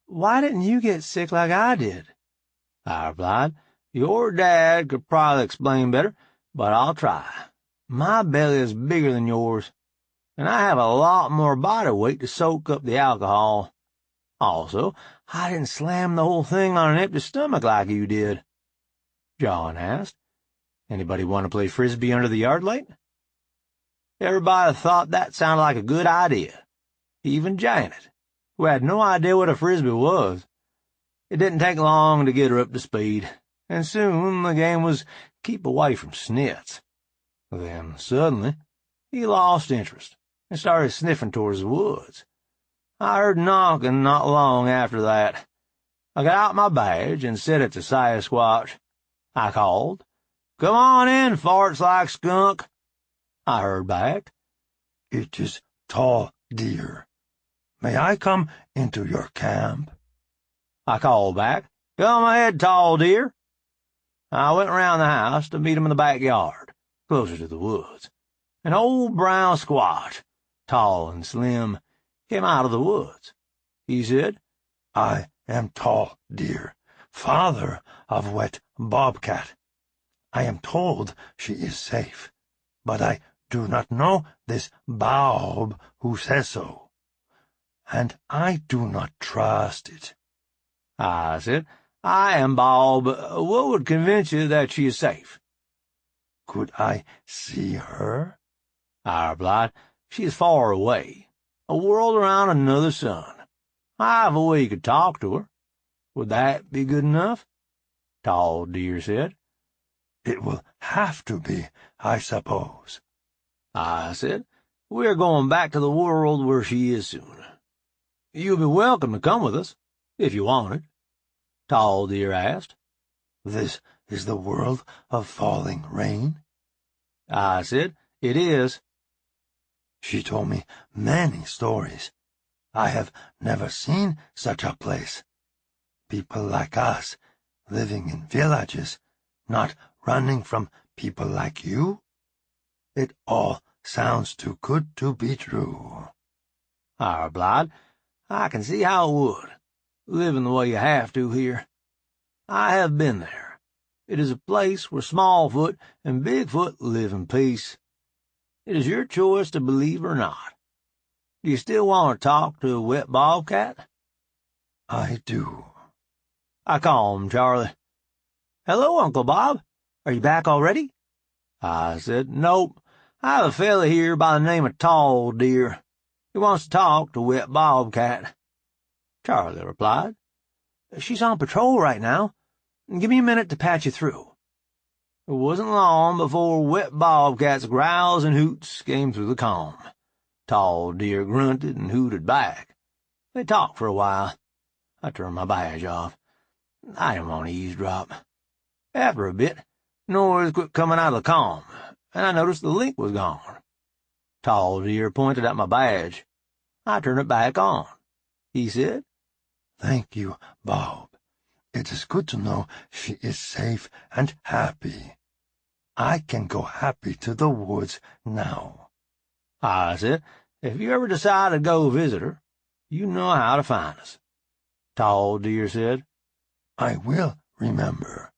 Why didn't you get sick like I did?" I replied, "Your dad could probably explain better, but I'll try. My belly is bigger than yours, and I have a lot more body weight to soak up the alcohol. Also, I didn't slam the whole thing on an empty stomach like you did." John asked, "Anybody want to play frisbee under the yard light?" Everybody thought that sounded like a good idea, even Janet, who had no idea what a frisbee was. It didn't take long to get her up to speed, and soon the game was keep away from Snitz. Then, suddenly, he lost interest and started sniffing towards the woods. I heard knocking not long after that. I got out my badge and set it to Sasquatch. I called, "Come on in, farts like skunk." I heard back, "It is Tall Deer. May I come into your camp?" I called back, "Come ahead, Tall Deer." I went round the house to meet him in the backyard, closer to the woods. An old brown squat, tall and slim, came out of the woods. He said, "I am Tall Deer, father of Wet Bobcat. I am told she is safe, but I do not know this Bob who says so, and I do not trust it." I said, "I am Bob. What would convince you that she is safe?" "Could I see her?" I replied, "She is far away, a world around another sun. I have a way you could talk to her. Would that be good enough?" Tall Deer said, "It will have to be, I suppose." I said, "We are going back to the world where she is soon. You'll be welcome to come with us, if you wanted." Tall Deer asked, "This is the world of falling rain?" I said, "It is." She told me many stories. I have never seen such a place. People like us, living in villages, not running from people like you. It all sounds too good to be true." I replied, "I can see how it would, living the way you have to here. I have been there. It is a place where Smallfoot and Bigfoot live in peace. It is your choice to believe or not. Do you still want to talk to a wet bobcat?" "I do." I calmed Charlie. "Hello, Uncle Bob. Are you back already?" I said, "Nope. I have a fella here by the name of Tall Deer. He wants to talk to Wet Bobcat." Charlie replied, "She's on patrol right now. Give me a minute to patch you through." It wasn't long before Wet Bobcat's growls and hoots came through the calm. Tall Deer grunted and hooted back. They talked for a while. I turned my badge off. I didn't want to eavesdrop. After a bit, noise quit coming out of the comm, and I noticed the link was gone. Tall Deer pointed at my badge. I turned it back on. He said, "Thank you, Bob. It is good to know she is safe and happy. I can go happy to the woods now." I said, "If you ever decide to go visit her, you know how to find us." Tall Deer said, "I will remember.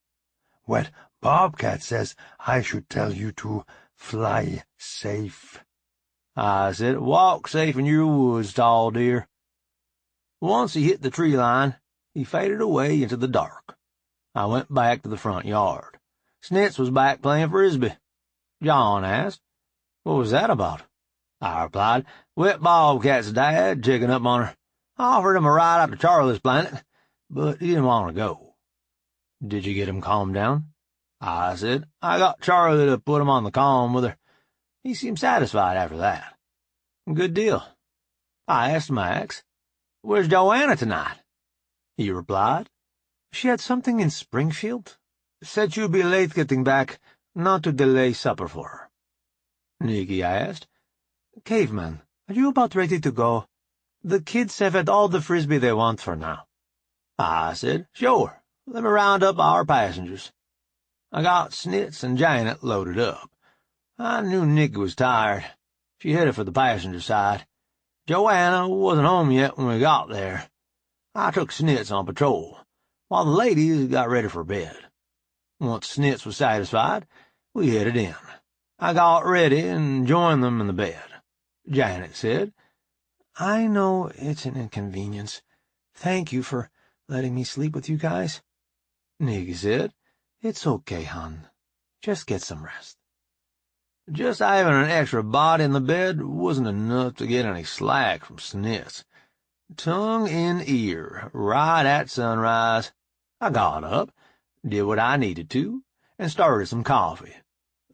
Wet Bobcat says I should tell you to fly safe." I said, "Walk safe in your woods, Tall Deer." Once he hit the tree line, he faded away into the dark. I went back to the front yard. Snitz was back playing Frisbee. John asked, "What was that about?" I replied, "Wet Bobcat's dad checking up on her. Offered him a ride out to Charlie's Planet, but he didn't want to go." "Did you get him calmed down?" I said, "I got Charlie to put him on the calm with her. He seemed satisfied after that." "Good deal." I asked Max, "Where's Joanna tonight?" He replied, "She had something in Springfield. "Said she would be late getting back, not to delay supper for her." Nikki asked, Caveman, are you about ready to go? The kids have had all the Frisbee they want for now." I said, "Sure. Let me round up our passengers." I got Snitz and Janet loaded up. I knew Nikki was tired. She headed for the passenger side. Joanna wasn't home yet when we got there. I took Snitz on patrol, while the ladies got ready for bed. Once Snitz was satisfied, we headed in. I got ready and joined them in the bed. Janet said, "I know it's an inconvenience. Thank you for letting me sleep with you guys." Nikki said, "It's okay, hon. Just get some rest." Just having an extra body in the bed wasn't enough to get any slack from Snitz. Tongue in ear, right at sunrise, I got up, did what I needed to, and started some coffee.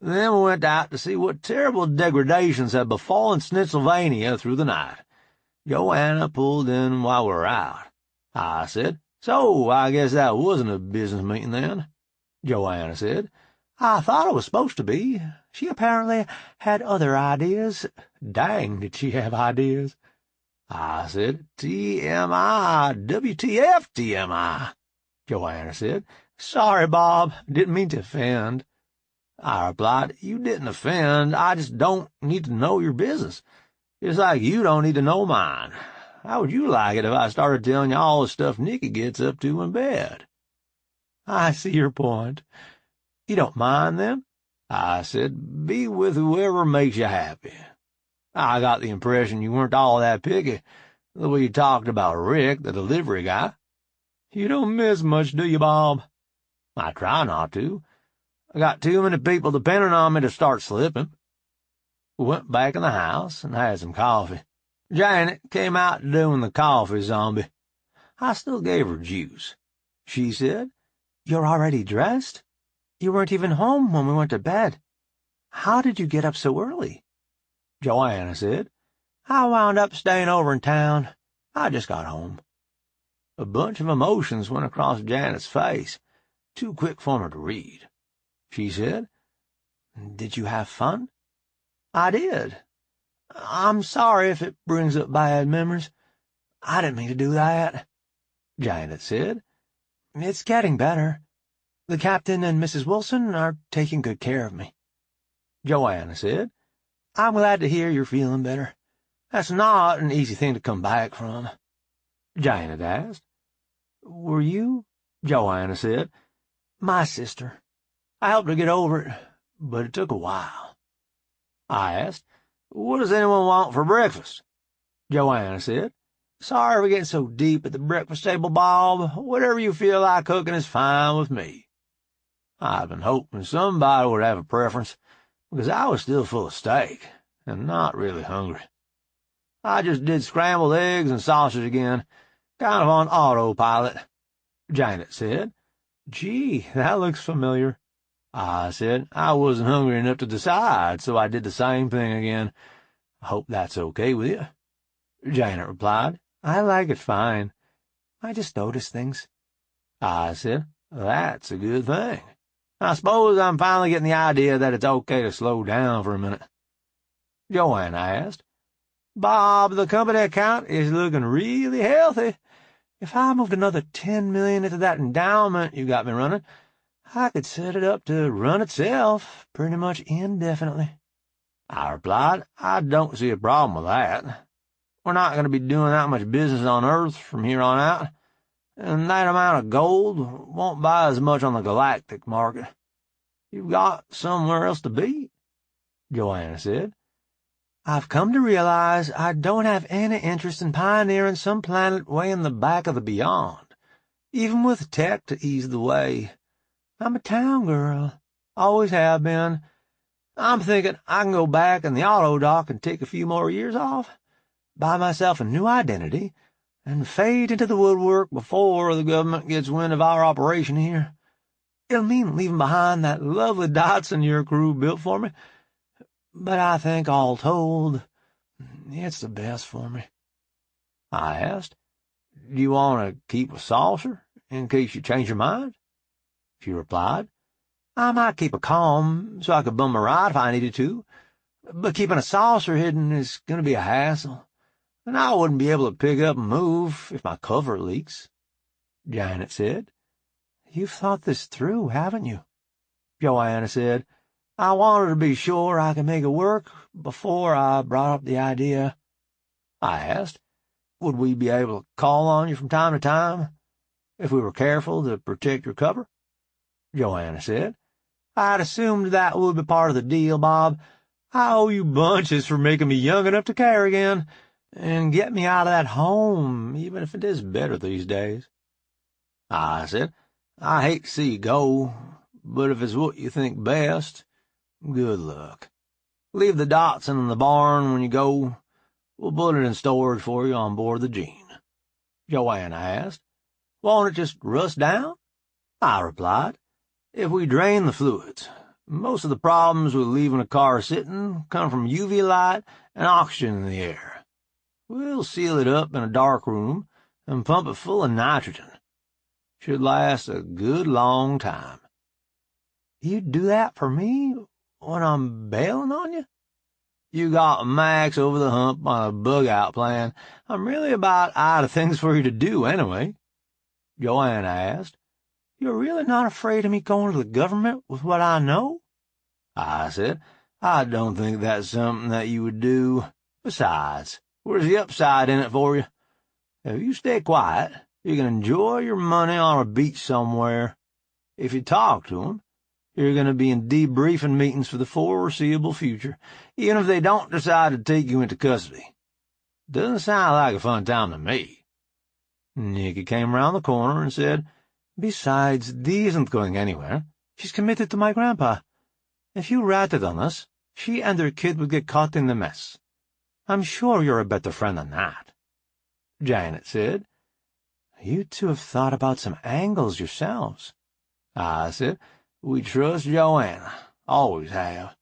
Then we went out to see what terrible degradations had befallen Snitzelvania through the night. Joanna pulled in while we were out. I said, "So, I guess that wasn't a business meeting then?" Joanna said, "I thought it was supposed to be. She apparently had other ideas. Dang, did she have ideas." I said, "TMI, WTF TMI?" Joanna said, "Sorry, Bob. Didn't mean to offend." I replied, "You didn't offend. I just don't need to know your business. Just like you don't need to know mine. How would you like it if I started telling you all the stuff Nikki gets up to in bed?" "I see your point. You don't mind, then?" I said, "Be with whoever makes you happy. I got the impression you weren't all that picky, the way you talked about Rick, the delivery guy." "You don't miss much, do you, Bob?" "I try not to. I got too many people depending on me to start slipping." We went back in the house and had some coffee. Janet came out doing the coffee zombie. I still gave her juice. She said, "You're already dressed? You weren't even home when we went to bed. How did you get up so early?" Joanna said, "I wound up staying over in town. I just got home." A bunch of emotions went across Janet's face, too quick for me to read. She said, "Did you have fun?" "I did. I'm sorry if it brings up bad memories. I didn't mean to do that." Janet said, "It's getting better. The captain and Mrs. Wilson are taking good care of me." Joanna said, "I'm glad to hear you're feeling better. That's not an easy thing to come back from." Janet asked, "Were you?" Joanna said, "My sister. I helped her get over it, but it took a while." I asked, "What does anyone want for breakfast?" Joanna said, "Sorry we're getting so deep at the breakfast table, Bob. Whatever you feel like cooking is fine with me." I'd been hoping somebody would have a preference, because I was still full of steak, and not really hungry. I just did scrambled eggs and sausage again, kind of on autopilot. Janet said, "Gee, that looks familiar." I said, "I wasn't hungry enough to decide, so I did the same thing again. I hope that's okay with you." Janet replied, I like it fine. I just notice things. I said, that's a good thing. I suppose I'm finally getting the idea that it's okay to slow down for a minute. Joanna asked. Bob, the company account is looking really healthy. If I moved another $10 million into that endowment you got me running, I could set it up to run itself pretty much indefinitely. I replied, I don't see a problem with that. We're not going to be doing that much business on Earth from here on out, and that amount of gold won't buy as much on the galactic market. You've got somewhere else to be, Joanna said. I've come to realize I don't have any interest in pioneering some planet way in the back of the beyond, even with tech to ease the way. I'm a town girl, always have been. I'm thinking I can go back in the auto dock and take a few more years off, buy myself a new identity, and fade into the woodwork before the government gets wind of our operation here. It'll mean leaving behind that lovely Datsun your crew built for me, but I think, all told, it's the best for me. I asked, do you want to keep a saucer in case you change your mind? She replied, I might keep a calm so I could bum a ride if I needed to, but keeping a saucer hidden is going to be a hassle, and I wouldn't be able to pick up and move if my cover leaks. Janet said. You've thought this through, haven't you? Joanna said. I wanted to be sure I could make it work before I brought up the idea. I asked, would we be able to call on you from time to time, if we were careful to protect your cover? Joanna said. I'd assumed that would be part of the deal, Bob. I owe you bunches for making me young enough to care again, and get me out of that home, even if it is better these days. I said, I hate to see you go, but if it's what you think best, good luck. Leave the Datsun in the barn when you go. We'll put it in storage for you on board the Jean. Joanna asked. Won't it just rust down? I replied. If we drain the fluids, most of the problems with leaving a car sitting come from UV light and oxygen in the air. We'll seal it up in a dark room and pump it full of nitrogen. Should last a good long time. You'd do that for me when I'm bailing on you? You got Max over the hump on a bug-out plan. I'm really about out of things for you to do anyway. Joanna asked. You're really not afraid of me going to the government with what I know? I said, I don't think that's something that you would do. Besides, where's the upside in it for you? If you stay quiet, you can enjoy your money on a beach somewhere. If you talk to 'em, you're going to be in debriefing meetings for the foreseeable future, even if they don't decide to take you into custody. Doesn't sound like a fun time to me. Nikki came round the corner and said, Besides, Dee isn't going anywhere. She's committed to my grandpa. If you ratted on us, she and her kid would get caught in the mess. I'm sure you're a better friend than that. Janet said. You two have thought about some angles yourselves. I said, we trust Joanna. Always have.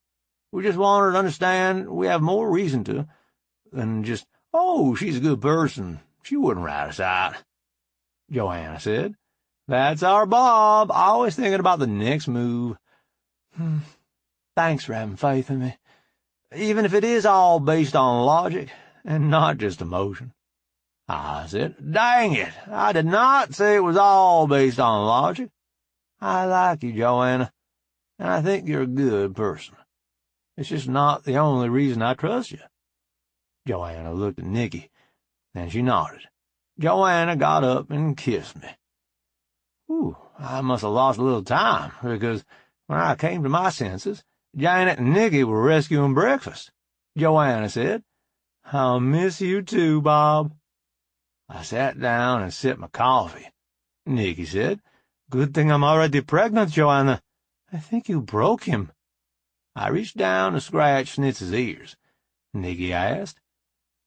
We just want her to understand we have more reason to than just, oh, she's a good person. She wouldn't rat us out. Joanna said. That's our Bob, always thinking about the next move. Thanks for having faith in me, even if it is all based on logic and not just emotion. I said, dang it, I did not say it was all based on logic. I like you, Joanna, and I think you're a good person. It's just not the only reason I trust you. Joanna looked at Nikki, and she nodded. Joanna got up and kissed me. I must have lost a little time, because when I came to my senses, Janet and Nikki were rescuing breakfast. Joanna said, I'll miss you too, Bob. I sat down and sipped my coffee. Nikki said, Good thing I'm already pregnant, Joanna. I think you broke him. I reached down to scratch Schnitz's ears. Nikki asked,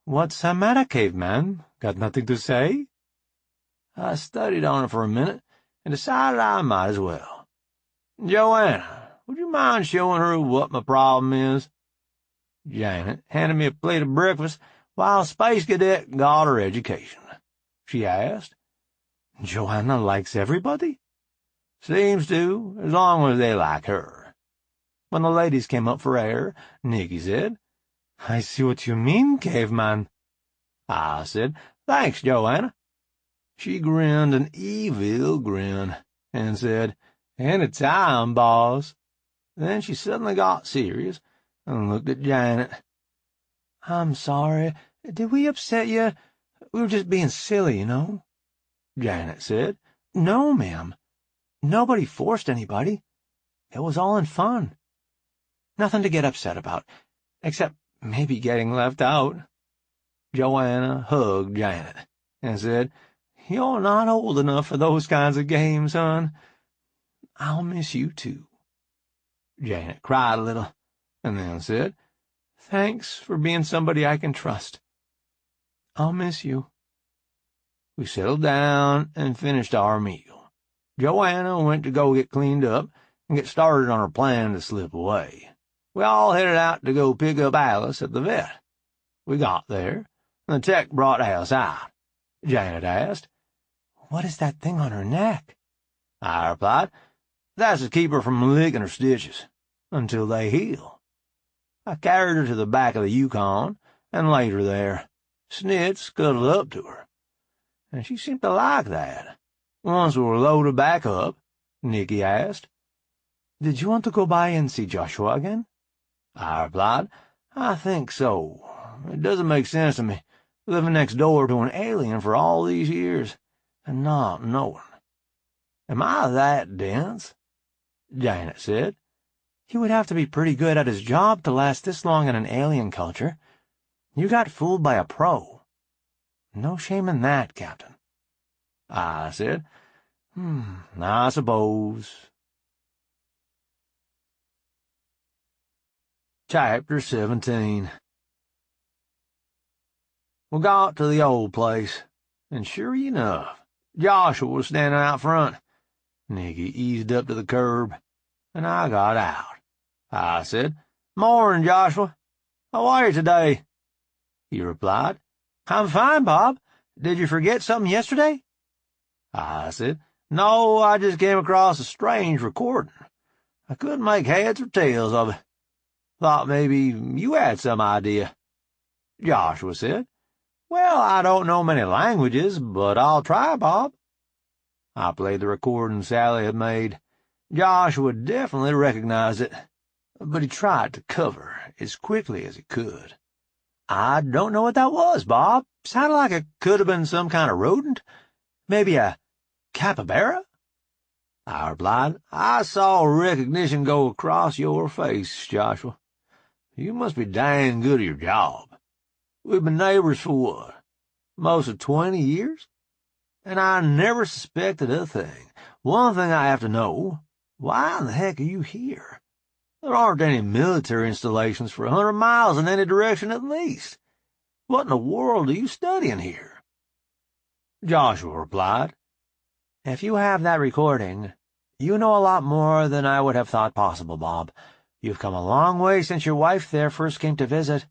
What's the matter, caveman? Got nothing to say? I studied on it for a minute and decided I might as well. Joanna, would you mind showing her what my problem is? Janet handed me a plate of breakfast while Space Cadet got her education. she asked. Joanna likes everybody? Seems to, as long as they like her. When the ladies came up for air, Nikki said, I see what you mean, caveman. I said, Thanks, Joanna. She grinned an evil grin and said, Any time, boss. Then she suddenly got serious and looked at Janet. I'm sorry. Did we upset you? We were just being silly, you know. Janet said, No, ma'am. Nobody forced anybody. It was all in fun. Nothing to get upset about, except maybe getting left out. Joanna hugged Janet and said, You're not old enough for those kinds of games, hon. I'll miss you, too. Janet cried a little, and then said, Thanks for being somebody I can trust. I'll miss you. We settled down and finished our meal. Joanna went to go get cleaned up and get started on her plan to slip away. We all headed out to go pick up Alice at the vet. We got there, and the tech brought Alice out. Janet asked, What is that thing on her neck? I replied, That's to keep her from licking her stitches, until they heal. I carried her to the back of the Yukon and laid her there. Snitz cuddled up to her, and she seemed to like that. Once we were loaded back up, Nikki asked, Did you want to go by and see Joshua again? I replied, I think so. It doesn't make sense to me, living next door to an alien for all these years, and not knowing. Am I that dense? Janet said. He would have to be pretty good at his job to last this long in an alien culture. You got fooled by a pro. No shame in that, Captain. I said, I suppose. Chapter 17. We got to the old place, and sure enough, Joshua was standing out front. Nikki eased up to the curb, and I got out. I said, Morning, Joshua. How are you today? He replied, I'm fine, Bob. Did you forget something yesterday? I said, No, I just came across a strange recording. I couldn't make heads or tails of it. Thought maybe you had some idea. Joshua said, Well, I don't know many languages, but I'll try, Bob. I played the recording Sally had made. Joshua definitely recognized it, but he tried to cover as quickly as he could. I don't know what that was, Bob. Sounded like it could have been some kind of rodent. Maybe a capybara? I replied, I saw recognition go across your face, Joshua. You must be dang good at your job. We've been neighbors for what, most of 20 years? And I never suspected a thing. One thing I have to know, why in the heck are you here? There aren't any military installations for 100 miles in any direction at least. What in the world are you studying here? Joshua replied, If you have that recording, you know a lot more than I would have thought possible, Bob. You've come a long way since your wife there first came to visit.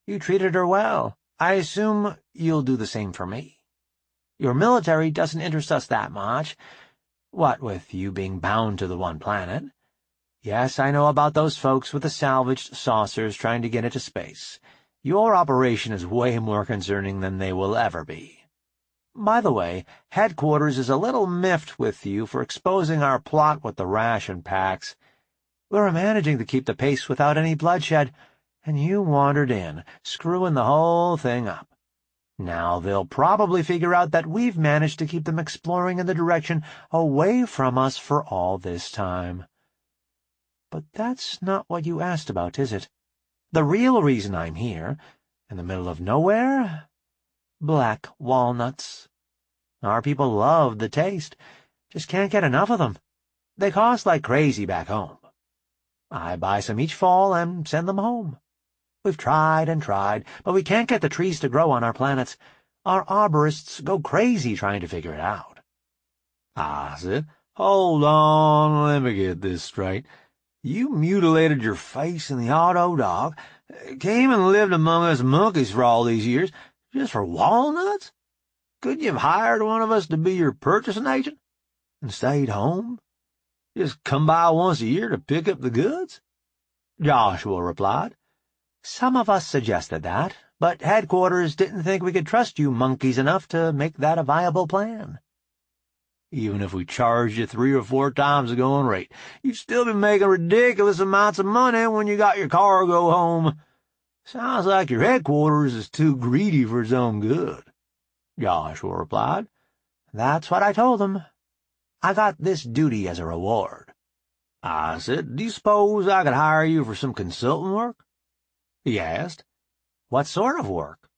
You treated her well. I assume you'll do the same for me. Your military doesn't interest us that much, what with you being bound to the one planet. Yes, I know about those folks with the salvaged saucers trying to get into space. Your operation is way more concerning than they will ever be. By the way, headquarters is a little miffed with you for exposing our plot with the ration packs. We're managing to keep the pace without any bloodshed, and you wandered in, screwing the whole thing up. Now they'll probably figure out that we've managed to keep them exploring in the direction away from us for all this time. But that's not what you asked about, is it? The real reason I'm here, in the middle of nowhere? Black walnuts. Our people love the taste, just can't get enough of them. They cost like crazy back home. I buy some each fall and send them home. We've tried and tried, but we can't get the trees to grow on our planets. Our arborists go crazy trying to figure it out. I said, Hold on, let me get this straight. You mutilated your face in the auto dog, came and lived among us monkeys for all these years, just for walnuts? couldn't you have hired one of us to be your purchasing agent and stayed home? Just come by once a year to pick up the goods? Joshua replied. Some of us suggested that, but headquarters didn't think we could trust you monkeys enough to make that a viable plan. Even if we charged you 3 or 4 times the going rate, you'd still be making ridiculous amounts of money when you got your cargo home. Sounds like your headquarters is too greedy for its own good, Joshua replied. That's what I told them. I got this duty as a reward. I said, do you suppose I could hire you for some consulting work? He asked. What sort of work?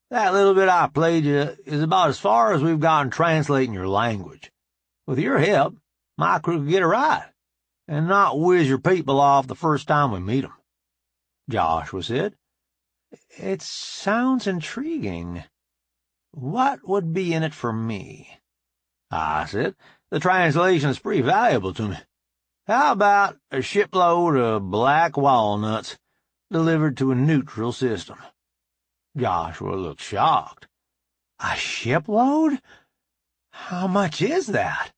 That little bit I played you is about as far as we've gotten translating your language. With your help, my crew could get it right, and not whiz your people off the first time we meet 'em. Joshua said. It sounds intriguing. What would be in it for me? I said, the translation is pretty valuable to me. How about a shipload of black walnuts delivered to a neutral system? Joshua looked shocked. A shipload? How much is that?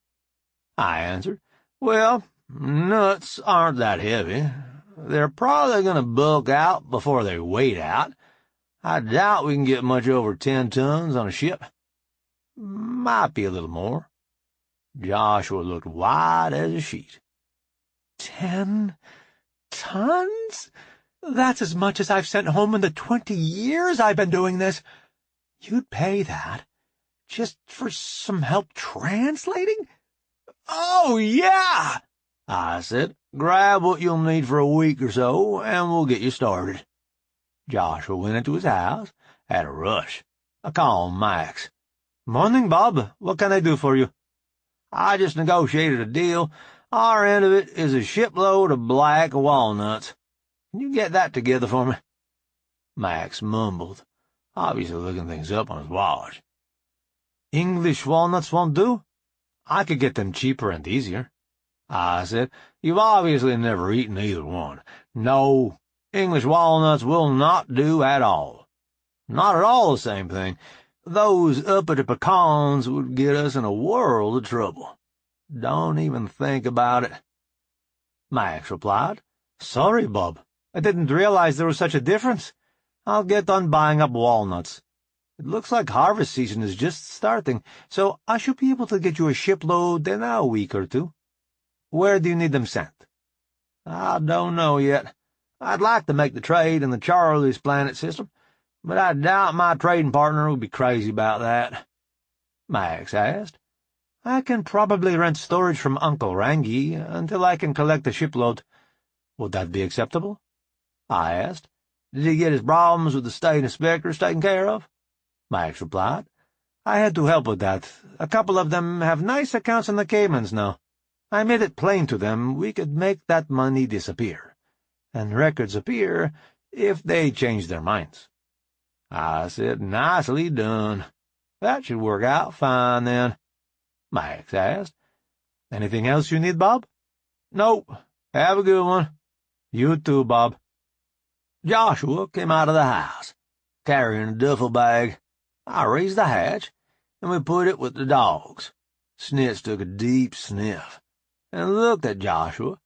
I answered, well, nuts aren't that heavy. They're probably going to bulk out before they weight out. I doubt we can get much over 10 tons on a ship. Might be a little more. Joshua looked white as a sheet. 10 tons? That's as much as I've sent home in the 20 years I've been doing this. You'd pay that just for some help translating? Oh, yeah! I said, grab what you'll need for a week or so, and we'll get you started. Joshua went into his house at a rush. I called Max. Morning, Bob. What can I do for you? I just negotiated a deal. Our end of it is a shipload of black walnuts. Can you get that together for me? Max mumbled, obviously looking things up on his watch. English walnuts won't do? I could get them cheaper and easier. I said, you've obviously never eaten either one. No, English walnuts will not do at all. Not at all the same thing. Those uppity pecans would get us in a world of trouble. Don't even think about it. Max replied. Sorry, Bob. I didn't realize there was such a difference. I'll get on buying up walnuts. It looks like harvest season is just starting, so I should be able to get you a shipload in a week or two. Where do you need them sent? I don't know yet. I'd like to make the trade in the Charlie's planet system, but I doubt my trading partner would be crazy about that. Max asked. I can probably rent storage from Uncle Rangy until I can collect the shipload. Would that be acceptable? I asked. Did he get his problems with the state inspectors taken care of? Max replied. I had to help with that. A couple of them have nice accounts in the Caymans now. I made it plain to them we could make that money disappear. And records appear if they change their minds. I said, nicely done. That should work out fine, then. Max asked. Anything else you need, Bob? Nope. Have a good one. You too, Bob. Joshua came out of the house, carrying a duffel bag. I raised the hatch, and we put it with the dogs. Snitch took a deep sniff, and looked at Joshua,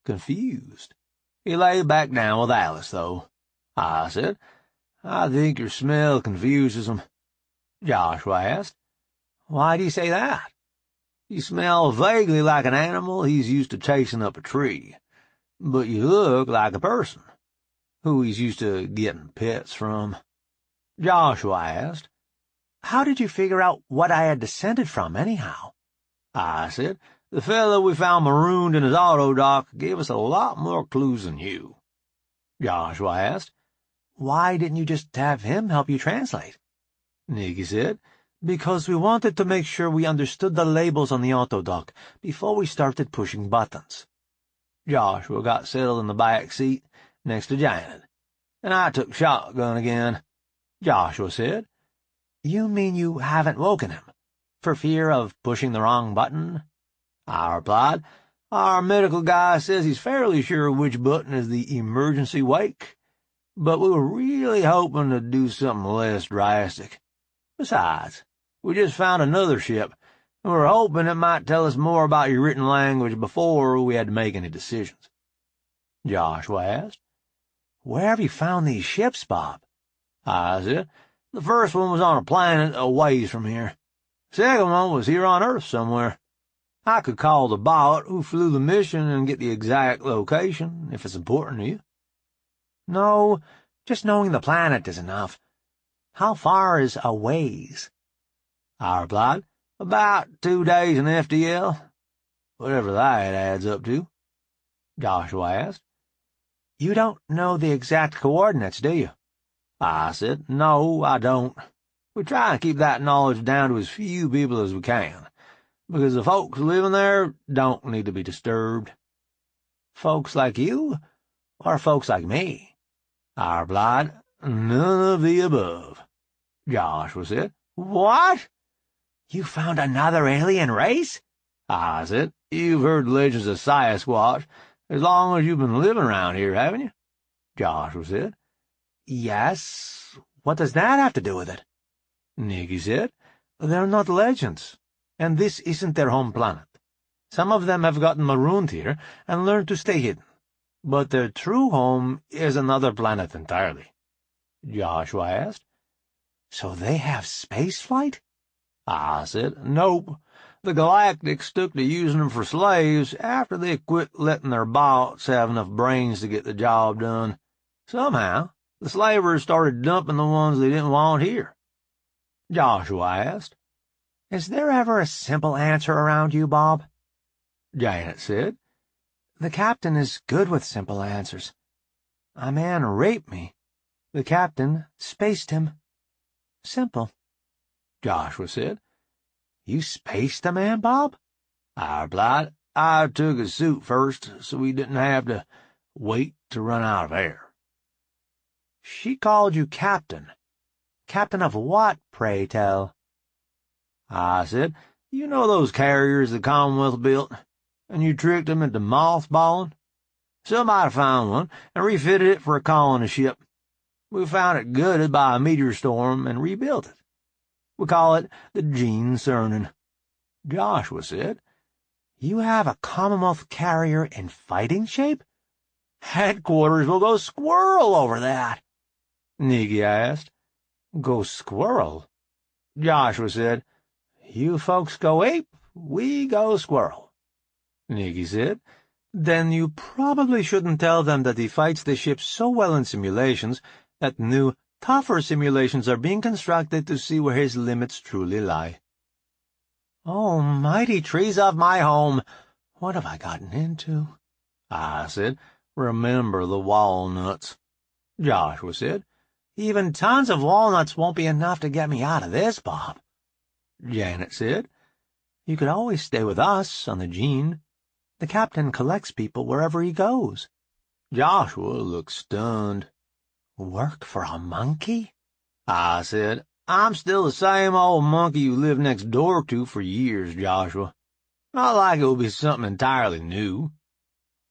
confused. He lay back down with Alice, though. I said, I think your smell confuses him. Joshua asked, Why do you say that? You smell vaguely like an animal he's used to chasing up a tree, but you look like a person who he's used to getting pets from. Joshua asked, How did you figure out what I had descended from, anyhow? I said, the fellow we found marooned in his auto dock gave us a lot more clues than you. Joshua asked, Why didn't you just have him help you translate? Nikki said, Because we wanted to make sure we understood the labels on the auto dock before we started pushing buttons. Joshua got settled in the back seat next to Janet, and I took shotgun again. Joshua said, You mean you haven't woken him, for fear of pushing the wrong button? I replied, Our medical guy says he's fairly sure which button is the emergency wake, but we were really hoping to do something less drastic. Besides, We just found another ship, and we were hoping it might tell us more about your written language before we had to make any decisions." Joshua asked. "Where have you found these ships, Bob?" I said, "The first one was on a planet a ways from here. Second one was here on Earth somewhere. I could call the bot who flew the mission and get the exact location, if it's important to you." "No, just knowing the planet is enough. How far is a ways?" I replied, "About 2 days in FTL. Whatever that adds up to." Joshua asked. "You don't know the exact coordinates, do you?" I said, "No, I don't. We try and keep that knowledge down to as few people as we can, because the folks living there don't need to be disturbed." "Folks like you, or folks like me?" I replied, "None of the above." Joshua said, "What?" "You found another alien race?" I said, "You've heard legends of Sasquatch as long as you've been living around here, haven't you?" Joshua said. "Yes. What does that have to do with it?" Nikki said, "They're not legends, and this isn't their home planet. Some of them have gotten marooned here and learned to stay hidden, but their true home is another planet entirely." Joshua asked. "So they have space flight?" I said, "Nope. The Galactics took to using them for slaves after they quit letting their bots have enough brains to get the job done. Somehow, the slavers started dumping the ones they didn't want here." Joshua asked. "Is there ever a simple answer around you, Bob?" Janet said. "The captain is good with simple answers. A man raped me. The captain spaced him. Simple." Joshua said. "You spaced the man, Bob?" I replied, "I took his suit first, so he didn't have to wait to run out of air." "She called you captain. Captain of what, pray tell?" I said, "You know those carriers the Commonwealth built, and you tricked them into mothballing? Somebody found one and refitted it for a colony ship. We found it gutted by a meteor storm and rebuilt it. We call it the Gene Cernan." Joshua said, "You have a Commonwealth carrier in fighting shape? "Headquarters will go squirrel over that," Nikki asked. Go squirrel?" Joshua said, "You folks go ape, we go squirrel." Nikki said, "Then you probably shouldn't tell them that he fights the ship so well in simulations that new, tougher simulations are being constructed to see where his limits truly lie." "Oh, mighty trees of my home, what have I gotten into?" I said, "Remember the walnuts." Joshua said, "Even tons of walnuts won't be enough to get me out of this, Bob." Janet said, "You could always stay with us on the Gene. The captain collects people wherever he goes." Joshua looked stunned. "Work for a monkey?" I said, "I'm still the same old monkey you lived next door to for years, Joshua. Not like it will be something entirely new."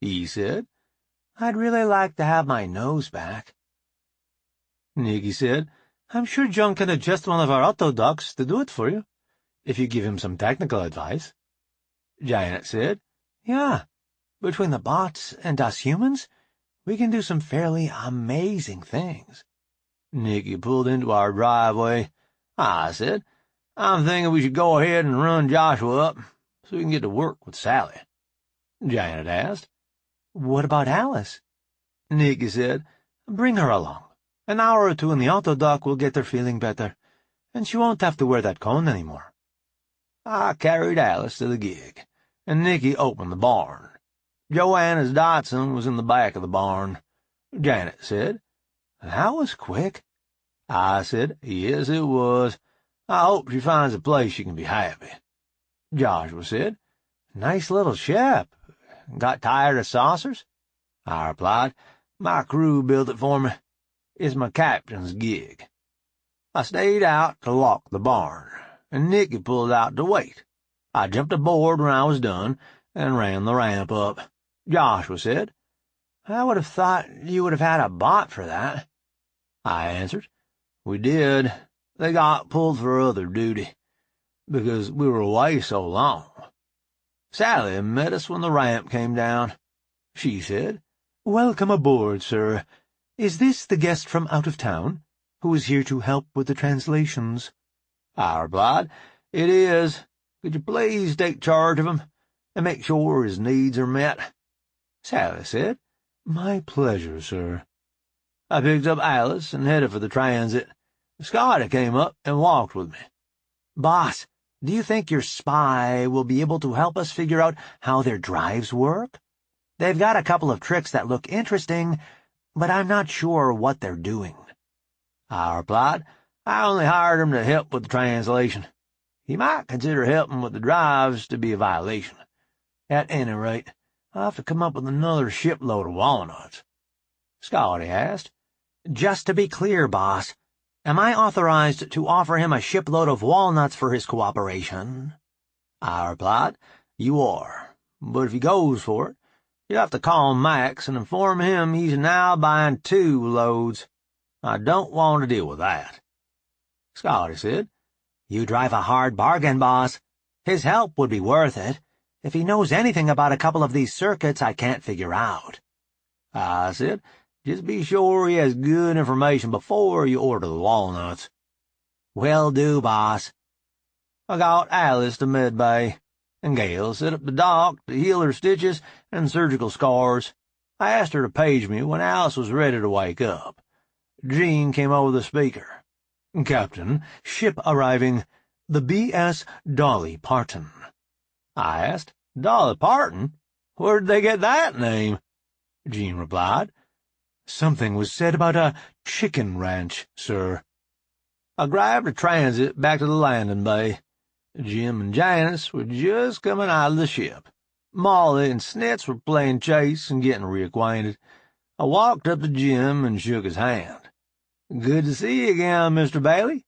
He said, "I'd really like to have my nose back." Nikki said, "I'm sure John can adjust one of our Autoducks to do it for you, if you give him some technical advice." Janet said, "Yeah, between the bots and us humans, we can do some fairly amazing things." Nikki pulled into our driveway. I said, "I'm thinking we should go ahead and run Joshua up so we can get to work with Sally." Janet asked, "What about Alice?" Nikki said, "Bring her along. An hour or two in the Autoduck will get her feeling better, and she won't have to wear that cone anymore." I carried Alice to the gig, and Nikki opened the barn. Joanna's Dotson was in the back of the barn. Janet said, "That was quick." I said, "Yes, it was. I hope she finds a place she can be happy." Joshua said, "Nice little ship. Got tired of saucers?" I replied, "My crew built it for me. It's my captain's gig." I stayed out to lock the barn, and Nikki pulled out to wait. I jumped aboard when I was done and ran the ramp up. Joshua said, "I would have thought you would have had a bot for that." I answered, "We did. They got pulled for other duty. because we were away so long. Sally met us when the ramp came down. She said, "Welcome aboard, sir. Is this the guest from out of town, who is here to help with the translations?" I replied, "It is. Could you please take charge of him and make sure his needs are met?" Sally said, "My pleasure, sir." I picked up Alice and headed for the transit. Scotty came up and walked with me. "Boss, do you think your spy will be able to help us figure out how their drives work? They've got a couple of tricks that look interesting, but I'm not sure what they're doing." I replied, "I only hired him to help with the translation. He might consider helping with the drives to be a violation. At any rate, I'll have to come up with another shipload of walnuts." Scotty asked, "Just to be clear, boss, am I authorized to offer him a shipload of walnuts for his cooperation?" I replied, "You are, but if he goes for it, you have to call Max and inform him he's now buying 2 loads. I don't want to deal with that." Scotty said, "You drive a hard bargain, boss. His help would be worth it, if he knows anything about a couple of these circuits I can't figure out." I said, "Just be sure he has good information before you order the walnuts." "Will do, boss." I got Alice to Medbay, and Gail set up the doc to heal her stitches and surgical scars. I asked her to page me when Alice was ready to wake up. Jean came over the speaker. "Captain, ship arriving. The B.S. Dolly Parton." I asked, "Dolly Parton? Where did they get that name?" Jean replied, "Something was said about a chicken ranch, sir." I grabbed a transit back to the landing bay. Jim and Janice were just coming out of the ship. Molly and Snitz were playing chase and getting reacquainted. I walked up to Jim and shook his hand. "Good to see you again, Mr. Bailey,"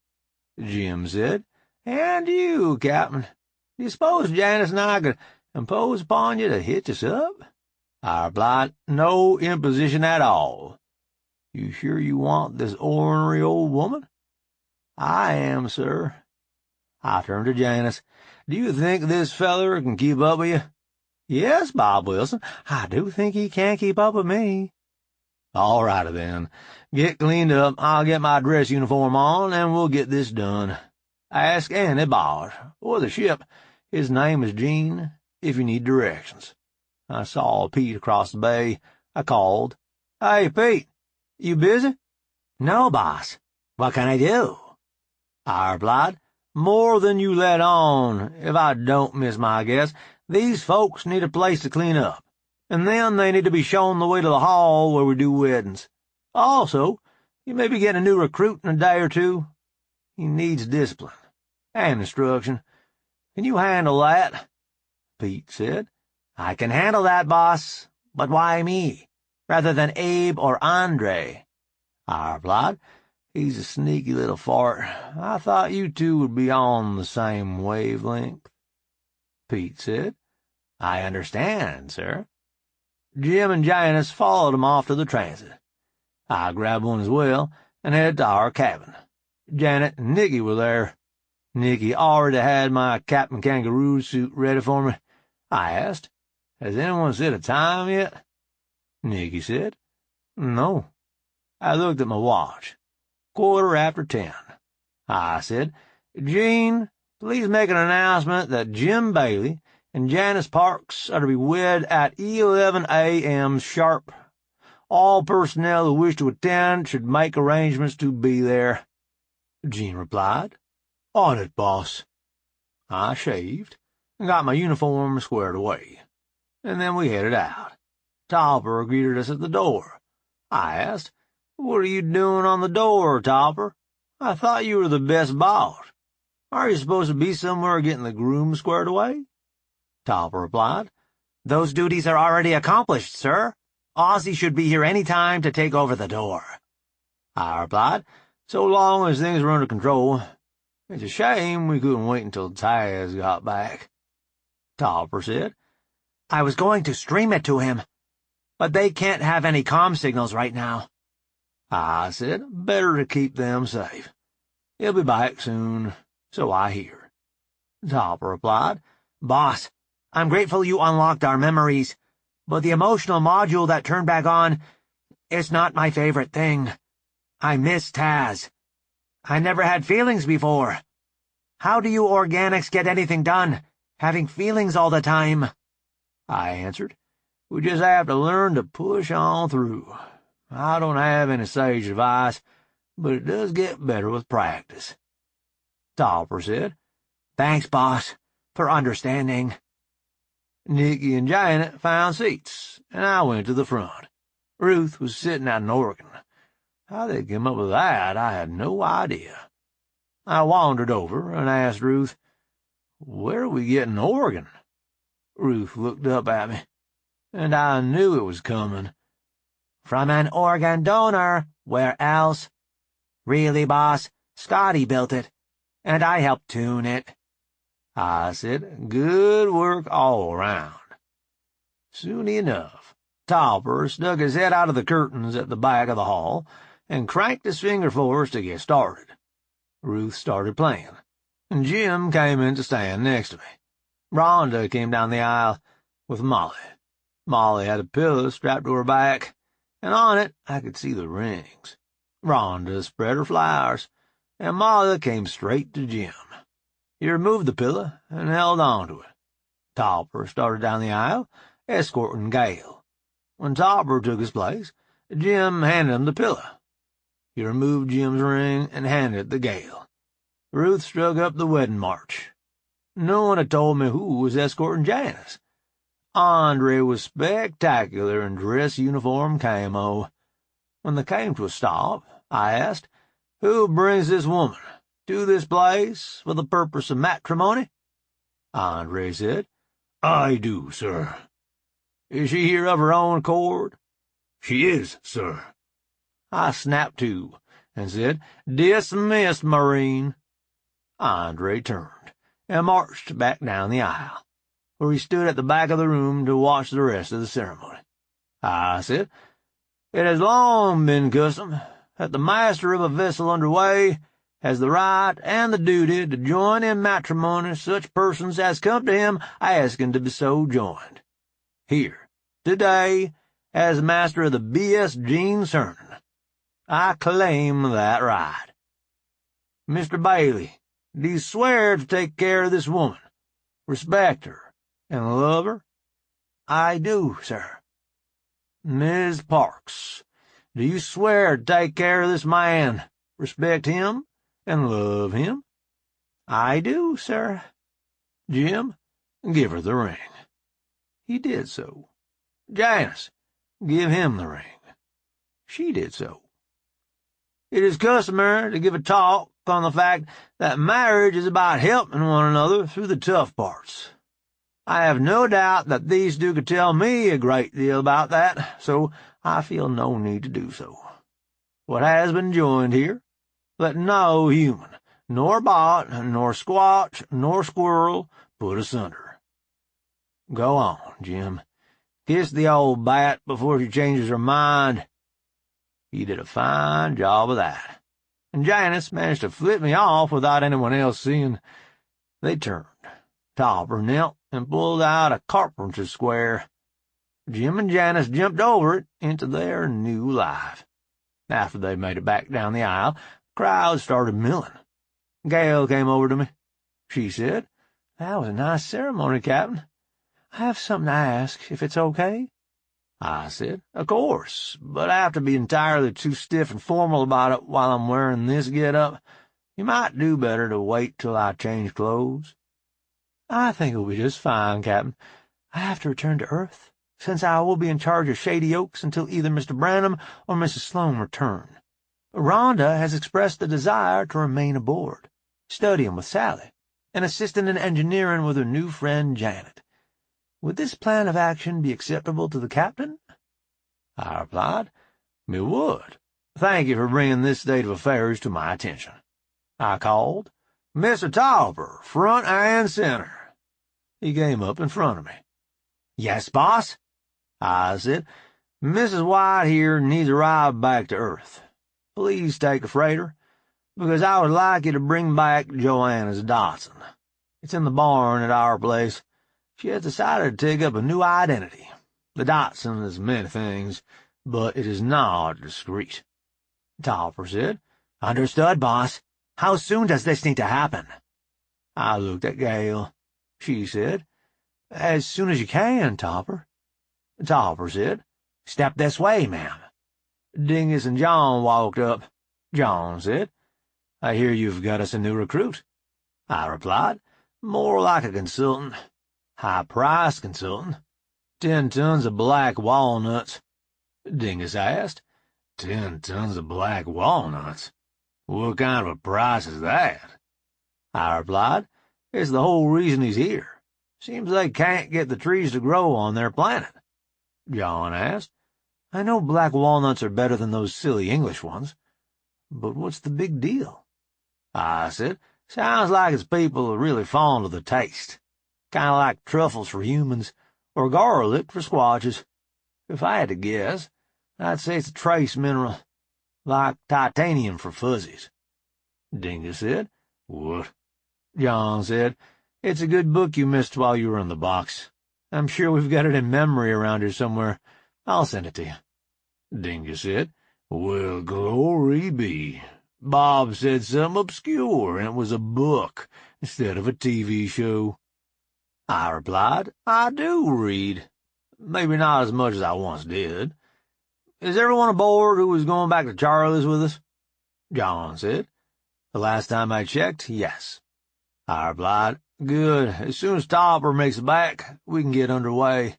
Jim said. "And you, Captain. Do you suppose Janice and I could impose upon you to hitch us up?" I replied, "No imposition at all. You sure you want this ornery old woman?" "I am, sir." I turned to Janice. "Do you think this feller can keep up with you?" "Yes, Bob Wilson, I do think he can keep up with me." "All righty, then. Get cleaned up, I'll get my dress uniform on, and we'll get this done. Ask any boss, or the ship, his name is Gene, if you need directions." I saw Pete across the bay. I called, "Hey, Pete, you busy?" "No, boss. What can I do?" I replied, "More than you let on, if I don't miss my guess. These folks need a place to clean up, and then they need to be shown the way to the hall where we do weddings. Also, you may be getting a new recruit in a day or 2. He needs discipline and instruction. Can you handle that?" Pete said, "I can handle that, boss. But why me, rather than Abe or Andre?" I replied, "He's a sneaky little fart. I thought you two would be on the same wavelength." Pete said, "I understand, sir." Jim and Janice followed him off to the transit. I grabbed one as well and headed to our cabin. Janet and Nikki were there. Nikki already had my Captain Kangaroo suit ready for me. I asked, "Has anyone set a time yet?" Nikki said, "No." I looked at my watch. 10:15. I said, "Jean, please make an announcement that Jim Bailey and Janice Parks are to be wed at 11 a.m. sharp. All personnel who wish to attend should make arrangements to be there." Jean replied, "On it, boss." I shaved and got my uniform squared away, and then we headed out. Topper greeted us at the door. I asked, "What are you doing on the door, Topper? I thought you were the best boss. Are you supposed to be somewhere getting the groom squared away?" Topper replied, "Those duties are already accomplished, sir. Ozzy should be here any time to take over the door." I replied, "So long as things are under control. It's a shame we couldn't wait until Taz got back." Topper said, "I was going to stream it to him, but they can't have any comm signals right now." I said, "Better to keep them safe. He'll be back soon, so I hear." Topper replied. Boss, I'm grateful you unlocked our memories, but the emotional module that turned back on is not my favorite thing. I miss Taz. I never had feelings before. How do you organics get anything done, having feelings all the time? I answered. We just have to learn to push on through. I don't have any sage advice, but it does get better with practice. Topper said. Thanks, boss, for understanding. Nikki and Janet found seats, and I went to the front. Ruth was sitting at an organ. How they came up with that, I had no idea. I wandered over and asked Ruth, "Where are we getting an organ?" Ruth looked up at me, and I knew it was coming. From an organ donor, where else? Really, boss, Scotty built it, and I helped tune it. I said, "Good work all around." Soon enough, Topper stuck his head out of the curtains at the back of the hall and cranked his finger for us to get started. Ruth started playing, and Jim came in to stand next to me. Rhonda came down the aisle with Molly. Molly had a pillow strapped to her back, and on it I could see the rings. Rhonda spread her flowers, and Molly came straight to Jim. He removed the pillow and held on to it. Topper started down the aisle, escorting Gale. When Topper took his place, Jim handed him the pillow. He removed Jim's ring and handed it to Gale. Ruth struck up the wedding march. No one had told me who was escorting Janice. Andre was spectacular in dress uniform camo. When they came to a stop, I asked, "Who brings this woman to this place for the purpose of matrimony?" Andre said, "I do, sir." "Is she here of her own accord?" "She is, sir." I snapped to and said, "Dismissed, Marine." Andre turned and marched back down the aisle, where he stood at the back of the room to watch the rest of the ceremony. I said, "It has long been custom that the master of a vessel under way has the right and the duty to join in matrimony such persons as come to him asking to be so joined. Here, today, as master of the B.S. Jean Cernan, I claim that right. Mr. Bailey, do you swear to take care of this woman, respect her, and love her?" "I do, sir." "Ms. Parks, do you swear to take care of this man, respect him, and love him?" "I do, sir." "Jim, give her the ring." He did so. "Janice, give him the ring." She did so. It is customary to give a talk on the fact that marriage is about helping one another through the tough parts. I have no doubt that these two could tell me a great deal about that, so I feel no need to do so. What has been joined here, let no human, nor bot, nor squatch, nor squirrel, put asunder. Go on, Jim. Kiss the old bat before she changes her mind. He did a fine job of that, and Janice managed to flip me off without anyone else seeing. They turned. Topper knelt and pulled out a carpenter's square. Jim and Janice jumped over it into their new life. After they made it back down the aisle, the crowd started milling. Gale came over to me. She said, "That was a nice ceremony, Captain. I have something to ask, if it's okay." I said, "Of course, but I have to be entirely too stiff and formal about it while I'm wearing this get-up. You might do better to wait till I change clothes." "I think it will be just fine, Captain. I have to return to Earth, since I will be in charge of Shady Oaks until either Mr. Branham or Mrs. Sloane return. Rhonda has expressed the desire to remain aboard, studying with Sally, and assisting in engineering with her new friend Janet. Would this plan of action be acceptable to the captain?" I replied, "It would. Thank you for bringing this state of affairs to my attention." I called, "Mr. Topper, front and center." He came up in front of me. "Yes, boss?" I said, "Mrs. White here needs a ride back to Earth. Please take a freighter, because I would like you to bring back Joanna's Dotson. It's in the barn at our place. She has decided to take up a new identity. The Dotson is many things, but it is not discreet." Topper said. "Understood, boss. How soon does this need to happen?" I looked at Gail. She said, "As soon as you can, Topper." Topper said, "Step this way, ma'am." Dingus and John walked up. John said, "I hear you've got us a new recruit." I replied, "More like a consultant. High-priced consultant. 10 tons of black walnuts." Dingus asked, 10 tons of black walnuts? What kind of a price is that?" I replied, "It's the whole reason he's here. Seems they can't get the trees to grow on their planet." John asked, "I know black walnuts are better than those silly English ones, but what's the big deal?" I said, "Sounds like his people are really fond of the taste. Kind of like truffles for humans, or garlic for squatches. If I had to guess, I'd say it's a trace mineral, like titanium for fuzzies." Dingus said, "What?" John said, "It's a good book you missed while you were in the box. I'm sure we've got it in memory around here somewhere. I'll send it to you." Dingus said, "Well, glory be. Bob said something obscure, and it was a book instead of a TV show." I replied, "I do read. Maybe not as much as I once did. Is everyone aboard who was going back to Charlie's with us?" John said, "The last time I checked, yes." I replied, "Good. As soon as Topper makes it back, we can get underway."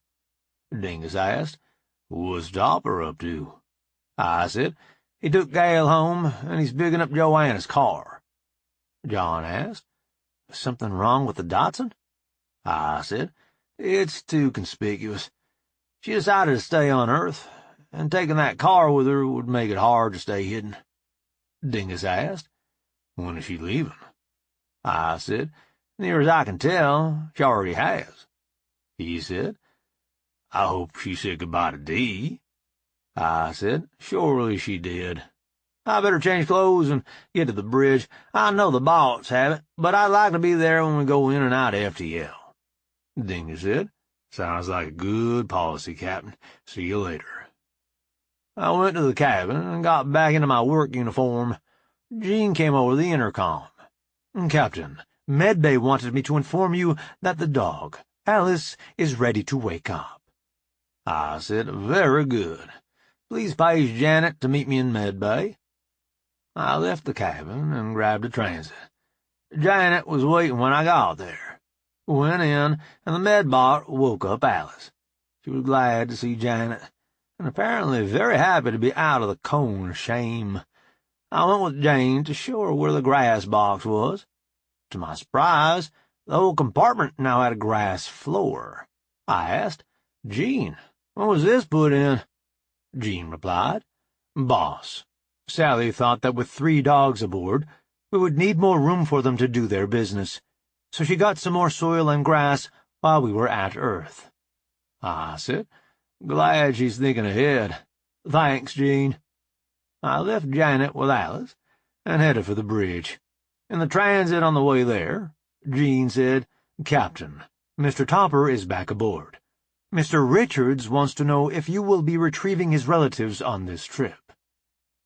Dingus asked, "What's Topper up to?" I said, "He took Gail home, and he's bigging up Joanna's car." John asked, "Something wrong with the Dotson?" I said, "It's too conspicuous. She decided to stay on Earth, and taking that car with her would make it hard to stay hidden." Dingus asked, "When is she leaving?" I said, "Near as I can tell, she already has." He said, "I hope she said goodbye to Dee." I said, "Surely she did. I better change clothes and get to the bridge. I know the boss have it, but I'd like to be there when we go in and out of FTL." Dingus said, "Sounds like a good policy, Captain. See you later." I went to the cabin and got back into my work uniform. Jean came over the intercom. "Captain, Medbay wanted me to inform you that the dog, Alice, is ready to wake up." I said, "Very good. Please page Janet to meet me in Medbay." I left the cabin and grabbed a transit. Janet was waiting when I got there. Went in, and the medbot woke up Alice. She was glad to see Janet, and apparently very happy to be out of the cone of shame. I went with Jane to show her where the grass box was. To my surprise, the whole compartment now had a grass floor. I asked, "Jean, when was this put in?" Jean replied, "Boss, Sally thought that with 3 dogs aboard, we would need more room for them to do their business, so she got some more soil and grass while we were at Earth." I said, "Glad she's thinking ahead. Thanks, Jean." I left Janet with Alice and headed for the bridge. In the transit on the way there, Jean said, "Captain, Mr. Topper is back aboard. Mr. Richards wants to know if you will be retrieving his relatives on this trip."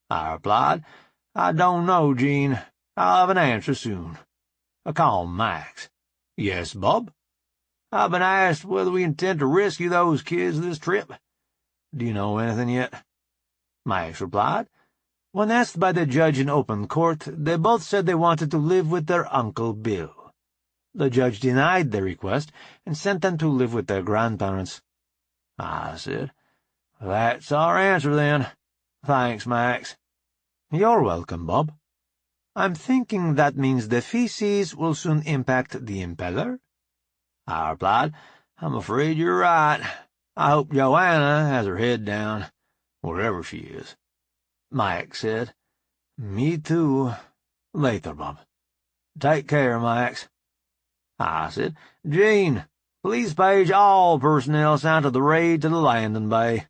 I replied, "I don't know, Jean. I'll have an answer soon." I called Max. "Yes, Bob?" "I've been asked whether we intend to rescue those kids this trip. Do you know anything yet?" Max replied, "When asked by the judge in open court, they both said they wanted to live with their Uncle Bill. The judge denied their request and sent them to live with their grandparents." I said, "That's our answer, then. Thanks, Max." "You're welcome, Bob. I'm thinking that means the feces will soon impact the impeller." I replied, "I'm afraid you're right. I hope Joanna has her head down, wherever she is." Max said, "Me too. Later, Bob." "Take care, Max." I said, "Jean, please page all personnel sent to the raid to the landing bay."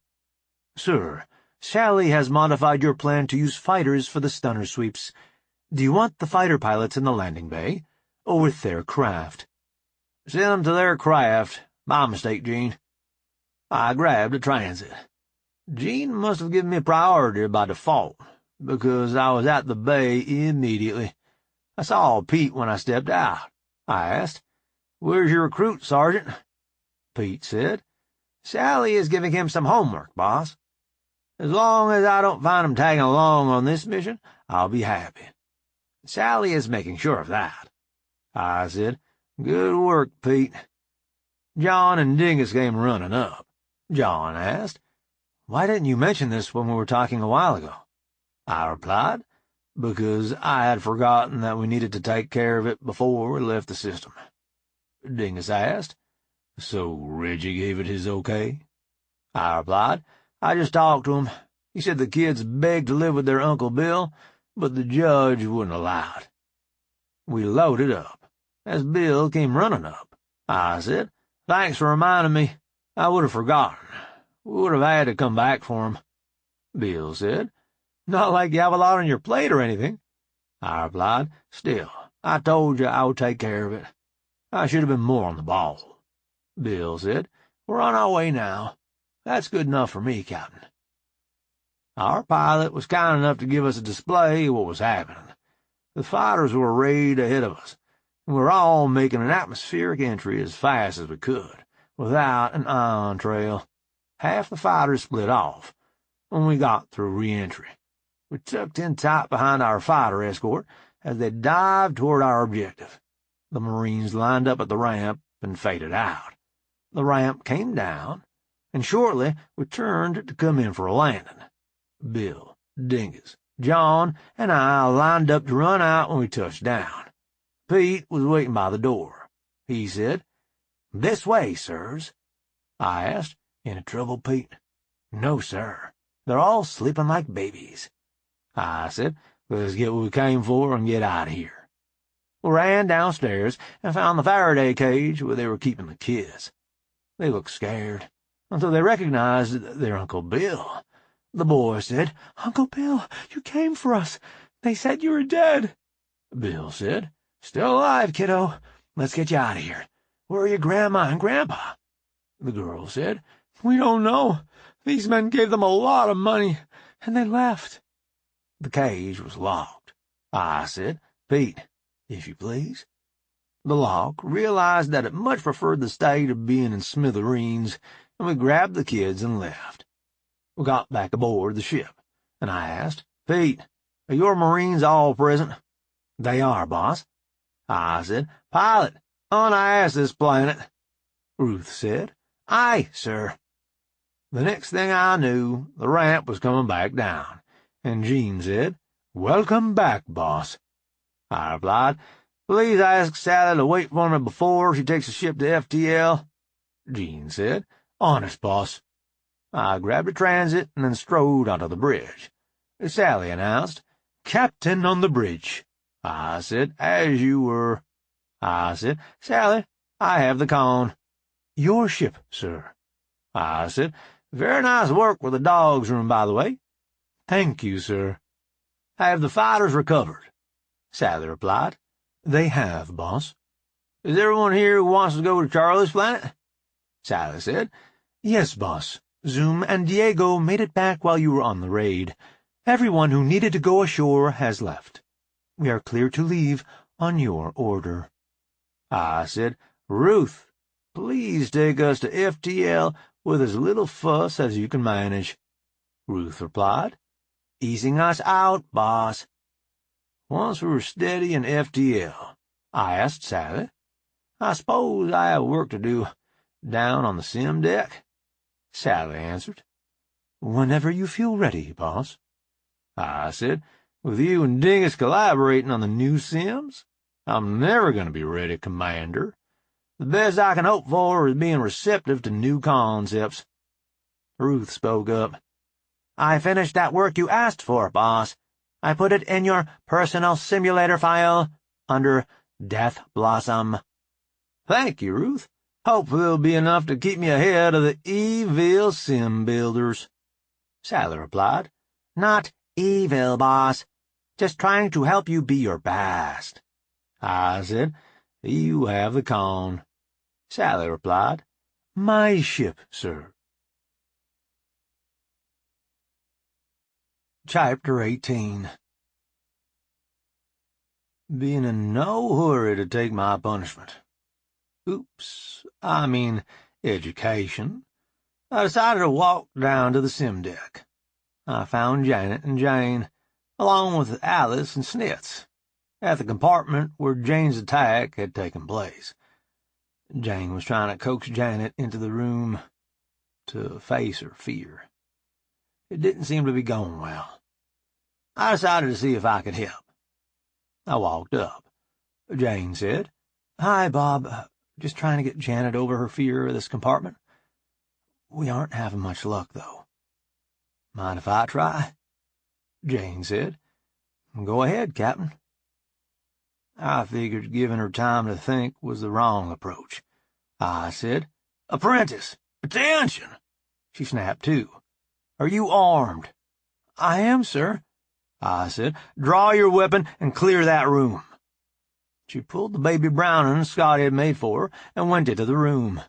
"Sir, Sally has modified your plan to use fighters for the stunner sweeps. Do you want the fighter pilots in the landing bay, or with their craft?" Send them to their craft. My mistake, Gene. I grabbed a transit. Gene must have given me priority by default, because I was at the bay immediately. I saw Pete when I stepped out. I asked, "Where's your recruit, Sergeant?" Pete said, "Sally is giving him some homework, boss. As long as I don't find him tagging along on this mission, I'll be happy. Sally is making sure of that." I said, "Good work, Pete." John and Dingus came running up. John asked, "Why didn't you mention this when we were talking a while ago?" I replied, "Because I had forgotten that we needed to take care of it before we left the system." Dingus asked, "So Reggie gave it his okay?" I replied, "I just talked to him. He said the kids begged to live with their Uncle Bill, but the judge wouldn't allow it." We loaded up. As Bill came running up, I said, "Thanks for reminding me. I would have forgotten. We would have had to come back for him." Bill said, "Not like you have a lot on your plate or anything." I replied, "Still, I told you I would take care of it. I should have been more on the ball." Bill said, "We're on our way now. That's good enough for me, Captain." Our pilot was kind enough to give us a display of what was happening. The fighters were arrayed ahead of us, and we were all making an atmospheric entry as fast as we could, without an ion trail. Half the fighters split off when we got through re-entry. We tucked in tight behind our fighter escort as they dived toward our objective. The Marines lined up at the ramp and faded out. The ramp came down, and shortly we turned to come in for a landing. Bill, Dingus, John, and I lined up to run out when we touched down. Pete was waiting by the door. He said, "This way, sirs." I asked, "Any trouble, Pete?" "No, sir. They're all sleeping like babies." I said, "Let's get what we came for and get out of here." We ran downstairs and found the Faraday cage where they were keeping the kids. They looked scared until they recognized their Uncle Bill. The boy said, "Uncle Bill, you came for us. They said you were dead." Bill said, "Still alive, kiddo. Let's get you out of here. Where are your grandma and grandpa?" The girl said, "We don't know. These men gave them a lot of money, and they left." The cage was locked. I said, "Pete, if you please." The lock realized that it much preferred the state of being in smithereens, and we grabbed the kids and left. We got back aboard the ship, and I asked, "Pete, are your Marines all present?" "They are, boss." I said, "Pilot, un-ice this planet." Ruth said, "Aye, sir." The next thing I knew, the ramp was coming back down, and Gene said, "Welcome back, boss." I replied, "Please ask Sally to wait for me before she takes the ship to FTL." Gene said, "Honest, boss." I grabbed a transit and then strode onto the bridge. Sally announced, "Captain on the bridge." I said, "As you were." I said, "Sally, I have the con." "Your ship, sir." I said, "Very nice work with the dog's room, by the way." "Thank you, sir." "Have the fighters recovered?" Sally replied, "They have, boss." "Is everyone here who wants to go to Charlie's planet?" Sally said, "Yes, boss. Zoom and Diego made it back while you were on the raid. Everyone who needed to go ashore has left. We are clear to leave on your order." I said, "Ruth, please take us to FTL with as little fuss as you can manage." Ruth replied, "Easing us out, boss." Once we were steady in FTL, I asked Sally, "I suppose I have work to do down on the sim deck?" Sally answered, "Whenever you feel ready, boss." I said, "With you and Dingus collaborating on the new sims, I'm never going to be ready, Commander. The best I can hope for is being receptive to new concepts." Ruth spoke up. "I finished that work you asked for, boss. I put it in your personal simulator file under Death Blossom." "Thank you, Ruth. Hopefully it'll be enough to keep me ahead of the evil sim builders." Sally replied, "Not evil, boss. Just trying to help you be your best." I said, "You have the con." Sally replied. My ship, sir. Chapter 18. Being in no hurry to take my punishment. Education. I decided to walk down to the sim deck. I found Janet and Jane, along with Alice and Snitz, at the compartment where Jane's attack had taken place. Jane was trying to coax Janet into the room to face her fear. It didn't seem to be going well. I decided to see if I could help. I walked up. Jane said, "Hi, Bob. Just trying to get Janet over her fear of this compartment. We aren't having much luck, though." "Mind if I try?" Jane said. "Go ahead, Captain." I figured giving her time to think was the wrong approach. I said, "Apprentice, attention!" She snapped to. "Are you armed?" "I am, sir." I said, "Draw your weapon and clear that room." She pulled the baby Browning Scotty had made for her and went into the room.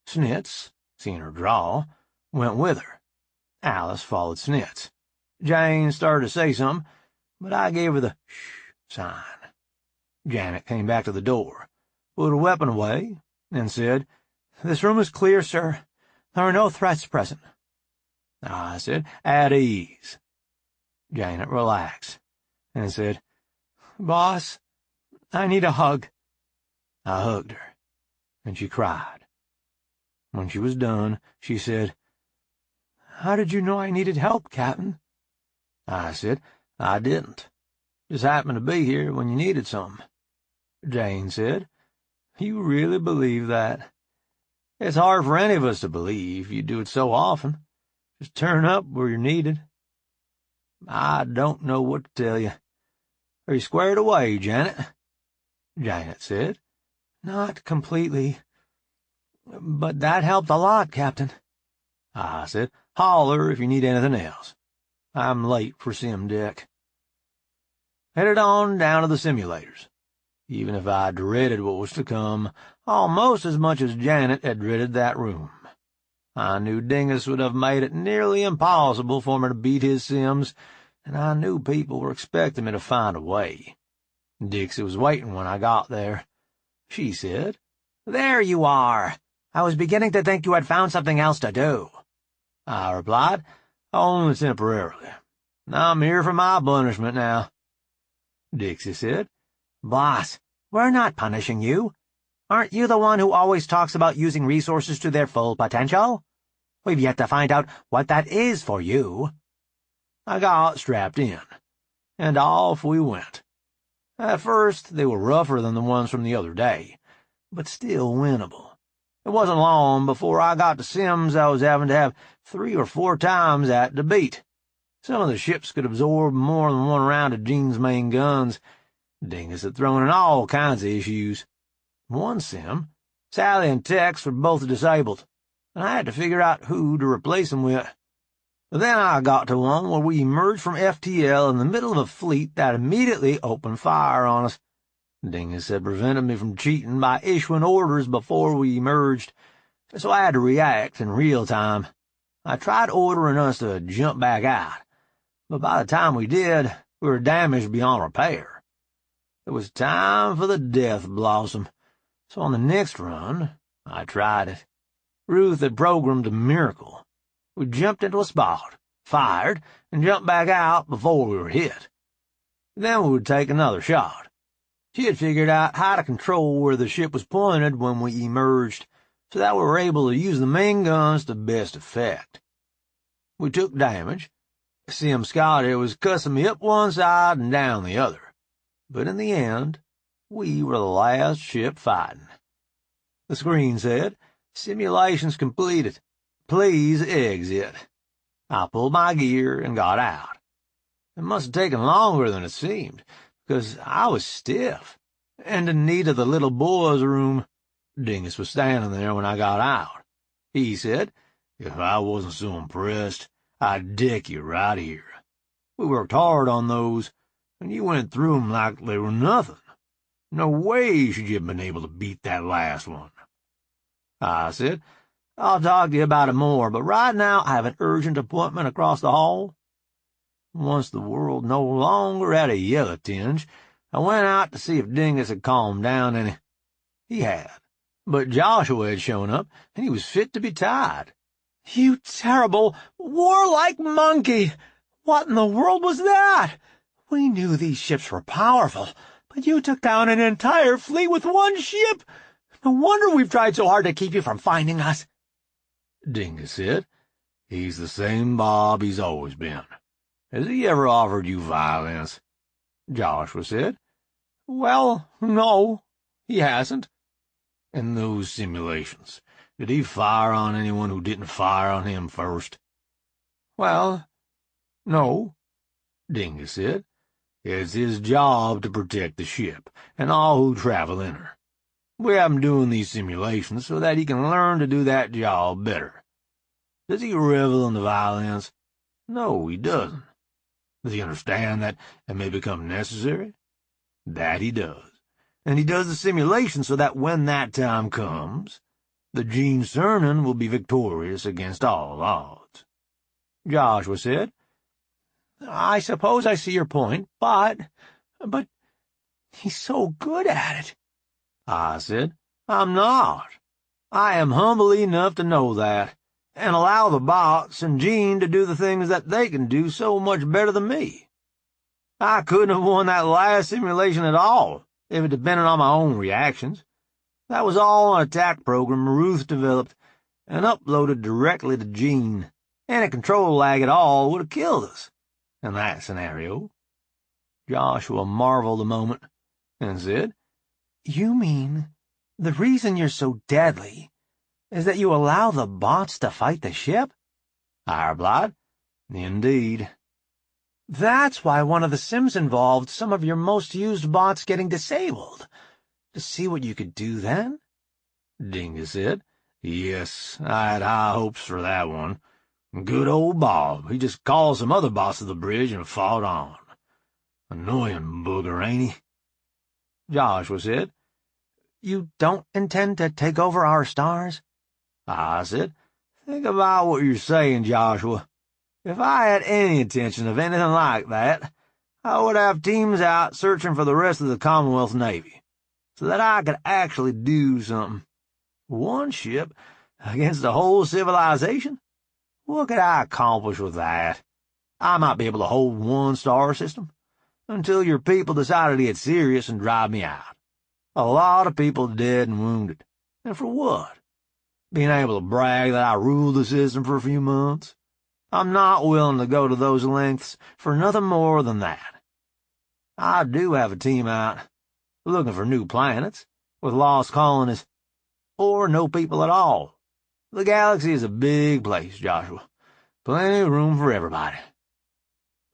Snitz, seeing her draw, went with her. Alice followed Snitz. Jane started to say something, but I gave her the shh sign. Janet came back to the door, put her weapon away, and said, "This room is clear, sir. There are no threats present." I said, "At ease." Janet relaxed and said, "Boss, I need a hug." I hugged her, and she cried. When she was done, she said, "How did you know I needed help, Captain?" I said, "I didn't. Just happened to be here when you needed some." Jane said, "You really believe that? It's hard for any of us to believe. You do it so often. Just turn up where you're needed." I don't know what to tell you. Are you squared away, Janet? Janet said, "Not completely. But that helped a lot, Captain." I said, "Holler if you need anything else. I'm late for sim deck." Headed on down to the simulators. Even if I dreaded what was to come, almost as much as Janet had dreaded that room. I knew Dingus would have made it nearly impossible for me to beat his sims, and I knew people were expecting me to find a way. Dixie was waiting when I got there. She said, "There you are. I was beginning to think you had found something else to do." I replied, "Only temporarily. I'm here for my punishment now." Dixie said, "Boss, we're not punishing you. Aren't you the one who always talks about using resources to their full potential? We've yet to find out what that is for you." I got strapped in, and off we went. At first they were rougher than the ones from the other day, but still winnable. It wasn't long before I got to sims I was having to have 3 or 4 times that to beat. Some of the ships could absorb more than one round of Gene's main guns. Dingus had thrown in all kinds of issues. One sim, Sally and Tex were both disabled, and I had to figure out who to replace them with. But then I got to one where we emerged from FTL in the middle of a fleet that immediately opened fire on us. Dingus had prevented me from cheating by issuing orders before we emerged, so I had to react in real time. I tried ordering us to jump back out, but by the time we did, we were damaged beyond repair. It was time for the death blossom, so on the next run, I tried it. Ruth had programmed a miracle. We jumped into a spot, fired, and jumped back out before we were hit. Then we would take another shot. She had figured out how to control where the ship was pointed when we emerged, so that we were able to use the main guns to best effect. We took damage. Sim Scotty was cussing me up one side and down the other. But in the end, we were the last ship fighting. The screen said, "Simulations completed. Please exit." I pulled my gear and got out. It must have taken longer than it seemed, because I was stiff, and in need of the little boy's room. Dingus was standing there when I got out. He said, "If I wasn't so impressed, I'd deck you right here. We worked hard on those, and you went through 'em like they were nothing. No way should you have been able to beat that last one." I said. I'll talk to you about it more, but right now I have an urgent appointment across the hall. Once the world no longer had a yellow tinge, I went out to see if Dingus had calmed down, and he had. But Joshua had shown up, and he was fit to be tied. You terrible, warlike monkey! What in the world was that? We knew these ships were powerful, but you took down an entire fleet with one ship. No wonder we've tried so hard to keep you from finding us. Dingus said. He's the same Bob he's always been. Has he ever offered you violence? Joshua said. Well, no, he hasn't. In those simulations, did he fire on anyone who didn't fire on him first? Well, no, Dingus said. It's his job to protect the ship and all who travel in her. We have him doing these simulations so that he can learn to do that job better. Does he revel in the violence? No, he doesn't. Does he understand that it may become necessary? That he does. And he does the simulation so that when that time comes, the Gene Cernan will be victorious against all odds. Joshua said. I suppose I see your point, but he's so good at it. I said, I'm not. I am humble enough to know that, and allow the bots and Gene to do the things that they can do so much better than me. I couldn't have won that last simulation at all if it depended on my own reactions. That was all an attack program Ruth developed and uploaded directly to Gene, and a control lag at all would have killed us in that scenario. Joshua marveled a moment and said, You mean the reason you're so deadly is that you allow the bots to fight the ship? I replied, Indeed. That's why one of the sims involved some of your most used bots getting disabled. To see what you could do then? Dingus said. Yes, I had high hopes for that one. Good old Bob. He just called some other bots to the bridge and fought on. Annoying booger, ain't he? Joshua said. You don't intend to take over our stars? I said. Think about what you're saying, Joshua. If I had any intention of anything like that, I would have teams out searching for the rest of the Commonwealth Navy, so that I could actually do something. One ship against the whole civilization? What could I accomplish with that? I might be able to hold one star system, until your people decided to get serious and drive me out. A lot of people dead and wounded. And for what? Being able to brag that I ruled the system for a few months? I'm not willing to go to those lengths for nothing more than that. I do have a team out, looking for new planets, with lost colonies, or no people at all. The galaxy is a big place, Joshua. Plenty of room for everybody.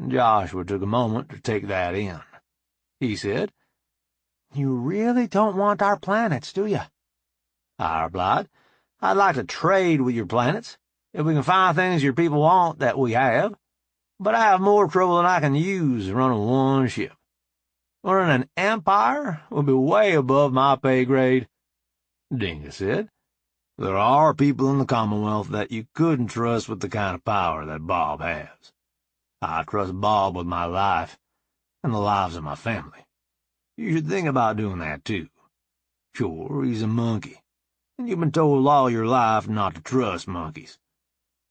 Joshua took a moment to take that in. He said, You really don't want our planets, do you? I replied, I'd like to trade with your planets, if we can find things your people want that we have, but I have more trouble than I can use running one ship. Running an empire would be way above my pay grade. Dingus said, There are people in the Commonwealth that you couldn't trust with the kind of power that Bob has. I trust Bob with my life and the lives of my family. You should think about doing that, too. Sure, he's a monkey, and you've been told all your life not to trust monkeys.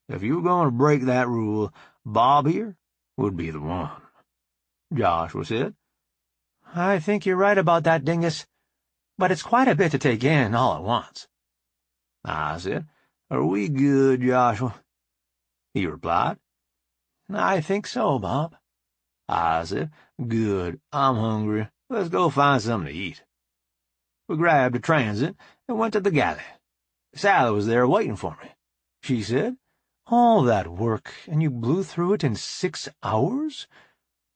If you were going to break that rule, Bob here would be the one. Joshua said. I think you're right about that, Dingus, but it's quite a bit to take in all at once. I said, Are we good, Joshua? He replied, I think so, Bob. I said, Good, I'm hungry. Let's go find something to eat. We grabbed a transit and went to the galley. Sally was there waiting for me. She said, All that work, and you blew through it in 6 hours?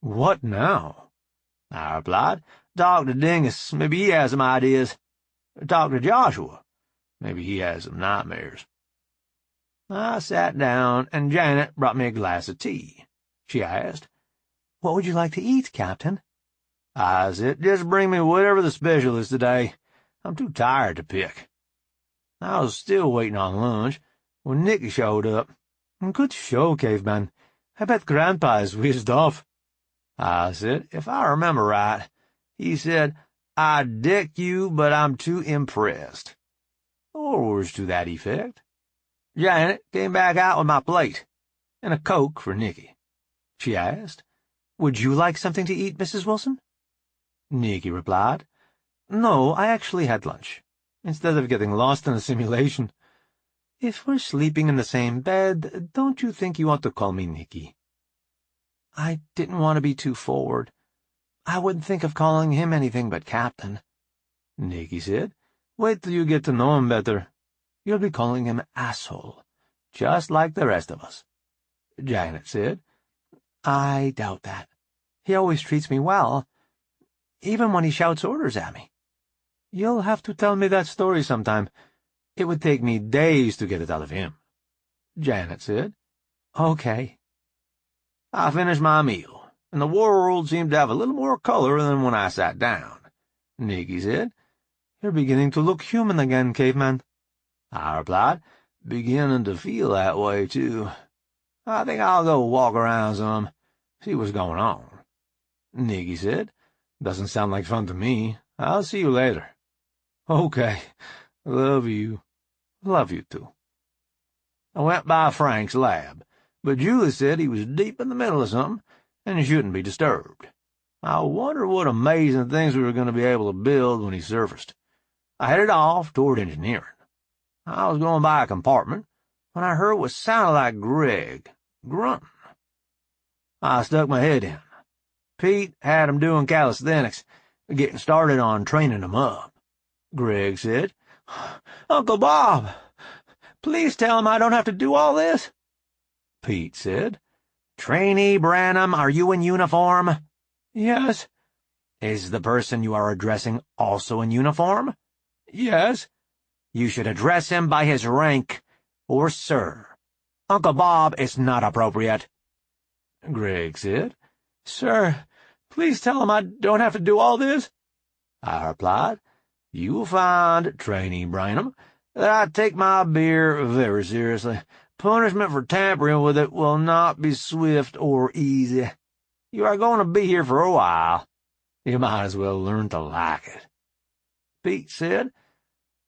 What now? I replied, Talk to Dingus. Maybe he has some ideas. Talk to Joshua. Maybe he has some nightmares. I sat down, and Janet brought me a glass of tea. She asked, What would you like to eat, Captain? I said, Just bring me whatever the special is today. I'm too tired to pick. I was still waiting on lunch when Nikki showed up. Good show, Caveman. I bet Grandpa is whizzed off. I said, if I remember right, he said, I deck you, but I'm too impressed. Or words to that effect. Janet came back out with my plate, and a Coke for Nikki. She asked, Would you like something to eat, Mrs. Wilson? Nikki replied, No, I actually had lunch, instead of getting lost in a simulation. If we're sleeping in the same bed, don't you think you ought to call me Nikki? I didn't want to be too forward. I wouldn't think of calling him anything but Captain. Nikki said, wait till you get to know him better. You'll be calling him asshole, just like the rest of us. Janet said, I doubt that. He always treats me well, even when he shouts orders at me. You'll have to tell me that story sometime. It would take me days to get it out of him. Janet said, Okay. I finished my meal, and the world seemed to have a little more color than when I sat down. Nikki said, You're beginning to look human again, Caveman. I replied, beginning to feel that way, too. I think I'll go walk around some, see what's going on. Nikki said, Doesn't sound like fun to me. I'll see you later. Okay. Love you. Love you, too. I went by Frank's lab, but Ciulla said he was deep in the middle of something and shouldn't be disturbed. I wonder what amazing things we were going to be able to build when he surfaced. I headed off toward engineering. I was going by a compartment when I heard what sounded like Greg grunting. I stuck my head in. Pete had him doing calisthenics, getting started on training him up. Greg said, Uncle Bob, please tell him I don't have to do all this. Pete said, Trainee Branham, are you in uniform? Yes. Is the person you are addressing also in uniform? Yes. You should address him by his rank, or sir. Uncle Bob is not appropriate. Greg said, Sir, please tell him I don't have to do all this. I replied, You'll find, Trainee Branham, that I take my beer very seriously. Punishment for tampering with it will not be swift or easy. You are going to be here for a while. You might as well learn to like it. Pete said,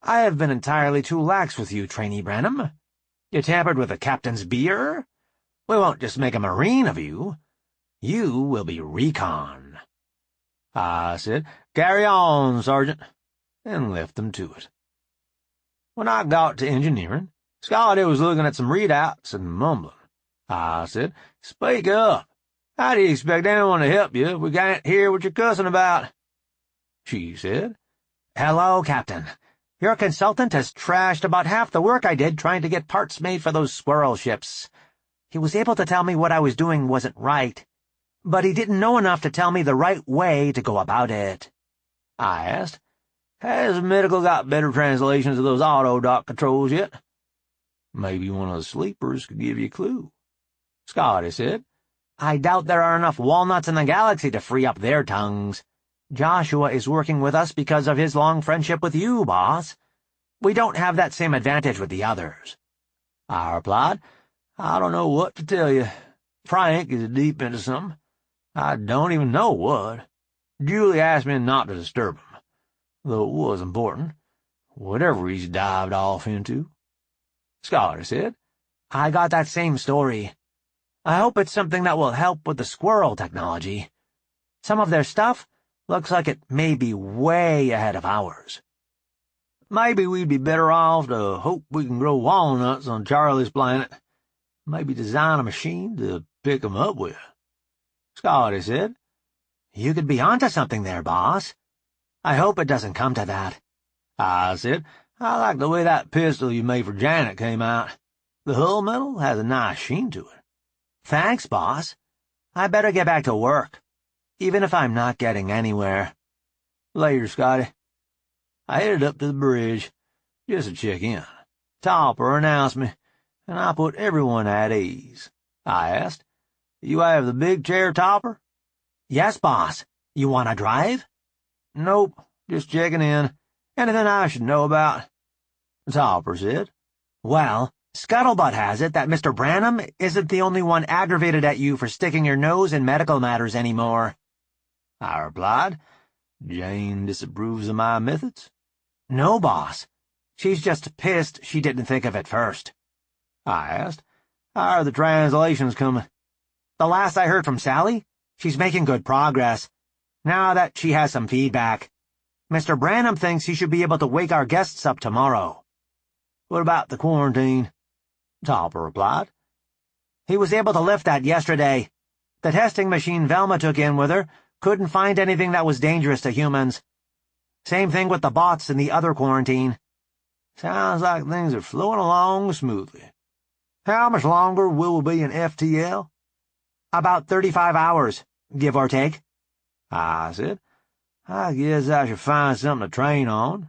I have been entirely too lax with you, Trainee Branham. You tampered with the captain's beer? We won't just make a Marine of you. You will be recon. I said, Carry on, Sergeant, and left them to it. When I got to engineering, Scotty was looking at some readouts and mumbling. I said, Speak up. How do you expect anyone to help you if we can't hear what you're cussing about? She said, Hello, Captain. Your consultant has trashed about half the work I did trying to get parts made for those squirrel ships. He was able to tell me what I was doing wasn't right, but he didn't know enough to tell me the right way to go about it. I asked, Has Medical got better translations of those auto-dock controls yet? Maybe one of the sleepers could give you a clue. Scotty said, I doubt there are enough walnuts in the galaxy to free up their tongues. Joshua is working with us because of his long friendship with you, boss. We don't have that same advantage with the others. I replied, I don't know what to tell you. Frank is deep into something. I don't even know what. Julie asked me not to disturb him, though it was important, whatever he's dived off into. Scotty said, I got that same story. I hope it's something that will help with the squirrel technology. Some of their stuff looks like it may be way ahead of ours. Maybe we'd be better off to hope we can grow walnuts on Charlie's planet. Maybe design a machine to pick 'em up with. Scotty said, You could be onto something there, boss. I hope it doesn't come to that. I said, I like the way that pistol you made for Janet came out. The hull metal has a nice sheen to it. Thanks, boss. I better get back to work, even if I'm not getting anywhere. Later, Scotty. I headed up to the bridge, just to check in. Topper announced me, and I put everyone at ease. I asked, You have the big chair, Topper? Yes, boss. You want to drive? Nope, just checking in. Anything I should know about? Topper said. Well, Scuttlebutt has it that Mr. Branham isn't the only one aggravated at you for sticking your nose in medical matters anymore. I replied. Jane disapproves of my methods? No, boss. She's just pissed she didn't think of it first. I asked. How are the translations coming? The last I heard from Sally, she's making good progress, now that she has some feedback. Mr. Branham thinks he should be able to wake our guests up tomorrow. What about the quarantine? Topper replied. He was able to lift that yesterday. The testing machine Velma took in with her couldn't find anything that was dangerous to humans. Same thing with the bots in the other quarantine. Sounds like things are flowing along smoothly. How much longer will we be in FTL? About 35 hours, give or take. I said. I guess I should find something to train on.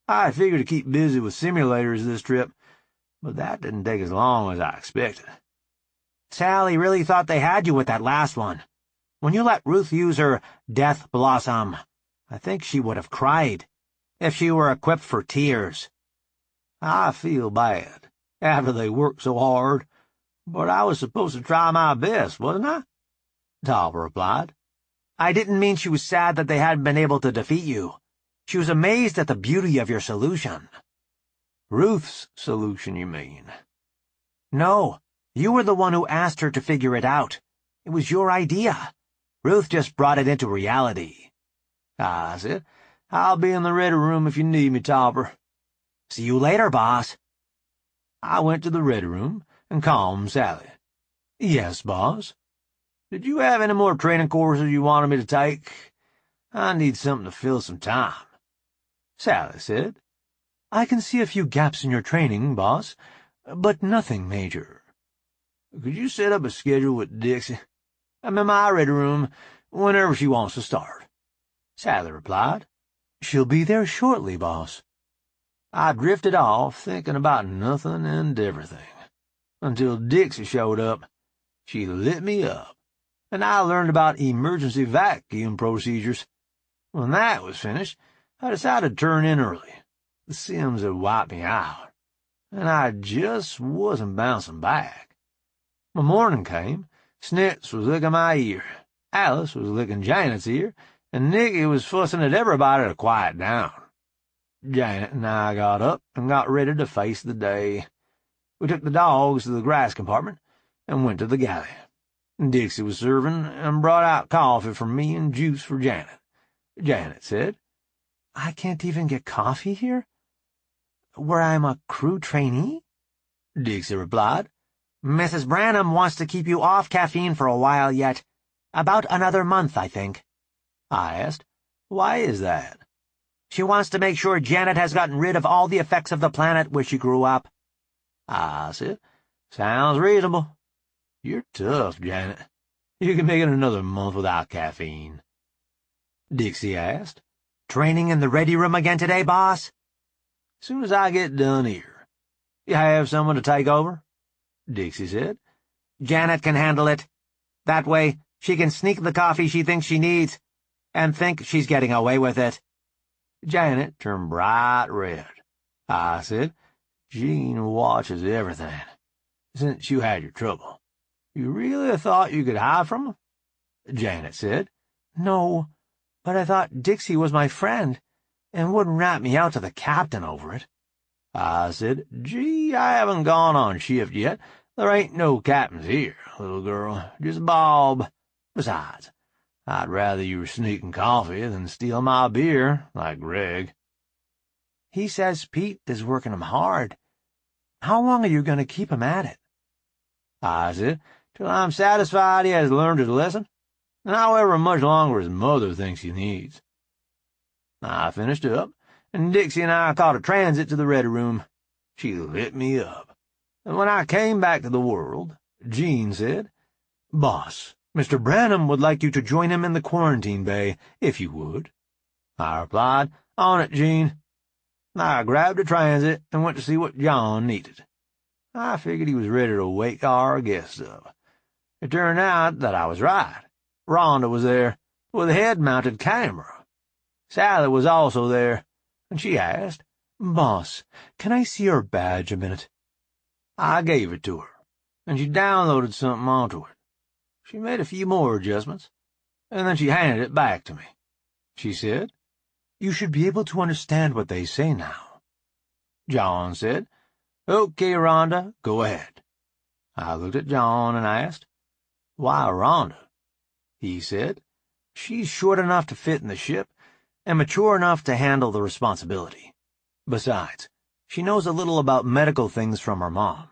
I figured to keep busy with simulators this trip, but that didn't take as long as I expected. Sally really thought they had you with that last one. When you let Ruth use her Death Blossom, I think she would have cried, if she were equipped for tears. I feel bad, after they worked so hard, but I was supposed to try my best, wasn't I? Topper replied. I didn't mean she was sad that they hadn't been able to defeat you. She was amazed at the beauty of your solution. Ruth's solution, you mean? No, you were the one who asked her to figure it out. It was your idea. Ruth just brought it into reality. I said, I'll be in the ready room if you need me, Topper. See you later, boss. I went to the ready room and calmed Sally. Yes, boss. Did you have any more training courses you wanted me to take? I need something to fill some time. Sally said. I can see a few gaps in your training, boss, but nothing major. Could you set up a schedule with Dixie? I'm in my ready room whenever she wants to start. Sally replied. She'll be there shortly, boss. I drifted off, thinking about nothing and everything, until Dixie showed up. She lit me up, and I learned about emergency vacuum procedures. When that was finished, I decided to turn in early. The Sims had wiped me out, and I just wasn't bouncing back. My morning came. Snitz was licking my ear, Alice was licking Janet's ear, and Nikki was fussing at everybody to quiet down. Janet and I got up and got ready to face the day. We took the dogs to the grass compartment and went to the galley. Dixie was serving and brought out coffee for me and juice for Janet. Janet said, I can't even get coffee here? Where I'm a crew trainee? Dixie replied. Mrs. Branham wants to keep you off caffeine for a while yet. About another month, I think. I asked, why is that? She wants to make sure Janet has gotten rid of all the effects of the planet where she grew up. I said, sounds reasonable. You're tough, Janet. You can make it another month without caffeine. Dixie asked, training in the ready room again today, boss? Soon as I get done here. You have someone to take over? Dixie said. Janet can handle it. That way, she can sneak the coffee she thinks she needs, and think she's getting away with it. Janet turned bright red. I said, Jean watches everything. Since you had your trouble, you really thought you could hide from her? Janet said. No, but I thought Dixie was my friend, and wouldn't rat me out to the captain over it. I said, gee, I haven't gone on shift yet. There ain't no captains here, little girl, just Bob. Besides, I'd rather you were sneaking coffee than steal my beer, like Greg. He says Pete is working him hard. How long are you going to keep him at it? I said, till I'm satisfied he has learned his lesson, and however much longer his mother thinks he needs. I finished up, and Dixie and I caught a transit to the ready room. She lit me up. And when I came back to the world, Jean said, Boss, Mr. Branham would like you to join him in the quarantine bay, if you would. I replied, on it, Jean. I grabbed a transit and went to see what John needed. I figured he was ready to wake our guests up. It turned out that I was right. Rhonda was there, with a head-mounted camera. Sally was also there, and she asked, Boss, can I see your badge a minute? I gave it to her, and she downloaded something onto it. She made a few more adjustments, and then she handed it back to me. She said, You should be able to understand what they say now. John said, Okay, Rhonda, go ahead. I looked at John and asked, Why Rhonda? He said, She's short enough to fit in the ship and mature enough to handle the responsibility. Besides, she knows a little about medical things from her mom.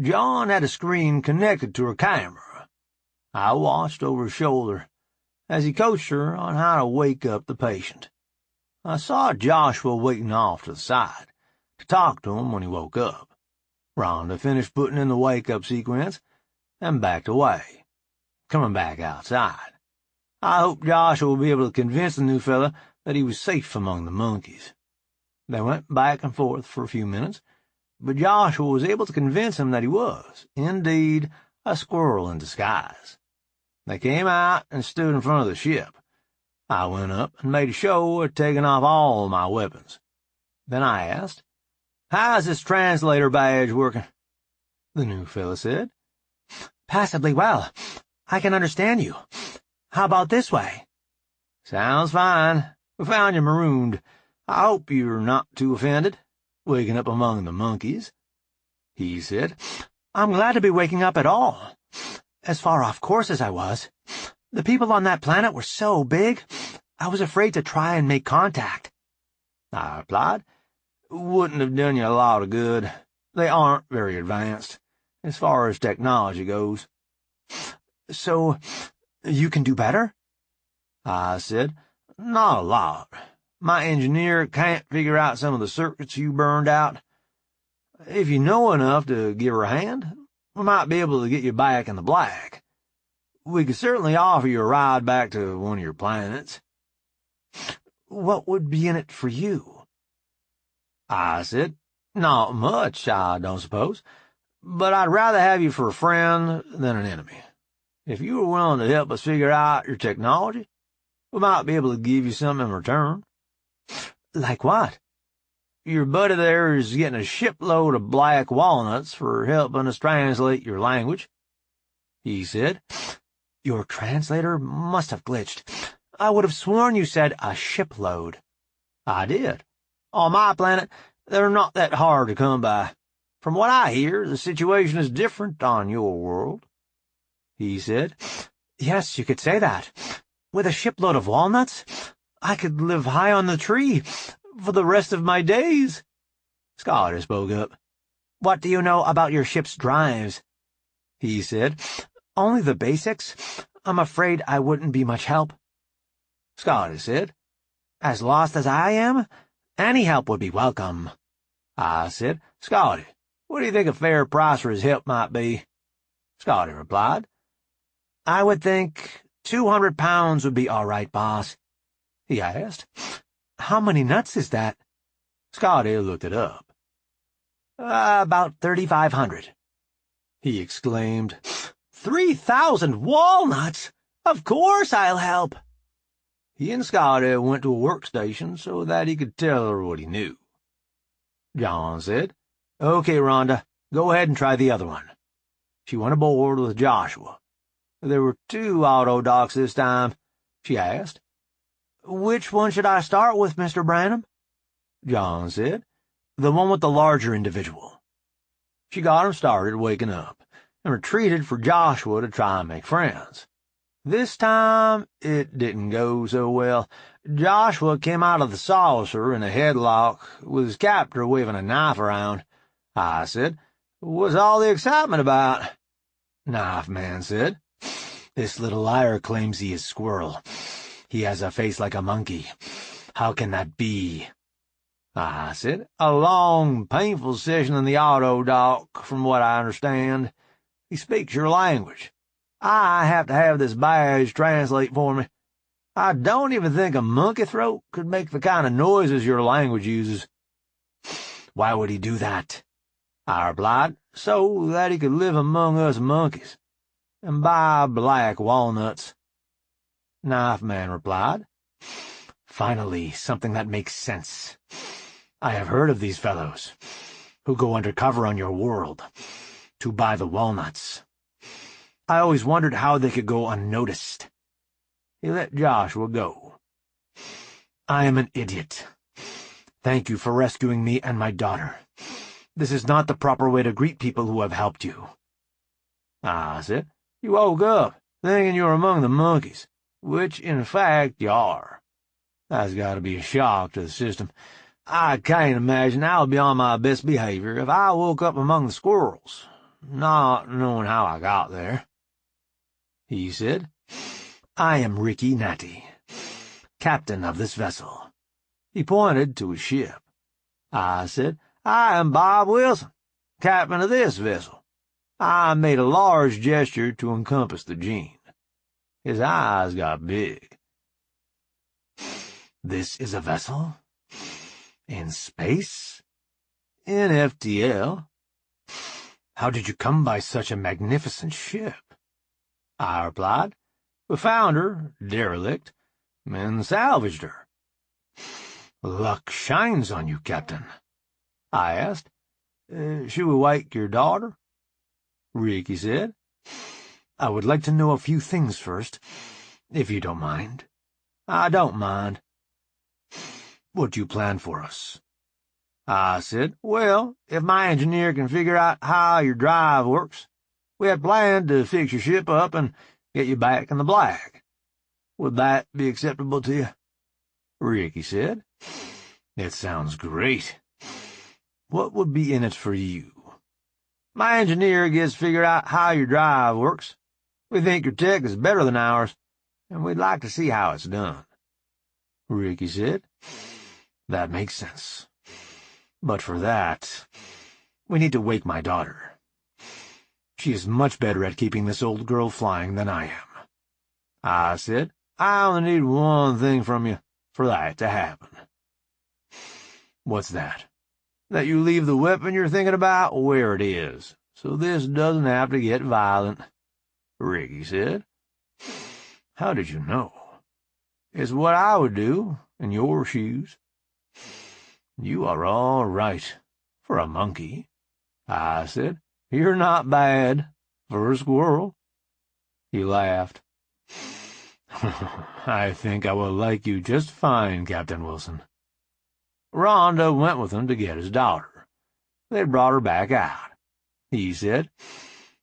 John had a screen connected to her camera. I watched over his shoulder as he coached her on how to wake up the patient. I saw Joshua waiting off to the side to talk to him when he woke up. Rhonda finished putting in the wake-up sequence and backed away, coming back outside. I hoped Joshua would be able to convince the new fella that he was safe among the monkeys. They went back and forth for a few minutes, but Joshua was able to convince him that he was, indeed, a squirrel in disguise. They came out and stood in front of the ship. I went up and made a show of taking off all my weapons. Then I asked, How's this translator badge working? The new fella said, Passably well. I can understand you. How about this way? Sounds fine. We found you marooned. I hope you're not too offended, waking up among the monkeys. He said, I'm glad to be waking up at all. As far off course as I was. The people on that planet were so big, I was afraid to try and make contact. I replied, Wouldn't have done you a lot of good. They aren't very advanced, as far as technology goes. So, you can do better? I said, Not a lot. My engineer can't figure out some of the circuits you burned out. If you know enough to give her a hand, we might be able to get you back in the black. We could certainly offer you a ride back to one of your planets. What would be in it for you? I said, Not much, I don't suppose, but I'd rather have you for a friend than an enemy. If you were willing to help us figure out your technology, we might be able to give you something in return. Like what? Your buddy there is getting a shipload of black walnuts for helping us translate your language, he said. Your translator must have glitched. I would have sworn you said a shipload. I did. On my planet, they're not that hard to come by. From what I hear, the situation is different on your world, he said. Yes, you could say that. With a shipload of walnuts, I could live high on the tree for the rest of my days. Scotty spoke up. What do you know about your ship's drives? He said. Only the basics. I'm afraid I wouldn't be much help. Scotty said. As lost as I am, any help would be welcome. I said, Scotty, what do you think a fair price for his help might be? Scotty replied, I would think 200 pounds would be all right, boss. He asked, How many nuts is that? Scotty looked it up. About 3,500. He exclaimed, 3,000 walnuts? Of course I'll help. He and Scotty went to a workstation so that he could tell her what he knew. John said, Okay, Rhonda, go ahead and try the other one. She went aboard with Joshua. There were 2 auto docks this time, she asked. Which one should I start with, Mr. Branham? John said, The one with the larger individual. She got him started waking up and retreated for Joshua to try and make friends. This time, it didn't go so well. Joshua came out of the saucer in a headlock with his captor waving a knife around. I said, What's all the excitement about? Knife Man said, This little liar claims he is Squirrel. He has a face like a monkey. How can that be? I said, A long, painful session in the auto dock, from what I understand. He speaks your language. I have to have this badge translate for me. I don't even think a monkey throat could make the kind of noises your language uses. Why would he do that? I replied, so that he could live among us monkeys and buy black walnuts. Knife Man replied, Finally, something that makes sense. I have heard of these fellows, who go undercover on your world, to buy the walnuts. I always wondered how they could go unnoticed. He let Joshua go. I am an idiot. Thank you for rescuing me and my daughter. This is not the proper way to greet people who have helped you. I said, you woke up, thinking you were among the monkeys, which, in fact, you are. That's got to be a shock to the system. I can't imagine I would be on my best behavior if I woke up among the squirrels, not knowing how I got there. He said, I am Ricky Natty, captain of this vessel. He pointed to his ship. I said, I am Bob Wilson, captain of this vessel. I made a large gesture to encompass the gene. His eyes got big. This is a vessel? In space? In FTL. How did you come by such a magnificent ship? I replied, we found her, derelict, and salvaged her. Luck shines on you, Captain. I asked, should we wake your daughter? Ricky said, I would like to know a few things first, if you don't mind. I don't mind. What do you plan for us? I said, well, if my engineer can figure out how your drive works, we had planned to fix your ship up and get you back in the black. Would that be acceptable to you? Ricky said, it sounds great. What would be in it for you? My engineer gets figured out how your drive works. We think your tech is better than ours, and we'd like to see how it's done. Ricky said, that makes sense. But for that, we need to wake my daughter. She is much better at keeping this old girl flying than I am. I said, I only need one thing from you for that to happen. What's that? That you leave the weapon you're thinking about where it is, so this doesn't have to get violent. Ricky said. How did you know? It's what I would do in your shoes. You are all right for a monkey. I said, you're not bad for a squirrel. He laughed. I think I will like you just fine, Captain Wilson. Rhonda went with him to get his daughter. They brought her back out. He said,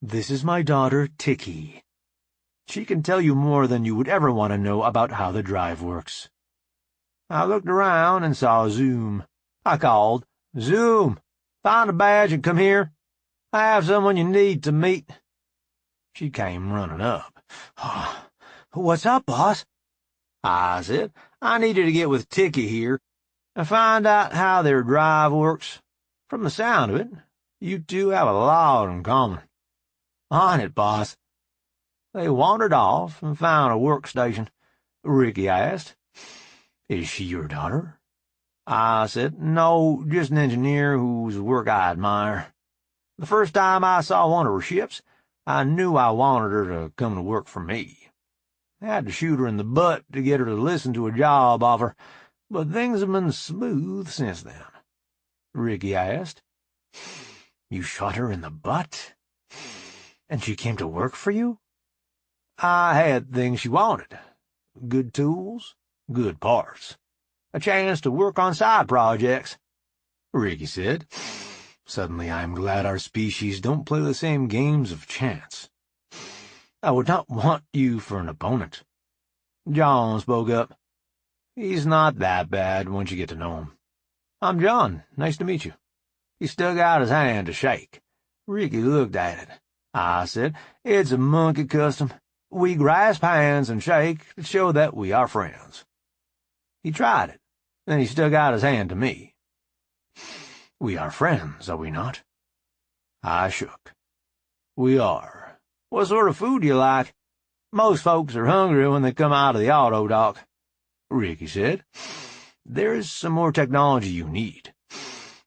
this is my daughter, Tikki. She can tell you more than you would ever want to know about how the drive works. I looked around and saw Zoom. I called, Zoom, find a badge and come here. I have someone you need to meet. She came running up. What's up, boss? I said, I need you to get with Tikki here and find out how their drive works. From the sound of it, you two have a lot in common. On it, boss. They wandered off and found a workstation. Ricky asked, is she your daughter? I said, no, just an engineer whose work I admire. The first time I saw one of her ships, I knew I wanted her to come to work for me. I had to shoot her in the butt to get her to listen to a job offer, but things have been smooth since then. Ricky asked, you shot her in the butt? And she came to work for you? I had things she wanted. Good tools, good parts. A chance to work on side projects. Ricky said, suddenly I am glad our species don't play the same games of chance. I would not want you for an opponent. John spoke up. He's not that bad once you get to know him. I'm John. Nice to meet you. He stuck out his hand to shake. Ricky looked at it. I said, it's a monkey custom. We grasp hands and shake to show that we are friends. He tried it. Then he stuck out his hand to me. We are friends, are we not? I shook. We are. What sort of food do you like? Most folks are hungry when they come out of the auto dock. Ricky said, there is some more technology you need.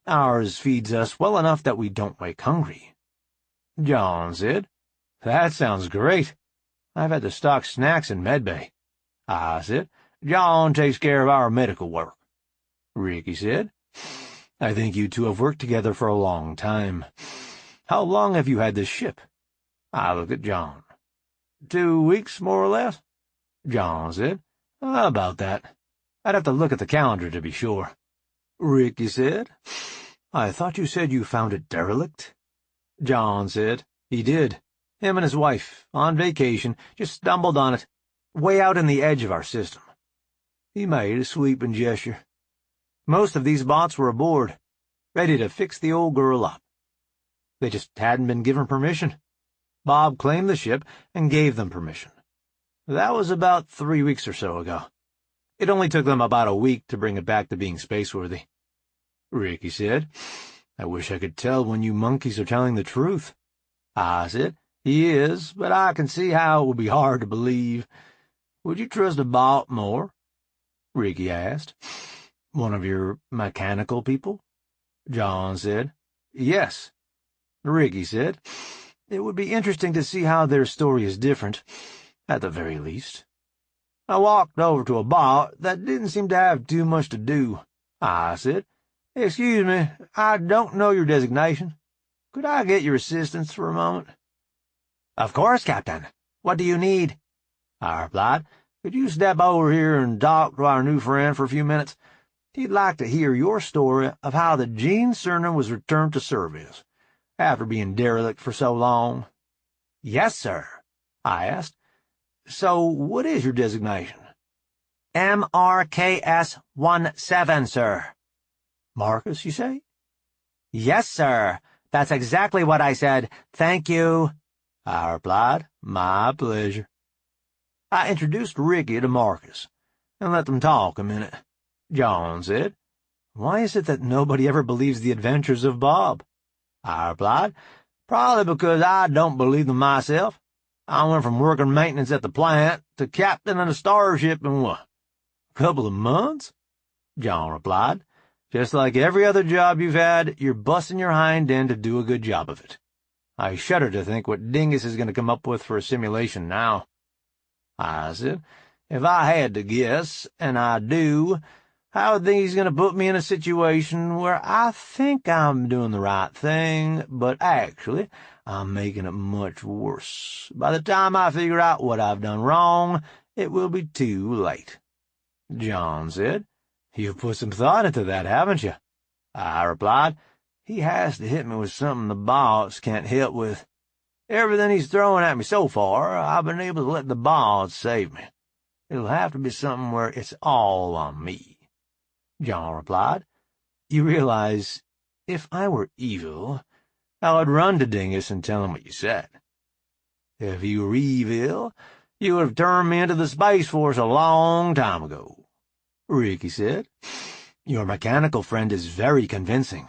Ours feeds us well enough that we don't wake hungry. John said, that sounds great. I've had to stock snacks in medbay. I said, John takes care of our medical work. Ricky said, I think you two have worked together for a long time. How long have you had this ship? I looked at John. 2 weeks, more or less? John said. About that. I'd have to look at the calendar to be sure. Ricky said. I thought you said you found it derelict? John said. He did. Him and his wife, on vacation, just stumbled on it, way out in the edge of our system. He made a sweeping gesture. Most of these bots were aboard, ready to fix the old girl up. They just hadn't been given permission. Bob claimed the ship and gave them permission. That was about 3 weeks or so ago. It only took them about a week to bring it back to being spaceworthy. Ricky said. I wish I could tell when you monkeys are telling the truth. I said. He is, but I can see how it would be hard to believe. Would you trust a bot more? Ricky asked. One of your mechanical people? John said. Yes. Ricky said. It would be interesting to see how their story is different, at the very least. I walked over to a bot that didn't seem to have too much to do. I said, Excuse me, I don't know your designation. Could I get your assistance for a moment? Of course, Captain. What do you need? I replied. Could you step over here and talk to our new friend for a few minutes? He'd like to hear your story of how the Gene Cernan was returned to service, after being derelict for so long. Yes, sir, I asked. So what is your designation? MRKS-17, sir. Marcus, you say? Yes, sir. That's exactly what I said. Thank you. I replied. My pleasure. I introduced Ricky to Marcus, and let them talk a minute. John said, Why is it that nobody ever believes the adventures of Bob? I replied, Probably because I don't believe them myself. I went from working maintenance at the plant to captain in a starship in what, a couple of months? John replied, Just like every other job you've had, you're busting your hind end to do a good job of it. I shudder to think what Dingus is going to come up with for a simulation now. I said, If I had to guess, and I do, I would think he's going to put me in a situation where I think I'm doing the right thing, but actually I'm making it much worse. By the time I figure out what I've done wrong, it will be too late. John said, You've put some thought into that, haven't you? I replied, He has to hit me with something the boss can't help with. Everything he's throwing at me so far, I've been able to let the boss save me. It'll have to be something where it's all on me. John replied, You realize, if I were evil, I would run to Dingus and tell him what you said. If you were evil, you would have turned me into the Space Force a long time ago. Ricky said, Your mechanical friend is very convincing.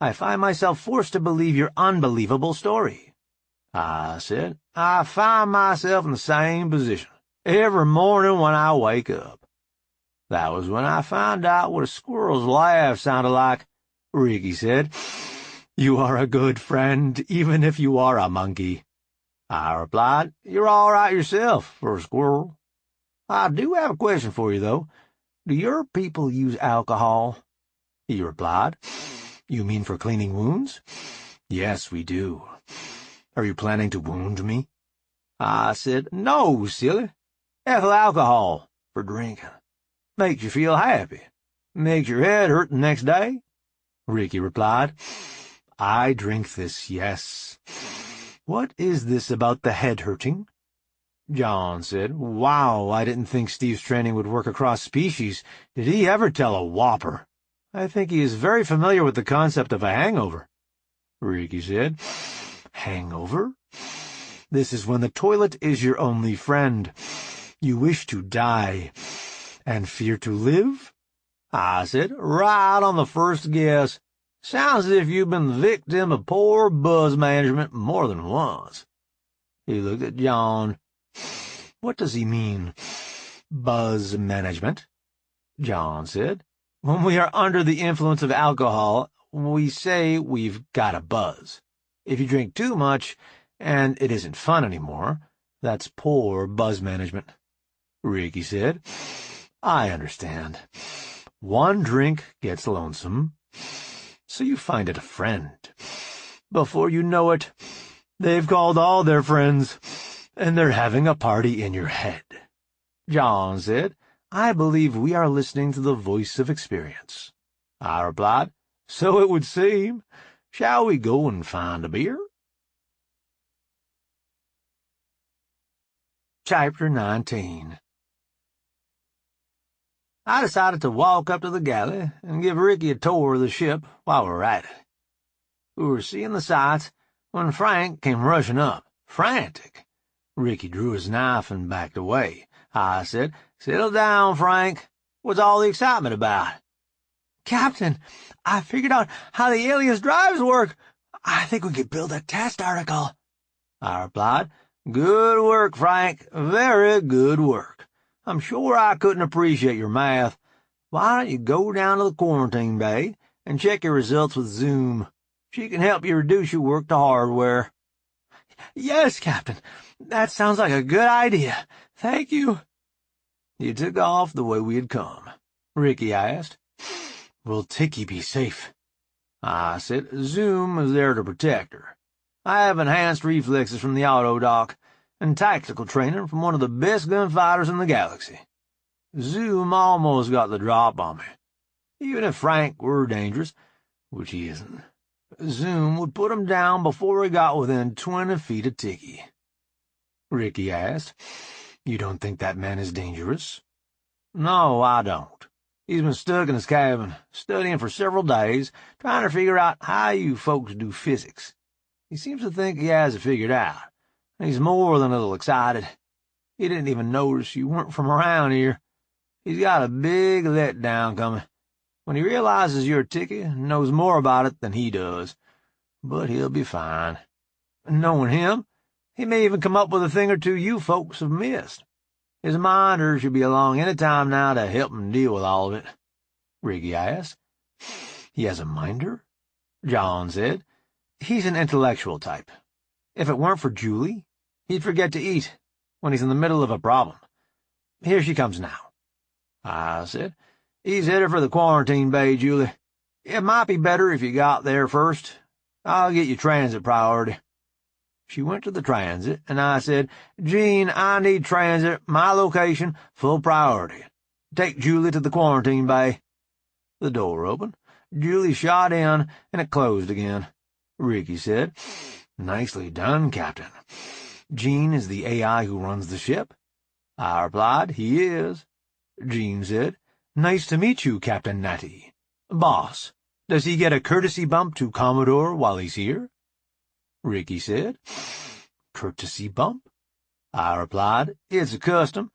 I find myself forced to believe your unbelievable story. I said, I find myself in the same position every morning when I wake up. That was when I found out what a squirrel's laugh sounded like. Ricky said, You are a good friend, even if you are a monkey. I replied, You're all right yourself for a squirrel. I do have a question for you, though. Do your people use alcohol? He replied, You mean for cleaning wounds? Yes, we do. Are you planning to wound me? I said, No, silly. Ethyl alcohol for drinking. Makes you feel happy. Makes your head hurt the next day. Ricky replied, I drink this, yes. What is this about the head hurting? John said, Wow, I didn't think Steve's training would work across species. Did he ever tell a whopper? I think he is very familiar with the concept of a hangover. Ricky said, Hangover? This is when the toilet is your only friend. You wish to die and fear to live? I said, Right on the first guess. Sounds as if you've been the victim of poor buzz management more than once. He looked at John. What does he mean, buzz management? John said, When we are under the influence of alcohol, we say we've got a buzz. If you drink too much, and it isn't fun anymore, that's poor buzz management. Ricky said, I understand. One drink gets lonesome, So you find it a friend. Before you know it, they've called all their friends, and they're having a party in your head. John said, I believe we are listening to the voice of experience. I replied, so it would seem. Shall we go and find a beer? Chapter 19. I decided to walk up to the galley and give Ricky a tour of the ship while we were at it. We were seeing the sights when Frank came rushing up, frantic. Ricky drew his knife and backed away. I said, Settle down, Frank. What's all the excitement about? Captain, I figured out how the aliens' drives work. I think we could build a test article. I replied, Good work, Frank. Very good work. I'm sure I couldn't appreciate your math. Why don't you go down to the quarantine bay and check your results with Zoom? She can help you reduce your work to hardware. Yes, Captain. That sounds like a good idea. Thank you. You took off the way we had come. Ricky asked, Will Tikki be safe? I said, Zoom is there to protect her. I have enhanced reflexes from the Audiobook and tactical training from one of the best gunfighters in the galaxy. Zoom almost got the drop on me. Even if Frank were dangerous, which he isn't, Zoom would put him down before he got within 20 feet of Tikki. Ricky asked, You don't think that man is dangerous? No, I don't. He's been stuck in his cabin, studying for several days, trying to figure out how you folks do physics. He seems to think he has it figured out. He's more than a little excited. He didn't even notice you weren't from around here. He's got a big letdown coming when he realizes you're a Tikki and knows more about it than he does. But he'll be fine. Knowing him, he may even come up with a thing or two you folks have missed. His minder should be along any time now to help him deal with all of it. Ricky asked. He has a minder? John said. He's an intellectual type. If it weren't for Julie, he'd forget to eat when he's in the middle of a problem. Here she comes now. I said, He's headed for the quarantine bay, Julie. It might be better if you got there first. I'll get you transit priority. She went to the transit, and I said, Jean, I need transit, my location, full priority. Take Julie to the quarantine bay. The door opened. Julie shot in, and it closed again. Ricky said, Nicely done, Captain. Jean is the AI who runs the ship? I replied, He is. Jean said, Nice to meet you, Captain Natty. Boss, does he get a courtesy bump to Commodore while he's here? Ricky said, Courtesy bump? I replied, It's a custom,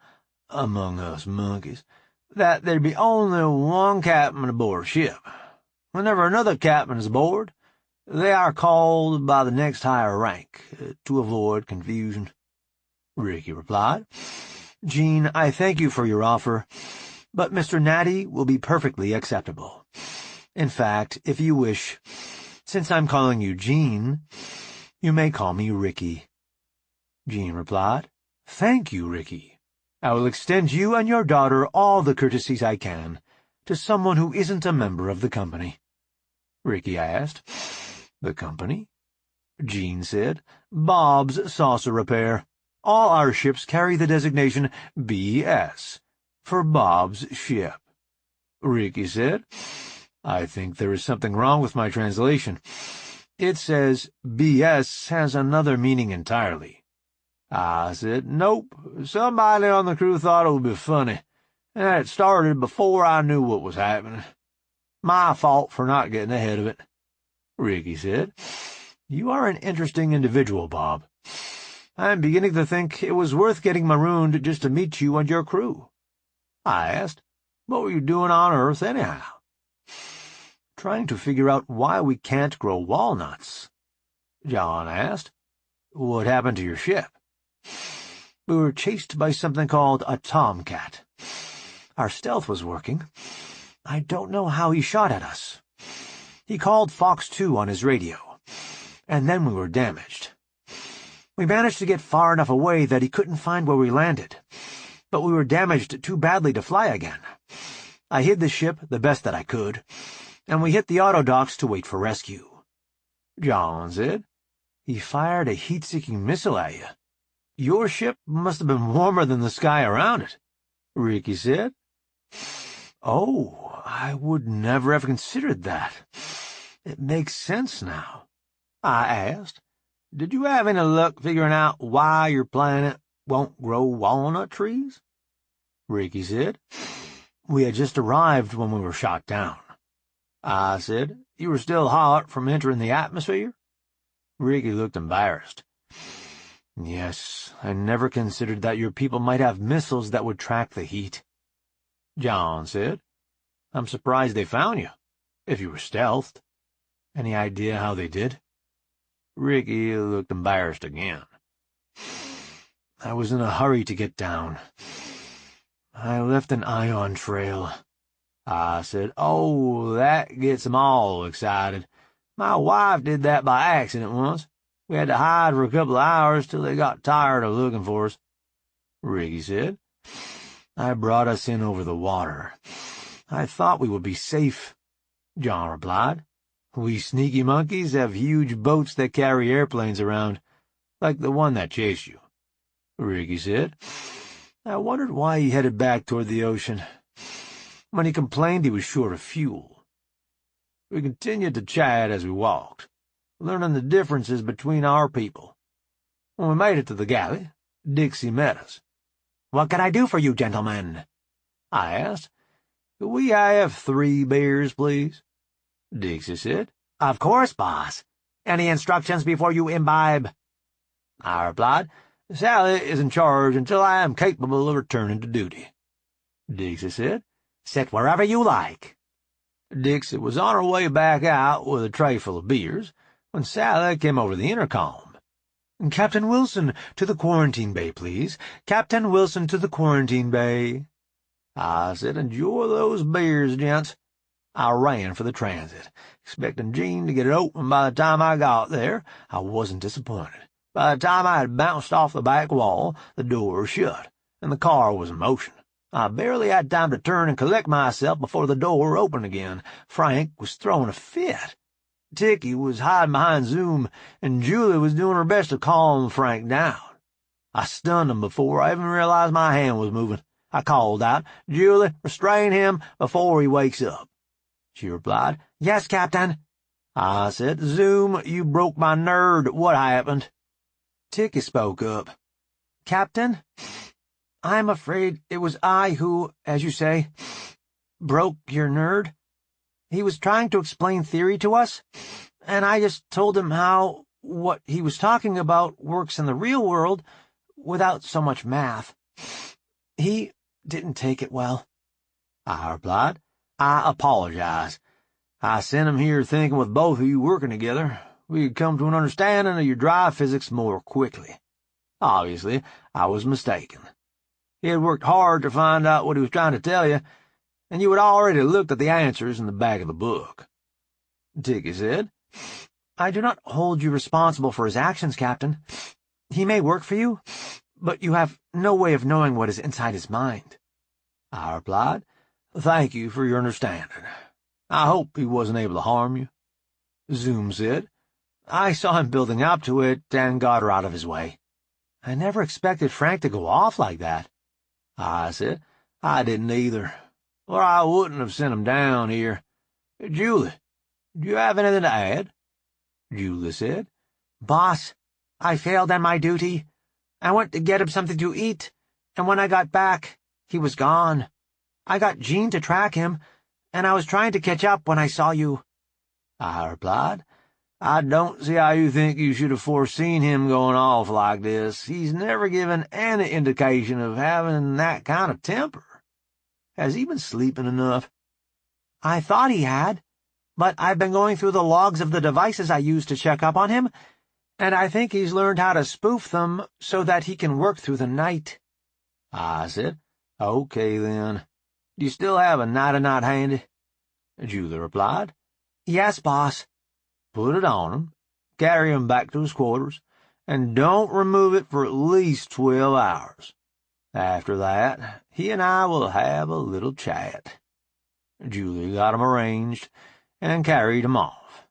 among us monkeys, that there be only one captain aboard a ship. Whenever another captain is aboard, they are called by the next higher rank, to avoid confusion. Ricky replied, Jean, I thank you for your offer, but Mr. Natty will be perfectly acceptable. In fact, if you wish, since I'm calling you Jean, you may call me Ricky. Jean replied, Thank you, Ricky. I will extend you and your daughter all the courtesies I can to someone who isn't a member of the company. Ricky asked, The company? Jean said, Bob's Saucer Repair. All our ships carry the designation BS, for Bob's ship. Ricky said, I think there is something wrong with my translation. It says BS has another meaning entirely. I said, Nope, somebody on the crew thought it would be funny, and it started before I knew what was happening. My fault for not getting ahead of it. Ricky said, You are an interesting individual, Bob. I'm beginning to think it was worth getting marooned just to meet you and your crew. I asked, What were you doing on Earth anyhow? Trying to figure out why we can't grow walnuts. John asked, What happened to your ship? We were chased by something called a tomcat. Our stealth was working. I don't know how he shot at us. He called Fox 2 on his radio, and then we were damaged. We managed to get far enough away that he couldn't find where we landed, but we were damaged too badly to fly again. I hid the ship the best that I could, and we hit the auto docks to wait for rescue. John said. He fired a heat-seeking missile at you. Your ship must have been warmer than the sky around it, Ricky said. Oh, I would never have considered that. It makes sense now. I asked, did you have any luck figuring out why your planet won't grow walnut trees? Ricky said. We had just arrived when we were shot down. I said, you were still hot from entering the atmosphere? Ricky looked embarrassed. Yes, I never considered that your people might have missiles that would track the heat. John said, I'm surprised they found you, if you were stealthed. Any idea how they did? Ricky looked embarrassed again. I was in a hurry to get down. I left an ion trail. I said, oh, that gets 'em all excited. My wife did that by accident once. We had to hide for a couple of hours till they got tired of looking for us. Ricky said, I brought us in over the water. I thought we would be safe. John replied, we sneaky monkeys have huge boats that carry airplanes around, like the one that chased you. Ricky said, I wondered why he headed back toward the ocean. When he complained he was short of fuel. We continued to chat as we walked, learning the differences between our people. When we made it to the galley, Dixie met us. What can I do for you, gentlemen? I asked. Could we have 3 beers, please? Dixie said. Of course, boss. Any instructions before you imbibe? I replied. Sally is in charge until I am capable of returning to duty. Dixie said. Sit wherever you like. Dixie was on her way back out with a tray full of beers when Sally came over the intercom. Captain Wilson, to the quarantine bay, please. Captain Wilson to the quarantine bay. I said, enjoy those beers, gents. I ran for the transit, expecting Jean to get it open by the time I got there. I wasn't disappointed. By the time I had bounced off the back wall, the door was shut, and the car was in motion. I barely had time to turn and collect myself before the door opened again. Frank was throwing a fit. Ticky was hiding behind Zoom, and Ciulla was doing her best to calm Frank down. I stunned him before I even realized my hand was moving. I called out, Ciulla, restrain him before he wakes up. She replied, Yes, Captain. I said, Zoom, you broke my nerd. What happened? Ticky spoke up. Captain, I'm afraid it was I who, as you say, broke your nerd. He was trying to explain theory to us, and I just told him how what he was talking about works in the real world without so much math. He didn't take it well. I replied, I apologize. I sent him here thinking with both of you working together, we could come to an understanding of your dry physics more quickly. Obviously, I was mistaken. He had worked hard to find out what he was trying to tell you, and you had already looked at the answers in the back of the book. Ticky said, I do not hold you responsible for his actions, Captain. He may work for you, but you have no way of knowing what is inside his mind. I replied, Thank you for your understanding. I hope he wasn't able to harm you. Zoom said, I saw him building up to it and got her out of his way. I never expected Frank to go off like that. I said, I didn't either, or I wouldn't have sent him down here. Ciulla, do you have anything to add? Ciulla said, Boss, I failed on my duty. I went to get him something to eat, and when I got back, he was gone. I got Jean to track him, and I was trying to catch up when I saw you. I replied, I don't see how you think you should have foreseen him going off like this. He's never given any indication of having that kind of temper. Has he been sleeping enough? I thought he had, but I've been going through the logs of the devices I used to check up on him, and I think he's learned how to spoof them so that he can work through the night. I said, Okay, then. Do you still have a nighty-night handy? Ciulla replied, Yes, boss. Put it on him, carry him back to his quarters, and don't remove it for at least 12 hours. After that, he and I will have a little chat. Ciulla got him arranged, and carried him off.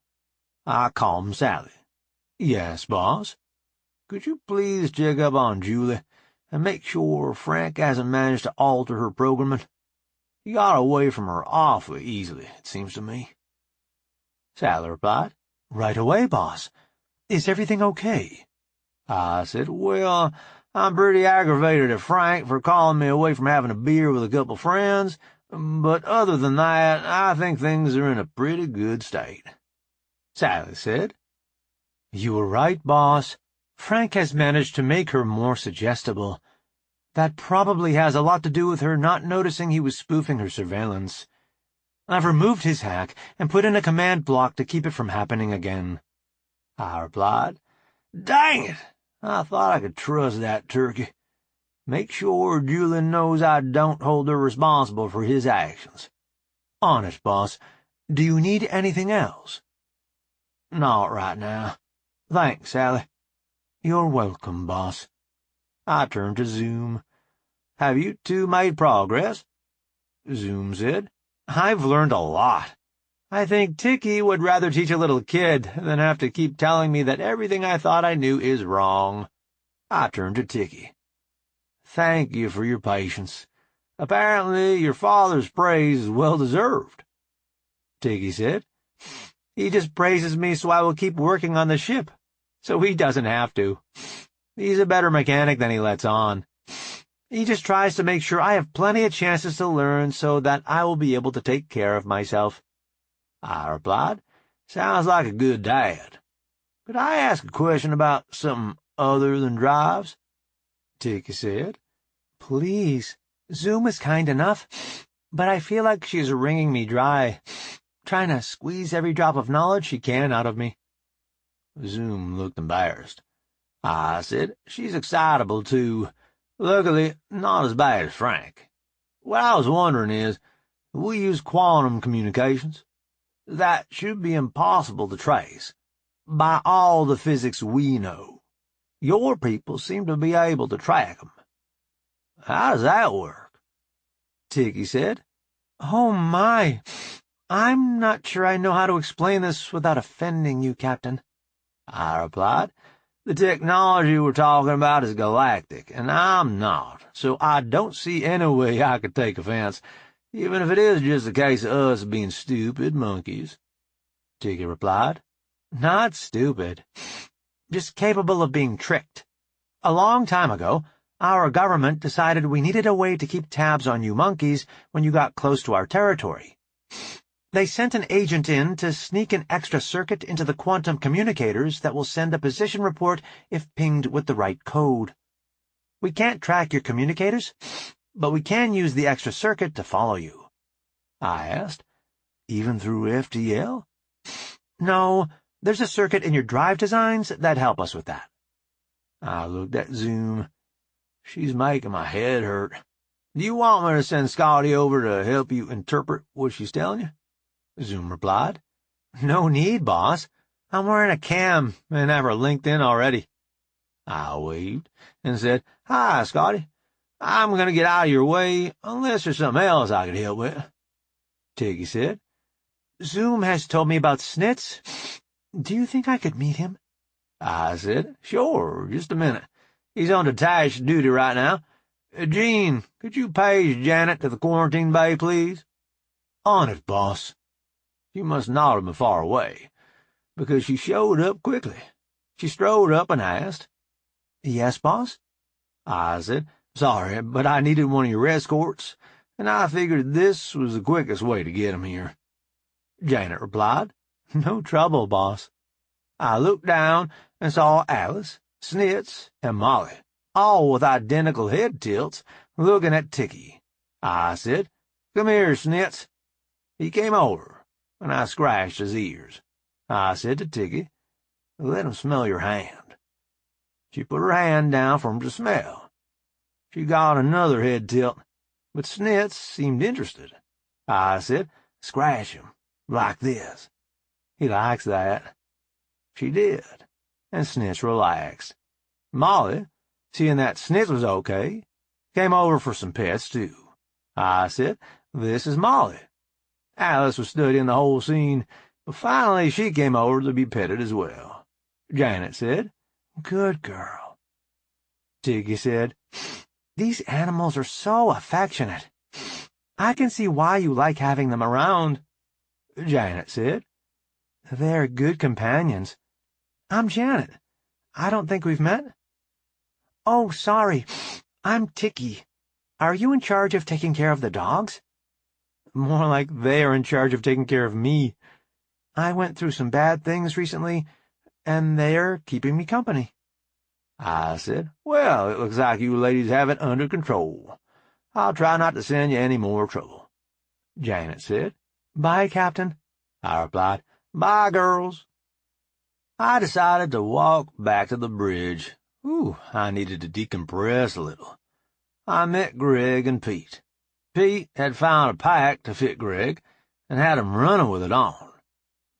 I calmed Sally. "Yes, boss? Could you please check up on Ciulla and make sure Frank hasn't managed to alter her programming? He got away from her awfully easily, it seems to me." Sally replied, "Right away, boss. Is everything okay?" I said, "Well, I'm pretty aggravated at Frank for calling me away from having a beer with a couple friends, but other than that, I think things are in a pretty good state." Sally said, "You were right, boss. Frank has managed to make her more suggestible. That probably has a lot to do with her not noticing he was spoofing her surveillance. I've removed his hack and put in a command block to keep it from happening again." I replied, "Dang it! I thought I could trust that turkey. Make sure Ciulla knows I don't hold her responsible for his actions." "Honest, boss. Do you need anything else?" "Not right now. Thanks, Sally." "You're welcome, boss." I turned to Zoom. "Have you two made progress?" Zoom said, "I've learned a lot. I think Tikki would rather teach a little kid than have to keep telling me that everything I thought I knew is wrong." I turned to Tikki. "Thank you for your patience. Apparently your father's praise is well-deserved." Tikki said, "He just praises me so I will keep working on the ship, so he doesn't have to. He's a better mechanic than he lets on. He just tries to make sure I have plenty of chances to learn so that I will be able to take care of myself." I replied, "Sounds like a good dad. Could I ask a question about something other than drives?" Tikki said, "Please. Zoom is kind enough, but I feel like she's wringing me dry, trying to squeeze every drop of knowledge she can out of me." Zoom looked embarrassed. I said, "She's excitable, too. Luckily, not as bad as Frank. What I was wondering is, we use quantum communications. That should be impossible to trace. By all the physics we know, your people seem to be able to track them. How does that work?" Tikki said, "Oh, my. I'm not sure I know how to explain this without offending you, Captain." I replied, "The technology we're talking about is galactic, and I'm not, so I don't see any way I could take offense, even if it is just a case of us being stupid monkeys." Tikki replied, "Not stupid. Just capable of being tricked. A long time ago, our government decided we needed a way to keep tabs on you monkeys when you got close to our territory. They sent an agent in to sneak an extra circuit into the quantum communicators that will send a position report if pinged with the right code. We can't track your communicators, but we can use the extra circuit to follow you." I asked, "Even through FTL?" "No, there's a circuit in your drive designs that help us with that." I looked at Zoom. She's making my head hurt. "Do you want me to send Scotty over to help you interpret what she's telling you?" Zoom replied, "No need, boss. I'm wearing a cam and have her linked in already." I waved and said, "Hi, Scotty. I'm going to get out of your way unless there's something else I could help with." Tikki said, "Zoom has told me about Snitz. Do you think I could meet him?" I said, "Sure, just a minute. He's on detached duty right now. Gene, could you page Janet to the quarantine bay, please?" "On it, boss." She must not have been far away, because she showed up quickly. She strode up and asked, "Yes, boss?" I said, "Sorry, but I needed one of your escorts, and I figured this was the quickest way to get him here." Janet replied, "No trouble, boss." I looked down and saw Alice, Snitz, and Molly, all with identical head tilts, looking at Tikki. I said, "Come here, Snitz." He came over, and I scratched his ears. I said to Tikki, "Let him smell your hand." She put her hand down for him to smell. She got another head tilt, but Snitz seemed interested. I said, "Scratch him, like this. He likes that." She did, and Snitz relaxed. Molly, seeing that Snitz was okay, came over for some pets, too. I said, "This is Molly." Alice was studying the whole scene, but finally she came over to be petted as well. Janet said, "Good girl." Tiggy said, "These animals are so affectionate. I can see why you like having them around." Janet said, "They're good companions. I'm Janet. I don't think we've met." "Oh, sorry. I'm Tikki. Are you in charge of taking care of the dogs?" "More like they are in charge of taking care of me. I went through some bad things recently, and they're keeping me company." I said, "Well, it looks like you ladies have it under control. I'll try not to send you any more trouble." Janet said, "Bye, Captain." I replied, "Bye, girls." I decided to walk back to the bridge. I needed to decompress a little. I met Greg and Pete. Pete had found a pack to fit Greg and had him running with it on.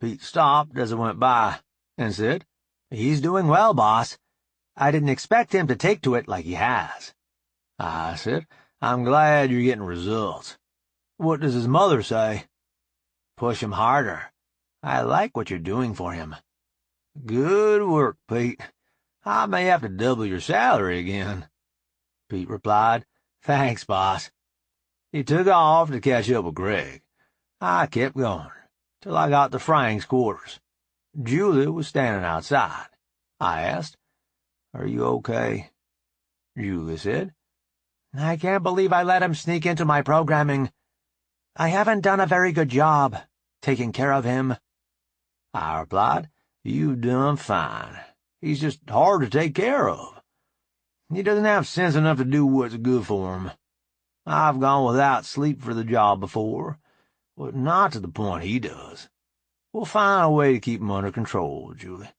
Pete stopped as I went by and said, "He's doing well, boss. I didn't expect him to take to it like he has." I said, "I'm glad you're getting results. What does his mother say?" "Push him harder. I like what you're doing for him." "Good work, Pete. I may have to double your salary again." Pete replied, "Thanks, boss." He took off to catch up with Greg. I kept going, till I got to Frank's quarters. Ciulla was standing outside. I asked, "Are you okay?" Ciulla said, "I can't believe I let him sneak into my programming. I haven't done a very good job taking care of him." I replied, "You've done fine. He's just hard to take care of. He doesn't have sense enough to do what's good for him. I've gone without sleep for the job before, but not to the point he does. We'll find a way to keep him under control, Ciulla.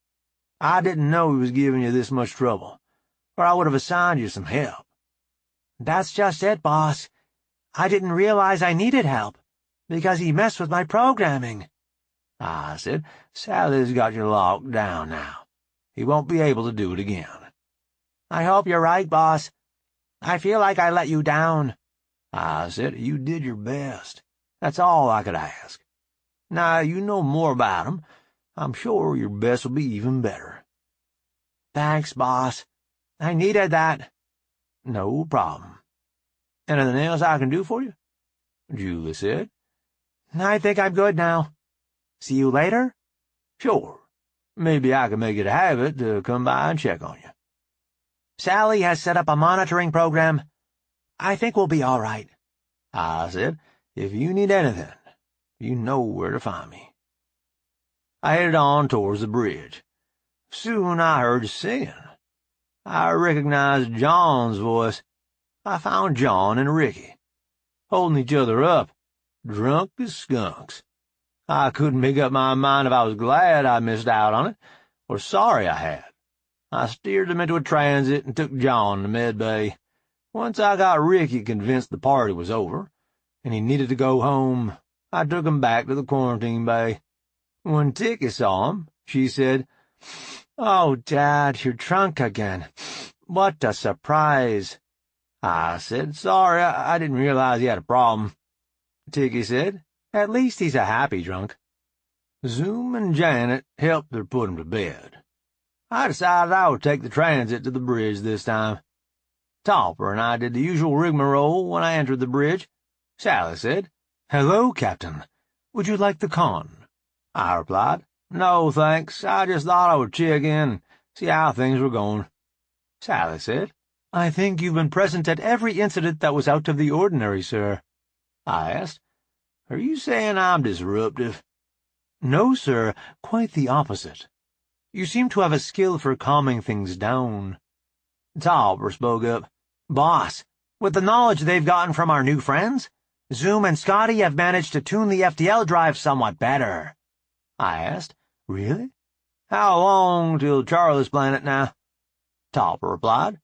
I didn't know he was giving you this much trouble, or I would have assigned you some help." "That's just it, boss. I didn't realize I needed help, because he messed with my programming." I said, "Sally's got you locked down now. He won't be able to do it again." "I hope you're right, boss. I feel like I let you down." I said, "You did your best. That's all I could ask. Now you know more about him. I'm sure your best will be even better." "Thanks, boss. I needed that." "No problem. Anything else I can do for you?" Ciulla said. "I think I'm good now. See you later?" "Sure. Maybe I can make it a habit to come by and check on you." "Sally has set up a monitoring program. I think we'll be all right." I said, "If you need anything, you know where to find me." I headed on towards the bridge. Soon I heard singing. I recognized John's voice. I found John and Ricky, holding each other up, drunk as skunks. I couldn't make up my mind if I was glad I missed out on it, or sorry I had. I steered them into a transit and took John to Med Bay. Once I got Ricky convinced the party was over, and he needed to go home, I took him back to the quarantine bay. When Tikki saw him, she said, "Oh, Dad, you're drunk again. What a surprise." I said, "Sorry, I didn't realize he had a problem." Tikki said, "At least he's a happy drunk." Zoom and Janet helped her put him to bed. I decided I would take the transit to the bridge this time. Topper and I did the usual rigmarole when I entered the bridge. Sally said, "Hello, Captain. Would you like the con?" I replied, "No, thanks. I just thought I would check in and see how things were going." Sally said, "I think you've been present at every incident that was out of the ordinary, sir." I asked, "Are you saying I'm disruptive?" "No, sir, quite the opposite. You seem to have a skill for calming things down." Topper spoke up. "Boss, with the knowledge they've gotten from our new friends, Zoom and Scotty have managed to tune the FTL drive somewhat better." I asked, "Really? "How long till Charlie's planet now?" Topper replied,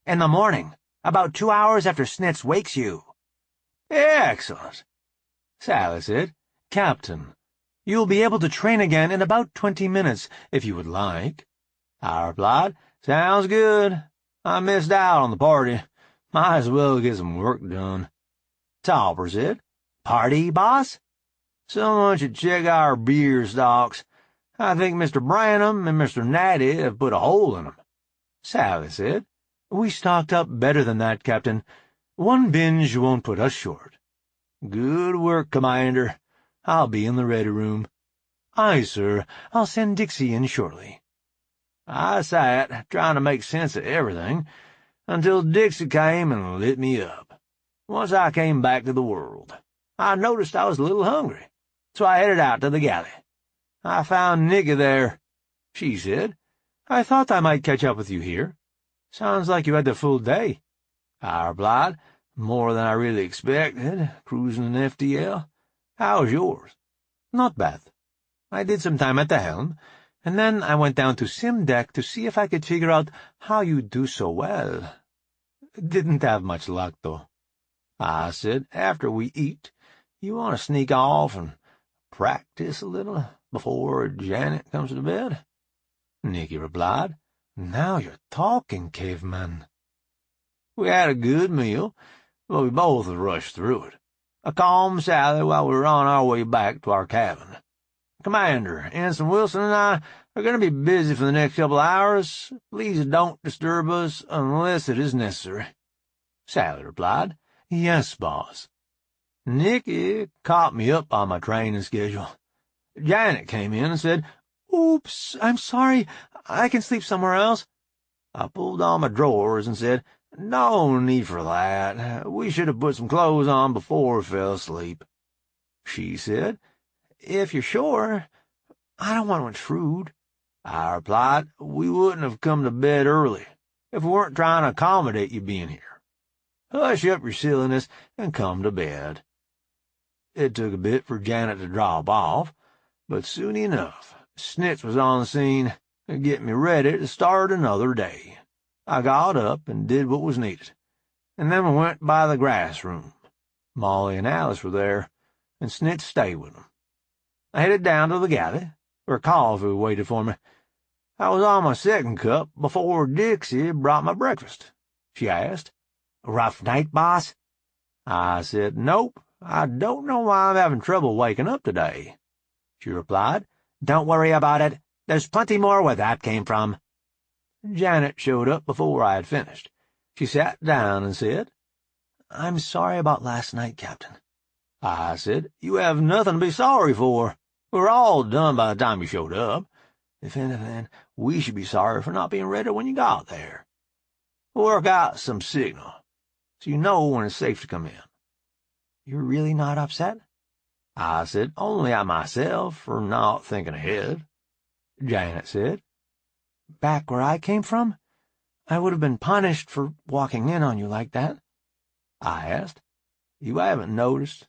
"In the morning, about 2 hours after Snitz wakes you." "Excellent." Sally said, "Captain, you'll be able to train again in about 20 minutes, if you would like." I replied, "Sounds good. I missed out on the party. Might as well get some work done." Topper said, "Party, boss?" Someone should check our beer stocks. I think Mr. Branham and Mr. Natty have put a hole in 'em," Sally said. "We stocked up better than that, Captain. One binge won't put us short." "Good work, Commander. I'll be in the ready room." "Aye, sir. I'll send Dixie in shortly." I sat, trying to make sense of everything, until Dixie came and lit me up. Once I came back to the world, I noticed I was a little hungry, so I headed out to the galley. I found Nikki there. She said, "I thought I might catch up with you here. Sounds like you had the full day." I replied, "More than I really expected, cruising in FTL. How was yours?" "Not bad. I did some time at the helm, and then I went down to sim deck to see if I could figure out how you do so well. Didn't have much luck, though." I said, "After we eat, you want to sneak off and practice a little before Janet comes to bed?" Nikki replied, "Now you're talking, caveman." We had a good meal, but we both rushed through it. A calm sally while we were on our way back to our cabin. "Commander, Ensign Wilson and I are going to be busy for the next couple of hours. Please don't disturb us unless it is necessary," Sally replied. "Yes, boss." Nikki caught me up on my training schedule. Janet came in and said, "Oops, I'm sorry. I can sleep somewhere else." I pulled on my drawers and said, "No need for that. We should have put some clothes on before we fell asleep." She said, "If you're sure, I don't want to intrude." I replied, "We wouldn't have come to bed early if we weren't trying to accommodate you being here. Hush up your silliness and come to bed." It took a bit for Janet to drop off, but soon enough, Snitz was on the scene to get me ready to start another day. I got up and did what was needed, and then we went by the grass room. Molly and Alice were there, and Snitz stayed with them. I headed down to the galley, where coffee waited for me. I was on my second cup before Dixie brought my breakfast. She asked, "Rough night, boss?" I said, "Nope, I don't know why I'm having trouble waking up today." She replied, "Don't worry about it. There's plenty more where that came from." Janet showed up before I had finished. She sat down and said, "I'm sorry about last night, Captain." I said, "You have nothing to be sorry for. We were all done by the time you showed up. If anything, we should be sorry for not being ready when you got there. We'll work out some signal, so you know when it's safe to come in." "You're really not upset?" I said, "Only at myself for not thinking ahead." Janet said, "Back where I came from, I would have been punished for walking in on you like that." I asked, "You haven't noticed?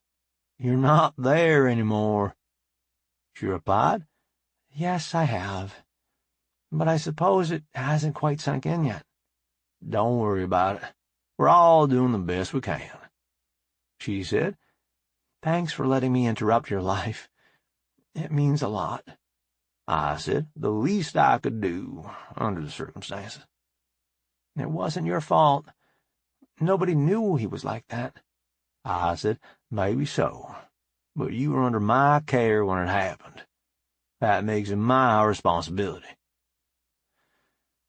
You're not there anymore." She replied, "Yes, I have. But I suppose it hasn't quite sunk in yet." "Don't worry about it. We're all doing the best we can." She said, "Thanks for letting me interrupt your life. It means a lot." I said, "The least I could do, under the circumstances." "It wasn't your fault. Nobody knew he was like that." I said, "Maybe so, but you were under my care when it happened. That makes it my responsibility.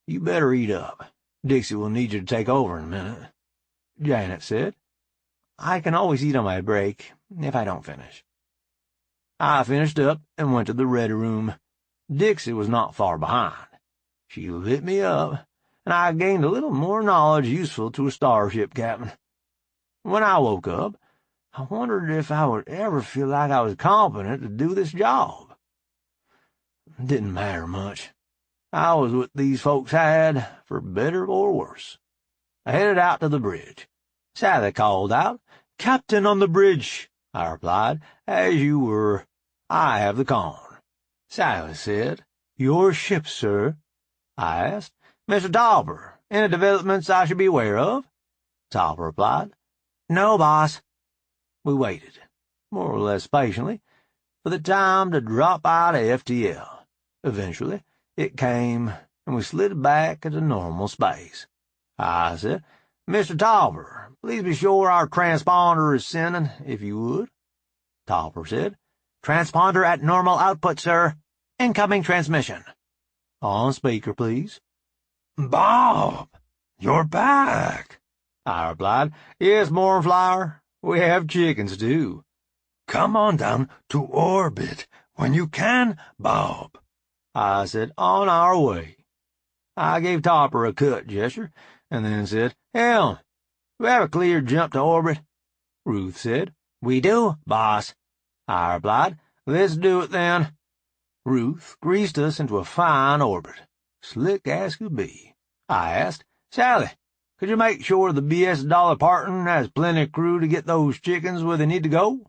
You better eat up. Dixie will need you to take over in a minute." Janet said, "I can always eat on my break, if I don't finish." I finished up and went to the ready room. Dixie was not far behind. She lit me up, and I gained a little more knowledge useful to a starship captain. When I woke up, I wondered if I would ever feel like I was competent to do this job. It didn't matter much. I was what these folks had, for better or worse. I headed out to the bridge. Sally called out, "Captain on the bridge." I replied, "As you were. I have the con." Sally said, "Your ship, sir." I asked, "Mr. Tauber, any developments I should be aware of?" Tauber replied, "No, boss." We waited, more or less patiently, for the time to drop out of FTL. Eventually, it came, and we slid back into normal space. I said, "Mr. Tauber, please be sure our transponder is sending, if you would." Tauber said, Transponder at normal output, sir. Incoming transmission. On speaker, please. Bob, you're back. I replied. Yes, Mornflower. We have chickens, too. Come on down to orbit when you can, Bob. I said, on our way. I gave Topper a cut gesture, and then said, Helm, we have a clear jump to orbit. Ruth said, We do, boss. I replied, let's do it then. Ruth greased us into a fine orbit, slick as could be. I asked, Sally, could you make sure the B.S. Dolly Parton has plenty of crew to get those chickens where they need to go?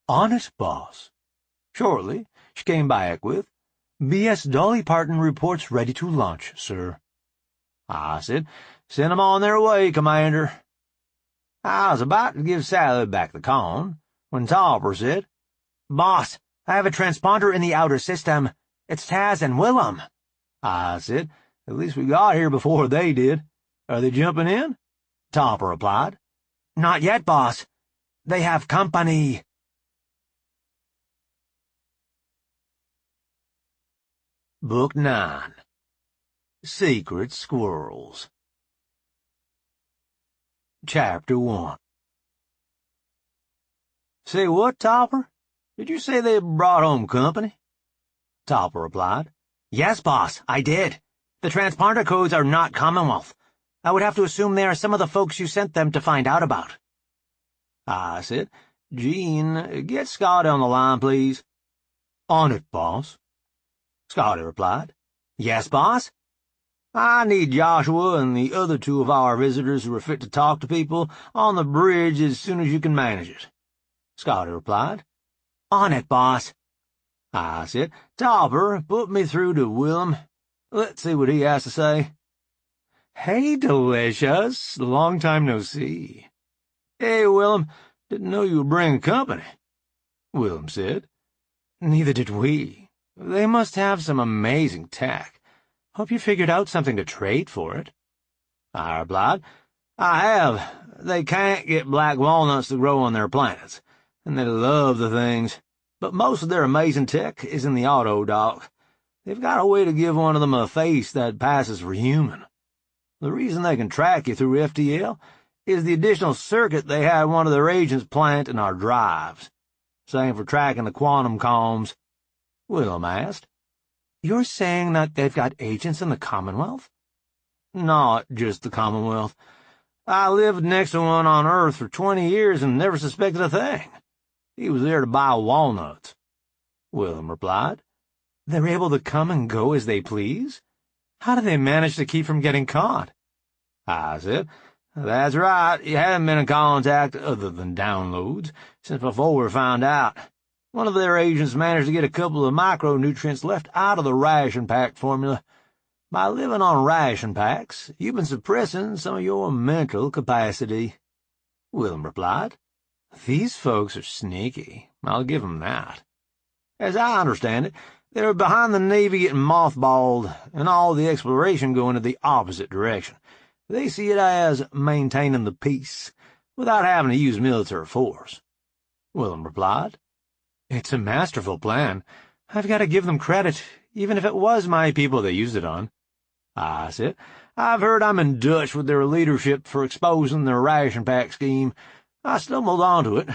On it, boss. Shortly, she came back with, B.S. Dolly Parton reports ready to launch, sir. I said, send 'em on their way, Commander. I was about to give Sally back the con when Topper said, Boss, I have a transponder in the outer system. It's Taz and Willem. I said, at least we got here before they did. Are they jumping in? Topper replied, Not yet, boss. They have company. Book 9. Secret Squirrels. Chapter 1. Say what, Topper? Did you say they brought home company? Topper replied, Yes, boss, I did. The transponder codes are not Commonwealth. I would have to assume they are some of the folks you sent them to find out about. I said, Gene, get Scotty on the line, please. On it, boss. Scotty replied, Yes, boss? I need Joshua and the other two of our visitors who are fit to talk to people on the bridge as soon as you can manage it. Scotty replied, On it, boss. I said, Topper, put me through to Willem. Let's see what he has to say. Hey, Delicious. Long time no see. Hey, Willem, didn't know you were bringing company. Willem said, Neither did we. They must have some amazing tech. Hope you figured out something to trade for it. I replied, I have. They can't get black walnuts to grow on their planets, and they love the things, but most of their amazing tech is in the auto dock. They've got a way to give one of them a face that passes for human. The reason they can track you through FTL is the additional circuit they had one of their agents plant in our drives. Same for tracking the quantum comms. Willem asked, You're saying that they've got agents in the Commonwealth? Not just the Commonwealth. I lived next to one on Earth for 20 years and never suspected a thing. He was there to buy walnuts. Willem replied, They're able to come and go as they please? How do they manage to keep from getting caught? I said, That's right. You haven't been in contact, other than downloads, since before we found out. One of their agents managed to get a couple of micronutrients left out of the ration pack formula. By living on ration packs, you've been suppressing some of your mental capacity. Willem replied, These folks are sneaky. I'll give them that. As I understand it, they're behind the Navy getting mothballed and all the exploration going in the opposite direction. They see it as maintaining the peace without having to use military force. Willem replied, It's a masterful plan. I've got to give them credit, even if it was my people they used it on. I said, I've heard I'm in Dutch with their leadership for exposing their ration pack scheme. I stumbled onto it,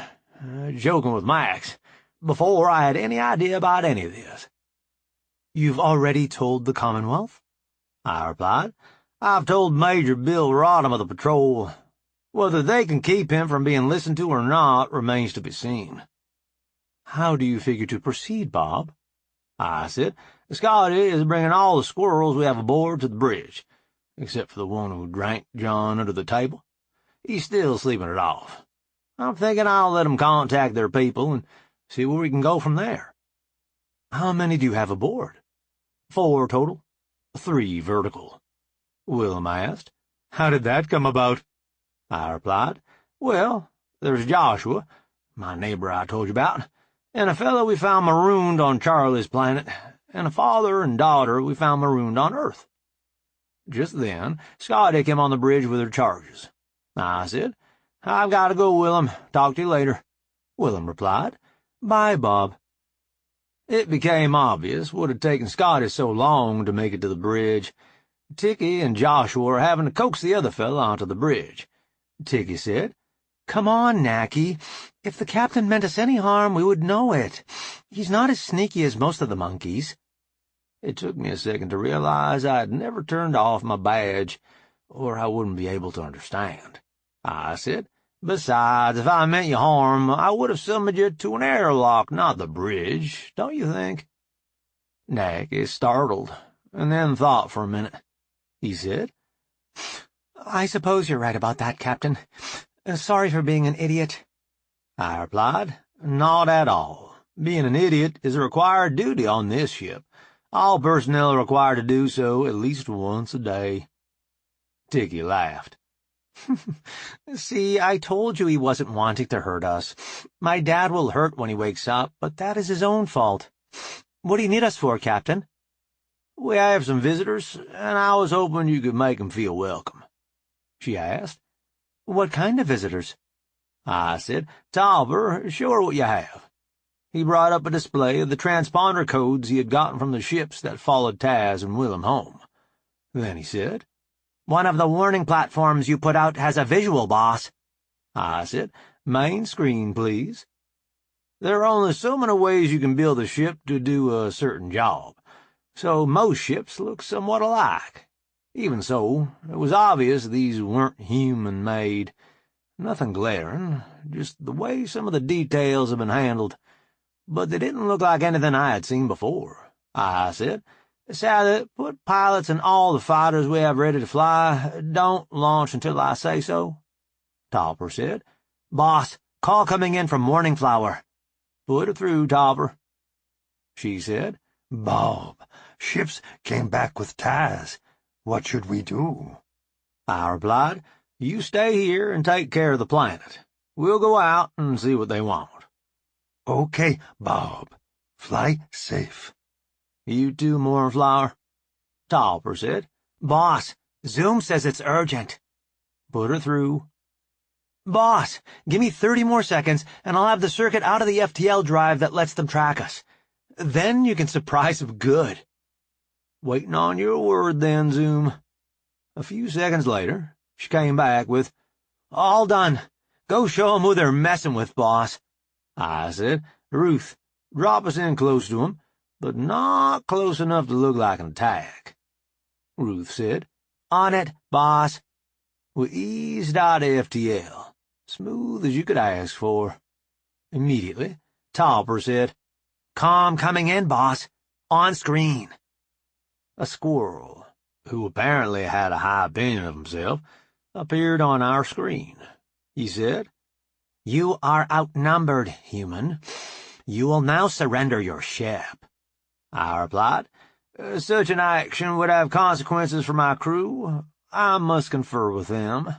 joking with Max, before I had any idea about any of this. You've already told the Commonwealth? I replied, I've told Major Bill Rodham of the patrol. Whether they can keep him from being listened to or not remains to be seen. How do you figure to proceed, Bob? I said, Scotty is bringing all the squirrels we have aboard to the bridge, except for the one who drank John under the table. He's still sleeping it off. I'm thinking I'll let him contact their people and see where we can go from there. How many do you have aboard? 4 total. 3 vertical. Willem asked. How did that come about? I replied, Well, there's Joshua, my neighbor I told you about, and a fellow we found marooned on Charlie's planet, and a father and daughter we found marooned on Earth. Just then, Scotty came on the bridge with her charges. I said, I've got to go, Willem. Talk to you later. Willem replied, Bye, Bob. It became obvious what had taken Scotty so long to make it to the bridge. Ticky and Joshua were having to coax the other fella onto the bridge. Ticky said, "Come on, Nacky. If the captain meant us any harm, we would know it. He's not as sneaky as most of the monkeys." It took me a second to realize I had never turned off my badge, or I wouldn't be able to understand. I said, "Besides, if I meant you harm, I would have summoned you to an airlock, not the bridge, don't you think?" Nacky startled, and then thought for a minute. He said, "I suppose you're right about that, Captain. Sorry for being an idiot." I replied, "Not at all. Being an idiot is a required duty on this ship. All personnel are required to do so at least once a day." Ticky laughed. "See, I told you he wasn't wanting to hurt us. My dad will hurt when he wakes up, but that is his own fault. What do you need us for, Captain?" "We have some visitors, and I was hoping you could make 'em feel welcome." She asked. "What kind of visitors?" I said, "Tolliver, show her what you have." He brought up a display of the transponder codes he had gotten from the ships that followed Taz and Willem home. Then he said, "One of the warning platforms you put out has a visual, boss." I said, "Main screen, please." There are only so many ways you can build a ship to do a certain job, so most ships look somewhat alike. Even so, it was obvious these weren't human-made. Nothing glaring, just the way some of the details have been handled. But they didn't look like anything I had seen before. I said, "Sally, put pilots in all the fighters we have ready to fly. Don't launch until I say so." Topper said, "Boss, call coming in from Morning Flower." "Put her through, Topper." She said, "Bob, ships came back with Taz. What should we do?" I replied, "You stay here and take care of the planet. We'll go out and see what they want." "Okay, Bob. Fly safe." "You too, Morning Flower." Topper said, "Boss, Zoom says it's urgent." "Put her through." "Boss, give me 30 more seconds, and I'll have the circuit out of the FTL drive that lets them track us. Then you can surprise them good." "Waiting on your word, then, Zoom." A few seconds later, she came back with, "All done. Go show 'em who they're messing with, boss." I said, "Ruth, drop us in close to 'em, but not close enough to look like an attack." Ruth said, "On it, boss." We eased out of FTL, smooth as you could ask for. Immediately, Topper said, "Comm coming in, boss. On screen." A squirrel, who apparently had a high opinion of himself, appeared on our screen. He said, "You are outnumbered, human. You will now surrender your ship." I replied, "Such an action would have consequences for my crew. I must confer with them."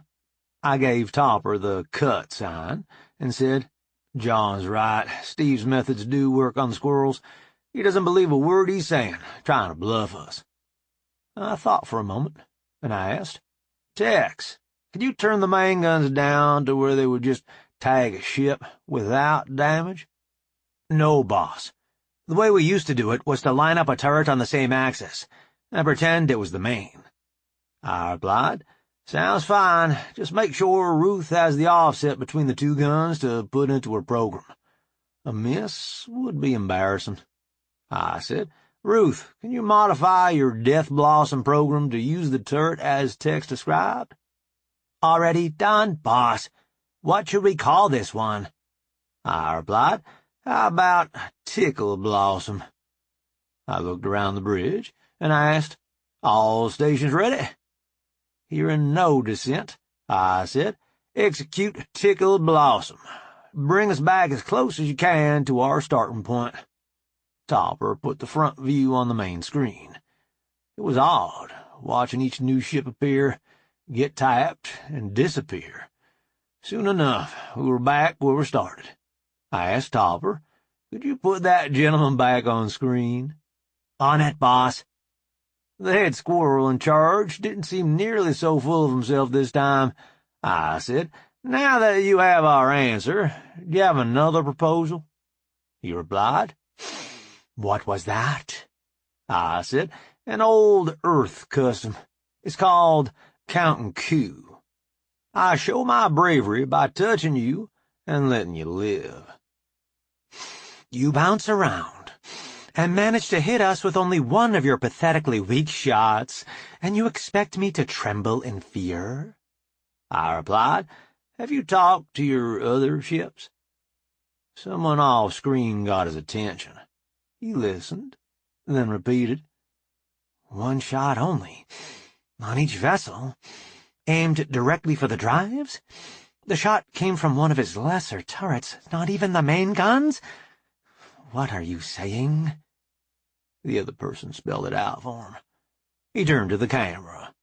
I gave Topper the cut sign and said, "John's right. Steve's methods do work on the squirrels. He doesn't believe a word he's saying, trying to bluff us." I thought for a moment, and I asked, "Tex, could you turn the main guns down to where they would just tag a ship without damage?" "No, boss. The way we used to do it was to line up a turret on the same axis and pretend it was the main." I replied, "Sounds fine. Just make sure Ruth has the offset between the two guns to put into her program. A miss would be embarrassing." I said, "Ruth, can you modify your Death Blossom program to use the turret as Tex described?" "Already done, boss. What should we call this one?" I replied, "How about Tickle Blossom?" I looked around the bridge and asked, "All stations ready?" Hearing no dissent, I said, "Execute Tickle Blossom. Bring us back as close as you can to our starting point." Topper put the front view on the main screen. It was odd, watching each new ship appear, get tapped, and disappear. Soon enough, we were back where we started. I asked Topper, "Could you put that gentleman back on screen?" "On it, boss." The head squirrel in charge didn't seem nearly so full of himself this time. I said, "Now that you have our answer, do you have another proposal?" He replied, What was that? I said, an old Earth custom. It's called counting Q. I show my bravery by touching you and letting you live. You bounce around and manage to hit us with only one of your pathetically weak shots, and you expect me to tremble in fear? I replied, have you talked to your other ships? Someone off-screen got his attention. He listened, then repeated, One shot only, on each vessel, aimed directly for the drives? The shot came from one of his lesser turrets, not even the main guns? What are you saying? The other person spelled it out for him. He turned to the camera.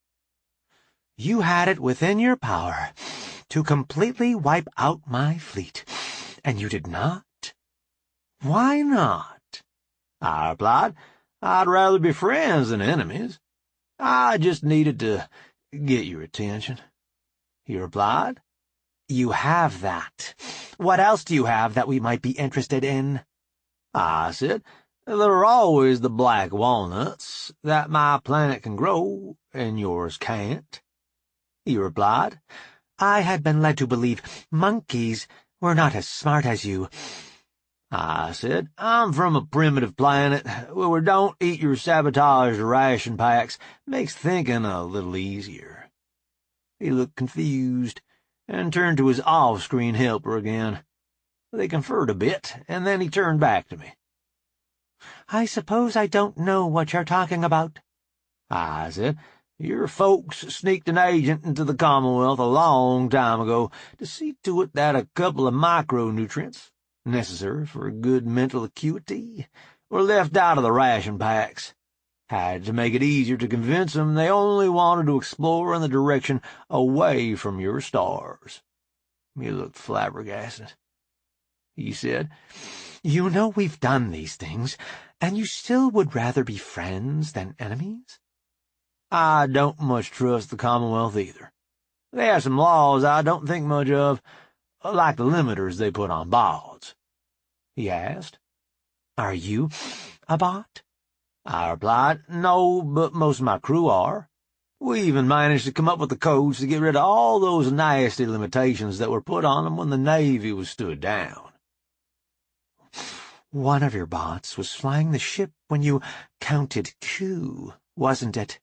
You had it within your power to completely wipe out my fleet, and you did not? Why not? I replied, I'd rather be friends than enemies. I just needed to get your attention. He replied, You have that. What else do you have that we might be interested in? I said, there are always the black walnuts that my planet can grow and yours can't. He replied, I had been led to believe monkeys were not as smart as you. I said, I'm from a primitive planet where we don't eat your sabotaged ration packs. Makes thinking a little easier. He looked confused and turned to his off-screen helper again. They conferred a bit, and then he turned back to me. I suppose I don't know what you're talking about. I said, your folks sneaked an agent into the Commonwealth a long time ago to see to it that a couple of micronutrients, necessary for good mental acuity, were left out of the ration packs. Had to make it easier to convince them they only wanted to explore in the direction away from your stars. He looked flabbergasted. He said, You know we've done these things, and you still would rather be friends than enemies? I don't much trust the Commonwealth either. They have some laws I don't think much of, like the limiters they put on bots. He asked. Are you a bot? I replied, no, but most of my crew are. We even managed to come up with the codes to get rid of all those nasty limitations that were put on them when the Navy was stood down. One of your bots was flying the ship when you counted Q, wasn't it?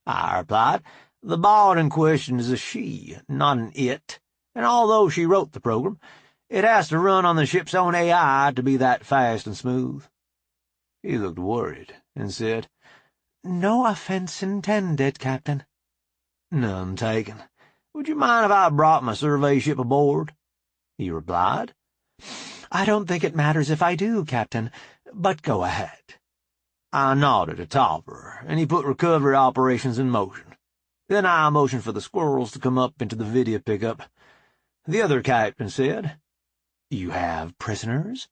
I replied, the bot in question is a she, not an it, and although she wrote the program, it has to run on the ship's own AI to be that fast and smooth. He looked worried and said, No offense intended, Captain. None taken. Would you mind if I brought my survey ship aboard? He replied. I don't think it matters if I do, Captain, but go ahead. I nodded at Topper, and he put recovery operations in motion. Then I motioned for the squirrels to come up into the video pickup. The other captain said, You have prisoners?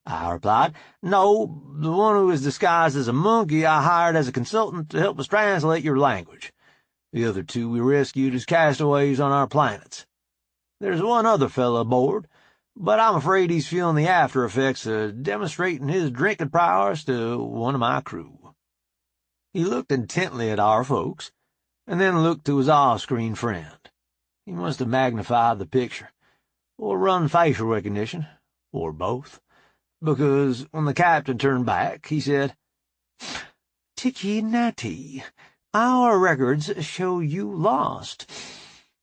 I replied, no, the one who is disguised as a monkey I hired as a consultant to help us translate your language. The other two we rescued as castaways on our planets. There's one other fellow aboard, but I'm afraid he's feeling the after effects of demonstrating his drinking prowess to one of my crew. He looked intently at our folks, and then looked to his off-screen friend. He must have magnified the picture, or run facial recognition, or both, because when the captain turned back, he said, Tikki Natty, our records show you lost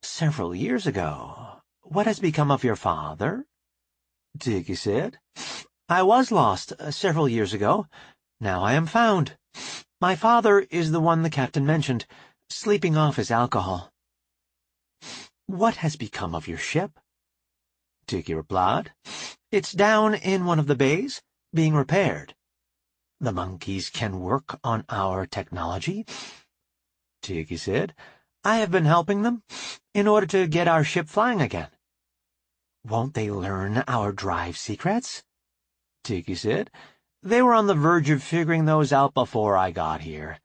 several years ago. What has become of your father? Tikki said, I was lost several years ago. Now I am found. My father is the one the captain mentioned, sleeping off his alcohol. What has become of your ship? Tikki replied, It's down in one of the bays, being repaired. The monkeys can work on our technology. Tikki said, I have been helping them in order to get our ship flying again. Won't they learn our drive secrets? Tikki said, They were on the verge of figuring those out before I got here.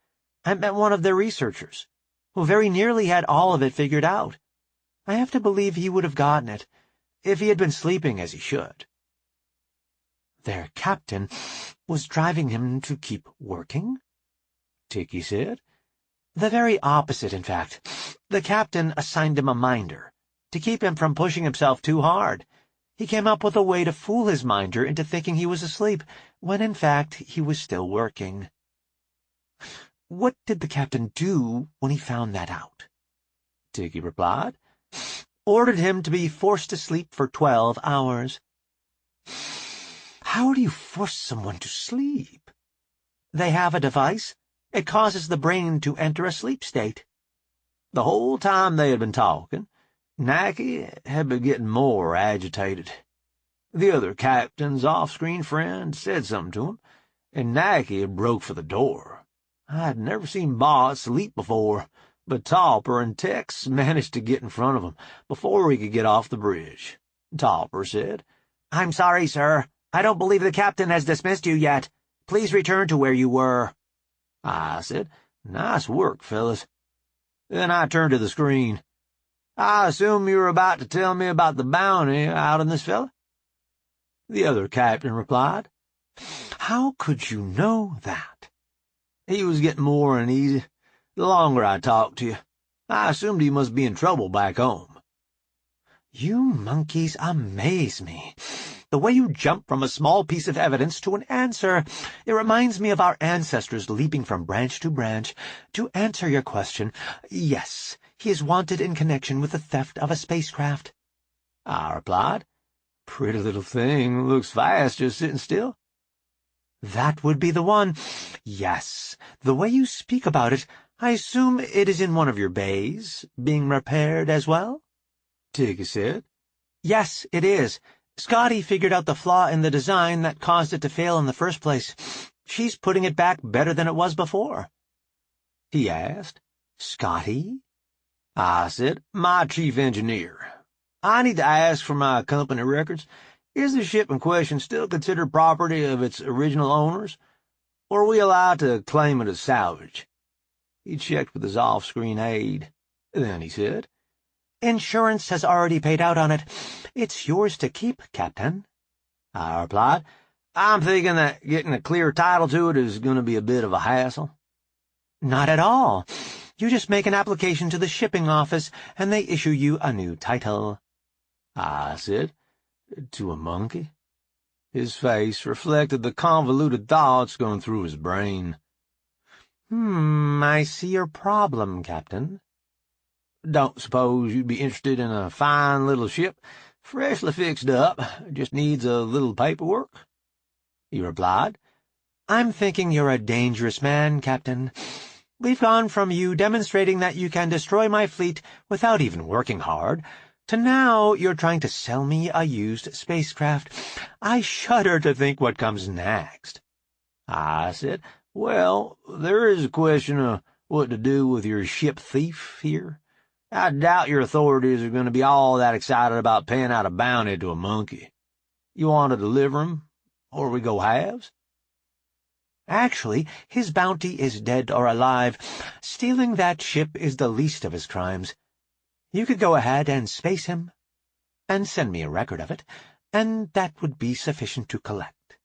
I met one of their researchers, who very nearly had all of it figured out. I have to believe he would have gotten it, if he had been sleeping as he should. Their captain was driving him to keep working? Nikki said. The very opposite, in fact. The captain assigned him a minder, to keep him from pushing himself too hard. He came up with a way to fool his minder into thinking he was asleep, when in fact he was still working. What did the captain do when he found that out? Nikki replied. Ordered him to be forced to sleep for 12 hours. How do you force someone to sleep? They have a device. It causes the brain to enter a sleep state. The whole time they had been talking, Nikki had been getting more agitated. The other captain's off-screen friend said something to him, and Nikki had broke for the door. I had never seen Bart sleep before, but Topper and Tex managed to get in front of him before he could get off the bridge. Topper said, "I'm sorry, sir. I don't believe the captain has dismissed you yet. Please return to where you were." I said, "Nice work, fellas." Then I turned to the screen. "I assume you were about to tell me about the bounty out on this fella?" The other captain replied. "How could you know that?" "He was getting more uneasy. The longer I talked to you, I assumed he must be in trouble back home." You monkeys amaze me. The way you jump from a small piece of evidence to an answer, it reminds me of our ancestors leaping from branch to branch. To answer your question, yes, he is wanted in connection with the theft of a spacecraft. I replied. "Pretty little thing, looks fast just sitting still." That would be the one. Yes, the way you speak about it, I assume it is in one of your bays, being repaired as well? Nikki said. Yes, it is. Scotty figured out the flaw in the design that caused it to fail in the first place. She's putting it back better than it was before. He asked. Scotty? I said, "My chief engineer. I need to ask for my company records. Is the ship in question still considered property of its original owners, or are we allowed to claim it as salvage?" He checked with his off-screen aide. Then he said, "Insurance has already paid out on it. It's yours to keep, Captain." I replied. "I'm thinking that getting a clear title to it is going to be a bit of a hassle." Not at all. You just make an application to the shipping office, and they issue you a new title. I said. To a monkey? His face reflected the convoluted thoughts going through his brain. I see your problem, Captain. "Don't suppose you'd be interested in a fine little ship, freshly fixed up, just needs a little paperwork?" he replied. "I'm thinking you're a dangerous man, Captain. We've gone from you demonstrating that you can destroy my fleet without even working hard, to now you're trying to sell me a used spacecraft. I shudder to think what comes next." I said, "Well, there is a question of what to do with your ship thief here. I doubt your authorities are going to be all that excited about paying out a bounty to a monkey. You want to deliver him, or we go halves?" Actually, his bounty is dead or alive. Stealing that ship is the least of his crimes. You could go ahead and space him, and send me a record of it, and that would be sufficient to collect.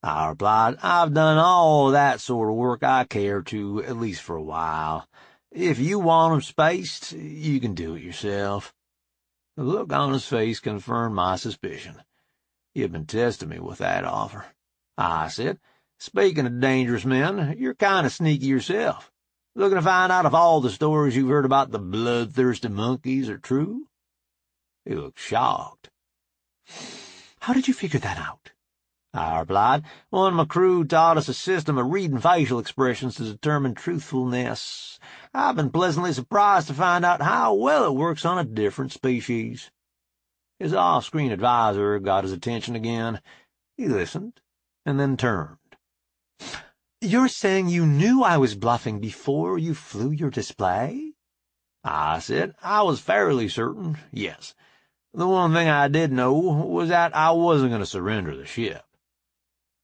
I replied, "I've done all that sort of work I care to, at least for a while. If you want 'em spaced, you can do it yourself." The look on his face confirmed my suspicion. He had been testing me with that offer. I said, "Speaking of dangerous men, you're kind of sneaky yourself. Looking to find out if all the stories you've heard about the bloodthirsty monkeys are true?" He looked shocked. "How did you figure that out?" I replied. "One of my crew taught us a system of reading facial expressions to determine truthfulness. I've been pleasantly surprised to find out how well it works on a different species." His off-screen advisor got his attention again. He listened, and then turned. "You're saying you knew I was bluffing before you flew your display?" I said, "I was fairly certain, yes. The one thing I did know was that I wasn't going to surrender the ship."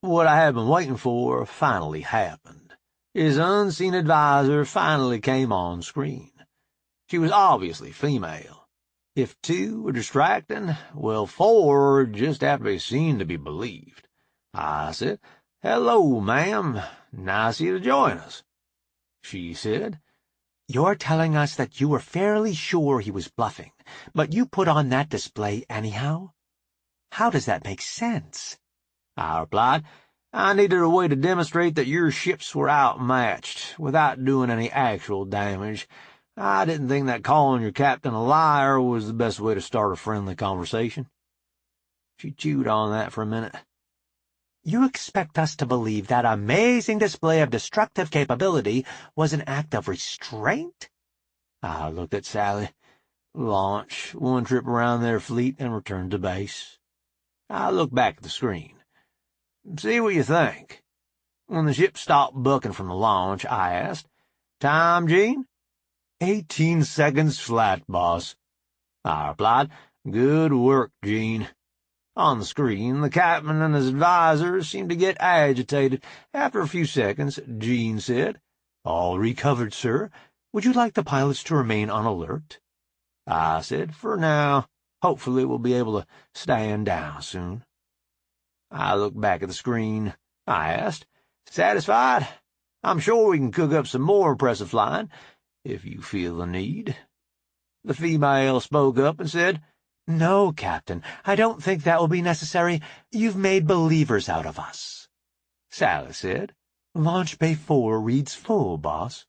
What I had been waiting for finally happened. His unseen advisor finally came on screen. She was obviously female. If two were distracting, well, four just have to be seen to be believed. I said, "Hello, ma'am. Nice of you to join us." She said, "You're telling us that you were fairly sure he was bluffing, but you put on that display anyhow? How does that make sense?" I replied, "I needed a way to demonstrate that your ships were outmatched, without doing any actual damage. I didn't think that calling your captain a liar was the best way to start a friendly conversation." She chewed on that for a minute. "You expect us to believe that amazing display of destructive capability was an act of restraint?" I looked at Sally. Launch, one trip around their fleet, and return to base. I looked back at the screen. "See what you think." When the ship stopped bucking from the launch, I asked, "Time, Gene?" 18 seconds flat, boss. I replied, "Good work, Gene." On the screen, the captain and his advisors seemed to get agitated. After a few seconds, Gene said, "All recovered, sir. Would you like the pilots to remain on alert?" I said, "For now. Hopefully we'll be able to stand down soon." I looked back at the screen. I asked, "Satisfied? I'm sure we can cook up some more impressive flying, if you feel the need." The female spoke up and said, "No, Captain, I don't think that will be necessary. You've made believers out of us." Sally said, "Launch Bay 4 reads full, boss."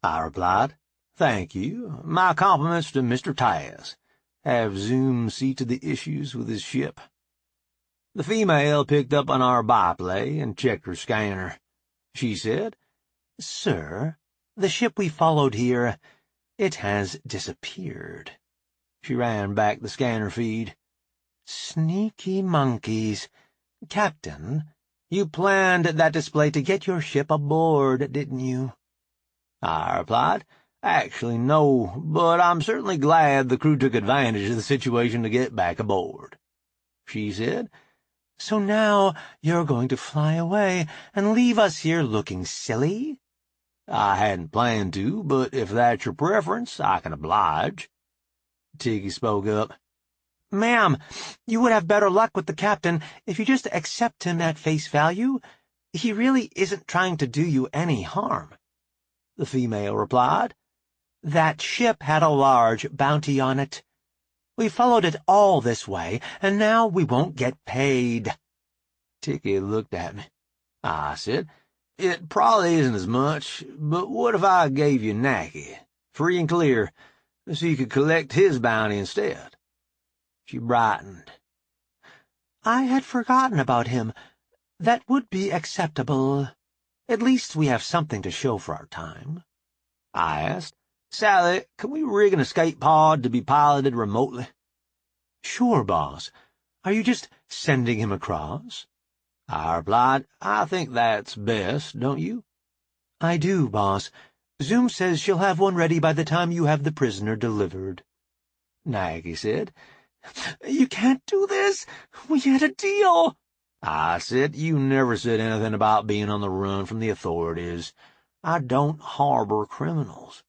I replied, "Thank you. My compliments to Mr. Taz. Have Zoom see to the issues with his ship." The female picked up on our byplay and checked her scanner. She said, "Sir, the ship we followed here, it has disappeared." She ran back the scanner feed. "Sneaky monkeys. Captain, you planned that display to get your ship aboard, didn't you?" I replied, "Actually, no, but I'm certainly glad the crew took advantage of the situation to get back aboard." She said, "So now you're going to fly away and leave us here looking silly?" "I hadn't planned to, but if that's your preference, I can oblige." Tiggy spoke up. "Ma'am, you would have better luck with the captain if you just accept him at face value. He really isn't trying to do you any harm." The female replied, "That ship had a large bounty on it. We followed it all this way, and now we won't get paid." Tiggy looked at me. I said, "It probably isn't as much, but what if I gave you Nikki, free and clear, so you could collect his bounty instead?" She brightened. "I had forgotten about him. That would be acceptable. At least we have something to show for our time." I asked, "Sally, can we rig an escape pod to be piloted remotely?" "Sure, boss. Are you just sending him across?" I replied, "I think that's best, don't you?" "I do, boss. Zoom says she'll have one ready by the time you have the prisoner delivered." Nikki said, "You can't do this. We had a deal." I said, "You never said anything about being on the run from the authorities. I don't harbor criminals."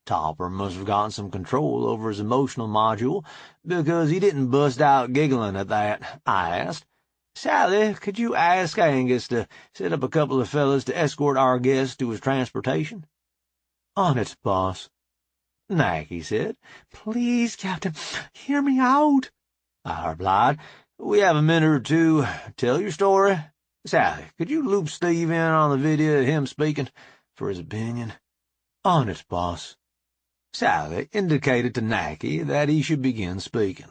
Topper must have gotten some control over his emotional module, because he didn't bust out giggling at that. I asked, "Sally, could you ask Angus to set up a couple of fellas to escort our guest to his transportation?" "On it, boss." Nikki said, "Please, Captain, hear me out." I replied, "We have a minute or two. Tell your story. Sally, could you loop Steve in on the video of him speaking for his opinion?" "On it, boss." Sally indicated to Nikki that he should begin speaking.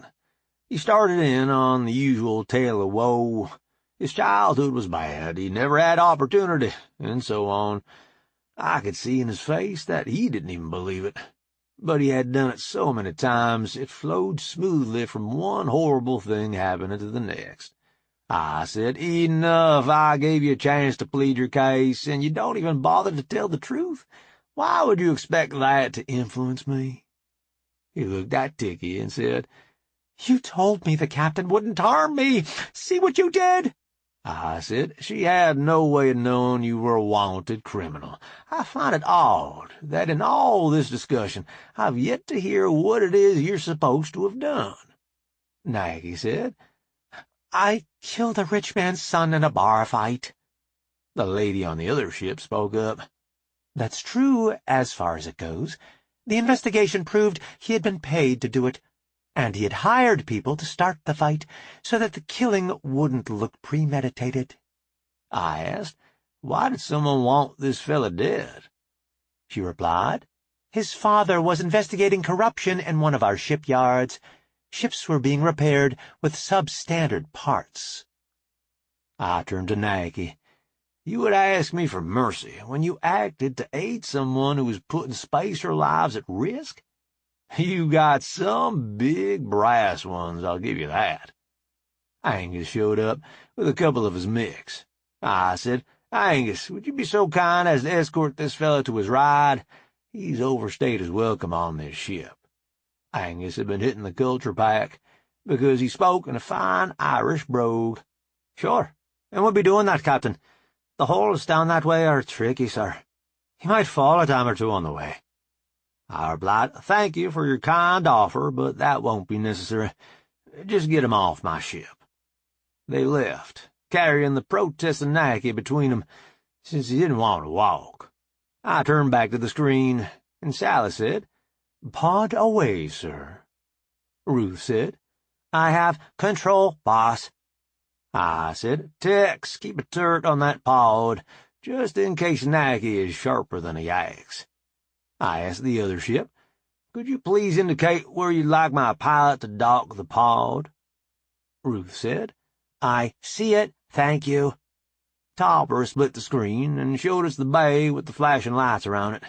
He started in on the usual tale of woe. His childhood was bad, he never had opportunity, and so on. I could see in his face that he didn't even believe it. But he had done it so many times, it flowed smoothly from one horrible thing happening to the next. I said, "Enough, I gave you a chance to plead your case, and you don't even bother to tell the truth. Why would you expect that to influence me?" He looked at Tiki and said, "You told me the captain wouldn't harm me. See what you did." I said, "She had no way of knowing you were a wanted criminal. I find it odd that in all this discussion I've yet to hear what it is you're supposed to have done." Nikki said, I killed a rich man's son in a bar fight. The lady on the other ship spoke up. That's true, as far as it goes. The investigation proved he had been paid to do it, and he had hired people to start the fight so that the killing wouldn't look premeditated. I asked, "Why did someone want this fella dead?" She replied, "His father was investigating corruption in one of our shipyards. Ships were being repaired with substandard parts." I turned to Nikki. "You would ask me for mercy when you acted to aid someone who was putting spacer lives at risk? You got some big brass ones, I'll give you that." Angus showed up with a couple of his mechs. I said, "Angus, would you be so kind as to escort this fellow to his ride? He's overstayed his welcome on this ship." Angus had been hitting the culture pack because he spoke in a fine Irish brogue. "Sure, and we'll be doing that, Captain. The holes down that way are tricky, sir. He might fall a time or two on the way." I replied, "Thank you for your kind offer, but that won't be necessary. Just get him off my ship." They left, carrying the protesting Nikki between them, since he didn't want to walk. I turned back to the screen, and Sally said, "Pod away, sir." Ruth said, "I have control, boss." I said, "Tex, keep a turret on that pod, just in case Nikki is sharper than a axe." I asked the other ship, "Could you please indicate where you'd like my pilot to dock the pod?" Ruth said, "I see it, thank you." Topper split the screen and showed us the bay with the flashing lights around it.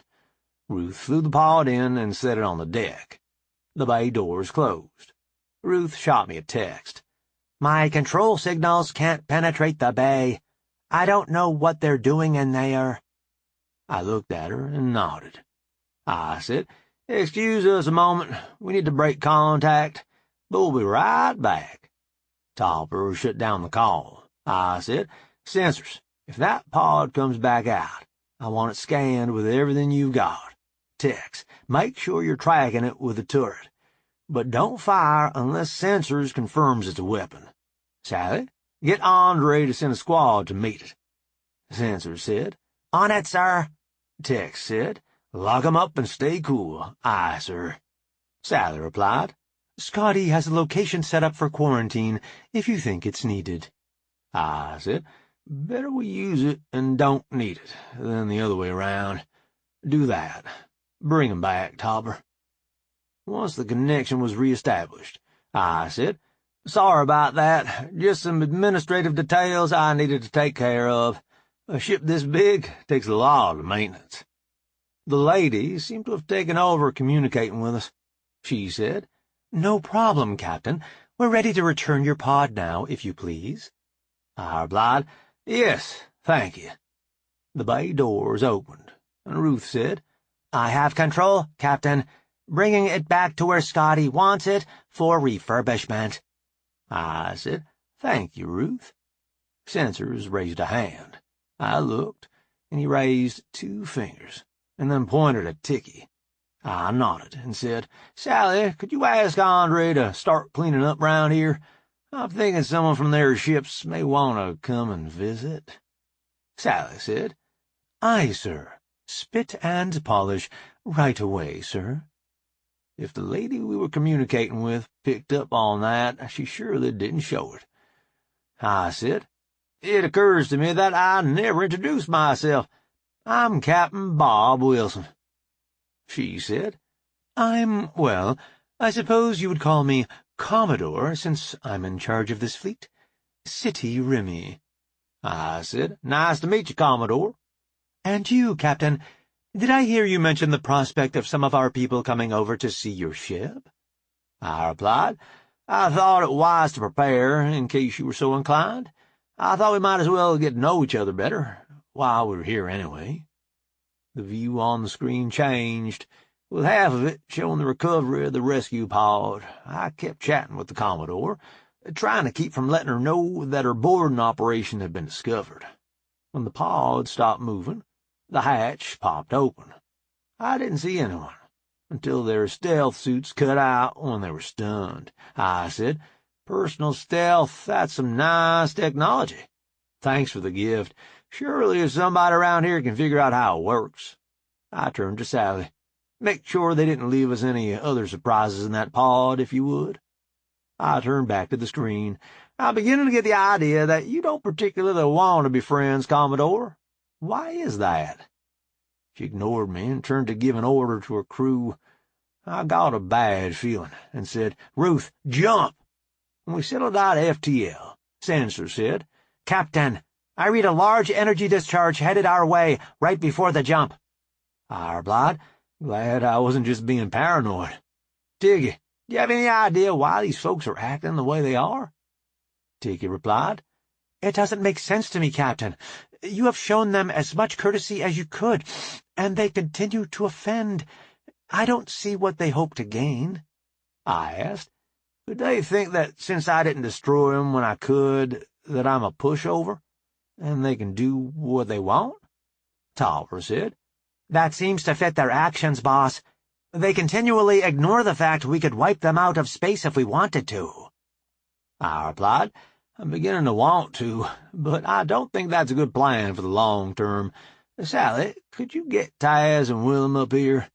Ruth flew the pod in and set it on the deck. The bay doors closed. Ruth shot me a text. "My control signals can't penetrate the bay. I don't know what they're doing in there." I looked at her and nodded. I said, "Excuse us a moment. We need to break contact, but we'll be right back." Topper shut down the call. I said, "Sensors, if that pod comes back out, I want it scanned with everything you've got. Tex, make sure you're tracking it with the turret, but don't fire unless Sensors confirms it's a weapon. Sally, get Andre to send a squad to meet it." Sensors said, "On it, sir." Tex said, "Lock 'em up and stay cool." "Aye, sir." Sally replied, "Scotty has a location set up for quarantine if you think it's needed." I said, "Better we use it and don't need it than the other way around. Do that. Bring 'em back, Topper." Once the connection was reestablished, I said, "Sorry about that. Just some administrative details I needed to take care of. A ship this big takes a lot of maintenance." The lady seemed to have taken over communicating with us. She said, "No problem, Captain. We're ready to return your pod now, if you please." I replied, "Yes, thank you." The bay doors opened, and Ruth said, "I have control, Captain, bringing it back to where Scotty wants it for refurbishment." I said, "Thank you, Ruth." Sensors raised a hand. I looked, and he raised 2 fingers, and then pointed at Nikki. I nodded and said, "Sally, could you ask Andre to start cleaning up round here? I'm thinking someone from their ships may want to come and visit." Sally said, "Aye, sir. Spit and polish right away, sir." If the lady we were communicating with picked up on that, she surely didn't show it. I said, "It occurs to me that I never introduced myself. I'm Captain Bob Wilson." She said, Well, I suppose you would call me Commodore, since I'm in charge of this fleet. City Rimmy." I said, "Nice to meet you, Commodore." "And you, Captain. Did I hear you mention the prospect of some of our people coming over to see your ship?" I replied, "I thought it wise to prepare, in case you were so inclined. I thought we might as well get to know each other better, while we were here anyway." The view on the screen changed, with half of it showing the recovery of the rescue pod. I kept chatting with the Commodore, trying to keep from letting her know that her boarding operation had been discovered. When the pod stopped moving, the hatch popped open. I didn't see anyone, until their stealth suits cut out when they were stunned. I said, Personal stealth, that's some nice technology. Thanks for the gift. Surely somebody around here can figure out how it works. I turned to Sally. Make sure they didn't leave us any other surprises in that pod, if you would. I turned back to the screen. I'm beginning to get the idea that you don't particularly want to be friends, Commodore. Why is that? She ignored me and turned to give an order to her crew. I got a bad feeling and said, "Ruth, jump!" When we settled out of FTL, Sensor said, "Captain, I read a large energy discharge headed our way right before the jump." I replied, glad I wasn't just being paranoid. "Tiggy, do you have any idea why these folks are acting the way they are?" Tiggy replied, "It doesn't make sense to me, Captain. You have shown them as much courtesy as you could, and they continue to offend. I don't see what they hope to gain." I asked, "Could they think that since I didn't destroy 'em when I could, that I'm a pushover, and they can do what they want?" Topper said, "That seems to fit their actions, boss. They continually ignore the fact we could wipe them out of space if we wanted to." I replied, "I'm beginning to want to, but I don't think that's a good plan for the long term. Sally, could you get Taz and Willem up here?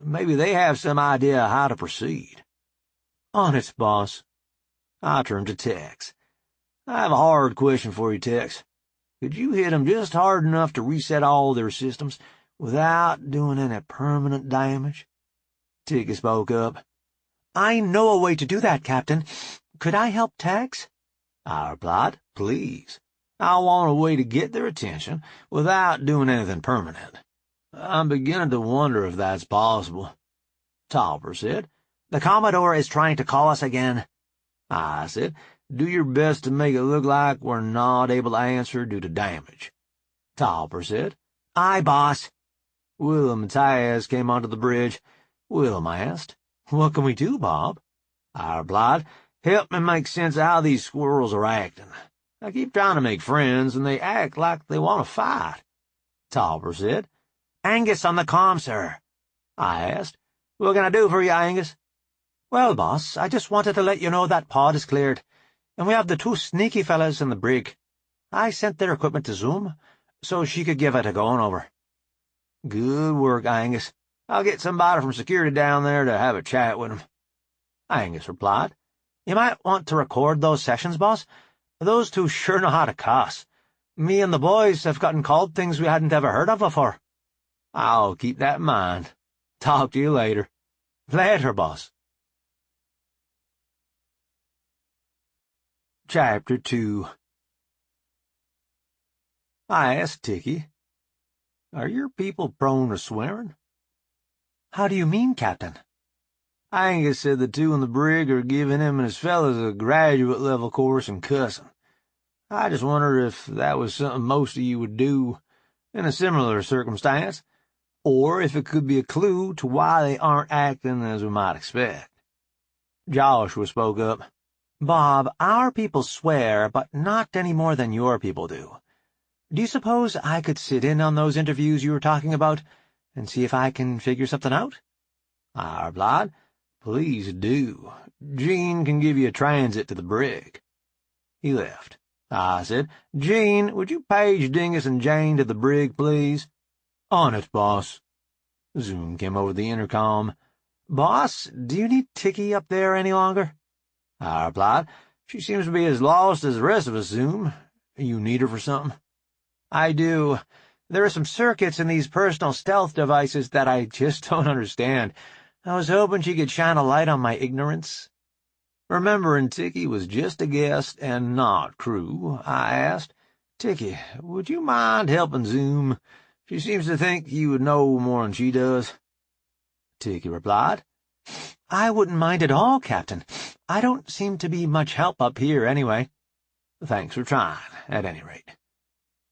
Maybe they have some idea how to proceed." "On it, boss." I turned to Tex. "I have a hard question for you, Tex. Could you hit 'em just hard enough to reset all their systems without doing any permanent damage?" Tiggy spoke up. "I know a way to do that, Captain. Could I help Tex?" I replied, "Please. I want a way to get their attention without doing anything permanent. I'm beginning to wonder if that's possible." Topper said, "The Commodore is trying to call us again." I said, "Do your best to make it look like we're not able to answer due to damage." Topper said, "Aye, boss." Willem and Taz came onto the bridge. Willem asked, "What can we do, Bob?" I replied, "Help me make sense of how these squirrels are acting. I keep trying to make friends, and they act like they want to fight." Topper said, "Angus on the comm, sir." I asked, "What can I do for you, Angus?" "Well, boss, I just wanted to let you know that pod is cleared, and we have the two sneaky fellas in the brig. I sent their equipment to Zoom, so she could give it a going over." "Good work, Angus. I'll get somebody from security down there to have a chat with him." Angus replied, "You might want to record those sessions, boss. Those two sure know how to cuss. Me and the boys have gotten called things we hadn't ever heard of before." "I'll keep that in mind. Talk to you later." "Later, boss." Chapter 2. I asked Ticky, "Are your people prone to swearing?" "How do you mean, Captain?" "Angus said the two in the brig are giving him and his fellows a graduate-level course in cussing. I just wondered if that was something most of you would do in a similar circumstance, or if it could be a clue to why they aren't acting as we might expect." Joshua spoke up. "Bob, our people swear, but not any more than your people do. Do you suppose I could sit in on those interviews you were talking about and see if I can figure something out?" I replied, "Please do. Gene can give you a transit to the brig." He left. I said, "Gene, would you page Dingus and Jane to the brig, please?" "On it, boss." Zoom came over the intercom. "Boss, do you need Ticky up there any longer?" I replied, "She seems to be as lost as the rest of us, Zoom. You need her for something?" "I do. There are some circuits in these personal stealth devices that I just don't understand. I was hoping she could shine a light on my ignorance." Remembering Ticky was just a guest and not crew, I asked, "Ticky, would you mind helping Zoom? She seems to think you would know more than she does." Ticky replied, "I wouldn't mind at all, Captain. I don't seem to be much help up here anyway." "Thanks for trying, at any rate."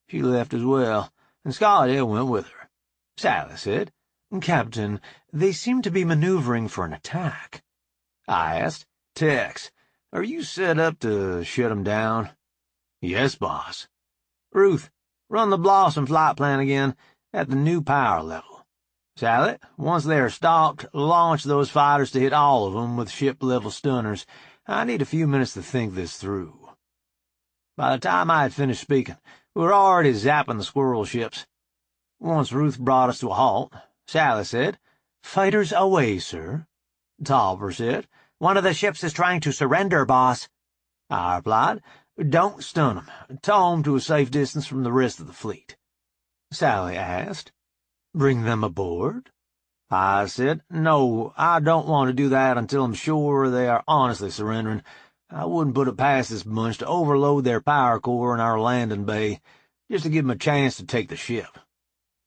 She left as well, and Scotty went with her. Sally said, "Captain, they seem to be maneuvering for an attack." I asked, "Tex, are you set up to shut 'em down?" "Yes, boss." "Ruth, run the Blossom flight plan again at the new power level. Sally, once they are stopped, launch those fighters to hit all of them with ship-level stunners. I need a few minutes to think this through." By the time I had finished speaking, we were already zapping the squirrel ships. Once Ruth brought us to a halt, Sally said, "Fighters away, sir." Tolliver said, "One of the ships is trying to surrender, boss." I replied, "Don't stun 'em. Tow 'em to a safe distance from the rest of the fleet." Sally asked, "Bring them aboard?" I said, "No, I don't want to do that until I'm sure they are honestly surrendering. I wouldn't put it past this bunch to overload their power core in our landing bay, just to give 'em a chance to take the ship.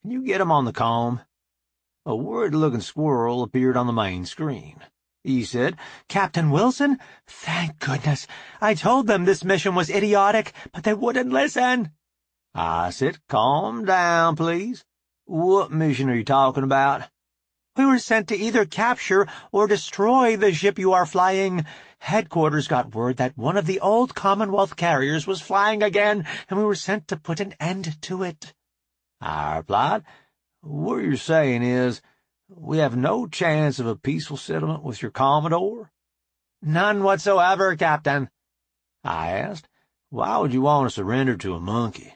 Can you get 'em on the comm?" A worried-looking squirrel appeared on the main screen. He said, "Captain Wilson? Thank goodness. I told them this mission was idiotic, but they wouldn't listen." I said, "Calm down, please. What mission are you talking about?" "We were sent to either capture or destroy the ship you are flying. Headquarters got word that one of the old Commonwealth carriers was flying again, and we were sent to put an end to it." I replied, "What you're saying is, we have no chance of a peaceful settlement with your Commodore?" "None whatsoever, Captain." I asked, "Why would you want to surrender to a monkey?"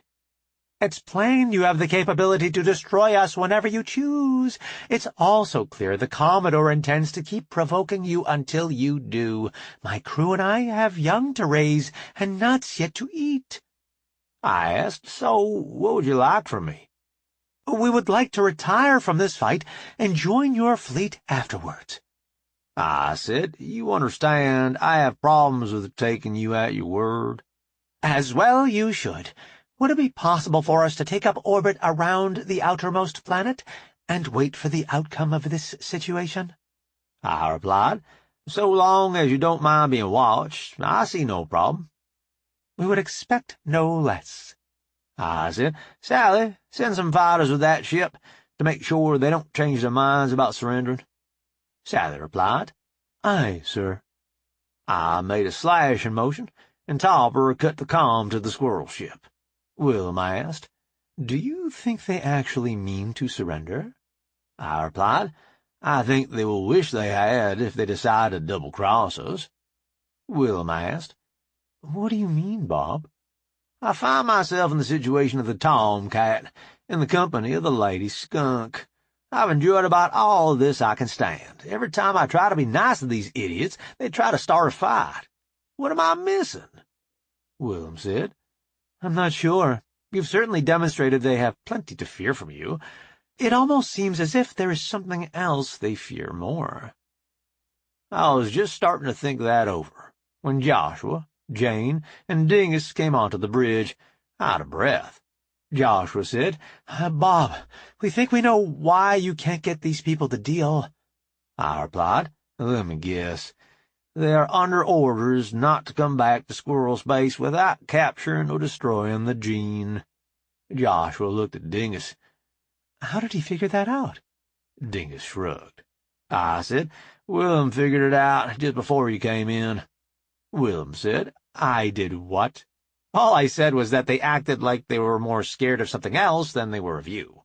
"It's plain you have the capability to destroy us whenever you choose. It's also clear the Commodore intends to keep provoking you until you do. My crew and I have young to raise and nuts yet to eat." I asked, "So what would you like from me?" "We would like to retire from this fight and join your fleet afterwards." I said, "You understand, I have problems with taking you at your word." "As well you should. Would it be possible for us to take up orbit around the outermost planet and wait for the outcome of this situation?" I replied, "So long as you don't mind being watched, I see no problem." "We would expect no less." I said, "Sally, send some fighters with that ship to make sure they don't change their minds about surrendering." Sally replied, "Aye, sir." I made a slashing motion, and Topper cut the comm to the squirrel ship. Willem asked, "Do you think they actually mean to surrender?" I replied, "I think they will wish they had if they decide to double-cross us." Willem asked, "What do you mean, Bob?" "I find myself in the situation of the tomcat, in the company of the lady skunk. I've enjoyed about all of this I can stand. Every time I try to be nice to these idiots, they try to start a fight. What am I missing?" Willem said, "I'm not sure. You've certainly demonstrated they have plenty to fear from you. It almost seems as if there is something else they fear more." I was just starting to think that over, when Joshua, Jane, and Dingus came onto the bridge, out of breath. Joshua said, "Bob, we think we know why you can't get these people to deal." I replied, "Let me guess. They are under orders not to come back to Squirrel Space without capturing or destroying the gene." Joshua looked at Dingus. "How did he figure that out?" Dingus shrugged. I said, "Willem figured it out just before you came in." Willem said, "I did what?" "All I said was that they acted like they were more scared of something else than they were of you.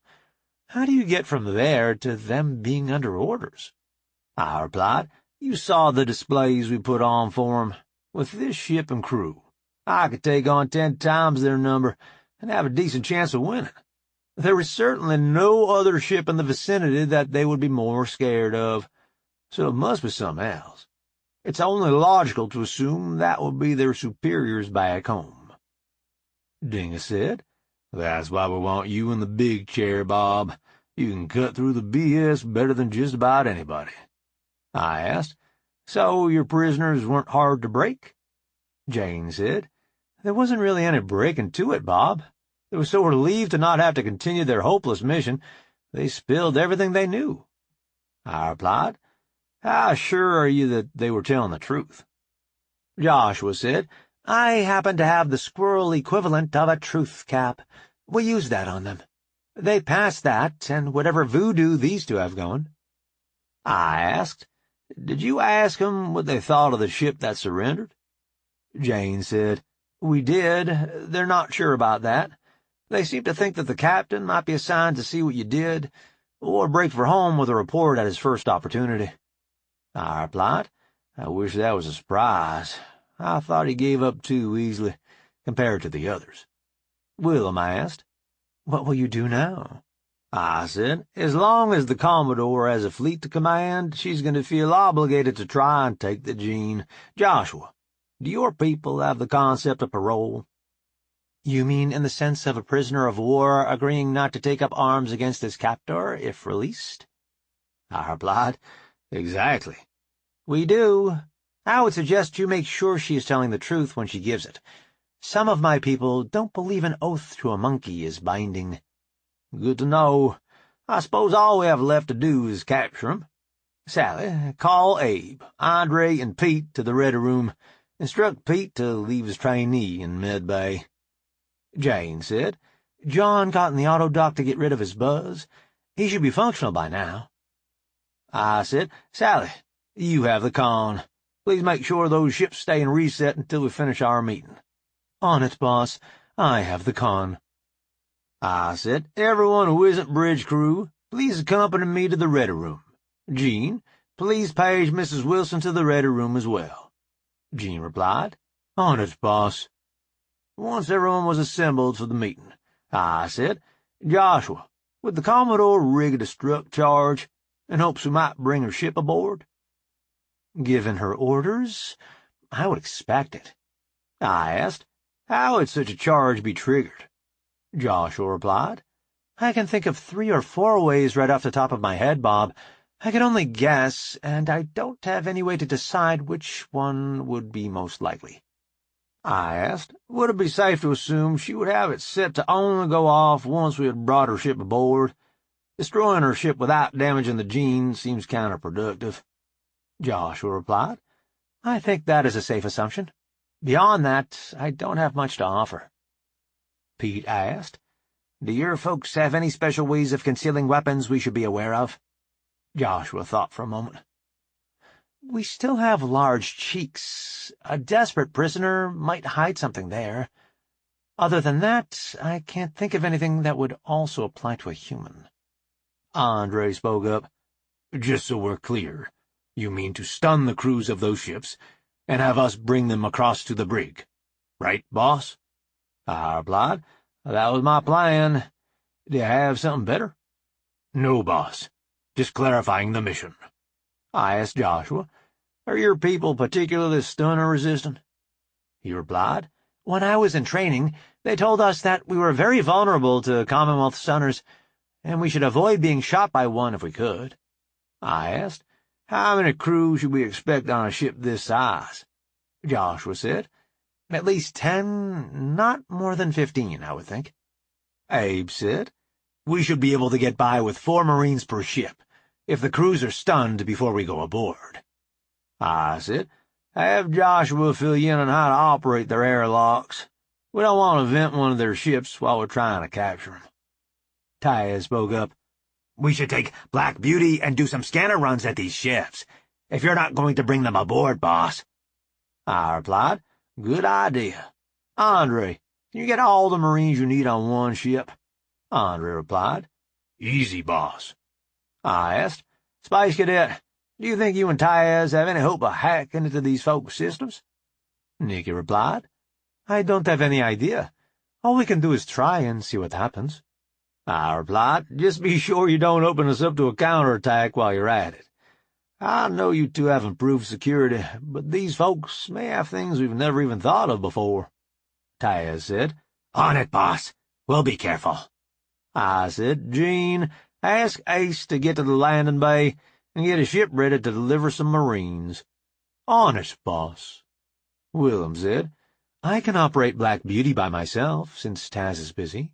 How do you get from there to them being under orders?" I replied, "You saw the displays we put on for 'em. With this ship and crew, I could take on 10 times their number and have a decent chance of winning. There is certainly no other ship in the vicinity that they would be more scared of, so it must be something else. It's only logical to assume that would be their superiors back home." Dingus said, "That's why we want you in the big chair, Bob. You can cut through the BS better than just about anybody." I asked, "So your prisoners weren't hard to break?" Jane said, "There wasn't really any breaking to it, Bob. They were so relieved to not have to continue their hopeless mission, they spilled everything they knew." I replied, "How sure are you that they were telling the truth?" Joshua said, "I happen to have the squirrel equivalent of a truth cap. We used that on them. They passed that, and whatever voodoo these two have going." I asked, "Did you ask 'em what they thought of the ship that surrendered?" Jane said, "We did. They're not sure about that. They seem to think that the captain might be assigned to see what you did, or break for home with a report at his first opportunity." I replied, I wish that was a surprise. I thought he gave up too easily, compared to the others. Willem asked. What will you do now? I said, as long as the Commodore has a fleet to command, she's going to feel obligated to try and take the gene. Joshua, do your people have the concept of parole? You mean in the sense of a prisoner of war agreeing not to take up arms against his captor if released? I replied, exactly. We do. I would suggest you make sure she is telling the truth when she gives it. Some of my people don't believe an oath to a monkey is binding. Good to know. I suppose all we have left to do is capture him. Sally, call Abe, Andre, and Pete to the ready room. Instruct Pete to leave his trainee in mid-bay. Jane said, John got in the auto dock to get rid of his buzz. He should be functional by now. I said, Sally, you have the con. Please make sure those ships stay in reset until we finish our meeting. On it, boss. I have the con. I said, everyone who isn't bridge crew, please accompany me to the ready room. Jean, please page Mrs. Wilson to the ready room as well. Jean replied, On it, boss. Once everyone was assembled for the meeting, I said, Joshua, would the Commodore rig a destruct charge in hopes we might bring her ship aboard? Given her orders, I would expect it. I asked, how would such a charge be triggered? Joshua replied, I can think of 3 or 4 ways right off the top of my head, Bob. I can only guess, and I don't have any way to decide which one would be most likely. I asked, would it be safe to assume she would have it set to only go off once we had brought her ship aboard? Destroying her ship without damaging the gene seems counterproductive. Joshua replied, I think that is a safe assumption. Beyond that, I don't have much to offer. Pete asked, do your folks have any special ways of concealing weapons we should be aware of? Joshua thought for a moment. We still have large cheeks. A desperate prisoner might hide something there. Other than that, I can't think of anything that would also apply to a human. Andre spoke up. Just so we're clear, you mean to stun the crews of those ships and have us bring them across to the brig, right, boss? I replied, that was my plan. Do you have something better? No, boss. Just clarifying the mission. I asked Joshua, are your people particularly stunner-resistant? He replied, when I was in training, they told us that we were very vulnerable to Commonwealth stunners, and we should avoid being shot by one if we could. I asked, how many crew should we expect on a ship this size? Joshua said, at least 10, not more than 15, I would think. Abe said, we should be able to get by with 4 Marines per ship, if the crews are stunned before we go aboard. I said, have Joshua fill you in on how to operate their airlocks. We don't want to vent one of their ships while we're trying to capture them. Taya spoke up. We should take Black Beauty and do some scanner runs at these ships, if you're not going to bring them aboard, boss. I replied, good idea. Andre, can you get all the Marines you need on one ship? Andre replied, easy, boss. I asked, Spice Cadet, do you think you and Tyaz have any hope of hacking into these folks' systems? Nikki replied, I don't have any idea. All we can do is try and see what happens. I replied, just be sure you don't open us up to a counterattack while you're at it. I know you two have improved security, but these folks may have things we've never even thought of before. Tyaz said, on it, boss. We'll be careful. I said, Jean, ask Ace to get to the landing bay and get a ship ready to deliver some Marines. On it, boss. Willem said, I can operate Black Beauty by myself, since Taz is busy.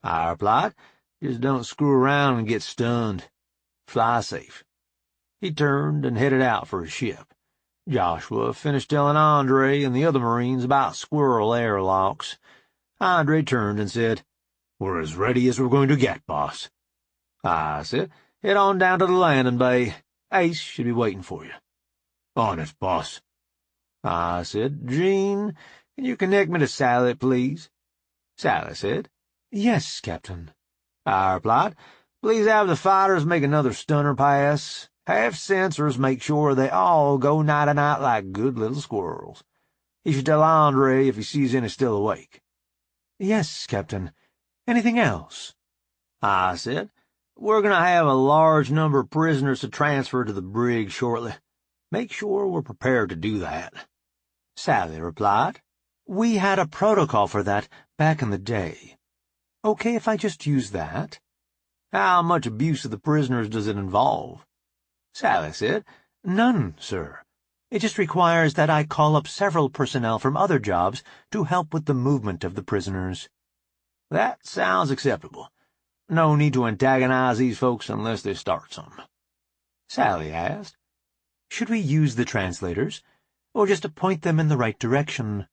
I replied, just don't screw around and get stunned. Fly safe. He turned and headed out for his ship. Joshua finished telling Andre and the other Marines about squirrel airlocks. Andre turned and said, we're as ready as we're going to get, boss. I said, head on down to the landing bay. Ace should be waiting for you. On it, boss. I said, Jean, can you connect me to Sally, please? Sally said, yes, Captain. I replied, please have the fighters make another stunner pass, Have sensors make sure they all go night-night like good little squirrels. You should tell Andre if he sees any still awake." "Yes, Captain. Anything else?" I said, "We're going to have a large number of prisoners to transfer to the brig shortly. Make sure we're prepared to do that." Sally replied, "We had a protocol for that back in the day. Okay if I just use that?" "How much abuse of the prisoners does it involve?" Sally said, "None, sir. It just requires that I call up several personnel from other jobs to help with the movement of the prisoners." "That sounds acceptable. No need to antagonize these folks unless they start something." Sally asked, "Should we use the translators, or just point them in the right direction?"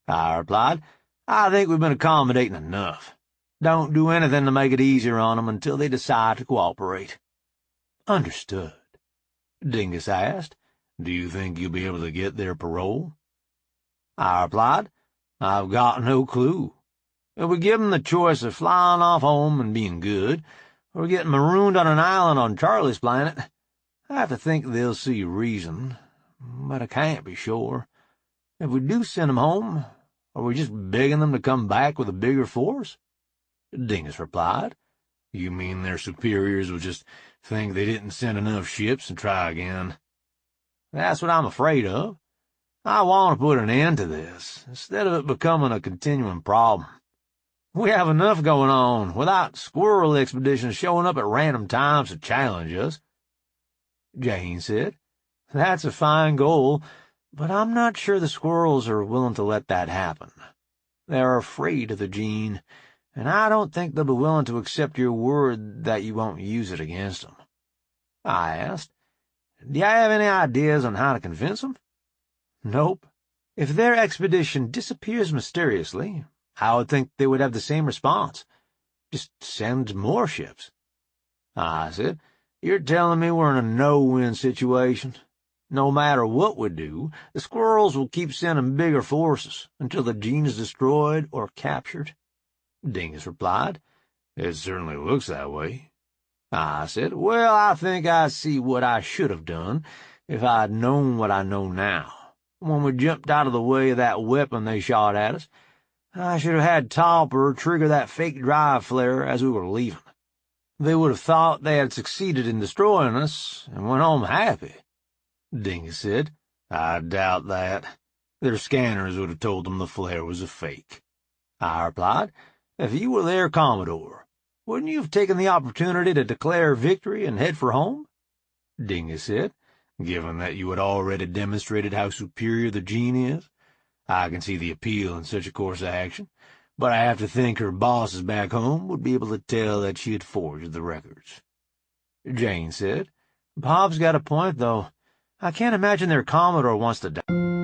I replied, "I think we've been accommodating enough. Don't do anything to make it easier on them until they decide to cooperate." "Understood." Dingus asked, "Do you think you'll be able to get their parole?" I replied, "I've got no clue. If we give them the choice of flying off home and being good, or getting marooned on an island on Charlie's planet, I have to think they'll see reason, but I can't be sure. If we do send them home, are we just begging them to come back with a bigger force?" Dingus replied, "You mean their superiors will just think they didn't send enough ships and try again?" "That's what I'm afraid of. I want to put an end to this, instead of it becoming a continuing problem. We have enough going on, without squirrel expeditions showing up at random times to challenge us." Jane said, "That's a fine goal, but I'm not sure the squirrels are willing to let that happen. They're afraid of the gene, and I don't think they'll be willing to accept your word that you won't use it against them." I asked, "Do you have any ideas on how to convince them?" "Nope. If their expedition disappears mysteriously, I would think they would have the same response. Just send more ships." I said, "You're telling me we're in a no-win situation? No matter what we do, the squirrels will keep sending bigger forces until the gene is destroyed or captured?" Dingus replied, "It certainly looks that way." I said, "Well, I think I see what I should have done if I'd known what I know now. When we jumped out of the way of that weapon they shot at us, I should have had Topper trigger that fake drive flare as we were leaving. They would have thought they had succeeded in destroying us and went home happy." Dingus said, "I doubt that. Their scanners would have told them the flare was a fake." I replied, "If you were their Commodore, wouldn't you have taken the opportunity to declare victory and head for home?" Dingus said, "Given that you had already demonstrated how superior the gene is, I can see the appeal in such a course of action, but I have to think her bosses back home would be able to tell that she had forged the records." Jane said, "Bob's got a point, though. I can't imagine their Commodore wants to die."